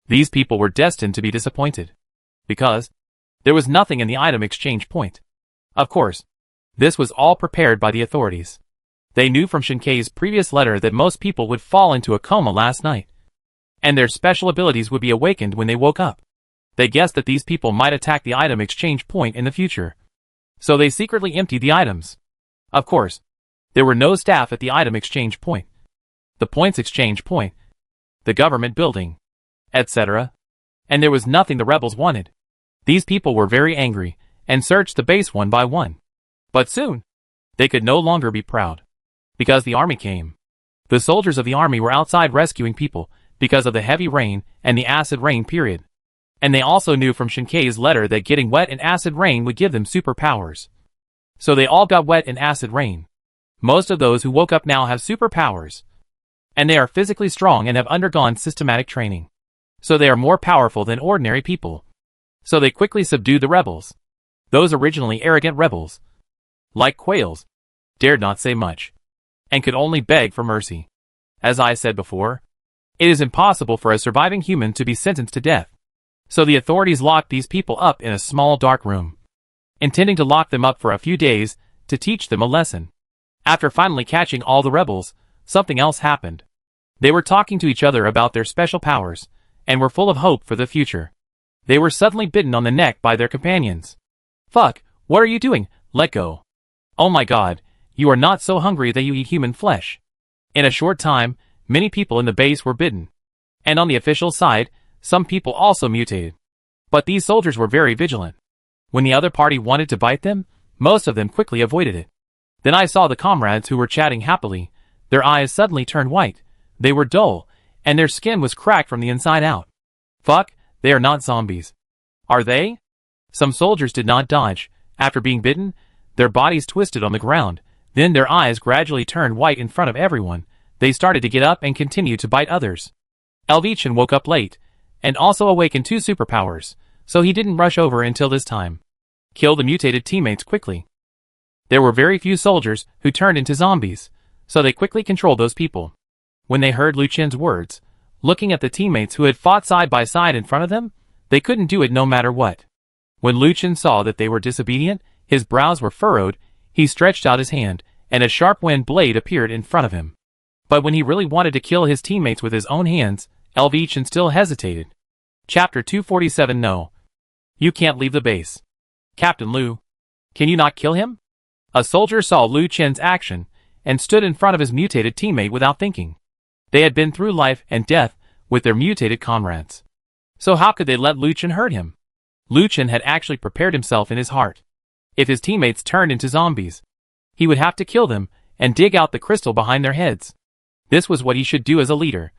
these people were destined to be disappointed, because there was nothing in the item exchange point. Of course, this was all prepared by the authorities. They knew from Shinkei's previous letter that most people would fall into a coma last night, and their special abilities would be awakened when they woke up. They guessed that these people might attack the item exchange point in the future, so they secretly emptied the items. Of course, there were no staff at the item exchange point, the points exchange point, the government building, etc., and there was nothing the rebels wanted. These people were very angry, and searched the base one by one. But soon, they could no longer be proud, because the army came. The soldiers of the army were outside rescuing people, because of the heavy rain and the acid rain period. And they also knew from Shinkei's letter that getting wet in acid rain would give them superpowers. So they all got wet in acid rain. Most of those who woke up now have superpowers, and they are physically strong and have undergone systematic training. So they are more powerful than ordinary people. So they quickly subdued the rebels. Those originally arrogant rebels, like quails, dared not say much, and could only beg for mercy. As I said before, it is impossible for a surviving human to be sentenced to death. So the authorities locked these people up in a small dark room, intending to lock them up for a few days to teach them a lesson. After finally catching all the rebels, something else happened. They were talking to each other about their special powers, and were full of hope for the future. They were suddenly bitten on the neck by their companions. "Fuck, what are you doing? Let go. Oh my god, you are not so hungry that you eat human flesh." In a short time, many people in the base were bitten. And on the official side, some people also mutated. But these soldiers were very vigilant. When the other party wanted to bite them, most of them quickly avoided it. Then I saw the comrades who were chatting happily. Their eyes suddenly turned white. They were dull, and their skin was cracked from the inside out. Fuck, they are not zombies. Are they? Some soldiers did not dodge. After being bitten, their bodies twisted on the ground. Then their eyes gradually turned white in front of everyone. They started to get up and continue to bite others. Elvichin woke up late, and also awakened 2 superpowers, so he didn't rush over until this time. Kill the mutated teammates quickly. There were very few soldiers who turned into zombies, so they quickly controlled those people. When they heard Lu Chen's words, looking at the teammates who had fought side by side in front of them, they couldn't do it no matter what. When Lu Chen saw that they were disobedient, his brows were furrowed, he stretched out his hand, and a sharp wind blade appeared in front of him. But when he really wanted to kill his teammates with his own hands, Lu Chen still hesitated. Chapter 247 No. You can't leave the base. Captain Lu. Can you not kill him? A soldier saw Lu Chen's action, and stood in front of his mutated teammate without thinking. They had been through life and death with their mutated comrades. So how could they let Lu Chen hurt him? Lu Chen had actually prepared himself in his heart. If his teammates turned into zombies, he would have to kill them and dig out the crystal behind their heads. This was what he should do as a leader.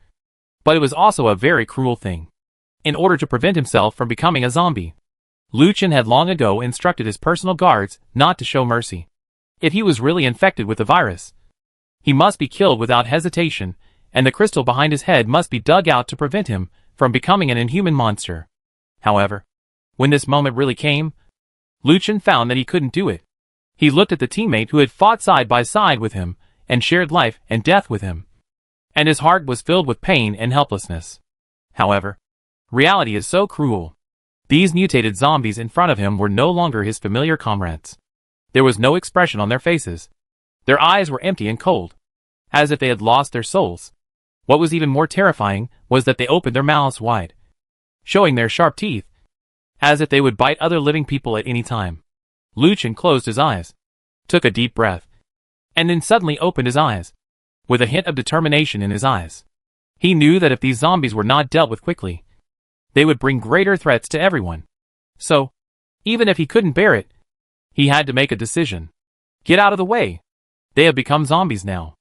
But it was also a very cruel thing. In order to prevent himself from becoming a zombie, Lu Chen had long ago instructed his personal guards not to show mercy. If he was really infected with the virus, he must be killed without hesitation, and the crystal behind his head must be dug out to prevent him from becoming an inhuman monster. However, when this moment really came, Lu Chen found that he couldn't do it. He looked at the teammate who had fought side by side with him and shared life and death with him, and his heart was filled with pain and helplessness. However, reality is so cruel. These mutated zombies in front of him were no longer his familiar comrades. There was no expression on their faces. Their eyes were empty and cold, as if they had lost their souls. What was even more terrifying was that they opened their mouths wide, showing their sharp teeth, as if they would bite other living people at any time. Lu Chen closed his eyes, took a deep breath, and then suddenly opened his eyes, with a hint of determination in his eyes. He knew that if these zombies were not dealt with quickly, they would bring greater threats to everyone. So, even if he couldn't bear it, he had to make a decision. Get out of the way. They have become zombies now.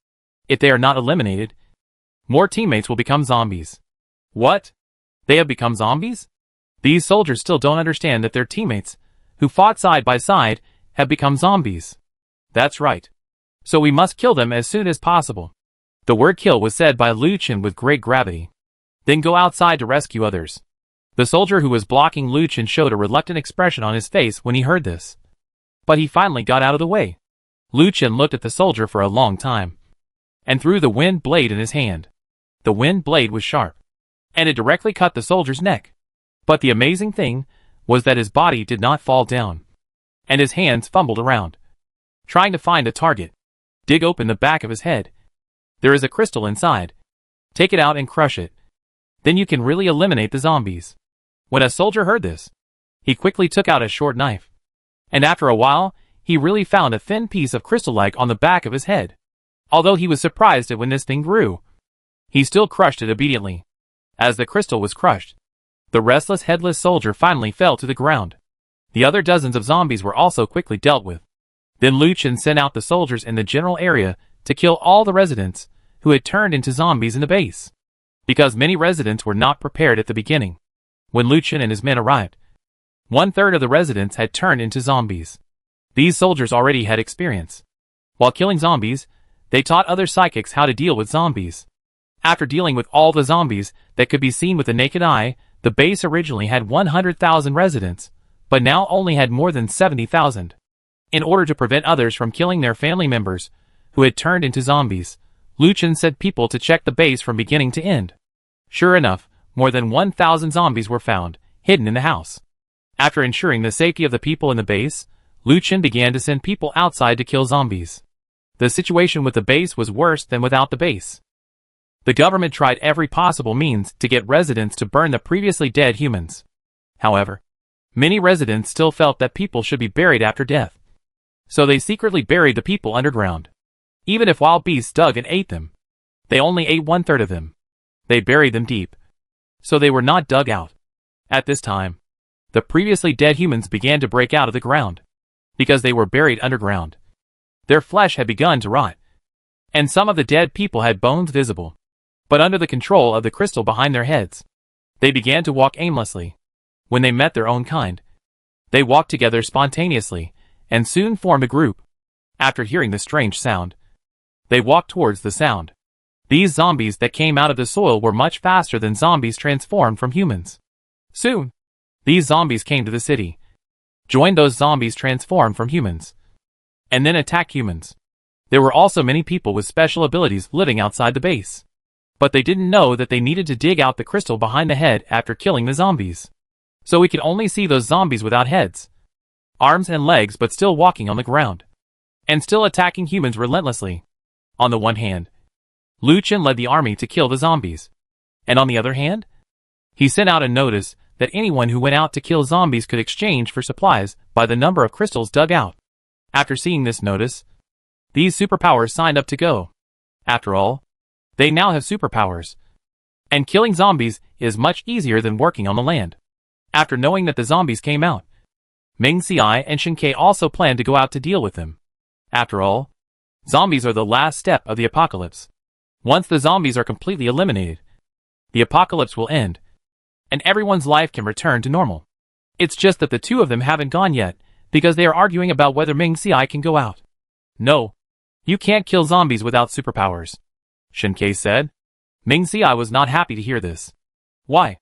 If they are not eliminated, more teammates will become zombies. What? They have become zombies? These soldiers still don't understand that their teammates, who fought side by side, have become zombies. That's right. So we must kill them as soon as possible. The word kill was said by Lu Chen with great gravity. Then go outside to rescue others. The soldier who was blocking Lu Chen showed a reluctant expression on his face when he heard this. But he finally got out of the way. Lu Chen looked at the soldier for a long time, and threw the wind blade in his hand. The wind blade was sharp, and it directly cut the soldier's neck. But the amazing thing was that his body did not fall down, and his hands fumbled around, trying to find a target. Dig open the back of his head. There is a crystal inside. Take it out and crush it. Then you can really eliminate the zombies. When a soldier heard this, he quickly took out a short knife, and after a while, he really found a thin piece of crystal-like on the back of his head. Although he was surprised at when this thing grew, he still crushed it obediently. As the crystal was crushed, the restless headless soldier finally fell to the ground. The other dozens of zombies were also quickly dealt with. Then Lu Chen sent out the soldiers in the general area to kill all the residents who had turned into zombies in the base, because many residents were not prepared at the beginning. When Lu Chen and his men arrived, 1/3 of the residents had turned into zombies. These soldiers already had experience. While killing zombies, they taught other psychics how to deal with zombies. After dealing with all the zombies that could be seen with the naked eye, the base originally had 100,000 residents, but now only had more than 70,000. In order to prevent others from killing their family members who had turned into zombies, Lu Chen sent people to check the base from beginning to end. Sure enough, more than 1,000 zombies were found, hidden in the house. After ensuring the safety of the people in the base, Lu Chen began to send people outside to kill zombies. The situation with the base was worse than without the base. The government tried every possible means to get residents to burn the previously dead humans. However, many residents still felt that people should be buried after death. So they secretly buried the people underground. Even if wild beasts dug and ate them, they only ate 1/3 of them. They buried them deep, so they were not dug out. At this time, the previously dead humans began to break out of the ground, because they were buried underground. Their flesh had begun to rot, and some of the dead people had bones visible. But under the control of the crystal behind their heads, they began to walk aimlessly. When they met their own kind, they walked together spontaneously, and soon formed a group. After hearing the strange sound, they walked towards the sound. These zombies that came out of the soil were much faster than zombies transformed from humans. Soon, these zombies came to the city, join those zombies transformed from humans, and then attack humans. There were also many people with special abilities living outside the base, but they didn't know that they needed to dig out the crystal behind the head after killing the zombies. So we could only see those zombies without heads, arms and legs, but still walking on the ground, and still attacking humans relentlessly. On the one hand, Liu Chen led the army to kill the zombies, and on the other hand, he sent out a notice that anyone who went out to kill zombies could exchange for supplies by the number of crystals dug out. After seeing this notice, these superpowers signed up to go. After all, they now have superpowers, and killing zombies is much easier than working on the land. After knowing that the zombies came out, Ming Xiai and Shen Ke also planned to go out to deal with them. After all, zombies are the last step of the apocalypse. Once the zombies are completely eliminated, the apocalypse will end, and everyone's life can return to normal. It's just that the two of them haven't gone yet, because they are arguing about whether Ming Xiai can go out. No, you can't kill zombies without superpowers, Shen Ke said. Ming Xiai was not happy to hear this. Why?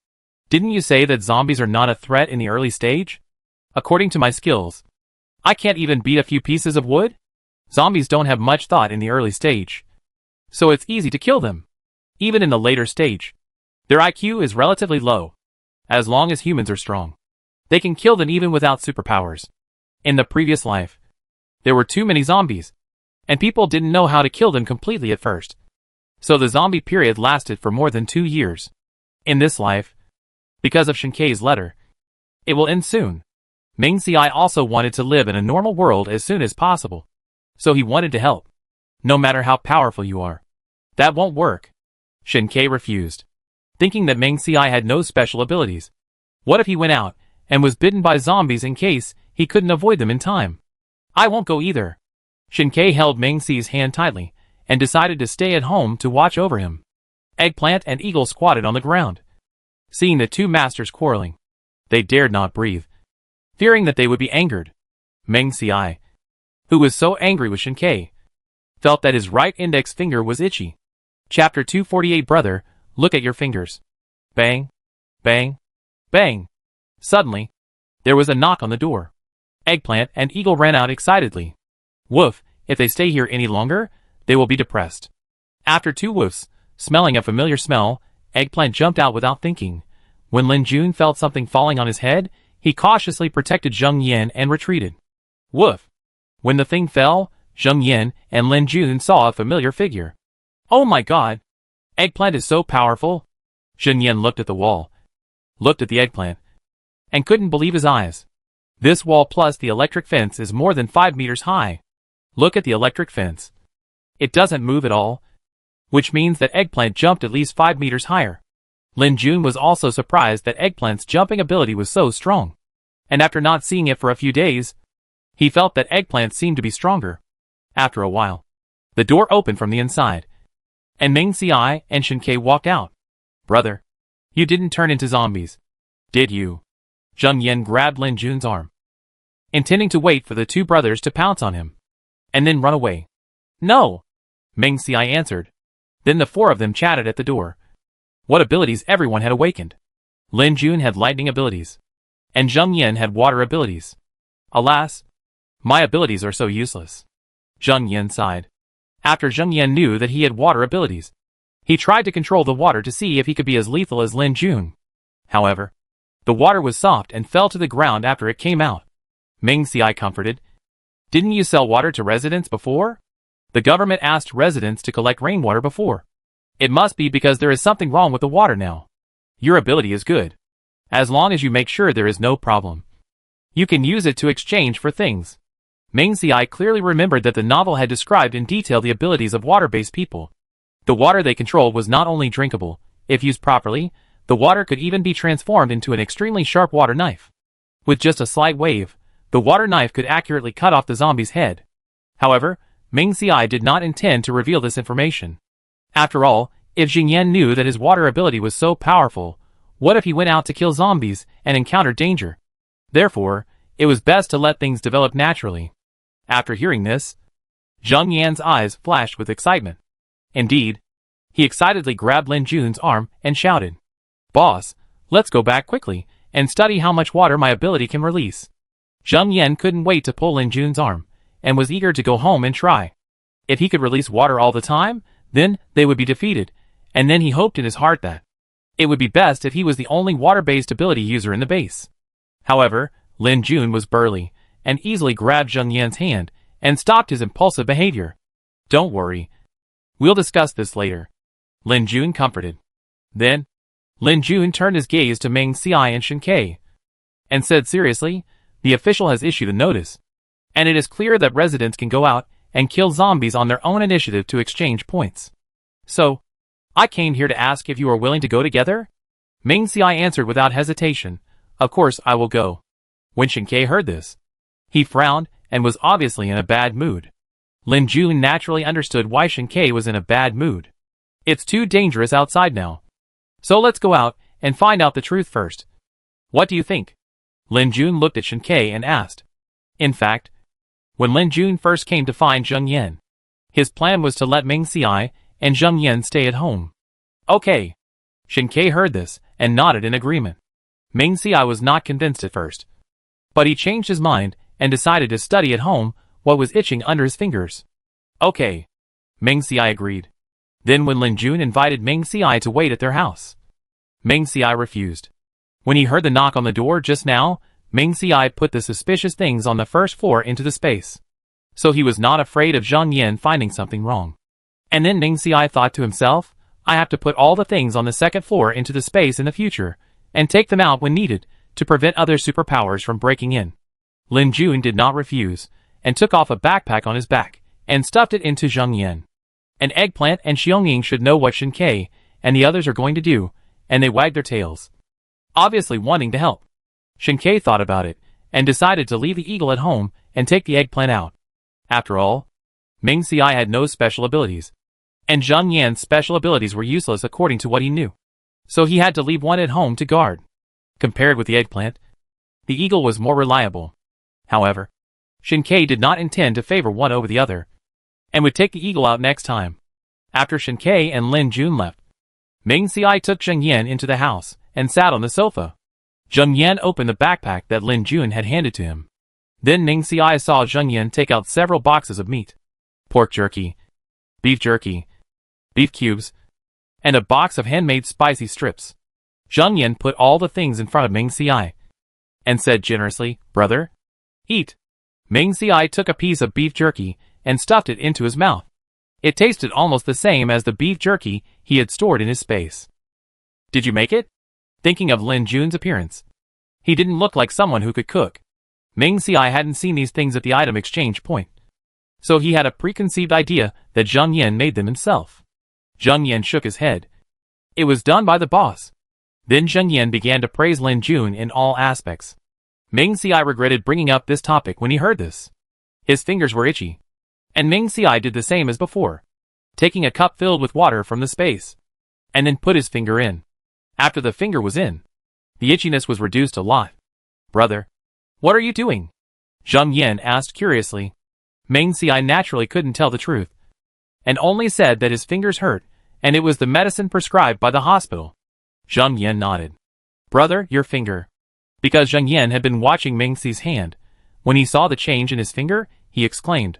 Didn't you say that zombies are not a threat in the early stage? According to my skills, I can't even beat a few pieces of wood? Zombies don't have much thought in the early stage, so it's easy to kill them. Even in the later stage, their IQ is relatively low. As long as humans are strong, they can kill them even without superpowers. In the previous life, there were too many zombies, and people didn't know how to kill them completely at first. So the zombie period lasted for more than 2 years. In this life, because of Shen Ke's letter, it will end soon. Ming Xiai also wanted to live in a normal world as soon as possible, so he wanted to help. No matter how powerful you are, that won't work. Shen Ke refused, thinking that Ming Xiai had no special abilities. What if he went out and was bitten by zombies in case he couldn't avoid them in time? I won't go either. Shen Ke held Ming Xi's hand tightly and decided to stay at home to watch over him. Eggplant and Eagle squatted on the ground. Seeing the two masters quarreling, they dared not breathe, fearing that they would be angered. Ming Xiai, who was so angry with Shen Ke, felt that his right index finger was itchy. Chapter 248. Brother, look at your fingers. Bang, bang, bang. Suddenly, there was a knock on the door. Eggplant and Eagle ran out excitedly. Woof, if they stay here any longer, they will be depressed. After 2 woofs, smelling a familiar smell, Eggplant jumped out without thinking. When Lin Jun felt something falling on his head, he cautiously protected Zheng Yan and retreated. Woof! When the thing fell, Zheng Yan and Lin Jun saw a familiar figure. Oh my god! Eggplant is so powerful! Zheng Yan looked at the wall, looked at the eggplant, and couldn't believe his eyes. This wall plus the electric fence is more than 5 meters high. Look at the electric fence. It doesn't move at all, which means that Eggplant jumped at least 5 meters higher. Lin Jun was also surprised that Eggplant's jumping ability was so strong, and after not seeing it for a few days, he felt that Eggplant seemed to be stronger. After a while, the door opened from the inside, and Ming Xiai and Shen Ke walked out. Brother, you didn't turn into zombies, did you? Zheng Yan grabbed Lin Jun's arm, intending to wait for the two brothers to pounce on him, and then run away. No, Ming Xiai answered. Then the 4 of them chatted at the door. What abilities everyone had awakened. Lin Jun had lightning abilities, and Zheng Yan had water abilities. Alas, my abilities are so useless. Zheng Yan sighed. After Zheng Yan knew that he had water abilities, he tried to control the water to see if he could be as lethal as Lin Jun. However, the water was soft and fell to the ground after it came out. Ming Xiai comforted. Didn't you sell water to residents before? The government asked residents to collect rainwater before. It must be because there is something wrong with the water now. Your ability is good. As long as you make sure there is no problem, you can use it to exchange for things. Ming Xiai clearly remembered that the novel had described in detail the abilities of water-based people. The water they controlled was not only drinkable, if used properly, the water could even be transformed into an extremely sharp water knife. With just a slight wave, the water knife could accurately cut off the zombie's head. However, Ming Xiai did not intend to reveal this information. After all, if Zheng Yan knew that his water ability was so powerful, what if he went out to kill zombies and encountered danger? Therefore, it was best to let things develop naturally. After hearing this, Zheng Yan's eyes flashed with excitement. Indeed, he excitedly grabbed Lin Jun's arm and shouted, Boss, let's go back quickly and study how much water my ability can release. Zheng Yan couldn't wait to pull Lin Jun's arm, and was eager to go home and try. If he could release water all the time, then they would be defeated, and then he hoped in his heart that it would be best if he was the only water-based ability user in the base. However, Lin Jun was burly, and easily grabbed Zheng Yan's hand, and stopped his impulsive behavior. Don't worry. We'll discuss this later. Lin Jun comforted. Then, Lin Jun turned his gaze to Meng Xiai and Shen Ke, and said seriously, the official has issued a notice, and it is clear that residents can go out and kill zombies on their own initiative to exchange points. So, I came here to ask if you are willing to go together? Meng Xiai answered without hesitation, of course I will go. When Shen Ke heard this, he frowned and was obviously in a bad mood. Lin Jun naturally understood why Shen Ke was in a bad mood. It's too dangerous outside now. So let's go out and find out the truth first. What do you think? Lin Jun looked at Shen Ke and asked. In fact, when Lin Jun first came to find Zheng Yan, his plan was to let Meng Xiai and Zheng Yan stay at home. Okay. Shen Ke heard this and nodded in agreement. Meng Xiai was not convinced at first, but he changed his mind and decided to study at home what was itching under his fingers. Okay. Meng Xiai agreed. Then when Lin Jun invited Meng Xiai to wait at their house, Meng Xiai refused. When he heard the knock on the door just now, Meng Xiai put the suspicious things on the first floor into the space. So he was not afraid of Zheng Yan finding something wrong. And then Meng Xiai thought to himself, I have to put all the things on the second floor into the space in the future, and take them out when needed, to prevent other superpowers from breaking in. Lin Jun did not refuse, and took off a backpack on his back, and stuffed it into Zheng Yan. An eggplant and Xiongning should know what Shen Ke and the others are going to do, and they wagged their tails, obviously wanting to help. Shen Ke thought about it, and decided to leave the eagle at home and take the eggplant out. After all, Meng Xiai had no special abilities, and Zheng Yan's special abilities were useless according to what he knew. So he had to leave one at home to guard. Compared with the eggplant, the eagle was more reliable. However, Shen Ke did not intend to favor one over the other, and would take the eagle out next time. After Shen Ke and Lin Jun left, Meng Xiai took Zheng Yan into the house and sat on the sofa. Zheng Yan opened the backpack that Lin Jun had handed to him. Then Meng Xiai saw Zheng Yan take out several boxes of meat, pork jerky, beef cubes, and a box of handmade spicy strips. Zheng Yan put all the things in front of Meng Xiai, and said generously, Brother, eat. Meng Xiai took a piece of beef jerky and stuffed it into his mouth. It tasted almost the same as the beef jerky he had stored in his space. Did you make it? Thinking of Lin Jun's appearance, he didn't look like someone who could cook. Meng Xiai hadn't seen these things at the item exchange point, so he had a preconceived idea that Zheng Yan made them himself. Zheng Yan shook his head. It was done by the boss. Then Zheng Yan began to praise Lin Jun in all aspects. Meng Xiai regretted bringing up this topic when he heard this. His fingers were itchy, and Meng Xiai did the same as before, taking a cup filled with water from the space, and then put his finger in. After the finger was in, the itchiness was reduced a lot. Brother, what are you doing? Zheng Yan asked curiously. Meng Xiai naturally couldn't tell the truth, and only said that his fingers hurt, and it was the medicine prescribed by the hospital. Zheng Yan nodded. Brother, your finger. Because Zheng Yan had been watching Meng Xi's hand, when he saw the change in his finger, he exclaimed.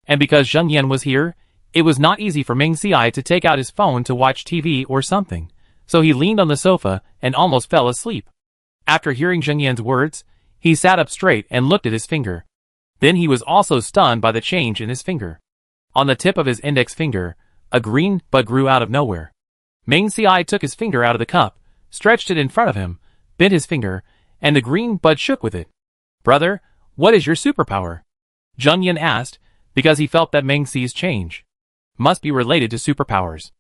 And because Zheng Yan was here, it was not easy for Meng Xiai to take out his phone to watch TV or something, so he leaned on the sofa and almost fell asleep. After hearing Zheng Yan's words, he sat up straight and looked at his finger. Then he was also stunned by the change in his finger. On the tip of his index finger, a green bud grew out of nowhere. Meng Xiai took his finger out of the cup, stretched it in front of him, bent his finger, and the green bud shook with it. Brother, what is your superpower? Zheng Yan asked, because he felt that Meng Xi's change must be related to superpowers.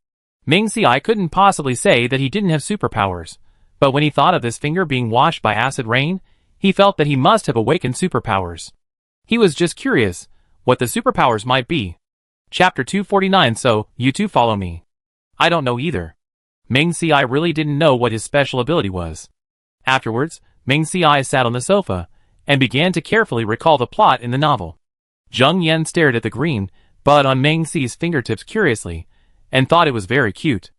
Meng Xiai couldn't possibly say that he didn't have superpowers, but when he thought of this finger being washed by acid rain, he felt that he must have awakened superpowers. He was just curious what the superpowers might be. Chapter 249. So, you two follow me. I don't know either. Meng Xiai really didn't know what his special ability was. Afterwards, Meng Xiai sat on the sofa, and began to carefully recall the plot in the novel. Zheng Yan stared at the green bud on Meng Xi's fingertips curiously, and thought it was very cute.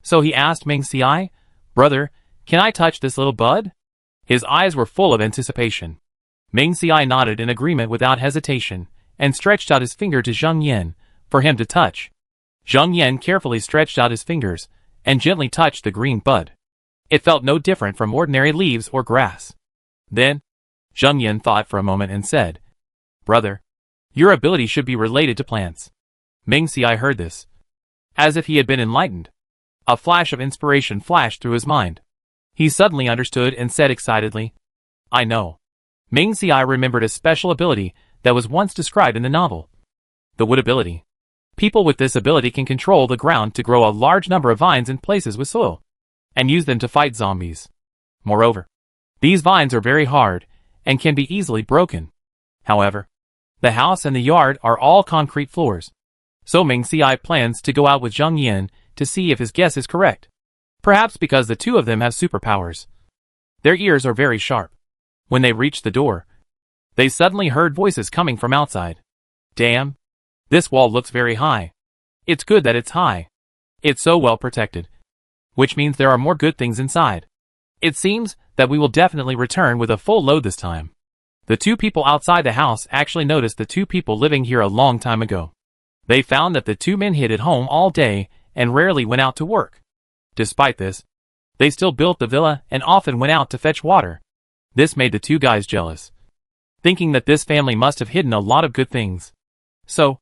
So he asked Meng Xiai, Brother, can I touch this little bud? His eyes were full of anticipation. Ming Xiai nodded in agreement without hesitation, and stretched out his finger to Zheng Yin, for him to touch. Zheng Yin carefully stretched out his fingers, and gently touched the green bud. It felt no different from ordinary leaves or grass. Then, Zheng Yin thought for a moment and said, "Brother, your ability should be related to plants." Ming Xiai heard this. As if he had been enlightened. A flash of inspiration flashed through his mind. He suddenly understood and said excitedly, "I know." Ming Xiai remembered a special ability that was once described in the novel. The wood ability. People with this ability can control the ground to grow a large number of vines in places with soil, and use them to fight zombies. Moreover, these vines are very hard, and can be easily broken. However, the house and the yard are all concrete floors. So Ming Xiai plans to go out with Zheng Yin to see if his guess is correct. Perhaps because the two of them have superpowers. Their ears are very sharp. When they reached the door, they suddenly heard voices coming from outside. "Damn! This wall looks very high. It's good that it's high. It's so well protected. Which means there are more good things inside. It seems that we will definitely return with a full load this time." The two people outside the house actually noticed the two people living here a long time ago. They found that the two men hid at home all day and rarely went out to work. Despite this, they still built the villa and often went out to fetch water. This made the two guys jealous, thinking that this family must have hidden a lot of good things. So,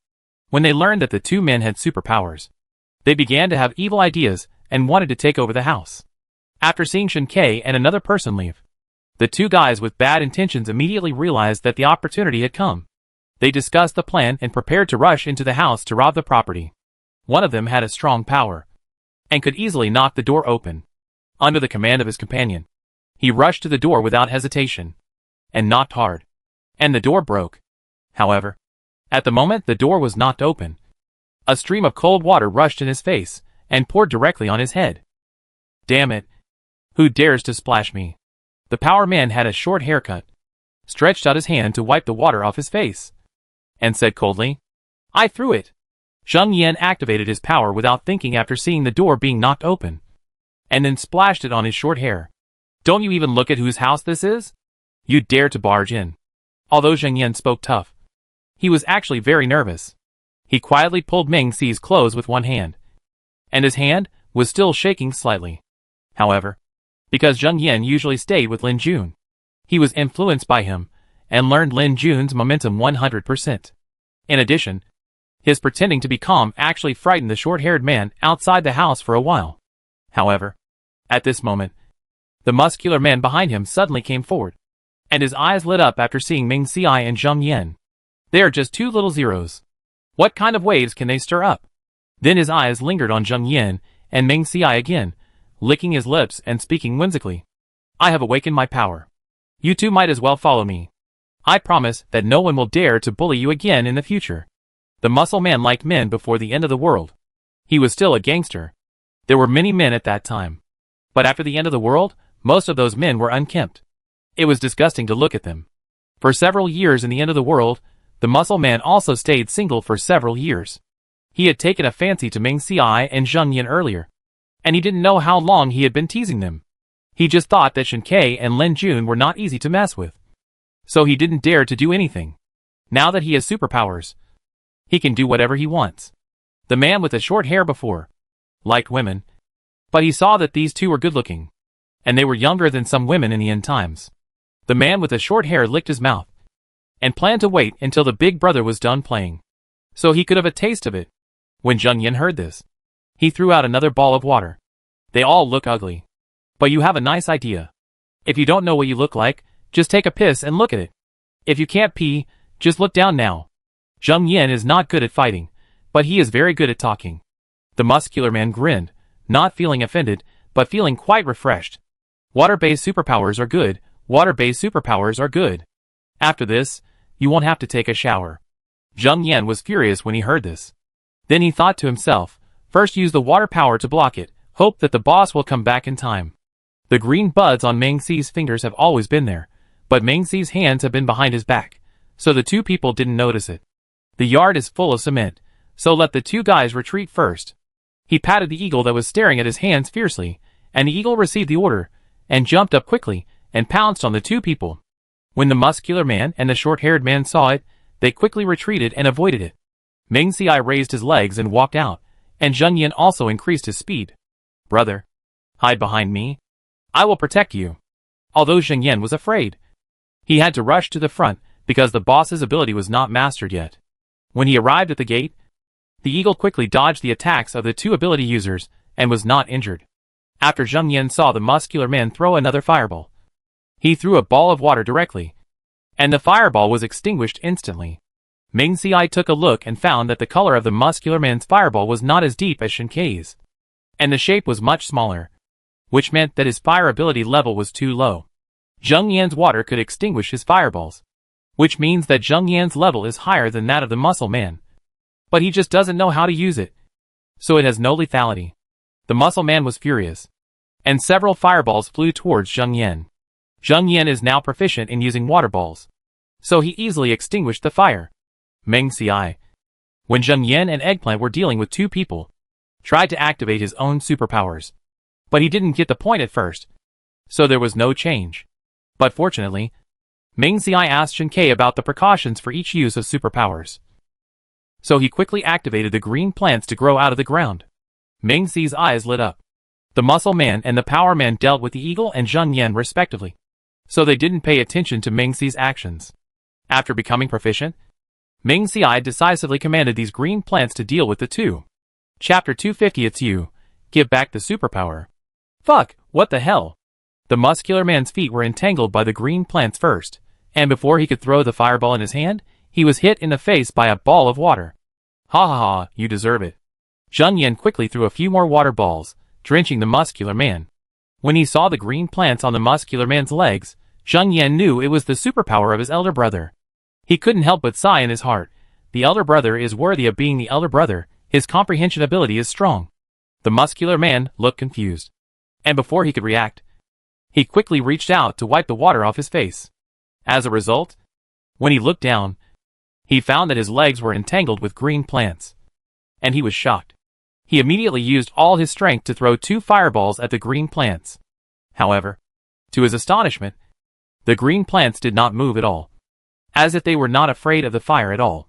when they learned that the two men had superpowers, they began to have evil ideas and wanted to take over the house. After seeing Shen Ke and another person leave, the two guys with bad intentions immediately realized that the opportunity had come. They discussed the plan and prepared to rush into the house to rob the property. One of them had a strong power, and could easily knock the door open. Under the command of his companion, he rushed to the door without hesitation, and knocked hard, and the door broke. However, at the moment the door was knocked open, a stream of cold water rushed in his face, and poured directly on his head. "Damn it! Who dares to splash me?" The power man had a short haircut, stretched out his hand to wipe the water off his face, and said coldly, "I threw it." Zheng Yin activated his power without thinking after seeing the door being knocked open, and then splashed it on his short hair. "Don't you even look at whose house this is? You dare to barge in." Although Zheng Yin spoke tough, he was actually very nervous. He quietly pulled Ming Xi's clothes with one hand, and his hand was still shaking slightly. However, because Zheng Yin usually stayed with Lin Jun, he was influenced by him, and learned Lin Jun's momentum 100%. In addition, his pretending to be calm actually frightened the short-haired man outside the house for a while. However, at this moment, the muscular man behind him suddenly came forward, and his eyes lit up after seeing Ming Xiai and Zheng Yin. They are just two little zeros. What kind of waves can they stir up? Then his eyes lingered on Zheng Yin and Ming Xiai again, licking his lips and speaking whimsically. "I have awakened my power. You two might as well follow me. I promise that no one will dare to bully you again in the future." The muscle man liked men before the end of the world. He was still a gangster. There were many men at that time. But after the end of the world, most of those men were unkempt. It was disgusting to look at them. For several years in the end of the world, the muscle man also stayed single for several years. He had taken a fancy to Ming Xiai and Zheng Yin earlier, and he didn't know how long he had been teasing them. He just thought that Shen Ke and Lin Jun were not easy to mess with. So he didn't dare to do anything. Now that he has superpowers, he can do whatever he wants. The man with the short hair before liked women, but he saw that these two were good-looking, and they were younger than some women in the end times. The man with the short hair licked his mouth, and planned to wait until the big brother was done playing, so he could have a taste of it. When Zheng Yin heard this, he threw out another ball of water. "They all look ugly. But you have a nice idea. If you don't know what you look like, just take a piss and look at it. If you can't pee, just look down now." Zheng Yin is not good at fighting, but he is very good at talking. The muscular man grinned, not feeling offended, but feeling quite refreshed. Water-based superpowers are good. Water-based superpowers are good. After this, you won't have to take a shower. Zheng Yin was furious when he heard this. Then he thought to himself, first use the water power to block it, hope that the boss will come back in time. The green buds on Ming Xi's fingers have always been there, but Ming Xi's hands have been behind his back, so the two people didn't notice it. The yard is full of cement, so let the two guys retreat first. He patted the eagle that was staring at his hands fiercely, and the eagle received the order, and jumped up quickly, and pounced on the two people. When the muscular man and the short-haired man saw it, they quickly retreated and avoided it. Meng Xiai raised his legs and walked out, and Zheng Yan also increased his speed. "Brother, hide behind me. I will protect you." Although Zheng Yan was afraid, he had to rush to the front because the boss's ability was not mastered yet. When he arrived at the gate, the eagle quickly dodged the attacks of the two ability users and was not injured. After Zheng Yan saw the muscular man throw another fireball, he threw a ball of water directly, and the fireball was extinguished instantly. Meng Xiai took a look and found that the color of the muscular man's fireball was not as deep as Shen Kei's, and the shape was much smaller, which meant that his fire ability level was too low. Zheng Yan's water could extinguish his fireballs, which means that Zheng Yan's level is higher than that of the muscle man. But he just doesn't know how to use it, so it has no lethality. The muscle man was furious, and several fireballs flew towards Zheng Yan. Zheng Yan is now proficient in using water balls, so he easily extinguished the fire. Meng Xiai, when Zheng Yan and Eggplant were dealing with two people, tried to activate his own superpowers, but he didn't get the point at first, so there was no change. But fortunately, Meng Xiai asked Shen Kei about the precautions for each use of superpowers, so he quickly activated the green plants to grow out of the ground. Meng Xi's eyes lit up. The muscle man and the power man dealt with the eagle and Zheng Yan respectively, so they didn't pay attention to Meng Xi's actions. After becoming proficient, Meng Xiai decisively commanded these green plants to deal with the two. Chapter 250. It's you. Give back the superpower. Fuck, what the hell? The muscular man's feet were entangled by the green plants first, and before he could throw the fireball in his hand, he was hit in the face by a ball of water. Ha ha ha, you deserve it. Zheng Yan quickly threw a few more water balls, drenching the muscular man. When he saw the green plants on the muscular man's legs, Zheng Yan knew it was the superpower of his elder brother. He couldn't help but sigh in his heart. The elder brother is worthy of being the elder brother, his comprehension ability is strong. The muscular man looked confused, and before he could react, he quickly reached out to wipe the water off his face. As a result, when he looked down, he found that his legs were entangled with green plants, and he was shocked. He immediately used all his strength to throw two fireballs at the green plants. However, to his astonishment, the green plants did not move at all, as if they were not afraid of the fire at all.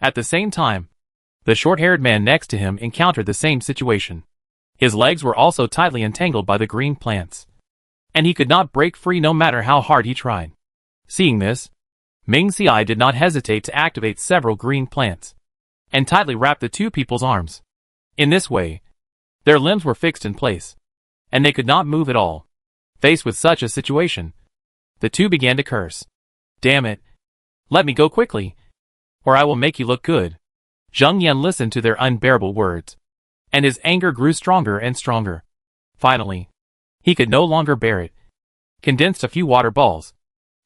At the same time, the short-haired man next to him encountered the same situation. His legs were also tightly entangled by the green plants, and he could not break free no matter how hard he tried. Seeing this, Meng Xiai did not hesitate to activate several green plants, and tightly wrap the two people's arms. In this way, their limbs were fixed in place, and they could not move at all. Faced with such a situation, the two began to curse. Damn it! Let me go quickly, or I will make you look good. Zheng Yan listened to their unbearable words, and his anger grew stronger and stronger. Finally, he could no longer bear it, condensed a few water balls,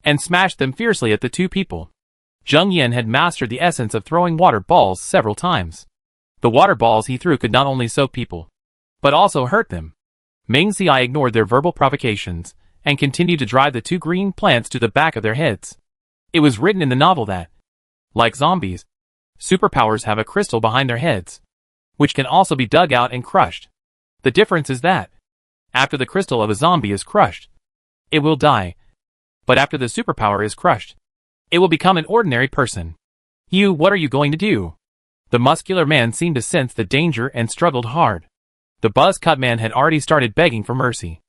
and smashed them fiercely at the two people. Zheng Yan had mastered the essence of throwing water balls several times. The water balls he threw could not only soak people, but also hurt them. Meng Xiai ignored their verbal provocations, and continued to drive the two green plants to the back of their heads. It was written in the novel that, like zombies, superpowers have a crystal behind their heads, which can also be dug out and crushed. The difference is that, after the crystal of a zombie is crushed, it will die. But after the superpower is crushed, it will become an ordinary person. What are you going to do? The muscular man seemed to sense the danger and struggled hard. The buzz-cut man had already started begging for mercy.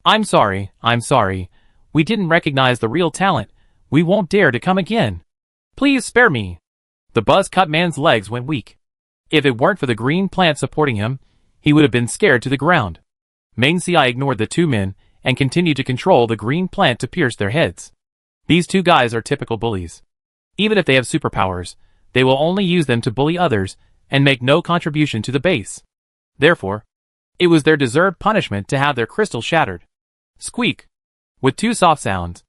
I'm sorry. We didn't recognize the real talent. We won't dare to come again. Please spare me. The buzz-cut man's legs went weak. If it weren't for the green plant supporting him, he would have been scared to the ground. Meng Xiai ignored the two men and continued to control the green plant to pierce their heads. These two guys are typical bullies. Even if they have superpowers, they will only use them to bully others and make no contribution to the base. Therefore, it was their deserved punishment to have their crystal shattered. Squeak! With two soft sounds,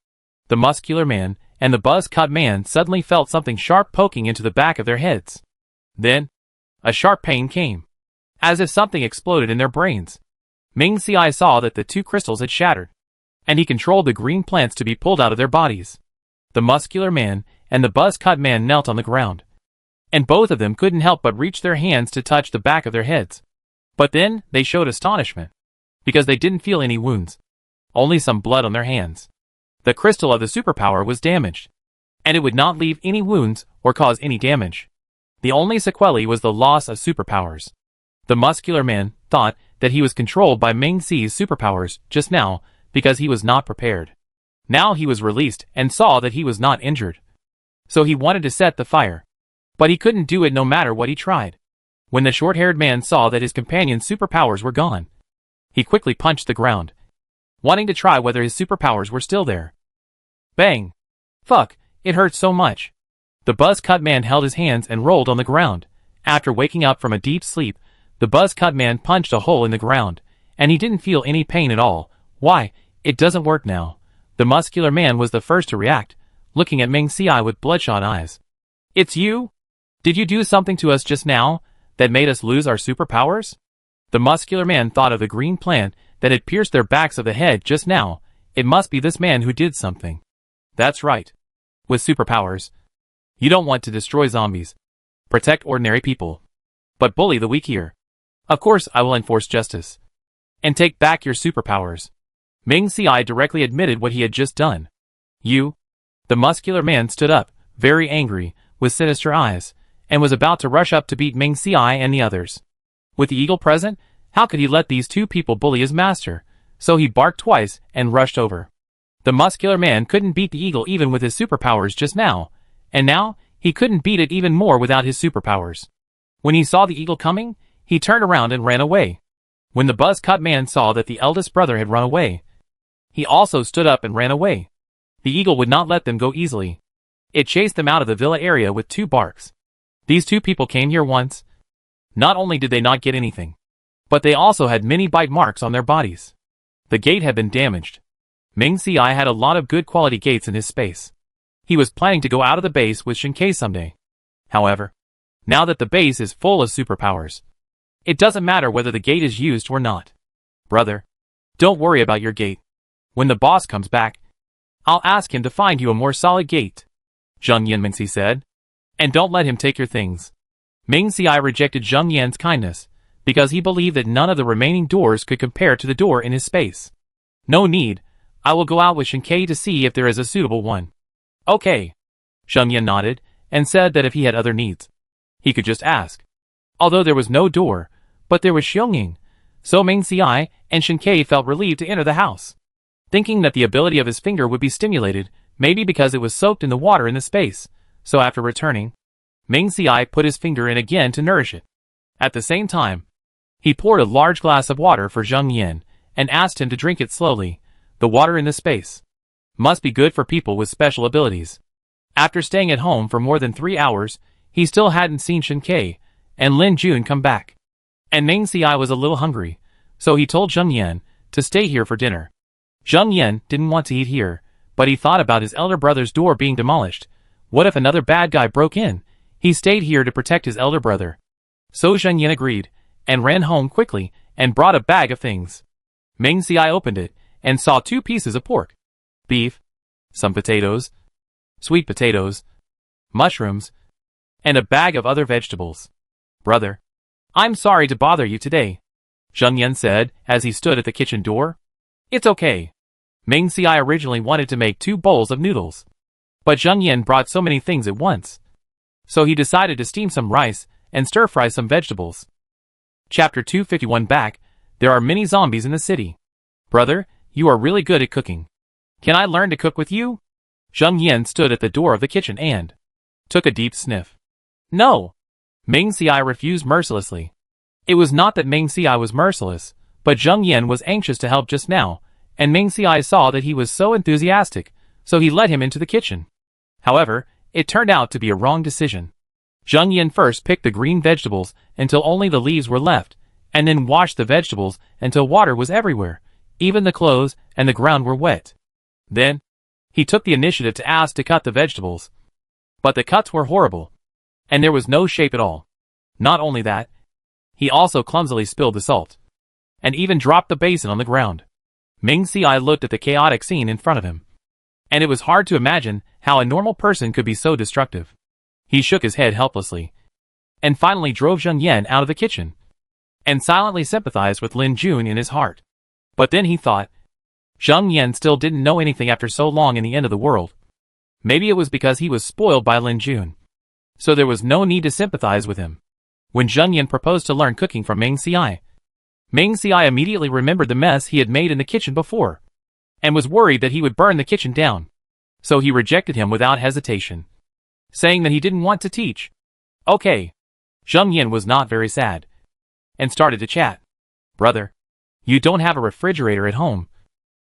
the muscular man and the buzz-cut man suddenly felt something sharp poking into the back of their heads. Then, a sharp pain came, as if something exploded in their brains. Meng Xiai saw that the two crystals had shattered, and he controlled the green plants to be pulled out of their bodies. The muscular man and the buzz-cut man knelt on the ground, and both of them couldn't help but reach their hands to touch the back of their heads. But then, they showed astonishment, because they didn't feel any wounds, only some blood on their hands. The crystal of the superpower was damaged, and it would not leave any wounds or cause any damage. The only sequelae was the loss of superpowers. The muscular man thought that he was controlled by Ming Xi's superpowers just now because he was not prepared. Now he was released and saw that he was not injured. So he wanted to set the fire. But he couldn't do it no matter what he tried. When the short-haired man saw that his companion's superpowers were gone, he quickly punched the ground, wanting to try whether his superpowers were still there. Bang! Fuck, it hurt so much. The buzz-cut man held his hands and rolled on the ground. After waking up from a deep sleep, the buzz-cut man punched a hole in the ground, and he didn't feel any pain at all. Why, it doesn't work now. The muscular man was the first to react, looking at Ming Xi with bloodshot eyes. It's you? Did you do something to us just now that made us lose our superpowers? The muscular man thought of the green plant that had pierced their backs of the head just now. It must be this man who did something. That's right. With superpowers, you don't want to destroy zombies, protect ordinary people, but bully the weak here. Of course I will enforce justice and take back your superpowers. Ming Xi directly admitted what he had just done. You? The muscular man stood up, very angry, with sinister eyes, and was about to rush up to beat Ming Xi and the others. With the eagle present, how could he let these two people bully his master? So he barked twice and rushed over. The muscular man couldn't beat the eagle even with his superpowers just now, and now he couldn't beat it even more without his superpowers. When he saw the eagle coming, he turned around and ran away. When the buzz-cut man saw that the eldest brother had run away, he also stood up and ran away. The eagle would not let them go easily. It chased them out of the villa area with 2 barks. These 2 people came here once. Not only did they not get anything, but they also had many bite marks on their bodies. The gate had been damaged. Ming Xi had a lot of good quality gates in his space. He was planning to go out of the base with Shinkei someday. However, now that the base is full of superpowers, it doesn't matter whether the gate is used or not. Brother, don't worry about your gate. When the boss comes back, I'll ask him to find you a more solid gate. Zheng Yan, Ming Xi said. And don't let him take your things. Ming Xi rejected Zheng Yan's kindness, because he believed that none of the remaining doors could compare to the door in his space. No need, I will go out with Shinkei to see if there is a suitable one. Okay. Zheng Yan nodded, and said that if he had other needs, he could just ask. Although there was no door, but there was Xiongning, so Ming Xi and Shinkei felt relieved to enter the house. Thinking that the ability of his finger would be stimulated, maybe because it was soaked in the water in the space, so after returning, Ming Xi put his finger in again to nourish it. At the same time, he poured a large glass of water for Zheng Yan, and asked him to drink it slowly. The water in the space must be good for people with special abilities. After staying at home for more than 3 hours, he still hadn't seen Shinkei and Lin Jun come back. And Ming Xi was a little hungry, so he told Zheng Yan to stay here for dinner. Zheng Yan didn't want to eat here, but he thought about his elder brother's door being demolished. What if another bad guy broke in? He stayed here to protect his elder brother. So Zheng Yan agreed, and ran home quickly, and brought a bag of things. Ming Xi opened it, and saw 2 pieces of pork, beef, some potatoes, sweet potatoes, mushrooms, and a bag of other vegetables. Brother, I'm sorry to bother you today, Zheng Yan said as he stood at the kitchen door. It's okay. Ming Xi originally wanted to make 2 bowls of noodles, but Zheng Yan brought so many things at once, so he decided to steam some rice and stir-fry some vegetables. Chapter 251 Back, there are many zombies in the city. Brother, you are really good at cooking. Can I learn to cook with you? Zheng Yan stood at the door of the kitchen and took a deep sniff. No. Ming Xi refused mercilessly. It was not that Ming Xi was merciless, but Zheng Yan was anxious to help just now, and Ming Xi saw that he was so enthusiastic, so he led him into the kitchen. However, it turned out to be a wrong decision. Zheng Yan first picked the green vegetables until only the leaves were left, and then washed the vegetables until water was everywhere. Even the clothes and the ground were wet. Then, he took the initiative to ask to cut the vegetables. But the cuts were horrible, and there was no shape at all. Not only that, he also clumsily spilled the salt, and even dropped the basin on the ground. Ming Xi looked at the chaotic scene in front of him, and it was hard to imagine how a normal person could be so destructive. He shook his head helplessly, and finally drove Zheng Yan out of the kitchen, and silently sympathized with Lin Jun in his heart. But then he thought, Zheng Yan still didn't know anything after so long in the end of the world. Maybe it was because he was spoiled by Lin Jun. So there was no need to sympathize with him. When Zheng Yan proposed to learn cooking from Meng Xiai immediately remembered the mess he had made in the kitchen before, and was worried that he would burn the kitchen down. So he rejected him without hesitation, saying that he didn't want to teach. Okay. Zheng Yan was not very sad, and started to chat. Brother, you don't have a refrigerator at home.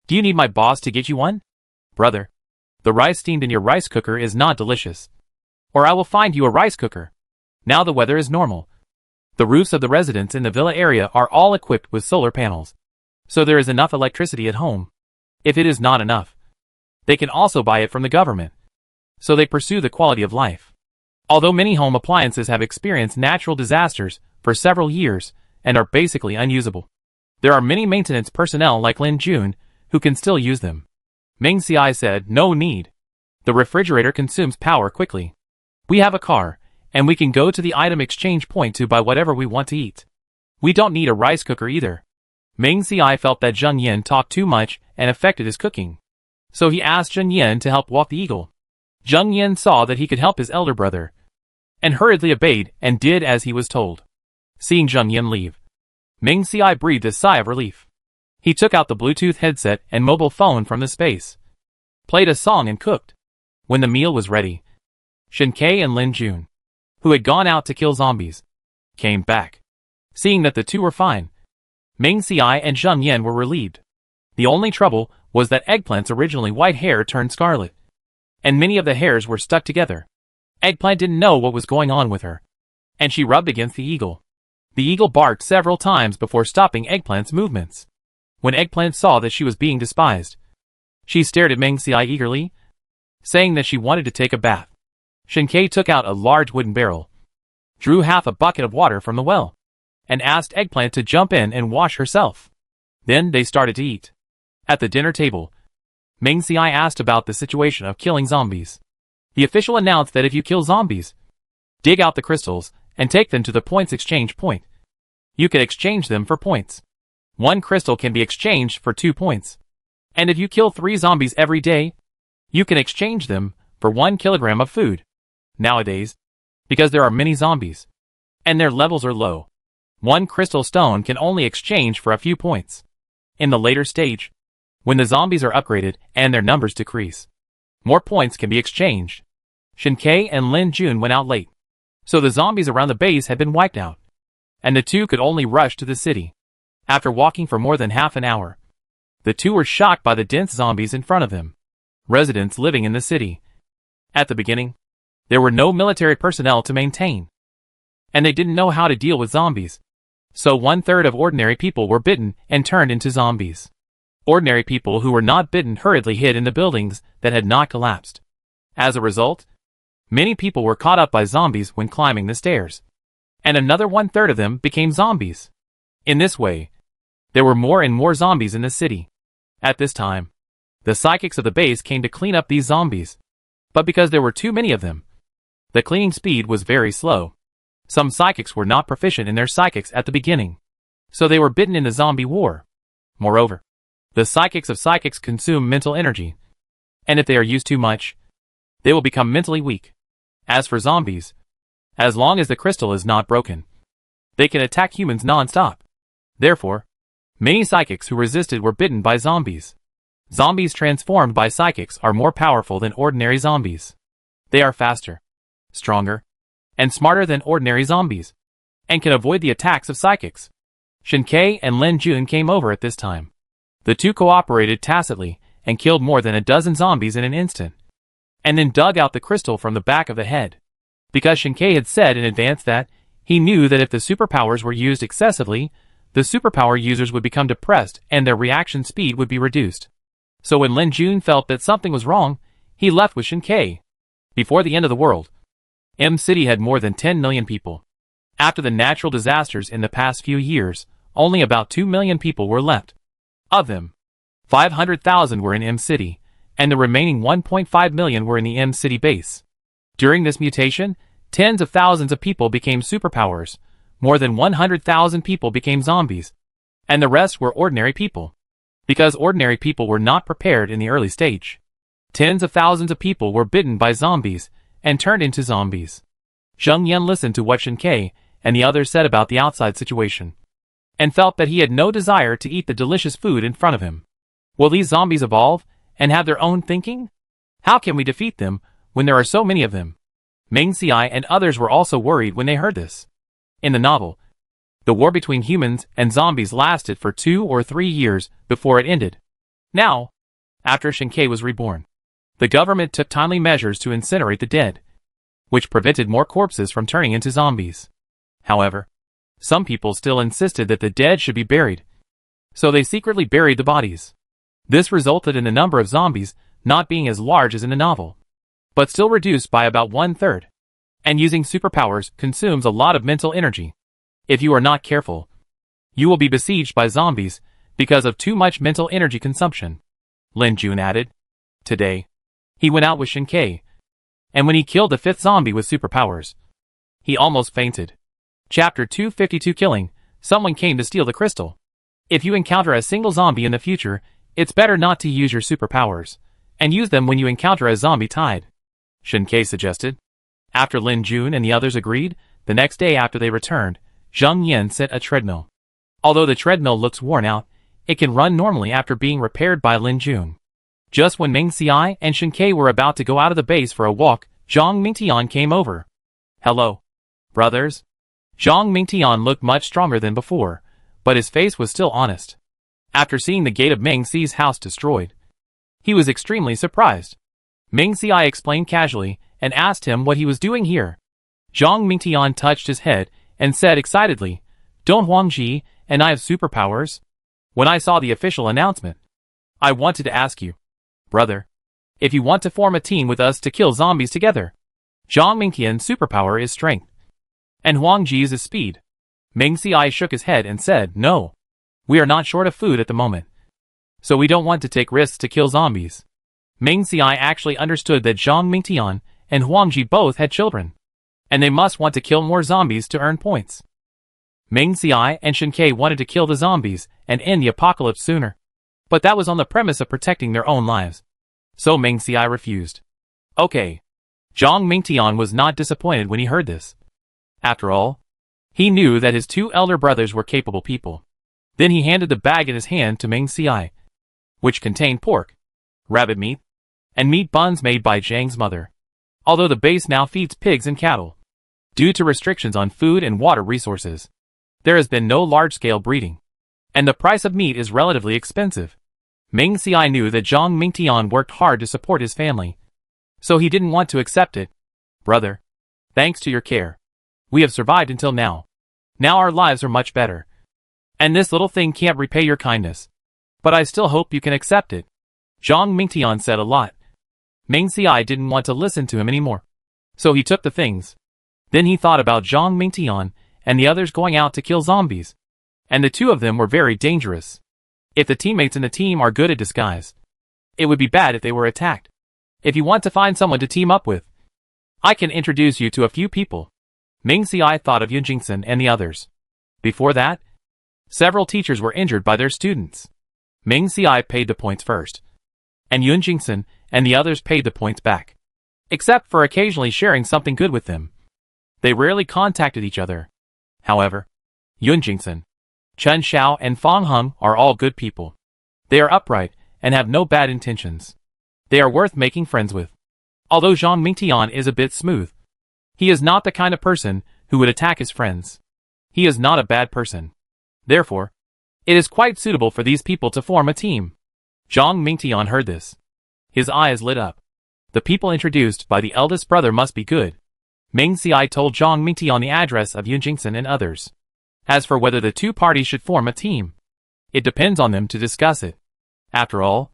Do you need my boss to get you one? Brother, the rice steamed in your rice cooker is not delicious. Or I will find you a rice cooker. Now the weather is normal. The roofs of the residents in the villa area are all equipped with solar panels. So there is enough electricity at home. If it is not enough, they can also buy it from the government. So they pursue the quality of life. Although many home appliances have experienced natural disasters for several years and are basically unusable, there are many maintenance personnel like Lin Jun who can still use them. Meng Xiai said, no need. The refrigerator consumes power quickly. We have a car, and we can go to the item exchange point to buy whatever we want to eat. We don't need a rice cooker either. Meng Xiai felt that Zheng Yan talked too much and affected his cooking. So he asked Zheng Yan to help walk the eagle. Zheng Yan saw that he could help his elder brother, and hurriedly obeyed and did as he was told. Seeing Zheng Yan leave, Meng Xiai breathed a sigh of relief. He took out the Bluetooth headset and mobile phone from the space, played a song and cooked. When the meal was ready, Shen Ke and Lin Jun, who had gone out to kill zombies, came back. Seeing that the two were fine, Meng Xiai and Zheng Yan were relieved. The only trouble was that Eggplant's originally white hair turned scarlet, and many of the hairs were stuck together. Eggplant didn't know what was going on with her, and she rubbed against the eagle. The eagle barked several times before stopping Eggplant's movements. When Eggplant saw that she was being despised, she stared at Meng Xiai eagerly, saying that she wanted to take a bath. Shen Ke took out a large wooden barrel, drew half a bucket of water from the well, and asked Eggplant to jump in and wash herself. Then they started to eat. At the dinner table, Meng Xiai asked about the situation of killing zombies. The official announced that if you kill zombies, dig out the crystals and take them to the points exchange point. You can exchange them for points. 1 crystal can be exchanged for 2 points. And if you kill 3 zombies every day, you can exchange them for 1 kilogram of food. Nowadays, because there are many zombies, and their levels are low, 1 crystal stone can only exchange for a few points. In the later stage, when the zombies are upgraded and their numbers decrease, more points can be exchanged. Shen Ke and Lin Jun went out late, so the zombies around the base had been wiped out, and the two could only rush to the city. After walking for more than half an hour, the two were shocked by the dense zombies in front of them. Residents living in the city. At the beginning, there were no military personnel to maintain, and they didn't know how to deal with zombies. So 1/3 of ordinary people were bitten and turned into zombies. Ordinary people who were not bitten hurriedly hid in the buildings that had not collapsed. As a result, many people were caught up by zombies when climbing the stairs, and another 1/3 of them became zombies. In this way, there were more and more zombies in the city. At this time, the psychics of the base came to clean up these zombies, but because there were too many of them, the cleaning speed was very slow. Some psychics were not proficient in their psychics at the beginning, so they were bitten in the zombie war. Moreover, the psychics of psychics consume mental energy, and if they are used too much, they will become mentally weak. As for zombies, as long as the crystal is not broken, they can attack humans non-stop. Therefore, many psychics who resisted were bitten by zombies. Zombies transformed by psychics are more powerful than ordinary zombies. They are faster, stronger, and smarter than ordinary zombies, and can avoid the attacks of psychics. Shen Ke and Lin Jun came over at this time. The two cooperated tacitly and killed more than a dozen zombies in an instant, and then dug out the crystal from the back of the head. Because Shen Ke had said in advance that he knew that if the superpowers were used excessively, the superpower users would become depressed and their reaction speed would be reduced. So when Lin Jun felt that something was wrong, he left with Shen Ke. Before the end of the world, M City had more than 10 million people. After the natural disasters in the past few years, only about 2 million people were left. Of them, 500,000 were in M City, and the remaining 1.5 million were in the M City base. During this mutation, tens of thousands of people became superpowers, more than 100,000 people became zombies, and the rest were ordinary people. because ordinary people were not prepared in the early stage. Tens of thousands of people were bitten by zombies and turned into zombies. Zheng Yan listened to what Shen Ke and the others said about the outside situation, and felt that he had no desire to eat the delicious food in front of him. Will these zombies evolve and have their own thinking? How can we defeat them when there are so many of them? Meng Xiai and others were also worried when they heard this. In the novel, the war between humans and zombies lasted for 2 or 3 years before it ended. Now, after Shen Ke was reborn, the government took timely measures to incinerate the dead, which prevented more corpses from turning into zombies. However, some people still insisted that the dead should be buried, so they secretly buried the bodies. This resulted in the number of zombies not being as large as in the novel, but still reduced by about 1/3. And using superpowers consumes a lot of mental energy. If you are not careful, you will be besieged by zombies because of too much mental energy consumption. Lin Jun added. Today, he went out with Shen Ke, and when he killed the 5th zombie with superpowers, he almost fainted. Chapter 252 Killing. Someone came to steal the crystal. If you encounter a single zombie in the future, it's better not to use your superpowers, and use them when you encounter a zombie tide, Shen Ke suggested. After Lin Jun and the others agreed, the next day after they returned, Zheng Yan sent a treadmill. Although the treadmill looks worn out, it can run normally after being repaired by Lin Jun. Just when Meng Xiai and Shen Ke were about to go out of the base for a walk, Zhang Mingtian came over. Hello, brothers. Zhang Mingtian looked much stronger than before, but his face was still honest. After seeing the gate of Meng Xi's house destroyed, he was extremely surprised. Meng Xiai explained casually and asked him what he was doing here. Zhang Mingtian touched his head and said excitedly, Don't Huangji and I have superpowers? When I saw the official announcement, I wanted to ask you, brother, if you want to form a team with us to kill zombies together. Zhang Mingtian's superpower is strength, and Huangji's is speed. Meng Xiai shook his head and said, No, we are not short of food at the moment, so we don't want to take risks to kill zombies. Meng Xiai actually understood that Zhang Mingtian and Huangji both had children, and they must want to kill more zombies to earn points. Meng Xiai and Shen Ke wanted to kill the zombies and end the apocalypse sooner, but that was on the premise of protecting their own lives, so Meng Xiai refused. Okay. Zhang Mingtian was not disappointed when he heard this. After all, he knew that his 2 elder brothers were capable people. Then he handed the bag in his hand to Meng Xiai, which contained pork, rabbit meat, and meat buns made by Zhang's mother. Although the base now feeds pigs and cattle, due to restrictions on food and water resources, there has been no large-scale breeding, and the price of meat is relatively expensive. Meng Xiai knew that Zhang Mingtian worked hard to support his family, so he didn't want to accept it. Brother, thanks to your care, we have survived until now. Now our lives are much better, and this little thing can't repay your kindness, but I still hope you can accept it. Zhang Mingtian said a lot. Meng Xiai didn't want to listen to him anymore, so he took the things. Then he thought about Zhang Mingtian and the others going out to kill zombies, and the 2 of them were very dangerous. If the teammates in the team are good at disguise, it would be bad if they were attacked. If you want to find someone to team up with, I can introduce you to a few people. Meng Xiai thought of Yun Jingson and the others. Before that, several teachers were injured by their students. Meng Xiai paid the points first, and Yun Jingson and the others paid the points back, except for occasionally sharing something good with them. They rarely contacted each other. However, Yun Jingson, Chen Xiao and Fang Heng are all good people. They are upright and have no bad intentions. They are worth making friends with. Although Zhang Mingtian is a bit smooth, he is not the kind of person who would attack his friends. He is not a bad person. Therefore, it is quite suitable for these people to form a team. Zhang Mingtian heard this. His eyes lit up. The people introduced by the eldest brother must be good. Meng Xiai told Zhang Mingtian the address of Yun Jingson and others. As for whether the 2 parties should form a team, it depends on them to discuss it. After all,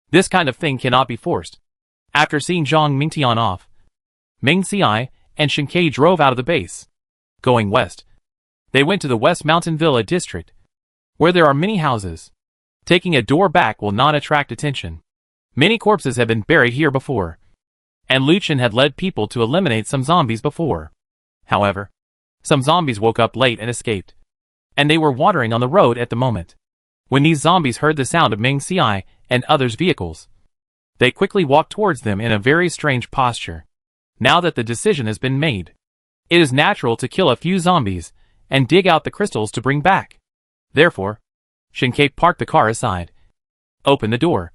this kind of thing cannot be forced. After seeing Zhang Mingtian off, Meng Xiai and Shen Ke drove out of the base. Going west, they went to the West Mountain Villa district, where there are many houses. Taking a door back will not attract attention. Many corpses have been buried here before, and Lu Chen had led people to eliminate some zombies before. However, some zombies woke up late and escaped, and they were wandering on the road at the moment. When these zombies heard the sound of Ming Si and others' vehicles, they quickly walked towards them in a very strange posture. Now that the decision has been made, it is natural to kill a few zombies and dig out the crystals to bring back. Therefore, Shinkei parked the car aside, opened the door,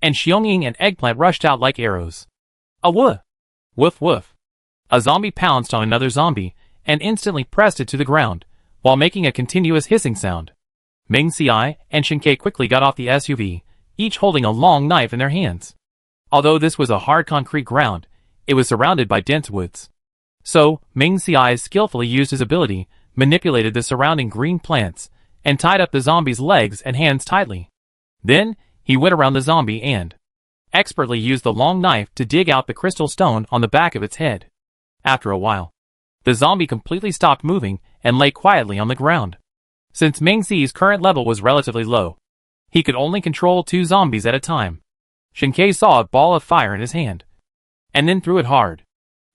and Xiongying and Eggplant rushed out like arrows. Awoof! Woof woof! A zombie pounced on another zombie and instantly pressed it to the ground, while making a continuous hissing sound. Ming Si and Shinkei quickly got off the SUV, each holding a long knife in their hands. Although this was a hard concrete ground, it was surrounded by dense woods. So, Ming Si skillfully used his ability, manipulated the surrounding green plants, and tied up the zombie's legs and hands tightly. Then, he went around the zombie and expertly used the long knife to dig out the crystal stone on the back of its head. After a while, the zombie completely stopped moving and lay quietly on the ground. Since Ming Si's current level was relatively low, he could only control 2 zombies at a time. Shinkei saw a ball of fire in his hand, and then threw it hard.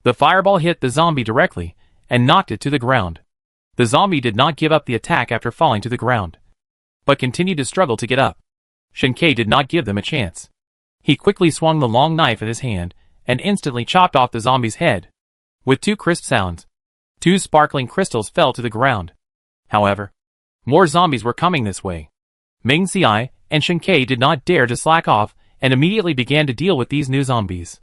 The fireball hit the zombie directly and knocked it to the ground. The zombie did not give up the attack after falling to the ground, but continued to struggle to get up. Shinkei did not give them a chance. He quickly swung the long knife in his hand and instantly chopped off the zombie's head. With 2 crisp sounds, 2 sparkling crystals fell to the ground. However, more zombies were coming this way. Ming Si and Shinkei did not dare to slack off and immediately began to deal with these new zombies.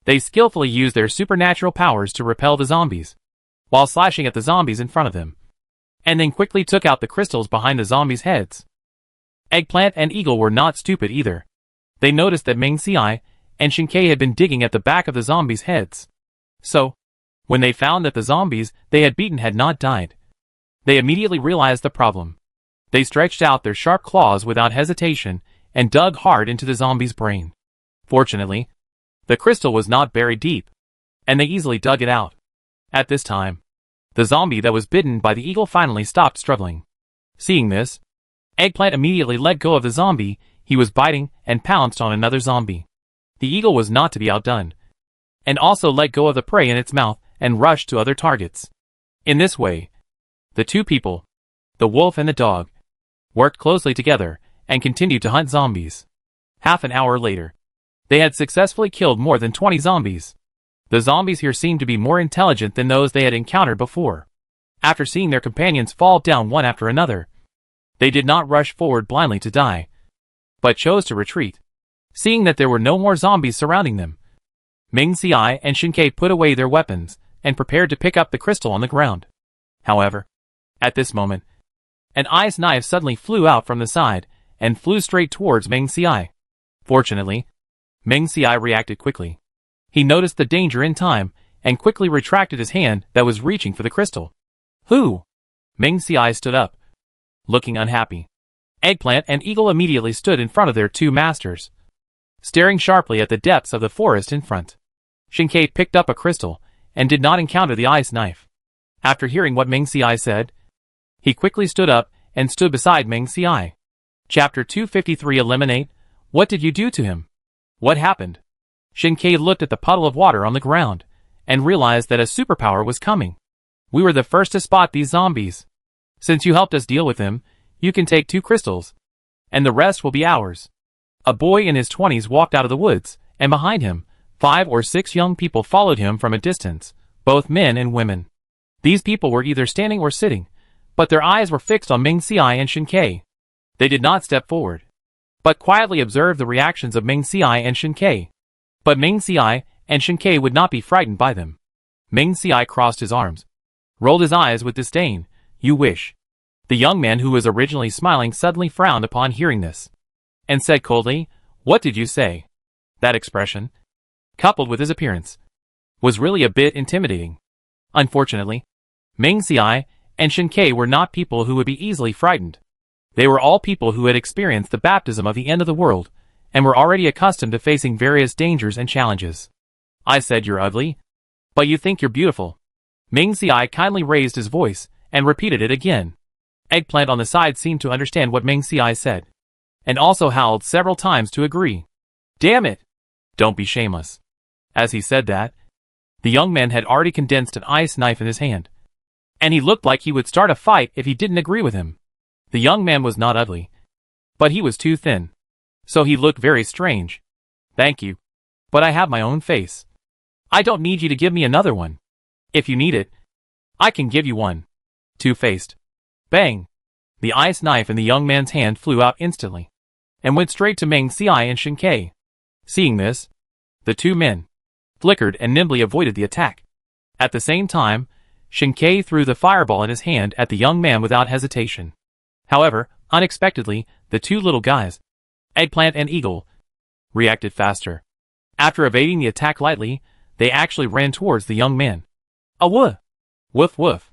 They skillfully used their supernatural powers to repel the zombies, while slashing at the zombies in front of them, and then quickly took out the crystals behind the zombies' heads. Eggplant and Eagle were not stupid either. They noticed that Ming Si and Shinkei had been digging at the back of the zombies' heads. So, when they found that the zombies they had beaten had not died, they immediately realized the problem. They stretched out their sharp claws without hesitation and dug hard into the zombie's brain. Fortunately, the crystal was not buried deep, and they easily dug it out. At this time, the zombie that was bitten by the eagle finally stopped struggling. Seeing this, Eggplant immediately let go of the zombie he was biting and pounced on another zombie. The eagle was not to be outdone, and also let go of the prey in its mouth and rushed to other targets. In this way, the 2 people, the wolf and the dog, worked closely together and continued to hunt zombies. Half an hour later, they had successfully killed more than 20 zombies. The zombies here seemed to be more intelligent than those they had encountered before. After seeing their companions fall down one after another, they did not rush forward blindly to die, but chose to retreat, seeing that there were no more zombies surrounding them. Ming Si and Shinkei put away their weapons and prepared to pick up the crystal on the ground. However, at this moment, an ice knife suddenly flew out from the side and flew straight towards Ming Si. Fortunately, Ming Si reacted quickly. He noticed the danger in time and quickly retracted his hand that was reaching for the crystal. Who? Ming Si stood up, looking unhappy. Eggplant and Eagle immediately stood in front of their 2 masters, staring sharply at the depths of the forest in front. Shinkei picked up a crystal and did not encounter the ice knife. After hearing what Ming Si said, he quickly stood up and stood beside Ming Si. Chapter 253 Eliminate. What did you do to him? What happened? Shinkei looked at the puddle of water on the ground and realized that a superpower was coming. We were the first to spot these zombies. Since you helped us deal with them, you can take 2 crystals, and the rest will be ours. A boy in his 20s walked out of the woods, and behind him, 5 or 6 young people followed him from a distance, both men and women. These people were either standing or sitting, but their eyes were fixed on Ming Si and Shinkei. They did not step forward, but quietly observed the reactions of Ming Si and Shinkei. But Ming Si and Shinkei would not be frightened by them. Ming Si crossed his arms, rolled his eyes with disdain. You wish. The young man who was originally smiling suddenly frowned upon hearing this, and said coldly, What did you say? That expression, coupled with his appearance, was really a bit intimidating. Unfortunately, Ming Si and Shinkei were not people who would be easily frightened. They were all people who had experienced the baptism of the end of the world, and were already accustomed to facing various dangers and challenges. I said you're ugly, but you think you're beautiful. Ming Si kindly raised his voice, and repeated it again. Eggplant on the side seemed to understand what Ming Si said, and also howled several times to agree. Damn it! Don't be shameless. As he said that, the young man had already condensed an ice knife in his hand, and he looked like he would start a fight if he didn't agree with him. The young man was not ugly. But he was too thin. So he looked very strange. Thank you. But I have my own face. I don't need you to give me another one. If you need it, I can give you one. Two-faced. Bang! The ice knife in the young man's hand flew out instantly, and went straight to Meng Xiai and Shen Kai. Seeing this, the two men flickered and nimbly avoided the attack. At the same time, Shen Kai threw the fireball in his hand at the young man without hesitation. However, unexpectedly, the two little guys, Eggplant and Eagle, reacted faster. After evading the attack lightly, they actually ran towards the young man. Awoof! Woof woof.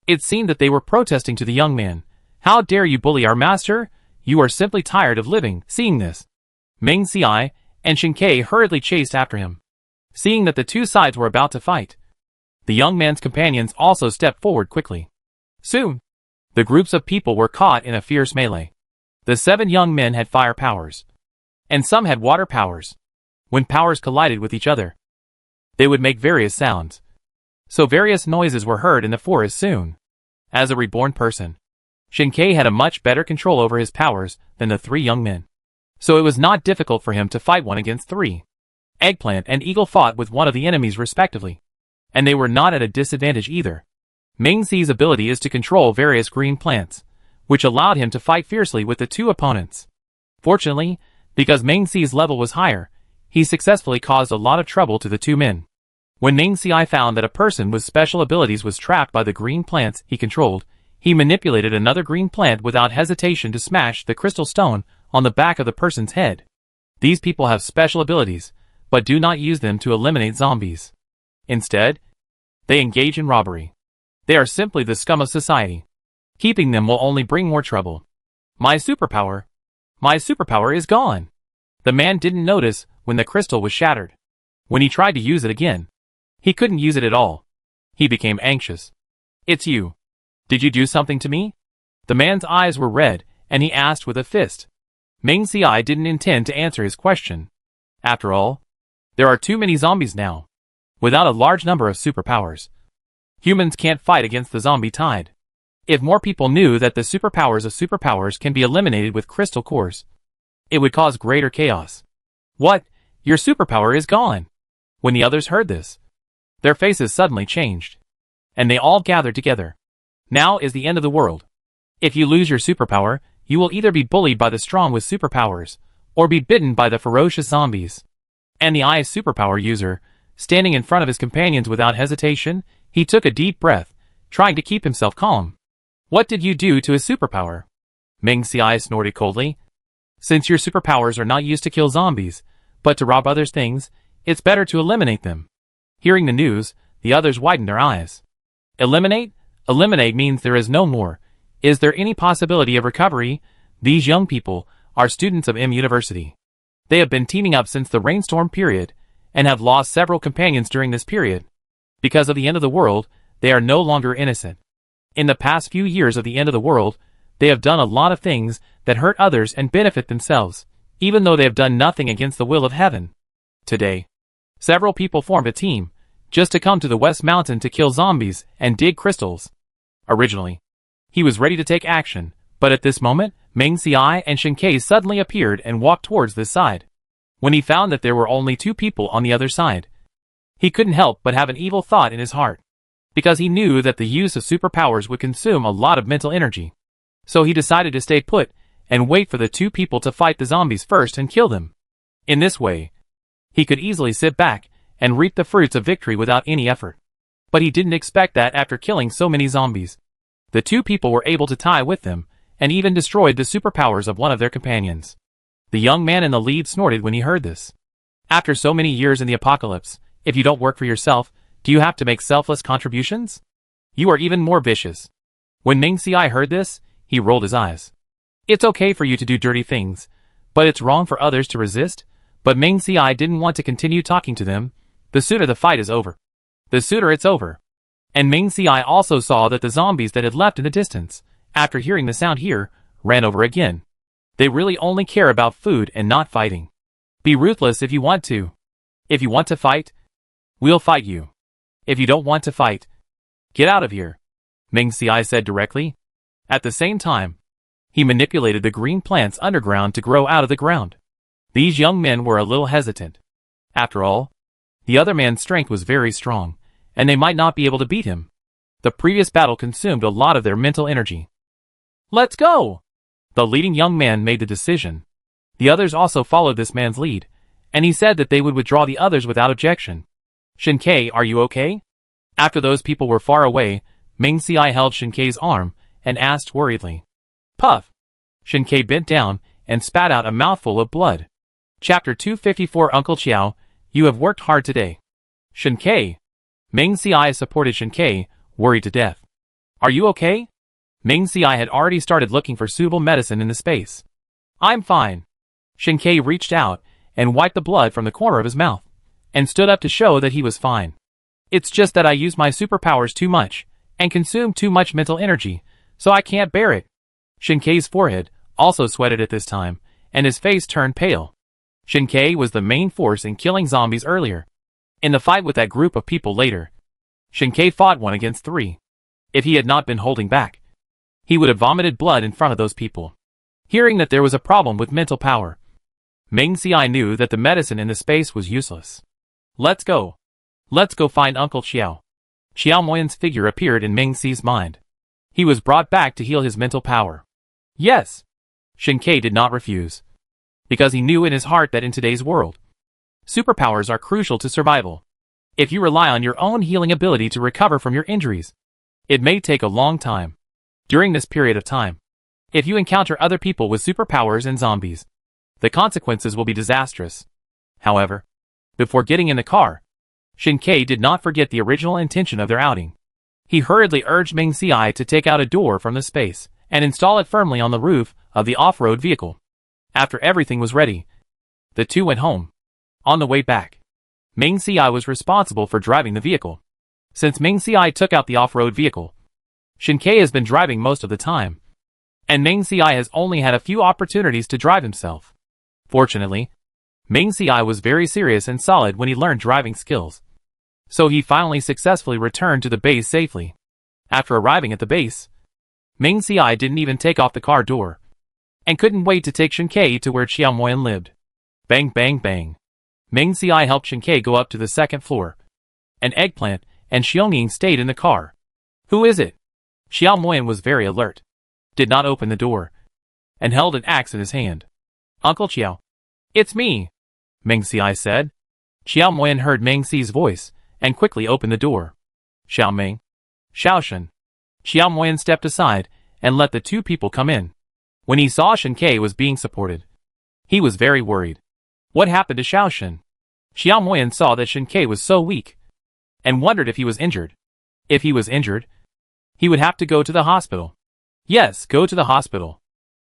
It seemed that they were protesting to the young man. How dare you bully our master? You are simply tired of living. Seeing this, Meng Xiai and Shen Kai hurriedly chased after him. Seeing that the two sides were about to fight, the young man's companions also stepped forward quickly. Soon, the groups of people were caught in a fierce melee. The 7 young men had fire powers, and some had water powers. When powers collided with each other, they would make various sounds. So various noises were heard in the forest soon. As a reborn person, Shen Kai had a much better control over his powers than the 3 young men. So it was not difficult for him to fight 1 against 3. Eggplant and Eagle fought with one of the enemies respectively, and they were not at a disadvantage either. Meng Xi's ability is to control various green plants, which allowed him to fight fiercely with the 2 opponents. Fortunately, because Meng Xi's level was higher, he successfully caused a lot of trouble to the 2 men. When Meng Xiai found that a person with special abilities was trapped by the green plants he controlled, he manipulated another green plant without hesitation to smash the crystal stone on the back of the person's head. These people have special abilities, but do not use them to eliminate zombies. Instead, they engage in robbery. They are simply the scum of society. Keeping them will only bring more trouble. My superpower is gone. The man didn't notice when the crystal was shattered. When he tried to use it again, he couldn't use it at all. He became anxious. It's you. Did you do something to me? The man's eyes were red, and he asked with a fist. Meng Xiai didn't intend to answer his question. After all, there are too many zombies now. Without a large number of superpowers, humans can't fight against the zombie tide. If more people knew that the superpowers of superpowers can be eliminated with crystal cores, it would cause greater chaos. What? Your superpower is gone. When the others heard this, their faces suddenly changed, and they all gathered together. Now is the end of the world. If you lose your superpower, you will either be bullied by the strong with superpowers, or be bitten by the ferocious zombies. And the ice superpower user, standing in front of his companions without hesitation, he took a deep breath, trying to keep himself calm. What did you do to his superpower? Meng Xiai snorted coldly. Since your superpowers are not used to kill zombies, but to rob others' things, it's better to eliminate them. Hearing the news, the others widened their eyes. Eliminate? Eliminate means there is no more. Is there any possibility of recovery? These young people are students of M University. They have been teaming up since the rainstorm period, and have lost several companions during this period. Because of the end of the world, they are no longer innocent. In the past few years of the end of the world, they have done a lot of things that hurt others and benefit themselves, even though they have done nothing against the will of heaven. Today, several people formed a team, just to come to the West Mountain to kill zombies and dig crystals. Originally, he was ready to take action, but at this moment, Meng Xiai and Shen Kai suddenly appeared and walked towards this side. When he found that there were only 2 people on the other side, he couldn't help but have an evil thought in his heart, because he knew that the use of superpowers would consume a lot of mental energy. So he decided to stay put and wait for the 2 people to fight the zombies first and kill them. In this way, he could easily sit back and reap the fruits of victory without any effort. But he didn't expect that after killing so many zombies, the 2 people were able to tie with them, and even destroyed the superpowers of one of their companions. The young man in the lead snorted when he heard this. After so many years in the apocalypse, if you don't work for yourself, do you have to make selfless contributions? You are even more vicious. When Meng Xiai heard this, he rolled his eyes. It's okay for you to do dirty things, but it's wrong for others to resist. But Meng Xiai didn't want to continue talking to them. The sooner the fight is over, the sooner it's over. And Meng Xiai also saw that the zombies that had left in the distance, after hearing the sound here, ran over again. They really only care about food and not fighting. Be ruthless if you want to. If you want to fight, we'll fight you. If you don't want to fight, get out of here, Meng Xiai said directly. At the same time, He manipulated the green plants underground to grow out of the ground. These young men were a little hesitant. After all, the other man's strength was very strong, and they might not be able to beat him. The previous battle consumed a lot of their mental energy. "Let's go!" The leading young man made the decision. The others also followed this man's lead, and he said that they would withdraw the others without objection. "Shinkei, are you okay?" After those people were far away, Ming Xiai held Shinkei's arm and asked worriedly. Puff! Shinkei bent down and spat out a mouthful of blood. Chapter 254 Uncle Qiao, you have worked hard today. Shinkei! Ming Xiai supported Shinkei, worried to death. Are you okay? Ming Xiai had already started looking for suitable medicine in the space. I'm fine. Shinkei reached out and wiped the blood from the corner of his mouth, and stood up to show that he was fine. It's just that I use my superpowers too much, and consume too much mental energy, so I can't bear it. Shinkei's forehead also sweated at this time, and his face turned pale. Shinkei was the main force in killing zombies earlier. In the fight with that group of people later, Shinkei fought 1 against 3. If he had not been holding back, he would have vomited blood in front of those people. Hearing that there was a problem with mental power, Ming Xiai knew that the medicine in the space was useless. Let's go. Let's go find Uncle Qiao. Qiao Moyan's figure appeared in Ming Xi's mind. He was brought back to heal his mental power. Yes. Shinkei did not refuse, because he knew in his heart that in today's world, superpowers are crucial to survival. If you rely on your own healing ability to recover from your injuries, it may take a long time. During this period of time, if you encounter other people with superpowers and zombies, the consequences will be disastrous. However, before getting in the car, Shinkei did not forget the original intention of their outing. He hurriedly urged Ming Xiai to take out a door from the space and install it firmly on the roof of the off-road vehicle. After everything was ready, the two went home. On the way back, Ming Xiai was responsible for driving the vehicle. Since Ming Xiai took out the off-road vehicle, Shinkei has been driving most of the time, and Ming Xiai has only had a few opportunities to drive himself. Fortunately, Ming Xiai was very serious and solid when he learned driving skills, so he finally successfully returned to the base safely. After arriving at the base, Ming Xiai didn't even take off the car door, and couldn't wait to take Shinkei to where Qiao Moyan lived. Bang bang bang. Ming Xiai helped Shinkei go up to the second floor. An eggplant and Xiongning stayed in the car. Who is it? Qiao Moyan was very alert, did not open the door, and held an axe in his hand. Uncle Qiao. It's me, Ming Xiai said. Qiao Moyan heard Ming Xi's voice, and quickly opened the door. Xiao Ming. Xiaoshen. Qiao Moyan stepped aside, and let the two people come in. When he saw Shinkei was being supported, he was very worried. What happened to Xiaoshen? Qiao Moyan saw that Shinkei was so weak, and wondered if he was injured. If he was injured, he would have to go to the hospital. Yes, go to the hospital.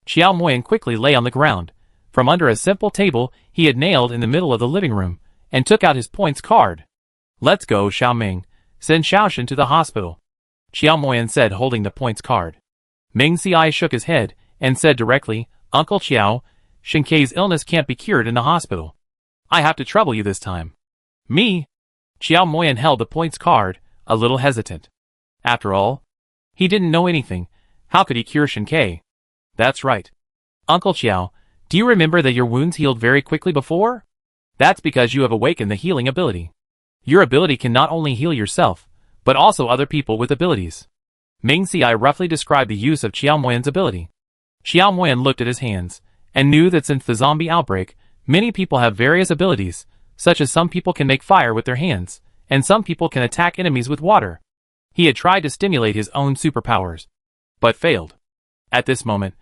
Qiao Moyan quickly lay on the ground, from under a simple table he had nailed in the middle of the living room, and took out his points card. Let's go, Xiao Ming. Send Xiaoshen to the hospital. Qiao Moyan said, holding the points card. Ming Xiai shook his head, and said directly, Uncle Qiao, Shinkei's illness can't be cured in the hospital. I have to trouble you this time. Me? Qiao Moyan held the points card, a little hesitant. After all, he didn't know anything. How could he cure Shinkei? That's right. Uncle Qiao, do you remember that your wounds healed very quickly before? That's because you have awakened the healing ability. Your ability can not only heal yourself, but also other people with abilities. Ming Xiai roughly described the use of Qiao Moyan's ability. Qiao Moyan looked at his hands, and knew that since the zombie outbreak, many people have various abilities, such as some people can make fire with their hands, and some people can attack enemies with water. He had tried to stimulate his own superpowers, but failed. At this moment,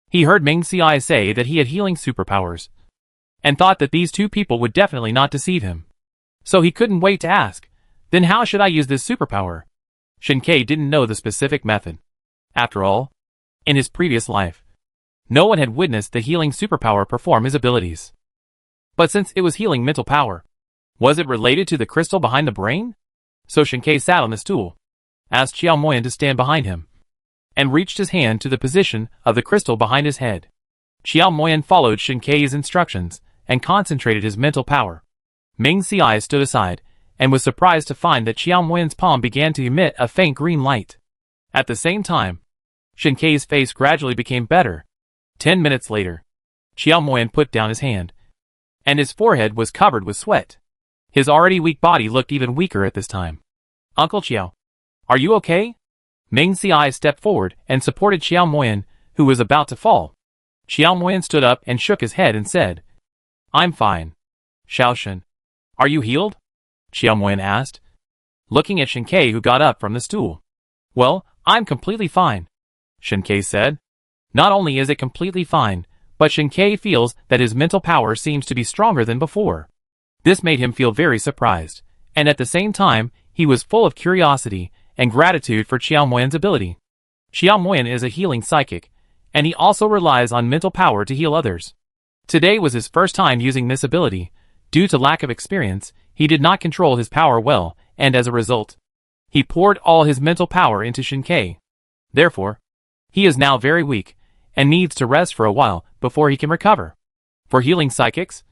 he heard Ming Xiai say that he had healing superpowers, and thought that these two people would definitely not deceive him. So he couldn't wait to ask, then how should I use this superpower? Shinkei didn't know the specific method. After all, in his previous life, no one had witnessed the healing superpower perform his abilities. But since it was healing mental power, was it related to the crystal behind the brain? So Shinkei sat on the stool, asked Qiao Moyan to stand behind him, and reached his hand to the position of the crystal behind his head. Qiao Moyan followed Shinkei's instructions, and concentrated his mental power. Ming Xiai stood aside, and was surprised to find that Qiao Moyan's palm began to emit a faint green light. At the same time, Shin Kei's face gradually became better. 10 minutes later, Xiao Moyan put down his hand, and his forehead was covered with sweat. His already weak body looked even weaker at this time. Uncle Xiao, are you okay? Meng Xiai stepped forward and supported Xiao Moyan, who was about to fall. Xiao Moyan stood up and shook his head and said, I'm fine. Xiaoshen, are you healed? Xiao Moyan asked, looking at Shin Kei, who got up from the stool. Well, I'm completely fine, Shin Kei said. Not only is it completely fine, but Shin Kei feels that his mental power seems to be stronger than before. This made him feel very surprised, and at the same time, he was full of curiosity and gratitude for Xiao Moyan's ability. Xiao Moyan is a healing psychic, and he also relies on mental power to heal others. Today was his first time using this ability. Due to lack of experience, he did not control his power well, and as a result, he poured all his mental power into Shin Kei. Therefore, he is now very weak, and needs to rest for a while before he can recover. For healing psychics,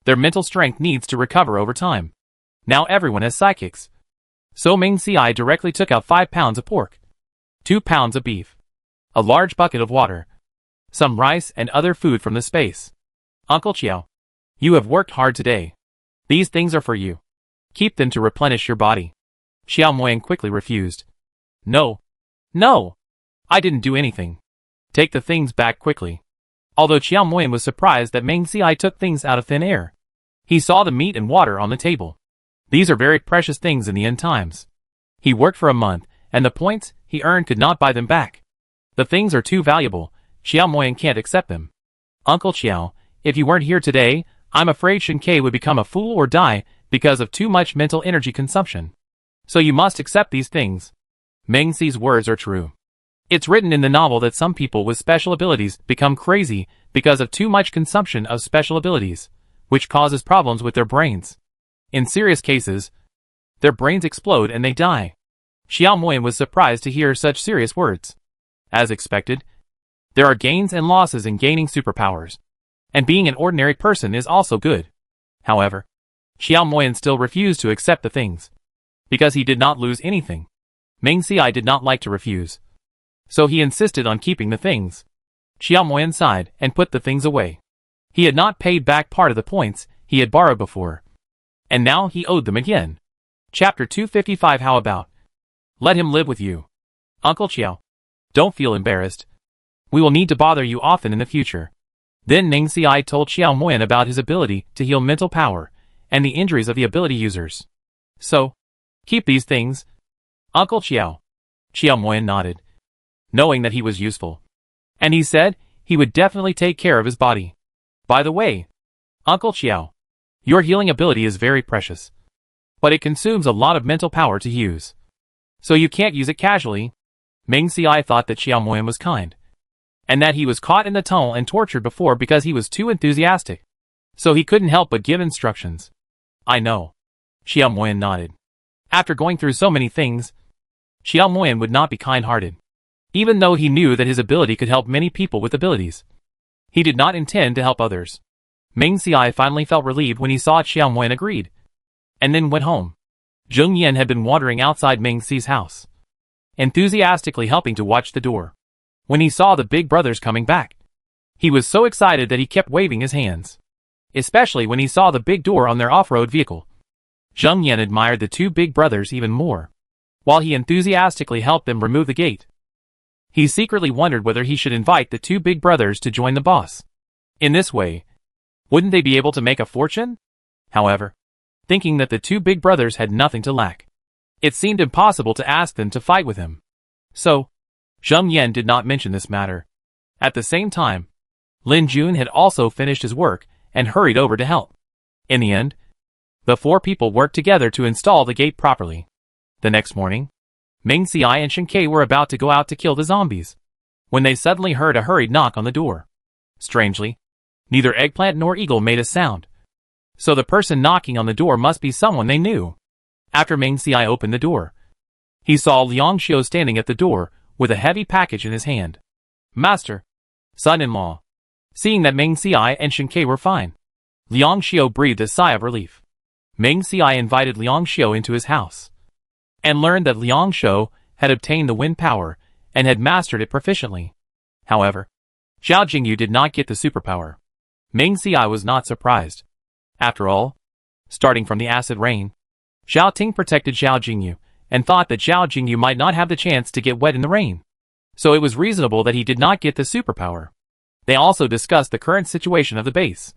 their mental strength needs to recover over time. Now everyone has psychics. So Meng Xiai directly took out 5 pounds of pork, 2 pounds of beef, a large bucket of water, some rice and other food from the space. Uncle Xiao, you have worked hard today. These things are for you. Keep them to replenish your body. Xiao Moyan quickly refused. No. No. I didn't do anything. Take the things back quickly. Although Xiao Moyan was surprised that Meng Xiai took things out of thin air. He saw the meat and water on the table. These are very precious things in the end times. He worked for a month, and the points he earned could not buy them back. The things are too valuable. Xiao Moyan can't accept them. Uncle Xiao, if you weren't here today, I'm afraid Shin Kei would become a fool or die because of too much mental energy consumption. So you must accept these things. Meng Xi's words are true. It's written in the novel that some people with special abilities become crazy because of too much consumption of special abilities, which causes problems with their brains. In serious cases, their brains explode and they die. Xiao Moyan was surprised to hear such serious words. As expected, there are gains and losses in gaining superpowers, and being an ordinary person is also good. However, Xiao Moyan still refused to accept the things, because he did not lose anything. Meng Xiai did not like to refuse, so he insisted on keeping the things. Xiao Moyan sighed and put the things away. He had not paid back part of the points he had borrowed before, and now he owed them again. Chapter 255. How about? Let him live with you. Uncle Xiao, don't feel embarrassed. We will need to bother you often in the future. Then Meng Xiai told Xiao Moyan about his ability to heal mental power, and the injuries of the ability users. So, keep these things. Uncle Xiao. Xiao Moyan nodded, knowing that he was useful. And he said he would definitely take care of his body. By the way, Uncle Xiao, your healing ability is very precious, but it consumes a lot of mental power to use. So you can't use it casually. Meng Xiai thought that Xiao Moyan was kind, and that he was caught in the tunnel and tortured before because he was too enthusiastic. So he couldn't help but give instructions. I know. Xiao Moyan nodded. After going through so many things, Xiao Moyan would not be kind-hearted. Even though he knew that his ability could help many people with abilities, he did not intend to help others. Meng Xiai finally felt relieved when he saw Xiao Moyan agreed, and then went home. Zheng Yan had been wandering outside Meng Xi's house, enthusiastically helping to watch the door. When he saw the big brothers coming back, he was so excited that he kept waving his hands, especially when he saw the big door on their off-road vehicle. Zheng Yan admired the 2 big brothers even more, while he enthusiastically helped them remove the gate. He secretly wondered whether he should invite the 2 big brothers to join the boss. In this way, wouldn't they be able to make a fortune? However, thinking that the 2 big brothers had nothing to lack, it seemed impossible to ask them to fight with him. So, Zheng Yan did not mention this matter. At the same time, Lin Jun had also finished his work and hurried over to help. In the end, the 4 people worked together to install the gate properly. The next morning, Meng Xiai and Shin Kei were about to go out to kill the zombies, when they suddenly heard a hurried knock on the door. Strangely, neither Eggplant nor Eagle made a sound, so the person knocking on the door must be someone they knew. After Meng Xiai opened the door, he saw Liang Xiu standing at the door with a heavy package in his hand. Master, son-in-law. Seeing that Meng Xiai and Shin Kei were fine, Liang Xiu breathed a sigh of relief. Meng Xiai invited Liang Xiu into his house, and learned that Liang Xiu had obtained the wind power and had mastered it proficiently. However, Zhao Jingyu did not get the superpower. Meng Xiai was not surprised. After all, starting from the acid rain, Zhao Ting protected Zhao Jingyu, and thought that Zhao Jingyu might not have the chance to get wet in the rain. So it was reasonable that he did not get the superpower. They also discussed the current situation of the base.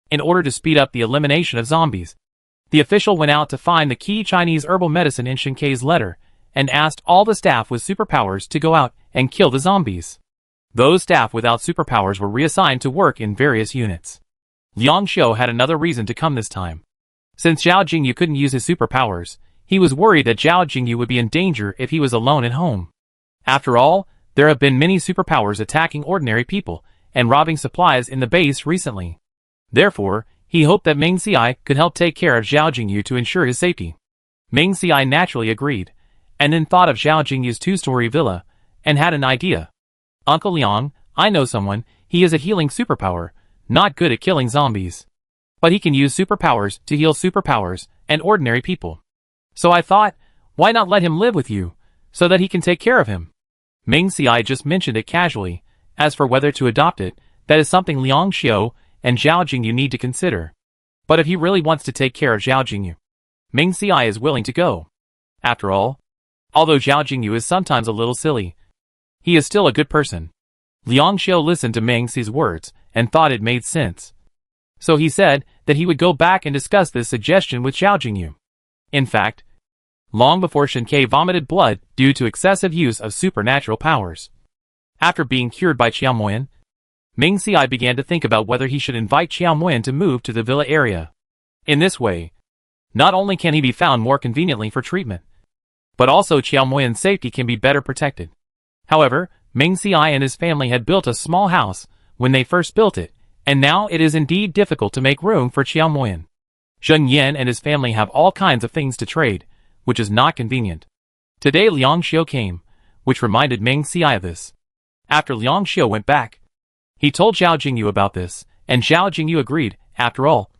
In order to speed up the elimination of zombies, the official went out to find the key Chinese herbal medicine in Shinkei's letter, and asked all the staff with superpowers to go out and kill the zombies. Those staff without superpowers were reassigned to work in various units. Liang Xiu had another reason to come this time. Since Zhao Jingyu couldn't use his superpowers, he was worried that Zhao Jingyu would be in danger if he was alone at home. After all, there have been many superpowers attacking ordinary people and robbing supplies in the base recently. Therefore, he hoped that Meng Xiai could help take care of Zhao Jingyu to ensure his safety. Meng Xiai naturally agreed, and then thought of Zhao Jingyu's two-story villa, and had an idea. Uncle Liang, I know someone, he is a healing superpower, not good at killing zombies. But he can use superpowers to heal superpowers and ordinary people. So I thought, why not let him live with you, so that he can take care of him? Meng Xiai just mentioned it casually. As for whether to adopt it, that is something Liang Xiu and Zhao Jingyu need to consider. But if he really wants to take care of Zhao Jingyu, Meng Xiai is willing to go. After all, although Zhao Jingyu is sometimes a little silly, he is still a good person. Liang Xiu listened to Meng Xi's words and thought it made sense. So he said that he would go back and discuss this suggestion with Zhao Jingyu. In fact, long before Shinkei vomited blood due to excessive use of supernatural powers. After being cured by Qiao Moyan, Meng Xiai began to think about whether he should invite Qiao Moyan to move to the villa area. In this way, not only can he be found more conveniently for treatment, but also Qiao Moyan's safety can be better protected. However, Meng Xiai and his family had built a small house when they first built it, and now it is indeed difficult to make room for Qiao Moyan. Zheng Yan and his family have all kinds of things to trade, which is not convenient. Today Liang Xiu came, which reminded Meng Xiai of this. After Liang Xiu went back, he told Zhao Jingyu about this, and Zhao Jingyu agreed. After all,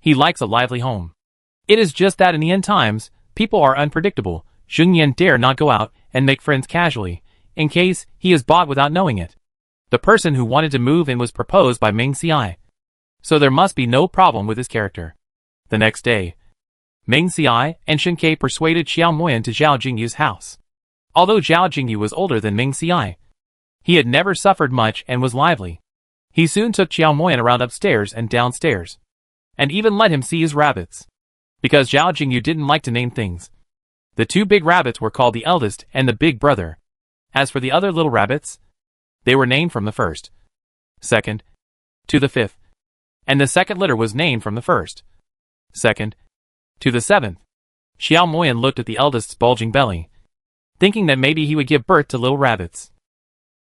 he likes a lively home. It is just that in the end times, people are unpredictable. Zheng Yan dare not go out and make friends casually, in case he is bought without knowing it. The person who wanted to move in was proposed by Meng Xiai, so there must be no problem with his character. The next day, Meng Xiai and Shinkei persuaded Qiao Moyan to Zhao Jingyu's house. Although Zhao Jingyu was older than Meng Xiai, he had never suffered much and was lively. He soon took Qiao Moyan around upstairs and downstairs, and even let him see his rabbits. Because Zhao Jingyu didn't like to name things, the two big rabbits were called the eldest and the big brother. As for the other little rabbits, they were named from the first, second, to the fifth, and the second litter was named from the first, second, to the seventh. Qiao Moyan looked at the eldest's bulging belly, thinking that maybe he would give birth to little rabbits.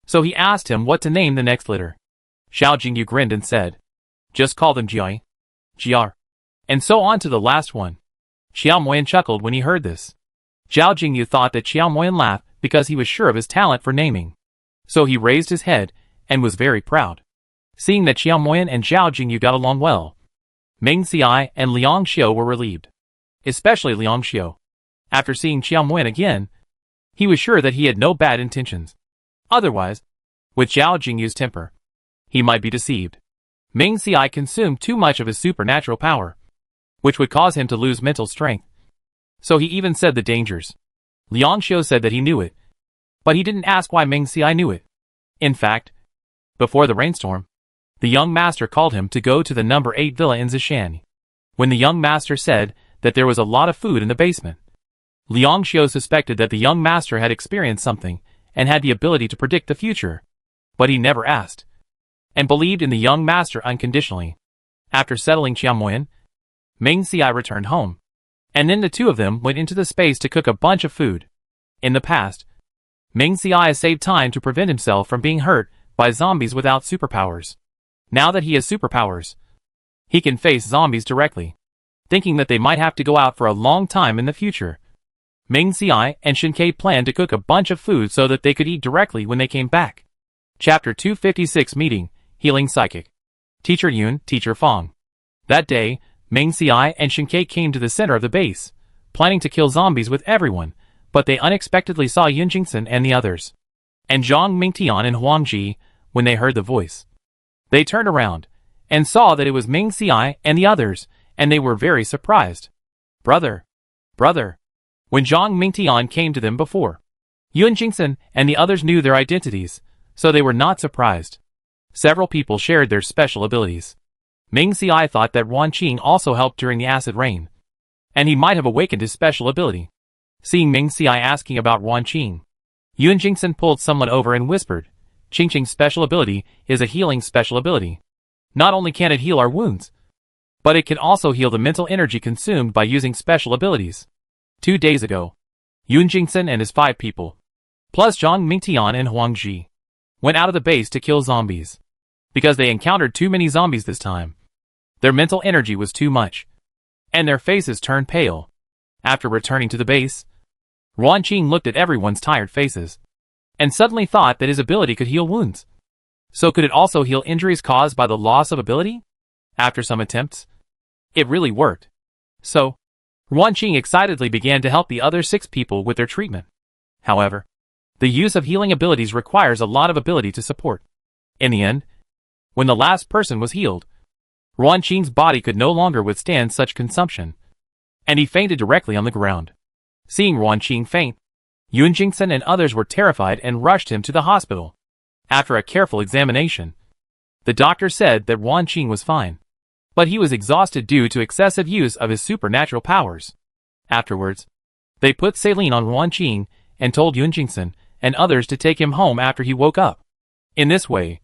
So he asked him what to name the next litter. Zhao Jingyu grinned and said, just call them Jiai, Jiar, and so on to the last one. Qiao Moyan chuckled when he heard this. Zhao Jingyu thought that Qiao Moyan laughed because he was sure of his talent for naming. So he raised his head and was very proud. Seeing that Qiao Moyan and Zhao Jingyu got along well, Meng Xiai and Liang Xiu were relieved. Especially Liang Xiu. After seeing Qiao Moyan again, he was sure that he had no bad intentions. Otherwise, with Zhao Jingyu's temper, he might be deceived. Meng Xiai consumed too much of his supernatural power, which would cause him to lose mental strength. So he even said the dangers. Liang Xiu said that he knew it, but he didn't ask why Meng Xiai knew it. In fact, before the rainstorm, the young master called him to go to the number 8 villa in Zishan. When the young master said that there was a lot of food in the basement, Liang Xiu suspected that the young master had experienced something and had the ability to predict the future. But he never asked, and believed in the young master unconditionally. After settling Qiao Moyan, Meng Xiai returned home, and then the two of them went into the space to cook a bunch of food. In the past, Meng Xiai saved time to prevent himself from being hurt by zombies without superpowers. Now that he has superpowers, he can face zombies directly, thinking that they might have to go out for a long time in the future. Meng Xiai and Shinkei planned to cook a bunch of food so that they could eat directly when they came back. Chapter 256 Meeting, Healing Psychic. Teacher Yun, Teacher Fong. That day, Meng Xiai and Shinkei came to the center of the base, planning to kill zombies with everyone, but they unexpectedly saw Yun Jingsen and the others. and Zhang Mingtian and Huang Ji, when they heard the voice. They turned around, and saw that it was Ming Xiai and the others, and they were very surprised. Brother! Brother! When Zhang Mingtian came to them before, Yun Jingsen and the others knew their identities, so they were not surprised. Several people shared their special abilities. Ming Xiai thought that Wan Qing also helped during the acid rain, and he might have awakened his special ability. Seeing Ming Xiai asking about Wan Qing, Yun Jingsen pulled someone over and whispered, Qingqing's special ability is a healing special ability. Not only can it heal our wounds, but it can also heal the mental energy consumed by using special abilities. 2 days ago, Yun Jingsen and his 5 people, plus Zhang Mingtian and Huang Ji, went out of the base to kill zombies. Because they encountered too many zombies this time. Their mental energy was too much, and their faces turned pale. After returning to the base, Wan Qing looked at everyone's tired faces, and suddenly thought that his ability could heal wounds. So could it also heal injuries caused by the loss of ability? After some attempts, it really worked. So, Wan Qing excitedly began to help the other 6 people with their treatment. However, the use of healing abilities requires a lot of ability to support. In the end, when the last person was healed, Wan Qing's body could no longer withstand such consumption, and he fainted directly on the ground. Seeing Wan Qing faint, Yun Jingsen and others were terrified and rushed him to the hospital. After a careful examination, the doctor said that Wan Qing was fine, but he was exhausted due to excessive use of his supernatural powers. Afterwards, they put saline on Wan Qing and told Yun Jingsen and others to take him home after he woke up. In this way,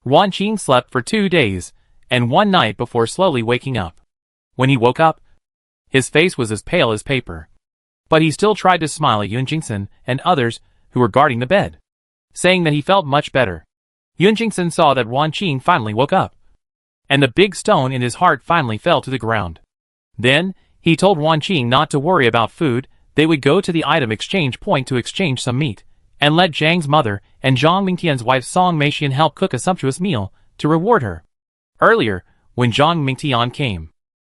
Wan Qing slept for 2 days and 1 night before slowly waking up. When he woke up, his face was as pale as paper, but he still tried to smile at Yun Jingsen and others who were guarding the bed, saying that he felt much better. Yun Jingsen saw that Wan Qing finally woke up, and the big stone in his heart finally fell to the ground. Then, he told Wan Qing not to worry about food. They would go to the item exchange point to exchange some meat, and let Zhang's mother and Zhang Mingtian's wife Song Meixian help cook a sumptuous meal to reward her. Earlier, when Zhang Mingtian came,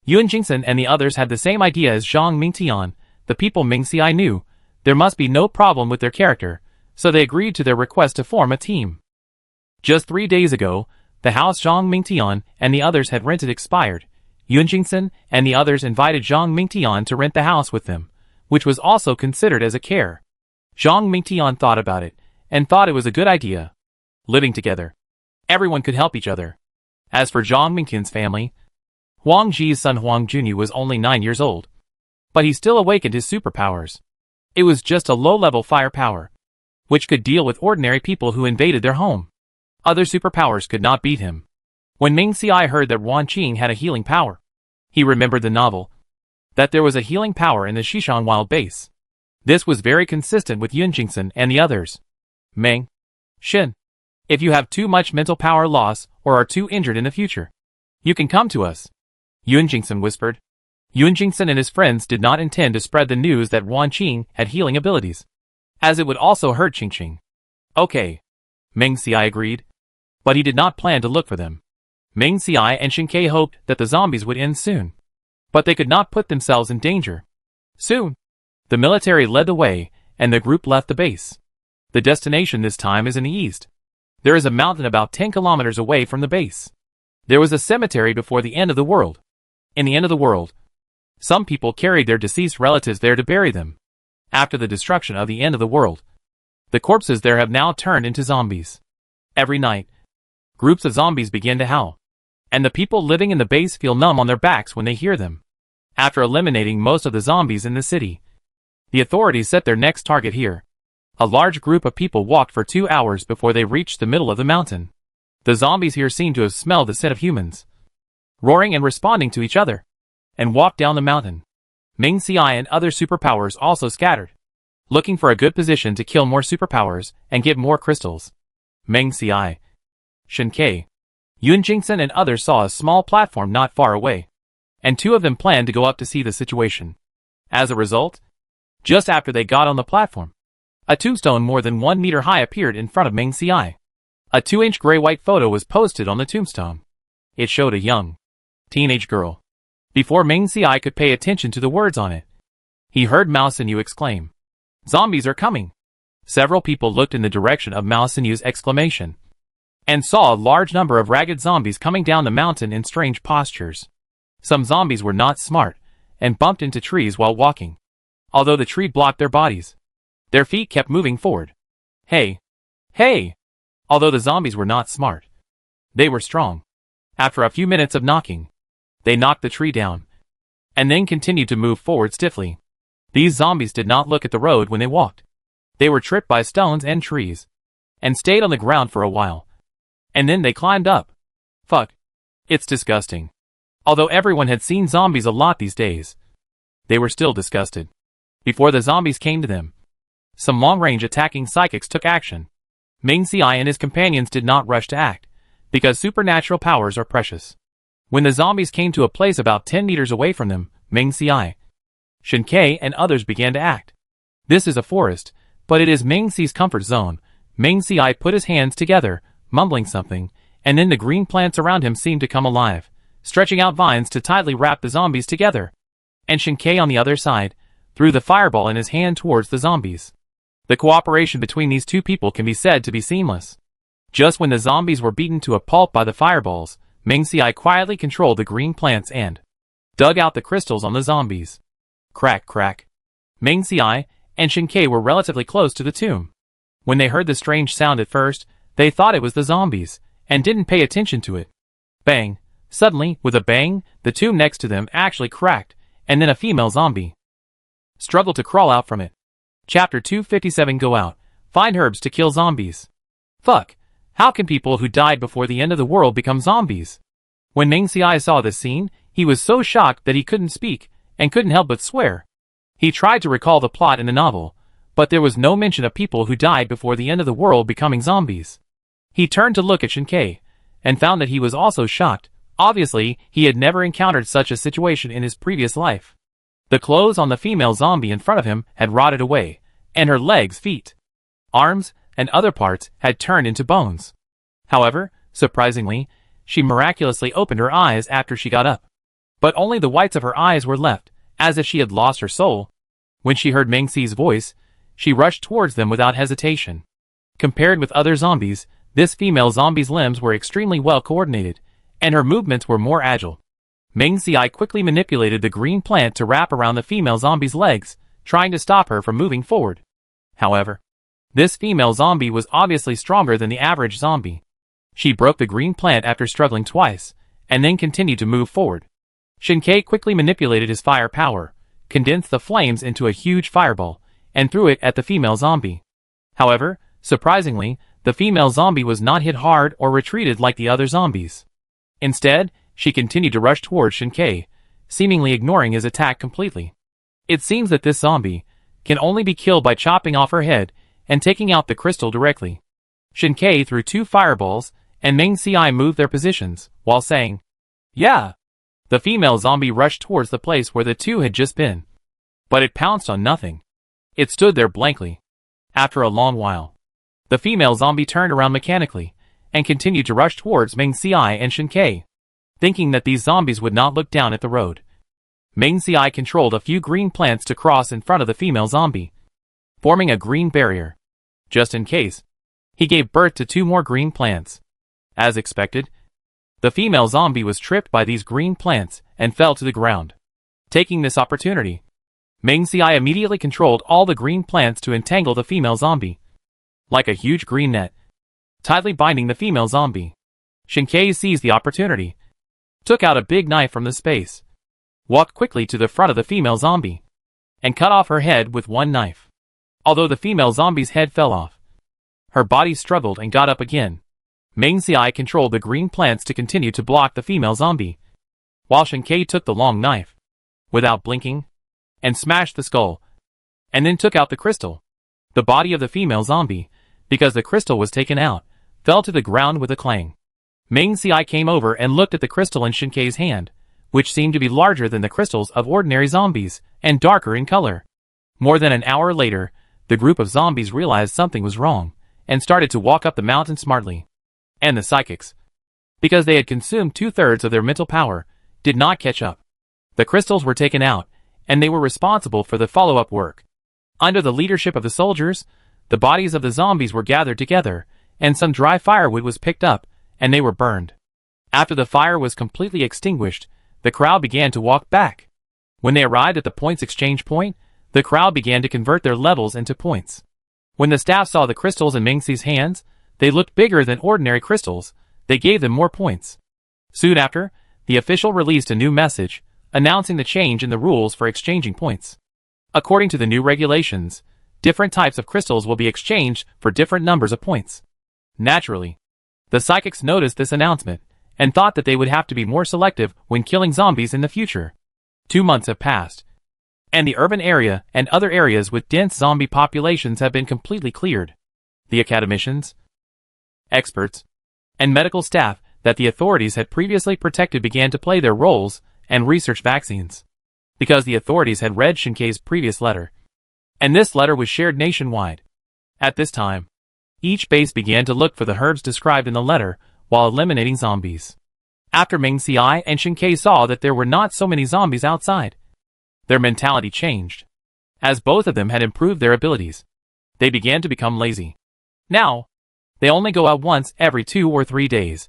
Yun Jingsen and the others had the same idea as Zhang Mingtian. The people Ming Xiai knew there must be no problem with their character, so they agreed to their request to form a team. Just 3 days ago, the house Zhang Mingtian and the others had rented expired. Yun Jingsen and the others invited Zhang Mingtian to rent the house with them, which was also considered as a care. Zhang Mingtian thought about it, and thought it was a good idea. Living together, everyone could help each other. As for Zhang Mingtian's family, Huang Ji's son Huang Junyu was only 9 years old, but he still awakened his superpowers. It was just a low-level fire power, which could deal with ordinary people who invaded their home. Other superpowers could not beat him. When Ming Xiai heard that Wan Qing had a healing power, he remembered the novel, that there was a healing power in the Xishan Wild base. This was very consistent with Yun Jingsen and the others. Meng, Shin, if you have too much mental power loss or are too injured in the future, you can come to us, Yun Jingsen whispered. Yun Jingsen and his friends did not intend to spread the news that Wan Qing had healing abilities, as it would also hurt Qingqing. Okay, Meng Xiai agreed, but he did not plan to look for them. Meng Xiai and Shinkei hoped that the zombies would end soon, but they could not put themselves in danger. Soon, the military led the way, and the group left the base. The destination this time is in the east. There is a mountain about 10 kilometers away from the base. There was a cemetery before the end of the world. In the end of the world, some people carried their deceased relatives there to bury them. After the destruction of the end of the world, the corpses there have now turned into zombies. Every night, groups of zombies begin to howl, and the people living in the base feel numb on their backs when they hear them. After eliminating most of the zombies in the city, the authorities set their next target here. A large group of people walked for 2 hours before they reached the middle of the mountain. The zombies here seem to have smelled the scent of humans, roaring and responding to each other, and walked down the mountain. Ming Xiai and other superpowers also scattered, looking for a good position to kill more superpowers and get more crystals. Meng Xiai, Shinkei, Yun Jingsen and others saw a small platform not far away, and 2 of them planned to go up to see the situation. As a result, just after they got on the platform, a tombstone more than 1 meter high appeared in front of Meng Xiai. A 2-inch gray-white photo was posted on the tombstone. It showed a young, teenage girl. Before Meng Xiai could pay attention to the words on it, he heard Mao Sinyu exclaim, "Zombies are coming!" Several people looked in the direction of Mao Sinyu's exclamation and saw a large number of ragged zombies coming down the mountain in strange postures. Some zombies were not smart and bumped into trees while walking. Although the tree blocked their bodies, their feet kept moving forward. Hey! Hey! Although the zombies were not smart, they were strong. After a few minutes of knocking, they knocked the tree down and then continued to move forward stiffly. These zombies did not look at the road when they walked. They were tripped by stones and trees and stayed on the ground for a while. And then they climbed up. Fuck. It's disgusting. Although everyone had seen zombies a lot these days, they were still disgusted. Before the zombies came to them, some long-range attacking psychics took action. Ming Xiai and his companions did not rush to act, because supernatural powers are precious. When the zombies came to a place about 10 meters away from them, Ming Xiai, Shen Ke and others began to act. This is a forest, but it is Ming Xi's comfort zone. Ming Xiai put his hands together, mumbling something, and then the green plants around him seemed to come alive, stretching out vines to tightly wrap the zombies together. And Shen Ke on the other side threw the fireball in his hand towards the zombies. The cooperation between these two people can be said to be seamless. Just when the zombies were beaten to a pulp by the fireballs, Ming Xiai quietly controlled the green plants and dug out the crystals on the zombies. Crack, crack. Ming Xiai and Shen Ke were relatively close to the tomb. When they heard the strange sound at first, they thought it was the zombies, and didn't pay attention to it. Bang! Suddenly, with a bang, the tomb next to them actually cracked, and then a female zombie struggled to crawl out from it. Chapter 257. Go out. Find herbs to kill zombies. Fuck. How can people who died before the end of the world become zombies? When Ming Xiai saw this scene, he was so shocked that he couldn't speak, and couldn't help but swear. He tried to recall the plot in the novel, but there was no mention of people who died before the end of the world becoming zombies. He turned to look at Shen Ke, and found that he was also shocked. Obviously, he had never encountered such a situation in his previous life. The clothes on the female zombie in front of him had rotted away, and her legs, feet, arms, and other parts had turned into bones. However, surprisingly, she miraculously opened her eyes after she got up. But only the whites of her eyes were left, as if she had lost her soul. When she heard Ming Xi's voice, she rushed towards them without hesitation. Compared with other zombies, this female zombie's limbs were extremely well coordinated, and her movements were more agile. Ming Xiai quickly manipulated the green plant to wrap around the female zombie's legs, trying to stop her from moving forward. However, this female zombie was obviously stronger than the average zombie. She broke the green plant after struggling twice, and then continued to move forward. Shen Ke quickly manipulated his fire power, condensed the flames into a huge fireball, and threw it at the female zombie. However, surprisingly, the female zombie was not hit hard or retreated like the other zombies. Instead, she continued to rush towards Shen Ke, seemingly ignoring his attack completely. It seems that this zombie can only be killed by chopping off her head and taking out the crystal directly. Shen Ke threw 2 fireballs, and Ming Xiai moved their positions, while saying, "Yeah!" The female zombie rushed towards the place where the two had just been. But it pounced on nothing. It stood there blankly. After a long while, the female zombie turned around mechanically, and continued to rush towards Ming Xiai and Shen Ke. Thinking that these zombies would not look down at the road, Ming Xiai controlled a few green plants to cross in front of the female zombie, forming a green barrier. Just in case, he gave birth to 2 more green plants. As expected, the female zombie was tripped by these green plants and fell to the ground. Taking this opportunity, Ming Xiai immediately controlled all the green plants to entangle the female zombie, like a huge green net, tightly binding the female zombie. Shen Ke seized the opportunity, took out a big knife from the space, walked quickly to the front of the female zombie, and cut off her head with one knife. Although the female zombie's head fell off, her body struggled and got up again. Ming Xiai controlled the green plants to continue to block the female zombie, while Shen Ke took the long knife, without blinking, and smashed the skull, and then took out the crystal. The body of the female zombie, because the crystal was taken out, fell to the ground with a clang. Ming Xiai came over and looked at the crystal in Shen Ke's hand, which seemed to be larger than the crystals of ordinary zombies, and darker in color. More than an hour later, the group of zombies realized something was wrong, and started to walk up the mountain smartly. And the psychics, because they had consumed 2/3 of their mental power, did not catch up. The crystals were taken out, and they were responsible for the follow-up work. Under the leadership of the soldiers, the bodies of the zombies were gathered together, and some dry firewood was picked up, and they were burned. After the fire was completely extinguished, the crowd began to walk back. When they arrived at the points exchange point, the crowd began to convert their levels into points. When the staff saw the crystals in Mingxi's hands, they looked bigger than ordinary crystals. They gave them more points. Soon after, the official released a new message, announcing the change in the rules for exchanging points. According to the new regulations, different types of crystals will be exchanged for different numbers of points. Naturally, the psychics noticed this announcement, and thought that they would have to be more selective when killing zombies in the future. 2 months have passed, and the urban area and other areas with dense zombie populations have been completely cleared. The academicians, experts, and medical staff that the authorities had previously protected began to play their roles and research vaccines. Because the authorities had read Shinkei's previous letter, and this letter was shared nationwide. At this time, each base began to look for the herbs described in the letter while eliminating zombies. After Mingxi and Shinkei saw that there were not so many zombies outside, their mentality changed. As both of them had improved their abilities, they began to become lazy. Now, they only go out once every 2 or 3 days,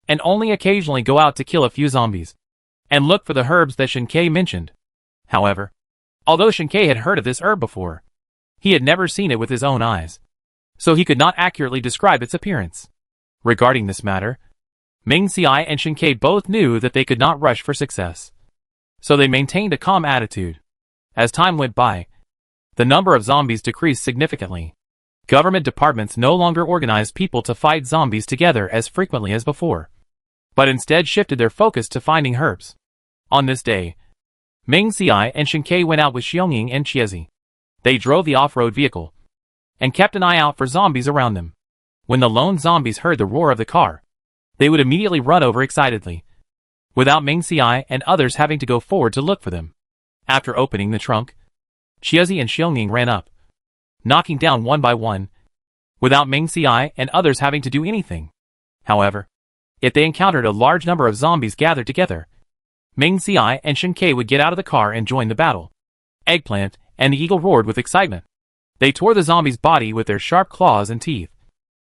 and only occasionally go out to kill a few zombies, and look for the herbs that Shinkei mentioned. However, although Shinkei had heard of this herb before, he had never seen it with his own eyes, so he could not accurately describe its appearance. Regarding this matter, Mingxi and Shinkei both knew that they could not rush for success, so they maintained a calm attitude. As time went by, the number of zombies decreased significantly. Government departments no longer organized people to fight zombies together as frequently as before, but instead shifted their focus to finding herbs. On this day, Mingxi and Shinkei went out with Xiongning and Chiezi. They drove the off-road vehicle, and kept an eye out for zombies around them. When the lone zombies heard the roar of the car, they would immediately run over excitedly, without Mingxi and others having to go forward to look for them. After opening the trunk, Chiezi and Xiongning ran up, knocking down one by one, without Mingxi and others having to do anything. However, if they encountered a large number of zombies gathered together, Mingxi and Shinkei would get out of the car and join the battle. Eggplant and the eagle roared with excitement. They tore the zombie's body with their sharp claws and teeth,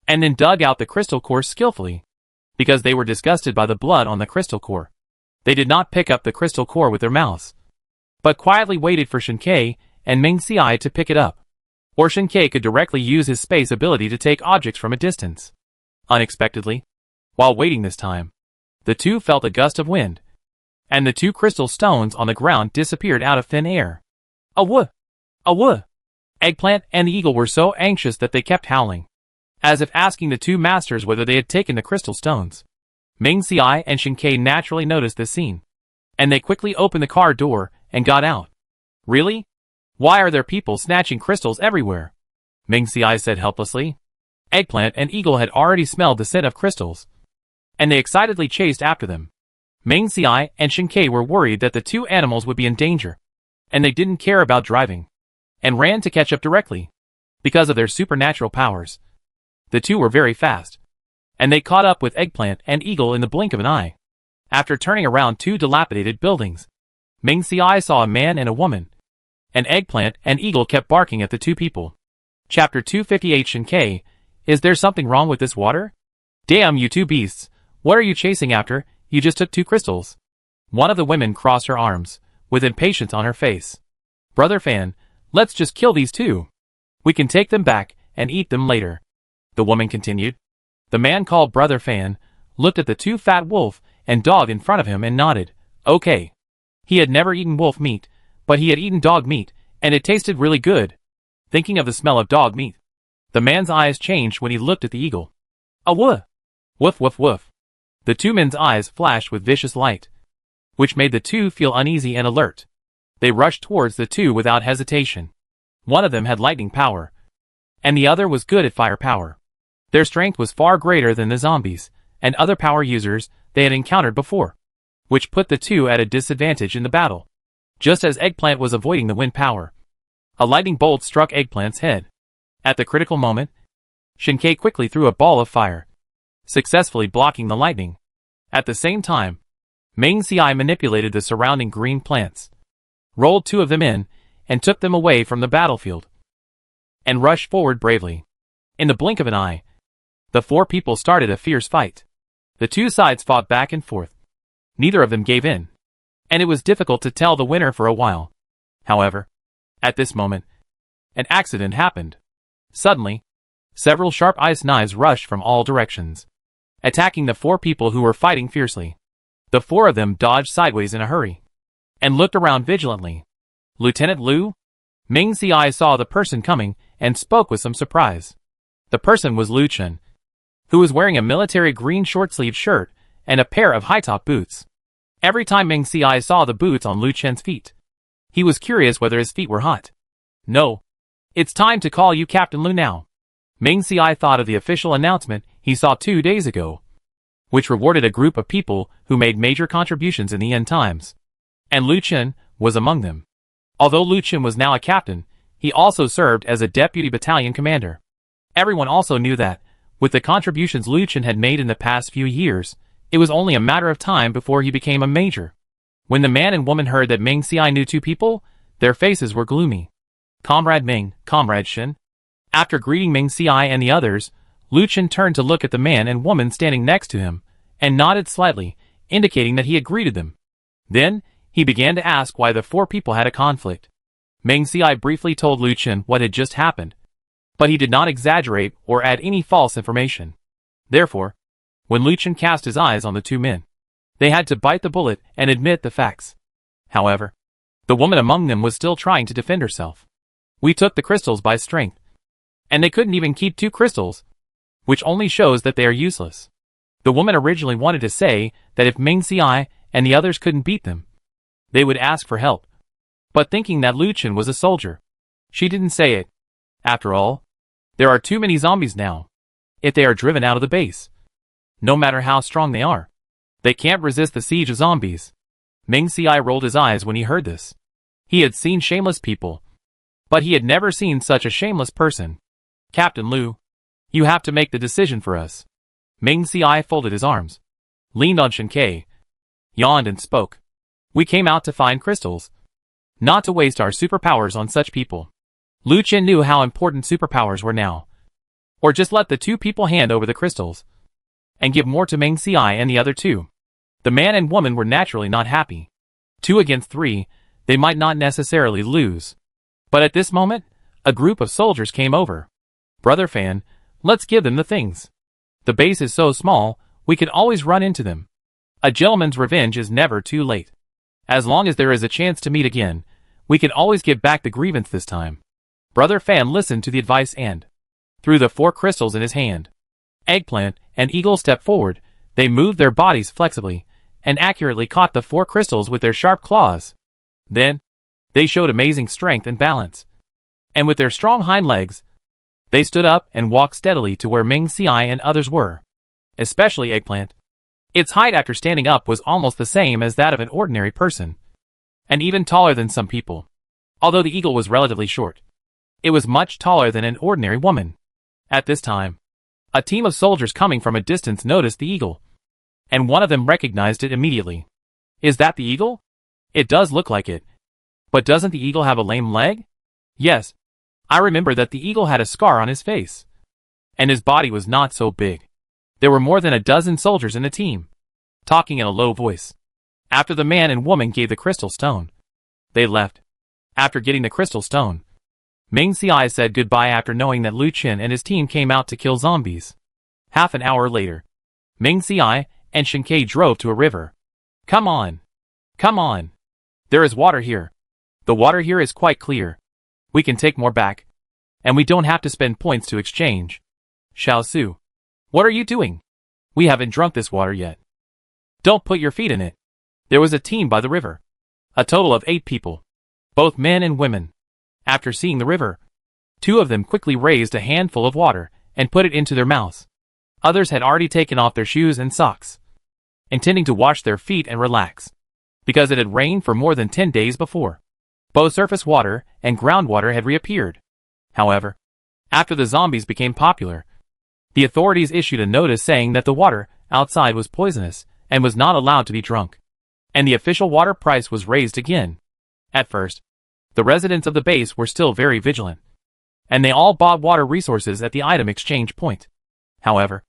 and then dug out the crystal core skillfully. Because they were disgusted by the blood on the crystal core, they did not pick up the crystal core with their mouths, but quietly waited for Shinkei and Mingxi to pick it up. Or Shinkei could directly use his space ability to take objects from a distance. Unexpectedly, while waiting this time, the two felt a gust of wind, and the 2 crystal stones on the ground disappeared out of thin air. Awoo! Awoo! Eggplant and the eagle were so anxious that they kept howling, as if asking the 2 masters whether they had taken the crystal stones. Mingxi and Shinkei naturally noticed this scene, and they quickly opened the car door and got out. Really? Why are there people snatching crystals everywhere? Mingxi said helplessly. Eggplant and eagle had already smelled the scent of crystals, and they excitedly chased after them. Mingxi and Shinkei were worried that the 2 animals would be in danger, and they didn't care about driving, and ran to catch up directly. Because of their supernatural powers, the 2 were very fast, and they caught up with Eggplant and Eagle in the blink of an eye. After turning around 2 dilapidated buildings, Mingxi saw a man and a woman, and Eggplant and Eagle kept barking at the 2 people. Chapter 258 Shinkei, is there something wrong with this water? Damn you 2 beasts, what are you chasing after? You just took 2 crystals. One of the women crossed her arms, with impatience on her face. Brother Fan, let's just kill these 2. We can take them back and eat them later, the woman continued. The man called Brother Fan looked at the 2 fat wolf and dog in front of him and nodded. Okay. He had never eaten wolf meat, but he had eaten dog meat, and it tasted really good. Thinking of the smell of dog meat, the man's eyes changed when he looked at the eagle. Awoo! Woof woof woof. The 2 men's eyes flashed with vicious light, which made the 2 feel uneasy and alert. They rushed towards the 2 without hesitation. One of them had lightning power, and the other was good at fire power. Their strength was far greater than the zombies and other power users they had encountered before, which put the 2 at a disadvantage in the battle. Just as Eggplant was avoiding the wind power, a lightning bolt struck Eggplant's head. At the critical moment, Shinkei quickly threw a ball of fire, successfully blocking the lightning. At the same time, Mingxi manipulated the surrounding green plants, rolled 2 of them in, and took them away from the battlefield. and rushed forward bravely. In the blink of an eye, the four people started a fierce fight. The two sides fought back and forth. Neither of them gave in, and it was difficult to tell the winner for a while. However, at this moment, an accident happened. Suddenly, several sharp ice knives rushed from all directions, attacking the four people who were fighting fiercely. The four of them dodged sideways in a hurry and looked around vigilantly. Lieutenant Liu? Ming Ci saw the person coming and spoke with some surprise. The person was Liu Chen, who was wearing a military green short-sleeved shirt and a pair of high-top boots. Every time Ming Ci saw the boots on Liu Chen's feet, he was curious whether his feet were hot. No. It's time to call you Captain Liu now. Ming Ci thought of the official announcement he saw 2 days ago, which rewarded a group of people who made major contributions in the end times. And Liu Chen was among them. Although Liu Chen was now a captain, he also served as a deputy battalion commander. Everyone also knew that, with the contributions Liu Chen had made in the past few years, it was only a matter of time before he became a major. When the man and woman heard that Ming Ci knew two people, their faces were gloomy. Comrade Ming, Comrade Shen. After greeting Ming Ci and the others, Liu Chen turned to look at the man and woman standing next to him, and nodded slightly, indicating that he had greeted them. Then, he began to ask why the four people had a conflict. Ming Ci briefly told Liu Chen what had just happened, but he did not exaggerate or add any false information. Therefore, when Liu Chen cast his eyes on the two men, they had to bite the bullet and admit the facts. However, the woman among them was still trying to defend herself. We took the crystals by strength, and they couldn't even keep two crystals, which only shows that they are useless. The woman originally wanted to say that if Ming Ci and the others couldn't beat them, they would ask for help. But thinking that Liu Chen was a soldier, she didn't say it. After all, there are too many zombies now. If they are driven out of the base, no matter how strong they are, they can't resist the siege of zombies. Ming Ci rolled his eyes when he heard this. He had seen shameless people, but he had never seen such a shameless person. Captain Liu, you have to make the decision for us. Ming Ci folded his arms, leaned on Shen Ke, yawned and spoke. We came out to find crystals, not to waste our superpowers on such people. Liu Chen knew how important superpowers were now. Or just let the two people hand over the crystals, and give more to Ming Ci and the other two. The man and woman were naturally not happy. 2 against 3, they might not necessarily lose. But at this moment, a group of soldiers came over. Brother Fan, let's give them the things. The base is so small, we can always run into them. A gentleman's revenge is never too late. As long as there is a chance to meet again, we can always give back the grievance this time. Brother Fan listened to the advice and threw the 4 crystals in his hand. Eggplant and Eagle stepped forward. They moved their bodies flexibly and accurately caught the 4 crystals with their sharp claws. Then, they showed amazing strength and balance. And with their strong hind legs, they stood up and walked steadily to where Ming Ci and others were. Especially Eggplant. Its height after standing up was almost the same as that of an ordinary person, and even taller than some people. Although the eagle was relatively short, it was much taller than an ordinary woman. At this time, a team of soldiers coming from a distance noticed the eagle, and one of them recognized it immediately. Is that the eagle? It does look like it. But doesn't the eagle have a lame leg? Yes. I remember that the eagle had a scar on his face, and his body was not so big. There were more than a dozen soldiers in the team, talking in a low voice. After the man and woman gave the crystal stone, they left. After getting the crystal stone, Ming Ci said goodbye after knowing that Liu Chen and his team came out to kill zombies. Half an hour later, Ming Ci and Shen Ke drove to a river. Come on. Come on. There is water here. The water here is quite clear. We can take more back, and we don't have to spend points to exchange. Xiao Su. What are you doing? We haven't drunk this water yet. Don't put your feet in it. There was a team by the river. A total of 8 people, both men and women. After seeing the river, 2 of them quickly raised a handful of water and put it into their mouths. Others had already taken off their shoes and socks, intending to wash their feet and relax, because it had rained for more than 10 days before. Both surface water and groundwater had reappeared. However, after the zombies became popular, the authorities issued a notice saying that the water outside was poisonous and was not allowed to be drunk, and the official water price was raised again. At first, the residents of the base were still very vigilant. and they all bought water resources at the item exchange point. However,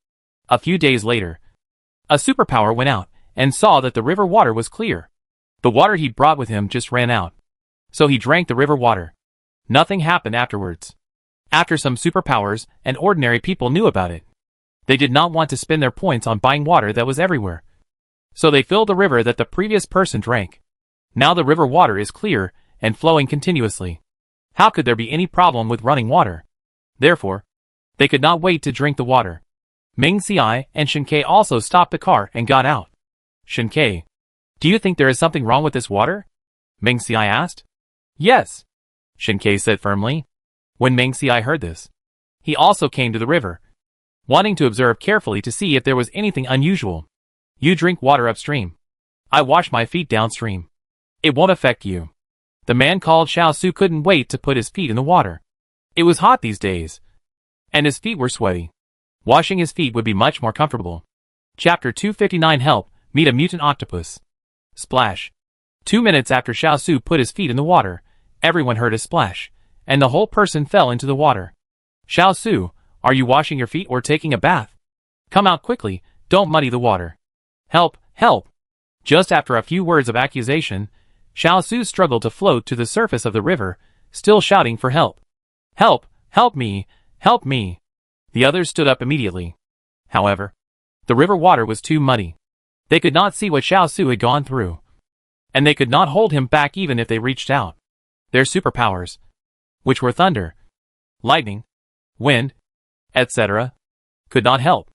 a few days later, a superpower went out and saw that the river water was clear. The water he brought with him just ran out. So he drank the river water. Nothing happened afterwards. After some superpowers and ordinary people knew about it, they did not want to spend their points on buying water that was everywhere. So they filled the river that the previous person drank. Now the river water is clear and flowing continuously. How could there be any problem with running water? Therefore, they could not wait to drink the water. Ming Xiai and Shen Ke also stopped the car and got out. Shen Ke, do you think there is something wrong with this water? Ming Xiai asked. Yes, Shen Ke said firmly. When Ming Xiai heard this, he also came to the river, wanting to observe carefully to see if there was anything unusual. You drink water upstream. I wash my feet downstream. It won't affect you. The man called Xiao Su couldn't wait to put his feet in the water. It was hot these days, and his feet were sweaty. Washing his feet would be much more comfortable. Chapter 259 Help, Meet a Mutant Octopus. Splash. 2 minutes after Xiao Su put his feet in the water, everyone heard a splash, and the whole person fell into the water. Xiao Su, are you washing your feet or taking a bath? Come out quickly, don't muddy the water. Help, help. Just after a few words of accusation, Xiao Su struggled to float to the surface of the river, still shouting for help. Help, help me, help me. The others stood up immediately. However, the river water was too muddy. They could not see what Xiao Su had gone through, and they could not hold him back even if they reached out. Their superpowers, which were thunder, lightning, wind, etc., could not help.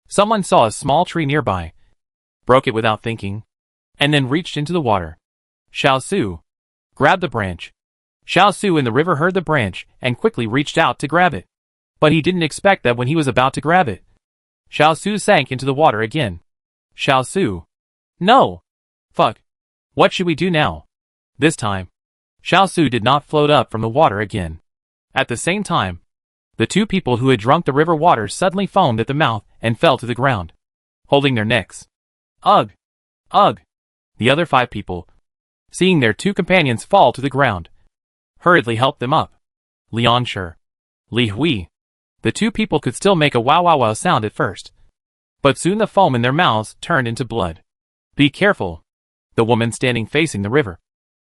Someone saw a small tree nearby, broke it without thinking, and then reached into the water. Xiao Su grabbed the branch. Xiao Su in the river heard the branch and quickly reached out to grab it. But he didn't expect that when he was about to grab it, Xiao Su sank into the water again. Xiao Su. No. Fuck. What should we do now? This time, Xiao Su did not float up from the water again. At the same time, the two people who had drunk the river water suddenly foamed at the mouth and fell to the ground, holding their necks. Ugh! Ugh! The other 5 people, seeing their 2 companions fall to the ground, hurriedly helped them up. Liangshe, Li Hui. The 2 people could still make a wow wow wow sound at first, but soon the foam in their mouths turned into blood. Be careful. The woman standing facing the river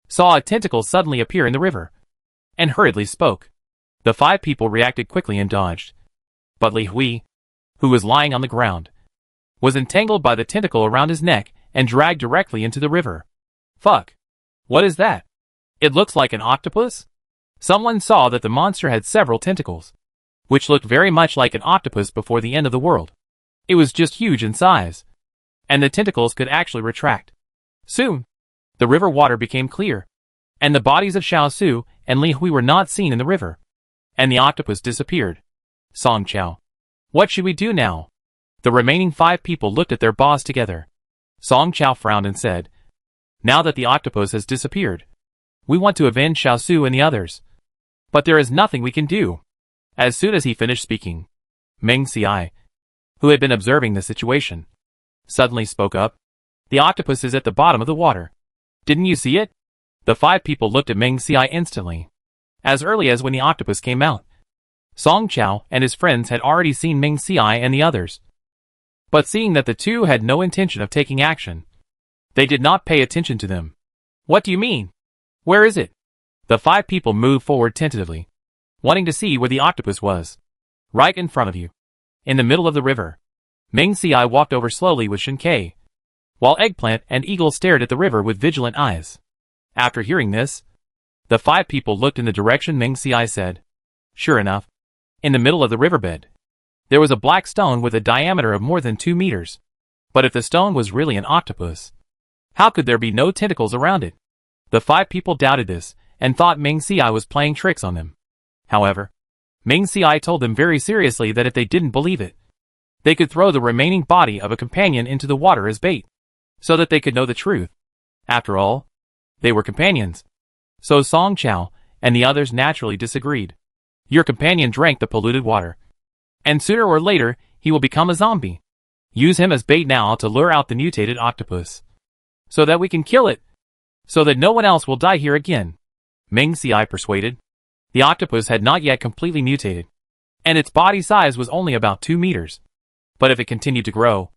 saw a tentacle suddenly appear in the river, and hurriedly spoke. The 5 people reacted quickly and dodged, but Li Hui, who was lying on the ground, was entangled by the tentacle around his neck and dragged directly into the river. Fuck. What is that? It looks like an octopus? Someone saw that the monster had several tentacles, which looked very much like an octopus before the end of the world. It was just huge in size, and the tentacles could actually retract. Soon, the river water became clear, and the bodies of Xiao Su and Li Hui were not seen in the river, and the octopus disappeared. Song Chao. What should we do now? The remaining 5 people looked at their boss together. Song Chao frowned and said, now that the octopus has disappeared, we want to avenge Xiao Su and the others. But there is nothing we can do. As soon as he finished speaking, Ming Xiai, who had been observing the situation, suddenly spoke up. The octopus is at the bottom of the water. Didn't you see it? The 5 people looked at Ming Xiai instantly. As early as when the octopus came out, Song Chao and his friends had already seen Ming Xiai and the others. But seeing that the 2 had no intention of taking action, they did not pay attention to them. What do you mean? Where is it? The 5 people moved forward tentatively, wanting to see where the octopus was. Right in front of you, in the middle of the river. Ming Xiai walked over slowly with Shen Ke, while Eggplant and Eagle stared at the river with vigilant eyes. After hearing this, the 5 people looked in the direction Ming Xiai said. Sure enough, in the middle of the riverbed, there was a black stone with a diameter of more than 2 meters. But if the stone was really an octopus, how could there be no tentacles around it? The 5 people doubted this, and thought Ming Xiai was playing tricks on them. However, Ming Xiai told them very seriously that if they didn't believe it, they could throw the remaining body of a companion into the water as bait, so that they could know the truth. After all, they were companions. So Song Chao and the others naturally disagreed. Your companion drank the polluted water, and sooner or later he will become a zombie. Use him as bait now to lure out the mutated octopus, so that we can kill it, so that no one else will die here again, Ming Xiai persuaded. The octopus had not yet completely mutated, and its body size was only about 2 meters. But if it continued to grow,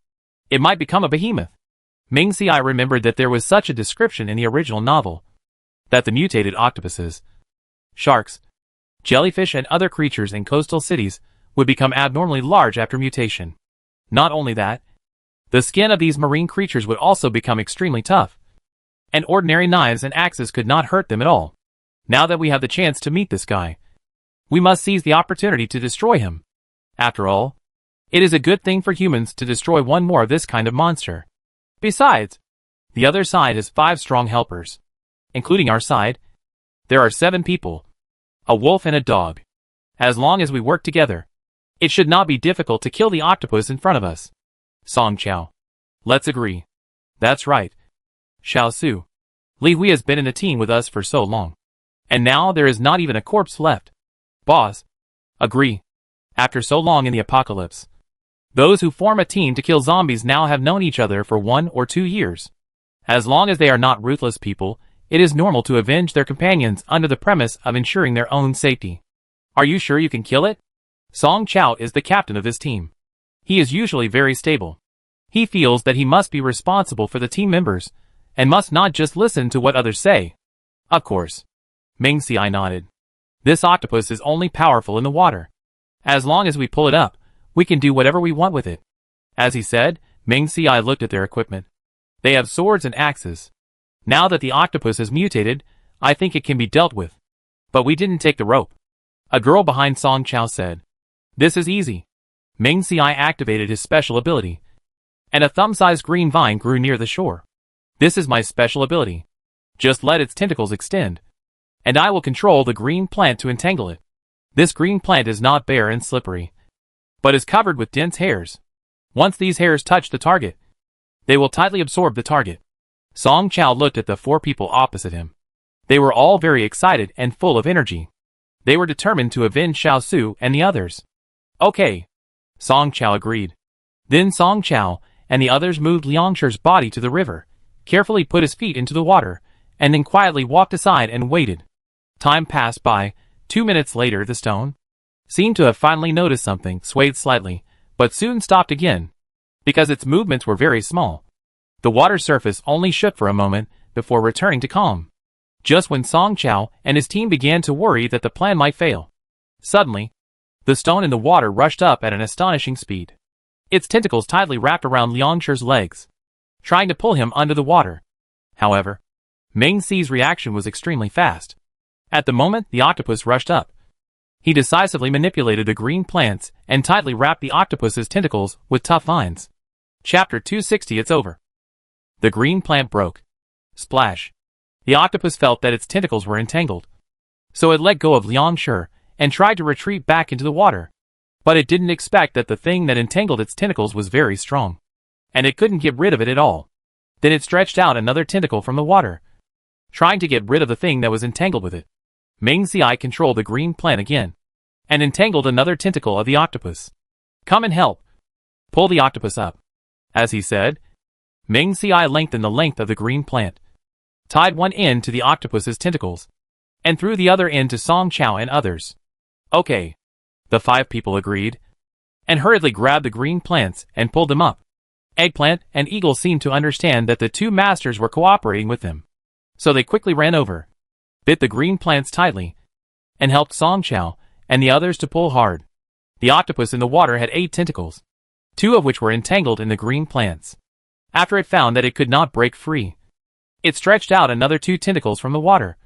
it might become a behemoth. Ming Xiai remembered that there was such a description in the original novel, that the mutated octopuses, sharks, jellyfish and other creatures in coastal cities would become abnormally large after mutation. Not only that, the skin of these marine creatures would also become extremely tough, and ordinary knives and axes could not hurt them at all. Now that we have the chance to meet this guy, we must seize the opportunity to destroy him. After all, it is a good thing for humans to destroy one more of this kind of monster. Besides, the other side has 5 strong helpers. Including our side, there are 7 people, a wolf and a dog. As long as we work together, it should not be difficult to kill the octopus in front of us. Song Qiao. Let's agree. That's right. Xiao Su. Li Hui has been in the team with us for so long. And now there is not even a corpse left. Boss. Agree. After so long in the apocalypse, those who form a team to kill zombies now have known each other for 1 or 2 years. As long as they are not ruthless people, it is normal to avenge their companions under the premise of ensuring their own safety. Are you sure you can kill it? Song Qiao is the captain of this team. He is usually very stable. He feels that he must be responsible for the team members, and must not just listen to what others say. Of course. Ming Xiai nodded. This octopus is only powerful in the water. As long as we pull it up, we can do whatever we want with it. As he said, Ming Xiai looked at their equipment. They have swords and axes. Now that the octopus has mutated, I think it can be dealt with. But we didn't take the rope. A girl behind Song Qiao said. This is easy. Ming Xiai activated his special ability, and a thumb-sized green vine grew near the shore. This is my special ability. Just let its tentacles extend, and I will control the green plant to entangle it. This green plant is not bare and slippery, but is covered with dense hairs. Once these hairs touch the target, they will tightly absorb the target. Song Qiao looked at the 4 people opposite him. They were all very excited and full of energy. They were determined to avenge Xiao Su and the others. Okay. Song Qiao agreed. Then Song Qiao and the others moved Liangshi's body to the river, carefully put his feet into the water, and then quietly walked aside and waited. Time passed by. 2 minutes later the stone seemed to have finally noticed something, swayed slightly, but soon stopped again, because its movements were very small. The water surface only shook for a moment before returning to calm. Just when Song Qiao and his team began to worry that the plan might fail, suddenly, the stone in the water rushed up at an astonishing speed. Its tentacles tightly wrapped around Liangshi's legs, trying to pull him under the water. However, Ming Xi's reaction was extremely fast. At the moment the octopus rushed up, he decisively manipulated the green plants and tightly wrapped the octopus's tentacles with tough vines. Chapter 260. It's over. The green plant broke. Splash. The octopus felt that its tentacles were entangled, so it let go of Liangshi and tried to retreat back into the water. But it didn't expect that the thing that entangled its tentacles was very strong, and it couldn't get rid of it at all. Then it stretched out another tentacle from the water, trying to get rid of the thing that was entangled with it. Ming Xiai controlled the green plant again, and entangled another tentacle of the octopus. Come and help. Pull the octopus up. As he said, Ming Xiai lengthened the length of the green plant, tied one end to the octopus's tentacles, and threw the other end to Song Qiao and others. Okay. The 5 people agreed, and hurriedly grabbed the green plants and pulled them up. Eggplant and Eagle seemed to understand that the 2 masters were cooperating with them, so they quickly ran over, bit the green plants tightly, and helped Song Qiao and the others to pull hard. The octopus in the water had 8 tentacles, 2 of which were entangled in the green plants. After it found that it could not break free, it stretched out another 2 tentacles from the water.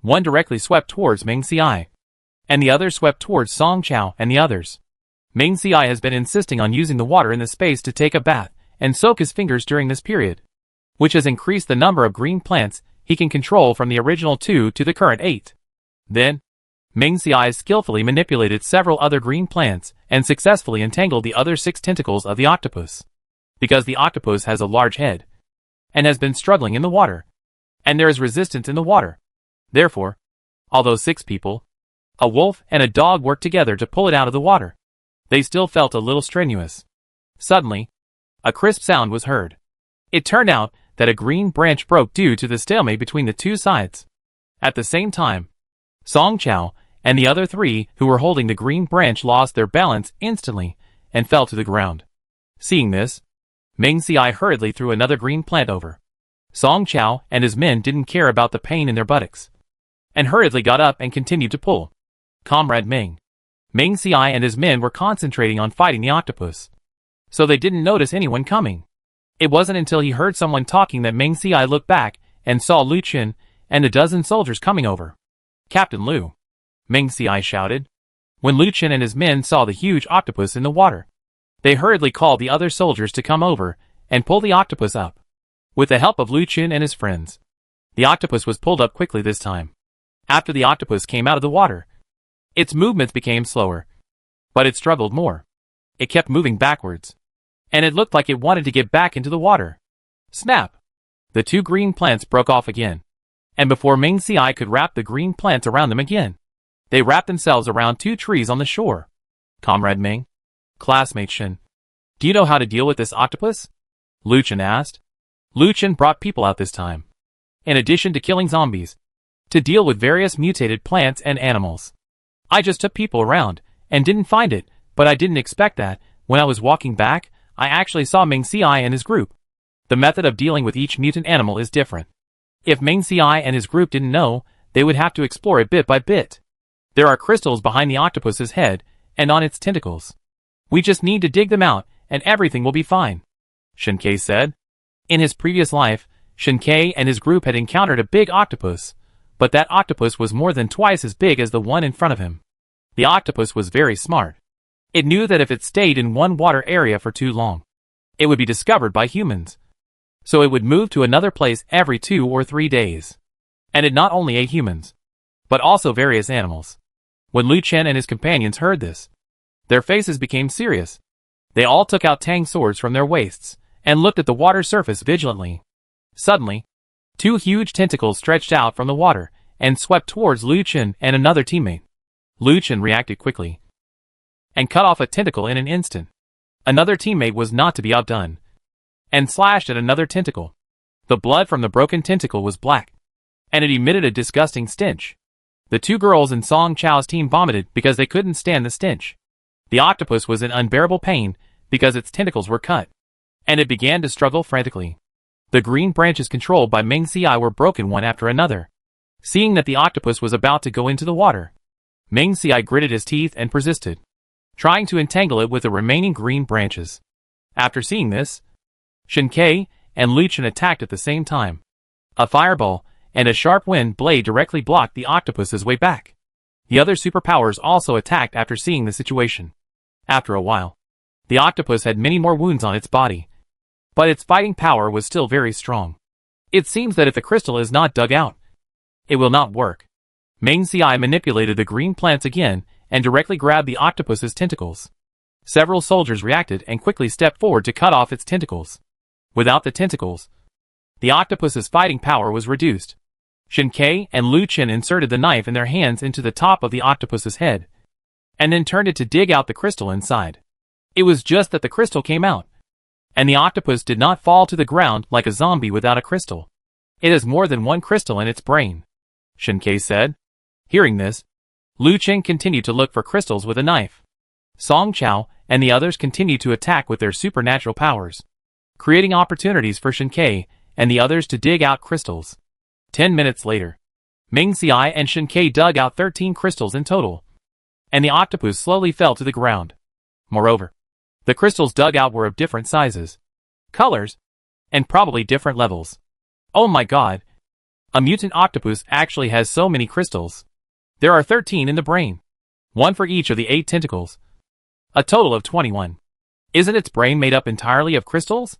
One directly swept towards Ming Xiai, and the other swept towards Song Qiao and the others. Ming Xiai has been insisting on using the water in the space to take a bath and soak his fingers during this period, which has increased the number of green plants he can control from the original 2 to the current 8. Then, Ming Xiai skillfully manipulated several other green plants and successfully entangled the other 6 tentacles of the octopus. Because the octopus has a large head, and has been struggling in the water, and there is resistance in the water. Therefore, although 6 people, a wolf and a dog worked together to pull it out of the water, they still felt a little strenuous. Suddenly, a crisp sound was heard. It turned out that a green branch broke due to the stalemate between the 2 sides. At the same time, Song Qiao and the other three who were holding the green branch lost their balance instantly and fell to the ground. Seeing this, Meng Xiai hurriedly threw another green plant over. Song Chao and his men didn't care about the pain in their buttocks, and hurriedly got up and continued to pull. Comrade Meng Xiai and his men were concentrating on fighting the octopus, so they didn't notice anyone coming. It wasn't until he heard someone talking that Meng Xiai looked back and saw Lu Chen and a dozen soldiers coming over. Captain Lu, Meng Xiai shouted. When Lu Chen and his men saw the huge octopus in the water, they hurriedly called the other soldiers to come over and pull the octopus up. With the help of Lu Chen and his friends, the octopus was pulled up quickly this time. After the octopus came out of the water, its movements became slower, but it struggled more. It kept moving backwards, and it looked like it wanted to get back into the water. Snap! The two green plants broke off again, and before Meng Xiai could wrap the green plants around them again, they wrapped themselves around two trees on the shore. Comrade Meng, classmate Shen, do you know how to deal with this octopus? Lu Chen asked. Lu Chen brought people out this time, in addition to killing zombies, to deal with various mutated plants and animals. I just took people around, and didn't find it, but I didn't expect that. When I was walking back, I actually saw Meng Xiai and his group. The method of dealing with each mutant animal is different. If Meng Xiai and his group didn't know, they would have to explore it bit by bit. There are crystals behind the octopus's head, and on its tentacles. We just need to dig them out, and everything will be fine, Shen Ke said. In his previous life, Shen Ke and his group had encountered a big octopus, but that octopus was more than twice as big as the one in front of him. The octopus was very smart. It knew that if it stayed in one water area for too long, it would be discovered by humans. So it would move to another place every 2 or 3 days. And it not only ate humans, but also various animals. When Lu Chen and his companions heard this, their faces became serious. They all took out tang swords from their waists, and looked at the water surface vigilantly. Suddenly, two huge tentacles stretched out from the water, and swept towards Lu Chen and another teammate. Lu Chen reacted quickly, and cut off a tentacle in an instant. Another teammate was not to be outdone, and slashed at another tentacle. The blood from the broken tentacle was black, and it emitted a disgusting stench. The two girls in Song Chao's team vomited because they couldn't stand the stench. The octopus was in unbearable pain because its tentacles were cut, and it began to struggle frantically. The green branches controlled by Meng Xiai were broken one after another. Seeing that the octopus was about to go into the water, Meng Xiai gritted his teeth and persisted, trying to entangle it with the remaining green branches. After seeing this, Shen Ke and Lu Chen attacked at the same time. A fireball and a sharp wind blade directly blocked the octopus's way back. The other superpowers also attacked after seeing the situation. After a while, the octopus had many more wounds on its body, but its fighting power was still very strong. It seems that if the crystal is not dug out, it will not work. Meng Xiai manipulated the green plants again and directly grabbed the octopus's tentacles. Several soldiers reacted and quickly stepped forward to cut off its tentacles. Without the tentacles, the octopus's fighting power was reduced. Shen Ke and Lu Chen inserted the knife in their hands into the top of the octopus's head, and then turned it to dig out the crystal inside. It was just that the crystal came out, and the octopus did not fall to the ground like a zombie without a crystal. It has more than one crystal in its brain, Shen Ke said. Hearing this, Lu Chen continued to look for crystals with a knife. Song Chao and the others continued to attack with their supernatural powers, creating opportunities for Shen Ke and the others to dig out crystals. 10 minutes later, Meng Xiai and Shen Ke dug out 13 crystals in total, and the octopus slowly fell to the ground. Moreover, the crystals dug out were of different sizes, colors, and probably different levels. Oh my god! A mutant octopus actually has so many crystals. There are 13 in the brain, one for each of the 8 tentacles. A total of 21. Isn't its brain made up entirely of crystals?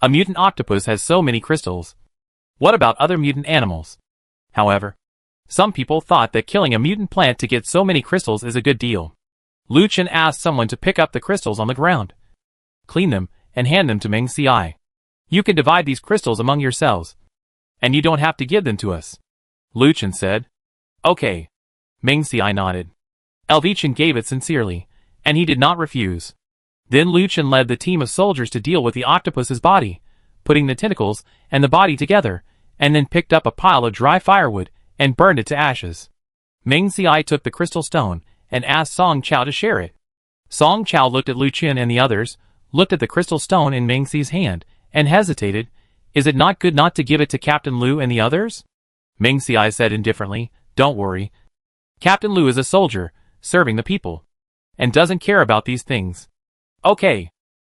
A mutant octopus has so many crystals. What about other mutant animals? However, some people thought that killing a mutant plant to get so many crystals is a good deal. Lu Chen asked someone to pick up the crystals on the ground, clean them, and hand them to Meng Xiai. You can divide these crystals among yourselves, and you don't have to give them to us, Lu Chen said. Okay. Meng Xiai nodded. Lu Chen gave it sincerely, and he did not refuse. Then Lu Chen led the team of soldiers to deal with the octopus's body, putting the tentacles and the body together, and then picked up a pile of dry firewood and burned it to ashes. Ming Xiai took the crystal stone and asked Song Chao to share it. Song Chao looked at Lu Qin and the others, looked at the crystal stone in Ming Xi's hand, and hesitated. Is it not good not to give it to Captain Lu and the others? Ming Xiai said indifferently, don't worry. Captain Lu is a soldier, serving the people, and doesn't care about these things. Okay.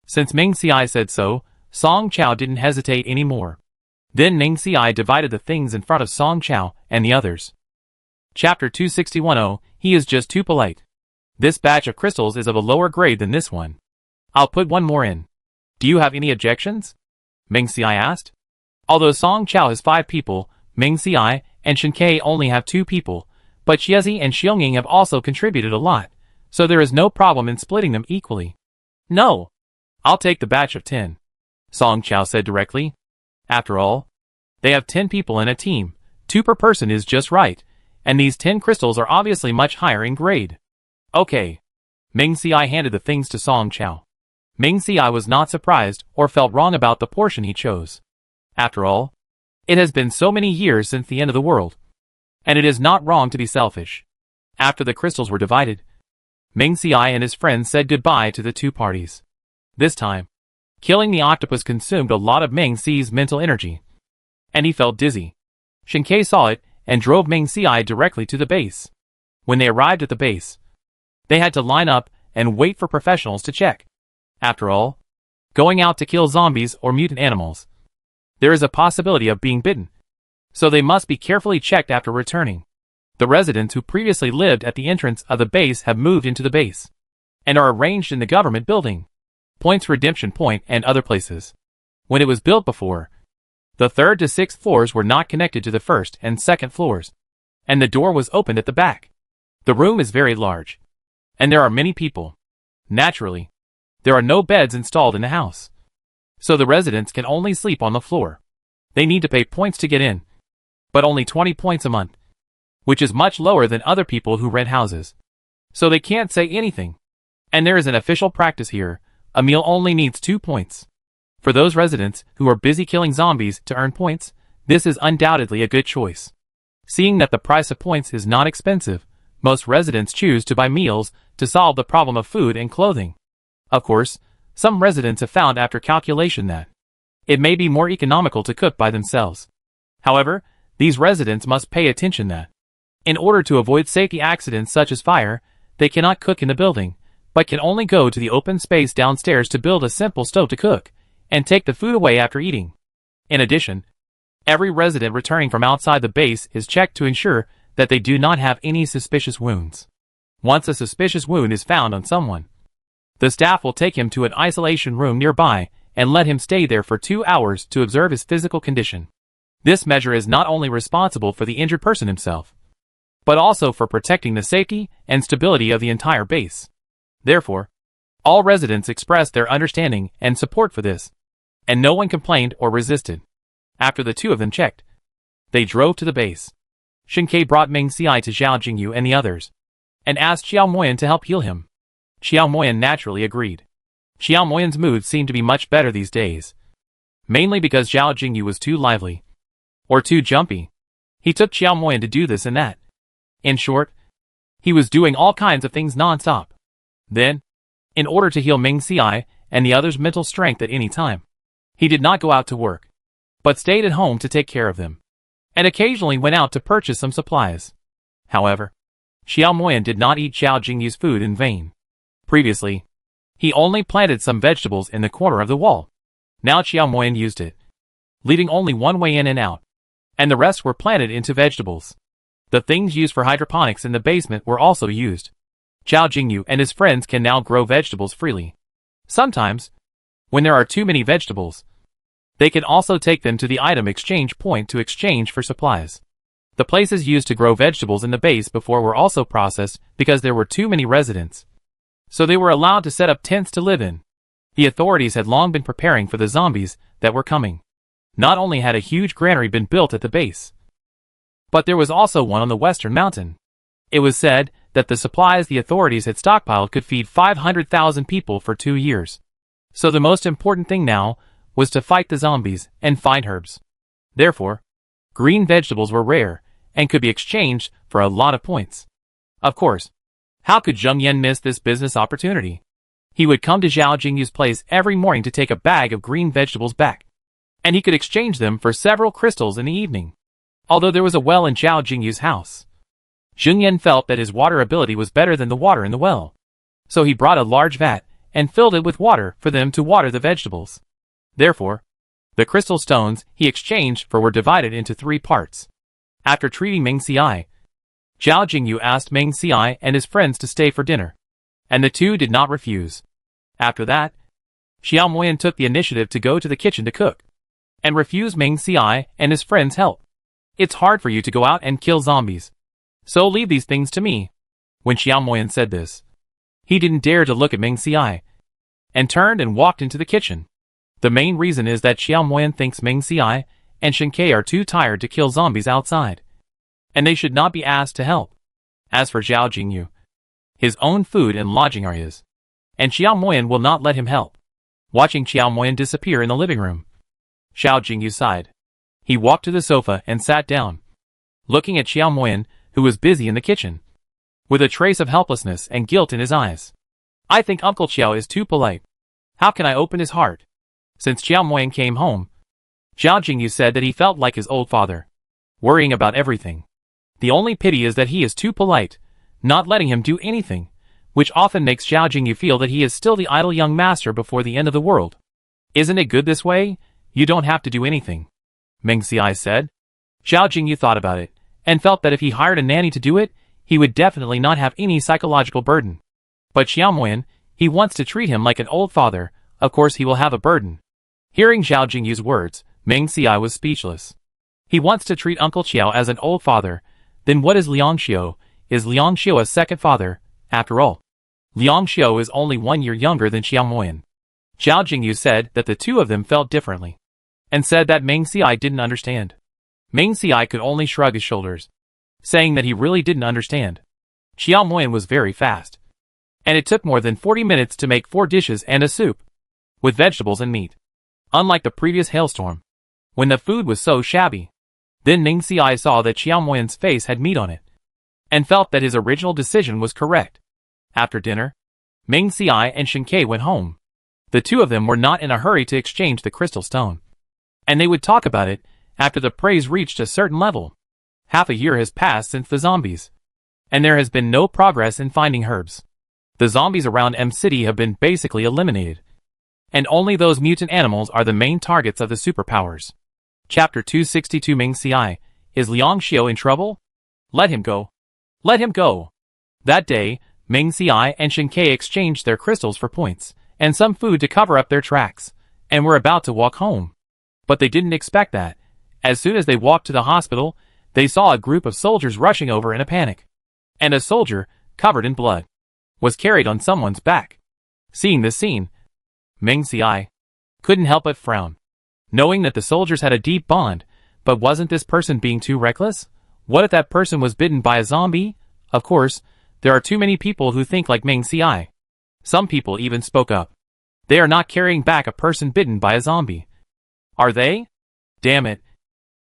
Since Ming Xiai said so, Song Chao didn't hesitate anymore. Then Ming Xiai divided the things in front of Song Chao and the others. Chapter 261. He is just too polite. This batch of crystals is of a lower grade than this one. I'll put one more in. Do you have any objections? Ming Xiai asked. Although Song Chao has 5 people, Ming Xiai and Shen Ke only have 2 people, but Xiezi and Xiongning have also contributed a lot, so there is no problem in splitting them equally. No. I'll take the batch of 10. Song Chao said directly. After all, they have 10 people in a team, 2 per person is just right, and these 10 crystals are obviously much higher in grade. Okay. Ming Xiai handed the things to Song Chao. Ming Xiai was not surprised or felt wrong about the portion he chose. After all, it has been so many years since the end of the world, and it is not wrong to be selfish. After the crystals were divided, Ming Xiai and his friends said goodbye to the 2 parties. This time, killing the octopus consumed a lot of Ming Xi's mental energy, and he felt dizzy. Shen Ke saw it and drove Ming Xiai directly to the base. When they arrived at the base, they had to line up and wait for professionals to check. After all, going out to kill zombies or mutant animals, there is a possibility of being bitten, so they must be carefully checked after returning. The residents who previously lived at the entrance of the base have moved into the base, and are arranged in the government building, Points Redemption Point, and other places. When it was built before, the 3rd to 6th floors were not connected to the 1st and 2nd floors, and the door was opened at the back. The room is very large, and there are many people. Naturally, there are no beds installed in the house, so the residents can only sleep on the floor. They need to pay points to get in, but only 20 points a month, which is much lower than other people who rent houses. So they can't say anything. And there is an official practice here. A meal only needs 2 points. For those residents who are busy killing zombies to earn points, this is undoubtedly a good choice. Seeing that the price of points is not expensive, most residents choose to buy meals to solve the problem of food and clothing. Of course, some residents have found after calculation that it may be more economical to cook by themselves. However, these residents must pay attention that, in order to avoid safety accidents such as fire, they cannot cook in the building, but can only go to the open space downstairs to build a simple stove to cook, and take the food away after eating. In addition, every resident returning from outside the base is checked to ensure that they do not have any suspicious wounds. Once a suspicious wound is found on someone, the staff will take him to an isolation room nearby and let him stay there for 2 hours to observe his physical condition. This measure is not only responsible for the injured person himself, but also for protecting the safety and stability of the entire base. Therefore, all residents expressed their understanding and support for this, and no one complained or resisted. After the 2 of them checked, they drove to the base. Shen Ke brought Ming Xiai to Zhao Jingyu and the others, and asked Xiao Moyan to help heal him. Xiao Moyan naturally agreed. Xiao Moyan's mood seemed to be much better these days, mainly because Zhao Jingyu was too lively, or too jumpy. He took Xiao Moyan to do this and that. In short, he was doing all kinds of things non-stop. Then, in order to heal Ming Xiai and the others' mental strength at any time, he did not go out to work, but stayed at home to take care of them, and occasionally went out to purchase some supplies. However, Xiao Moyan did not eat Zhao Jingyu's food in vain. Previously, he only planted some vegetables in the corner of the wall. Now Xiao Moyan used it, leaving only one way in and out, and the rest were planted into vegetables. The things used for hydroponics in the basement were also used. Zhao Jingyu and his friends can now grow vegetables freely. Sometimes, when there are too many vegetables, they can also take them to the item exchange point to exchange for supplies. The places used to grow vegetables in the base before were also processed because there were too many residents, so they were allowed to set up tents to live in. The authorities had long been preparing for the zombies that were coming. Not only had a huge granary been built at the base, but there was also one on the western mountain. It was said that the supplies the authorities had stockpiled could feed 500,000 people for 2 years. So the most important thing now was to fight the zombies and find herbs. Therefore, green vegetables were rare, and could be exchanged for a lot of points. Of course, how could Zheng Yan miss this business opportunity? He would come to Zhao Jingyu's place every morning to take a bag of green vegetables back, and he could exchange them for several crystals in the evening. Although there was a well in Zhao Jingyu's house, Zheng Yan felt that his water ability was better than the water in the well. So he brought a large vat and filled it with water for them to water the vegetables. Therefore, the crystal stones he exchanged for were divided into 3 parts. After treating Meng Xiai, Zhao Jingyu asked Meng Xiai and his friends to stay for dinner, and the two did not refuse. After that, Xiao Moyan took the initiative to go to the kitchen to cook, and refused Meng Xiai and his friends' help. It's hard for you to go out and kill zombies, so leave these things to me. When Xiao Moyan said this, he didn't dare to look at Meng Xiai, and turned and walked into the kitchen. The main reason is that Xiao Moyan thinks Meng Xiai and Shen Ke are too tired to kill zombies outside, and they should not be asked to help. As for Zhao Jingyu, his own food and lodging are his, and Xiao Moyan will not let him help. Watching Xiao Moyan disappear in the living room, Zhao Jingyu sighed. He walked to the sofa and sat down, looking at Xiao Moyan, who was busy in the kitchen, with a trace of helplessness and guilt in his eyes. I think Uncle Xiao is too polite. How can I open his heart? Since Xiao Moyan came home, Zhao Jingyu said that he felt like his old father, worrying about everything. The only pity is that he is too polite, not letting him do anything, which often makes Zhao Jingyu feel that he is still the idle young master before the end of the world. Isn't it good this way? You don't have to do anything, Meng Xiai said. Zhao Jingyu thought about it, and felt that if he hired a nanny to do it, he would definitely not have any psychological burden. But Xiao Moyan, he wants to treat him like an old father, of course he will have a burden. Hearing Zhao Jingyu's words, Meng Xiai was speechless. He wants to treat Uncle Xiao as an old father, then what is Liang Xiu? Is Liang Xiu a second father? After all, Liang Xiu is only 1 year younger than Xiao Moyan. Zhao Jingyu said that the two of them felt differently, and said that Meng Xiai didn't understand. Meng Xiai could only shrug his shoulders, saying that he really didn't understand. Xiao Moyan was very fast, and it took more than 40 minutes to make 4 dishes and a soup, with vegetables and meat. Unlike the previous hailstorm, when the food was so shabby. Then Meng Xiai saw that Xiao Moyan's face had meat on it, and felt that his original decision was correct. After dinner, Meng Xiai and Shen Ke went home. The two of them were not in a hurry to exchange the crystal stone, and they would talk about it after the praise reached a certain level. Half a year has passed since the zombies, and there has been no progress in finding herbs. The zombies around M City have been basically eliminated, and only those mutant animals are the main targets of the superpowers. Chapter 262. Meng Xiai, is Liang Xiu in trouble? Let him go. Let him go. That day, Meng Xiai and Shen Ke exchanged their crystals for points, and some food to cover up their tracks, and were about to walk home. But they didn't expect that. As soon as they walked to the hospital, they saw a group of soldiers rushing over in a panic, and a soldier, covered in blood, was carried on someone's back. Seeing this scene, Meng Xiai couldn't help but frown, knowing that the soldiers had a deep bond. But wasn't this person being too reckless? What if that person was bitten by a zombie? Of course, there are too many people who think like Meng Xiai. Some people even spoke up. They are not carrying back a person bitten by a zombie. Are they? Damn it.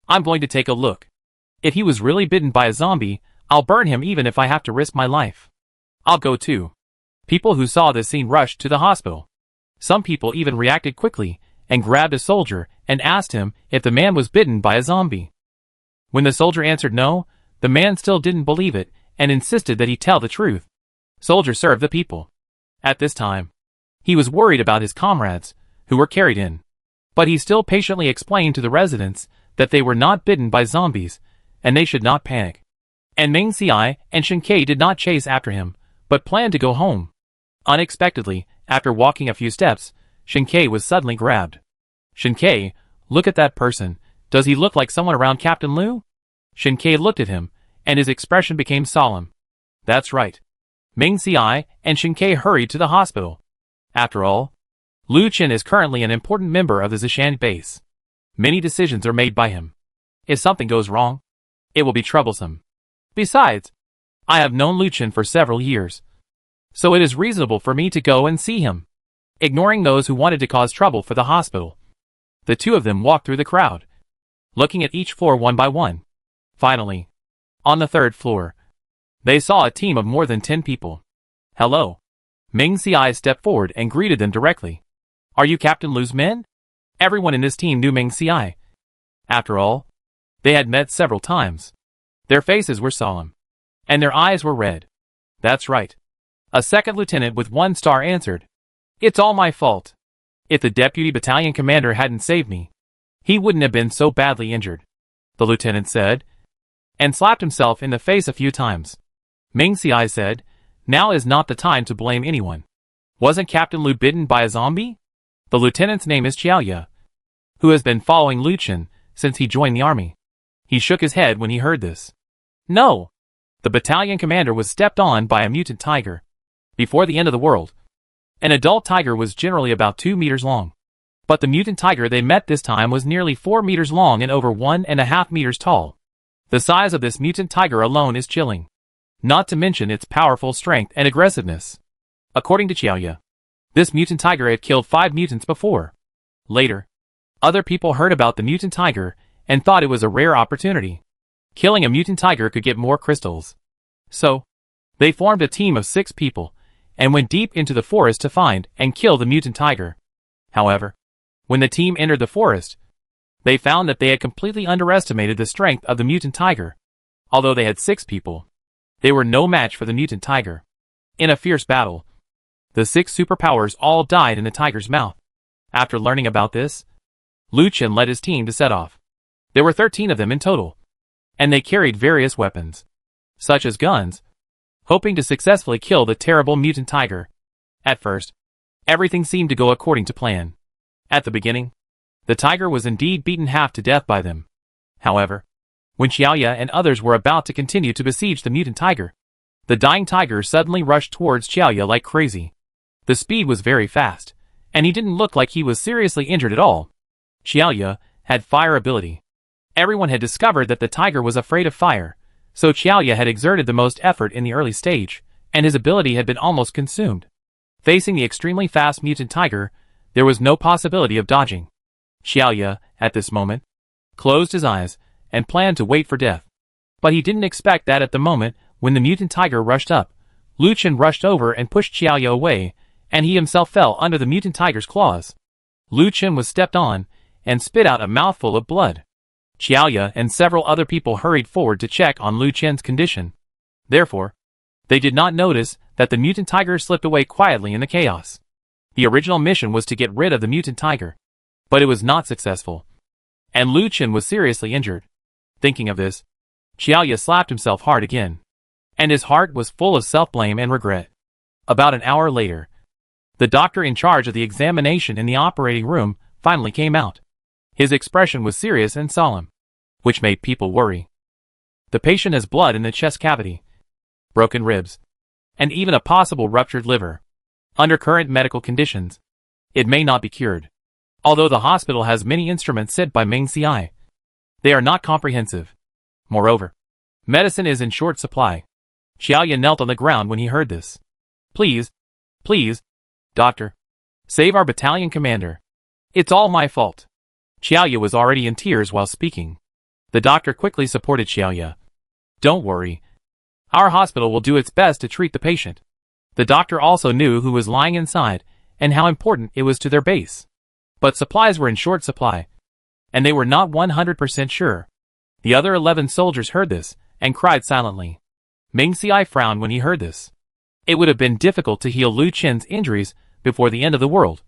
I'm going to take a look. If he was really bitten by a zombie, I'll burn him even if I have to risk my life. I'll go too. People who saw this scene rushed to the hospital. Some people even reacted quickly, and grabbed a soldier and asked him if the man was bitten by a zombie. When the soldier answered no, the man still didn't believe it, and insisted that he tell the truth. Soldier served the people. At this time, he was worried about his comrades, who were carried in. But he still patiently explained to the residents that they were not bitten by zombies, and they should not panic. And Meng Xiai and Shen Ke did not chase after him, but planned to go home. Unexpectedly, after walking a few steps, Shen Ke was suddenly grabbed. Shen Ke, look at that person. Does he look like someone around Captain Liu? Shen Ke looked at him, and his expression became solemn. That's right. Meng Xiai and Shen Ke hurried to the hospital. After all, Lu Chen is currently an important member of the Zishan base. Many decisions are made by him. If something goes wrong, it will be troublesome. Besides, I have known Lu Chen for several years, so it is reasonable for me to go and see him. Ignoring those who wanted to cause trouble for the hospital, the two of them walked through the crowd, looking at each floor one by one. Finally, On the third floor, they saw a team of more than 10 people. Hello. Ming Xiai stepped forward and greeted them directly. Are you Captain Lu's men? Everyone in this team knew Ming Xiai. After all, they had met several times. Their faces were solemn, and their eyes were red. That's right. A second lieutenant with 1 star answered. It's all my fault. If the deputy battalion commander hadn't saved me, he wouldn't have been so badly injured, the lieutenant said, and slapped himself in the face a few times. Ming Xiai said, now is not the time to blame anyone. Wasn't Captain Lu bitten by a zombie? The lieutenant's name is Xiaoya, who has been following Lu Chen since he joined the army. He shook his head when he heard this. No. The battalion commander was stepped on by a mutant tiger. Before the end of the world, an adult tiger was generally about 2 meters long. But the mutant tiger they met this time was nearly 4 meters long and over 1.5 meters tall. The size of this mutant tiger alone is chilling, not to mention its powerful strength and aggressiveness. According to Xiaoya, this mutant tiger had killed 5 mutants before. Later, other people heard about the mutant tiger and thought it was a rare opportunity. Killing a mutant tiger could get more crystals. So, they formed a team of 6 people and went deep into the forest to find and kill the mutant tiger. However, when the team entered the forest, they found that they had completely underestimated the strength of the mutant tiger. Although they had 6 people, they were no match for the mutant tiger. In a fierce battle, the 6 superpowers all died in the tiger's mouth. After learning about this, Lu Chen led his team to set off. There were 13 of them in total, and they carried various weapons, such as guns, hoping to successfully kill the terrible mutant tiger. At first, everything seemed to go according to plan. At the beginning, the tiger was indeed beaten half to death by them. However, when Xiaoya and others were about to continue to besiege the mutant tiger, the dying tiger suddenly rushed towards Xiaoya like crazy. The speed was very fast, and he didn't look like he was seriously injured at all. Xiaoya had fire ability. Everyone had discovered that the tiger was afraid of fire, so Xiaoya had exerted the most effort in the early stage, and his ability had been almost consumed. Facing the extremely fast mutant tiger, there was no possibility of dodging. Xiaoya, at this moment, closed his eyes and planned to wait for death. But he didn't expect that at the moment when the mutant tiger rushed up, Lu Chen rushed over and pushed Xiaoya away, and he himself fell under the mutant tiger's claws. Lu Chen was stepped on and spit out a mouthful of blood. Xiaoya and several other people hurried forward to check on Lu Chen's condition. Therefore, they did not notice that the mutant tiger slipped away quietly in the chaos. The original mission was to get rid of the mutant tiger, but it was not successful, and Lu Chen was seriously injured. Thinking of this, Xiaoya slapped himself hard again, and his heart was full of self-blame and regret. About an hour later, the doctor in charge of the examination in the operating room finally came out. His expression was serious and solemn, which made people worry. The patient has blood in the chest cavity, broken ribs, and even a possible ruptured liver. Under current medical conditions, it may not be cured. Although the hospital has many instruments sent by Ming Xiai, they are not comprehensive. Moreover, medicine is in short supply. Xiaoya knelt on the ground when he heard this. Please, doctor, save our battalion commander. It's all my fault. Xiaoya was already in tears while speaking. The doctor quickly supported Xiaoya. Don't worry. Our hospital will do its best to treat the patient. The doctor also knew who was lying inside and how important it was to their base. But supplies were in short supply, and they were not 100% sure. The other 11 soldiers heard this and cried silently. Ming Xiai frowned when he heard this. It would have been difficult to heal Lu Chen's injuries before the end of the world.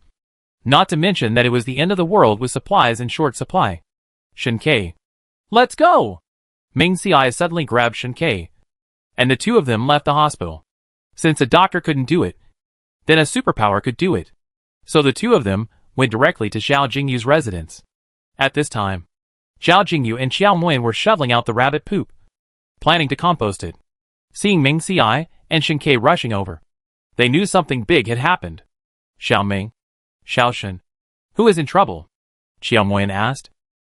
Not to mention that it was the end of the world with supplies in short supply. Shen Ke. Let's go! Ming Xiai suddenly grabbed Shen Ke, and the two of them left the hospital. Since a doctor couldn't do it, then a superpower could do it. So the two of them went directly to Xiao Jingyu's residence. At this time, Xiao Jingyu and Xiao Moyan were shoveling out the rabbit poop, planning to compost it. Seeing Ming Xiai and Shen Ke rushing over, they knew something big had happened. Xiao Ming, Xiao Shen, who is in trouble? Xiao Moyan asked.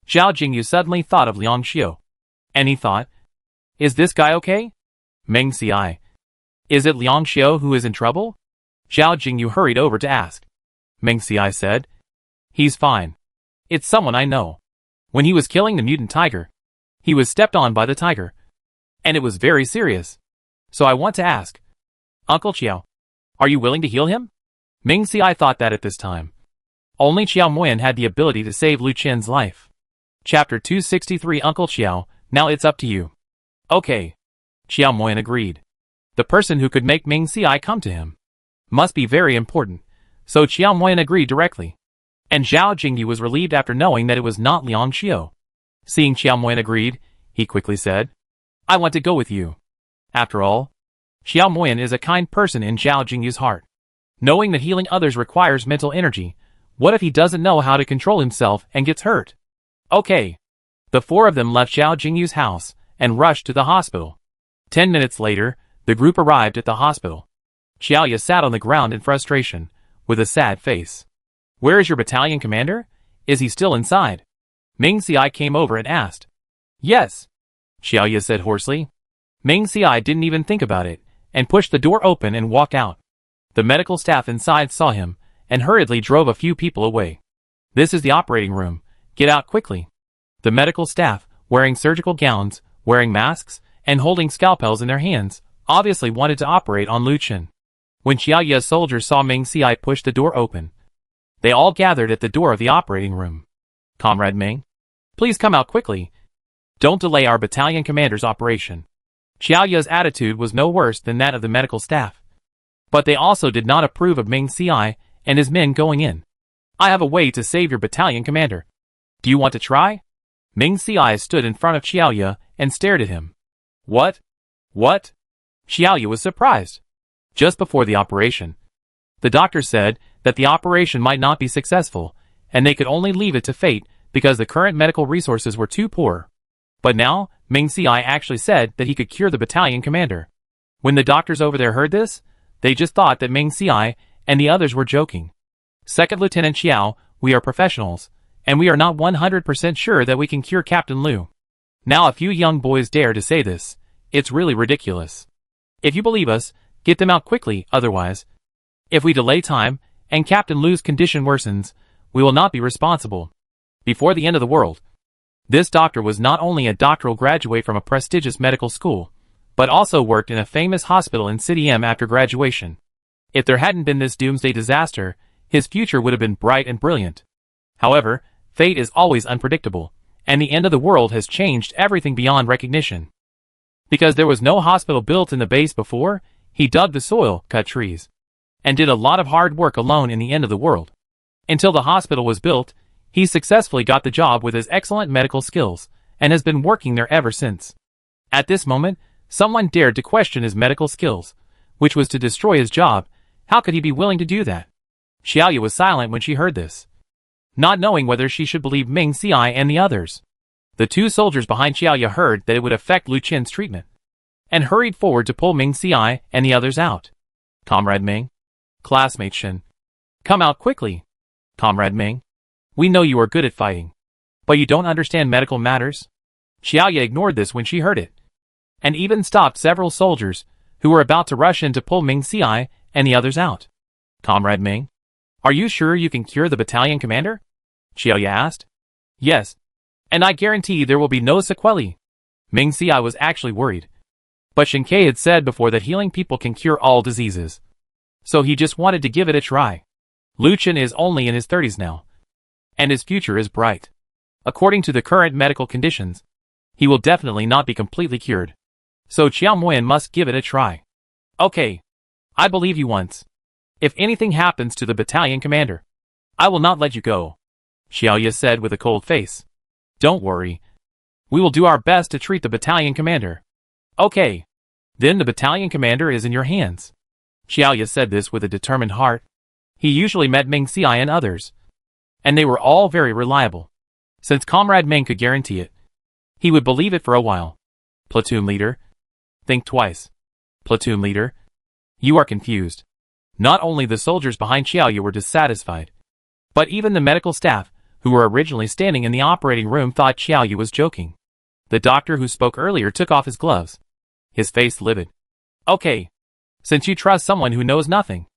Xiao Jingyu suddenly thought of Liang Xiu, and he thought, is this guy okay? Ming Xiai, is it Liang Xiu who is in trouble? Xiao Jingyu hurried over to ask. Ming Xiai said, he's fine. It's someone I know. When he was killing the mutant tiger, he was stepped on by the tiger, and it was very serious. So I want to ask, Uncle Qiao, are you willing to heal him? Ming Xiai thought that at this time. Only Qiao Moyan had the ability to save Lu Qin's life. Chapter 263 Uncle Qiao, now it's up to you. Okay. Qiao Moyan agreed. The person who could make Ming Xiai come to him must be very important, so Qiao Moyan agreed directly. And Zhao Jingyu was relieved after knowing that it was not Liang Xiao. Seeing Qiao Moyan agreed, he quickly said, I want to go with you. After all, Qiao Moyan is a kind person in Zhao Jingyu's heart. Knowing that healing others requires mental energy, what if he doesn't know how to control himself and gets hurt? Okay. The four of them left Zhao Jingyu's house and rushed to the hospital. 10 minutes later, the group arrived at the hospital. Xiaoya sat on the ground in frustration, with a sad face. Where is your battalion commander? Is he still inside? Ming Xiai came over and asked. Yes, Xiaoya said hoarsely. Ming Xiai didn't even think about it, and pushed the door open and walked out. The medical staff inside saw him, and hurriedly drove a few people away. This is the operating room. Get out quickly. The medical staff, wearing surgical gowns, wearing masks, and holding scalpels in their hands, obviously wanted to operate on Lu Qin. When Xiaoya's soldiers saw Ming Xiai push the door open, they all gathered at the door of the operating room. Comrade Ming, please come out quickly. Don't delay our battalion commander's operation. Xiaoya's attitude was no worse than that of the medical staff. But they also did not approve of Ming Xiai and his men going in. I have a way to save your battalion commander. Do you want to try? Ming Xiai stood in front of Xiaoya and stared at him. What? What? Xiaoya was surprised. Just before the operation, the doctor said that the operation might not be successful, and they could only leave it to fate because the current medical resources were too poor. But now, Ming Xiai actually said that he could cure the battalion commander. When the doctors over there heard this, they just thought that Ming Xiai and the others were joking. Second Lieutenant Xiao, we are professionals, and we are not 100% sure that we can cure Captain Lu. Now a few young boys dare to say this. It's really ridiculous. If you believe us, get them out quickly, otherwise, if we delay time, and Captain Lu's condition worsens, we will not be responsible. Before the end of the world. This doctor was not only a doctoral graduate from a prestigious medical school, but also worked in a famous hospital in City M after graduation. If there hadn't been this doomsday disaster, his future would have been bright and brilliant. However, fate is always unpredictable, and the end of the world has changed everything beyond recognition. Because there was no hospital built in the base before, he dug the soil, cut trees, and did a lot of hard work alone in the end of the world. Until the hospital was built, he successfully got the job with his excellent medical skills, and has been working there ever since. At this moment, someone dared to question his medical skills, which was to destroy his job. How could he be willing to do that? Xiaoya was silent when she heard this, not knowing whether she should believe Ming Xiai and the others. The two soldiers behind Xiaoya heard that it would affect Lu Qin's treatment, and hurried forward to pull Ming Xiai and the others out. Comrade Ming, classmate Shen, come out quickly. Comrade Ming, we know you are good at fighting, but you don't understand medical matters. Xiaoya ignored this when she heard it, and even stopped several soldiers who were about to rush in to pull Ming Xiai and the others out. Comrade Ming, are you sure you can cure the battalion commander? Xiaoya asked. Yes, and I guarantee there will be no sequelae. Ming Xiai was actually worried, but Shen Ke had said before that healing people can cure all diseases, so he just wanted to give it a try. Lu Qin is only in his 30s now, and his future is bright. According to the current medical conditions, he will definitely not be completely cured, so Qiao Moyan must give it a try. Okay, I believe you once. If anything happens to the battalion commander, I will not let you go, Xiaoya said with a cold face. Don't worry. We will do our best to treat the battalion commander. Okay. Then the battalion commander is in your hands. Xiaoya said this with a determined heart. He usually met Ming Xiai and others, and they were all very reliable. Since Comrade Ming could guarantee it, he would believe it for a while. Platoon leader, think twice. Platoon leader, you are confused. Not only the soldiers behind Xiaoya were dissatisfied, but even the medical staff, who were originally standing in the operating room, thought Xiaoya was joking. The doctor who spoke earlier took off his gloves, his face livid. Okay, since you trust someone who knows nothing,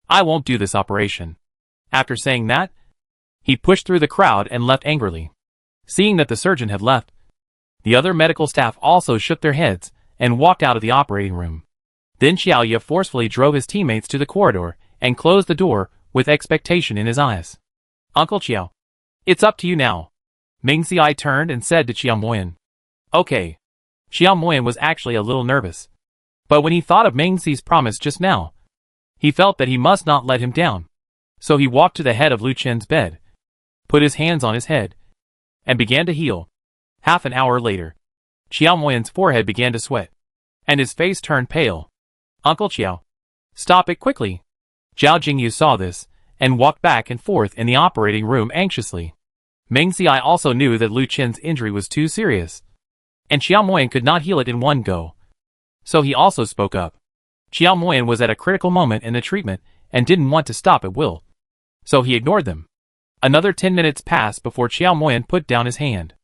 I won't do this operation. After saying that, he pushed through the crowd and left angrily. Seeing that the surgeon had left, the other medical staff also shook their heads and walked out of the operating room. Then Xiaoya forcefully drove his teammates to the corridor and closed the door with expectation in his eyes. Uncle Qiao. It's up to you now. Ming Xiai turned and said to Qiao Moyan. Okay. Qiao Moyan was actually a little nervous. But when he thought of Ming Xi's promise just now, he felt that he must not let him down. So he walked to the head of Lu Chen's bed, put his hands on his head, and began to heal. Half an hour later, Qiao Moyan's forehead began to sweat, and his face turned pale. Uncle Qiao. Stop it quickly. Zhao Jingyu saw this, and walked back and forth in the operating room anxiously. Ming Xiai also knew that Lu Chen's injury was too serious, and Qiao Moyan could not heal it in one go. So he also spoke up. Qiao Moyan was at a critical moment in the treatment and didn't want to stop at will. So he ignored them. Another 10 minutes passed before Qiao Moyan put down his hand.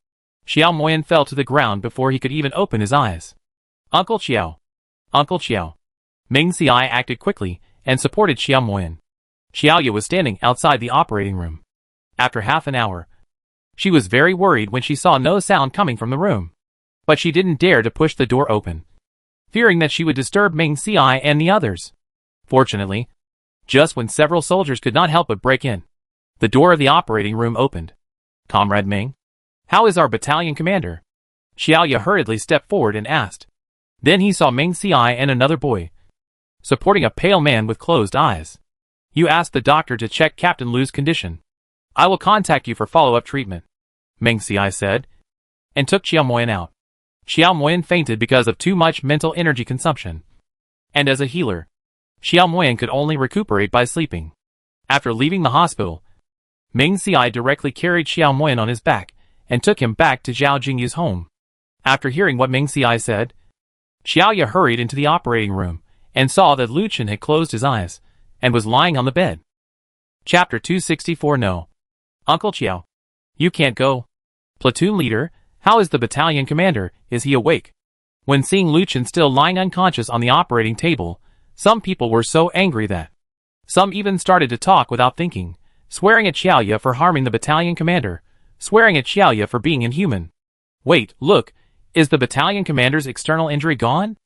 Qiao Moyan fell to the ground before he could even open his eyes. Uncle Qiao. Uncle Qiao. Ming Xiai acted quickly and supported Qiao Moyan. Xiaoya was standing outside the operating room. After half an hour, she was very worried when she saw no sound coming from the room. But she didn't dare to push the door open, fearing that she would disturb Ming Xiai and the others. Fortunately, just when several soldiers could not help but break in, the door of the operating room opened. Comrade Ming? How is our battalion commander? Xiaoya hurriedly stepped forward and asked. Then he saw Ming Xiai and another boy, supporting a pale man with closed eyes. You asked the doctor to check Captain Lu's condition. I will contact you for follow-up treatment, Ming Xiai said, and took Qiao Moyan out. Qiao Moyan fainted because of too much mental energy consumption. And as a healer, Qiao Moyan could only recuperate by sleeping. After leaving the hospital, Ming Xiai directly carried Qiao Moyan on his back and took him back to Zhao Jingyu's home. After hearing what Ming Xiai said, Xiaoya hurried into the operating room and saw that Lu Chen had closed his eyes and was lying on the bed. Chapter 264. No. Uncle Qiao. You can't go. Platoon leader, how is the battalion commander? Is he awake? When seeing Lu Chen still lying unconscious on the operating table, some people were so angry that some even started to talk without thinking, swearing at Xiaoya for harming the battalion commander, swearing at Xiaoya for being inhuman. Wait, look, is the battalion commander's external injury gone?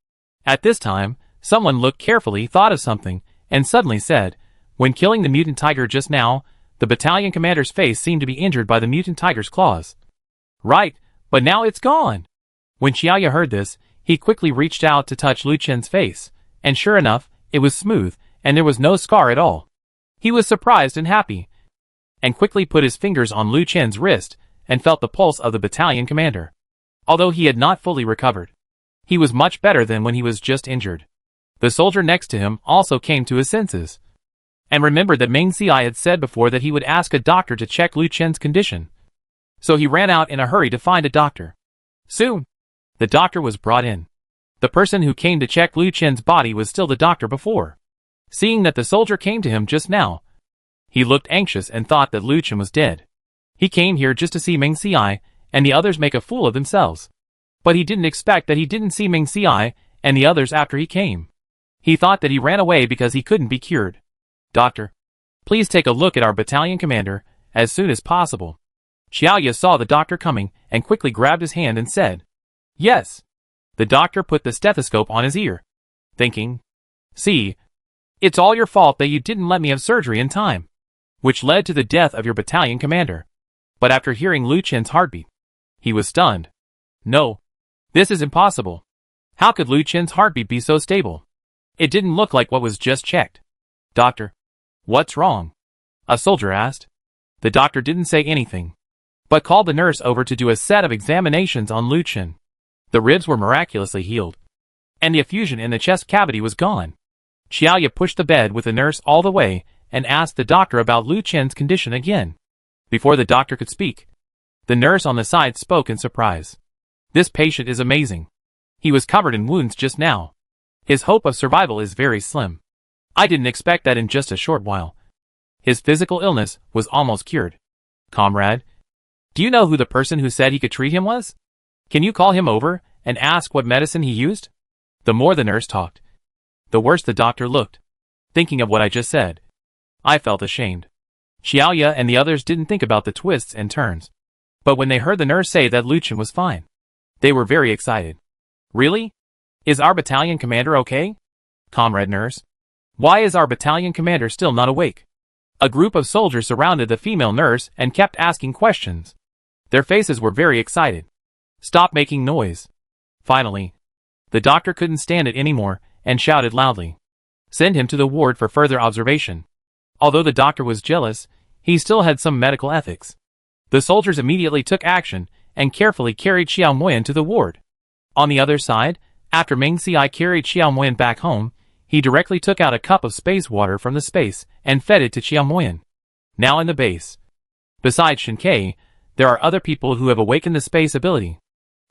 At this time, someone looked carefully, thought of something, and suddenly said, when killing the mutant tiger just now, the battalion commander's face seemed to be injured by the mutant tiger's claws. Right, but now it's gone. When Xiaoya heard this, he quickly reached out to touch Lu Chen's face, and sure enough, it was smooth, and there was no scar at all. He was surprised and happy, and quickly put his fingers on Lu Chen's wrist, and felt the pulse of the battalion commander. Although he had not fully recovered, he was much better than when he was just injured. The soldier next to him also came to his senses, and remembered that Ming Xiai had said before that he would ask a doctor to check Lu Chen's condition. So he ran out in a hurry to find a doctor. Soon, the doctor was brought in. The person who came to check Lu Chen's body was still the doctor before. Seeing that the soldier came to him just now, he looked anxious and thought that Lu Chen was dead. He came here just to see Ming Xiai and the others make a fool of themselves. But he didn't expect that he didn't see Ming Xiai and the others after he came. He thought that he ran away because he couldn't be cured. Doctor, please take a look at our battalion commander as soon as possible. Xiaoya saw the doctor coming and quickly grabbed his hand and said, Yes. The doctor put the stethoscope on his ear, thinking, See, it's all your fault that you didn't let me have surgery in time, which led to the death of your battalion commander. But after hearing Lu Chen's heartbeat, he was stunned. No, this is impossible. How could Lu Chen's heartbeat be so stable? It didn't look like what was just checked. Doctor, what's wrong? A soldier asked. The doctor didn't say anything, but called the nurse over to do a set of examinations on Lu Chen. The ribs were miraculously healed, and the effusion in the chest cavity was gone. Xiaoya pushed the bed with the nurse all the way and asked the doctor about Lu Chen's condition again. Before the doctor could speak, the nurse on the side spoke in surprise. This patient is amazing. He was covered in wounds just now. His hope of survival is very slim. I didn't expect that in just a short while. His physical illness was almost cured. Comrade, do you know who the person who said he could treat him was? Can you call him over and ask what medicine he used? The more the nurse talked, the worse the doctor looked. Thinking of what I just said, I felt ashamed. Xiaoya and the others didn't think about the twists and turns. But when they heard the nurse say that Lu Chen was fine, they were very excited. Really? Is our battalion commander okay? Comrade nurse. Why is our battalion commander still not awake? A group of soldiers surrounded the female nurse and kept asking questions. Their faces were very excited. Stop making noise. Finally, the doctor couldn't stand it anymore and shouted loudly. Send him to the ward for further observation. Although the doctor was jealous, he still had some medical ethics. The soldiers immediately took action and carefully carried Xiao Moyan to the ward. On the other side, after Meng Ci carried Xiao Moyan back home, he directly took out a cup of space water from the space and fed it to Xiao Moyan. Now in the base. Besides Shinkei, there are other people who have awakened the space ability.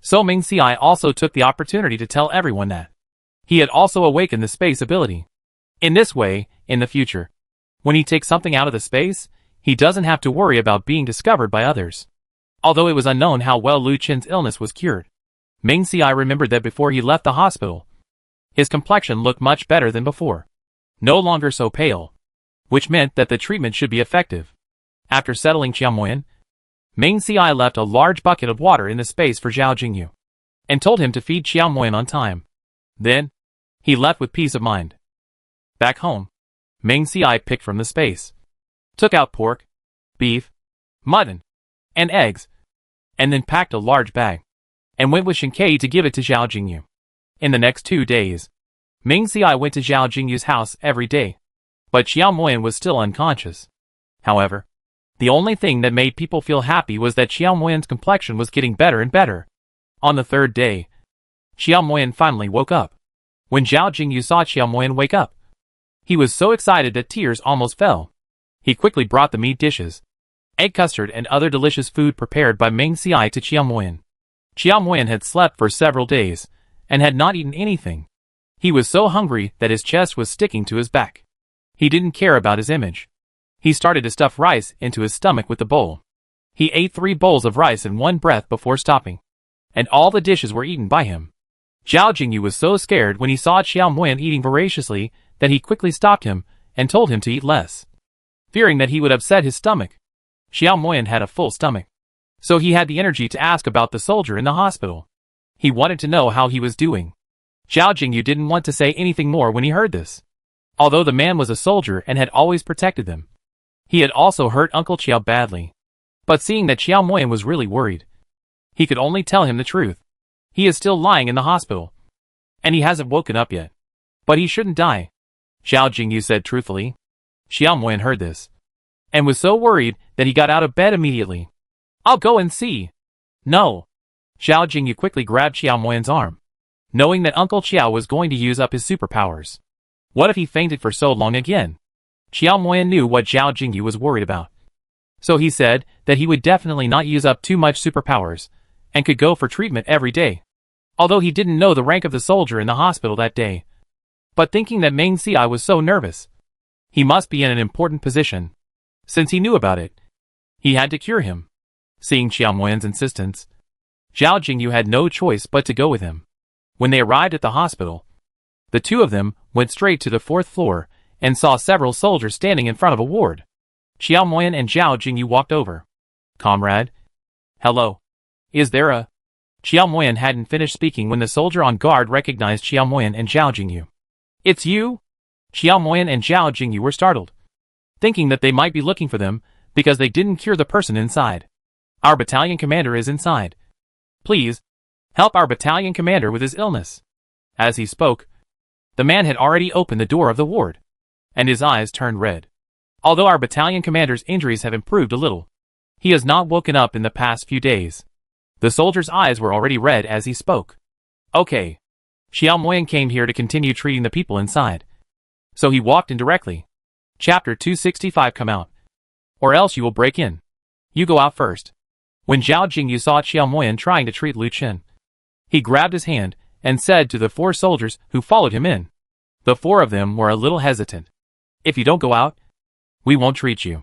So Meng Ci also took the opportunity to tell everyone that he had also awakened the space ability. In this way, in the future, when he takes something out of the space, he doesn't have to worry about being discovered by others. Although it was unknown how well Lu Qin's illness was cured, Meng Ci remembered that before he left the hospital, his complexion looked much better than before. No longer so pale, which meant that the treatment should be effective. After settling Xiao Moyan, Meng Ci left a large bucket of water in the space for Zhao Jingyu, and told him to feed Xiao Moyan on time. Then, he left with peace of mind. Back home, Meng Ci picked from the space, took out pork, beef, mutton, and eggs, and then packed a large bag, and went with Shinkei to give it to Zhao Jingyu. In the next 2 days, Meng Ci went to Zhao Jingyu's house every day, but Xiao Moyan was still unconscious. However, the only thing that made people feel happy was that Xiao Moyan's complexion was getting better and better. On the 3rd day, Xiao Moyan finally woke up. When Zhao Jingyu saw Xiao Moyan wake up, he was so excited that tears almost fell. He quickly brought the meat dishes, egg custard and other delicious food prepared by Meng Ci to Xiao Moyan. Xiao Moyan had slept for several days, and had not eaten anything. He was so hungry that his chest was sticking to his back. He didn't care about his image. He started to stuff rice into his stomach with the bowl. He ate 3 bowls of rice in one breath before stopping, and all the dishes were eaten by him. Zhao Jingyu was so scared when he saw Xiao Moyan eating voraciously that he quickly stopped him and told him to eat less, fearing that he would upset his stomach. Xiao Moyan had a full stomach, so he had the energy to ask about the soldier in the hospital. He wanted to know how he was doing. Zhao Jingyu didn't want to say anything more when he heard this. Although the man was a soldier and had always protected them, he had also hurt Uncle Qiao badly. But seeing that Xiao Moyan was really worried, he could only tell him the truth. He is still lying in the hospital, and he hasn't woken up yet. But he shouldn't die, Zhao Jingyu said truthfully. Xiao Moyan heard this, and was so worried that he got out of bed immediately. I'll go and see. No. Zhao Jingyu quickly grabbed Xiao Moyan's arm, knowing that Uncle Qiao was going to use up his superpowers. What if he fainted for so long again? Xiao Moyan knew what Zhao Jingyu was worried about. So he said that he would definitely not use up too much superpowers, and could go for treatment every day. Although he didn't know the rank of the soldier in the hospital that day. But thinking that Meng Ci was so nervous, he must be in an important position. Since he knew about it, he had to cure him. Seeing Xiao Moyan's insistence, Zhao Jingyu had no choice but to go with him. When they arrived at the hospital, the two of them went straight to the 4th floor and saw several soldiers standing in front of a ward. Xiao Moyan and Zhao Jingyu walked over. Comrade? Hello. Is there a... Xiao Moyan hadn't finished speaking when the soldier on guard recognized Xiao Moyan and Zhao Jingyu. It's you? Xiao Moyan and Zhao Jingyu were startled, thinking that they might be looking for them because they didn't cure the person inside. Our battalion commander is inside. Please, help our battalion commander with his illness. As he spoke, the man had already opened the door of the ward, and his eyes turned red. Although our battalion commander's injuries have improved a little, he has not woken up in the past few days. The soldier's eyes were already red as he spoke. Okay. Xiao Moyan came here to continue treating the people inside, so he walked in directly. Chapter 265 Come out, or else you will break in. You go out first. When Zhao Jingyu saw Xiao Moyan trying to treat Lu Qin, he grabbed his hand and said to the 4 soldiers who followed him in. The 4 of them were a little hesitant. If you don't go out, we won't treat you.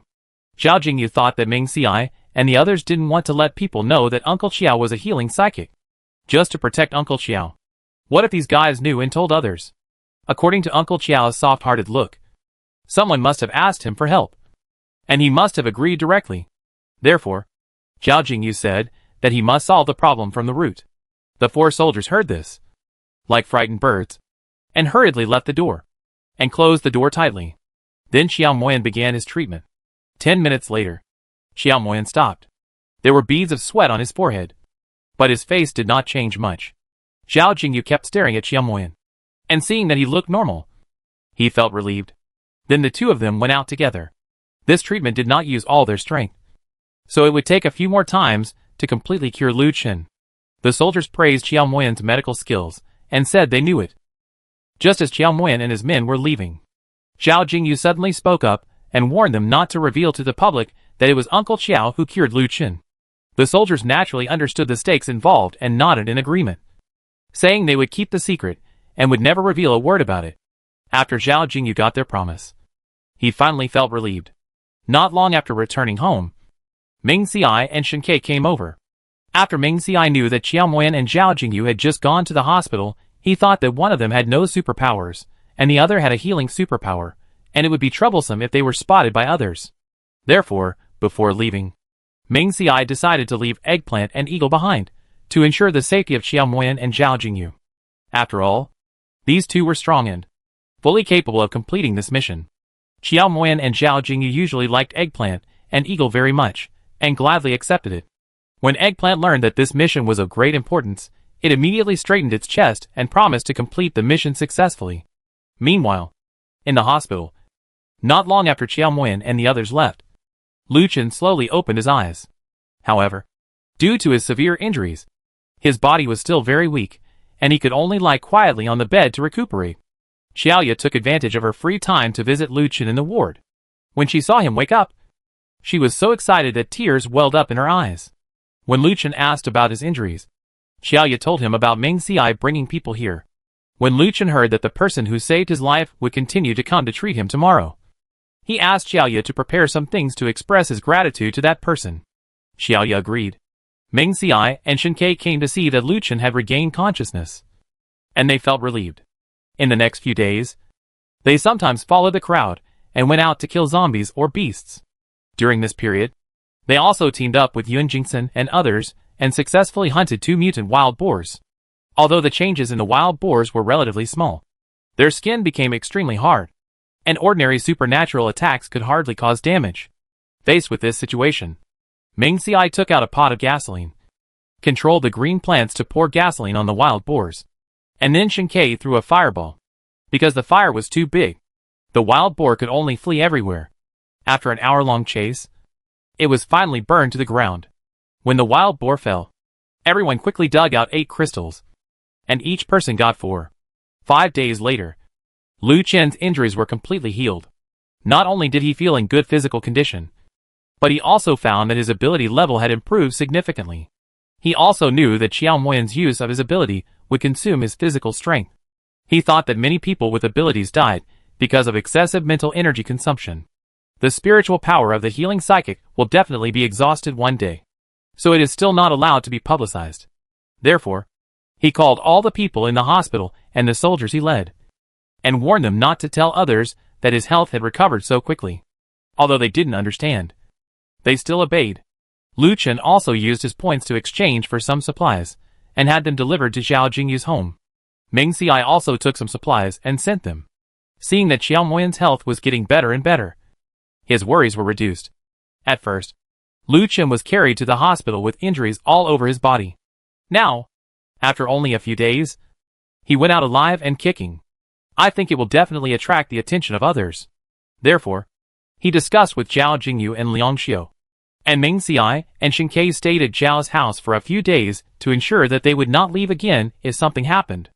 Zhao Jingyu thought that Meng Ci and the others didn't want to let people know that Uncle Qiao was a healing psychic, just to protect Uncle Qiao. What if these guys knew and told others? According to Uncle Qiao's soft-hearted look, someone must have asked him for help, and he must have agreed directly. Therefore, Zhao Jingyu said that he must solve the problem from the root. The 4 soldiers heard this. like frightened birds, and hurriedly left the door, and closed the door tightly. Then Xiao Moyan began his treatment. 10 minutes later, Xiao Moyan stopped. There were beads of sweat on his forehead, but his face did not change much. Zhao Jingyu kept staring at Xiao Moyan, and seeing that he looked normal, he felt relieved. Then the two of them went out together. This treatment did not use all their strength, so it would take a few more times to completely cure Lu Chen. The soldiers praised Xiao Moyan's medical skills, and said they knew it. Just as Xiao Moyan and his men were leaving, Zhao Jingyu suddenly spoke up and warned them not to reveal to the public that it was Uncle Xiao who cured Lu Chen. The soldiers naturally understood the stakes involved and nodded in agreement, saying they would keep the secret and would never reveal a word about it. After Zhao Jingyu got their promise, he finally felt relieved. Not long after returning home, Ming Xiai and Shen Ke came over. After Ming Xiai knew that Xiao Moyan and Zhao Jingyu had just gone to the hospital, he thought that one of them had no superpowers, and the other had a healing superpower, and it would be troublesome if they were spotted by others. Therefore, before leaving, Ming Xiai decided to leave Eggplant and Eagle behind, to ensure the safety of Xiao Moyan and Zhao Jingyu. After all, these two were strong and fully capable of completing this mission. Xiao Moyan and Zhao Jingyu usually liked Eggplant and Eagle very much, and gladly accepted it. When Eggplant learned that this mission was of great importance, it immediately straightened its chest and promised to complete the mission successfully. Meanwhile, in the hospital, not long after Xiao Moyan and the others left, Lu Chen slowly opened his eyes. However, due to his severe injuries, his body was still very weak, and he could only lie quietly on the bed to recuperate. Xiaoya took advantage of her free time to visit Lu Chen in the ward. When she saw him wake up, she was so excited that tears welled up in her eyes. When Lu Chen asked about his injuries, Xiaoya told him about Ming Xiai bringing people here. When Lu Chen heard that the person who saved his life would continue to come to treat him tomorrow, he asked Xiaoya to prepare some things to express his gratitude to that person. Xiaoya agreed. Ming Xiai and Shen Ke came to see that Lu Chen had regained consciousness, and they felt relieved. In the next few days, they sometimes followed the crowd and went out to kill zombies or beasts. During this period, they also teamed up with Yun Jingsen and others and successfully hunted 2 mutant wild boars. Although the changes in the wild boars were relatively small, their skin became extremely hard, and ordinary supernatural attacks could hardly cause damage. Faced with this situation, Ming Xiai took out a pot of gasoline, controlled the green plants to pour gasoline on the wild boars, and then Shen Ke threw a fireball. Because the fire was too big, the wild boar could only flee everywhere. After an hour-long chase, it was finally burned to the ground. When the wild boar fell, everyone quickly dug out 8 crystals, and each person got 4. 5 days later, Lu Chen's injuries were completely healed. Not only did he feel in good physical condition, but he also found that his ability level had improved significantly. He also knew that Xiao Moyan's use of his ability would consume his physical strength. He thought that many people with abilities died because of excessive mental energy consumption. The spiritual power of the healing psychic will definitely be exhausted one day, so it is still not allowed to be publicized. Therefore, he called all the people in the hospital and the soldiers he led, and warned them not to tell others that his health had recovered so quickly. Although they didn't understand, they still obeyed. Lu Chen also used his points to exchange for some supplies, and had them delivered to Zhao Jingyu's home. Ming Xiai also took some supplies and sent them. Seeing that Xiao Moyan's health was getting better and better, his worries were reduced. At first, Lu Chen was carried to the hospital with injuries all over his body. Now, after only a few days, he went out alive and kicking. I think it will definitely attract the attention of others. Therefore, he discussed with Zhao Jingyu and Liang Xiu, and Ming Xiai and Shen Ke stayed at Zhao's house for a few days to ensure that they would not leave again if something happened.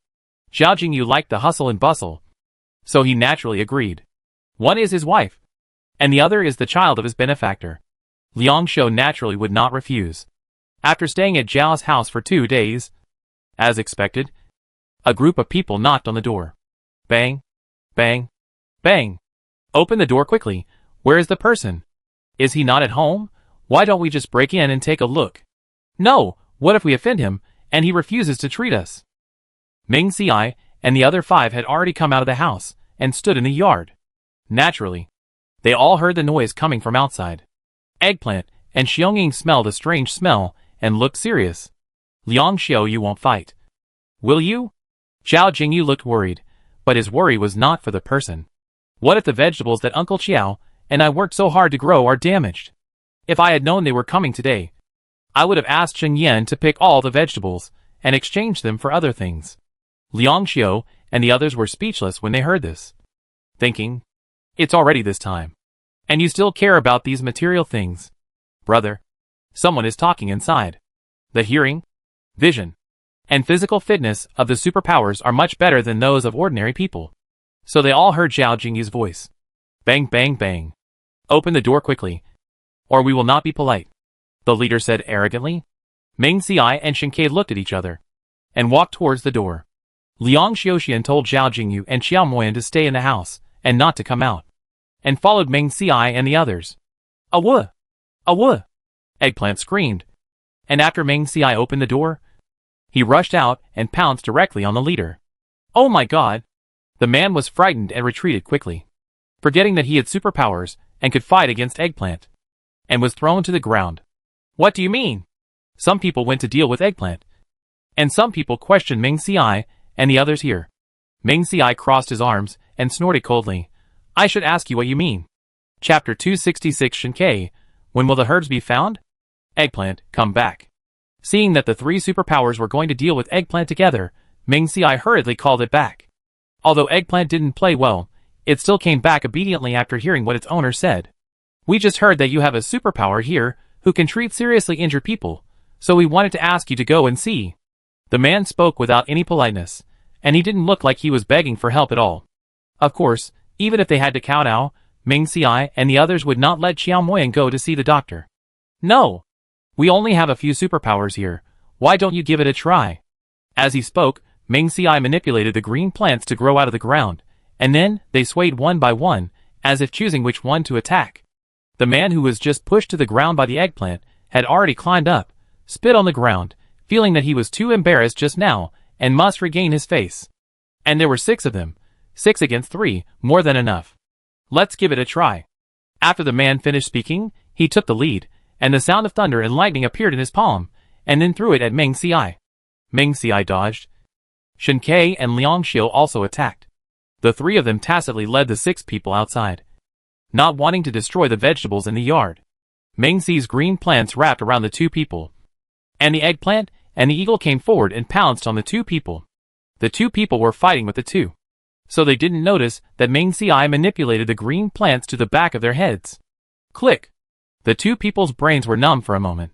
Zhao Jingyu liked the hustle and bustle, so he naturally agreed. One is his wife, and the other is the child of his benefactor. Liang Xiu naturally would not refuse. After staying at Zhao's house for 2 days, as expected, a group of people knocked on the door. Bang, bang, bang. Open the door quickly. Where is the person? Is he not at home? Why don't we just break in and take a look? No, what if we offend him, and he refuses to treat us? Ming Xiai and the other 5 had already come out of the house, and stood in the yard. Naturally, they all heard the noise coming from outside. Eggplant and Xiongying smelled a strange smell, and looked serious. Liang Xiu, you won't fight, will you? Zhao Jingyu looked worried, but his worry was not for the person. What if the vegetables that Uncle Qiao and I worked so hard to grow are damaged? If I had known they were coming today, I would have asked Chen Yan to pick all the vegetables and exchange them for other things. Liang Xiu and the others were speechless when they heard this, thinking, it's already this time, and you still care about these material things. Brother, someone is talking inside. The hearing, vision, and physical fitness of the superpowers are much better than those of ordinary people. So they all heard Zhao Jingyu's voice. Bang, bang, bang. Open the door quickly, or we will not be polite, the leader said arrogantly. Meng Xiai and Shen Ke looked at each other and walked towards the door. Liang Xiuxian told Zhao Jingyu and Xiao Moyan to stay in the house and not to come out, and followed Meng Xiai and the others. Awu! Awu! Eggplant screamed, and after Meng Xiai opened the door, he rushed out and pounced directly on the leader. Oh my god! The man was frightened and retreated quickly, forgetting that he had superpowers and could fight against Eggplant, and was thrown to the ground. What do you mean? Some people went to deal with Eggplant, and some people questioned Meng Xiai and the others here. Meng Xiai crossed his arms and snorted coldly. I should ask you what you mean. Chapter 266 Shinkai, when will the herbs be found? Eggplant, come back. Seeing that the three superpowers were going to deal with Eggplant together, Meng Xiai hurriedly called it back. Although Eggplant didn't play well, it still came back obediently after hearing what its owner said. We just heard that you have a superpower here who can treat seriously injured people, so we wanted to ask you to go and see. The man spoke without any politeness, and he didn't look like he was begging for help at all. Of course, even if they had to kowtow, Meng Xiai and the others would not let Xiao Moyan go to see the doctor. No! We only have a few superpowers here. Why don't you give it a try? As he spoke, Meng Xiai manipulated the green plants to grow out of the ground, and then they swayed one by one, as if choosing which one to attack. The man who was just pushed to the ground by the eggplant had already climbed up, spit on the ground, feeling that he was too embarrassed just now and must regain his face. And there were 6 of them. 6 against 3, more than enough. Let's give it a try. After the man finished speaking, he took the lead, and the sound of thunder and lightning appeared in his palm, and then threw it at Meng Xiai. Meng Xiai dodged. Shen Ke and Liang Xiu also attacked. The 3 of them tacitly led the 6 people outside, not wanting to destroy the vegetables in the yard. Meng Xi's green plants wrapped around the 2 people, and the eggplant and the eagle came forward and pounced on the 2 people. The 2 people were fighting with the 2, so they didn't notice that Meng Xiai manipulated the green plants to the back of their heads. Click! The 2 people's brains were numb for a moment,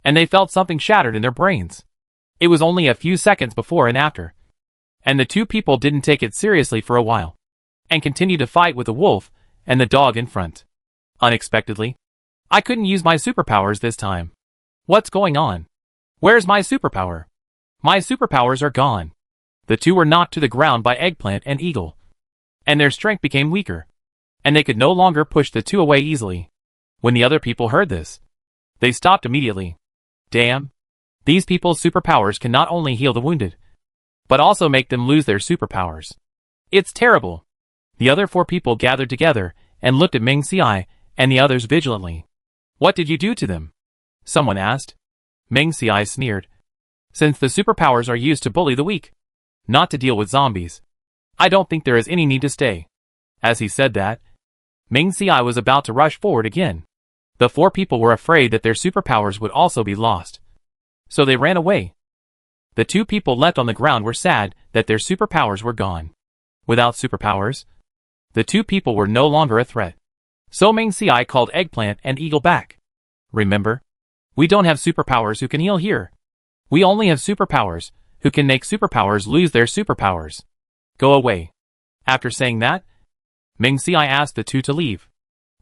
and they felt something shattered in their brains. It was only a few seconds before and after, and the 2 people didn't take it seriously for a while, and continued to fight with the wolf and the dog in front. Unexpectedly, I couldn't use my superpowers this time. What's going on? Where's my superpower? My superpowers are gone. The 2 were knocked to the ground by Eggplant and Eagle, and their strength became weaker, and they could no longer push the 2 away easily. When the other people heard this, they stopped immediately. Damn! These people's superpowers can not only heal the wounded, but also make them lose their superpowers. It's terrible. The other 4 people gathered together and looked at Meng Xiai and the others vigilantly. What did you do to them? Someone asked. Meng Xiai sneered. Since the superpowers are used to bully the weak, not to deal with zombies, I don't think there is any need to stay. As he said that, Meng Xiai was about to rush forward again. The 4 people were afraid that their superpowers would also be lost, so they ran away. The 2 people left on the ground were sad that their superpowers were gone. Without superpowers, the 2 people were no longer a threat. So Meng Xiai called Eggplant and Eagle back. Remember, we don't have superpowers who can heal here. We only have superpowers who can make superpowers lose their superpowers. Go away. After saying that, Meng Xiai asked the 2 to leave.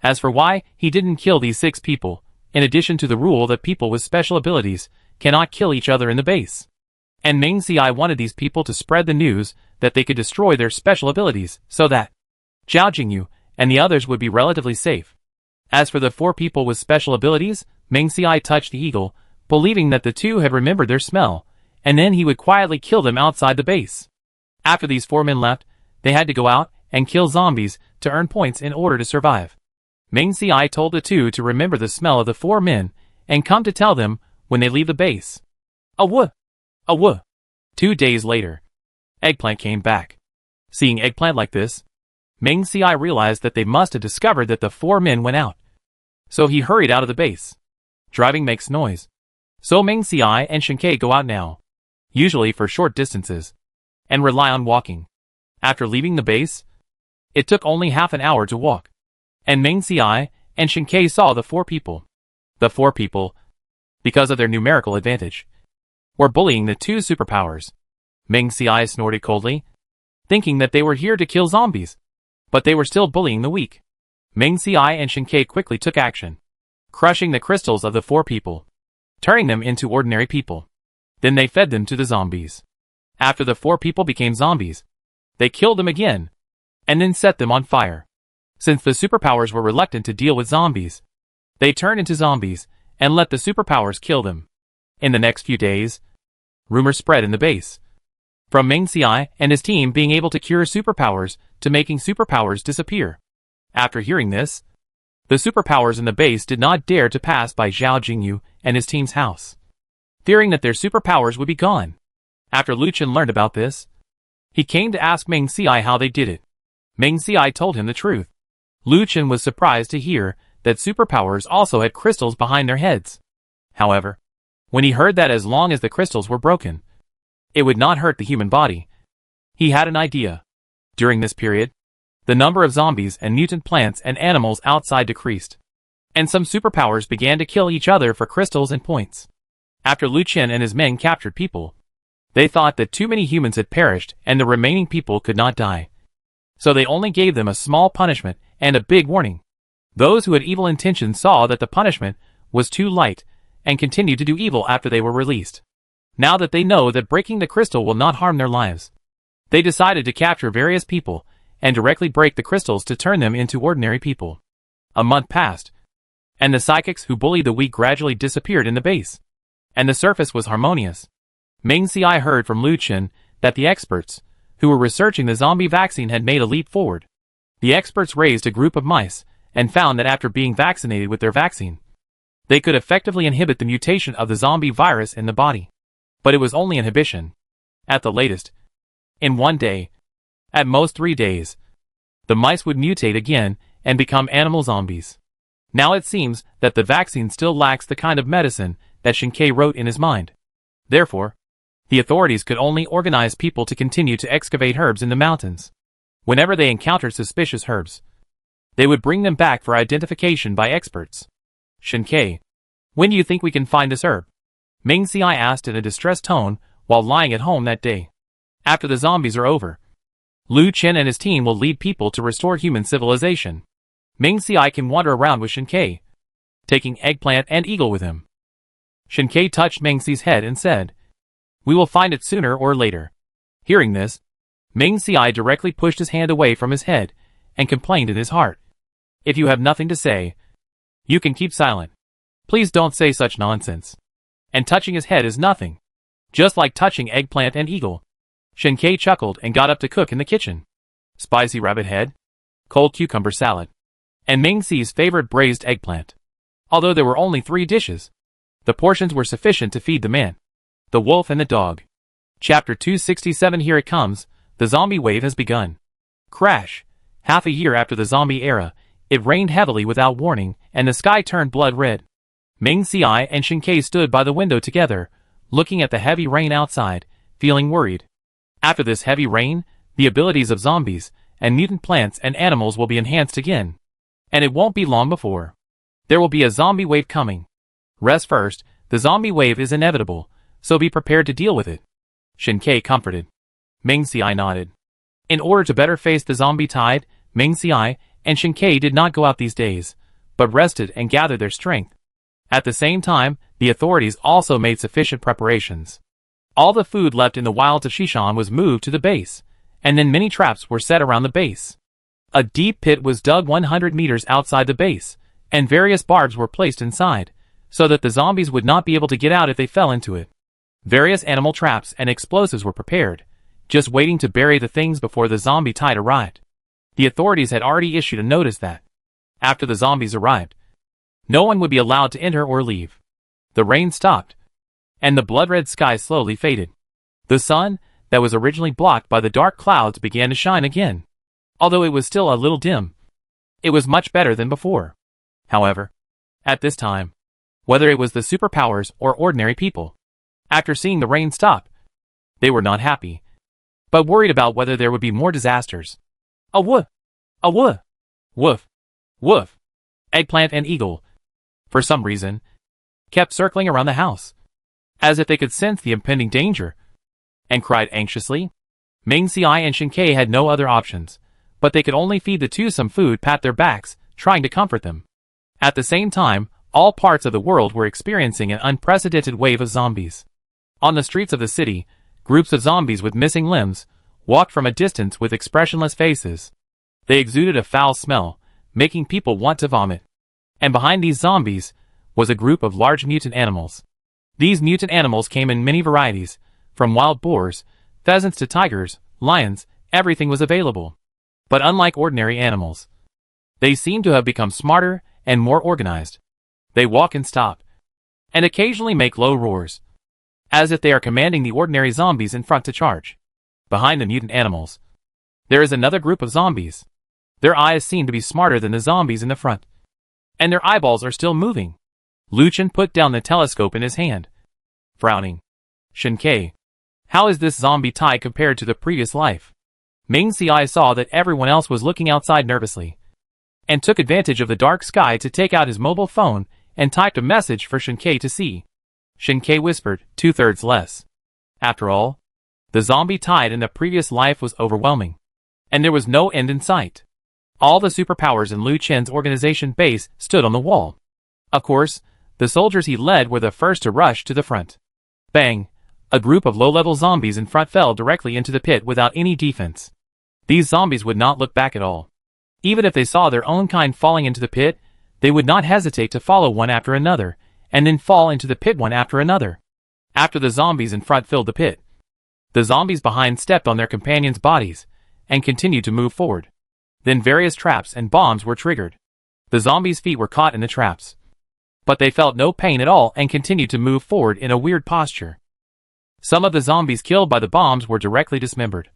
As for why he didn't kill these 6 people, in addition to the rule that people with special abilities cannot kill each other in the base. And Meng Xiai wanted these people to spread the news that they could destroy their special abilities so that Zhao Jingyu and the others would be relatively safe. As for the 4 people with special abilities, Meng Xiai touched the eagle, believing that the 2 had remembered their smell, and then he would quietly kill them outside the base. After these 4 men left, they had to go out and kill zombies to earn points in order to survive. Meng Xiai told the 2 to remember the smell of the 4 men and come to tell them when they leave the base. Awu! Awu! 2 days later, Eggplant came back. Seeing Eggplant like this, Meng Ci realized that they must have discovered that the 4 men went out. So he hurried out of the base. Driving makes noise. So Meng Ci and Shinkei go out now, usually for short distances, and rely on walking. After leaving the base, it took only half an hour to walk, and Meng Ci and Shinkei saw the 4 people. The 4 people, because of their numerical advantage, were bullying the 2 superpowers. Meng Ci snorted coldly, thinking that they were here to kill zombies, but they were still bullying the weak. Meng Ci and Shinkei quickly took action, crushing the crystals of the 4 people, turning them into ordinary people. Then they fed them to the zombies. After the 4 people became zombies, they killed them again, and then set them on fire. Since the superpowers were reluctant to deal with zombies, they turned into zombies and let the superpowers kill them. In the next few days, rumors spread in the base, from Meng Ci and his team being able to cure superpowers to making superpowers disappear. After hearing this, the superpowers in the base did not dare to pass by Zhao Jingyu and his team's house, fearing that their superpowers would be gone. After Lu Chen learned about this, he came to ask Meng Ci how they did it. Meng Ci told him the truth. Lu Chen was surprised to hear that superpowers also had crystals behind their heads. However, when he heard that as long as the crystals were broken, it would not hurt the human body, he had an idea. During this period, the number of zombies and mutant plants and animals outside decreased, and some superpowers began to kill each other for crystals and points. After Lu Chen and his men captured people, they thought that too many humans had perished and the remaining people could not die. So they only gave them a small punishment and a big warning. Those who had evil intentions saw that the punishment was too light and continued to do evil after they were released. Now that they know that breaking the crystal will not harm their lives, they decided to capture various people and directly break the crystals to turn them into ordinary people. A month passed, and the psychics who bullied the weak gradually disappeared in the base, and the surface was harmonious. Meng Ci heard from Lu Chen that the experts who were researching the zombie vaccine had made a leap forward. The experts raised a group of mice and found that after being vaccinated with their vaccine, they could effectively inhibit the mutation of the zombie virus in the body. But it was only inhibition. At the latest, in 1 day, at most 3 days, the mice would mutate again and become animal zombies. Now it seems that the vaccine still lacks the kind of medicine that Shinkei wrote in his mind. Therefore, the authorities could only organize people to continue to excavate herbs in the mountains. Whenever they encountered suspicious herbs, they would bring them back for identification by experts. Shinkei, when do you think we can find this herb? Meng Ci asked in a distressed tone while lying at home that day. After the zombies are over, Lu Chen and his team will lead people to restore human civilization. Meng Ci can wander around with Shinkei, taking Eggplant and Eagle with him. Shinkei touched Meng Ci's head and said, "We will find it sooner or later." Hearing this, Meng Ci directly pushed his hand away from his head and complained in his heart, "If you have nothing to say, you can keep silent. Please don't say such nonsense." And touching his head is nothing, just like touching Eggplant and Eagle. Shinkei chuckled and got up to cook in the kitchen. Spicy rabbit head, cold cucumber salad, and Meng Ci's favorite braised eggplant. Although there were only 3 dishes, the portions were sufficient to feed the man, the wolf and the dog. Chapter 267. Here it comes, the zombie wave has begun. Crash! Half a year after the zombie era, it rained heavily without warning, and the sky turned blood red. Meng Ci and Shinkei stood by the window together, looking at the heavy rain outside, feeling worried. After this heavy rain, the abilities of zombies and mutant plants and animals will be enhanced again. And it won't be long before there will be a zombie wave coming. Rest first, the zombie wave is inevitable, so be prepared to deal with it. Shinkei comforted. Meng Ci nodded. In order to better face the zombie tide, Meng Ci and Shinkei did not go out these days, but rested and gathered their strength. At the same time, the authorities also made sufficient preparations. All the food left in the wilds of Shishan was moved to the base, and then many traps were set around the base. A deep pit was dug 100 meters outside the base, and various barbs were placed inside, so that the zombies would not be able to get out if they fell into it. Various animal traps and explosives were prepared, just waiting to bury the things before the zombie tide arrived. The authorities had already issued a notice that, after the zombies arrived, no one would be allowed to enter or leave. The rain stopped, and the blood-red sky slowly faded. The sun, that was originally blocked by the dark clouds began to shine again. Although it was still a little dim, it was much better than before. However, at this time, whether it was the superpowers or ordinary people, after seeing the rain stop, they were not happy, but worried about whether there would be more disasters. A woof! A woof! Woof! Woof! Eggplant and Eagle, for some reason, kept circling around the house, as if they could sense the impending danger, and cried anxiously. Ming Si and Shin Kei had no other options, but they could only feed the two some food, pat their backs, trying to comfort them. At the same time, all parts of the world were experiencing an unprecedented wave of zombies. On the streets of the city, groups of zombies with missing limbs walked from a distance with expressionless faces. They exuded a foul smell, making people want to vomit. And behind these zombies was a group of large mutant animals. These mutant animals came in many varieties, from wild boars, pheasants to tigers, lions, everything was available. But unlike ordinary animals, they seemed to have become smarter and more organized. They walk and stop, and occasionally make low roars, as if they are commanding the ordinary zombies in front to charge. Behind the mutant animals, there is another group of zombies. Their eyes seem to be smarter than the zombies in the front, and their eyeballs are still moving. Lu Chen put down the telescope in his hand, frowning. Shin Kei, how is this zombie tie compared to the previous life? Ming Si saw that everyone else was looking outside nervously, and took advantage of the dark sky to take out his mobile phone and typed a message for Shin Kei to see. Shin Kei whispered, 2/3 less. After all, the zombie tide in the previous life was overwhelming, and there was no end in sight. All the superpowers in Lu Chen's organization base stood on the wall. Of course, the soldiers he led were the first to rush to the front. Bang! A group of low-level zombies in front fell directly into the pit without any defense. These zombies would not look back at all. Even if they saw their own kind falling into the pit, they would not hesitate to follow one after another, and then fall into the pit one after another. After the zombies in front filled the pit, the zombies behind stepped on their companions' bodies, and continued to move forward. Then various traps and bombs were triggered. The zombies' feet were caught in the traps, but they felt no pain at all and continued to move forward in a weird posture. Some of the zombies killed by the bombs were directly dismembered,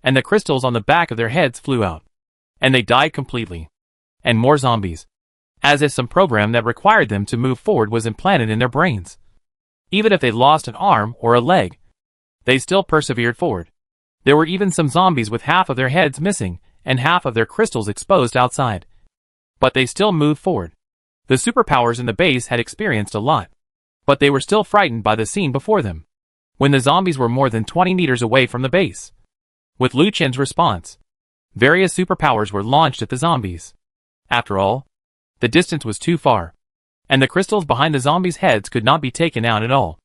and the crystals on the back of their heads flew out, and they died completely. And more zombies, as if some program that required them to move forward was implanted in their brains. Even if they lost an arm or a leg, they still persevered forward. There were even some zombies with half of their heads missing and half of their crystals exposed outside, but they still moved forward. The superpowers in the base had experienced a lot, but they were still frightened by the scene before them, when the zombies were more than 20 meters away from the base. With Lu Chen's response, various superpowers were launched at the zombies. After all, the distance was too far, and the crystals behind the zombies' heads could not be taken out at all.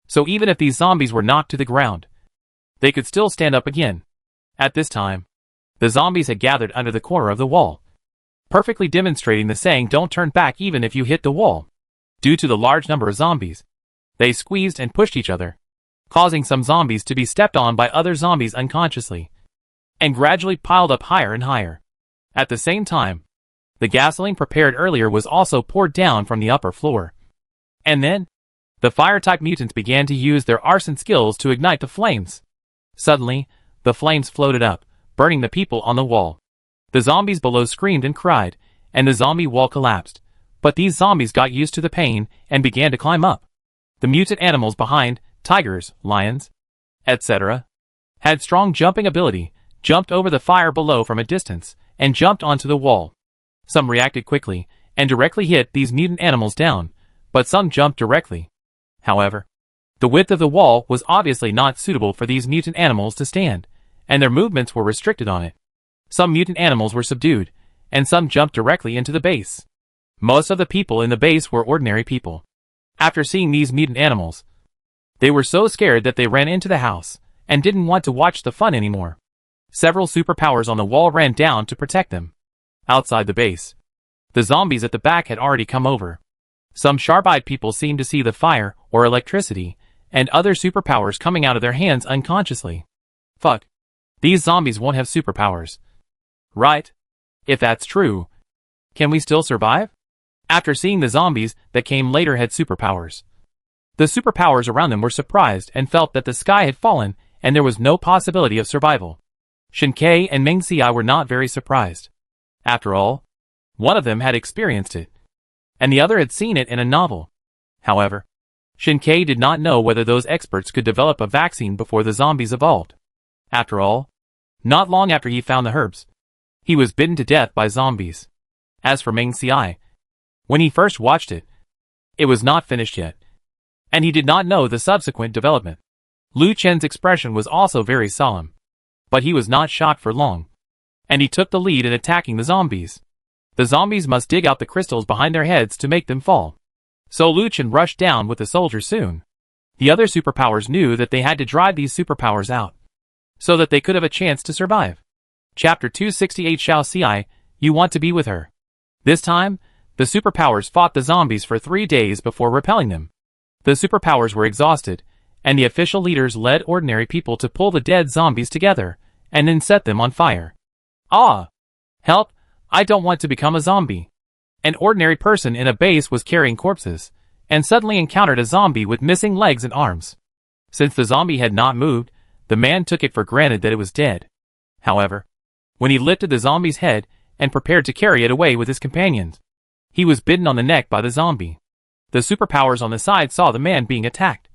So even if these zombies were knocked to the ground, they could still stand up again. At this time, the zombies had gathered under the corner of the wall, perfectly demonstrating the saying, don't turn back even if you hit the wall. Due to the large number of zombies, they squeezed and pushed each other, causing some zombies to be stepped on by other zombies unconsciously, and gradually piled up higher and higher. At the same time, the gasoline prepared earlier was also poured down from the upper floor. And then, the fire-type mutants began to use their arson skills to ignite the flames. Suddenly, the flames floated up, burning the people on the wall. The zombies below screamed and cried, and the zombie wall collapsed. But these zombies got used to the pain and began to climb up. The mutant animals behind, tigers, lions, etc., had strong jumping ability, jumped over the fire below from a distance, and jumped onto the wall. Some reacted quickly, and directly hit these mutant animals down, but some jumped directly. However, the width of the wall was obviously not suitable for these mutant animals to stand, and their movements were restricted on it. Some mutant animals were subdued, and some jumped directly into the base. Most of the people in the base were ordinary people. After seeing these mutant animals, they were so scared that they ran into the house, and didn't want to watch the fun anymore. Several superpowers on the wall ran down to protect them. Outside the base, the zombies at the back had already come over. Some sharp-eyed people seemed to see the fire or electricity, and other superpowers coming out of their hands unconsciously. Fuck. These zombies won't have superpowers. Right? If that's true, can we still survive? After seeing the zombies that came later had superpowers, the superpowers around them were surprised and felt that the sky had fallen and there was no possibility of survival. Shin-Kei and Ming Xiai were not very surprised. After all, one of them had experienced it, and the other had seen it in a novel. However, Shin-Kei did not know whether those experts could develop a vaccine before the zombies evolved. After all, not long after he found the herbs, he was bitten to death by zombies. As for Ming Xiai, when he first watched it, it was not finished yet, and he did not know the subsequent development. Lu Chen's expression was also very solemn, but he was not shocked for long, and he took the lead in attacking the zombies. The zombies must dig out the crystals behind their heads to make them fall. So Lu Chen rushed down with the soldiers soon. The other superpowers knew that they had to drive these superpowers out, so that they could have a chance to survive. Chapter 268 Xiao Xi, you want to be with her. This time, the superpowers fought the zombies for 3 days before repelling them. The superpowers were exhausted, and the official leaders led ordinary people to pull the dead zombies together, and then set them on fire. Ah! Help! I don't want to become a zombie. An ordinary person in a base was carrying corpses, and suddenly encountered a zombie with missing legs and arms. Since the zombie had not moved, the man took it for granted that it was dead. However, when he lifted the zombie's head and prepared to carry it away with his companions, he was bitten on the neck by the zombie. The superpowers on the side saw the man being attacked,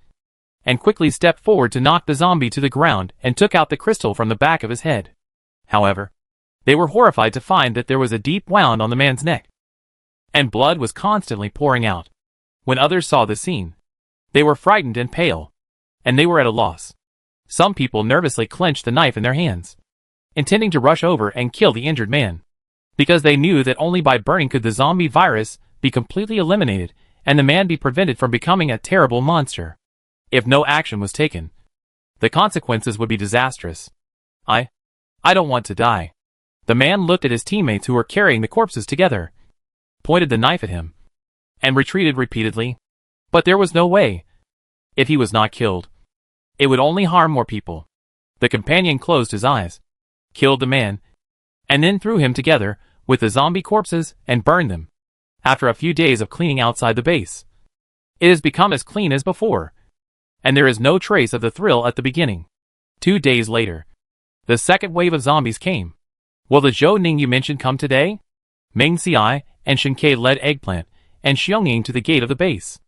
and quickly stepped forward to knock the zombie to the ground and took out the crystal from the back of his head. However, they were horrified to find that there was a deep wound on the man's neck, and blood was constantly pouring out. When others saw the scene, they were frightened and pale, and they were at a loss. Some people nervously clenched the knife in their hands, intending to rush over and kill the injured man, because they knew that only by burning could the zombie virus be completely eliminated and the man be prevented from becoming a terrible monster. If no action was taken, the consequences would be disastrous. I don't want to die. The man looked at his teammates who were carrying the corpses together, pointed the knife at him, and retreated repeatedly. But there was no way. If he was not killed, it would only harm more people. The companion closed his eyes, killed the man, and then threw him together with the zombie corpses and burned them. After a few days of cleaning outside the base, it has become as clean as before, and there is no trace of the thrill at the beginning. 2 days later, the second wave of zombies came. Will the Zhou Ning you mentioned come today? Ming Xiai and Shin-Kei led Eggplant and Xiangying to the gate of the base.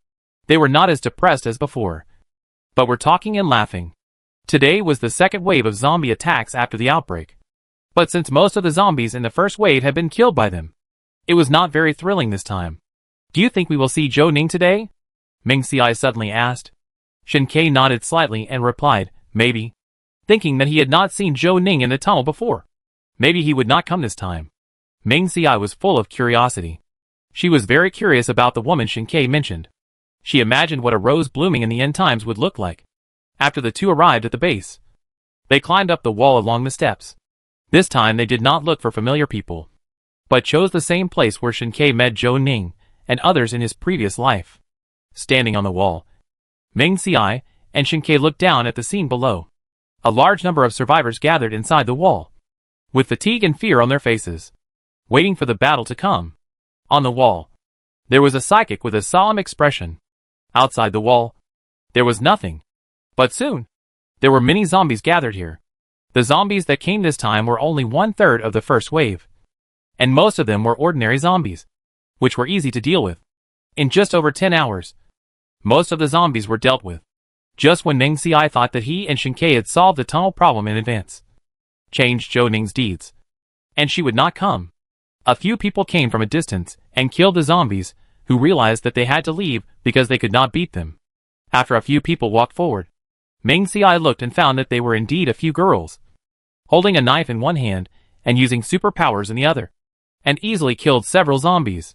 They were not as depressed as before, but were talking and laughing. Today was the second wave of zombie attacks after the outbreak. But since most of the zombies in the first wave had been killed by them, it was not very thrilling this time. Do you think we will see Zhou Ning today? Ming Xiai suddenly asked. Shin-Kei nodded slightly and replied, maybe, thinking that he had not seen Zhou Ning in the tunnel before. Maybe he would not come this time. Ming Xiai was full of curiosity. She was very curious about the woman Shin-Kei mentioned. She imagined what a rose blooming in the end times would look like. After the two arrived at the base, they climbed up the wall along the steps. This time they did not look for familiar people, but chose the same place where Shin-Kei met Zhou Ning and others in his previous life. Standing on the wall, Ming Xiai and Shin-Kei looked down at the scene below. A large number of survivors gathered inside the wall, with fatigue and fear on their faces, waiting for the battle to come. On the wall, there was a psychic with a solemn expression. Outside the wall, there was nothing. But soon, there were many zombies gathered here. The zombies that came this time were only 1/3 of the first wave, and most of them were ordinary zombies, which were easy to deal with. In just over 10 hours, most of the zombies were dealt with. Just when Ming Xiai thought that he and Shin-Kei had solved the tunnel problem in advance, changed Zhou Ning's deeds, and she would not come. A few people came from a distance and killed the zombies, who realized that they had to leave because they could not beat them. After a few people walked forward, Ming Xiai looked and found that they were indeed a few girls, holding a knife in one hand and using superpowers in the other, and easily killed several zombies.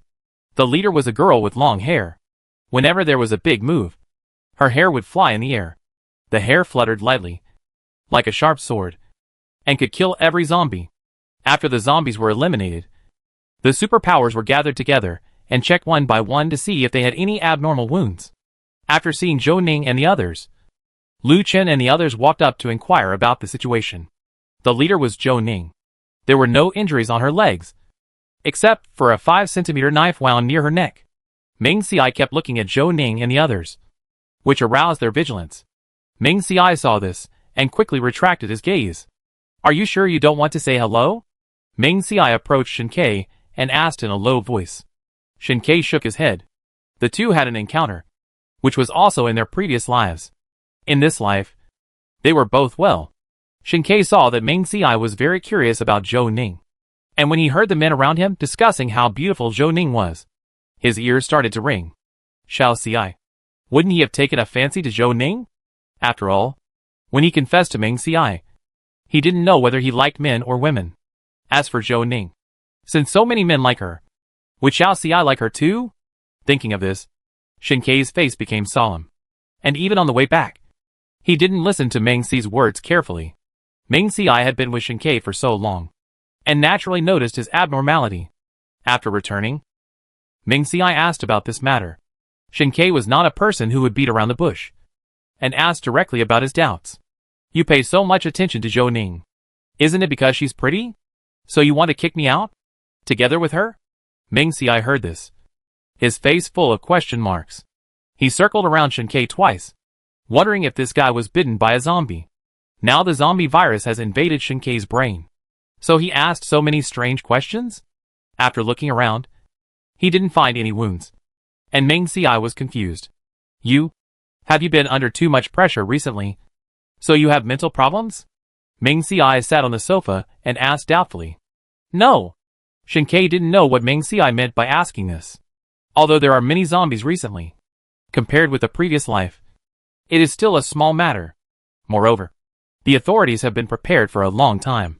The leader was a girl with long hair. Whenever there was a big move, her hair would fly in the air. The hair fluttered lightly, like a sharp sword, and could kill every zombie. After the zombies were eliminated, the superpowers were gathered together and checked one by one to see if they had any abnormal wounds. After seeing Zhou Ning and the others, Lu Chen and the others walked up to inquire about the situation. The leader was Zhou Ning. There were no injuries on her legs, except for a 5-centimeter knife wound near her neck. Ming Xiai kept looking at Zhou Ning and the others, which aroused their vigilance. Ming Xiai saw this and quickly retracted his gaze. Are you sure you don't want to say hello? Meng Xiai approached Shinkei and asked in a low voice. Shinkei shook his head. The two had an encounter, which was also in their previous lives. In this life, they were both well. Shinkei saw that Meng Xiai was very curious about Zhou Ning. And when he heard the men around him discussing how beautiful Zhou Ning was, his ears started to ring. Xiao Xiai. Wouldn't he have taken a fancy to Zhou Ning? After all, when he confessed to Meng Xiai, he didn't know whether he liked men or women. As for Zhou Ning, since so many men like her, would Xiao Xiai like her too? Thinking of this, Shinkei's face became solemn. And even on the way back, he didn't listen to Meng Xi's words carefully. Meng Xiai had been with Shinkei for so long, and naturally noticed his abnormality. After returning, Meng Xiai asked about this matter. Shinkei was not a person who would beat around the bush, and asked directly about his doubts. You pay so much attention to Zhou Ning. Isn't it because she's pretty? So you want to kick me out? Together with her? Meng Xiai heard this, his face full of question marks. He circled around Shinkei twice, wondering if this guy was bitten by a zombie. Now the zombie virus has invaded Shinkei's brain. So he asked so many strange questions? After looking around, he didn't find any wounds. And Meng Xiai was confused. Have you been under too much pressure recently? So you have mental problems? Meng Xiai sat on the sofa and asked doubtfully. No. Shinkei didn't know what Meng Xiai meant by asking this. Although there are many zombies recently, compared with the previous life, it is still a small matter. Moreover, the authorities have been prepared for a long time,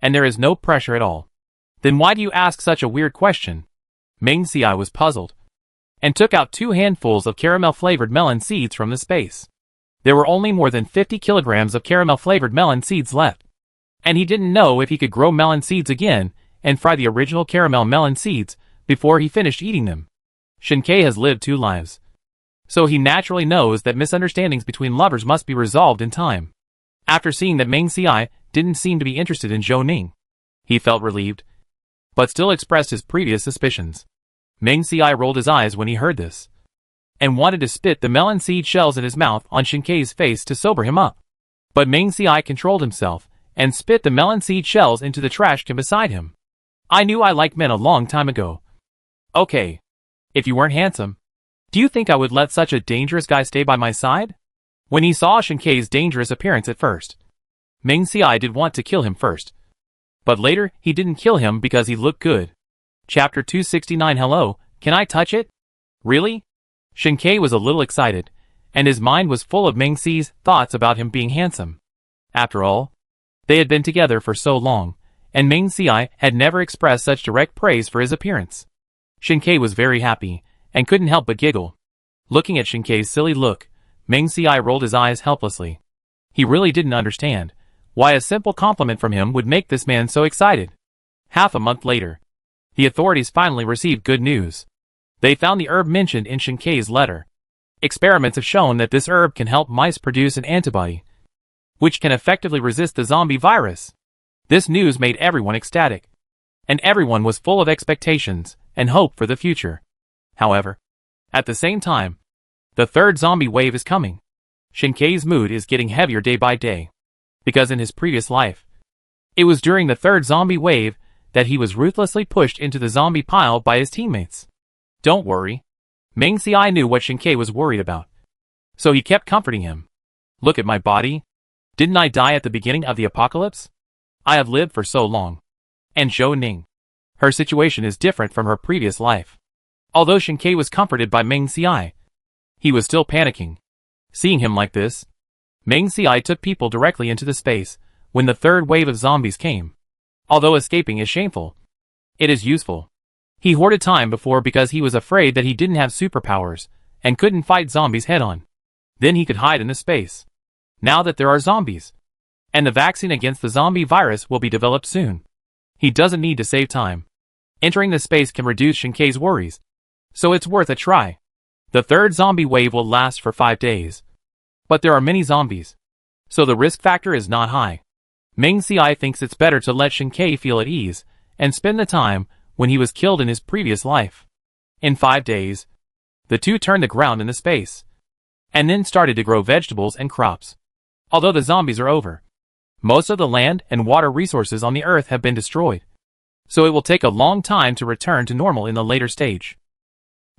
and there is no pressure at all. Then why do you ask such a weird question? Meng Xiai was puzzled, and took out 2 handfuls of caramel-flavored melon seeds from the space. There were only more than 50 kilograms of caramel-flavored melon seeds left, and he didn't know if he could grow melon seeds again and fry the original caramel melon seeds before he finished eating them. Shinkei has lived 2 lives, so he naturally knows that misunderstandings between lovers must be resolved in time. After seeing that Meng Xiai didn't seem to be interested in Zhou Ning, he felt relieved, but still expressed his previous suspicions. Meng Xiai rolled his eyes when he heard this, and wanted to spit the melon seed shells in his mouth on Shinkei's face to sober him up. But Meng Xiai controlled himself, and spit the melon seed shells into the trash can beside him. I knew I liked men a long time ago. Okay. If you weren't handsome, do you think I would let such a dangerous guy stay by my side? When he saw Shinkei's dangerous appearance at first, Meng Xiai did want to kill him first. But later, he didn't kill him because he looked good. Chapter 269. Hello, can I touch it? Really? Shinkei was a little excited, and his mind was full of Meng Xi's thoughts about him being handsome. After all, they had been together for so long, and Meng Xiai had never expressed such direct praise for his appearance. Shinkei was very happy, and couldn't help but giggle. Looking at Shinkei's silly look, Meng Xiai rolled his eyes helplessly. He really didn't understand why a simple compliment from him would make this man so excited. Half a month later, the authorities finally received good news. They found the herb mentioned in Shinkei's letter. Experiments have shown that this herb can help mice produce an antibody, which can effectively resist the zombie virus. This news made everyone ecstatic, and everyone was full of expectations and hope for the future. However, at the same time, the 3rd zombie wave is coming. Shinkei's mood is getting heavier day by day, because in his previous life, it was during the 3rd zombie wave that he was ruthlessly pushed into the zombie pile by his teammates. Don't worry. Meng Xiai knew what Shinkei was worried about, so he kept comforting him. Look at my body. Didn't I die at the beginning of the apocalypse? I have lived for so long. And Zhou Ning, her situation is different from her previous life. Although Shinkei was comforted by Meng Xiai, he was still panicking. Seeing him like this, Meng Xiai took people directly into the space when the 3rd wave of zombies came. Although escaping is shameful, it is useful. He hoarded time before because he was afraid that he didn't have superpowers and couldn't fight zombies head-on. Then he could hide in the space. Now that there are zombies, and the vaccine against the zombie virus will be developed soon, he doesn't need to save time. Entering the space can reduce Shinkei's worries, so it's worth a try. The 3rd zombie wave will last for 5 days. But there are many zombies, so the risk factor is not high. Meng Xiai thinks it's better to let Shinkei feel at ease and spend the time when he was killed in his previous life. In 5 days, the two turned the ground into space, and then started to grow vegetables and crops. Although the zombies are over, most of the land and water resources on the Earth have been destroyed, so it will take a long time to return to normal in the later stage.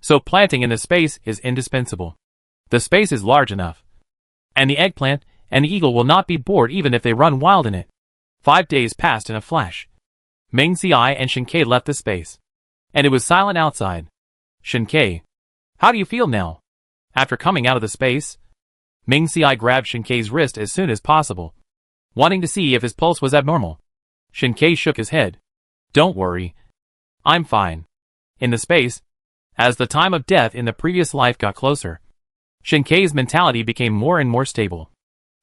So planting in the space is indispensable. The space is large enough, and the eggplant and the eagle will not be bored even if they run wild in it. 5 days passed in a flash. Ming Xiai and Shen left the space, and it was silent outside. Shen, how do you feel now? After coming out of the space, Ming Xiai grabbed Shen wrist as soon as possible, wanting to see if his pulse was abnormal. Shen shook his head. Don't worry. I'm fine. In the space, as the time of death in the previous life got closer, Shen mentality became more and more stable.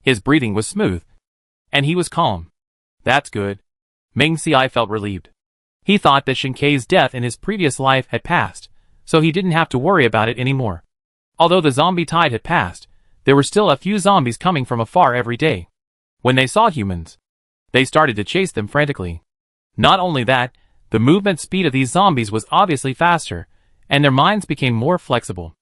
His breathing was smooth, and he was calm. That's good. Ming Xiai felt relieved. He thought that Shen death in his previous life had passed, so he didn't have to worry about it anymore. Although the zombie tide had passed, there were still a few zombies coming from afar every day. When they saw humans, they started to chase them frantically. Not only that, the movement speed of these zombies was obviously faster, and their minds became more flexible.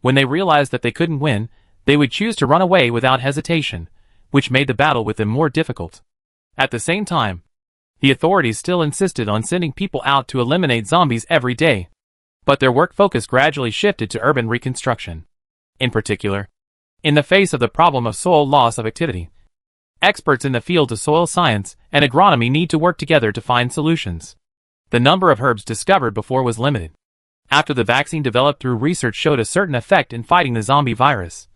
When they realized that they couldn't win, they would choose to run away without hesitation, which made the battle with them more difficult. At the same time, the authorities still insisted on sending people out to eliminate zombies every day, but their work focus gradually shifted to urban reconstruction. In particular, in the face of the problem of soil loss of activity, experts in the field of soil science and agronomy need to work together to find solutions. The number of herbs discovered before was limited. After the vaccine developed through research showed a certain effect in fighting the zombie virus,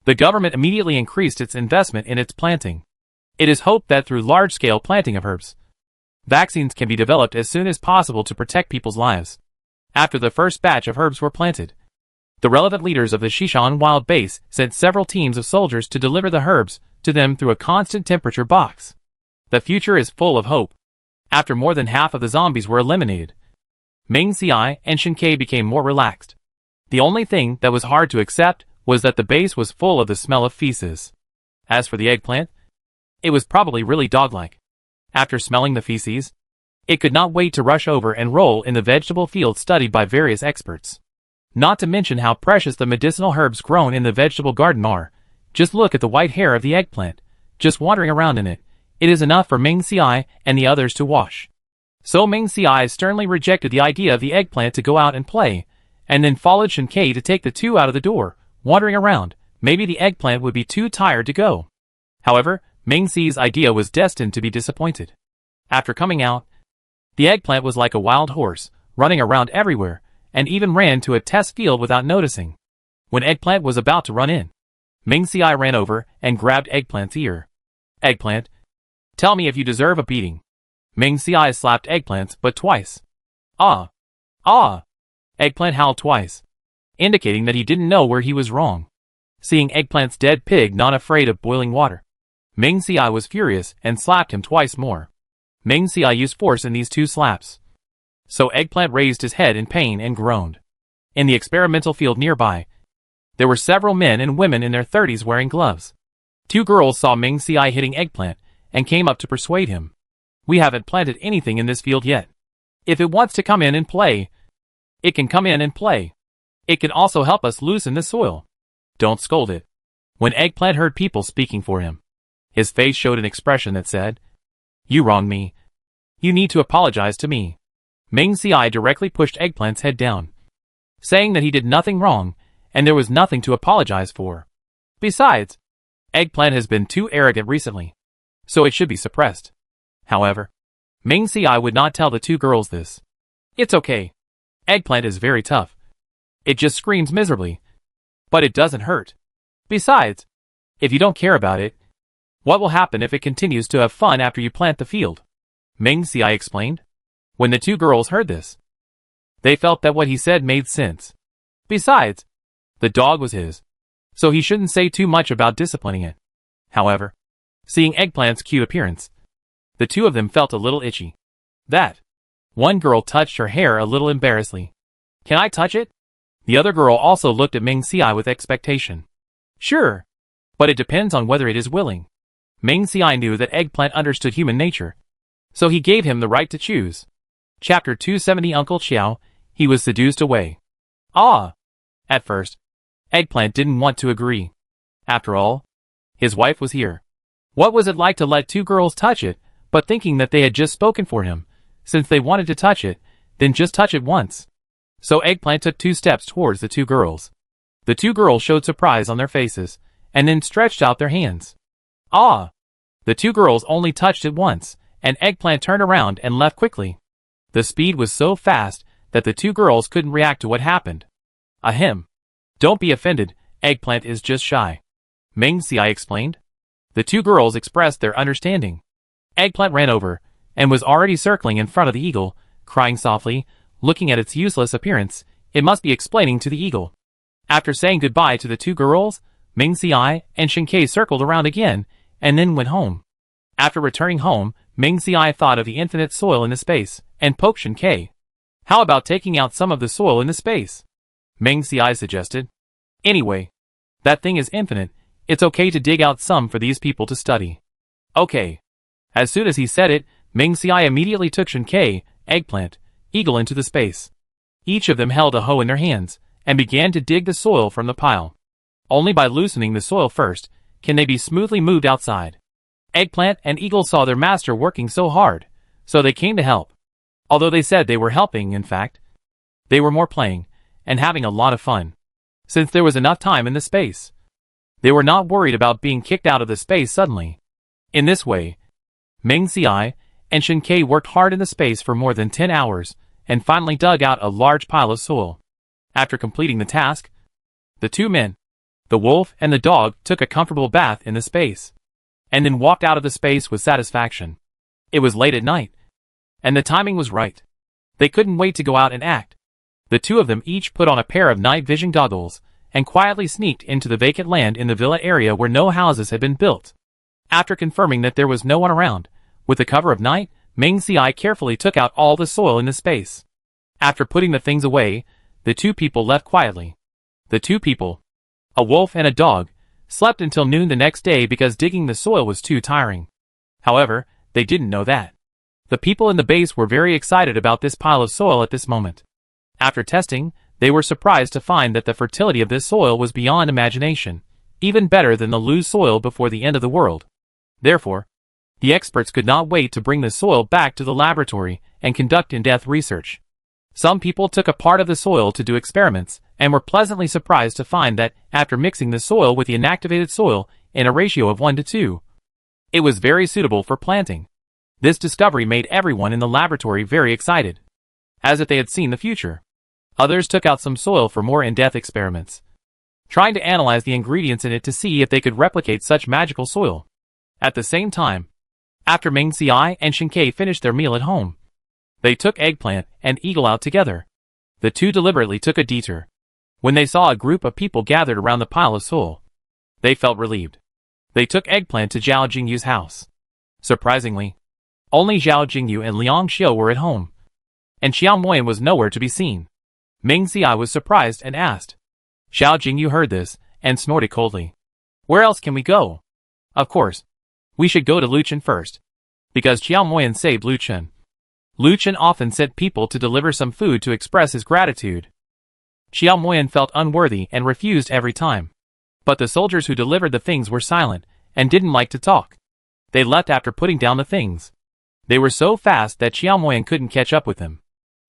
the government immediately increased its investment in its planting. It is hoped that through large-scale planting of herbs, vaccines can be developed as soon as possible to protect people's lives. After the first batch of herbs were planted, the relevant leaders of the Shishan Wild Base sent several teams of soldiers to deliver the herbs to them through a constant temperature box. The future is full of hope. After more than half of the zombies were eliminated, Ming Xiai and Shen became more relaxed. The only thing that was hard to accept was that the base was full of the smell of feces. As for the eggplant, it was probably really dog-like. After smelling the feces, it could not wait to rush over and roll in the vegetable field studied by various experts. Not to mention how precious the medicinal herbs grown in the vegetable garden are. Just look at the white hair of the eggplant, just wandering around in it. It is enough for Ming Xiai and the others to wash. So Ming Xiai sternly rejected the idea of the eggplant to go out and play, and then followed Shen to take the two out of the door, wandering around. Maybe the eggplant would be too tired to go. However, Ming Xi's idea was destined to be disappointed. After coming out, the eggplant was like a wild horse, running around everywhere, and even ran to a test field without noticing. When Eggplant was about to run in, Ming Xiai ran over and grabbed Eggplant's ear. Eggplant, tell me if you deserve a beating. Ming Xiai slapped Eggplant's butt twice. Ah! Ah! Eggplant howled twice, indicating that he didn't know where he was wrong. Seeing Eggplant's dead pig not afraid of boiling water, Ming Xiai was furious and slapped him twice more. Ming Xiai used force in these two slaps, so Eggplant raised his head in pain and groaned. In the experimental field nearby, there were several men and women in their 30s wearing gloves. 2 girls saw Ming Xiai hitting Eggplant and came up to persuade him. We haven't planted anything in this field yet. If it wants to come in and play, it can come in and play. It can also help us loosen the soil. Don't scold it. When Eggplant heard people speaking for him, his face showed an expression that said, "You wronged me. You need to apologize to me." Ming Xiai directly pushed Eggplant's head down, saying that he did nothing wrong, and there was nothing to apologize for. Besides, Eggplant has been too arrogant recently, so it should be suppressed. However, Ming Xiai would not tell the 2 girls this. It's okay. Eggplant is very tough. It just screams miserably, but it doesn't hurt. Besides, if you don't care about it, what will happen if it continues to have fun after you plant the field? Ming Xiai explained. When the 2 girls heard this, they felt that what he said made sense. Besides, the dog was his, so he shouldn't say too much about disciplining it. However, seeing Eggplant's cute appearance, the 2 of them felt a little itchy. That. One girl touched her hair a little embarrassedly. Can I touch it? The other girl also looked at Ming Xiai with expectation. Sure, but it depends on whether it is willing. Ming Xiai knew that Eggplant understood human nature, so he gave him the right to choose. Chapter 270 Uncle Xiao, he was seduced away. Ah! At first, Eggplant didn't want to agree. After all, His wife was here. What was it like to let two girls touch it, but thinking that they had just spoken for him, since they wanted to touch it, then just touch it once. So Eggplant took 2 steps towards the 2 girls. The 2 girls showed surprise on their faces, and then stretched out their hands. Ah! The 2 girls only touched it once, and Eggplant turned around and left quickly. The speed was so fast that the 2 girls couldn't react to what happened. Ahem. Don't be offended, Eggplant is just shy. Ming Xiai explained. The 2 girls expressed their understanding. Eggplant ran over, and was already circling in front of the eagle, crying softly, looking at its useless appearance. It must be explaining to the eagle. After saying goodbye to the 2 girls, Ming Xiai and Shen Ke circled around again, and then went home. After returning home, Ming Xiai thought of the infinite soil in the space, and poked Shen Ke. How about taking out some of the soil in the space? Ming Xiai suggested. Anyway, that thing is infinite, it's okay to dig out some for these people to study. Okay. As soon as he said it, Ming Xiai immediately took Shen Ke, Eggplant, Eagle into the space. Each of them held a hoe in their hands, and began to dig the soil from the pile. Only by loosening the soil first, can they be smoothly moved outside. Eggplant and Eagle saw their master working so hard, so they came to help. Although they said they were helping, in fact, they were more playing, and having a lot of fun. Since there was enough time in the space, they were not worried about being kicked out of the space suddenly. In this way, Ming Xiai and Shen Ke worked hard in the space for more than 10 hours, and finally dug out a large pile of soil. After completing the task, the 2 men, the wolf and the dog, took a comfortable bath in the space, and then walked out of the space with satisfaction. It was late at night, and the timing was right. They couldn't wait to go out and act. The 2 of them each put on a pair of night vision goggles, and quietly sneaked into the vacant land in the villa area where no houses had been built. After confirming that there was no one around, with the cover of night, Ming Xiai carefully took out all the soil in the space. After putting the things away, the 2 people left quietly. The 2 people, a wolf and a dog, slept until noon the next day because digging the soil was too tiring. However, they didn't know that the people in the base were very excited about this pile of soil at this moment. After testing, they were surprised to find that the fertility of this soil was beyond imagination, even better than the loose soil before the end of the world. Therefore, the experts could not wait to bring the soil back to the laboratory and conduct in-depth research. Some people took a part of the soil to do experiments, and were pleasantly surprised to find that, after mixing the soil with the inactivated soil in a ratio of 1 to 2, it was very suitable for planting. This discovery made everyone in the laboratory very excited, as if they had seen the future. Others took out some soil for more in-depth experiments, trying to analyze the ingredients in it to see if they could replicate such magical soil. At the same time, after Ming Xiai and Shen Ke finished their meal at home, they took Eggplant and Eagle out together. The 2 deliberately took a detour. When they saw a group of people gathered around the pile of soil, they felt relieved. They took Eggplant to Zhao Jingyu's house. Surprisingly, only Zhao Jingyu and Liang Xiu were at home, and Xiao Moyan was nowhere to be seen. Ming Xiai was surprised and asked. Zhao Jingyu heard this, and snorted coldly. Where else can we go? Of course, we should go to Luchen first, because Xiao Moyan saved Luchen. Luchen often sent people to deliver some food to express his gratitude. Xiao Moyan felt unworthy and refused every time. But the soldiers who delivered the things were silent, and didn't like to talk. They left after putting down the things. They were so fast that Xiao Moyan couldn't catch up with them.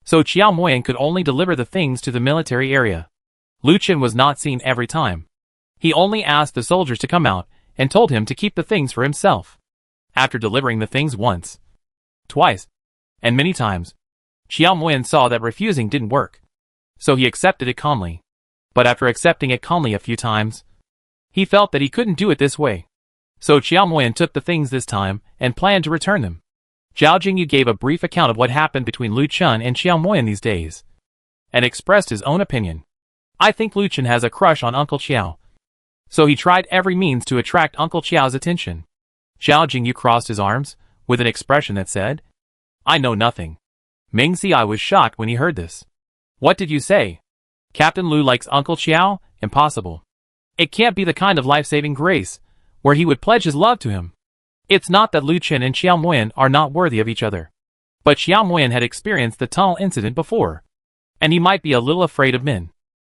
So Xiao Moyan could only deliver the things to the military area. Luchen was not seen every time. He only asked the soldiers to come out, and told him to keep the things for himself. After delivering the things once, twice, and many times, Xiao Moyan saw that refusing didn't work. So he accepted it calmly. But after accepting it calmly a few times, he felt that he couldn't do it this way. So Xiao Moyan took the things this time, and planned to return them. Zhao Jingyu gave a brief account of what happened between Lu Chun and Xiao Moyan these days, and expressed his own opinion. I think Lu Chun has a crush on Uncle Qiao. So he tried every means to attract Uncle Qiao's attention. Zhao Jingyu crossed his arms, with an expression that said, I know nothing. Ming Xiai was shocked when he heard this. What did you say? Captain Lu likes Uncle Qiao? Impossible. It can't be the kind of life-saving grace, where he would pledge his love to him. It's not that Lu Chen and Xiao Moyan are not worthy of each other. But Xiao Moyan had experienced the tunnel incident before, and he might be a little afraid of men.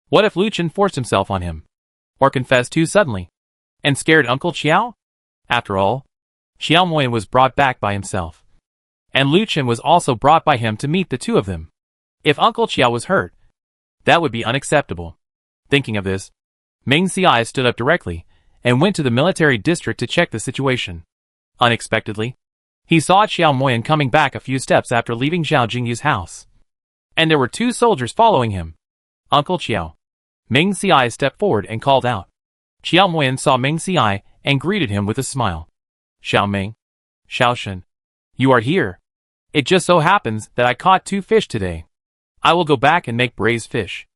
What if Lu Chen forced himself on him? Or confessed too suddenly? And scared Uncle Qiao? After all, Xiao Moyan was brought back by himself. And Lu Chen was also brought by him to meet the two of them. If Uncle Qiao was hurt, that would be unacceptable. Thinking of this, Meng Xiai stood up directly and went to the military district to check the situation. Unexpectedly, he saw Xiao Moyan coming back a few steps after leaving Zhao Jingyu's house. And there were two soldiers following him. Uncle Qiao. Meng Xiai stepped forward and called out. Xiao Moyan saw Meng Xiai and greeted him with a smile. Xiao Meng. Xiao Shen. You are here. It just so happens that I caught 2 fish today. I will go back and make braised fish.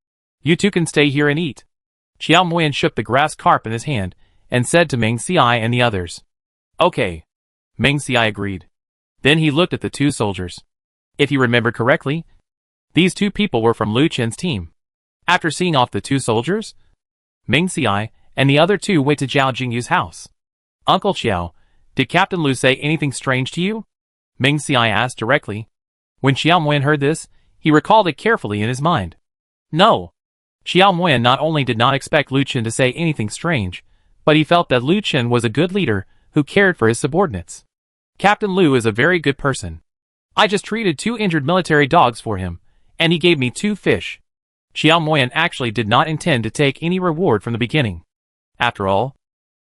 You two can stay here and eat. Xiao Moyan shook the grass carp in his hand and said to Meng Xiai and the others. Okay. Meng Xiai agreed. Then he looked at the 2 soldiers. If he remembered correctly, these 2 people were from Lu Chen's team. After seeing off the 2 soldiers, Meng Xiai and the other 2 went to Zhao Jingyu's house. Uncle Qiao, did Captain Lu say anything strange to you? Meng Xiai asked directly. When Xiao Moyan heard this, he recalled it carefully in his mind. No. Xiao Moyan not only did not expect Lu Chen to say anything strange, but he felt that Lu Chen was a good leader who cared for his subordinates. Captain Lu is a very good person. I just treated 2 injured military dogs for him, and he gave me 2 fish. Xiao Moyan actually did not intend to take any reward from the beginning. After all,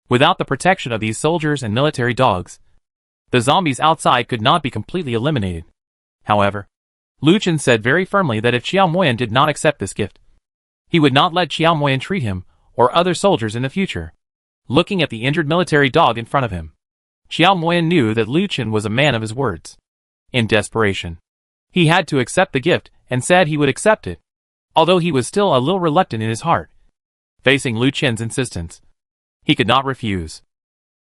without the protection of these soldiers and military dogs, the zombies outside could not be completely eliminated. However, Lu Chen said very firmly that if Xiao Moyan did not accept this gift, he would not let Xiao Moyan treat him or other soldiers in the future. Looking at the injured military dog in front of him, Xiao Moyan knew that Lu Chen was a man of his words. In desperation, he had to accept the gift and said he would accept it, although he was still a little reluctant in his heart. Facing Lu Chen's insistence, he could not refuse.